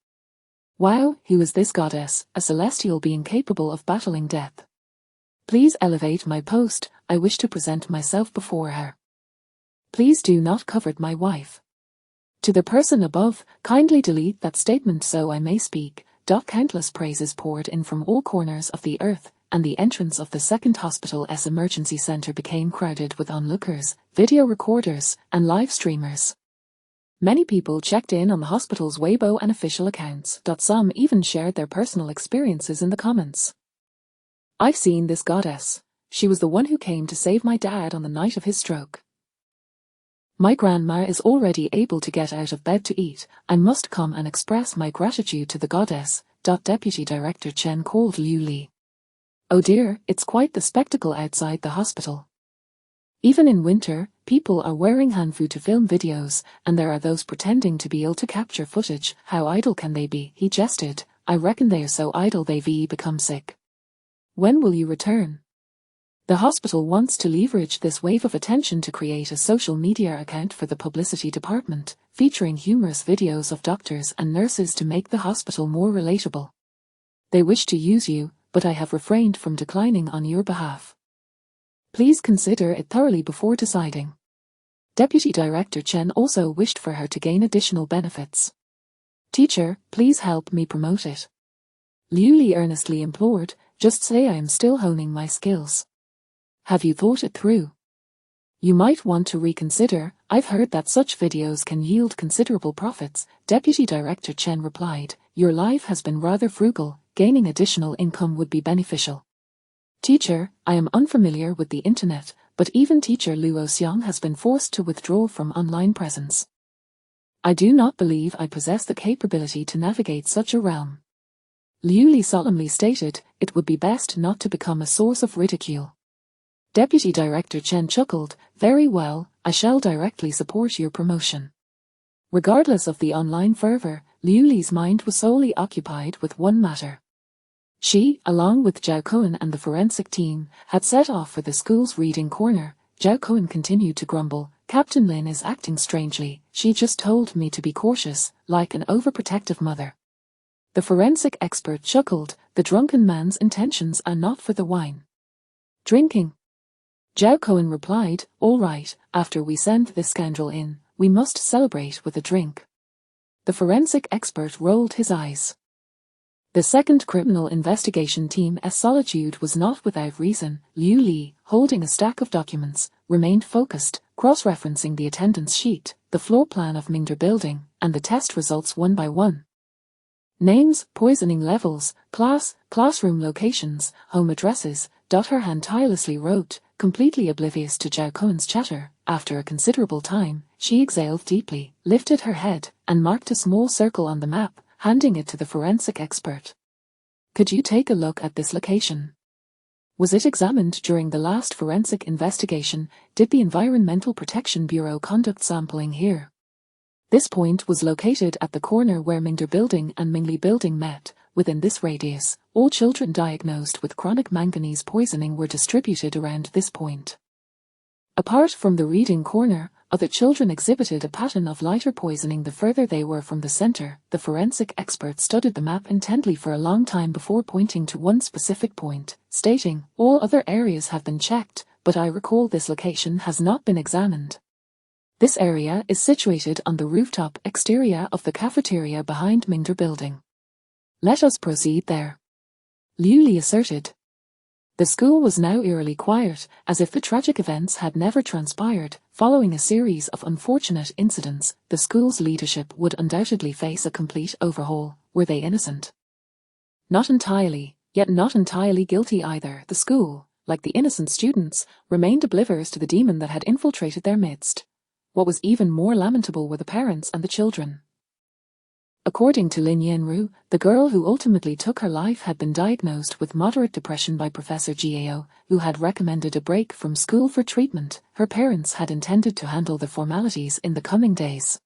Wow, who is this goddess, a celestial being capable of battling death? Please elevate my post, I wish to present myself before her. Please do not covet my wife. To the person above, kindly delete that statement so I may speak. Countless praises poured in from all corners of the earth, and the entrance of the second hospital's emergency center became crowded with onlookers, video recorders, and live streamers. Many people checked in on the hospital's Weibo and official accounts. Some even shared their personal experiences in the comments. I've seen this goddess. She was the one who came to save my dad on the night of his stroke. My grandma is already able to get out of bed to eat. I must come and express my gratitude to the goddess. Deputy Director Chen called Liu Li. Oh dear, it's quite the spectacle outside the hospital. Even in winter, people are wearing hanfu to film videos, and there are those pretending to be ill to capture footage. How idle can they be? He jested. I reckon they are so idle they've become sick. When will you return? The hospital wants to leverage this wave of attention to create a social media account for the publicity department, featuring humorous videos of doctors and nurses to make the hospital more relatable. They wish to use you, but I have refrained from declining on your behalf. Please consider it thoroughly before deciding. Deputy Director Chen also wished for her to gain additional benefits. Teacher, please help me promote it. Liu Li earnestly implored, just say I am still honing my skills. Have you thought it through? You might want to reconsider. I've heard that such videos can yield considerable profits. Deputy Director Chen replied, your life has been rather frugal, gaining additional income would be beneficial. Teacher, I am unfamiliar with the internet, but even teacher Luo Xiang has been forced to withdraw from online presence. I do not believe I possess the capability to navigate such a realm. Liu Li solemnly stated, it would be best not to become a source of ridicule. Deputy Director Chen chuckled, very well, I shall directly support your promotion. Regardless of the online fervor, Liu Li's mind was solely occupied with one matter. She, along with Zhao Cohen and the forensic team, had set off for the school's reading corner. Zhao Cohen continued to grumble, Captain Lin is acting strangely, she just told me to be cautious, like an overprotective mother. The forensic expert chuckled, the drunken man's intentions are not for the wine. Drinking. Zhao Cohen replied, all right, after we send this scoundrel in, we must celebrate with a drink. The forensic expert rolled his eyes. The second criminal investigation team's solitude was not without reason. Liu Li, holding a stack of documents, remained focused, cross-referencing the attendance sheet, the floor plan of Mingder Building, and the test results one by one. Names, poisoning levels, classroom locations, home addresses. Her hand tirelessly wrote, completely oblivious to Zhao Cohen's chatter. After a considerable time, she exhaled deeply, lifted her head, and marked a small circle on the map, handing it to the forensic expert. Could you take a look at this location? Was it examined during the last forensic investigation? Did the Environmental Protection Bureau conduct sampling here? This point was located at the corner where Mingder Building and Mingli Building met. Within this radius, all children diagnosed with chronic manganese poisoning were distributed around this point. Apart from the reading corner, other children exhibited a pattern of lighter poisoning the further they were from the center. The forensic expert studied the map intently for a long time before pointing to one specific point, stating, all other areas have been checked, but I recall this location has not been examined. This area is situated on the rooftop exterior of the cafeteria behind Mingder Building. Let us proceed there. Liu Li asserted. The school was now eerily quiet, as if the tragic events had never transpired. Following a series of unfortunate incidents, the school's leadership would undoubtedly face a complete overhaul. Were they innocent? Not entirely, yet not entirely guilty either. The school, like the innocent students, remained oblivious to the demon that had infiltrated their midst. What was even more lamentable were the parents and the children. According to Lin Yanru, the girl who ultimately took her life had been diagnosed with moderate depression by Professor Gao, who had recommended a break from school for treatment. Her parents had intended to handle the formalities in the coming days.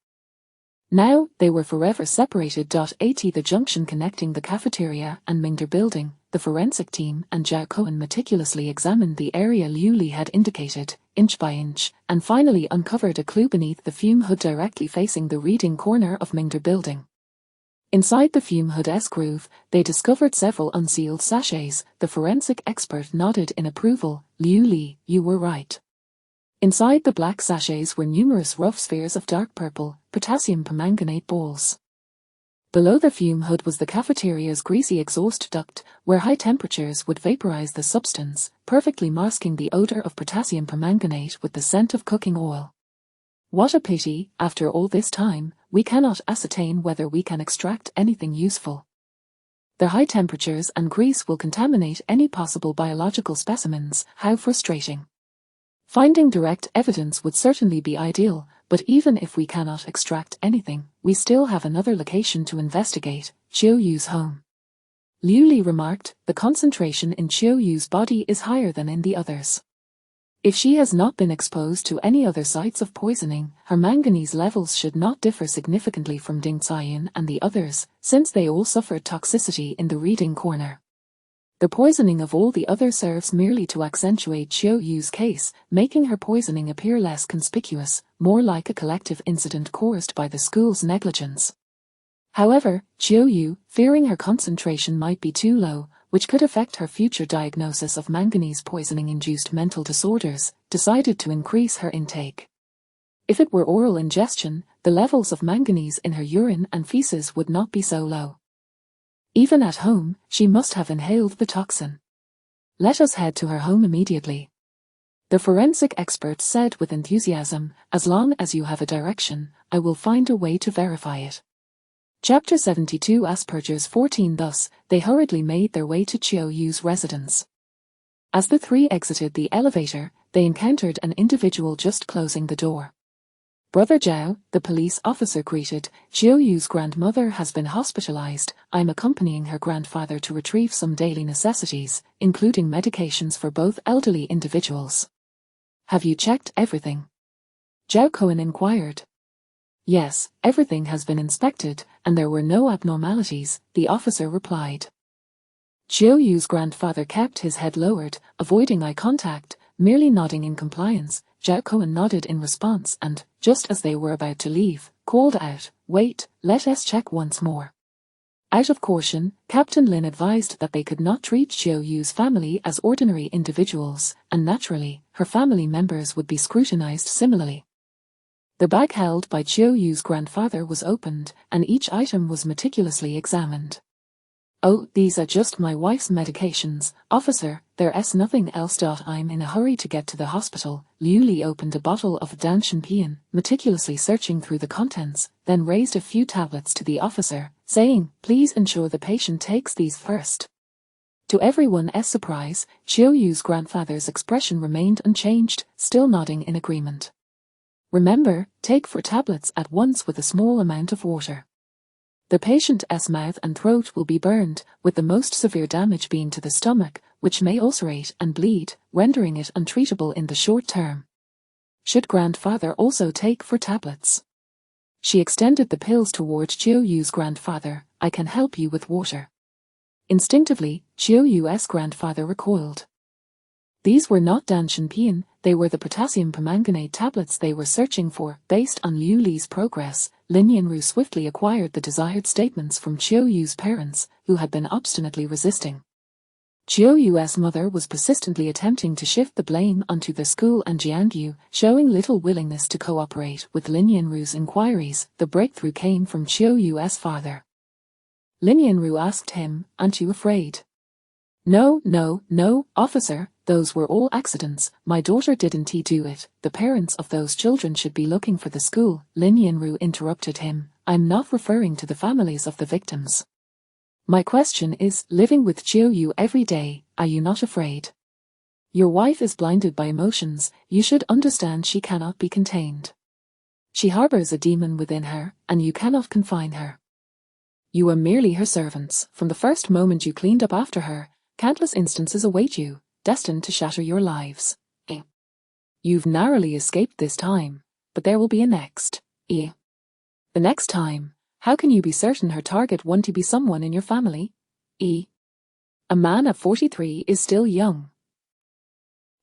Now, they were forever separated. At the junction connecting the cafeteria and Mingder building, the forensic team and Zhao Cohen meticulously examined the area Liu Li had indicated, inch by inch, and finally uncovered a clue beneath the fume hood directly facing the reading corner of Mingder building. Inside the fume hood's groove, they discovered several unsealed sachets. The forensic expert nodded in approval. Liu Li, you were right. Inside the black sachets were numerous rough spheres of dark purple, potassium permanganate balls. Below the fume hood was the cafeteria's greasy exhaust duct, where high temperatures would vaporize the substance, perfectly masking the odor of potassium permanganate with the scent of cooking oil. What a pity, after all this time, we cannot ascertain whether we can extract anything useful. Their high temperatures and grease will contaminate any possible biological specimens. How frustrating. Finding direct evidence would certainly be ideal, but even if we cannot extract anything, we still have another location to investigate, Qiu Yu's home. Liu Li remarked, the concentration in Qiu Yu's body is higher than in the others. If she has not been exposed to any other sites of poisoning, her manganese levels should not differ significantly from Ding Ziyun and the others, since they all suffered toxicity in the reading corner. The poisoning of all the others serves merely to accentuate Qiu Yu's case, making her poisoning appear less conspicuous, more like a collective incident caused by the school's negligence. However, Qiu Yu, fearing her concentration might be too low, which could affect her future diagnosis of manganese poisoning-induced mental disorders, decided to increase her intake. If it were oral ingestion, the levels of manganese in her urine and feces would not be so low. Even at home, she must have inhaled the toxin. Let us head to her home immediately. The forensic expert said with enthusiasm, as long as you have a direction, I will find a way to verify it. Chapter 72 Asperger's 14 Thus, they hurriedly made their way to Qiu Yu's residence. As the three exited the elevator, they encountered an individual just closing the door. Brother Zhao, the police officer greeted, Qiu Yu's grandmother has been hospitalized. I'm accompanying her grandfather to retrieve some daily necessities, including medications for both elderly individuals. Have you checked everything? Zhao Cohen inquired. Yes, everything has been inspected, and there were no abnormalities, the officer replied. Qiu Yu's grandfather kept his head lowered, avoiding eye contact, merely nodding in compliance. Zhao Cohen nodded in response and, just as they were about to leave, called out, Wait, let us check once more. Out of caution, Captain Lin advised that they could not treat Qiu Yu's family as ordinary individuals, and naturally, her family members would be scrutinized similarly. The bag held by Qiu Yu's grandfather was opened, and each item was meticulously examined. Oh, these are just my wife's medications, officer, there's nothing else. I'm in a hurry to get to the hospital. Liu Li opened a bottle of Danshanpian, meticulously searching through the contents, then raised a few tablets to the officer, saying, Please ensure the patient takes these first. To everyone's surprise, Qiu Yu's grandfather's expression remained unchanged, still nodding in agreement. Remember, take 4 tablets at once with a small amount of water. The patient's mouth and throat will be burned, with the most severe damage being to the stomach, which may ulcerate and bleed, rendering it untreatable in the short term. Should grandfather also take 4 tablets? She extended the pills toward Qiu Yu's grandfather. I can help you with water. Instinctively, Qiu Yu's grandfather recoiled. These were not Danshanpian, they were the potassium permanganate tablets they were searching for. Based on Liu Li's progress, Lin Yanru swiftly acquired the desired statements from Qiu Yu's parents, who had been obstinately resisting. Qiu Yu's mother was persistently attempting to shift the blame onto the school and Jiangyu, showing little willingness to cooperate with Lin Yanru's inquiries. The breakthrough came from Qiu Yu's father. Lin Yanru asked him, Aren't you afraid? No, officer, those were all accidents. My daughter didn't do it. The parents of those children should be looking for the school. Lin Yanru interrupted him. I'm not referring to the families of the victims. My question is, living with Qiu Yu every day, are you not afraid? Your wife is blinded by emotions, you should understand she cannot be contained. She harbors a demon within her, and you cannot confine her. You are merely her servants. From the first moment you cleaned up after her, countless instances await you, destined to shatter your lives. You've narrowly escaped this time, but there will be a next. The next time, how can you be certain her target won't be someone in your family? A man at 43 is still young.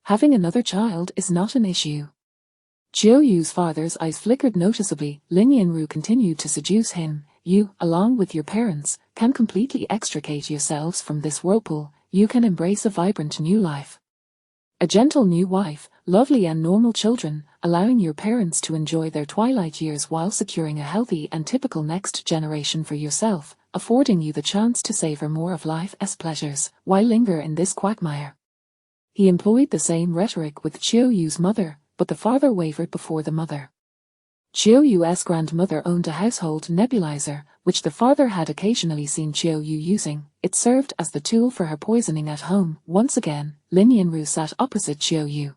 Having another child is not an issue. Chiao Yu's father's eyes flickered noticeably. Lin Yanru continued to seduce him. You, along with your parents, can completely extricate yourselves from this whirlpool. You can embrace a vibrant new life. A gentle new wife, lovely and normal children, allowing your parents to enjoy their twilight years while securing a healthy and typical next generation for yourself, affording you the chance to savor more of life's pleasures, while linger in this quagmire. He employed the same rhetoric with Chiao Yu's mother, but the father wavered before the mother. Chiao Yu's grandmother owned a household nebulizer, which the father had occasionally seen Chiao Yu using. It served as the tool for her poisoning at home. Once again, Lin Yanru sat opposite Chiao Yu.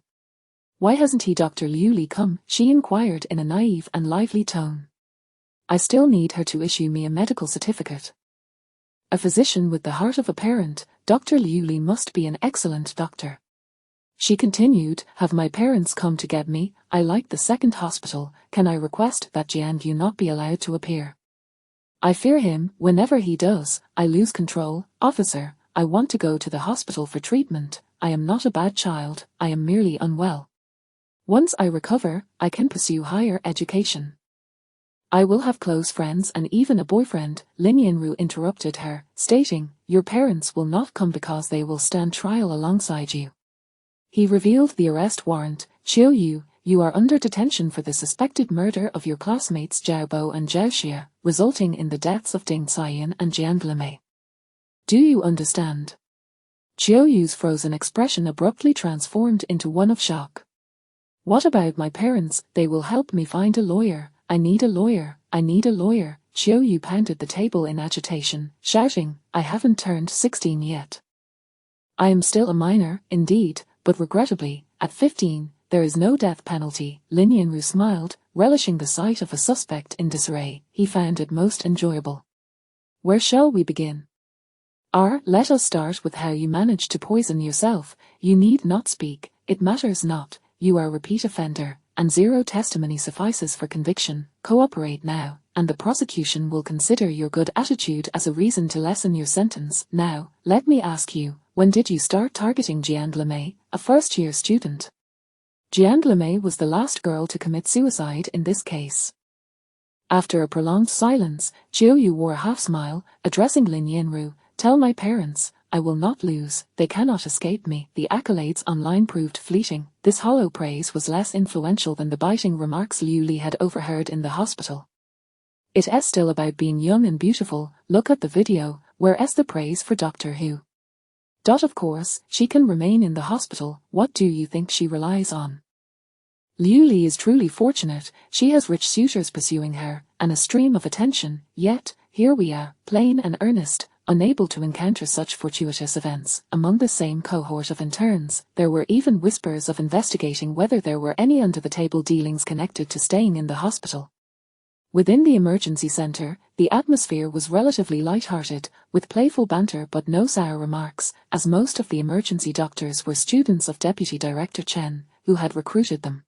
Why hasn't Dr. Liu Li come? She inquired in a naive and lively tone. I still need her to issue me a medical certificate. A physician with the heart of a parent, Dr. Liu Li must be an excellent doctor. She continued, have my parents come to get me? I like the second hospital. Can I request that Jian Yu not be allowed to appear? I fear him. Whenever he does, I lose control. Officer, I want to go to the hospital for treatment. I am not a bad child, I am merely unwell. Once I recover, I can pursue higher education. I will have close friends and even a boyfriend. Lin Yanru interrupted her, stating, your parents will not come because they will stand trial alongside you. He revealed the arrest warrant. Chiao Yu, you are under detention for the suspected murder of your classmates Zhao Bo and Zhao Xia, resulting in the deaths of Ding Xian and Jian Limei. Do you understand? Chiao Yu's frozen expression abruptly transformed into one of shock. What about my parents? They will help me find a lawyer. I need a lawyer. I need a lawyer. Chiao Yu pounded the table in agitation, shouting, I haven't turned 16 yet. I am still a minor, indeed, but regrettably, at 15, there is no death penalty. Lin Yanru smiled, relishing the sight of a suspect in disarray. He found it most enjoyable. Where shall we begin? Let us start with how you managed to poison yourself. You need not speak, it matters not. You are a repeat offender, and zero testimony suffices for conviction. Cooperate now, and the prosecution will consider your good attitude as a reason to lessen your sentence. Now, let me ask you, when did you start targeting Jian Limei, a first-year student? Jian Limei was the last girl to commit suicide in this case. After a prolonged silence, Chiao Yu wore a half-smile, addressing Lin Yanru, tell my parents, I will not lose, they cannot escape me. The accolades online proved fleeting. This hollow praise was less influential than the biting remarks Liu Li had overheard in the hospital. It is still about being young and beautiful. Look at the video, where is the praise for Doctor Who? Of course, she can remain in the hospital. What do you think she relies on? Liu Li is truly fortunate. She has rich suitors pursuing her, and a stream of attention. Yet, here we are, plain and earnest, unable to encounter such fortuitous events. Among the same cohort of interns, there were even whispers of investigating whether there were any under-the-table dealings connected to staying in the hospital. Within the emergency center, the atmosphere was relatively light-hearted, with playful banter but no sour remarks, as most of the emergency doctors were students of Deputy Director Chen, who had recruited them.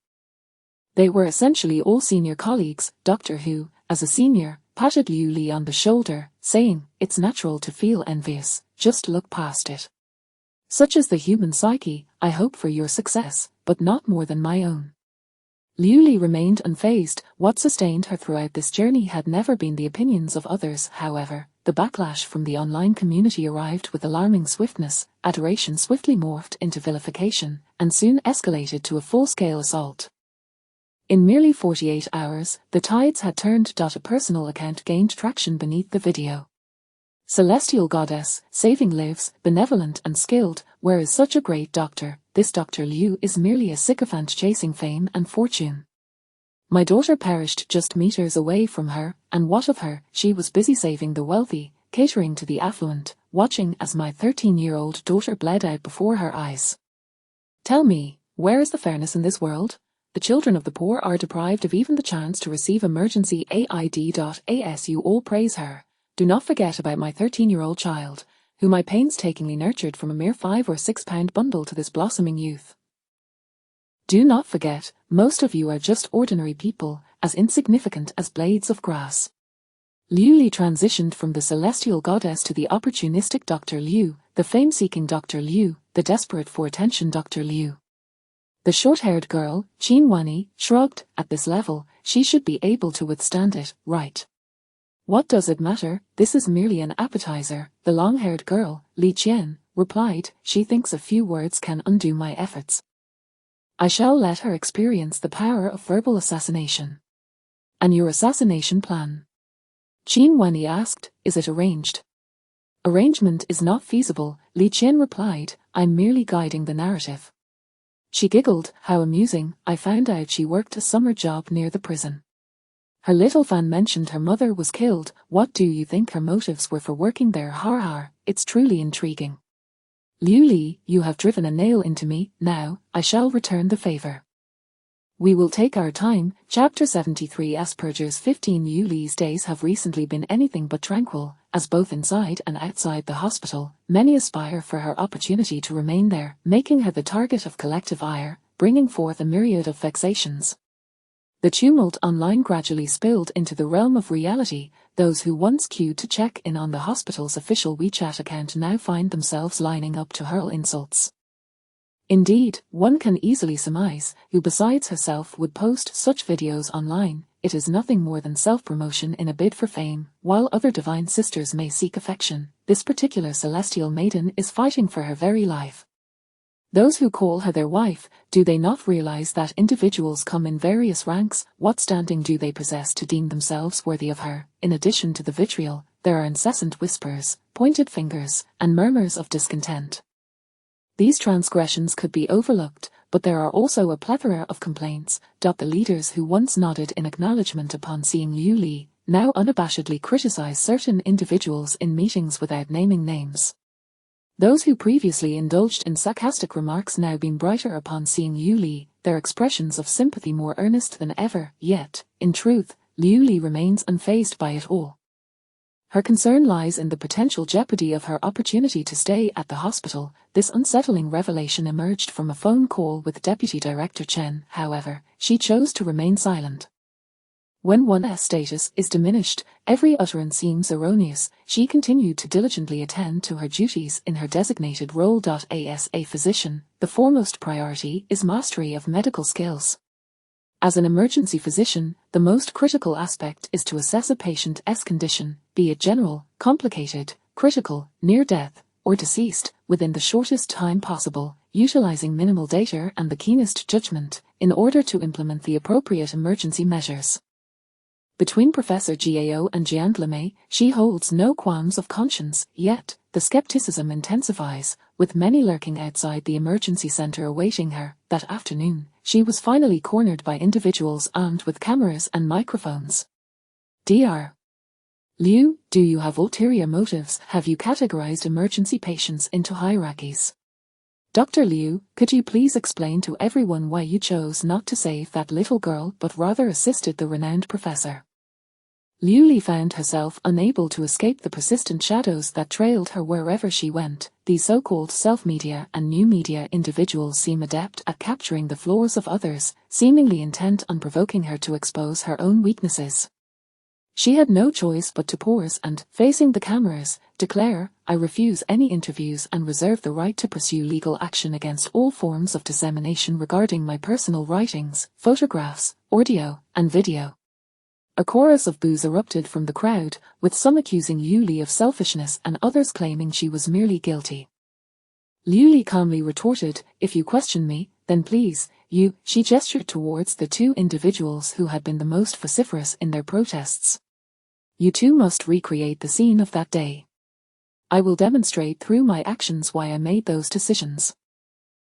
They were essentially all senior colleagues. Doctor Who, as a senior, patted Liu Li on the shoulder, saying, it's natural to feel envious, just look past it. Such is the human psyche. I hope for your success, but not more than my own. Liu Li remained unfazed. What sustained her throughout this journey had never been the opinions of others. However, the backlash from the online community arrived with alarming swiftness. Adoration swiftly morphed into vilification, and soon escalated to a full-scale assault. In merely 48 hours, the tides had turned. A personal account gained traction beneath the video. Celestial goddess, saving lives, benevolent and skilled, where is such a great doctor? This Dr. Liu is merely a sycophant chasing fame and fortune. My daughter perished just meters away from her, and what of her? She was busy saving the wealthy, catering to the affluent, watching as my 13-year-old daughter bled out before her eyes. Tell me, where is the fairness in this world? The children of the poor are deprived of even the chance to receive emergency aid. As you all praise her, Do not forget about my 13-year-old child, whom I painstakingly nurtured from a mere 5 or 6 pound bundle to this blossoming youth. Do not forget, most of you are just ordinary people, as insignificant as blades of grass. Liu Li transitioned from the celestial goddess to the opportunistic Dr. Liu, the fame-seeking Dr. Liu, the desperate for attention Dr. Liu. The short-haired girl, Qin Wanyi, shrugged. At this level, she should be able to withstand it, right? What does it matter? This is merely an appetizer, the long-haired girl, Li Qian, replied. She thinks a few words can undo my efforts. I shall let her experience the power of verbal assassination. And your assassination plan? Qin Wanyi asked, is it arranged? Arrangement is not feasible, Li Qian replied. I'm merely guiding the narrative. She giggled. How amusing. I found out she worked a summer job near the prison. Her little fan mentioned her mother was killed. What do you think her motives were for working there? Har har, it's truly intriguing. Liu Li, you have driven a nail into me. Now, I shall return the favor. We will take our time. Chapter 73 Asperger's 15 Liu Li's days have recently been anything but tranquil, as both inside and outside the hospital, many aspire for her opportunity to remain there, making her the target of collective ire, bringing forth a myriad of vexations. The tumult online gradually spilled into the realm of reality. Those who once queued to check in on the hospital's official WeChat account now find themselves lining up to hurl insults. Indeed, one can easily surmise who besides herself would post such videos online. It is nothing more than self-promotion in a bid for fame. While other divine sisters may seek affection, this particular celestial maiden is fighting for her very life. Those who call her their wife, do they not realize that individuals come in various ranks? What standing do they possess to deem themselves worthy of her? In addition to the vitriol, there are incessant whispers, pointed fingers, and murmurs of discontent. These transgressions could be overlooked, but there are also a plethora of complaints. The leaders who once nodded in acknowledgement upon seeing Liu Li, now unabashedly criticize certain individuals in meetings without naming names. Those who previously indulged in sarcastic remarks now beam brighter upon seeing Liu Li, their expressions of sympathy more earnest than ever. Yet, in truth, Liu Li remains unfazed by it all. Her concern lies in the potential jeopardy of her opportunity to stay at the hospital. This unsettling revelation emerged from a phone call with Deputy Director Chen. However, she chose to remain silent. When one's status is diminished, every utterance seems erroneous. She continued to diligently attend to her duties in her designated role. As a physician, the foremost priority is mastery of medical skills. As an emergency physician, the most critical aspect is to assess a patient's condition, be it general, complicated, critical, near death, or deceased, within the shortest time possible, utilizing minimal data and the keenest judgment, in order to implement the appropriate emergency measures. Between Professor Gao and Jian Lemay, she holds no qualms of conscience, yet, the skepticism intensifies, with many lurking outside the emergency center awaiting her. That afternoon, she was finally cornered by individuals armed with cameras and microphones. Dr. Liu, do you have ulterior motives? Have you categorized emergency patients into hierarchies? Dr. Liu, could you please explain to everyone why you chose not to save that little girl but rather assisted the renowned professor? Liu Li found herself unable to escape the persistent shadows that trailed her wherever she went. These so-called self-media and new media individuals seem adept at capturing the flaws of others, seemingly intent on provoking her to expose her own weaknesses. She had no choice but to pause and, facing the cameras, declare, I refuse any interviews and reserve the right to pursue legal action against all forms of dissemination regarding my personal writings, photographs, audio, and video. A chorus of boos erupted from the crowd, with some accusing Liu Li of selfishness and others claiming she was merely guilty. Liu Li calmly retorted, if you question me, then please, she gestured towards the two individuals who had been the most vociferous in their protests. You too must recreate the scene of that day. I will demonstrate through my actions why I made those decisions.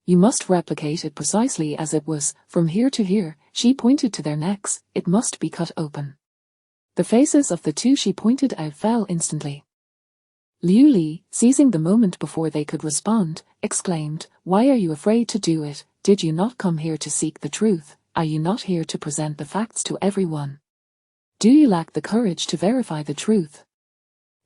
You must replicate it precisely as it was, from here to here. She pointed to their necks, it must be cut open. The faces of the two she pointed out fell instantly. Liu Li, seizing the moment before they could respond, exclaimed, why are you afraid to do it? Did you not come here to seek the truth? Are you not here to present the facts to everyone? Do you lack the courage to verify the truth?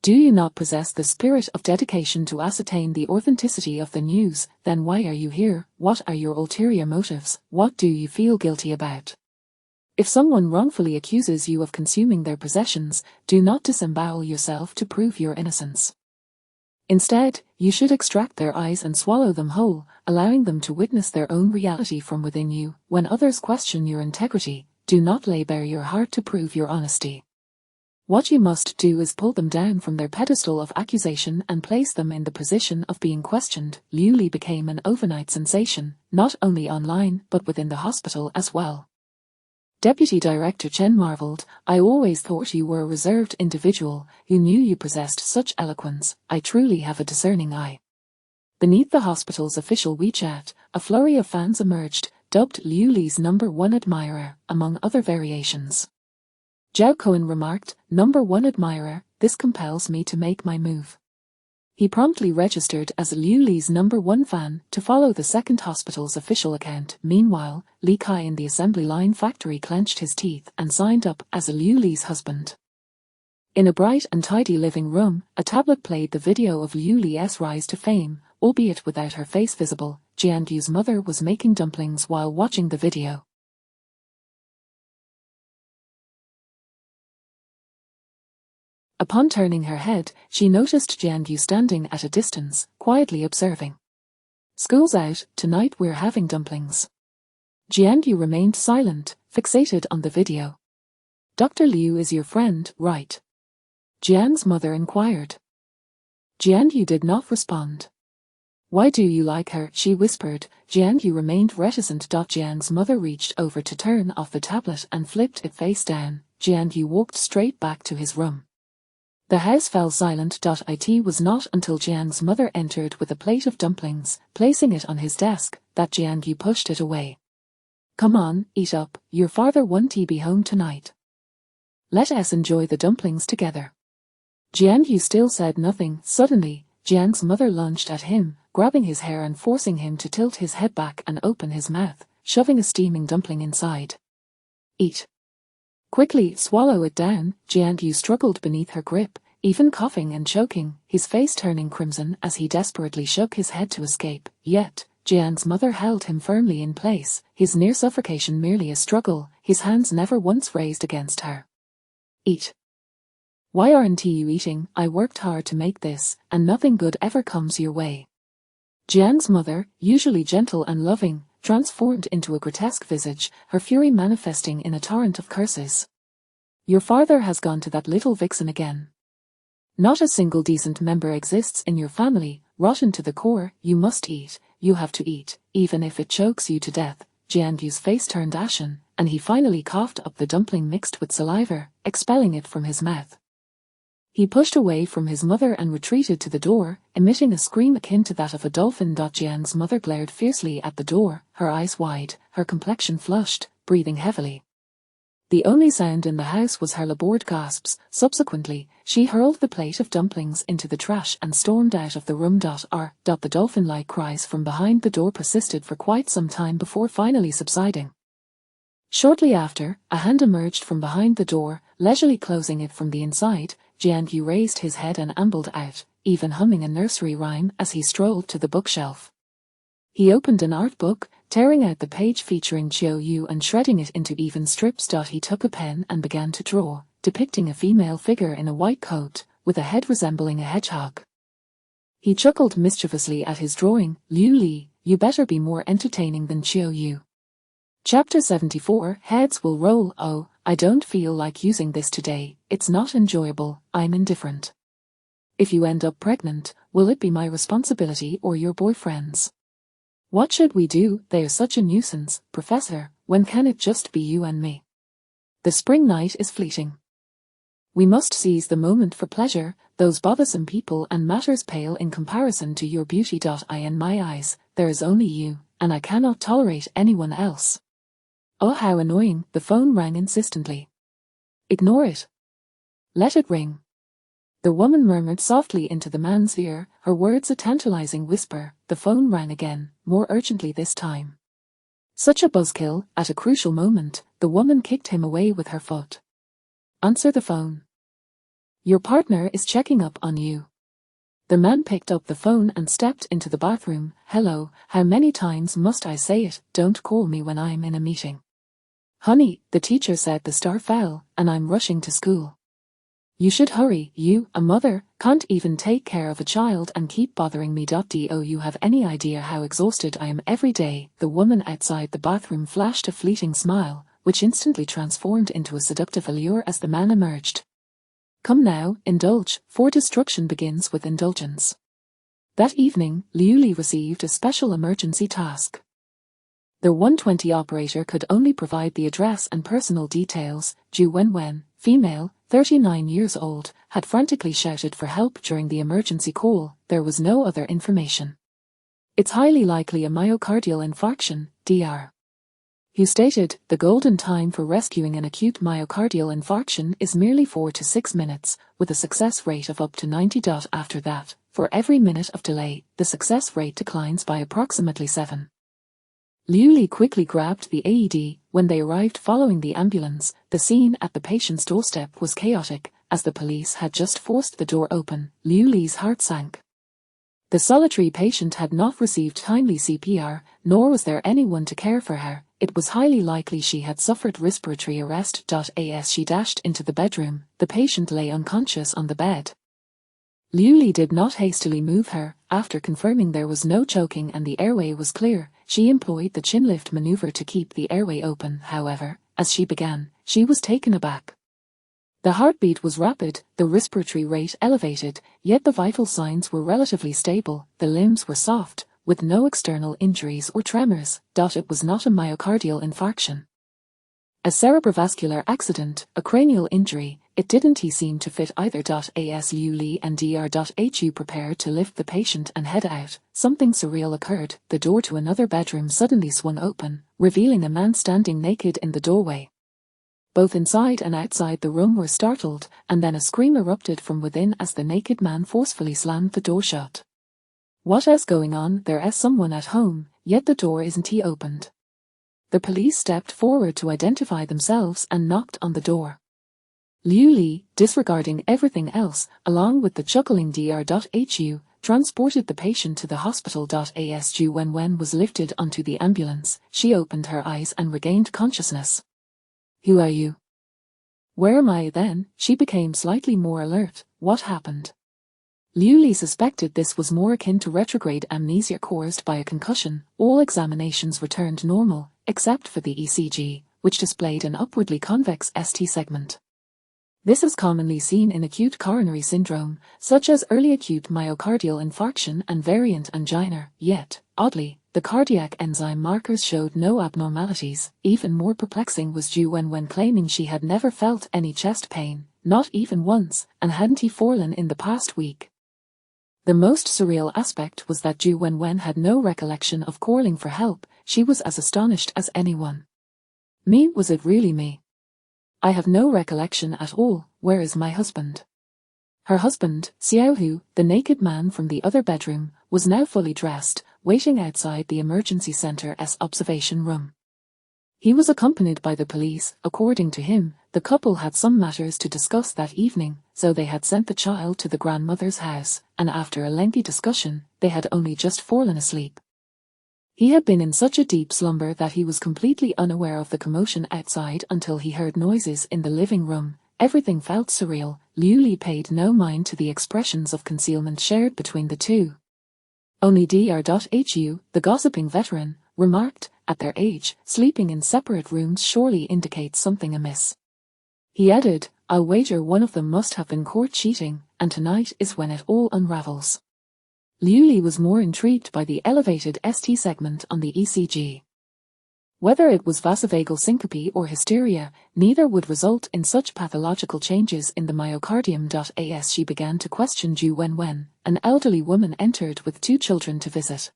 Do you not possess the spirit of dedication to ascertain the authenticity of the news? Then why are you here? What are your ulterior motives? What do you feel guilty about? If someone wrongfully accuses you of consuming their possessions, do not disembowel yourself to prove your innocence. Instead, you should extract their eyes and swallow them whole, allowing them to witness their own reality from within you. When others question your integrity, do not lay bare your heart to prove your honesty. What you must do is pull them down from their pedestal of accusation and place them in the position of being questioned. Liu Li became an overnight sensation, not only online but within the hospital as well. Deputy Director Chen marveled. I always thought you were a reserved individual. Who knew you possessed such eloquence? I truly have a discerning eye. Beneath the hospital's official WeChat, a flurry of fans emerged, dubbed Liu Li's #1 admirer, among other variations. Zhao Cohen remarked, #1 admirer, this compels me to make my move. He promptly registered as Liu Li's #1 fan to follow the second hospital's official account. Meanwhile, Li Kai in the assembly line factory clenched his teeth and signed up as Liu Li's husband. In a bright and tidy living room, a tablet played the video of Liu Li's rise to fame, albeit without her face visible. Jianyu's mother was making dumplings while watching the video. Upon turning her head, she noticed Jianyu standing at a distance, quietly observing. School's out, tonight we're having dumplings. Jianyu remained silent, fixated on the video. Dr. Liu is your friend, right? Jian's mother inquired. Jianyu did not respond. Why do you like her? She whispered. Jianyu remained reticent. Jian's mother reached over to turn off the tablet and flipped it face down. Jianyu walked straight back to his room. The house fell silent. It was not until Jiang's mother entered with a plate of dumplings, placing it on his desk, that Jiangyu pushed it away. Come on, eat up, your father won't be home tonight. Let us enjoy the dumplings together. Jiangyu still said nothing. Suddenly, Jiang's mother lunged at him, grabbing his hair and forcing him to tilt his head back and open his mouth, shoving a steaming dumpling inside. Eat. Quickly, swallow it down. Jiangyu struggled beneath her grip, even coughing and choking, his face turning crimson as he desperately shook his head to escape. Yet, Jiang's mother held him firmly in place, his near suffocation merely a struggle, his hands never once raised against her. Eat. Why aren't you eating? I worked hard to make this, and nothing good ever comes your way. Jiang's mother, usually gentle and loving, transformed into a grotesque visage, her fury manifesting in a torrent of curses. Your father has gone to that little vixen again. Not a single decent member exists in your family, rotten to the core. You must eat, you have to eat, even if it chokes you to death. Jianyu's face turned ashen, and he finally coughed up the dumpling mixed with saliva, expelling it from his mouth. He pushed away from his mother and retreated to the door, emitting a scream akin to that of a dolphin. Jiang's mother glared fiercely at the door, her eyes wide, her complexion flushed, breathing heavily. The only sound in the house was her labored gasps. Subsequently, she hurled the plate of dumplings into the trash and stormed out of the room. The dolphin-like cries from behind the door persisted for quite some time before finally subsiding. Shortly after, a hand emerged from behind the door, leisurely closing it from the inside. Jiangyu raised his head and ambled out, even humming a nursery rhyme as he strolled to the bookshelf. He opened an art book, tearing out the page featuring Chiao Yu and shredding it into even strips. He took a pen and began to draw, depicting a female figure in a white coat, with a head resembling a hedgehog. He chuckled mischievously at his drawing. Liu Li, you better be more entertaining than Chiao Yu. Chapter 74. Heads will roll. Oh, I don't feel like using this today, it's not enjoyable, I'm indifferent. If you end up pregnant, will it be my responsibility or your boyfriend's? What should we do? They're such a nuisance, Professor, when can it just be you and me? The spring night is fleeting. We must seize the moment for pleasure, those bothersome people and matters pale in comparison to your beauty. In my eyes, there is only you, and I cannot tolerate anyone else. Oh, how annoying. The phone rang insistently. Ignore it. Let it ring. The woman murmured softly into the man's ear, her words a tantalizing whisper. The phone rang again, more urgently this time. Such a buzzkill. At a crucial moment, the woman kicked him away with her foot. Answer the phone. Your partner is checking up on you. The man picked up the phone and stepped into the bathroom. Hello, how many times must I say it? Don't call me when I'm in a meeting. Honey, the teacher said the star fell, and I'm rushing to school. You should hurry. You, a mother, can't even take care of a child and keep bothering me. Do you have any idea how exhausted I am every day? The woman outside the bathroom flashed a fleeting smile, which instantly transformed into a seductive allure as the man emerged. Come now, indulge, for destruction begins with indulgence. That evening, Liu Li received a special emergency task. The 120 operator could only provide the address and personal details. Zhu Wenwen, female, 39 years old, had frantically shouted for help during the emergency call. There was no other information. It's highly likely a myocardial infarction, Dr. He stated, the golden time for rescuing an acute myocardial infarction is merely 4 to 6 minutes, with a success rate of up to 90. After that, for every minute of delay, the success rate declines by approximately 7. Liu Li quickly grabbed the AED. When they arrived following the ambulance, the scene at the patient's doorstep was chaotic. As the police had just forced the door open, Liu Li's heart sank. The solitary patient had not received timely CPR, nor was there anyone to care for her. It was highly likely she had suffered respiratory arrest. As she dashed into the bedroom, the patient lay unconscious on the bed. Liu Li did not hastily move her. After confirming there was no choking and the airway was clear, she employed the chin lift maneuver to keep the airway open. However, as she began, she was taken aback. The heartbeat was rapid, the respiratory rate elevated, yet the vital signs were relatively stable. The limbs were soft, with no external injuries or tremors. It was not a myocardial infarction. A cerebrovascular accident, a cranial injury, it didn't seem to fit either. As Liu Li and Dr. prepared to lift the patient and head out, something surreal occurred. The door to another bedroom suddenly swung open, revealing a man standing naked in the doorway. Both inside and outside the room were startled, and then a scream erupted from within as the naked man forcefully slammed the door shut. What is going on? There is someone at home, yet the door isn't opened. The police stepped forward to identify themselves and knocked on the door. Liu Li, disregarding everything else, along with the chuckling Dr. transported the patient to the hospital. As Zhu Wenwen was lifted onto the ambulance, she opened her eyes and regained consciousness. Who are you? Where am I then? She became slightly more alert. What happened? Liu Li suspected this was more akin to retrograde amnesia caused by a concussion. All examinations returned normal, except for the ECG, which displayed an upwardly convex ST segment. This is commonly seen in acute coronary syndrome, such as early acute myocardial infarction and variant angina, yet, oddly, the cardiac enzyme markers showed no abnormalities. Even more perplexing was Zhu Wenwen claiming she had never felt any chest pain, not even once, and hadn't fallen in the past week. The most surreal aspect was that Zhu Wenwen had no recollection of calling for help. She was as astonished as anyone. Me? Was it really me? I have no recollection at all. Where is my husband? Her husband, Xiao Hu, the naked man from the other bedroom, was now fully dressed, waiting outside the emergency center's observation room. He was accompanied by the police. According to him, the couple had some matters to discuss that evening, so they had sent the child to the grandmother's house, and after a lengthy discussion, they had only just fallen asleep. He had been in such a deep slumber that he was completely unaware of the commotion outside until he heard noises in the living room. Everything felt surreal. Liu Li paid no mind to the expressions of concealment shared between the two. Only Dr. the gossiping veteran, remarked, at their age, sleeping in separate rooms surely indicates something amiss. He added, I'll wager one of them must have been caught cheating, and tonight is when it all unravels. Liu Li was more intrigued by the elevated ST segment on the ECG. Whether it was vasovagal syncope or hysteria, neither would result in such pathological changes in the myocardium. As she began to question Zhu Wenwen, an elderly woman entered with 2 children to visit.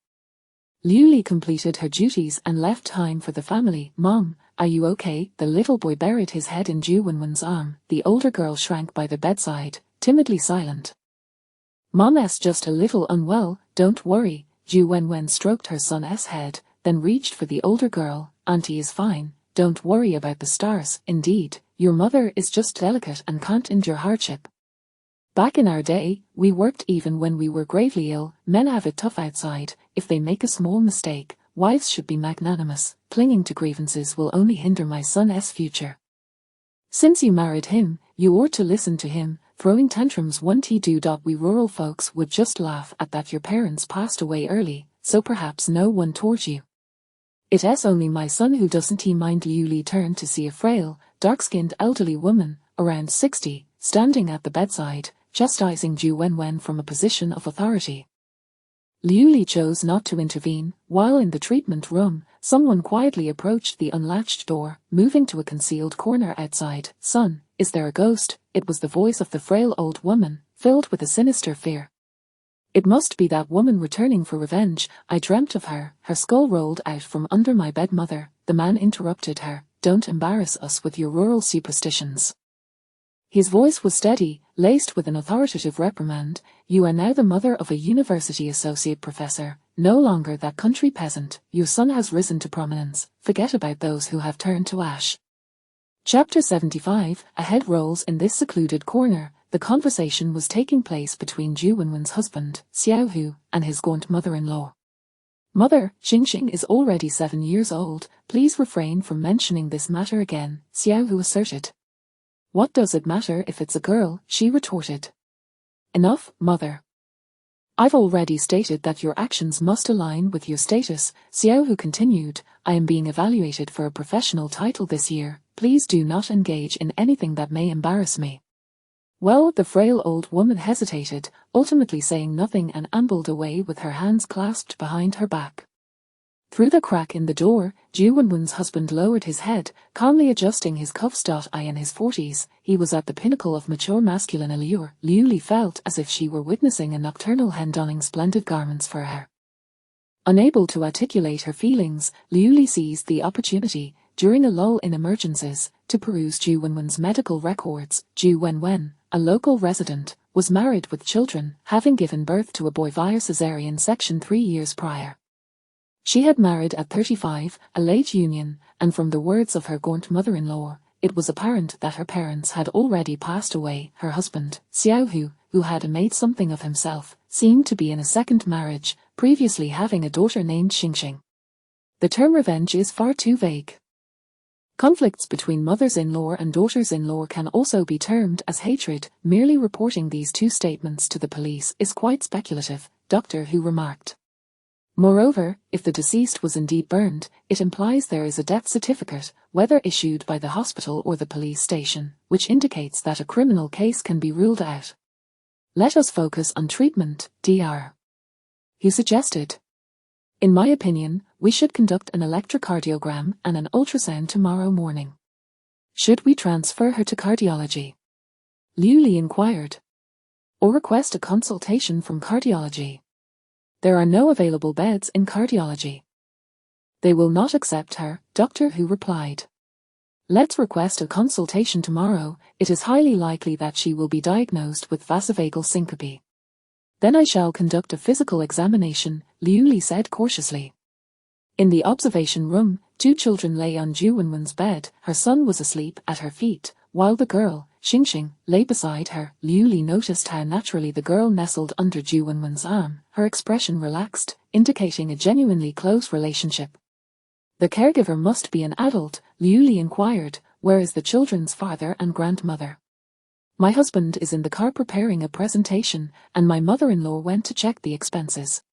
Liu Li completed her duties and left time for the family. Mom, are you okay? The little boy buried his head in Zhu Wenwen's arm. The older girl shrank by the bedside, timidly silent. Mom's just a little unwell, don't worry. Zhu Wenwen stroked her son's head, then reached for the older girl. Auntie is fine, don't worry about the stars. Indeed, your mother is just delicate and can't endure hardship. Back in our day, we worked even when we were gravely ill. Men have it tough outside. If they make a small mistake, wives should be magnanimous. Clinging to grievances will only hinder my son's future. Since you married him, you ought to listen to him. Throwing tantrums 1t2. We rural folks would just laugh at that. Your parents passed away early, so perhaps no one taught you. It's only my son who doesn't mind. Liu Li turned to see a frail, dark-skinned elderly woman, around 60, standing at the bedside, chastising Zhu Wenwen from a position of authority. Liu Li chose not to intervene. While in the treatment room, someone quietly approached the unlatched door, moving to a concealed corner outside. "Son, is there a ghost?" It was the voice of the frail old woman, filled with a sinister fear. "It must be that woman returning for revenge. I dreamt of her." Her skull rolled out from under my bed. "Mother," the man interrupted her, "don't embarrass us with your rural superstitions." His voice was steady, laced with an authoritative reprimand. "You are now the mother of a university associate professor, no longer that country peasant. Your son has risen to prominence. Forget about those who have turned to ash." Chapter 75. A head rolls in this secluded corner. The conversation was taking place between Zhu Wenwen's husband, Xiao Hu, and his gaunt mother-in-law. "Mother, Xingxing is already 7 years old. Please refrain from mentioning this matter again," Xiao Hu asserted. "What does it matter if it's a girl?" she retorted. "Enough, mother. I've already stated that your actions must align with your status," Xiao Hu continued. "I am being evaluated for a professional title this year. Please do not engage in anything that may embarrass me." Well, the frail old woman hesitated, ultimately saying nothing, and ambled away with her hands clasped behind her back. Through the crack in the door, Zhu Wenwen's husband lowered his head, calmly adjusting his cuffs. In his 40s, he was at the pinnacle of mature masculine allure. Liu Li felt as if she were witnessing a nocturnal hen donning splendid garments for her. Unable to articulate her feelings, Liu Li seized the opportunity, during a lull in emergencies, to peruse Zhu Wenwen's medical records. Zhu Wenwen, a local resident, was married with children, having given birth to a boy via cesarean section 3 years prior. She had married at 35, a late union, and from the words of her gaunt mother-in-law, it was apparent that her parents had already passed away. Her husband, Xiao Hu, who had made something of himself, seemed to be in a second marriage, previously having a daughter named Xingxing. The term revenge is far too vague. Conflicts between mothers-in-law and daughters-in-law can also be termed as hatred. Merely reporting these two statements to the police is quite speculative, Dr. Hu remarked. Moreover, if the deceased was indeed burned, it implies there is a death certificate, whether issued by the hospital or the police station, which indicates that a criminal case can be ruled out. "Let us focus on treatment, Dr. Hu suggested. "In my opinion, we should conduct an electrocardiogram and an ultrasound tomorrow morning." "Should we transfer her to cardiology?" Liu Li inquired. "Or request a consultation from cardiology?" "There are no available beds in cardiology." "They will not accept her," Dr. Hu replied. "Let's request a consultation tomorrow. It is highly likely that she will be diagnosed with vasovagal syncope." "Then I shall conduct a physical examination," Liu Li said cautiously. In the observation room, 2 children lay on Zhu Wenwen's bed. Her son was asleep at her feet, while the girl, Xingxing, lay beside her. Liu Li noticed how naturally the girl nestled under Zhu Wenwen's arm. Her expression relaxed, indicating a genuinely close relationship. "The caregiver must be an adult," Liu Li inquired. "Where is the children's father and grandmother?" "My husband is in the car preparing a presentation, and my mother-in-law went to check the expenses."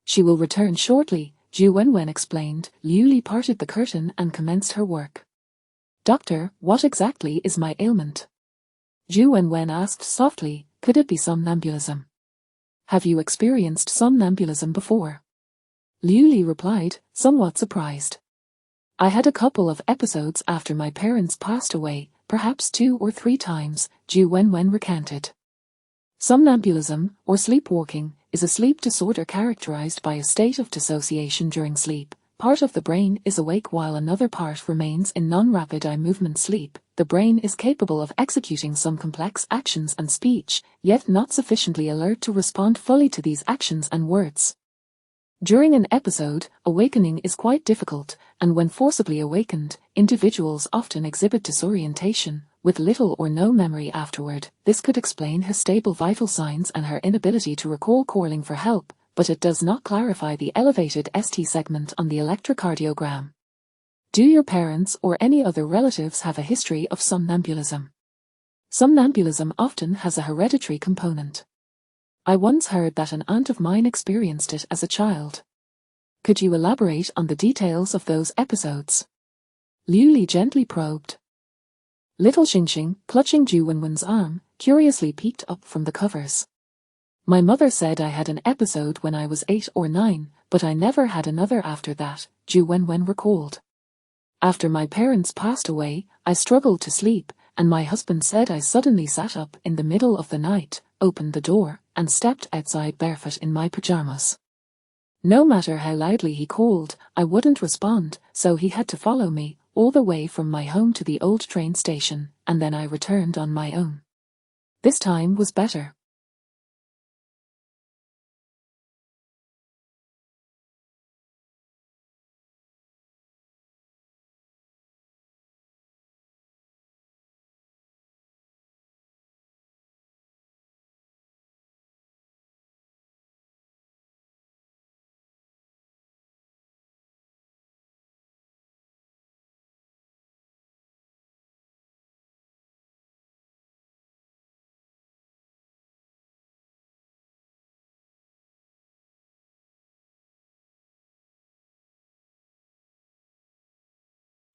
"She will return shortly," Zhu Wenwen explained. Liu Li parted the curtain and commenced her work. "Doctor, what exactly is my ailment?" Zhu Wenwen asked softly. "Could it be somnambulism?" "Have you experienced somnambulism before?" Liu Li replied, somewhat surprised. "I had a couple of episodes after my parents passed away, perhaps 2 or 3 times, Zhu Wenwen recounted. Somnambulism, or sleepwalking, is a sleep disorder characterized by a state of dissociation during sleep. Part of the brain is awake while another part remains in non-rapid eye movement sleep. The brain is capable of executing some complex actions and speech, yet not sufficiently alert to respond fully to these actions and words. During an episode, awakening is quite difficult, and when forcibly awakened, individuals often exhibit disorientation, with little or no memory afterward. This could explain her stable vital signs and her inability to recall calling for help, but it does not clarify the elevated ST segment on the electrocardiogram. Do your parents or any other relatives have a history of somnambulism? Somnambulism often has a hereditary component. I once heard that an aunt of mine experienced it as a child. Could you elaborate on the details of those episodes? Liu Li gently probed. Little Xingxing, clutching Zhu Wenwen's arm, curiously peeked up from the covers. My mother said I had an episode when I was 8 or 9, but I never had another after that, Zhu Wenwen recalled. After my parents passed away, I struggled to sleep, and my husband said I suddenly sat up in the middle of the night, opened the door, and stepped outside barefoot in my pajamas. No matter how loudly he called, I wouldn't respond, so he had to follow me, all the way from my home to the old train station, and then I returned on my own. This time was better.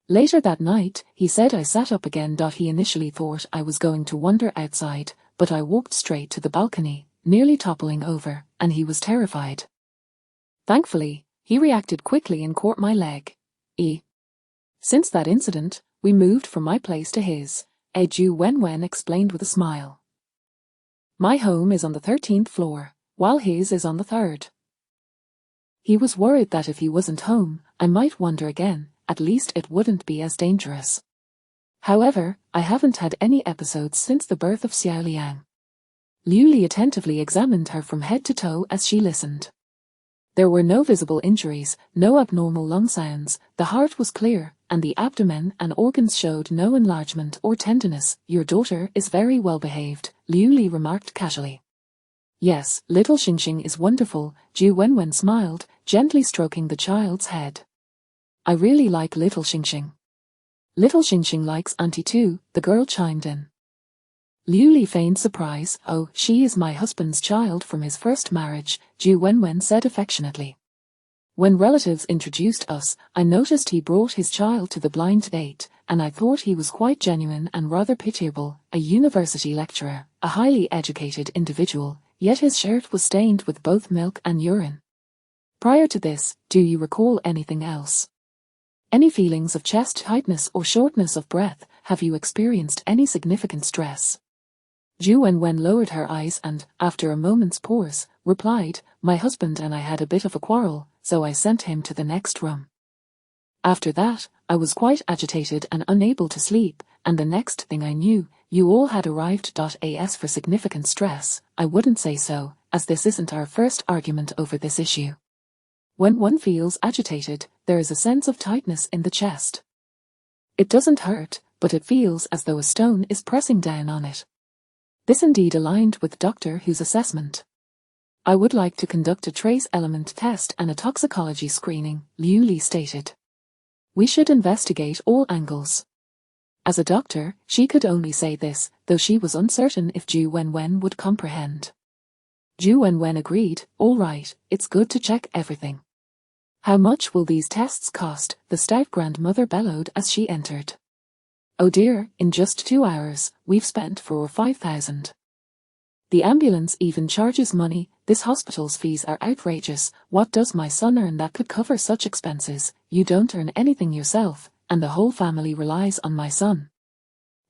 Later that night, he said I sat up again. He initially thought I was going to wander outside, but I walked straight to the balcony, nearly toppling over, and he was terrified. Thankfully, he reacted quickly and caught my leg. Since that incident, we moved from my place to his, Zhu Wenwen explained with a smile. My home is on the 13th floor, while his is on the 3rd. He was worried that if he wasn't home, I might wander again. At least it wouldn't be as dangerous. However, I haven't had any episodes since the birth of Xiao Liang. Liu Li attentively examined her from head to toe as she listened. There were no visible injuries, no abnormal lung sounds, the heart was clear, and the abdomen and organs showed no enlargement or tenderness. Your daughter is very well behaved, Liu Li remarked casually. Yes, little Xingxing is wonderful, Zhu Wenwen smiled, gently stroking the child's head. I really like little Xingxing. Little Xingxing likes Auntie too, the girl chimed in. Liu Li feigned surprise. Oh, she is my husband's child from his first marriage, Zhu Wenwen said affectionately. When relatives introduced us, I noticed he brought his child to the blind date, and I thought he was quite genuine and rather pitiable, a university lecturer, a highly educated individual, yet his shirt was stained with both milk and urine. Prior to this, do you recall anything else? Any feelings of chest tightness or shortness of breath? Have you experienced any significant stress? Zhu Wenwen lowered her eyes and, after a moment's pause, replied, my husband and I had a bit of a quarrel, so I sent him to the next room. After that, I was quite agitated and unable to sleep, and the next thing I knew, you all had arrived. As for significant stress, I wouldn't say so, as this isn't our first argument over this issue. When one feels agitated, there is a sense of tightness in the chest. It doesn't hurt, but it feels as though a stone is pressing down on it. This indeed aligned with Dr. Hu's assessment. I would like to conduct a trace element test and a toxicology screening, Liu Li stated. We should investigate all angles. As a doctor, she could only say this, though she was uncertain if Zhu Wenwen would comprehend. Zhu Wenwen agreed, all right, it's good to check everything. How much will these tests cost? The stout grandmother bellowed as she entered. Oh dear, in just 2 hours, we've spent 4 or 5,000. The ambulance even charges money. This hospital's fees are outrageous. What does my son earn that could cover such expenses? You don't earn anything yourself, and the whole family relies on my son.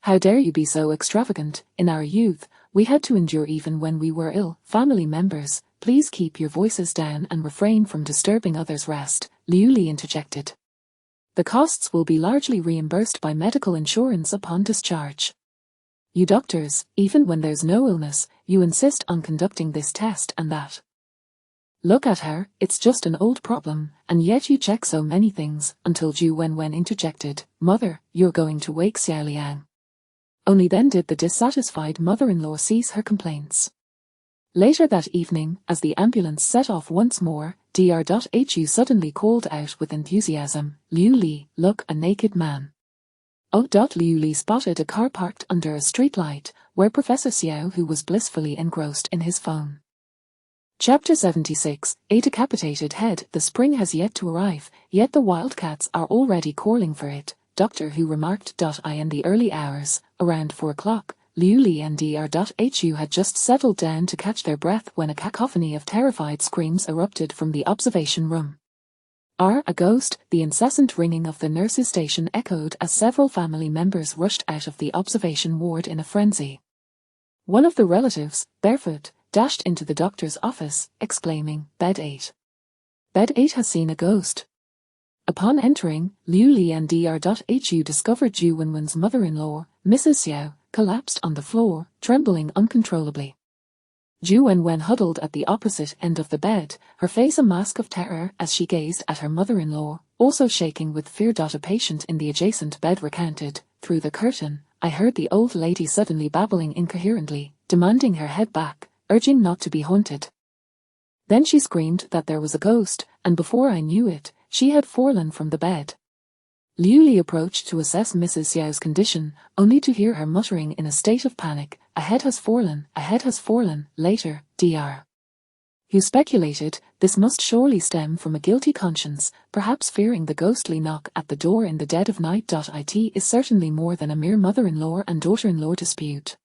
How dare you be so extravagant? In our youth, we had to endure even when we were ill. Family members, please keep your voices down and refrain from disturbing others' rest, Liu Li interjected. The costs will be largely reimbursed by medical insurance upon discharge. You doctors, even when there's no illness, you insist on conducting this test and that. Look at her, it's just an old problem, and yet you check so many things, until Zhu Wenwen interjected, Mother, you're going to wake Xiao Liang. Only then did the dissatisfied mother-in-law cease her complaints. Later that evening, as the ambulance set off once more, Dr.Hu suddenly called out with enthusiasm, "Liu Li, look, a naked man." Liu Li spotted a car parked under a streetlight, where Professor Xiao, who was blissfully engrossed in his phone. Chapter 76, A Decapitated Head. The spring has yet to arrive, yet the wildcats are already calling for it, Doctor Who remarked. In the early hours, around 4 o'clock, Liu Li and Dr.Hu had just settled down to catch their breath when a cacophony of terrified screams erupted from the observation room. A ghost, the incessant ringing of the nurse's station echoed as several family members rushed out of the observation ward in a frenzy. One of the relatives, barefoot, dashed into the doctor's office, exclaiming, "Bed 8. Bed 8 has seen a ghost." Upon entering, Liu Li and Dr.Hu discovered Zhu Wenwen's mother-in-law, Mrs. Xiao, collapsed on the floor, trembling uncontrollably. Zhu Wenwen huddled at the opposite end of the bed, her face a mask of terror as she gazed at her mother-in-law, also shaking with fear. A patient in the adjacent bed recounted, "Through the curtain, I heard the old lady suddenly babbling incoherently, demanding her head back, urging not to be haunted. Then she screamed that there was a ghost, and before I knew it, she had fallen from the bed." Liu Li approached to assess Mrs. Xiao's condition, only to hear her muttering in a state of panic, "A head has fallen, a head has fallen." Later, Dr. Who speculated, this must surely stem from a guilty conscience, perhaps fearing the ghostly knock at the door in the dead of night. It is certainly more than a mere mother-in-law and daughter-in-law dispute.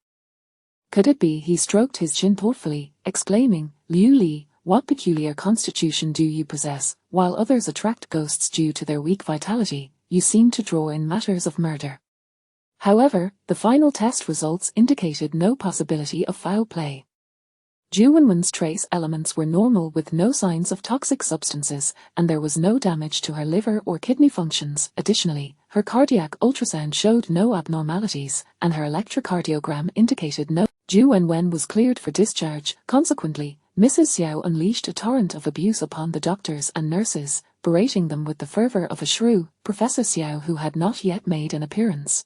Could it be? He stroked his chin thoughtfully, exclaiming, "Liu Li, what peculiar constitution do you possess? While others attract ghosts due to their weak vitality, you seem to draw in matters of murder." However, the final test results indicated no possibility of foul play. Zhu Wenwen's trace elements were normal with no signs of toxic substances, and there was no damage to her liver or kidney functions. Additionally, her cardiac ultrasound showed no abnormalities, and her electrocardiogram indicated no. Zhu Wenwen was cleared for discharge. Consequently, Mrs. Xiao unleashed a torrent of abuse upon the doctors and nurses, berating them with the fervor of a shrew. Professor Xiao, who had not yet made an appearance.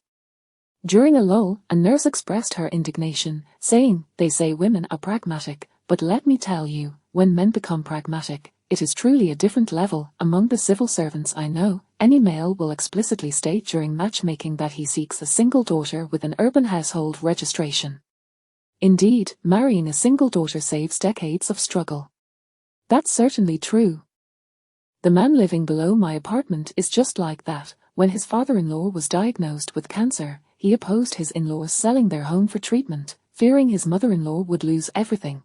During a lull, a nurse expressed her indignation, saying, "They say women are pragmatic, but let me tell you, when men become pragmatic, it is truly a different level. Among the civil servants I know, any male will explicitly state during matchmaking that he seeks a single daughter with an urban household registration. Indeed, marrying a single daughter saves decades of struggle." That's certainly true. The man living below my apartment is just like that. When his father-in-law was diagnosed with cancer, he opposed his in-laws selling their home for treatment, fearing his mother-in-law would lose everything.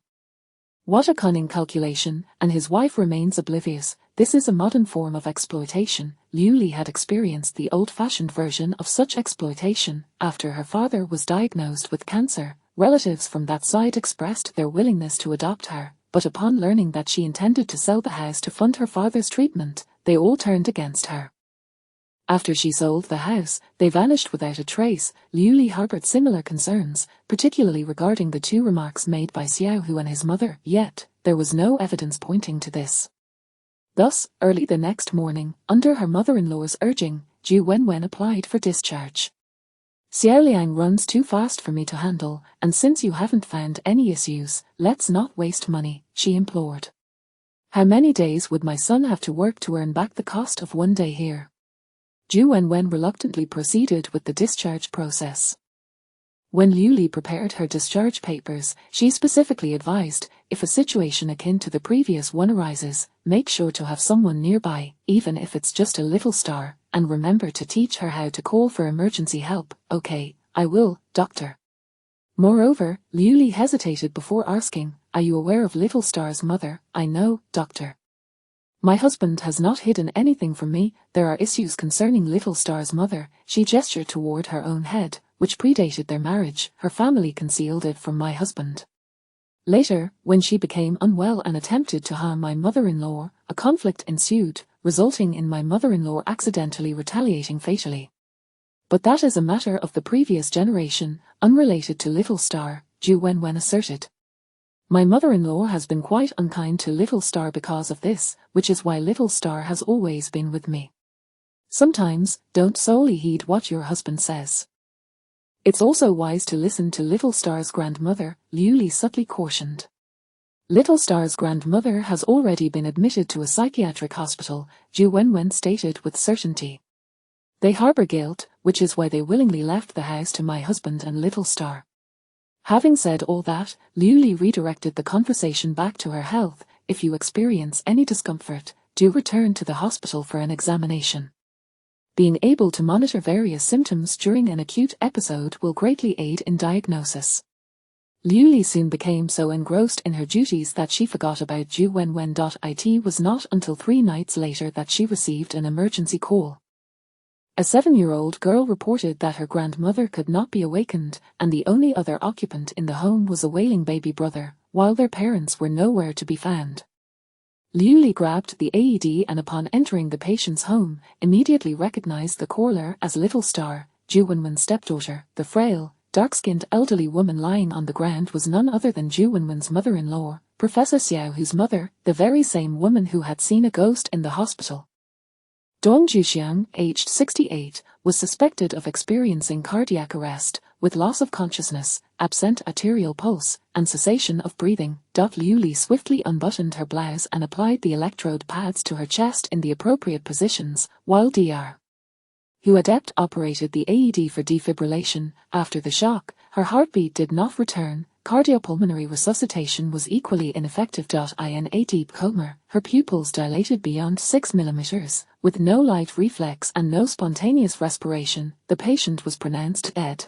What a cunning calculation, and his wife remains oblivious. This is a modern form of exploitation. Liu Li had experienced the old-fashioned version of such exploitation. After her father was diagnosed with cancer, relatives from that side expressed their willingness to adopt her, but upon learning that she intended to sell the house to fund her father's treatment, they all turned against her. After she sold the house, they vanished without a trace. Liu Li harbored similar concerns, particularly regarding the 2 remarks made by Xiao Hu and his mother, yet there was no evidence pointing to this. Thus, early the next morning, under her mother-in-law's urging, Zhu Wenwen applied for discharge. "Xiao Liang runs too fast for me to handle, and since you haven't found any issues, let's not waste money," she implored. "How many days would my son have to work to earn back the cost of 1 day here?" Zhu Wenwen reluctantly proceeded with the discharge process. When Liu Li prepared her discharge papers, she specifically advised, if a situation akin to the previous one arises, make sure to have someone nearby, even if it's just a little star, and remember to teach her how to call for emergency help. "Okay, I will, doctor." Moreover, Liu Li hesitated before asking, "Are you aware of Little Star's mother?" "I know, doctor. My husband has not hidden anything from me. There are issues concerning Little Star's mother." She gestured toward her own head, which predated their marriage. "Her family concealed it from my husband. Later, when she became unwell and attempted to harm my mother-in-law, a conflict ensued, resulting in my mother-in-law accidentally retaliating fatally. But that is a matter of the previous generation, unrelated to Little Star," Zhu Wenwen asserted. "My mother-in-law has been quite unkind to Little Star because of this, which is why Little Star has always been with me. Sometimes, don't solely heed what your husband says." It's also wise to listen to Little Star's grandmother, Liu Li subtly cautioned. Little Star's grandmother has already been admitted to a psychiatric hospital, Zhu Wenwen stated with certainty. They harbor guilt, which is why they willingly left the house to my husband and Little Star. Having said all that, Liu Li redirected the conversation back to her health. If you experience any discomfort, do return to the hospital for an examination. Being able to monitor various symptoms during an acute episode will greatly aid in diagnosis. Liu Li soon became so engrossed in her duties that she forgot about Zhu Wenwen. It was not until 3 nights later that she received an emergency call. A 7-year-old girl reported that her grandmother could not be awakened, and the only other occupant in the home was a wailing baby brother, while their parents were nowhere to be found. Liu Li grabbed the AED and upon entering the patient's home, immediately recognized the caller as Little Star, Zhu Wenwen's stepdaughter. The frail, dark-skinned elderly woman lying on the ground was none other than Zhu Wenwen's mother-in-law, Professor Xiao, whose mother, the very same woman who had seen a ghost in the hospital. Dong Zhuxiang, aged 68, was suspected of experiencing cardiac arrest, with loss of consciousness, absent arterial pulse, and cessation of breathing. Liu Li swiftly unbuttoned her blouse and applied the electrode pads to her chest in the appropriate positions, while Dr. Hu adept operated the AED for defibrillation. After the shock, her heartbeat did not return. Cardiopulmonary resuscitation was equally ineffective. In a deep coma, her pupils dilated beyond 6 mm, with no light reflex and no spontaneous respiration, the patient was pronounced dead.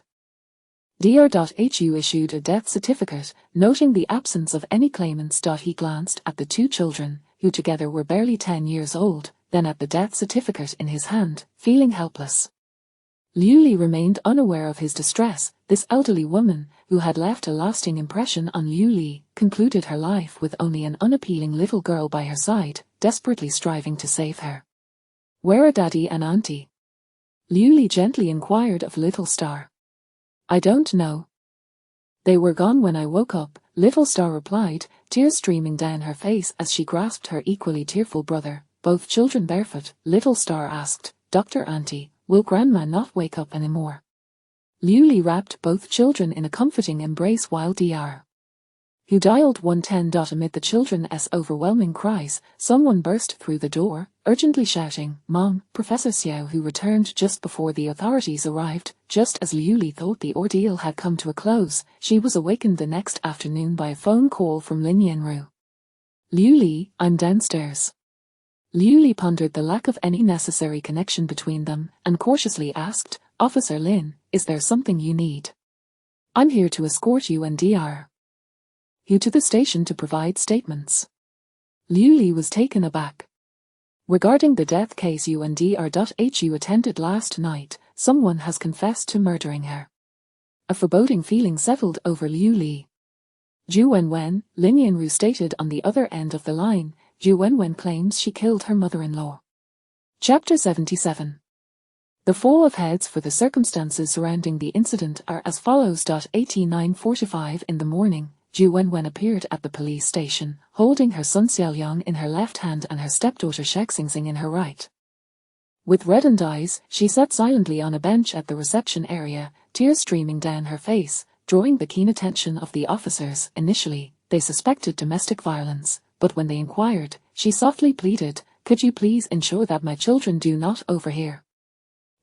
Dr.Hu issued a death certificate, noting the absence of any claimants. He glanced at the 2 children, who together were barely 10 years old, then at the death certificate in his hand, feeling helpless. Liu Li remained unaware of his distress. This elderly woman, who had left a lasting impression on Liu Li, concluded her life with only an unappealing little girl by her side, desperately striving to save her. "Where are Daddy and Auntie?" Liu Li gently inquired of Little Star. "I don't know. They were gone when I woke up," Little Star replied, tears streaming down her face as she grasped her equally tearful brother, both children barefoot. Little Star asked, "Dr. Auntie, will Grandma not wake up anymore?" Liu Li wrapped both children in a comforting embrace while Dr. Hu dialed 110. Amid the children's overwhelming cries, someone burst through the door, urgently shouting, "Mom!" Professor Xiao, who returned just before the authorities arrived. Just as Liu Li thought the ordeal had come to a close, she was awakened the next afternoon by a phone call from Lin Yanru. "Liu Li, I'm downstairs." Liu Li pondered the lack of any necessary connection between them, and cautiously asked, "Officer Lin, is there something you need?" "I'm here to escort you and Dr. Hu to the station to provide statements." Liu Li was taken aback. "Regarding the death case you and Dr.Hu attended last night, someone has confessed to murdering her." A foreboding feeling settled over Liu Li. "Zhu Wenwen," Lin Yanru stated on the other end of the line. "Zhu Wenwen claims she killed her mother-in-law." Chapter 77. The fall of heads for the circumstances surrounding the incident are as follows. 9:45 in the morning, Zhu Wenwen appeared at the police station, holding her son Xiaoliang in her left hand and her stepdaughter Shexingxing in her right. With reddened eyes, she sat silently on a bench at the reception area, tears streaming down her face, drawing the keen attention of the officers. Initially, they suspected domestic violence, but when they inquired, she softly pleaded, "Could you please ensure that my children do not overhear?"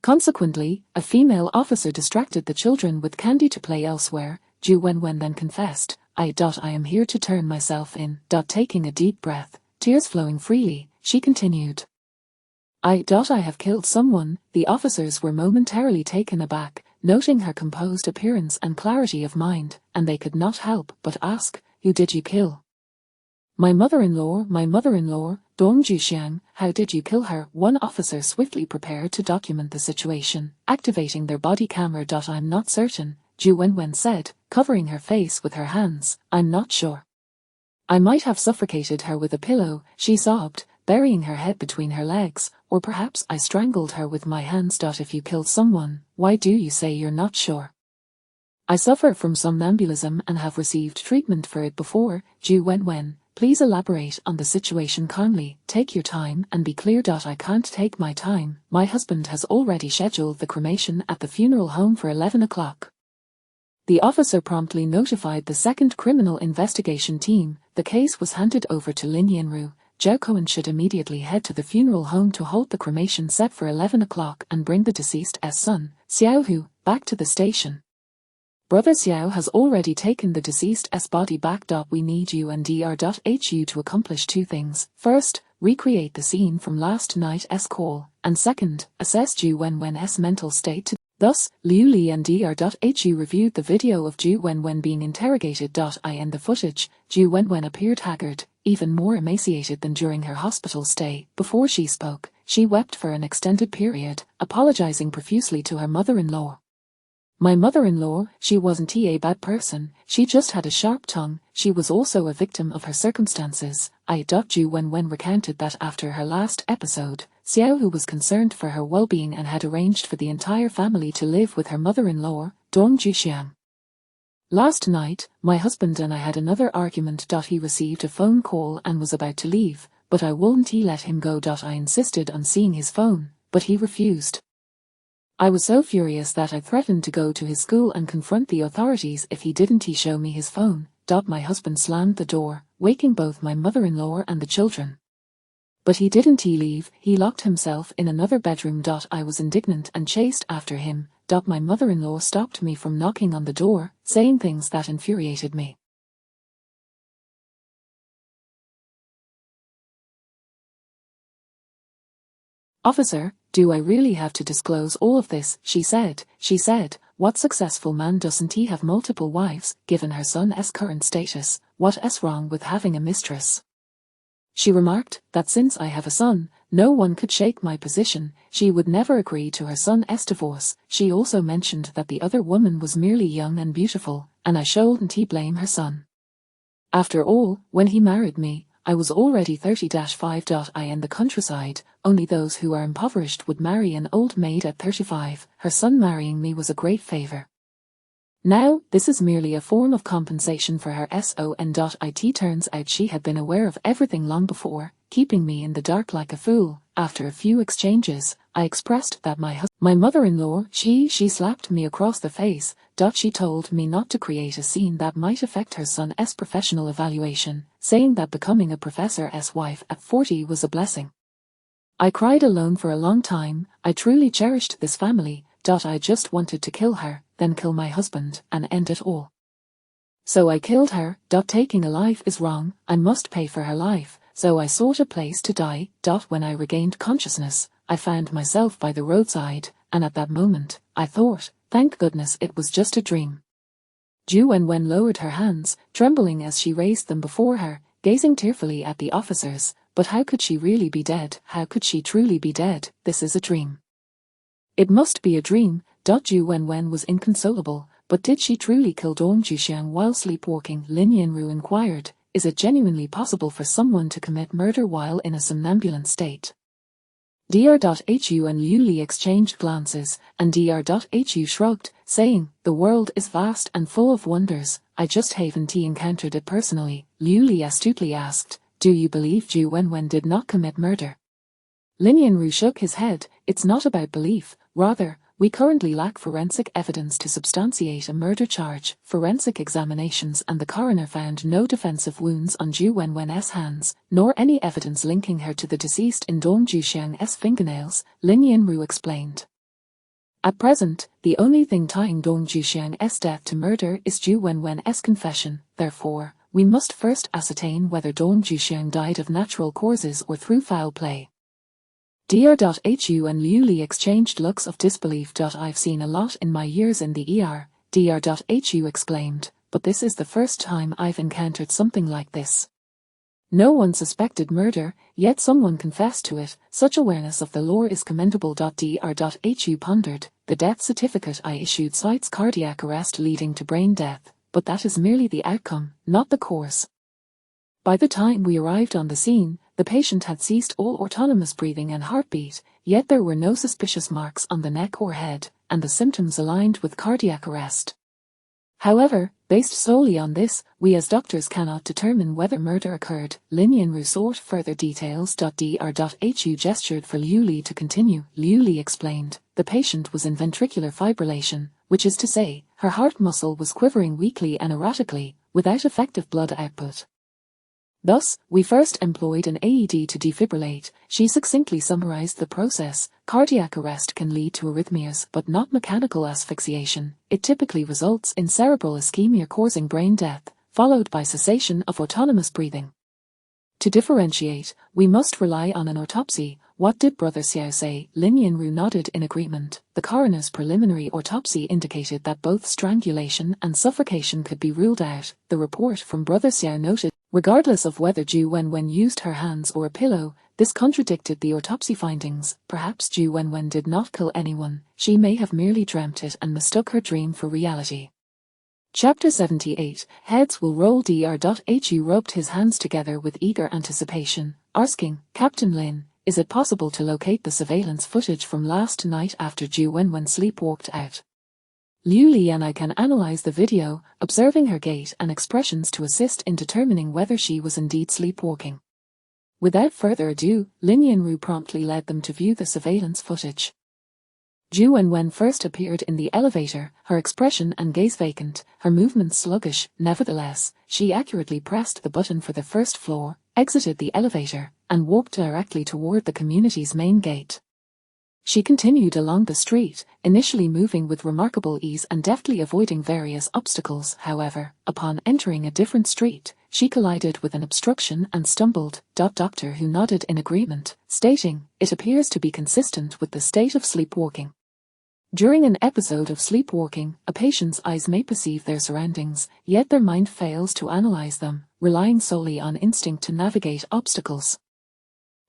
Consequently, a female officer distracted the children with candy to play elsewhere. Zhu Wenwen then confessed, I am here to turn myself in." Taking a deep breath, tears flowing freely, she continued, I have killed someone." The officers were momentarily taken aback, noting her composed appearance and clarity of mind, and they could not help but ask, "Who did you kill?" My mother-in-law, Dong Zhuxiang. How did you kill her?" One officer swiftly prepared to document the situation, activating their body camera. "I'm not certain," Zhu Wenwen said, covering her face with her hands. "I'm not sure. I might have suffocated her with a pillow," she sobbed, burying her head between her legs, "or perhaps I strangled her with my hands. If you killed someone, why do you say you're not sure?" "I suffer from somnambulism and have received treatment for it before." Zhu Wenwen, please elaborate on the situation calmly. "Take your time and be clear. I can't take my time. My husband has already scheduled the cremation at the funeral home for 11 o'clock. The officer promptly notified the second criminal investigation team. The case was handed over to Lin Yanru. Zhao Cohen should immediately head to the funeral home to hold the cremation set for 11 o'clock and bring the deceased's son, Xiaohu, back to the station. Brother Xiao has already taken the deceased's body back. We need you and Dr.Hu to accomplish two things. First, recreate the scene from last night's call, and second, assess Zhu Wenwen's mental state. Thus, Liu Li and Dr.Hu reviewed the video of Zhu Wenwen being interrogated. In the footage, Zhu Wenwen appeared haggard, even more emaciated than during her hospital stay. Before she spoke, she wept for an extended period, apologizing profusely to her mother-in-law. My mother-in-law, she wasn't a bad person, she just had a sharp tongue, she was also a victim of her circumstances. Zhu Wenwen recounted that after her last episode, Xiaohu was concerned for her well-being and had arranged for the entire family to live with her mother-in-law, Dong Juxiang. Last night, my husband and I had another argument. He received a phone call and was about to leave, but I wouldn't let him go. I insisted on seeing his phone, but he refused. I was so furious that I threatened to go to his school and confront the authorities if he didn't show me his phone. My husband slammed the door, waking both my mother-in-law and the children. But he didn't leave, he locked himself in another bedroom. I was indignant and chased after him. My mother-in-law stopped me from knocking on the door, saying things that infuriated me. Officer, do I really have to disclose all of this? She said, what successful man doesn't he have multiple wives, given her son's current status? What's wrong with having a mistress? She remarked that since I have a son, no one could shake my position. She would never agree to her son's divorce. She also mentioned that the other woman was merely young and beautiful, and I shouldn't blame her son. After all, when he married me, I was already 30-5. In the countryside, only those who are impoverished would marry an old maid at 35. Her son marrying me was a great favor. Now, this is merely a form of compensation for her son. It turns out she had been aware of everything long before, keeping me in the dark like a fool. After a few exchanges, I expressed that my mother-in-law, she slapped me across the face. She told me not to create a scene that might affect her son's professional evaluation, saying that becoming a professor's wife at 40 was a blessing. I cried alone for a long time. I truly cherished this family. I just wanted to kill her, then kill my husband, and end it all. So I killed her. Taking a life is wrong, I must pay for her life, so I sought a place to die. When I regained consciousness, I found myself by the roadside, and at that moment, I thought, thank goodness it was just a dream. Zhu Wenwen lowered her hands, trembling as she raised them before her, gazing tearfully at the officers. But how could she really be dead? How could she truly be dead? This is a dream. It must be a dream. Zhu Wenwen was inconsolable, but did she truly kill Dong Juxiang while sleepwalking? Lin Yanru inquired, is it genuinely possible for someone to commit murder while in a somnambulant state? Dr.Hu and Liu Li exchanged glances, and Dr.Hu shrugged, saying, the world is vast and full of wonders, I just haven't encountered it personally. Liu Li astutely asked, do you believe Zhu Wenwen did not commit murder? Lin Yanru shook his head, it's not about belief, rather, we currently lack forensic evidence to substantiate a murder charge. Forensic examinations and the coroner found no defensive wounds on Zhu Wenwen's hands, nor any evidence linking her to the deceased in Dong Juxiang's fingernails, Lin Yanru explained. At present, the only thing tying Dong Juxiang's death to murder is Zhu Wenwen's confession. Therefore, we must first ascertain whether Dong Juxiang died of natural causes or through foul play. Dr.Hu and Liu Li exchanged looks of disbelief. I've seen a lot in my years in the ER, Dr.Hu exclaimed, but this is the first time I've encountered something like this. No one suspected murder, yet someone confessed to it. Such awareness of the law is commendable. Dr.Hu pondered, the death certificate I issued cites cardiac arrest leading to brain death, but that is merely the outcome, not the cause. By the time we arrived on the scene, the patient had ceased all autonomous breathing and heartbeat, yet there were no suspicious marks on the neck or head, and the symptoms aligned with cardiac arrest. However, based solely on this, we as doctors cannot determine whether murder occurred. Lin Yanru sought further details. Dr.Hu gestured for Liu Li to continue. Liu Li explained, the patient was in ventricular fibrillation, which is to say, her heart muscle was quivering weakly and erratically, without effective blood output. Thus, we first employed an AED to defibrillate. She succinctly summarized the process. Cardiac arrest can lead to arrhythmias, but not mechanical asphyxiation. It typically results in cerebral ischemia causing brain death, followed by cessation of autonomous breathing. To differentiate, we must rely on an autopsy. What did Brother Xiao say? Lin Yinru nodded in agreement. The coroner's preliminary autopsy indicated that both strangulation and suffocation could be ruled out. The report from Brother Xiao noted, regardless of whether Zhu Wenwen used her hands or a pillow, this contradicted the autopsy findings. Perhaps Zhu Wenwen did not kill anyone. She may have merely dreamt it and mistook her dream for reality. Chapter 78. Heads will roll. Dr. Hu rubbed his hands together with eager anticipation, asking, Captain Lin, is it possible to locate the surveillance footage from last night after Zhu Wenwen sleepwalked out? Liu Li and I can analyze the video, observing her gait and expressions to assist in determining whether she was indeed sleepwalking. Without further ado, Lin Yinru promptly led them to view the surveillance footage. Zhu Wenwen first appeared in the elevator, her expression and gaze vacant, her movements sluggish. Nevertheless, she accurately pressed the button for the first floor, exited the elevator, and walked directly toward the community's main gate. She continued along the street, initially moving with remarkable ease and deftly avoiding various obstacles. However, upon entering a different street, she collided with an obstruction and stumbled. Dr. Hu nodded in agreement, stating, it appears to be consistent with the state of sleepwalking. During an episode of sleepwalking, a patient's eyes may perceive their surroundings, yet their mind fails to analyze them, relying solely on instinct to navigate obstacles.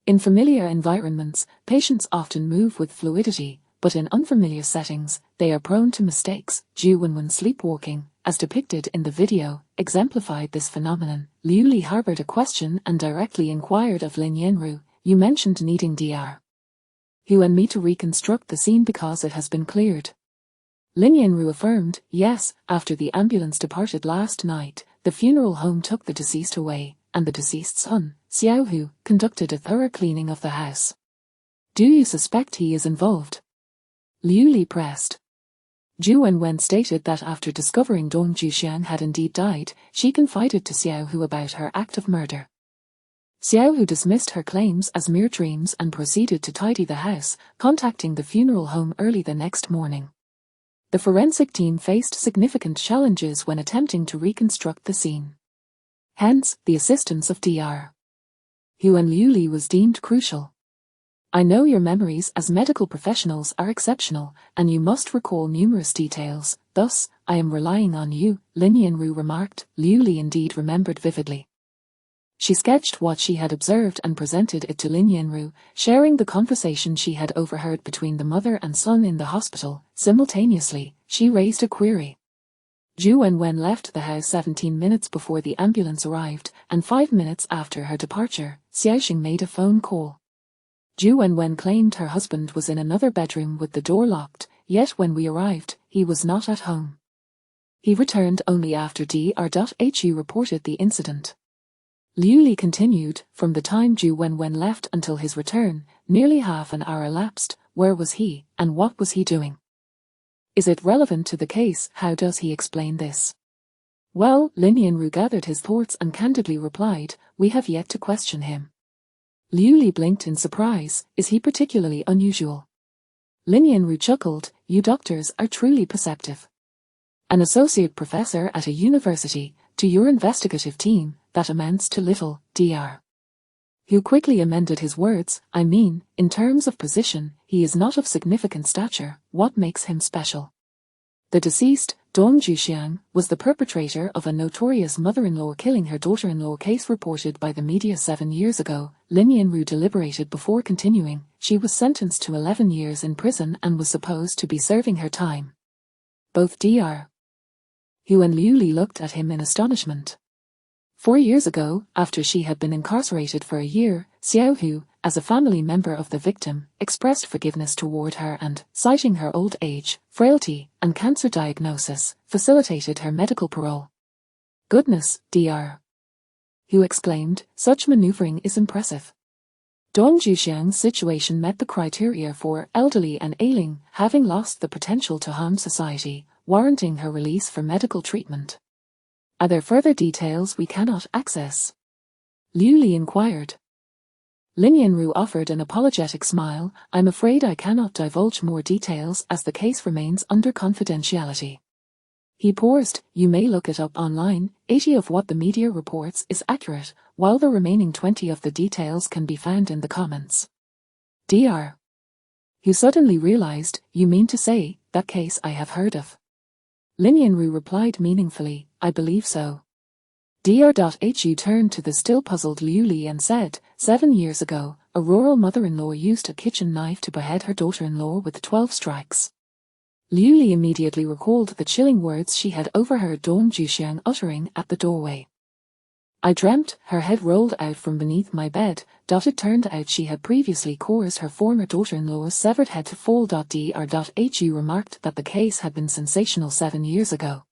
In familiar environments, patients often move with fluidity, but in unfamiliar settings, they are prone to mistakes. Zhu Wenwen sleepwalking, as depicted in the video, exemplified this phenomenon. Liu Li harbored a question and directly inquired of Lin Yinru, you mentioned needing Dr. Hu and me to reconstruct the scene because it has been cleared. Lin Yinru affirmed, yes, after the ambulance departed last night, the funeral home took the deceased away, and the deceased's son, Xiao Hu, conducted a thorough cleaning of the house. Do you suspect he is involved? Liu Li pressed. Zhu Wenwen stated that after discovering Dong Zhuxiang had indeed died, she confided to Xiao Hu about her act of murder. Xiao Hu dismissed her claims as mere dreams and proceeded to tidy the house, contacting the funeral home early the next morning. The forensic team faced significant challenges when attempting to reconstruct the scene. Hence, the assistance of Dr. Hu and Liu Li was deemed crucial. I know your memories as medical professionals are exceptional, and you must recall numerous details, thus, I am relying on you, Lin Yinru remarked. Liu Li indeed remembered vividly. She sketched what she had observed and presented it to Lin Yinru, sharing the conversation she had overheard between the mother and son in the hospital. Simultaneously, she raised a query. Zhu Wenwen left the house 17 minutes before the ambulance arrived, and 5 minutes after her departure, Xiaoxing made a phone call. Zhu Wenwen claimed her husband was in another bedroom with the door locked, yet when we arrived, he was not at home. He returned only after Dr. Hu reported the incident. Liu Li continued, from the time Zhu Wenwen left until his return, nearly half an hour elapsed. Where was he, and what was he doing? Is it relevant to the case? How does he explain this? Well, Lin Yinru gathered his thoughts and candidly replied, we have yet to question him. Liu Li blinked in surprise, is he particularly unusual? Lin Yinru chuckled, you doctors are truly perceptive. An associate professor at a university, to your investigative team, that amounts to little. Dr. Hu quickly amended his words, I mean, in terms of position, he is not of significant stature. What makes him special? The deceased, Dong Zhuxiang, was the perpetrator of a notorious mother-in-law killing her daughter-in-law case reported by the media 7 years ago. Lin Yinru deliberated before continuing. She was sentenced to 11 years in prison and was supposed to be serving her time. Both Dr. Hu and Liu Li looked at him in astonishment. 4 years ago, after she had been incarcerated for a year, Xiao Hu, as a family member of the victim, expressed forgiveness toward her and, citing her old age, frailty, and cancer diagnosis, facilitated her medical parole. Goodness, Dr. Hu exclaimed, such maneuvering is impressive. Dong Zhuxiang's situation met the criteria for elderly and ailing, having lost the potential to harm society, warranting her release for medical treatment. Are there further details we cannot access? Liu Li inquired. Lin Yanru offered an apologetic smile. I'm afraid I cannot divulge more details as the case remains under confidentiality. He paused. You may look it up online. 80 of what the media reports is accurate, while the remaining 20 of the details can be found in the comments. Dr. He suddenly realized, you mean to say, that case I have heard of. Lin Yanru replied meaningfully, I believe so. Dr.Hu turned to the still puzzled Liu Li and said, 7 years ago, a rural mother-in-law used a kitchen knife to behead her daughter-in-law with 12 strikes. Liu Li immediately recalled the chilling words she had overheard Dong Zhuxiang uttering at the doorway. I dreamt, her head rolled out from beneath my bed. It turned out she had previously caused her former daughter-in-law's severed head to fall. Dr.Hu remarked that the case had been sensational 7 years ago.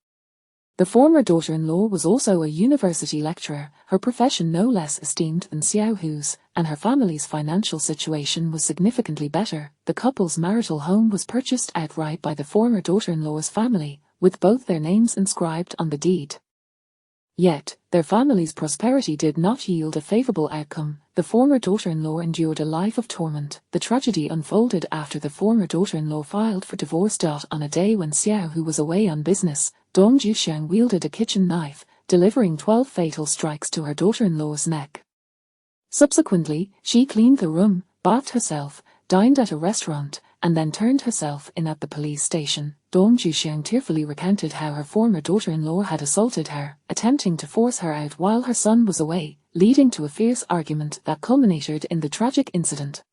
The former daughter-in-law was also a university lecturer, her profession no less esteemed than Xiao Hu's, and her family's financial situation was significantly better. The couple's marital home was purchased outright by the former daughter-in-law's family, with both their names inscribed on the deed. Yet, their family's prosperity did not yield a favorable outcome. The former daughter-in-law endured a life of torment. The tragedy unfolded after the former daughter-in-law filed for divorce. On a day when Xiao Hu was away on business, Dong Zhuxiang wielded a kitchen knife, delivering 12 fatal strikes to her daughter-in-law's neck. Subsequently, she cleaned the room, bathed herself, dined at a restaurant, and then turned herself in at the police station. Dong Zhuxiang tearfully recounted how her former daughter-in-law had assaulted her, attempting to force her out while her son was away, leading to a fierce argument that culminated in the tragic incident.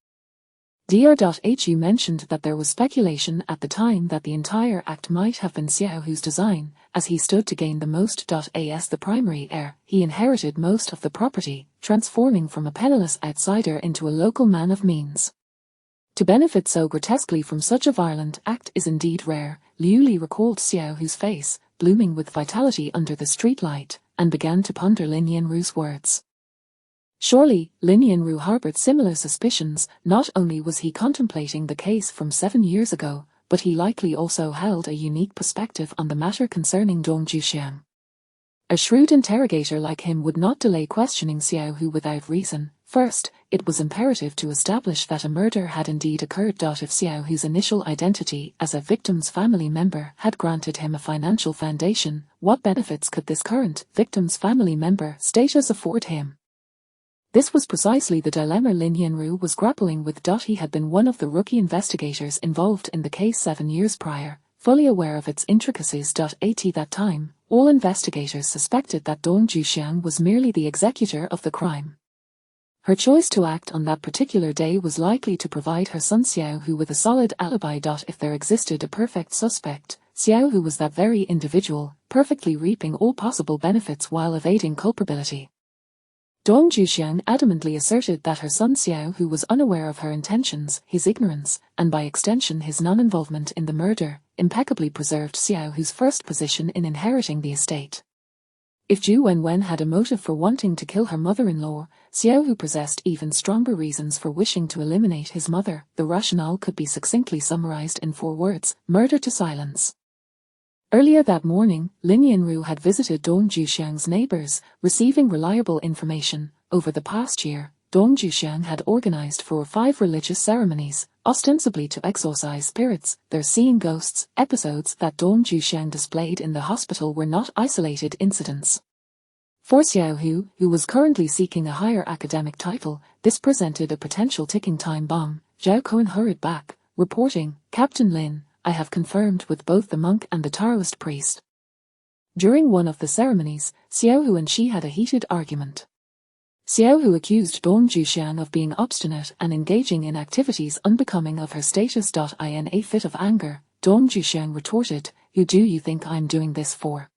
Dr.Hu mentioned that there was speculation at the time that the entire act might have been Xiao Hu's design, as he stood to gain the most. As the primary heir, he inherited most of the property, transforming from a penniless outsider into a local man of means. To benefit so grotesquely from such a violent act is indeed rare. Liu Li recalled Xiao Hu's face, blooming with vitality under the streetlight, and began to ponder Lin Yanru's words. Surely, Lin Yanru harbored similar suspicions. Not only was he contemplating the case from 7 years ago, but he likely also held a unique perspective on the matter concerning Dong Zhuxiang. A shrewd interrogator like him would not delay questioning Xiao Hu without reason. First, it was imperative to establish that a murder had indeed occurred. If Xiao Hu's initial identity as a victim's family member had granted him a financial foundation, what benefits could this current victim's family member status afford him? This was precisely the dilemma Lin Yanru was grappling with. He had been one of the rookie investigators involved in the case 7 years prior, fully aware of its intricacies. At that time, all investigators suspected that Dong Zhuxiang was merely the executor of the crime. Her choice to act on that particular day was likely to provide her son Xiao Hu with a solid alibi. If there existed a perfect suspect, Xiao Hu was that very individual, perfectly reaping all possible benefits while evading culpability. Dong Zhuxiang adamantly asserted that her son Xiao Hu was unaware of her intentions. His ignorance, and by extension his non-involvement in the murder, impeccably preserved Xiao Hu's first position in inheriting the estate. If Zhu Wenwen had a motive for wanting to kill her mother-in-law, Xiao Hu possessed even stronger reasons for wishing to eliminate his mother. The rationale could be succinctly summarized in 4 words: murder to silence. Earlier that morning, Lin Yanru had visited Dong Zhuxiang's neighbors, receiving reliable information. Over the past year, Dong Zhuxiang had organized 4 or 5 religious ceremonies, ostensibly to exorcise spirits. Their seeing ghosts episodes that Dong Zhuxiang displayed in the hospital were not isolated incidents. For Xiao Hu, who was currently seeking a higher academic title, this presented a potential ticking time bomb. Zhao Cohen hurried back, reporting, Captain Lin, I have confirmed with both the monk and the Taoist priest. During one of the ceremonies, Xiao Hu and she had a heated argument. Xiao Hu accused Dong Zhuxiang of being obstinate and engaging in activities unbecoming of her status. In a fit of anger, Dong Zhuxiang retorted, Who do you think I'm doing this for?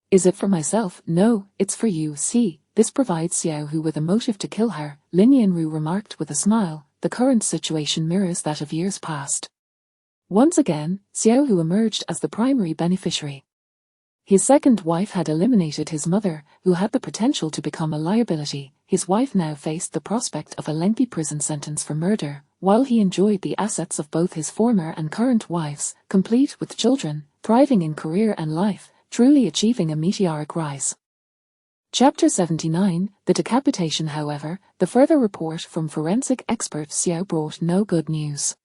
Is it for myself? No, it's for you. See, this provides Xiao Hu with a motive to kill her. Lin Yanru remarked with a smile, the current situation mirrors that of years past. Once again, Xiao Hu emerged as the primary beneficiary. His second wife had eliminated his mother, who had the potential to become a liability. his wife now faced the prospect of a lengthy prison sentence for murder, while he enjoyed the assets of both his former and current wives, complete with children, thriving in career and life, truly achieving a meteoric rise. Chapter 79, The Decapitation. However, the further report from forensic expert Xiao brought no good news.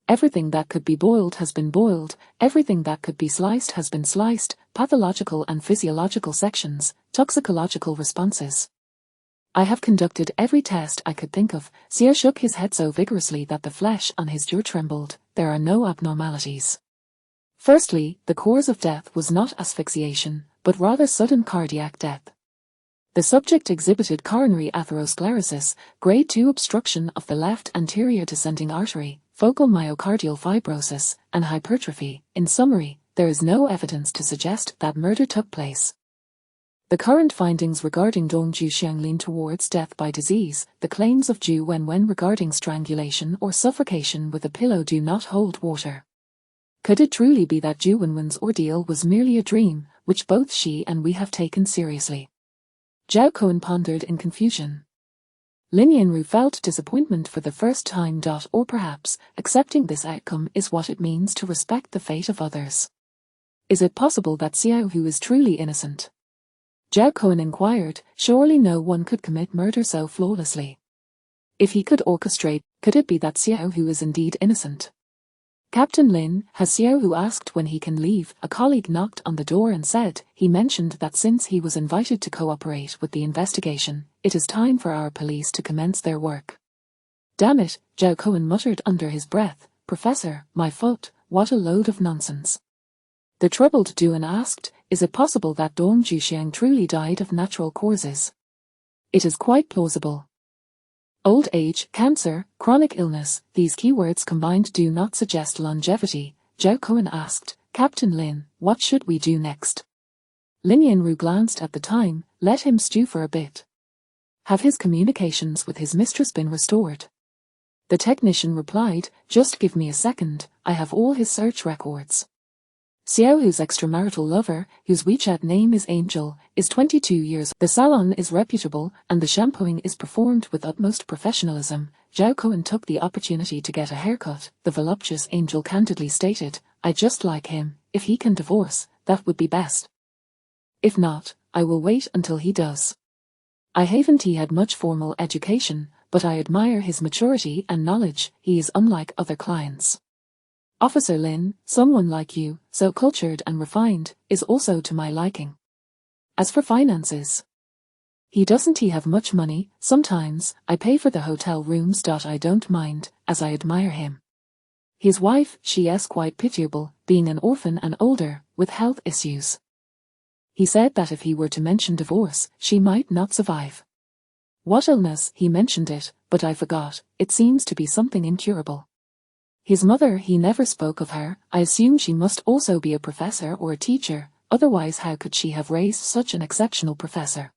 Everything that could be boiled has been boiled, everything that could be sliced has been sliced, pathological and physiological sections, toxicological responses. I have conducted every test I could think of. Xiao shook his head so vigorously that the flesh on his jaw trembled. There are no abnormalities. Firstly, the cause of death was not asphyxiation, but rather sudden cardiac death. The subject exhibited coronary atherosclerosis, grade 2 obstruction of the left anterior descending artery, focal myocardial fibrosis, and hypertrophy. In summary, there is no evidence to suggest that murder took place. The current findings regarding Dong Juxiang lean towards death by disease. The claims of Zhu Wenwen regarding strangulation or suffocation with a pillow do not hold water. Could it truly be that Zhu Wenwen's ordeal was merely a dream, which both she and we have taken seriously? Zhao Cohen pondered in confusion. Lin Yanru felt disappointment for the first time. Or perhaps, accepting this outcome is what it means to respect the fate of others. Is it possible that Xiao Hu is truly innocent? Zhao Cohen inquired. Surely no one could commit murder so flawlessly. If he could orchestrate, could it be that Xiao Hu is indeed innocent? Captain Lin, has Xiao Hu asked when he can leave? A colleague knocked on the door and said, he mentioned that since he was invited to cooperate with the investigation, it is time for our police to commence their work. Damn it, Zhao Cohen muttered under his breath. Professor, my foot, what a load of nonsense. The troubled Duan asked, is it possible that Dong Juxiang truly died of natural causes? It is quite plausible. Old age, cancer, chronic illness, these keywords combined do not suggest longevity. Zhao Cohen asked, Captain Lin, what should we do next? Lin Yanru glanced at the time. Let him stew for a bit. Have his communications with his mistress been restored? The technician replied, just give me a second, I have all his search records. Xiao Hu's extramarital lover, whose WeChat name is Angel, is 22 years. The salon is reputable, and the shampooing is performed with utmost professionalism. Zhao Cohen took the opportunity to get a haircut. The voluptuous Angel candidly stated, I just like him. If he can divorce, that would be best. If not, I will wait until he does. I haven't he had much formal education, but I admire his maturity and knowledge. He is unlike other clients. Officer Lin, someone like you, so cultured and refined, is also to my liking. As for finances, doesn't he have much money? Sometimes, I pay for the hotel rooms. I don't mind, as I admire him. His wife, she is quite pitiable, being an orphan and older, with health issues. He said that if he were to mention divorce, she might not survive. What illness? He mentioned it, but I forgot. It seems to be something incurable. His mother, he never spoke of her. I assume she must also be a professor or a teacher, otherwise how could she have raised such an exceptional professor?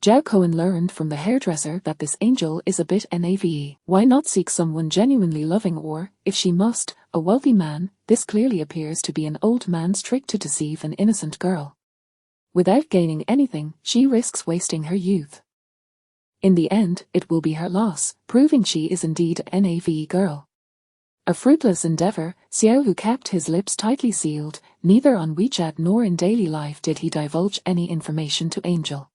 Zhao Cohen learned from the hairdresser that this Angel is a bit nave. Why not seek someone genuinely loving or, if she must, a wealthy man? This clearly appears to be an old man's trick to deceive an innocent girl. Without gaining anything, she risks wasting her youth. In the end, it will be her loss, proving she is indeed a nave girl. A fruitless endeavor. Xiao Hu kept his lips tightly sealed. Neither on WeChat nor in daily life did he divulge any information to Angel.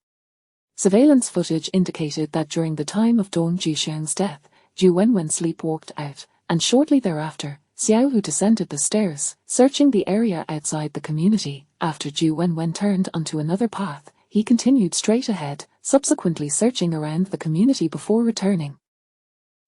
Surveillance footage indicated that during the time of Dong Juxiang's death, Zhu Wenwen sleepwalked out, and shortly thereafter, Xiao Hu descended the stairs, searching the area outside the community. After Zhu Wenwen turned onto another path, he continued straight ahead, subsequently searching around the community before returning.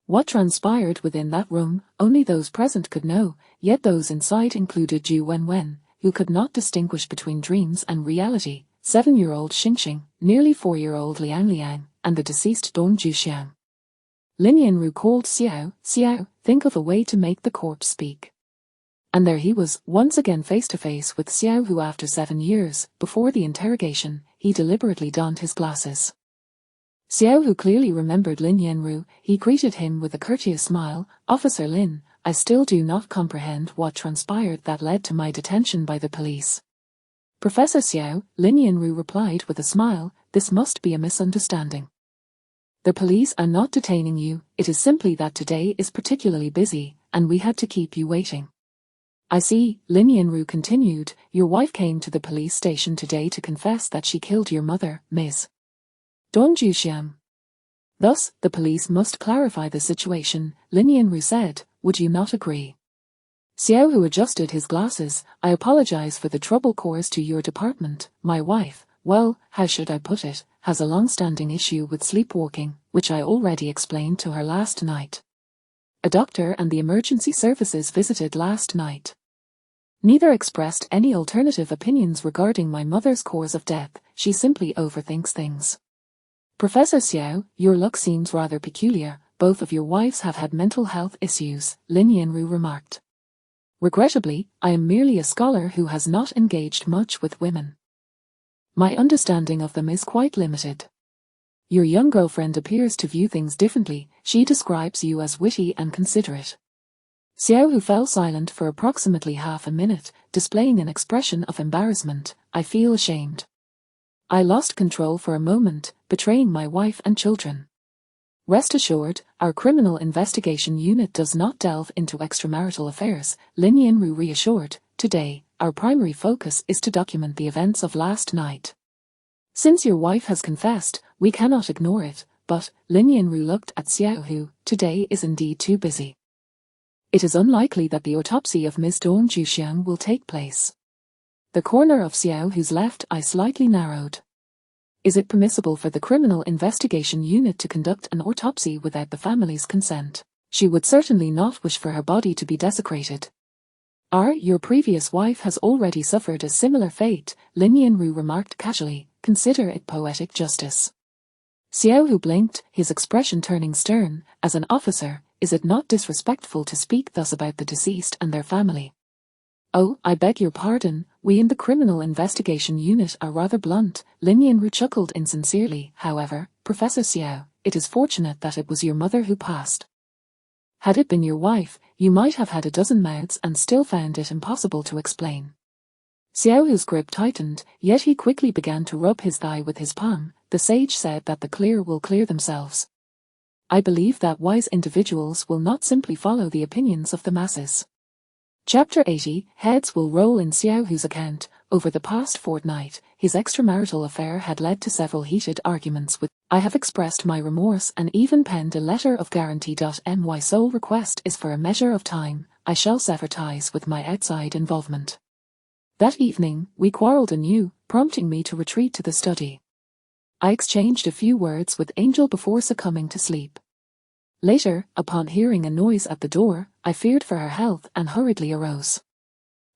What transpired within that room, only those present could know, yet those inside included Zhu Wenwen, who could not distinguish between dreams and reality, 7-year-old Xingxing, nearly 4-year-old Liang Liang, and the deceased Dong Juxiang. Lin Yanru called Xiao, Xiao, think of a way to make the corpse speak. And there he was, once again face to face with Xiao Hu after 7 years. Before the interrogation, he deliberately donned his glasses. Xiao Hu clearly remembered Lin Yanru. He greeted him with a courteous smile. Officer Lin, I still do not comprehend what transpired that led to my detention by the police. Professor Xiao, Lin Yanru replied with a smile, this must be a misunderstanding. The police are not detaining you, it is simply that today is particularly busy, and we had to keep you waiting. I see, Lin Yanru continued, your wife came to the police station today to confess that she killed your mother, Ms. Dong Juxiang. Thus, the police must clarify the situation, Lin Yanru said, would you not agree? Xiao Hu adjusted his glasses, I apologize for the trouble caused to your department, my wife, well, how should I put it, has a long-standing issue with sleepwalking, which I already explained to her last night. A doctor and the emergency services visited last night. Neither expressed any alternative opinions regarding my mother's cause of death, she simply overthinks things. Professor Xiao, your luck seems rather peculiar, both of your wives have had mental health issues, Lin Yanru remarked. Regrettably, I am merely a scholar who has not engaged much with women. My understanding of them is quite limited. Your young girlfriend appears to view things differently, she describes you as witty and considerate. Xiao Hu fell silent for approximately half a minute, displaying an expression of embarrassment, I feel ashamed. I lost control for a moment, betraying my wife and children. Rest assured, our criminal investigation unit does not delve into extramarital affairs, Lin Yanru reassured, today, our primary focus is to document the events of last night. Since your wife has confessed, we cannot ignore it, but, Lin Yanru looked at Xiao Hu, today is indeed too busy. It is unlikely that the autopsy of Ms. Dong Juxiang will take place. The corner of Xiao Hu's left eye slightly narrowed. Is it permissible for the criminal investigation unit to conduct an autopsy without the family's consent? She would certainly not wish for her body to be desecrated. Your previous wife has already suffered a similar fate, Lin Yanru remarked casually, consider it poetic justice. Xiao Hu blinked, his expression turning stern, as an officer, is it not disrespectful to speak thus about the deceased and their family? Oh, I beg your pardon, we in the criminal investigation unit are rather blunt, Lin Yanru chuckled insincerely, however, Professor Xiao, it is fortunate that it was your mother who passed. Had it been your wife, you might have had a dozen mouths and still found it impossible to explain. Xiao Hu's grip tightened, yet he quickly began to rub his thigh with his palm, the sage said that the clear will clear themselves. I believe that wise individuals will not simply follow the opinions of the masses. Chapter 80, heads will roll in Xiao Hu's account. Over the past fortnight, his extramarital affair had led to several heated arguments with I have expressed my remorse and even penned a letter of guarantee. My sole request is for a measure of time, I shall sever ties with my outside involvement. That evening, we quarreled anew, prompting me to retreat to the study. I exchanged a few words with Angel before succumbing to sleep. Later, upon hearing a noise at the door, I feared for her health and hurriedly arose.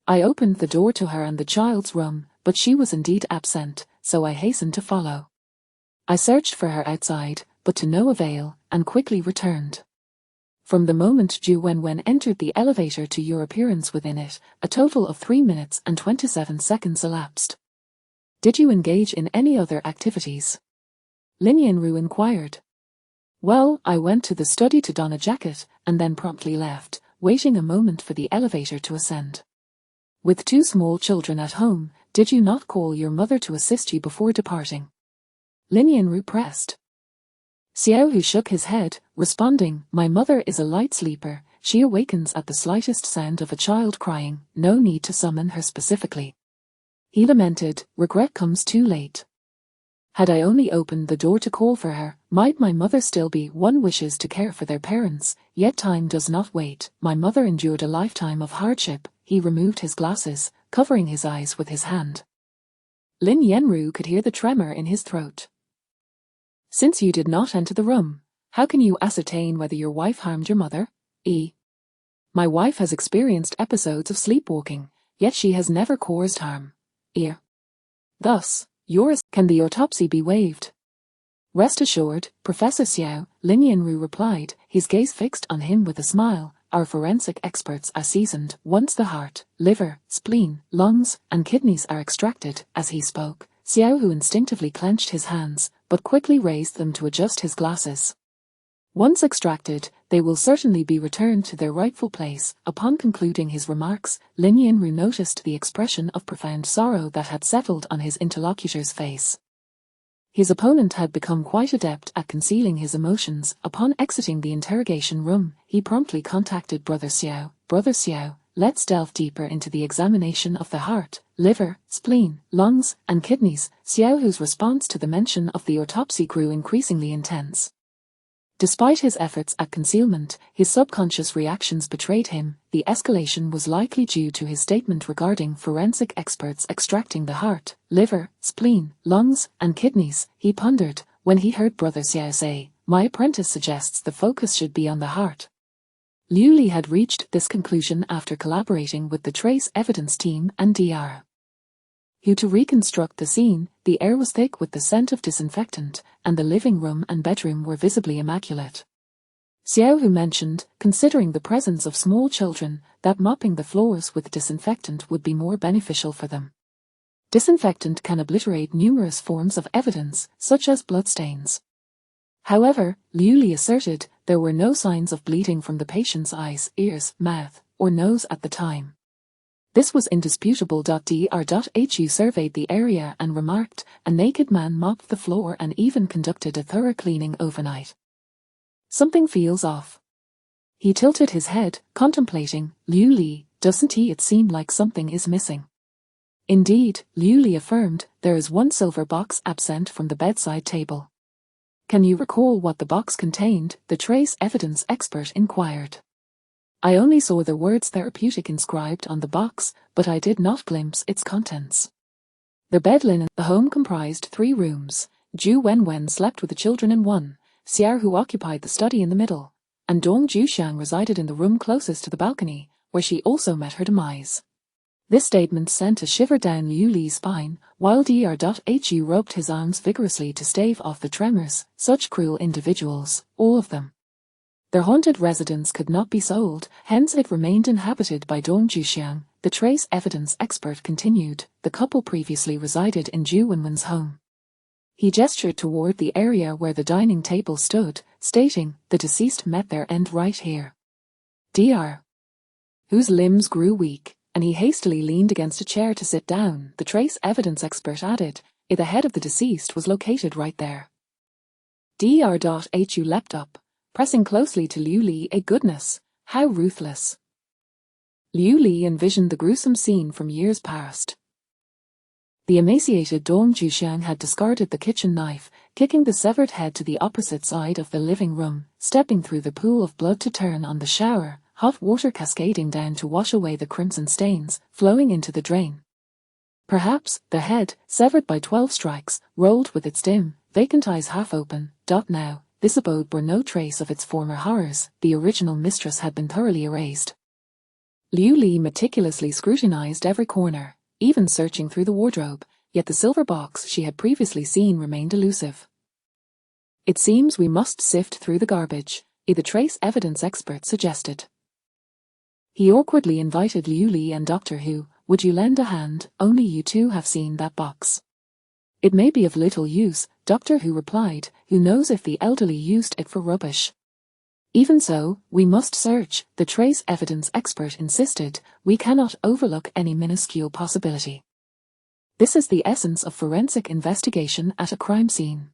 I opened the door to her and the child's room, but she was indeed absent, so I hastened to follow. I searched for her outside, but to no avail, and quickly returned. From the moment Ju Wenwen entered the elevator to your appearance within it, a total of 3 minutes and 27 seconds elapsed. Did you engage in any other activities? Lin Yanru inquired. Well, I went to the study to don a jacket, and then promptly left, waiting a moment for the elevator to ascend. With 2 small children at home, did you not call your mother to assist you before departing? Lin Yanru pressed. Xiao Hu shook his head, responding, my mother is a light sleeper, she awakens at the slightest sound of a child crying, no need to summon her specifically. He lamented, regret comes too late. Had I only opened the door to call for her, might my mother still be one wishes to care for their parents, yet time does not wait, my mother endured a lifetime of hardship, he removed his glasses, covering his eyes with his hand. Lin Yanru could hear the tremor in his throat. Since you did not enter the room, how can you ascertain whether your wife harmed your mother? My wife has experienced episodes of sleepwalking, yet she has never caused harm. Thus, can the autopsy be waived? Rest assured, Professor Xiao, Lin Yanru replied, his gaze fixed on him with a smile, our forensic experts are seasoned. Once the heart, liver, spleen, lungs, and kidneys are extracted, as he spoke, Xiao Hu instinctively clenched his hands, but quickly raised them to adjust his glasses. Once extracted, they will certainly be returned to their rightful place. Upon concluding his remarks, Lin Yanru noticed the expression of profound sorrow that had settled on his interlocutor's face. His opponent had become quite adept at concealing his emotions. Upon exiting the interrogation room, he promptly contacted Brother Xiao. Brother Xiao, let's delve deeper into the examination of the heart, liver, spleen, lungs, and kidneys. Xiao Hu's response to the mention of the autopsy grew increasingly intense. Despite his efforts at concealment, his subconscious reactions betrayed him. The escalation was likely due to his statement regarding forensic experts extracting the heart, liver, spleen, lungs, and kidneys. He pondered when he heard Brother Xiao say, "My apprentice suggests the focus should be on the heart." Liu Li had reached this conclusion after collaborating with the trace evidence team and Dr. Hu to reconstruct the scene. The air was thick with the scent of disinfectant, and the living room and bedroom were visibly immaculate. Xiao Hu mentioned, considering the presence of small children, that mopping the floors with disinfectant would be more beneficial for them. Disinfectant can obliterate numerous forms of evidence, such as bloodstains. However, Liu Li asserted there were no signs of bleeding from the patient's eyes, ears, mouth, or nose at the time. This was indisputable. Dr. Hu surveyed the area and remarked, a naked man mopped the floor and even conducted a thorough cleaning overnight. Something feels off. He tilted his head, contemplating. Liu Li, doesn't it seem like something is missing? Indeed, Liu Li affirmed, there is one silver box absent from the bedside table. Can you recall what the box contained? The trace evidence expert inquired. I only saw the words therapeutic inscribed on the box, but I did not glimpse its contents. The bed linen. The home comprised 3 rooms. Zhu Wenwen slept with the children in one, Xiao Hu occupied the study in the middle, and Dong Juxiang resided in the room closest to the balcony, where she also met her demise. This statement sent a shiver down Liu Li's spine, while Dr. Hu rubbed his arms vigorously to stave off the tremors. Such cruel individuals, all of them. Their haunted residence could not be sold, hence it remained inhabited by Dong Juxiang. The trace evidence expert continued, the couple previously resided in Zhu Wenwen's home. He gestured toward the area where the dining table stood, stating, the deceased met their end right here. Dr. Hu's limbs grew weak, and he hastily leaned against a chair to sit down. The trace evidence expert added, the head of the deceased was located right there. Dr. Hu leapt up, pressing closely to Liu Li. Goodness, how ruthless. Liu Li envisioned the gruesome scene from years past. The emaciated Dong Juxiang had discarded the kitchen knife, kicking the severed head to the opposite side of the living room, stepping through the pool of blood to turn on the shower, hot water cascading down to wash away the crimson stains, flowing into the drain. Perhaps the head, severed by 12 strikes, rolled with its dim, vacant eyes half open. Now, this abode bore no trace of its former horrors. The original mistress had been thoroughly erased. Liu Li meticulously scrutinized every corner, even searching through the wardrobe, yet the silver box she had previously seen remained elusive. It seems we must sift through the garbage, the trace evidence expert suggested. He awkwardly invited Liu Li and Dr. Hu, would you lend a hand? Only you two have seen that box. It may be of little use, Dr. Hu replied, who knows if the elderly used it for rubbish. Even so, we must search, the trace evidence expert insisted, we cannot overlook any minuscule possibility. This is the essence of forensic investigation at a crime scene.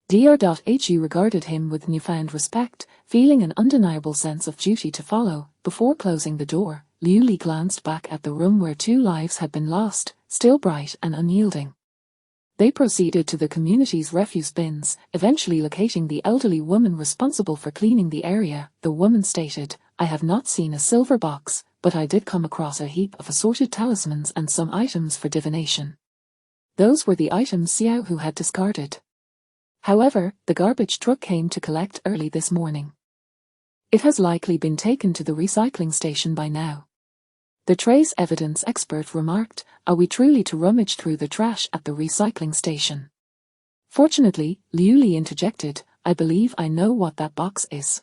Dr. Hu regarded him with newfound respect, feeling an undeniable sense of duty to follow. Before closing the door, Liu Li glanced back at the room where 2 lives had been lost, still bright and unyielding. They proceeded to the community's refuse bins, eventually locating the elderly woman responsible for cleaning the area. The woman stated, I have not seen a silver box, but I did come across a heap of assorted talismans and some items for divination. Those were the items Xiao Hu had discarded. However, the garbage truck came to collect early this morning. It has likely been taken to the recycling station by now. The trace evidence expert remarked, are we truly to rummage through the trash at the recycling station? Fortunately, Liu Li interjected, I believe I know what that box is.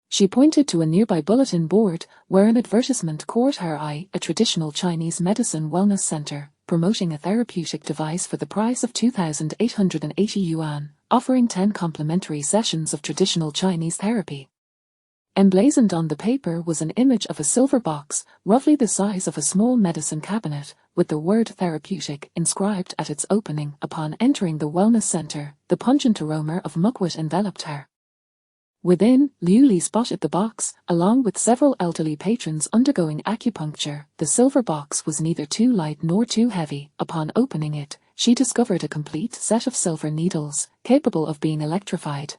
She pointed to a nearby bulletin board, where an advertisement caught her eye, a traditional Chinese medicine wellness center, promoting a therapeutic device for the price of 2,880 yuan, offering 10 complimentary sessions of traditional Chinese therapy. Emblazoned on the paper was an image of a silver box, roughly the size of a small medicine cabinet, with the word therapeutic inscribed at its opening. Upon entering the wellness center, the pungent aroma of mugwort enveloped her. Within, Liu Li spotted the box, along with several elderly patrons undergoing acupuncture. The silver box was neither too light nor too heavy. Upon opening it, she discovered a complete set of silver needles, capable of being electrified.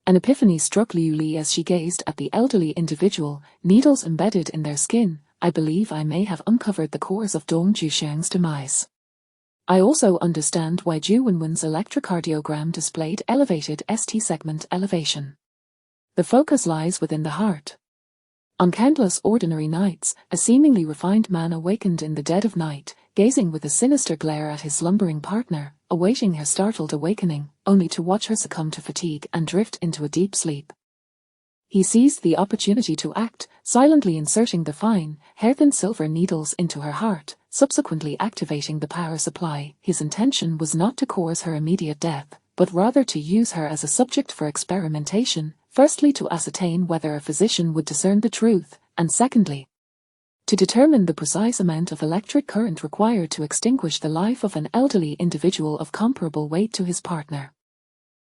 An epiphany struck Liu Li as she gazed at the elderly individual, needles embedded in their skin. I believe I may have uncovered the cause of Dong Zhuxiang's demise. I also understand why Zhu Wenwen's electrocardiogram displayed elevated ST segment elevation. The focus lies within the heart. On countless ordinary nights, a seemingly refined man awakened in the dead of night, gazing with a sinister glare at his slumbering partner, awaiting her startled awakening, only to watch her succumb to fatigue and drift into a deep sleep. He seized the opportunity to act, silently inserting the fine, hair-thin silver needles into her heart, subsequently activating the power supply. His intention was not to cause her immediate death, but rather to use her as a subject for experimentation, firstly to ascertain whether a physician would discern the truth, and secondly, to determine the precise amount of electric current required to extinguish the life of an elderly individual of comparable weight to his partner.